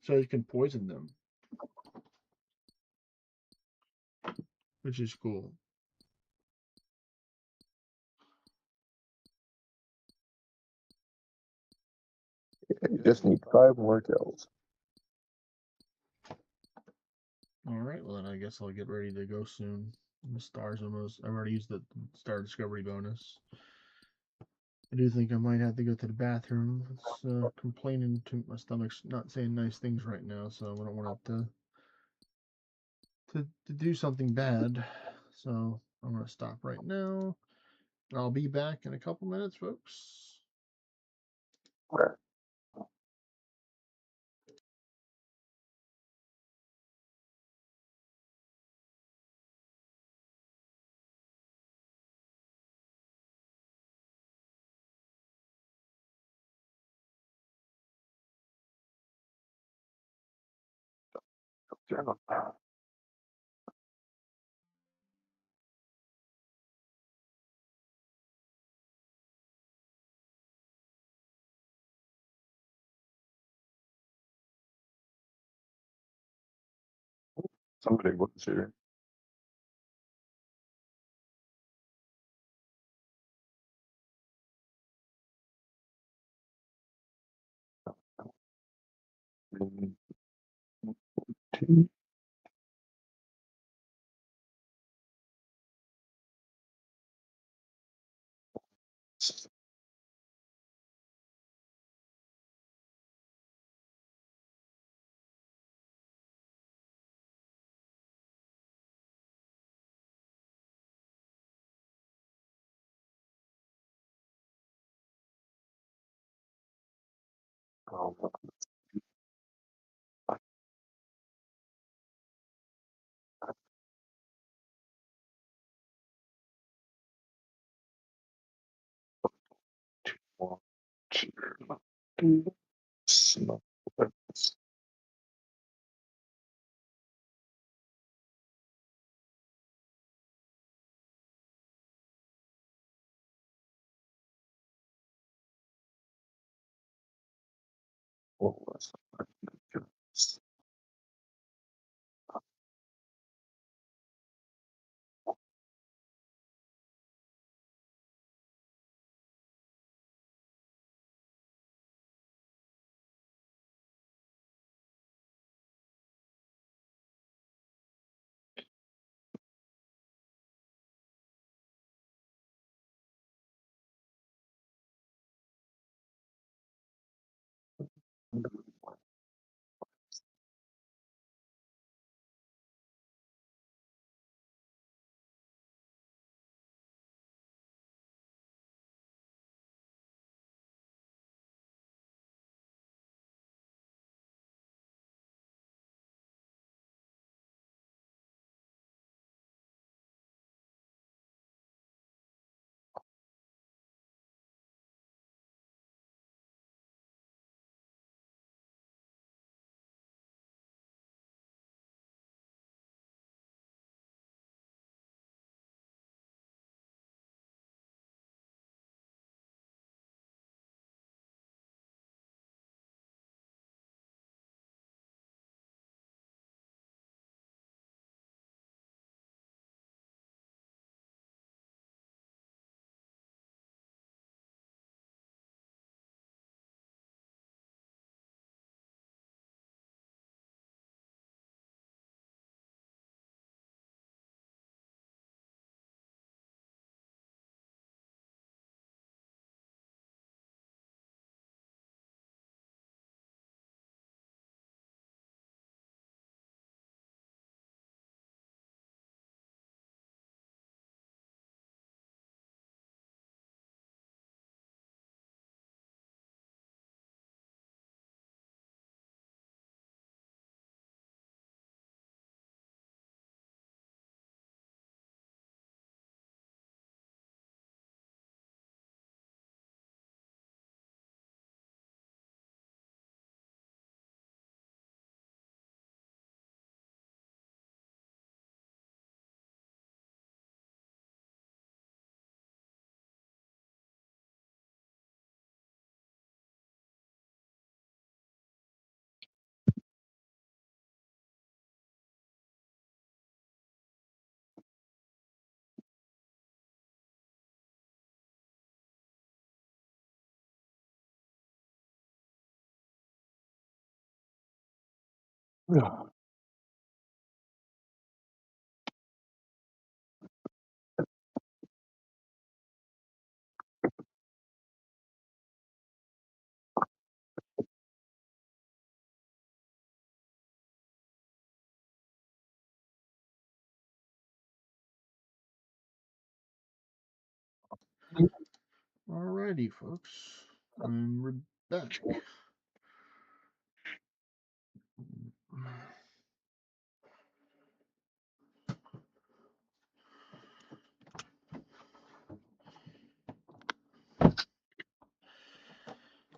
So you can poison them, which is cool. You just need 5 more kills. All right. Well, then I guess I'll get ready to go soon. The stars almost. I've already used the star discovery bonus. I do think I might have to go to the bathroom. It's complaining to my stomach's not saying nice things right now, so I don't want it to do something bad. So I'm gonna stop right now. I'll be back in a couple minutes, folks. Okay. Somebody was here. Two. Oh, one, two, smoke. What was it? Alrighty, folks. We're back.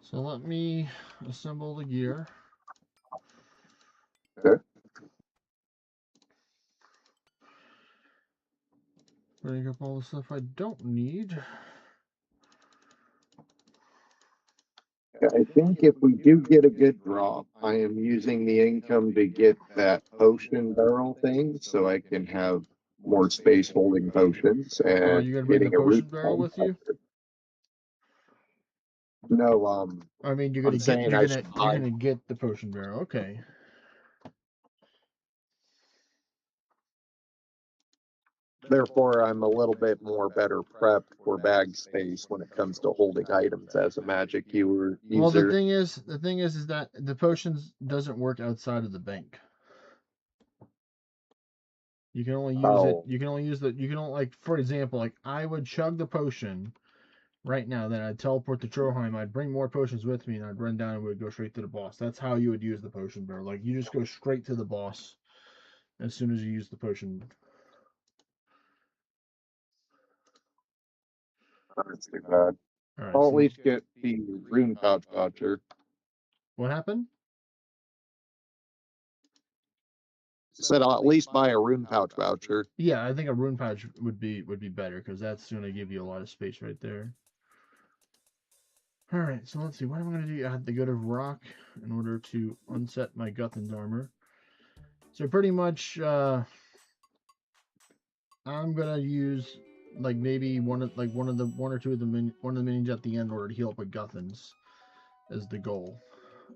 So let me assemble the gear. Okay. Bring up all the stuff I don't need. I think if we do get a good drop, I am using the income to get that potion barrel thing so I can have more space holding potions Oh, and you gonna bring the getting a root potion barrel with you? No, I mean, you're I'm gonna get saying I should you're buy. gonna get the potion barrel. Okay. Therefore, I'm a little bit more better prepped for bag space when it comes to holding items as a magic user. Well, the thing is that the potions doesn't work outside of the bank. You can only use it. You can only use the. You can only, like, for example, like I would chug the potion right now, then I'd teleport to Troheim. I'd bring more potions with me, and I'd run down and would go straight to the boss. That's how you would use the potion barrel. Like, you just go straight to the boss as soon as you use the potion. That's too bad. Right, I'll so at least get the rune pouch voucher. what happened? Said I'll at least buy a rune pouch voucher. Yeah, I think a rune pouch would be better because that's going to give you a lot of space right there. All right, so let's see. What am I going to do? I have to go to rock in order to unset my Guthan's armor. So pretty much, I'm gonna use like maybe one or two of the minions at the end in order to heal up with Guthan's as the goal.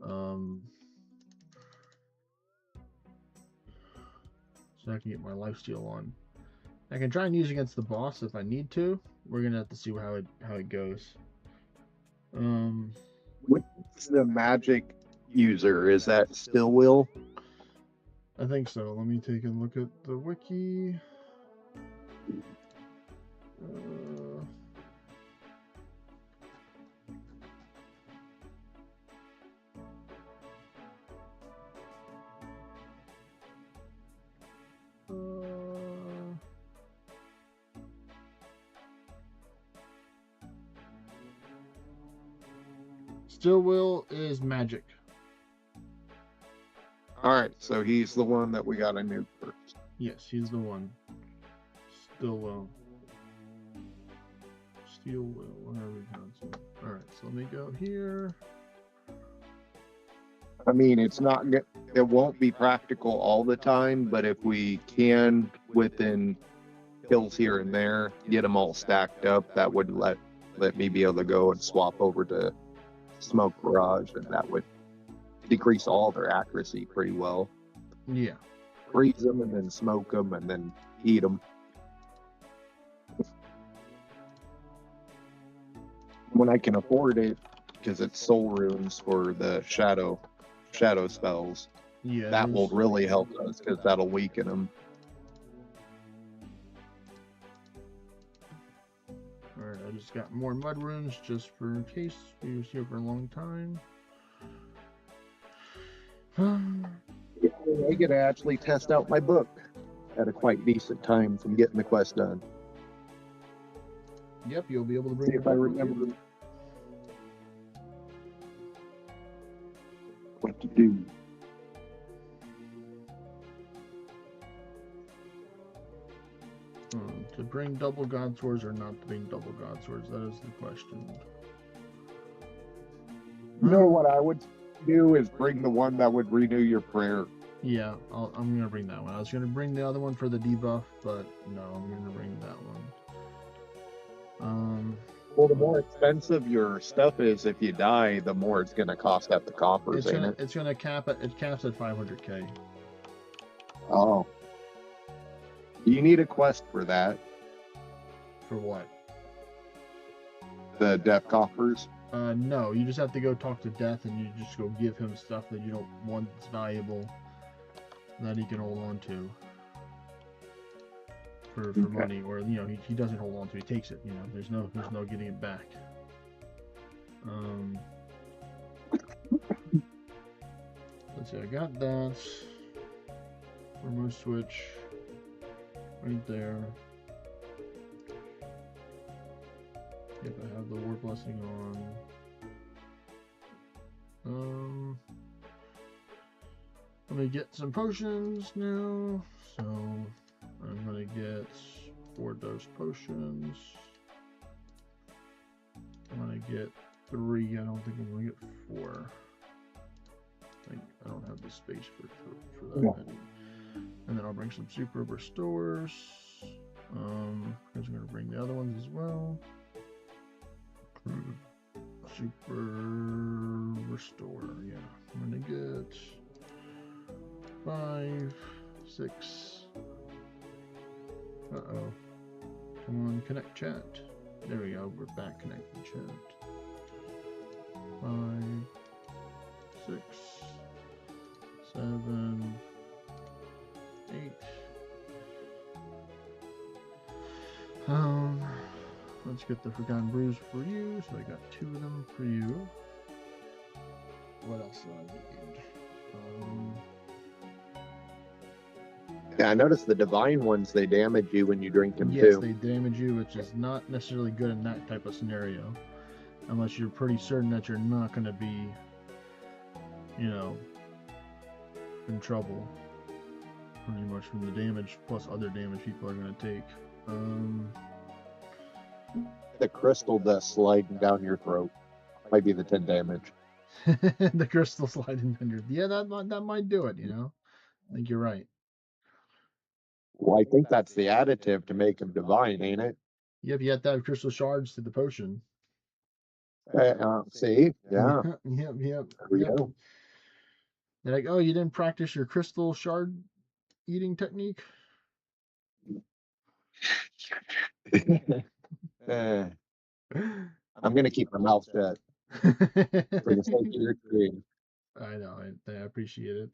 So I can get my lifesteal on. I can try and use against the boss if I need to. We're gonna have to see how it goes. What's the magic user? Is that still Will? I think so. Let me take a look at the wiki. Still Will is magic. Alright, so he's the one that we got a nuke first. Yes, he's the one. Still Will. Steel Will, whatever you pronounce it. Alright, so let me go here. I mean, it won't be practical all the time, but if we can, within kills here and there, get them all stacked up, that would let me be able to go and swap over to Smoke Barrage, and that would decrease all their accuracy pretty well. Yeah. Freeze them and then smoke them and then eat them. When I can afford it, because it's soul runes for the shadow spells. Yeah, that will really help us because that'll weaken them. Alright, I just got more mud runes just for in case we was here for a long time. I get to actually test out my book at a quite decent time from getting the quest done. Yep, you'll be able to bring See if I remember what to do. To bring double god swords or not to bring double god swords, that is the question. You know what I would do is bring the one that would renew your prayer. Yeah, I'm gonna bring that one. I was gonna bring the other one for the debuff, but no, I'm gonna bring that one. Well, the more expensive your stuff is, if you die, the more it's gonna cost at the coffers, ain't it? It's gonna cap it. It caps at 500k. Oh. You need a quest for that, For what? the death coffers. No, you just have to go talk to Death and you just go give him stuff that you don't want that's valuable that he can hold on to for Okay. money, or he doesn't hold on to, he takes it, there's no getting it back. Let's see, I got that remote switch right there. Yep, I have the war blessing on. Let me get some potions now. So I'm gonna get 4 dose potions. I'm gonna get 3. I don't think I'm gonna get 4. I don't have the space for that many. And then I'll bring some super restores. Because I'm gonna bring the other ones as well. Super restore, yeah. I'm gonna get 5, 6. Uh-oh. Come on, connect chat. There we go, we're back connecting chat. 5, 6, 7, 8. Let's get the Forgotten Brews for you. So I got 2 of them for you. What else do I need? Yeah, I noticed the divine ones, they damage you when you drink them Yes, too. they damage you, which is not necessarily good in that type of scenario. Unless you're pretty certain that you're not going to be, in trouble. Pretty much from the damage plus other damage people are going to take. The crystal dust sliding down your throat might be the 10 damage. The crystal sliding under. Yeah, that might do it. I think you're right. Well, I think that's the additive to make them divine, ain't it? Yep, you have to have crystal shards to the potion. See? Yeah. Yep. There we go. They're like, oh, you didn't practice your crystal shard eating technique? I'm going to keep my mouth shut for the sake of your stream. I know, I appreciate it.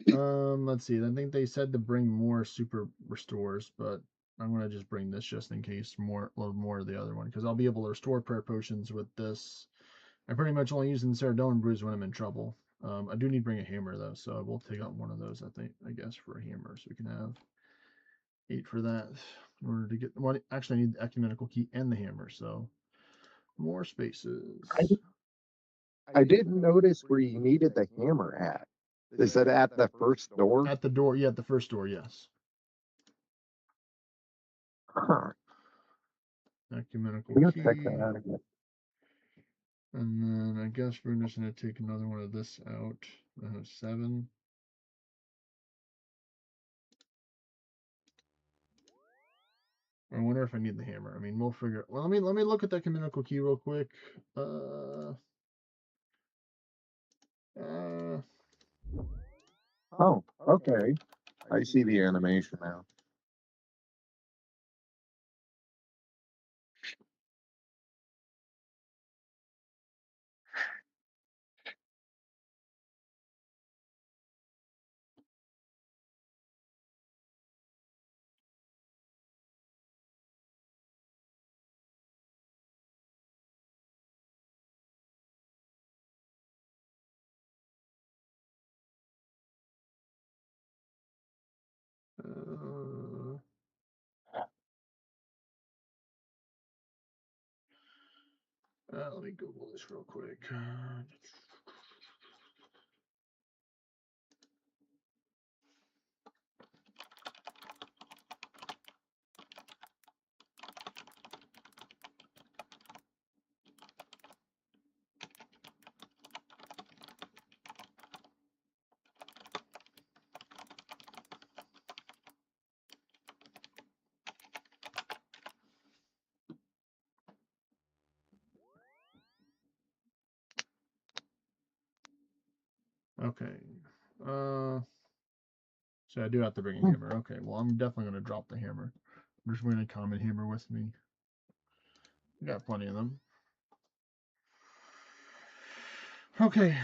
Let's see. I think they said to bring more super restores, but I'm gonna just bring this just in case a little more of the other one, because I'll be able to restore prayer potions with this. I pretty much only use the Ceradon brews when I'm in trouble. I do need to bring a hammer though, so I will take out one of those. I guess for a hammer, so we can have 8 for that. In order to get one, actually, I need the ecumenical key and the hammer, so more spaces. I didn't notice where you needed the hammer at. Is it at the first door? At the door, yeah, at the first door, yes. Huh. Ecumenical I'm gonna key. check that out again. And then I guess we're just gonna take another one of this out. I have 7. I wonder if I need the hammer. I mean, we'll figure. Well, let me look at that ecumenical key real quick. Oh, okay. I see the animation now. Let me Google this real quick. Okay. So I do have to bring a hammer. Okay, well, I'm definitely going to drop the hammer. I'm just bringing a common hammer with me. We got plenty of them. Okay.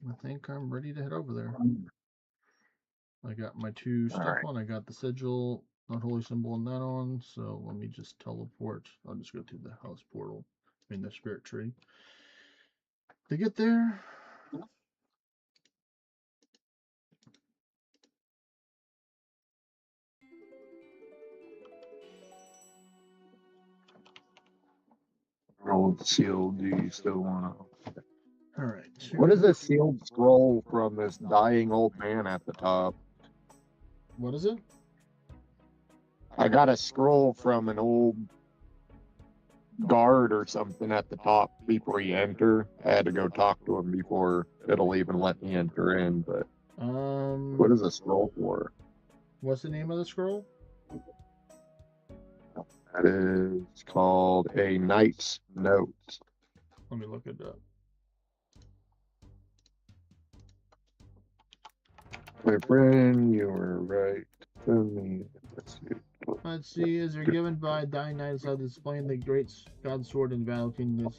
I think I'm ready to head over there. I got my two stuff on. I got the sigil, unholy symbol, and that on. So let me just teleport. I'll just go through the house portal, the spirit tree. To get there, Old seal, do you still want to? all right. What is this sealed scroll from this dying old man at the top? What is it? I got a scroll from an old guard or something at the top before you enter. I had to go talk to him before it'll even let me enter in, but what is a scroll for? What's the name of the scroll? That is called a Knight's Note. Let me look it up. My friend, you were right. Tell me. Let's see. Is there given by dying knights of displaying the great god sword in battle kingdom?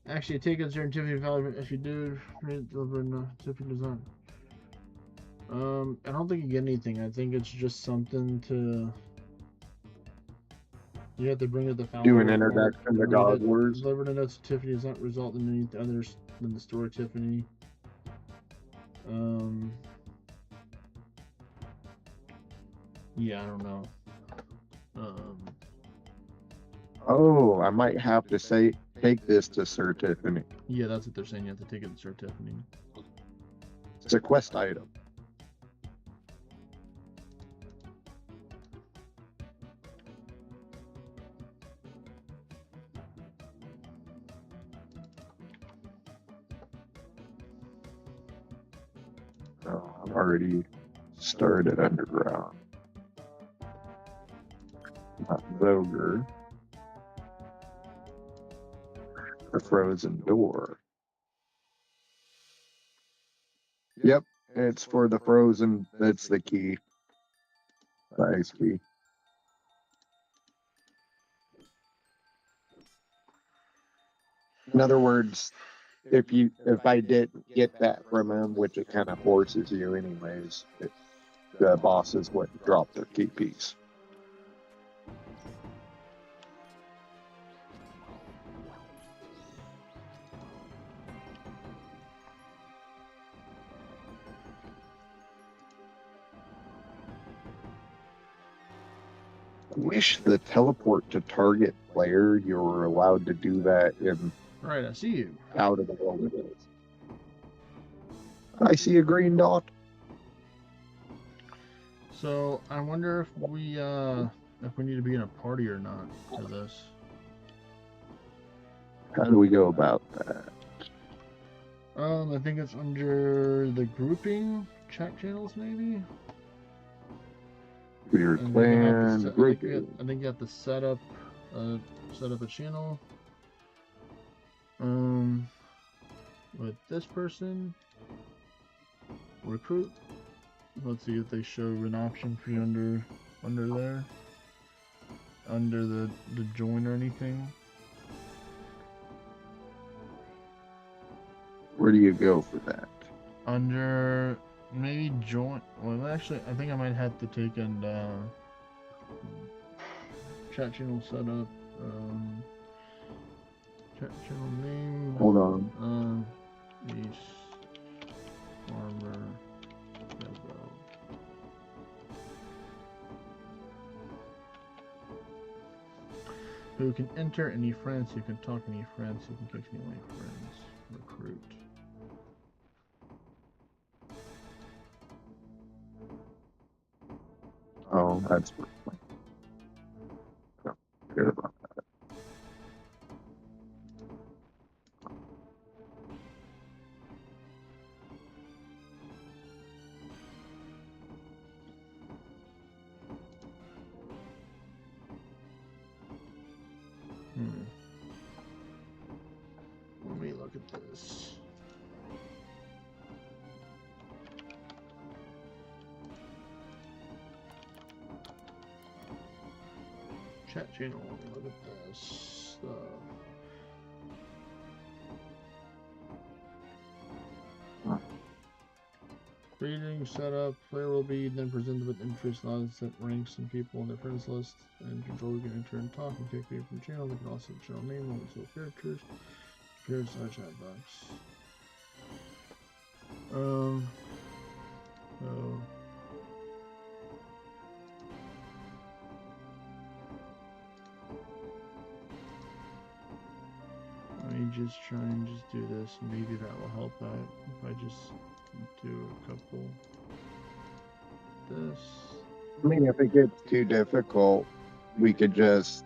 Actually, take a certain Tiffany value if you do. Tiffany does not. I don't think you get anything. I think it's just something to. You have to bring it to the founder. Do an introduction to God words. Deliver the notes to Tiffany does not result in any others than the story Tiffany. Yeah, I don't know. Oh, I might have to say take this to Sir Tiffany. Yeah, that's what they're saying. You have to take it to Sir Tiffany. It's a quest item. Oh, I've already started underground. Not Zoger. The frozen door. Yep, it's for the frozen. That's the key. The ice key. In other words, if I didn't get that from him, which it kind of forces you anyways, the bosses wouldn't drop their key piece. I wish the teleport to target player, you were allowed to do that in Right, I see you. Out of the wilderness. I see a green dot. So I wonder if we need to be in a party or not to this. How do we go about that? I think it's under the grouping chat channels, maybe. Your clan grouping. I think you have to set up a channel. With this person, recruit. Let's see if they show an option for you under there, under the join or anything. Where do you go for that? Under maybe join. Well, actually, I think I might have to take and chat channel setup. Chat channel name. Hold on. East Farmer. Who can enter any friends? Who can talk any friends? Who can kick any friends? Recruit. Oh, that's what I don't care about that. Let me look at this. Chat channel. Look at this. Reading setup. Player will be then presented with interest on set ranks and people on their friends list, and control can enter and talk and take people from channel. They can also channel name on the characters. Here's our chat box. So let me just try and just do this. Maybe that will help out if I just do a couple. This. I mean, if it gets too difficult, we could just,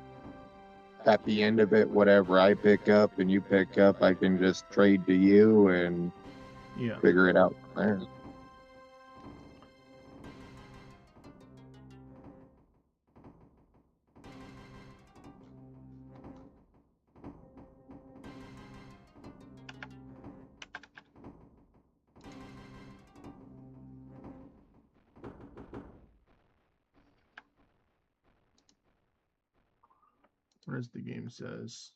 at the end of it, whatever I pick up and you pick up, I can just trade to you and Yeah. figure it out from there. Where's the game says?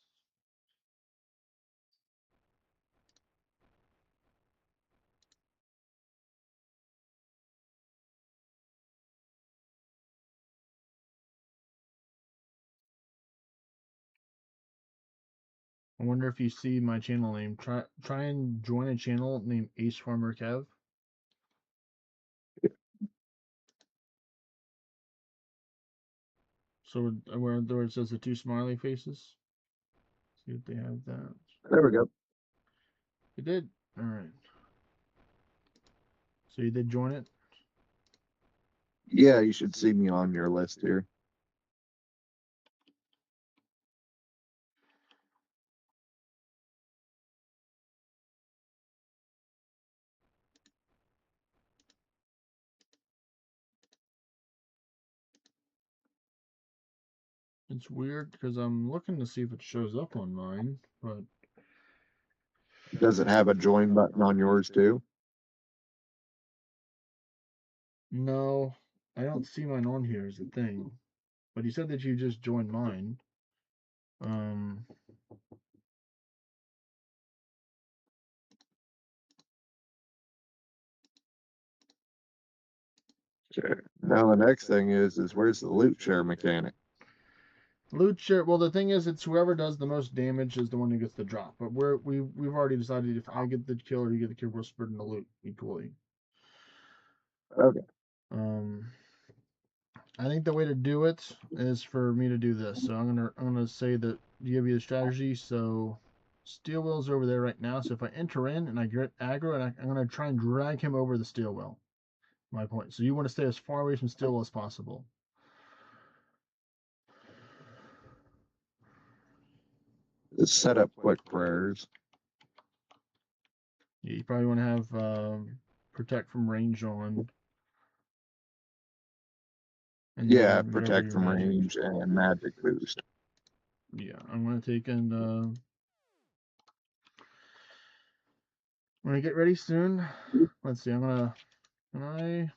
I wonder if you see my channel name. Try and join a channel named Ace Farmer Kev. So where it says the two smiley faces. See if they have that. There we go. You did? Alright. So you did join it? Yeah, you should see me on your list here. It's weird because I'm looking to see if it shows up on mine, but Does it have a join button on yours too? no, I don't see mine on here as a thing. But you said that you just joined mine. Sure. Now the next thing is where's the loot share mechanic? Loot share. Well, the thing is, it's whoever does the most damage is the one who gets the drop. But we've already decided if I get the kill or you get the kill, we're splitting the loot equally. Okay. I think the way to do it is for me to do this. So I'm gonna say that give you the strategy. So steel wheel's over there right now. So if I enter in and I get aggro, and I'm gonna try and drag him over the steel wheel. My point. So you want to stay as far away from steel wheel as possible. Set up quick prayers. Yeah, you probably want to have protect from range on. And Yeah, then protect from range and magic boost. Yeah, I'm gonna take and when I get ready soon. Let's see. Can I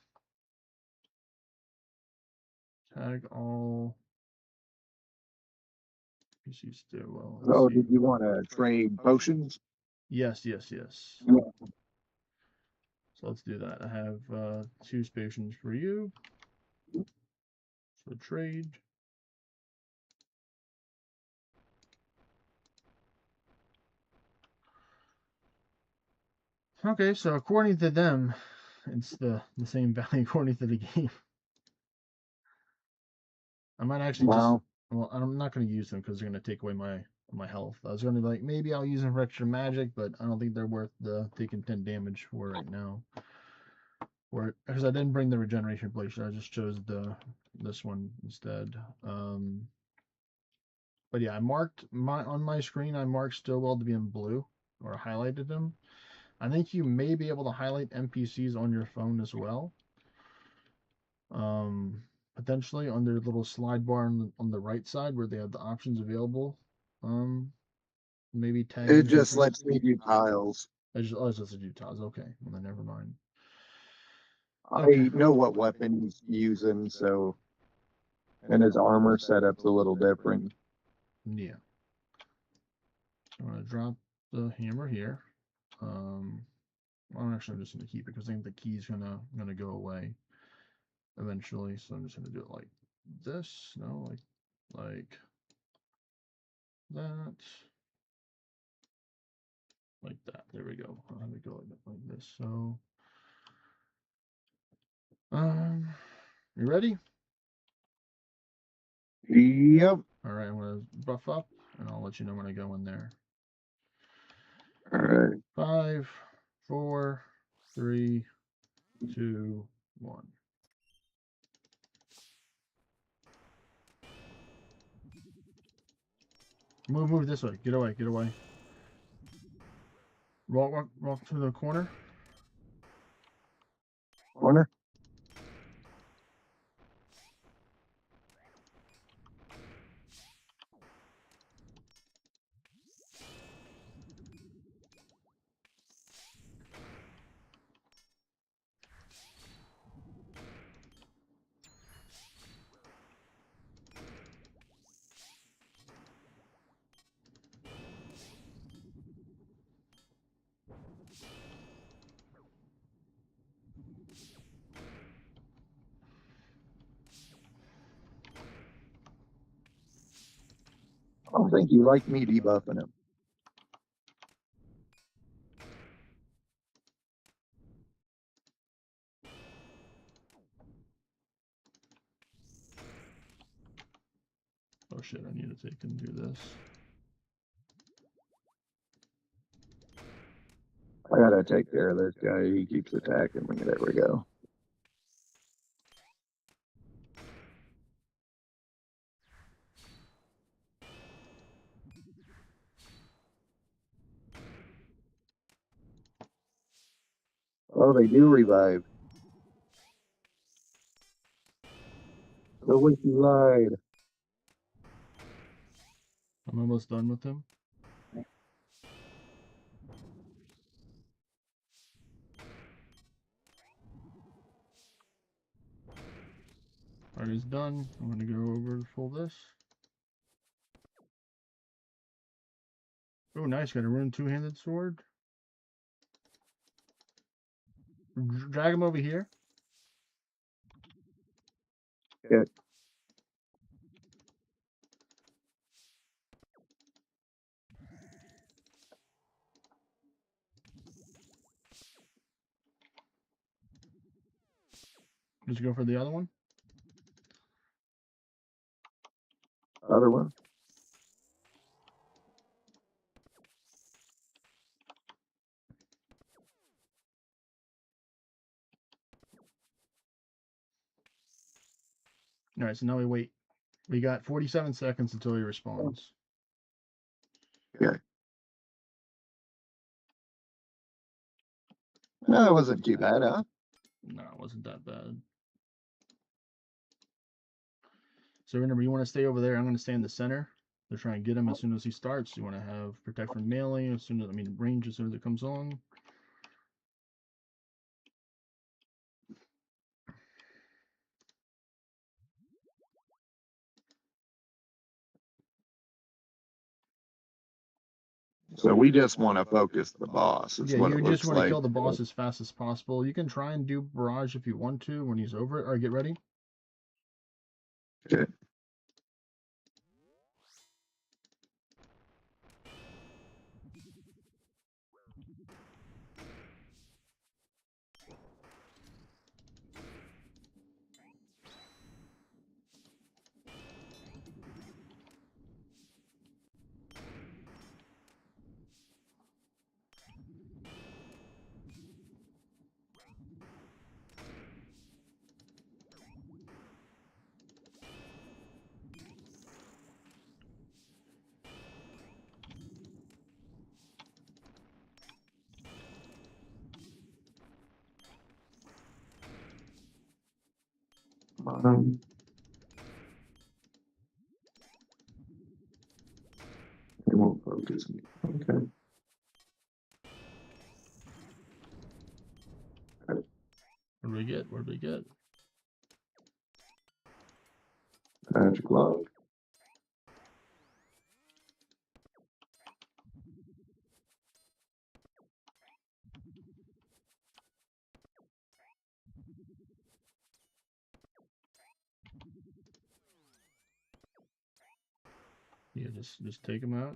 tag all PC stairwell? Oh, did you want to trade potions? Yes. Yeah. So let's do that. I have 2 potions for you. So trade. Okay, so according to them, it's the same value according to the game. I might actually Wow. well, I'm not going to use them because they're going to take away my health. I was going to be like, maybe I'll use them for extra magic, but I don't think they're worth the taking 10 damage for right now. Because I didn't bring the regeneration potion, I just chose this one instead. But yeah, I marked on my screen. I marked Stillwell to be in blue, or highlighted them. I think you may be able to highlight NPCs on your phone as well. Potentially on their little slide bar on the right side where they have the options available. Maybe tagging. It just lets me do tiles. It just lets you do tiles. Okay, well then never mind. I know what weapon he's using, so And his armor setup's a little different. Yeah. I'm gonna drop the hammer here. Well, actually, I'm just gonna keep it because I think the key's gonna go away eventually. So I'm just gonna do it like this. No, like that. Like that. There we go. I'll have it go like this. So, you ready? Yep. All right, I'm gonna buff up, and I'll let you know when I go in there. All right. 5, 4, 3, 2, 1. Move this way. Get away. Get away. Walk to the corner. Corner. I don't think you like me debuffing him. Oh shit! I need to take and do this. I gotta take care of this guy. He keeps attacking me. There we go. Oh, they do revive. The wiki lied. I'm almost done with him. Alright, he's done. I'm gonna go over to pull this. Oh, nice. Got a rune two-handed sword. Drag him over here. Yeah. Just go for the other one. Other one. Alright, so now we wait. We got 47 seconds until he responds. Okay. No, it wasn't too bad, huh? No, it wasn't that bad. So remember, you want to stay over there. I'm going to stay in the center. They're trying to get him as soon as he starts. You want to have protect from melee as soon as, range as soon as it comes on. So we just want to focus the boss. Is Yeah, what you it just looks want to like. kill the boss as fast as possible. You can try and do barrage if you want to when he's over it. All right, get ready. Okay. It won't focus me. Okay. What do we get? What do we get? Magic log. Yeah, just take them out.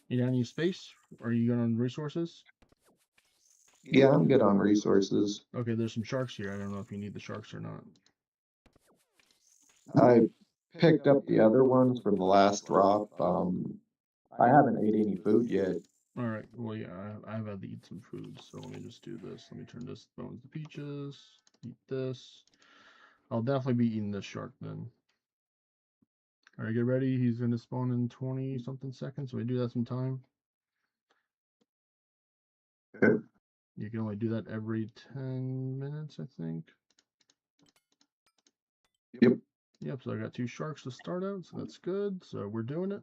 You got any space? Or are you good on resources? Yeah, I'm good on resources. Okay, there's some sharks here. I don't know if you need the sharks or not. I picked up the other ones for the last drop. I haven't ate any food yet. All right. Well, yeah, I've had to eat some food, so let me just do this. Let me turn this bones to peaches. Eat this. I'll definitely be eating this shark then. All right, get ready. He's gonna spawn in 20 something seconds. So we do that some time. Okay. You can only do that every 10 minutes, I think. Yep. Yep. So I got 2 sharks to start out, so that's good. So we're doing it.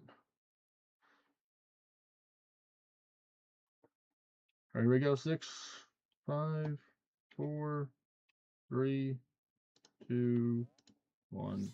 All right, here we go. 6, 5, 4, 3, 2, 1.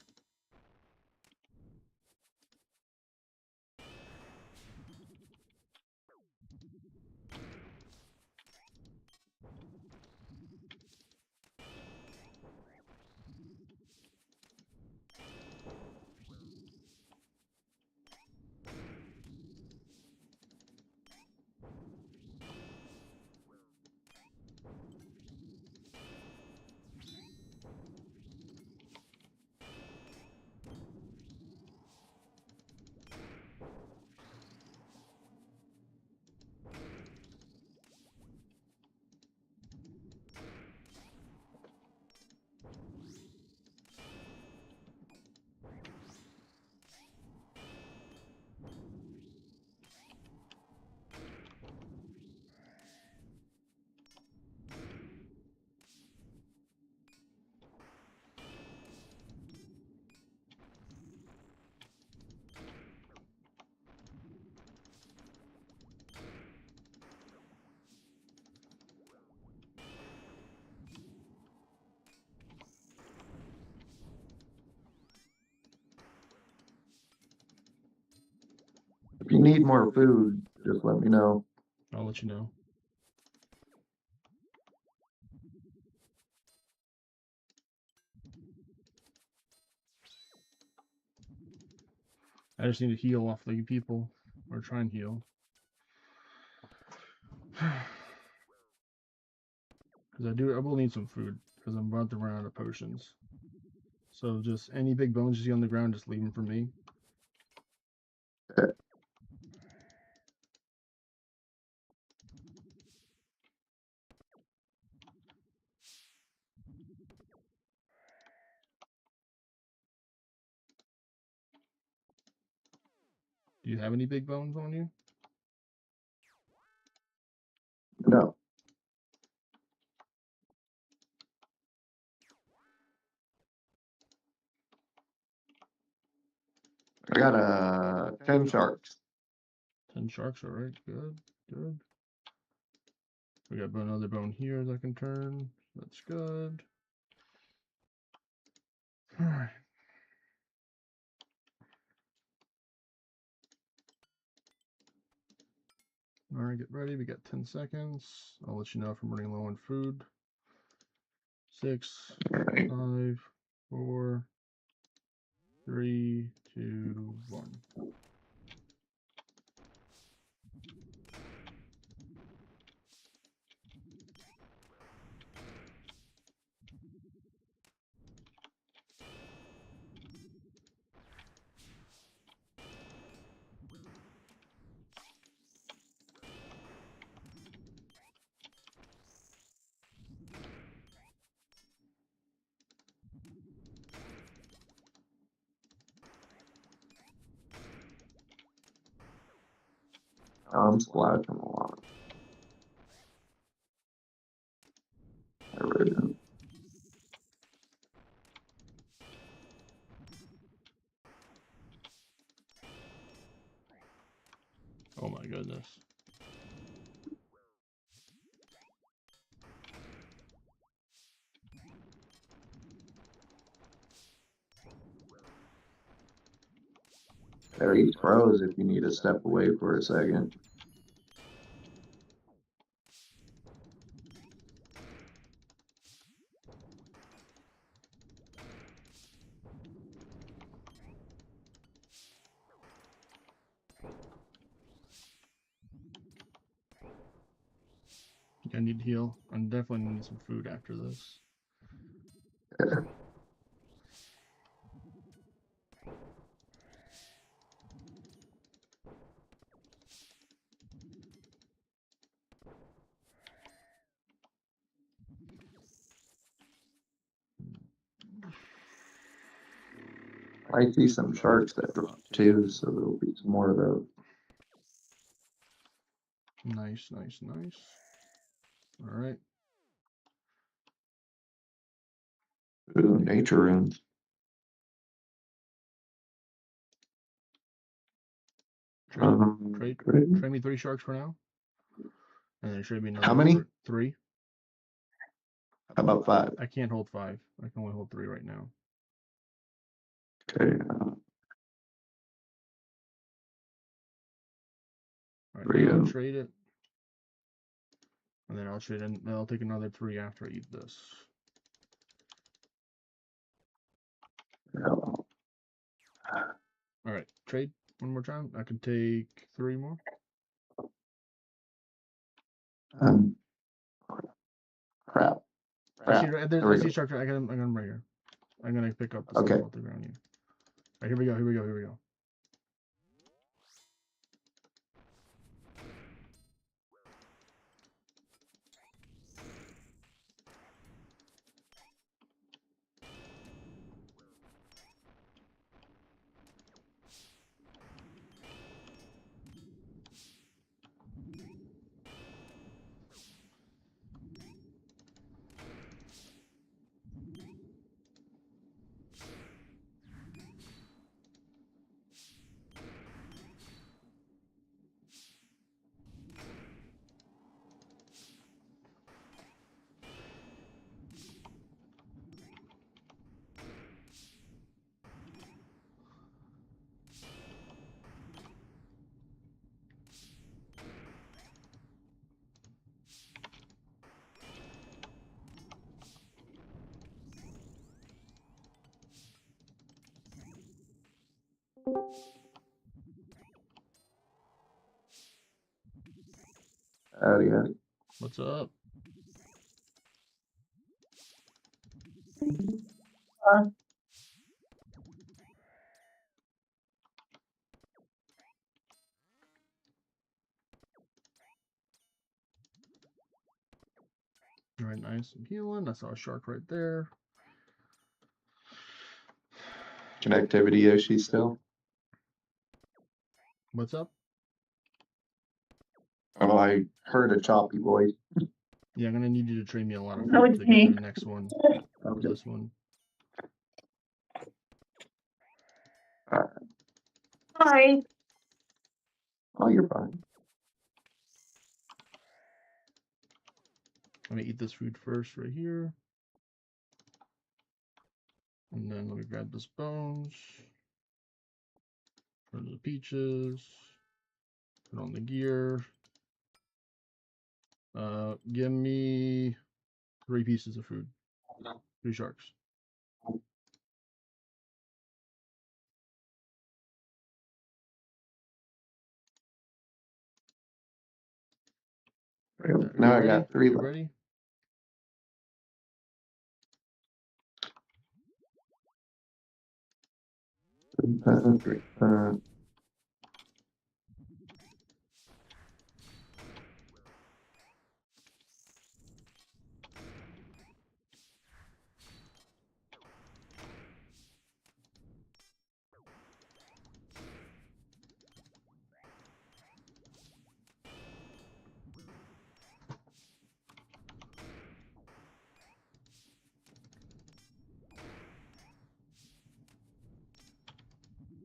If you need more food, just let me know. I'll let you know. I just need to heal off the people, or try and heal. Because I will need some food, because I'm about to run out of potions. So just any big bones you see on the ground, just leave them for me. Do you have any big bones on you? No. I got 10 sharks. 10 sharks, alright, good, good. We got another bone here that I can turn. That's good. Alright. Alright, get ready. We got 10 seconds. I'll let you know if I'm running low on food. 6, 5, 4, 3, 2, 1. I'm splashing a lot. I really am. Oh my goodness. There he froze if you need to step away for a second. I need to heal. I'm definitely need some food after this. I see some sharks that drop too, so there'll be some more of those. Nice, nice, nice. All right. Ooh, nature runes. Trade me 3 sharks for now. And then trade me another How many? 3. How about 5? I can't hold 5. I can only hold 3 right now. Okay. All right, There you now I'll go. trade it. And then I'll trade in, then I'll take another 3 after I eat this. Yeah. All right, trade one more time. I can take 3 more. Crap. I see, There we I see go. structure. I got him right here. I'm gonna pick up the Okay. stuff off the ground here. All right, here we go. Here we go. Here we go. Howdy, howdy. What's up? All right, nice. I'm healing. I saw a shark right there. Connectivity Yoshi still? What's up? Oh, I heard a choppy voice. Yeah, I'm gonna need you to trade me a lot of No, food it's to get me. to the next one. Okay. This one. Hi. Oh, you're fine. Let me eat this food first right here. And then let me grab this bones. Turn to the peaches. Put on the gear. Give me 3 pieces of food. 3 sharks. Now I ready? got 3 You left. ready?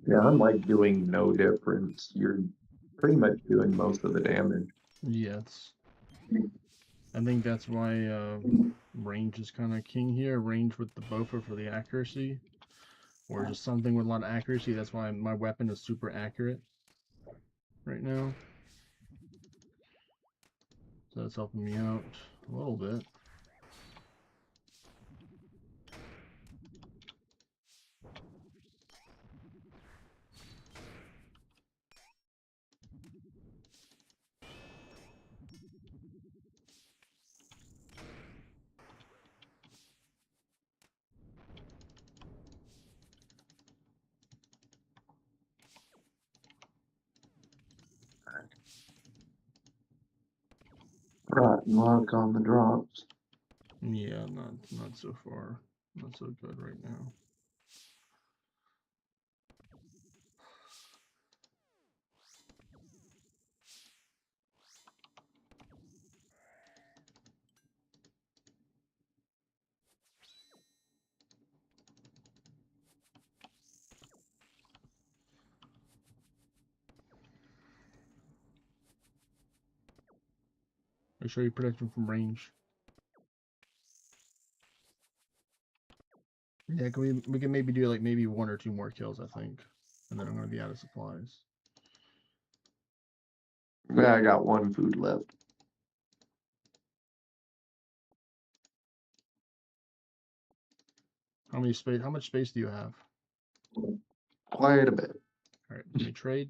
Yeah, I'm like doing no difference. You're pretty much doing most of the damage. Yes. I think that's why range is kind of king here. Range with the Bofa for the accuracy. Or just something with a lot of accuracy. That's why my weapon is super accurate right now. So that's helping me out a little bit. Rotten luck on the drops. Yeah, not so far. Not so good right now. Make sure you protect him from range. Yeah, we can maybe do like maybe 1 or 2 more kills, I think. And then I'm gonna be out of supplies. Yeah, I got 1 food left. How much space do you have? Quite a bit. Alright, let me trade.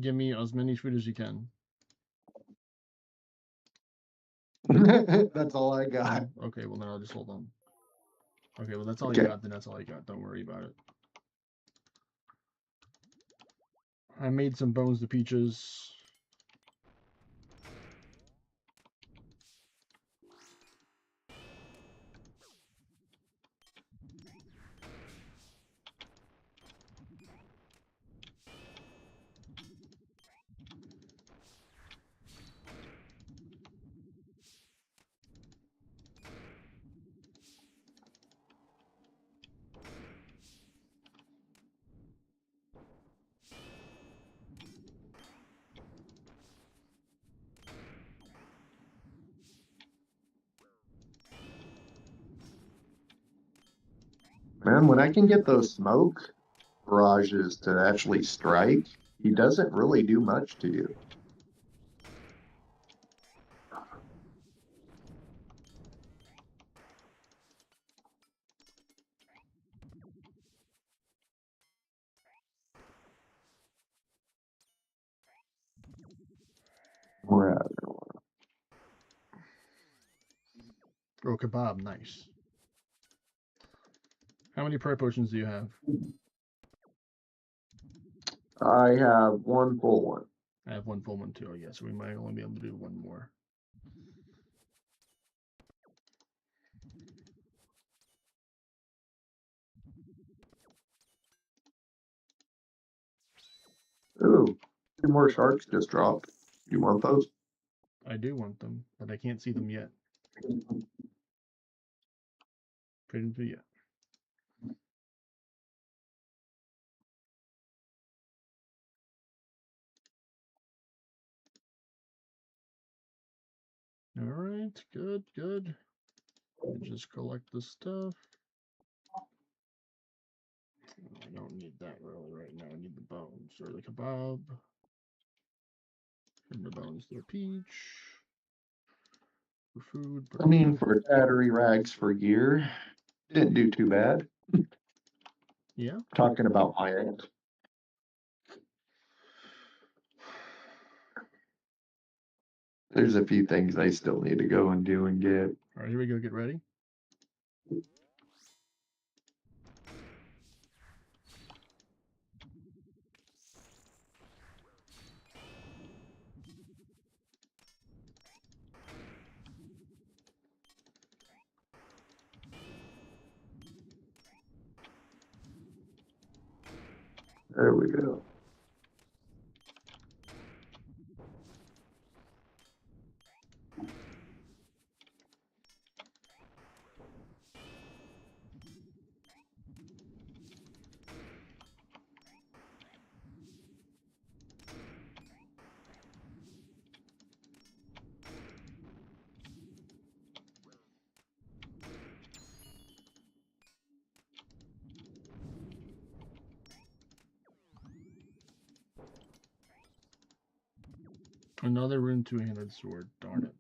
Give me as many food as you can. That's all I got. Okay, well then I'll just hold on. Okay, well that's all Okay. you got, then that's all you got. Don't worry about it. I made some bones to peaches. Man, when I can get those smoke barrages to actually strike, he doesn't really do much to you. We're at it. Oh, kebab, nice. How many prayer potions do you have? I have 1 full one. I have 1 full one too, I guess. We might only be able to do 1 more. Ooh, 2 more sharks just dropped. You want those? I do want them, but I can't see them yet. Trade them to you. Alright, good, good. Just collect the stuff. I don't need that really right now. I need the bones or the kebab. And the bones to a peach. For food. I mean, for tattery rags for gear, didn't do too bad. Yeah. Talking about my end. There's a few things I still need to go and do and get. Alright, here we go. Get ready. There we go. Another rune two-handed sword. Darn it.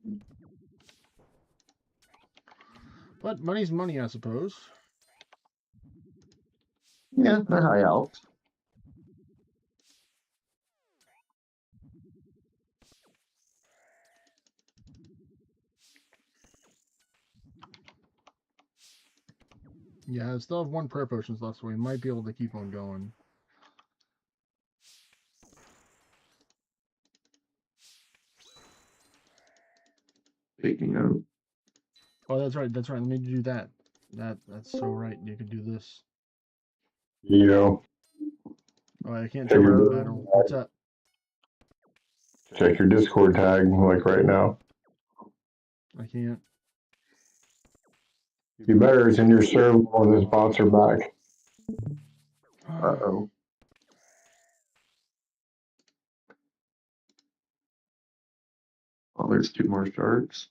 But money's money, I suppose. Yeah, that high helps. Yeah, I still have one prayer potions left, so we might be able to keep on going. Taking out. Oh, that's right. That's right. Let me do that. That's so right. You could do this. You know, Oh, I can't Check tell your you book. battle. What's up? check your Discord tag like right now. I can't. You better send your server with this sponsor back. Uh-oh. Oh, there's 2 more sharks.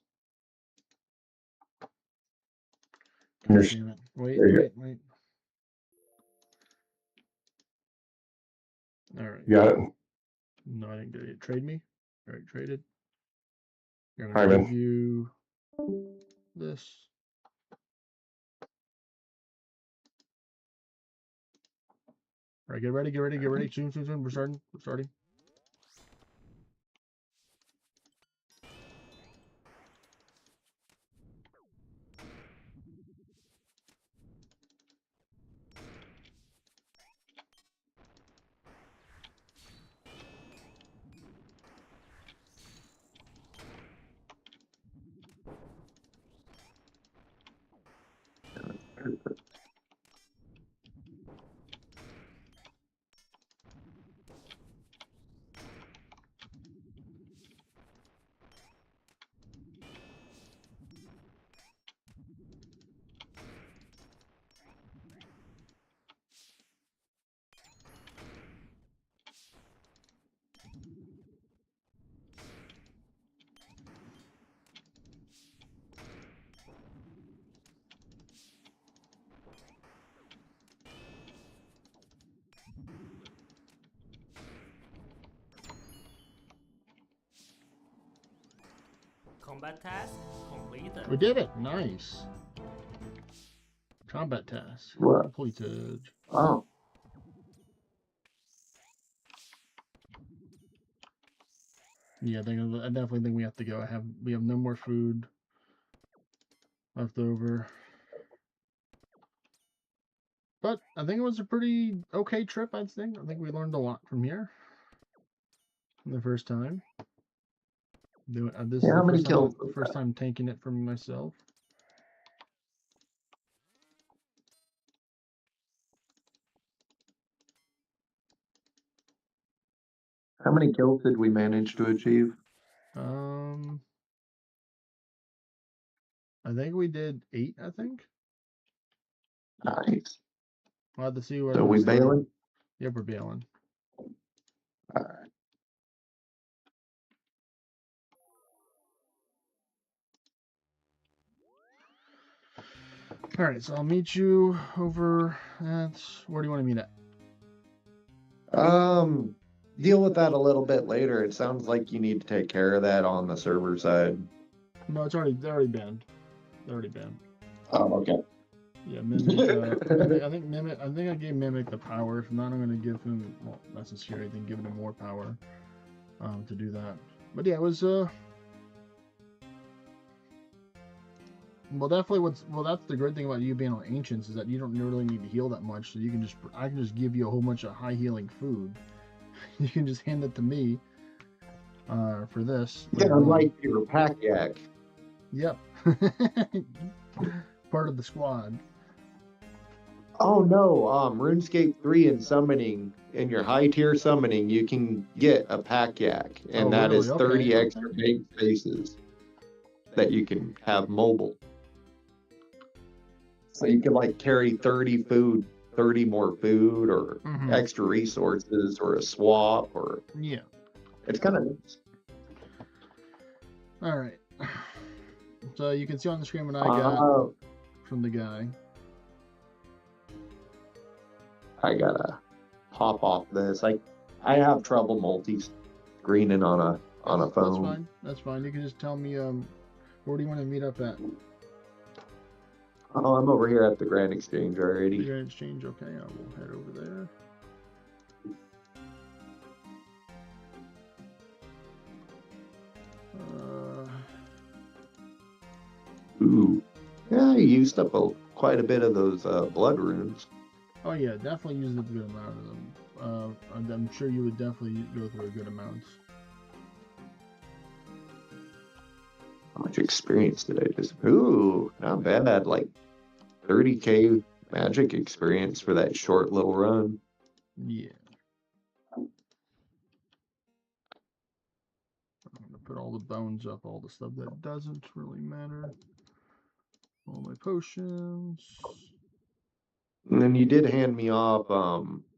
God damn it. Wait. All right. You got it? No, I didn't get it. Trade me? All right, traded. Here, I'm All right, going to man. give you this. All right, get ready. Soon. We're starting. Combat task completed. We did it. Nice. Combat task What? completed. Oh. Yeah, I definitely think we have to go. We have no more food left over. But I think it was a pretty okay trip, I think. I think we learned a lot from here. The first time. This Yeah, how many is kills? the first time tanking it for myself. How many kills did we manage to achieve? I think we did 8, I think. Nice. We'll have to see what So we bailing? Yep, we're bailing. All right. All right, so I'll meet you over at, where do you want to meet at? Deal with that a little bit later. It sounds like you need to take care of that on the server side. No, they're already banned. They're already banned. Oh, okay. Yeah, Mimic. I think I gave Mimic the power. If not, I'm gonna give him. Well, that's a scary thing. Giving him more power, to do that. But yeah, it was Well, definitely. That's the great thing about you being on Ancients is that you don't really need to heal that much. So I can just give you a whole bunch of high healing food. You can just hand it to me. For this. Yeah, like your pack yak. Yep. Part of the squad. Oh no, RuneScape 3 and summoning, in your high tier summoning, you can get a pack yak, and that is 30 extra big spaces that you can have mobile. So you can like carry 30 more food, or extra resources, or a swap, or it's kind of nice. All right. So you can see on the screen what I got from the guy. I gotta hop off this. I have trouble multi-screening on a on a phone. That's fine. That's fine. You can just tell me where do you want to meet up at? Oh, I'm over here at the Grand Exchange The already. Grand Exchange. Okay, I will head over there. Ooh. Yeah, I used up quite a bit of those blood runes. Oh yeah, definitely use a good amount of them. I'm sure you would definitely go through a good amount. How much experience did I just? Ooh, not bad. Like 30k magic experience for that short little run. Yeah. I'm gonna put all the bones up, all the stuff that doesn't really matter. All my potions. And then you did hand me off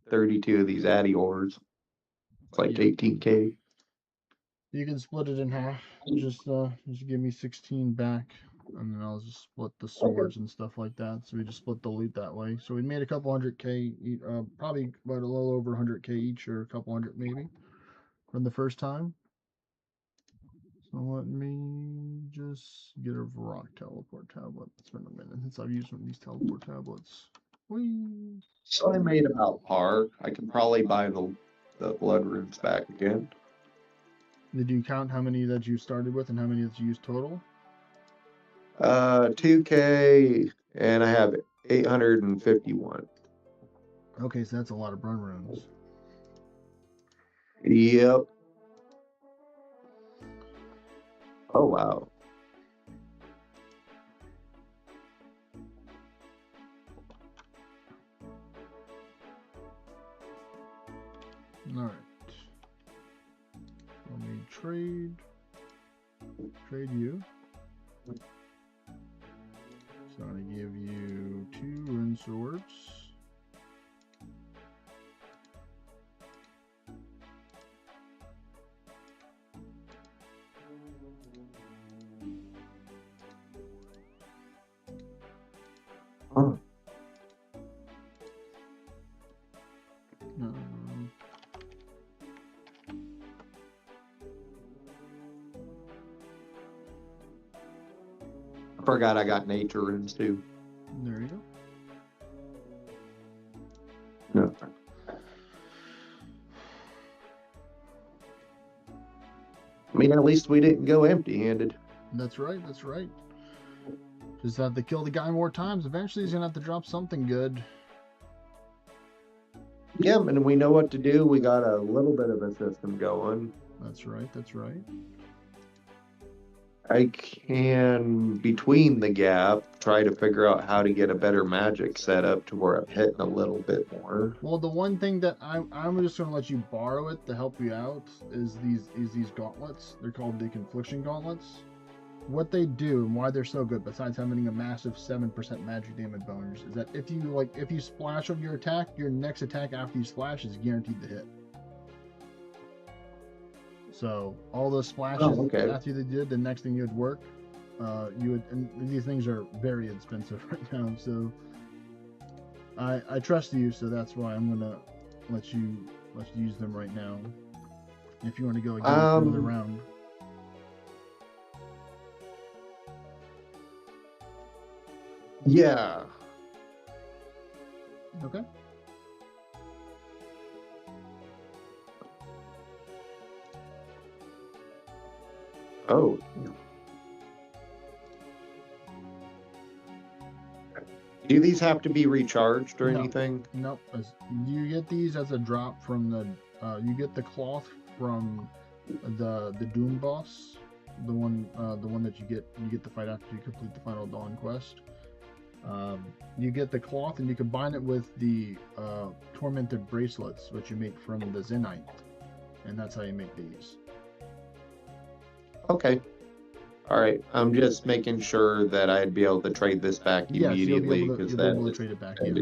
32 of these Addy ores. It's like Yeah. 18k. You can split it in half. Just give me 16 back, and then I'll just split the swords and stuff like that. So we just split the loot that way. So we made a couple 100k, probably about a little over 100k each, or a couple hundred maybe, from the first time. So let me just get a rock teleport tablet. It's been a minute since I've used one of these teleport tablets. Whee! So I made about par. I can probably buy the blood runes back again. Did you count how many that you started with and how many that you used total? 2k, and I have 851. Okay, so that's a lot of burn runes. Yep. Oh wow. All right. Let me trade you. So I'm gonna give you 2 rune swords. Huh. I forgot I got nature runes too. There you go. No. I mean, at least we didn't go empty-handed. That's right, that's right. Just have to kill the guy more times. Eventually he's gonna have to drop something good. Yeah, and we know what to do. We got a little bit of a system going. That's right, that's right. I can, between the gap, try to figure out how to get a better magic setup to where I'm hitting a little bit more. Well, the one thing that I'm just gonna let you borrow it to help you out is these gauntlets. They're called the Confliction Gauntlets. What they do and why they're so good, besides having a massive 7% magic damage bonus, is that if you splash on your attack, your next attack after you splash is guaranteed to hit. So all those splashes after you did, the next thing you would work, and these things are very expensive right now. So I trust you, so that's why I'm gonna let you use them right now. If you want to go again for another round. Yeah. Okay. Oh. Do these have to be recharged or anything? Nope. You get these as a drop from the. You get the cloth from the Doom boss, the one that you get to fight after you complete the final Dawn quest. You get the cloth and you combine it with the tormented bracelets, which you make from the Zenite, and that's how you make these. Okay. All right. I'm just making sure that I'd be able to trade this back immediately because you'll be able to trade it back. Yeah.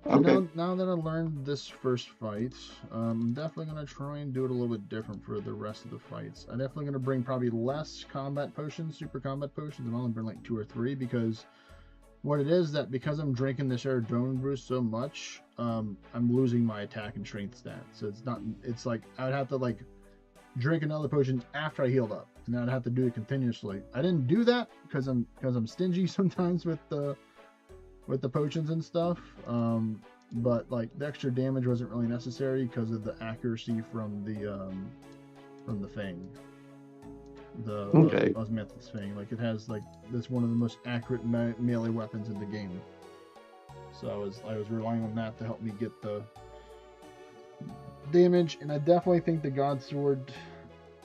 Okay. Now that I learned this first fight, I'm definitely going to try and do it a little bit different for the rest of the fights. I'm definitely going to bring probably less combat potions, super combat potions. I'm only bring like 2 or 3 because what it is that because I'm drinking this Aerodrome Brew so much, I'm losing my attack and strength stats. So it's like I'd have to like drink another potion after I healed up, and I'd have to do it continuously. I didn't do that because I'm stingy sometimes with the potions and stuff. But like the extra damage wasn't really necessary because of the accuracy from the Fang. The Osmanthus Fang. Like it has like this one of the most accurate melee weapons in the game. So I was relying on that to help me get the damage, and I definitely think the God Sword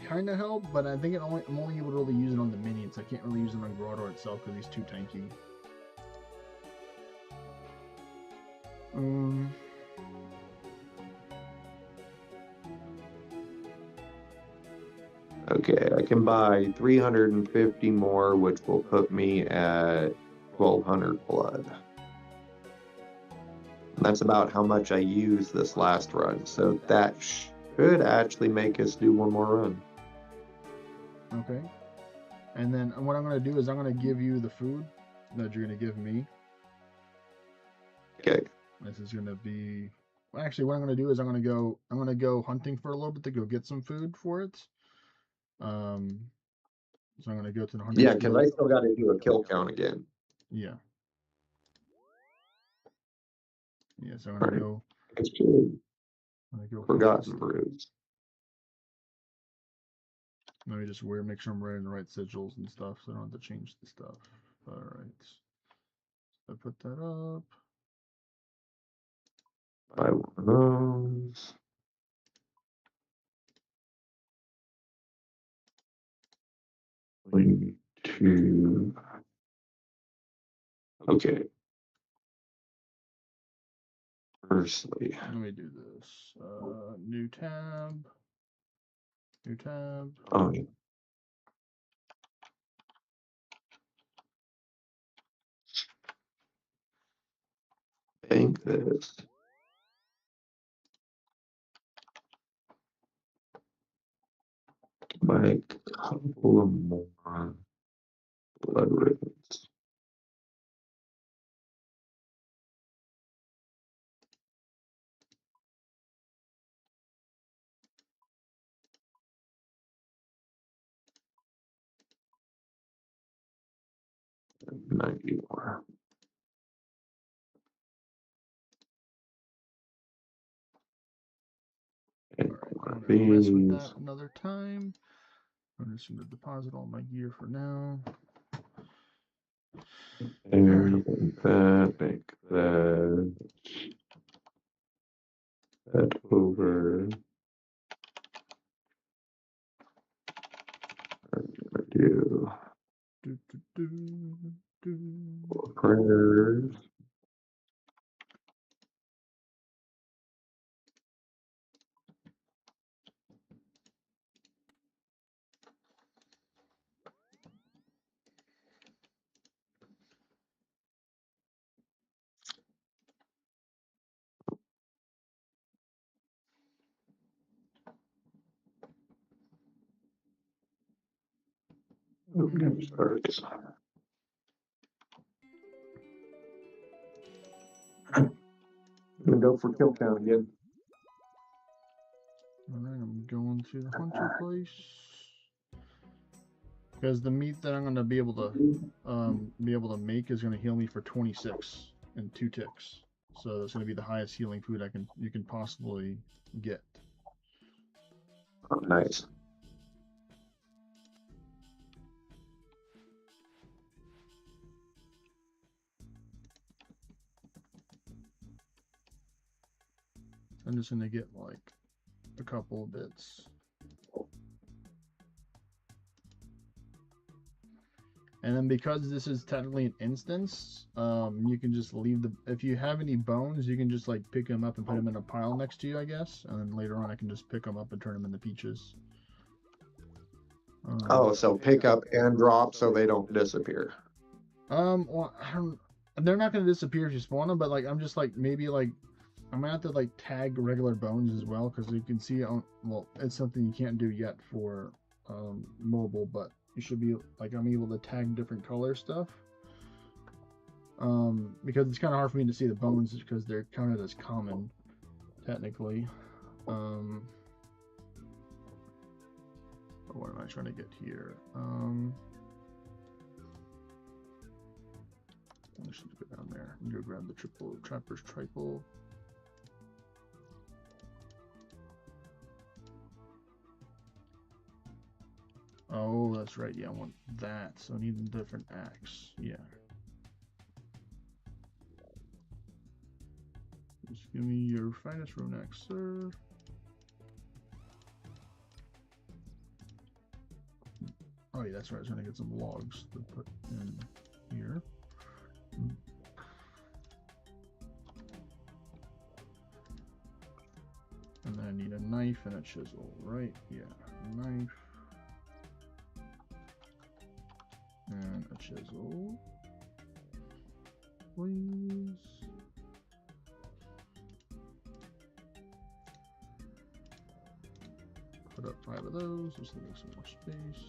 kind of helped, but I think I'm only able to really use it on the minions. I can't really use it on Grotto itself because he's too tanky. Okay, I can buy 350 more, which will put me at 1200 blood. And that's about how much I used this last run, so that should actually make us do one more run. Okay. And then what I'm going to do is I'm going to give you the food that you're going to give me. Okay. This is going to be... Well, actually, what I'm going to do is I'm going to go hunting for a little bit to go get some food for it. So I'm going to go to the hunting. Yeah, because I still got to do a kill count again. Yeah. Yeah, so I'm going to go... It's true. Go Forgotten Brews. Let me just make sure I'm wearing the right sigils and stuff, so I don't have to change the stuff. All right. So I put that up. Buy one of those. Link to... Okay. Firstly. Let me do this. New tab. New tab. Oh, yeah. Bank this. Buy a couple of more blood ribbons. $90 more. All right, I'm gonna mess with that another time. I'm just gonna deposit all my gear for now. And that, make that over. I'm gonna do prayers. Game starts. I'm gonna go for kill count again. Alright, I'm going to the hunter place. Because the meat that I'm gonna be able to make is gonna heal me for 26 and 2 ticks. So that's gonna be the highest healing food you can possibly get. Oh, nice. I'm just gonna get like a couple of bits. And then because this is technically an instance, you can just leave if you have any bones, you can just like pick them up and put them in a pile next to you, I guess. And then later on I can just pick them up and turn them into peaches. So pick up and drop so they don't disappear. Well, they're not gonna disappear if you spawn them, but like I'm just like maybe like I'm gonna have to like tag regular bones as well, because you can see well, it's something you can't do yet for mobile, but you should be like I'm able to tag different color stuff. Because it's kind of hard for me to see the bones because they're counted as common technically. what am I trying to get here? I should go down there and go grab the triple trapper's triple. Oh, that's right. Yeah, I want that. So I need a different axe. Yeah. Just give me your finest rune axe, sir. Oh yeah, that's right. I was gonna get some logs to put in here. And then I need a knife and a chisel, right? Yeah, knife and a chisel, please. Put up 5 of those just to make some more space.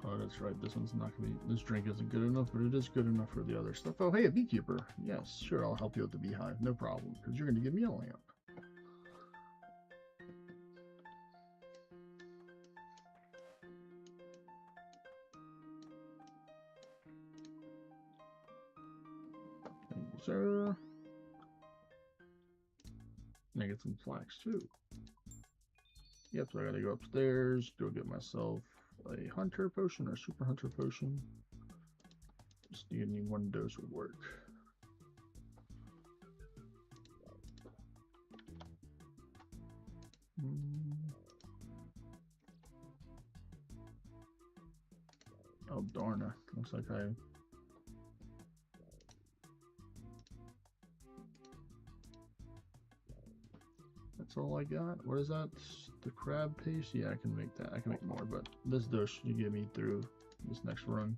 Oh, that's right. This one's not gonna be. This drink isn't good enough, but it is good enough for the other stuff. Oh, hey, a beekeeper. Yes, sure. I'll help you with the beehive. No problem. Because you're gonna give me a lamp. Thank you, sir. And I get some flax too. Yep. So I gotta go upstairs. Go get myself a hunter potion or super hunter potion. Just need 1 dose of work. Oh darn it. Looks like I that's all I got. What is that? The crab paste? Yeah, I can make that. I can make more, but this dose you get me through this next run.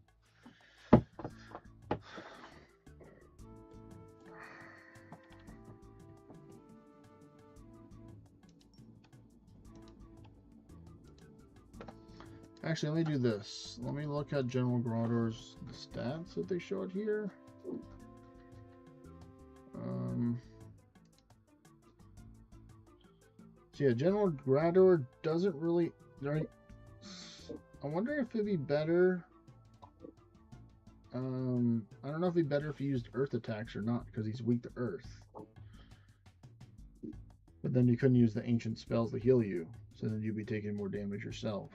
Actually, let me do this. Let me look at General Grodor's stats that they showed here. So yeah, General Grodor doesn't really. Right. I wonder if it'd be better. I don't know if it'd be better if he used Earth attacks or not, because he's weak to Earth. But then you couldn't use the ancient spells to heal you, so then you'd be taking more damage yourself.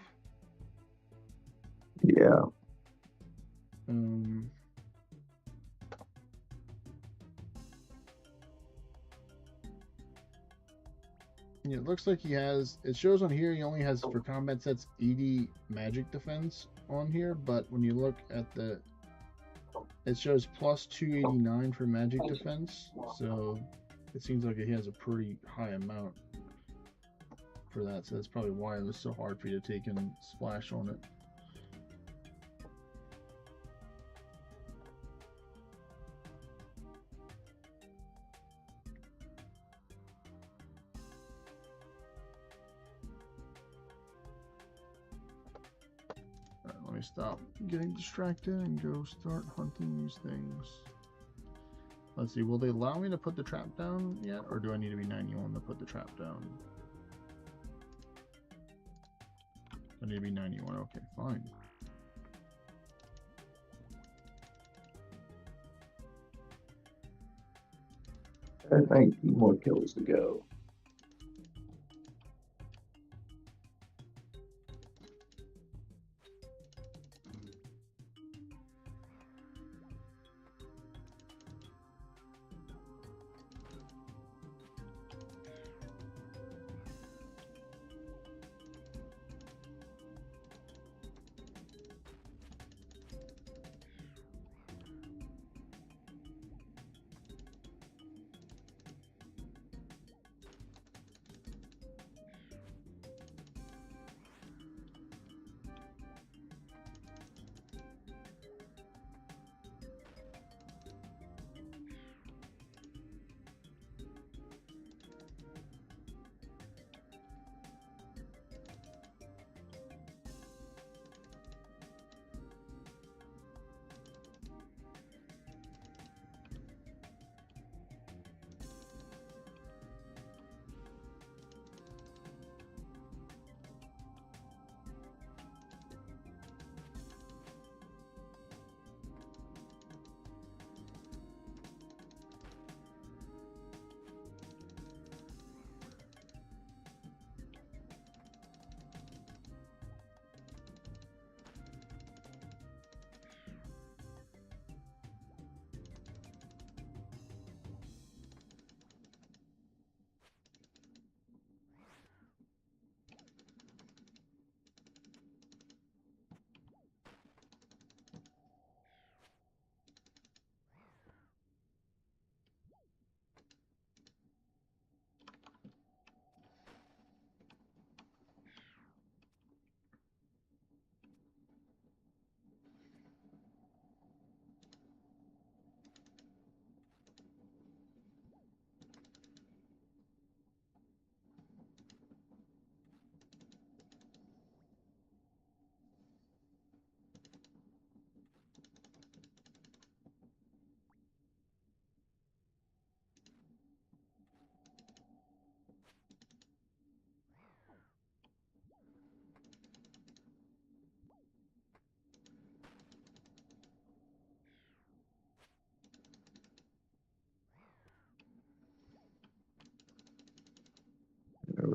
Yeah. Yeah, it looks like he has. It shows on here he only has for combat sets 80 magic defense on here, but when you look at the, it shows plus 289 for magic defense. So it seems like he has a pretty high amount for that. So that's probably why it was so hard for you to take and splash on it. Let me stop getting distracted and go start hunting these things. Let's see, will they allow me to put the trap down yet? Or do I need to be 91 to put the trap down? I need to be 91, okay, fine. 19 more kills to go.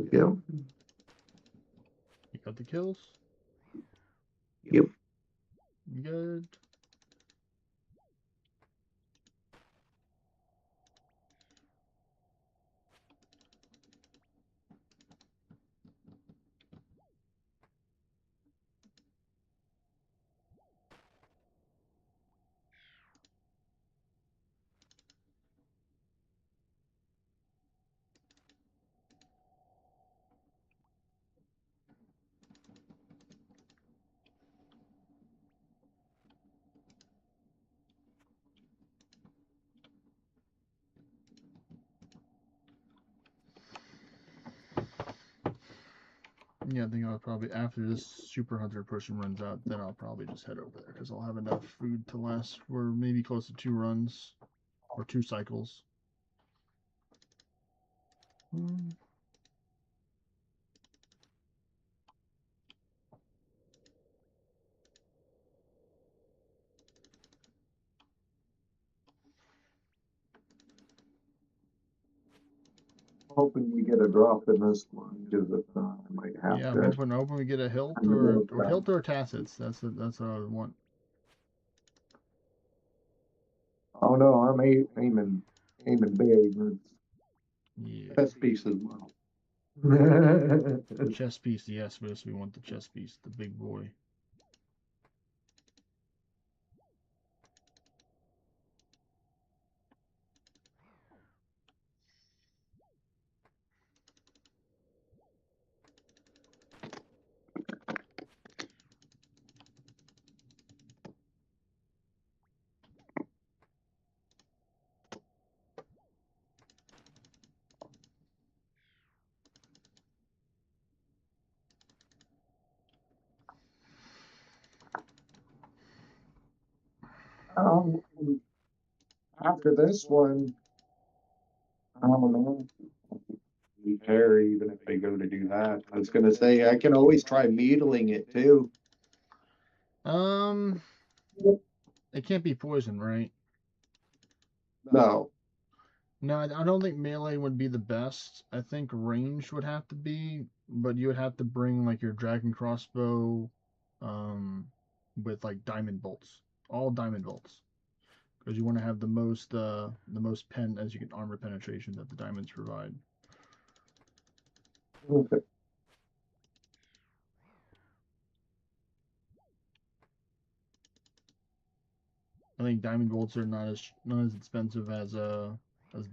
kill. You got the kills? Yep. Good. Yeah, I think I'll probably, after this Super Hunter person runs out, then I'll probably just head over there because I'll have enough food to last for maybe close to 2 runs or 2 cycles. Hoping we get a drop in this one because if not, I might have Yeah, to. I'm hoping we get a hilt I'm or gonna hilt or tassets. That's what I want. Oh no, I'm aiming big. Yeah. Chess piece as well. The chess piece, yes, we want the chess piece, the big boy. Um, After this one, I don't know. Repair, even if they go to do that. I was gonna say I can always try needling it too. It can't be poison, right? No. No, I don't think melee would be the best. I think range would have to be, but you would have to bring like your dragon crossbow, with like diamond bolts, all diamond bolts, because you want to have the most pen as you can armor penetration that the diamonds provide. Okay. I think diamond bolts are not as expensive as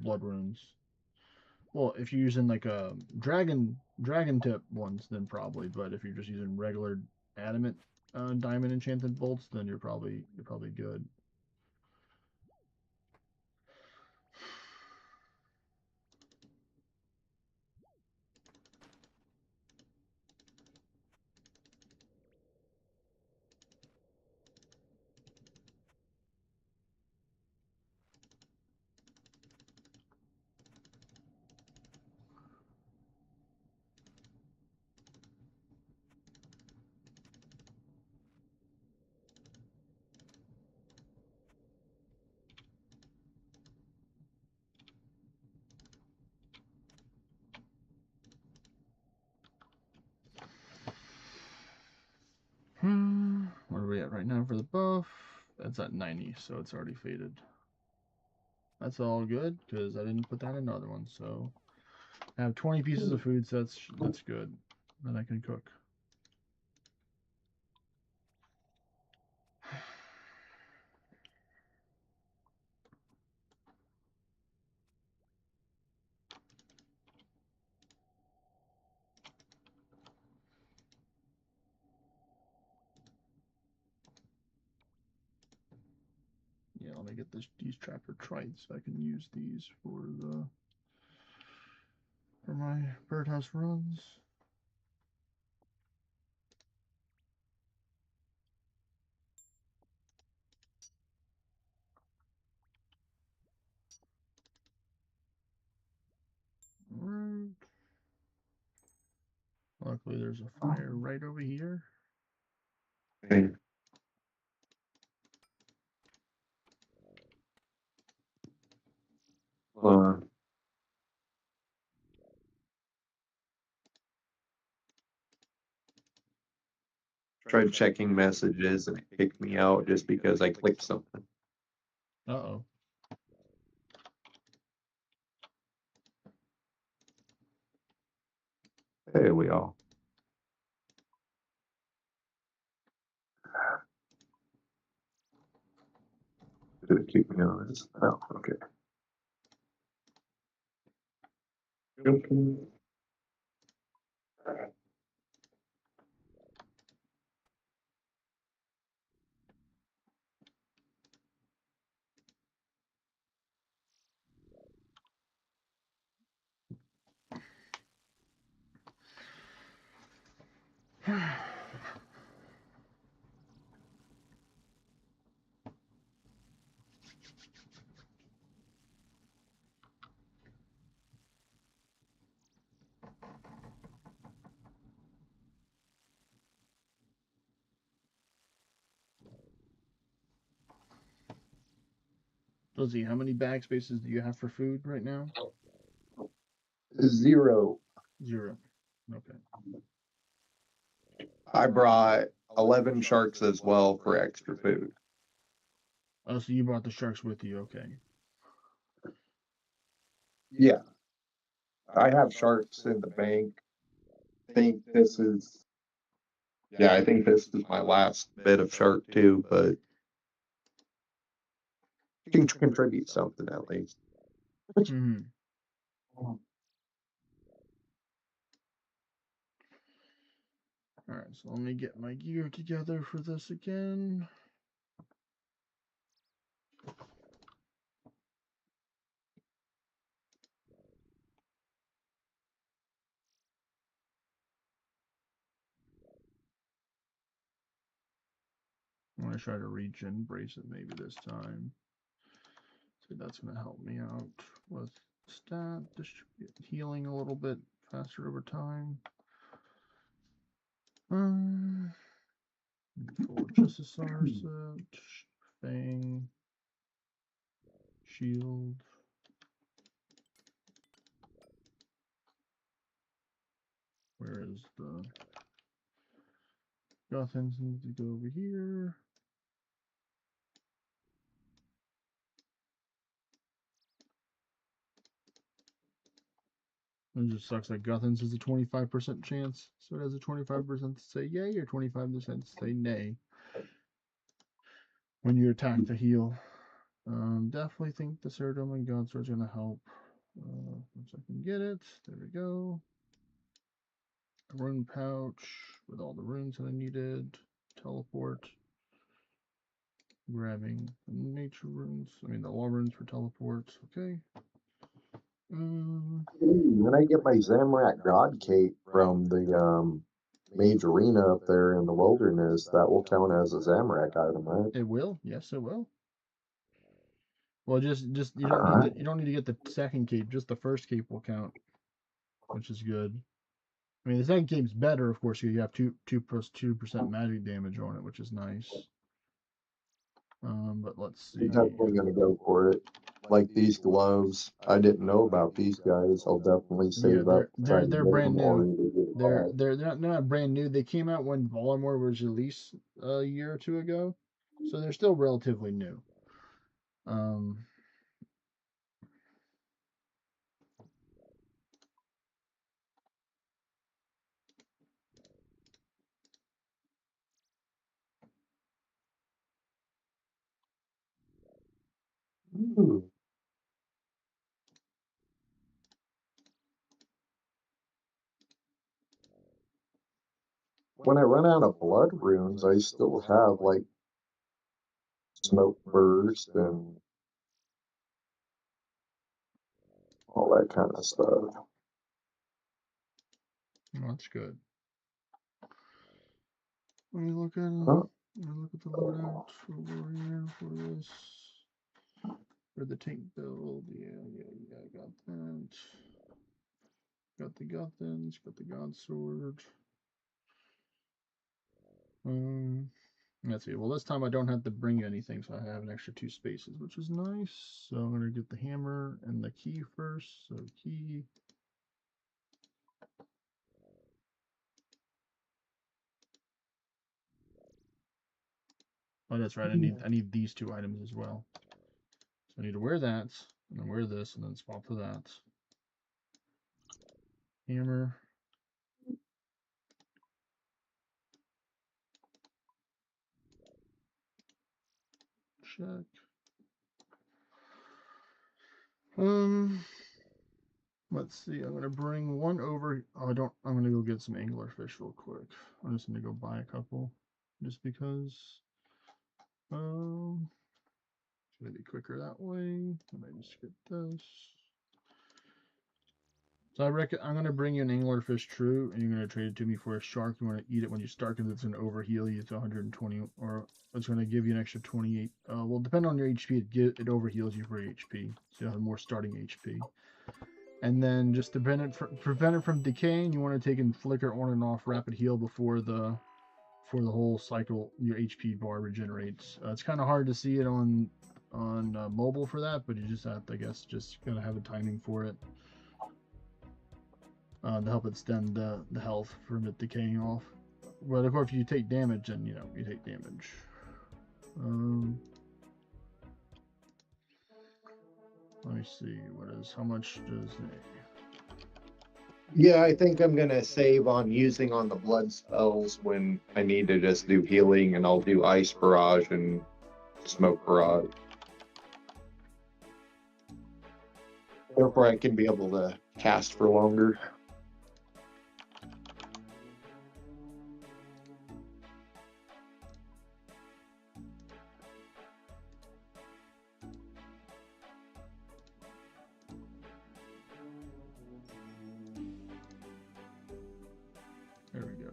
blood runes. Well, if you're using like a dragon tip ones, then probably. But if you're just using regular adamant diamond enchanted bolts, then you're probably good. Where are we at right now for the buff? That's at 90, so it's already faded. That's all good because I didn't put down another one. So I have 20 pieces of food, so that's good. Then I can cook. Yeah, let me get these trapper trites. So I can use these for my birdhouse runs. Alright. Luckily, there's a fire right over here. Okay. tried checking messages and it kicked me out just because I clicked something. Uh-oh. There we are. Did it keep me on this? Oh, okay. Lizzie, how many bag spaces do you have for food right now? 0. 0. Okay. I brought 11 sharks as well for extra food. Oh, so you brought the sharks with you. Okay. Yeah. I have sharks in the bank. I think this is my last bit of shark too, but you can contribute something at least. Mm-hmm. All right, so let me get my gear together for this again. I'm going to try to regen brace it maybe this time. So that's going to help me out with stat healing a little bit faster over time. Full Justice set, Fang, Shield. Where is the Gothans need to go over here. It just sucks that Guthans is a 25% chance, so it has a 25% to say yay or 25% to say nay when you attack to heal. Definitely think the Ceratom and Godsword is going to help. Once I can get it, there we go. A rune pouch with all the runes that I needed. Teleport. Grabbing the nature runes. I mean the law runes for teleport. Okay. When I get my Zamrak God Cape from the Mage Arena up there in the wilderness, that will count as a Zamrak item, right? It will. Yes, it will. Well, just you don't need to get the second cape. Just the first cape will count, which is good. I mean, the second cape's better, of course. You have 2% magic damage on it, which is nice. But let's see. I'm definitely gonna go for it. Like these gloves, I didn't know about these guys. I'll definitely save up. They're brand new. They're not brand new. They came out when Voldemort was released a year or two ago, so they're still relatively new. Ooh. When I run out of blood runes, I still have like smoke burst and all that kind of stuff. That's good. Let me look at the loadout for warrior for this. For the tank build, yeah, I got that. Got the Gothans, got the God Sword. Let's see. Well, this time I don't have to bring anything, so I have an extra 2 spaces, which is nice. So I'm gonna get the hammer and the key first. So key. Oh, that's right. I need these 2 items as well. So I need to wear that, and then wear this, and then swap for that. Hammer. Check. Let's see. I'm gonna bring one over. Oh, I don't. I'm gonna go get some anglerfish real quick. I'm just gonna go buy a couple, just because. It's gonna be quicker that way. Let me just get this. So I'm gonna bring you an anglerfish true, and you're gonna trade it to me for a shark. You want to eat it when you start, because it's gonna overheal you to 120, or it's gonna give you an extra 28. Well, depending on your HP, it overheals you for HP, so you have more starting HP. And then just to prevent it from decaying, you want to take and flicker on and off rapid heal before the whole cycle. Your HP bar regenerates. It's kind of hard to see it on mobile for that, but you just have to, I guess, just gotta have a timing for it to help extend the health from it decaying off. But of course, if you take damage, then you take damage. Let me see. How much does Yeah, I think I'm gonna save on using on the blood spells when I need to just do healing, and I'll do ice barrage and smoke barrage. Therefore, I can be able to cast for longer. There we go.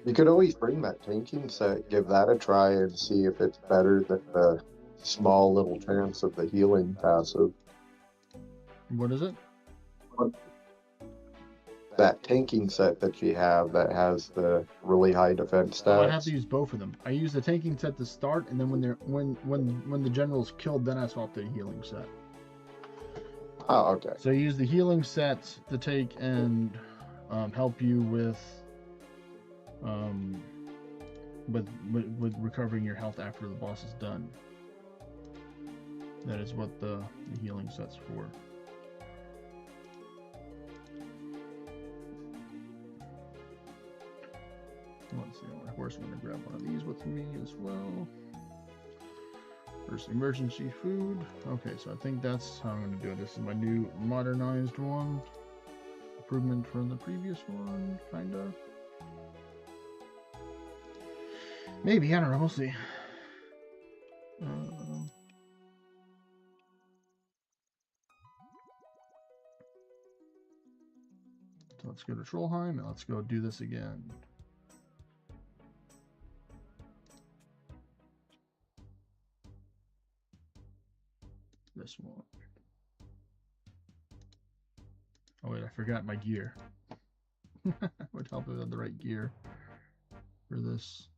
You could always bring that tanking set, give that a try, and see if it's better than the small little chance of the healing passive. What is it? That tanking set that you have that has the really high defense stats. Oh, I have to use both of them. I use the tanking set to start, and then when the general's killed, then I swap the healing set. Oh, okay. So you use the healing set to take and help you with recovering your health after the boss is done. That is what the healing set's for. Let's see, of course I'm going to grab one of these with me as well. First, emergency food. Okay, so I think that's how I'm going to do it. This is my new modernized one. Improvement from the previous one, kinda. Maybe, I don't know, we'll see. So let's go to Trollheim and let's go do this again. This one. Oh wait, I forgot my gear. Would help if I had the right gear for this.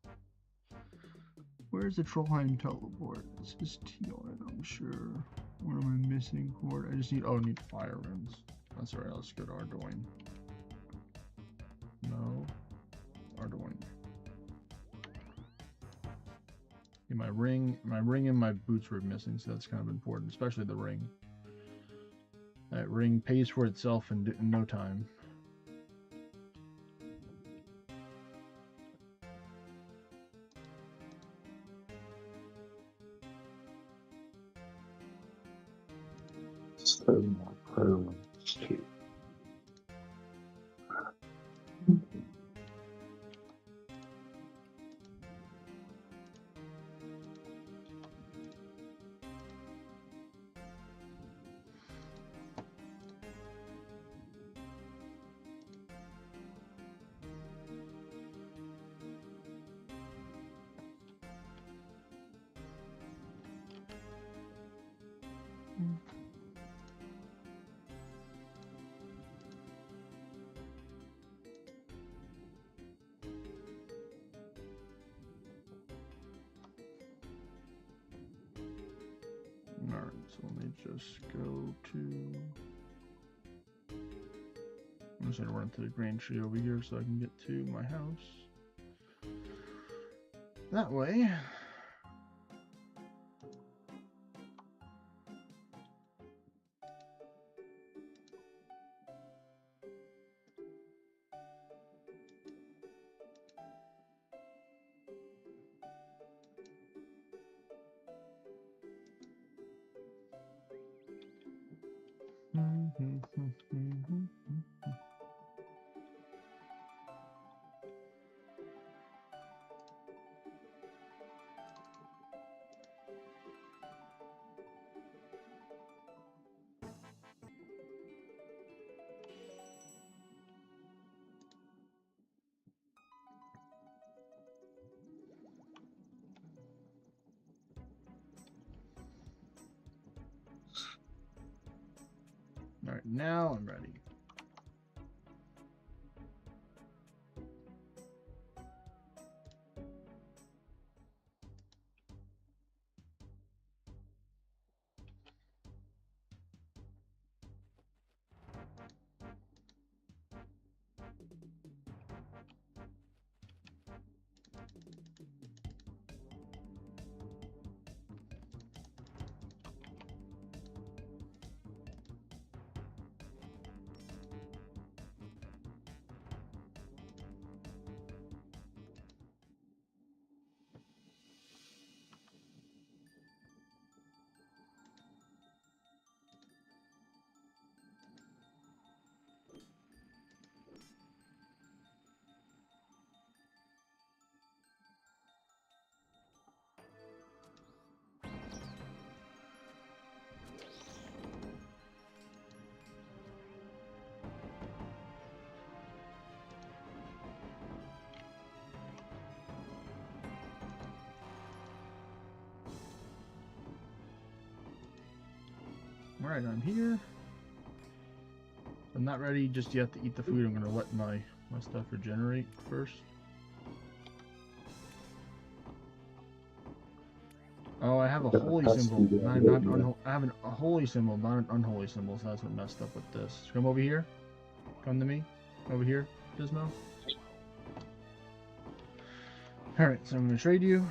Where's the Trollheim teleport? This is Teal, I'm sure. What am I missing for it? I just need, I need fire runes. That's alright, let's go to Ardoin. No. Ardoin. Yeah, my ring and my boots were missing, so that's kind of important, especially the ring. That ring pays for itself in no time. Alright, so let me just go to... I'm just gonna run to the Grand Tree over here so I can get to my house. That way. Alright, now I'm ready. Alright, I'm here. I'm not ready just yet to eat the food. I'm gonna let my stuff regenerate first. Oh, I have a holy symbol. I have a holy symbol, not an unholy symbol, so that's what messed up with this. Come over here. Come to me. Over here, Dismo. Alright, so I'm gonna trade you.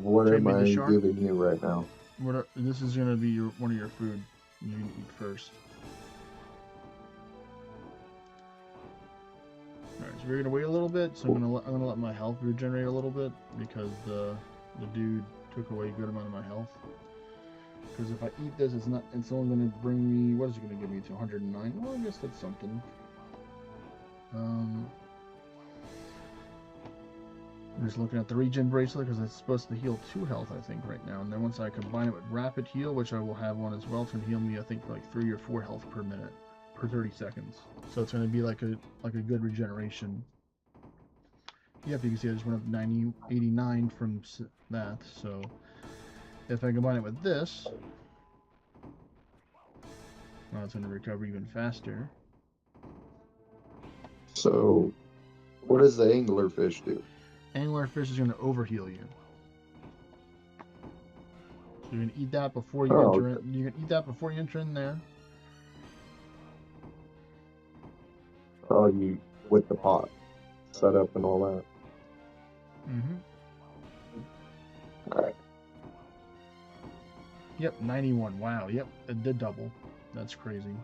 What Trade am me the I shark? giving you right now? This is gonna be one of your food. You can eat first. Alright, so we're gonna wait a little bit. So I'm gonna let my health regenerate a little bit because the dude took away a good amount of my health. Because if I eat this, it's only gonna bring me, what is it gonna give me to 109? Well, I guess that's something. I'm just looking at the regen bracelet because it's supposed to heal 2 health, I think, right now. And then once I combine it with rapid heal, which I will have one as well, it's gonna heal me, I think, for like 3 or 4 health per minute, per 30 seconds. So it's gonna be like a good regeneration. Yep, you can see I just went up 89 from that. So if I combine it with this, well, it's gonna recover even faster. So, what does the anglerfish do? Anglerfish is going to overheal you. So you're going to eat that before you enter in. You can eat that before you enter in there. Oh, you with the pot set up and all that. Mm-hmm. All right. Yep, 91. Wow. Yep, it did double. That's crazy.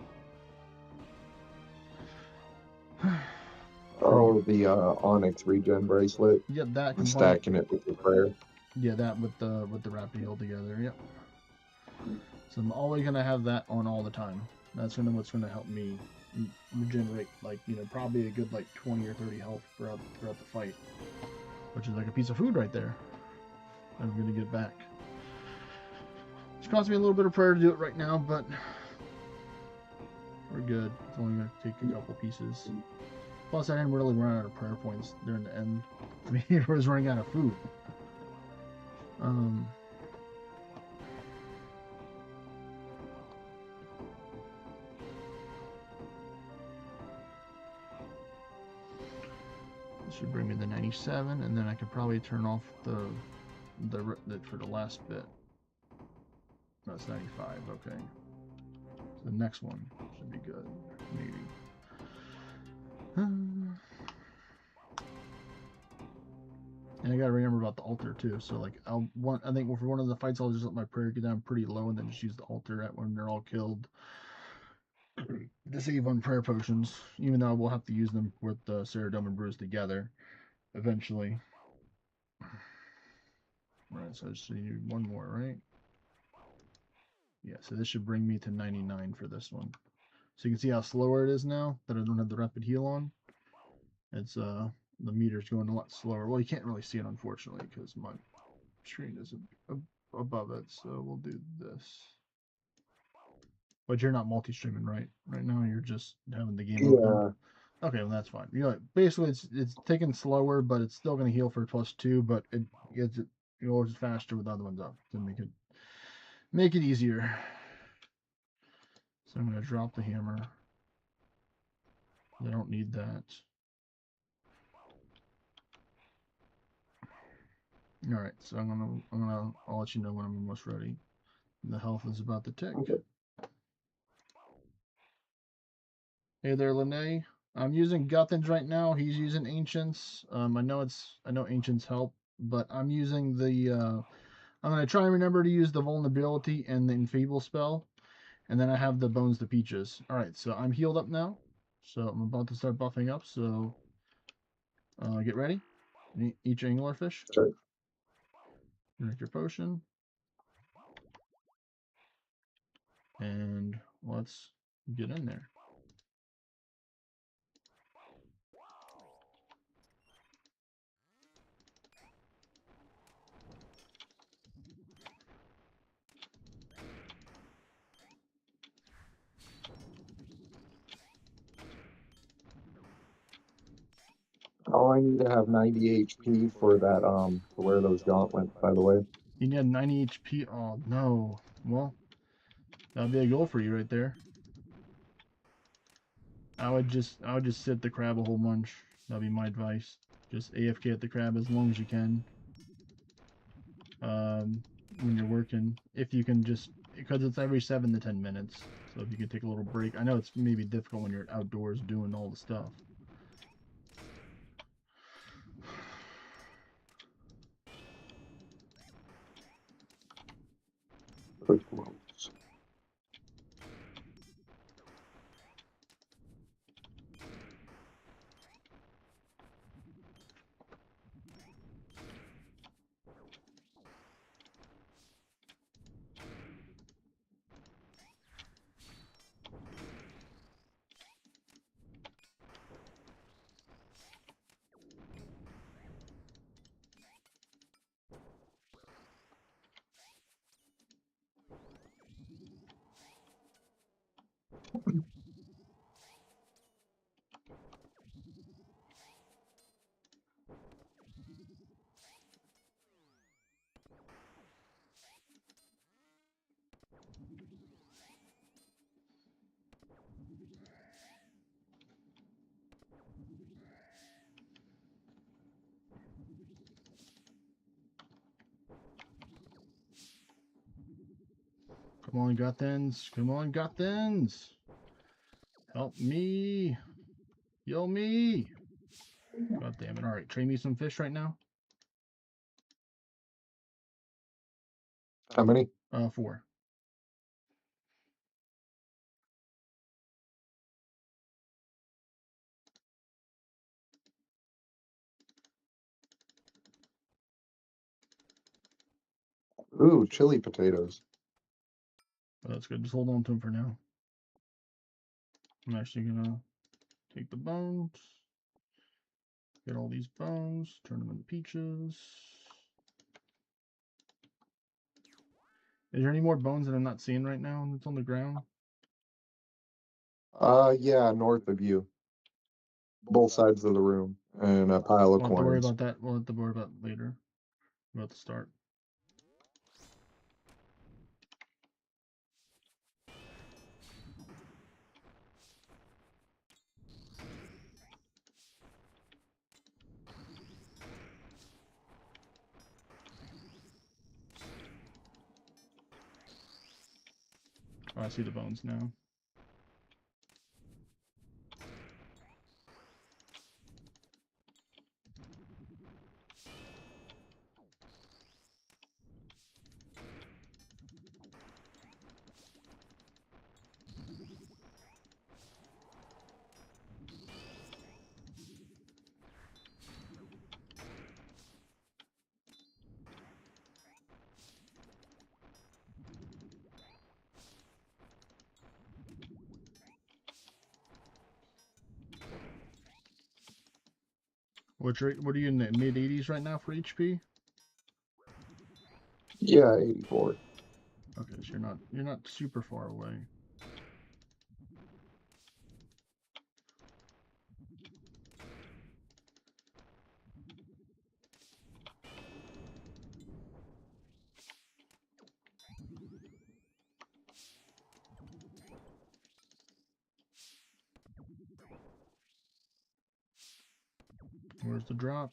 Oh, the Onyx regen bracelet. Yep, that and stacking it with the prayer. Yeah, that with the rapid heal together. Yep. So I'm always gonna have that on all the time. That's what's gonna help me regenerate, like, you know, probably a good like 20 or 30 health throughout the fight, which is like a piece of food right there. I'm gonna get back. It's costing me a little bit of prayer to do it right now, but we're good. It's only gonna take a couple pieces. Plus, I didn't really run out of prayer points during the end. I mean, I was running out of food. This should bring me to 97, and then I could probably turn off the for the last bit. That's 95. Okay. So the next one should be good, maybe. And I gotta remember about the altar too. So like I think for one of the fights I'll just let my prayer get down pretty low and then just use the altar at when they're all killed to save on prayer potions. Even though we'll have to use them with the Ceridome and Bruise together eventually. Right, so I just need one more, right? Yeah, so this should bring me to 99 for this one. So you can see how slower it is now that I don't have the rapid heal on. It's the meter's going a lot slower. Well, you can't really see it unfortunately because my screen is above it. So we'll do this. But you're not multi-streaming, right? Right now you're just having the game open. Okay, well that's fine. You know, basically it's taking slower, but it's still going to heal for +2. But it goes faster with the other ones up to make it easier. So I'm going to drop the hammer. I don't need that. All right, so I'll let you know when I'm almost ready. The health is about to tick. Okay. Hey there, Lene. I'm using Guthans right now. He's using Ancients. I know Ancients help, but I'm using the. I'm gonna try and remember to use the Vulnerability and the Enfeeble spell, and then I have the Bones to Peaches. All right, so I'm healed up now, so I'm about to start buffing up. So get ready. Each anglerfish. Sure. Drink your potion. And let's get in there. Oh, I need to have 90 HP for that, to wear those gauntlets, by the way. You need 90 HP. Oh, no. Well, that'd be a goal for you right there. I would just sit the crab a whole bunch. That'd be my advice. Just AFK at the crab as long as you can. When you're working. If you can just, because it's every 7 to 10 minutes. So if you can take a little break. I know it's maybe difficult when you're outdoors doing all the stuff. Come on, Guthans. Come on, Guthans. Help me. Heal me. God damn it. Alright, trade me some fish right now. How many? 4. Ooh, chili potatoes. Well, that's good. Just hold on to them for now. I'm actually gonna take the bones. Get all these bones. Turn them into peaches. Is there any more bones that I'm not seeing right now that's on the ground? Yeah, north of you. Both sides of the room. And a pile of We'll have to worry coins. about that. We'll have to worry about it later. About to start. Oh, I see the bones now. What are you in the mid 80s right now for HP? Yeah, 84. Okay, so you're not super far away. Where's the drop?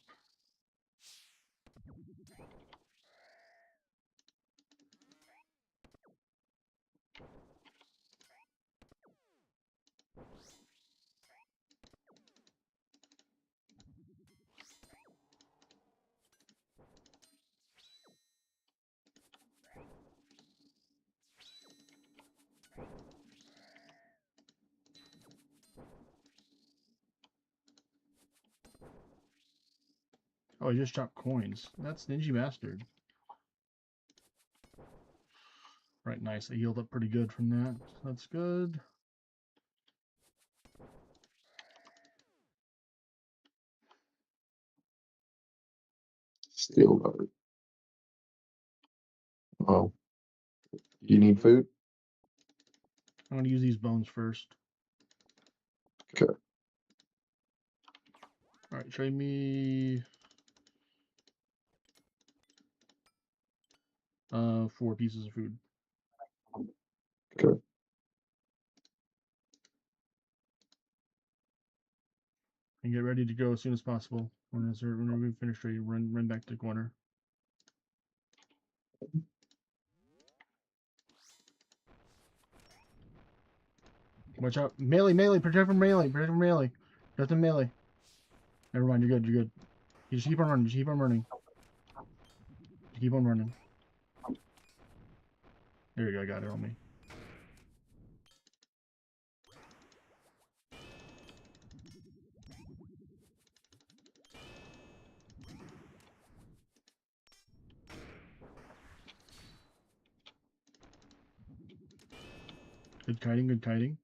Oh, he just dropped coins. That's Ninja Bastard. Right, nice. I healed up pretty good from that. That's good. Steel guard. Oh. You need food? I'm gonna use these bones first. Okay. Alright, trade me 4 pieces of food. Okay. And get ready to go as soon as possible. When we finish trading, run back to the corner. Watch out. Melee, protect from melee, Protect from melee. Never mind, you're good, You just keep on running, keep on running. There you go, I got it on me. Good kiting.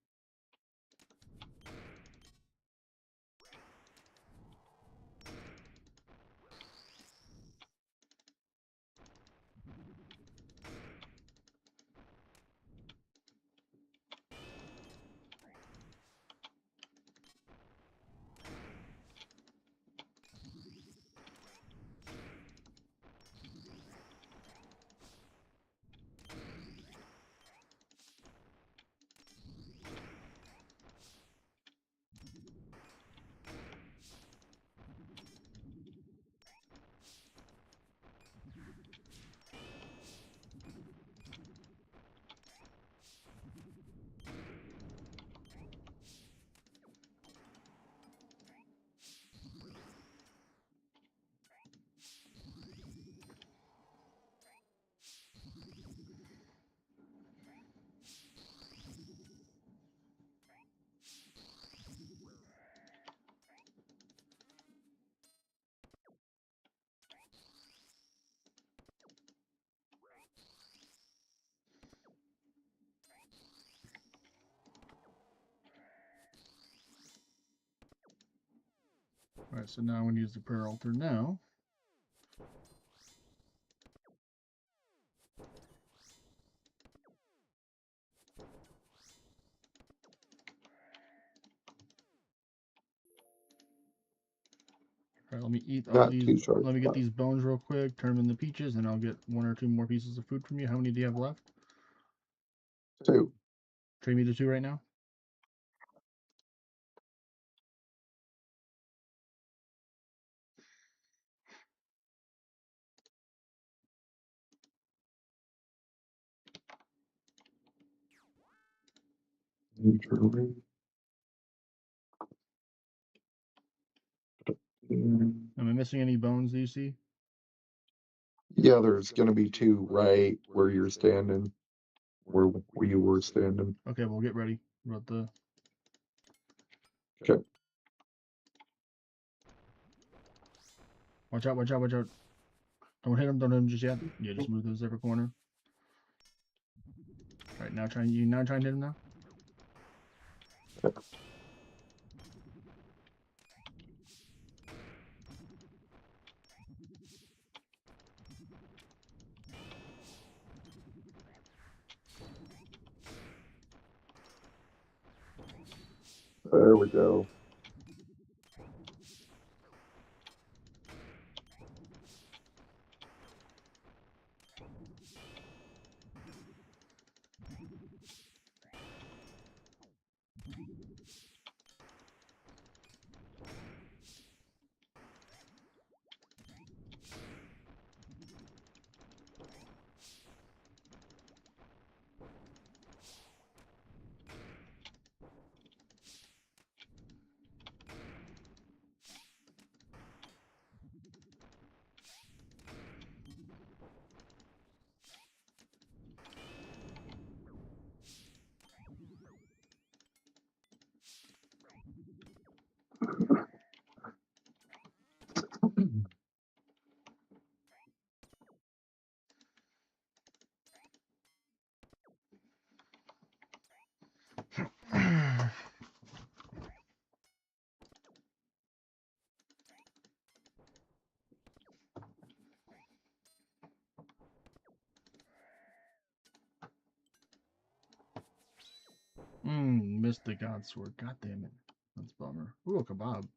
Alright, so now I'm gonna use the prayer altar now. Alright, let me eat all these. Let me get these bones real quick, turn them into peaches, and I'll get 1 or 2 more pieces of food from you. How many do you have left? 2. Trade me the 2 right now. Am I missing any bones? Do you see? Yeah, there's gonna be two right where you're standing, where you were standing. Okay, we'll get ready. About the. Okay. Watch out! Watch out! Watch out! Don't hit him! Don't hit him just yet. Yeah, just move to the zipper corner. All right, now trying. You now trying to hit him now. There we go. Missed the god sword. God damn it. That's a bummer. Ooh, a kebab.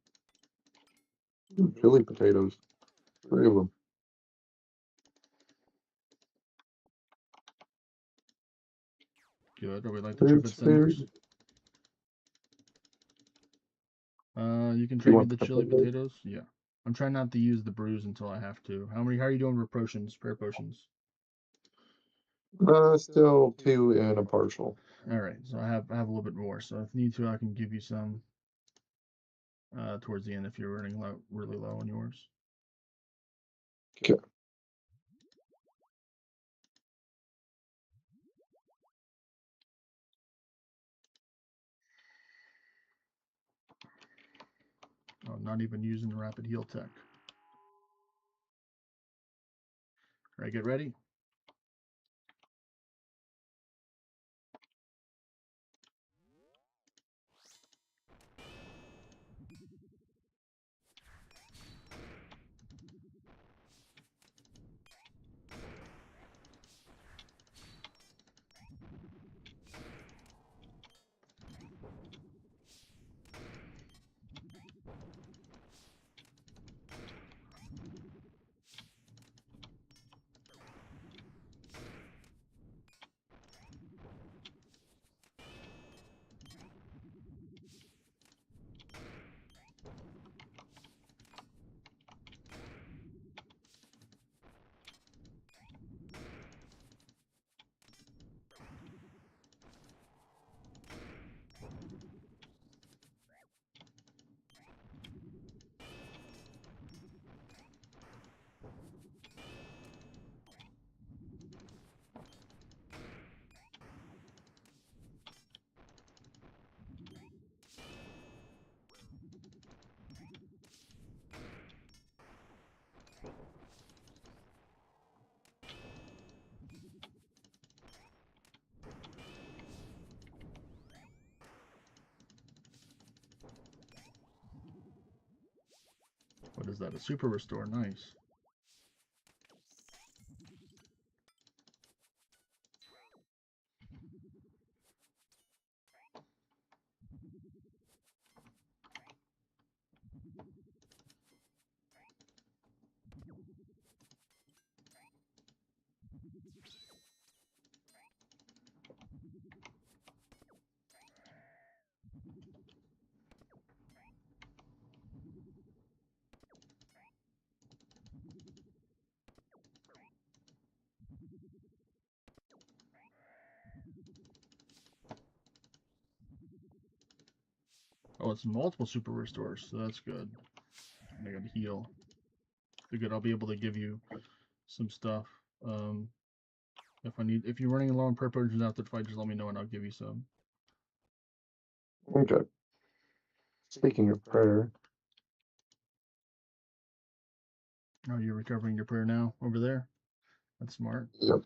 Chili potatoes. 3 of them. Good. Or we like the trivet cinders. You can trade me the chili potatoes. Yeah. I'm trying not to use the brews until I have to. How are you doing with potions, prayer potions? Still 2 and a partial. All right, so I have a little bit more. So if need to, I can give you some towards the end if you're running really low on yours. Okay. Oh, not even using rapid heal tech. All right, get ready. What is that? A super restore. Nice. Oh, it's multiple super restores, so that's good. I got to heal. Good. I'll be able to give you some stuff. If you're running low on prayer potions after the fight, just let me know and I'll give you some. Okay. Speaking of prayer, Oh, you're recovering your prayer now over there? That's smart. yep.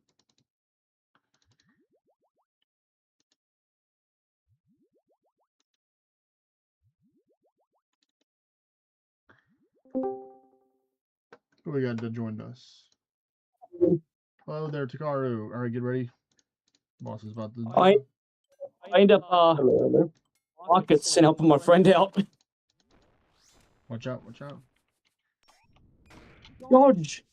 Who we got that joined us? Hello there, Takaru. All right, get ready. Boss is about to. I end up Hello. Caskets and helping my friend out. Watch out! Watch out! Dodge.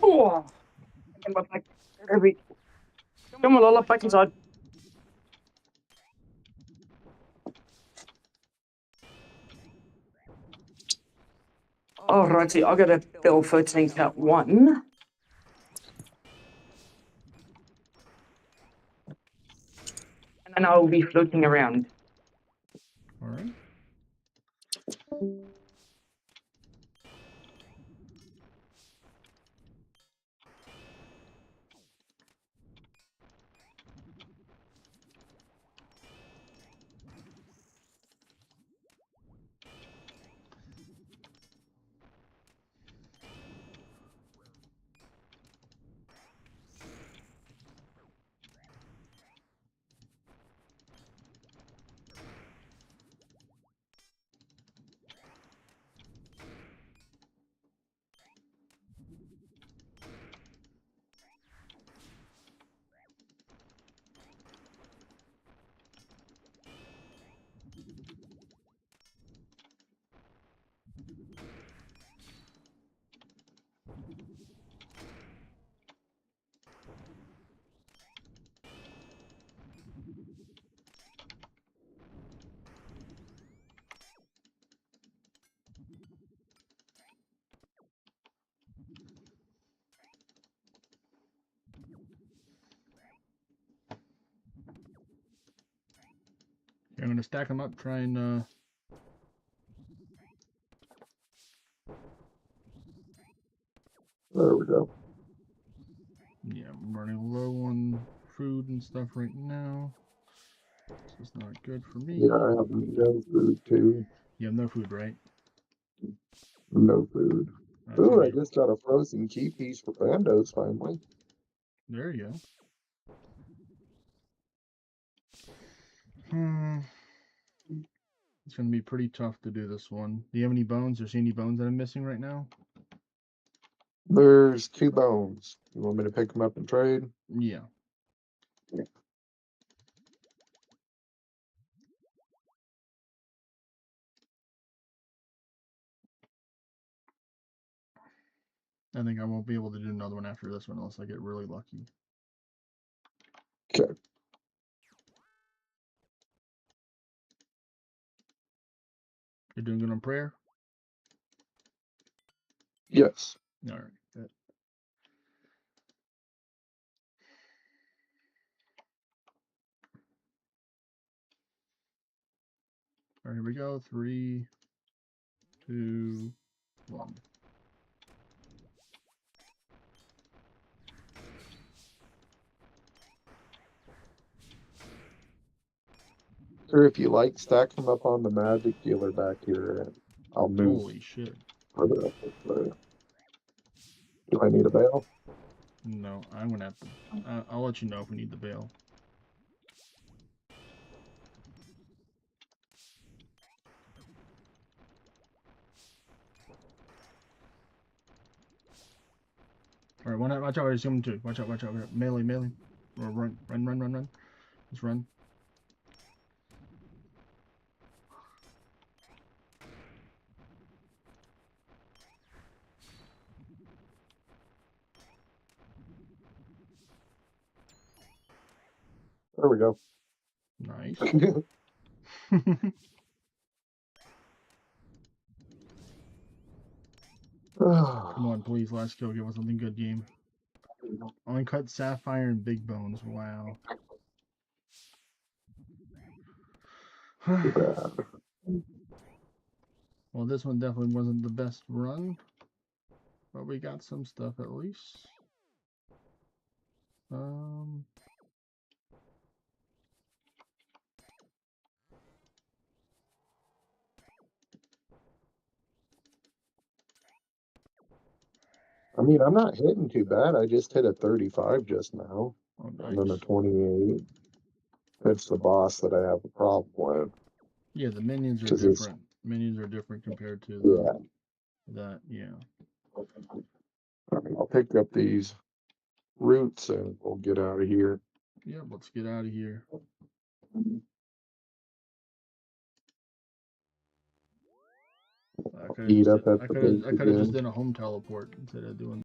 Oh, and my back heavy. Come on, Lola, back inside. Alrighty, I got a bill 13 count 1. And I will be floating around. All right. I'm gonna stack them up. Try and. There we go. Yeah, I'm running low on food and stuff right now. This is not good for me. Yeah, I have no food too. You have no food, right? No food. That's Ooh, gonna I be- just got a frozen key piece for Bandos finally. There you go. It's gonna be pretty tough to do this one. Do you have any bones? Or see any bones that I'm missing right now? There's 2 bones. You want me to pick them up and trade? Yeah. I think I won't be able to do another one after this one unless I get really lucky. Okay. You're doing good on prayer? Yes. All right. Good. All right, here we go. 3, 2, 1. Or if you like, stack them up on the magic dealer back here, and I'll move Holy shit. further up this way. Do I need a bail? No, I'm gonna have to. I'll let you know if we need the bail. All right, watch out! He's coming too. Watch out! Watch out! Melee, melee. Or run, run, run, run, run. Just run. There we go. Nice. Come on, please, last kill. Give us something good, game. Uncut Sapphire and Big Bones. Wow. Well, this one definitely wasn't the best run, but we got some stuff at least. I mean, I'm not hitting too bad. I just hit a 35 just now. Oh, nice. And then a 28. It's the boss that I have a problem with. Yeah, the minions are 'Cause it's- different. Minions are different compared to that. Yeah. All right, I'll pick up these roots and we'll get out of here. Yep, let's get out of here. I could have just done a home teleport instead of doing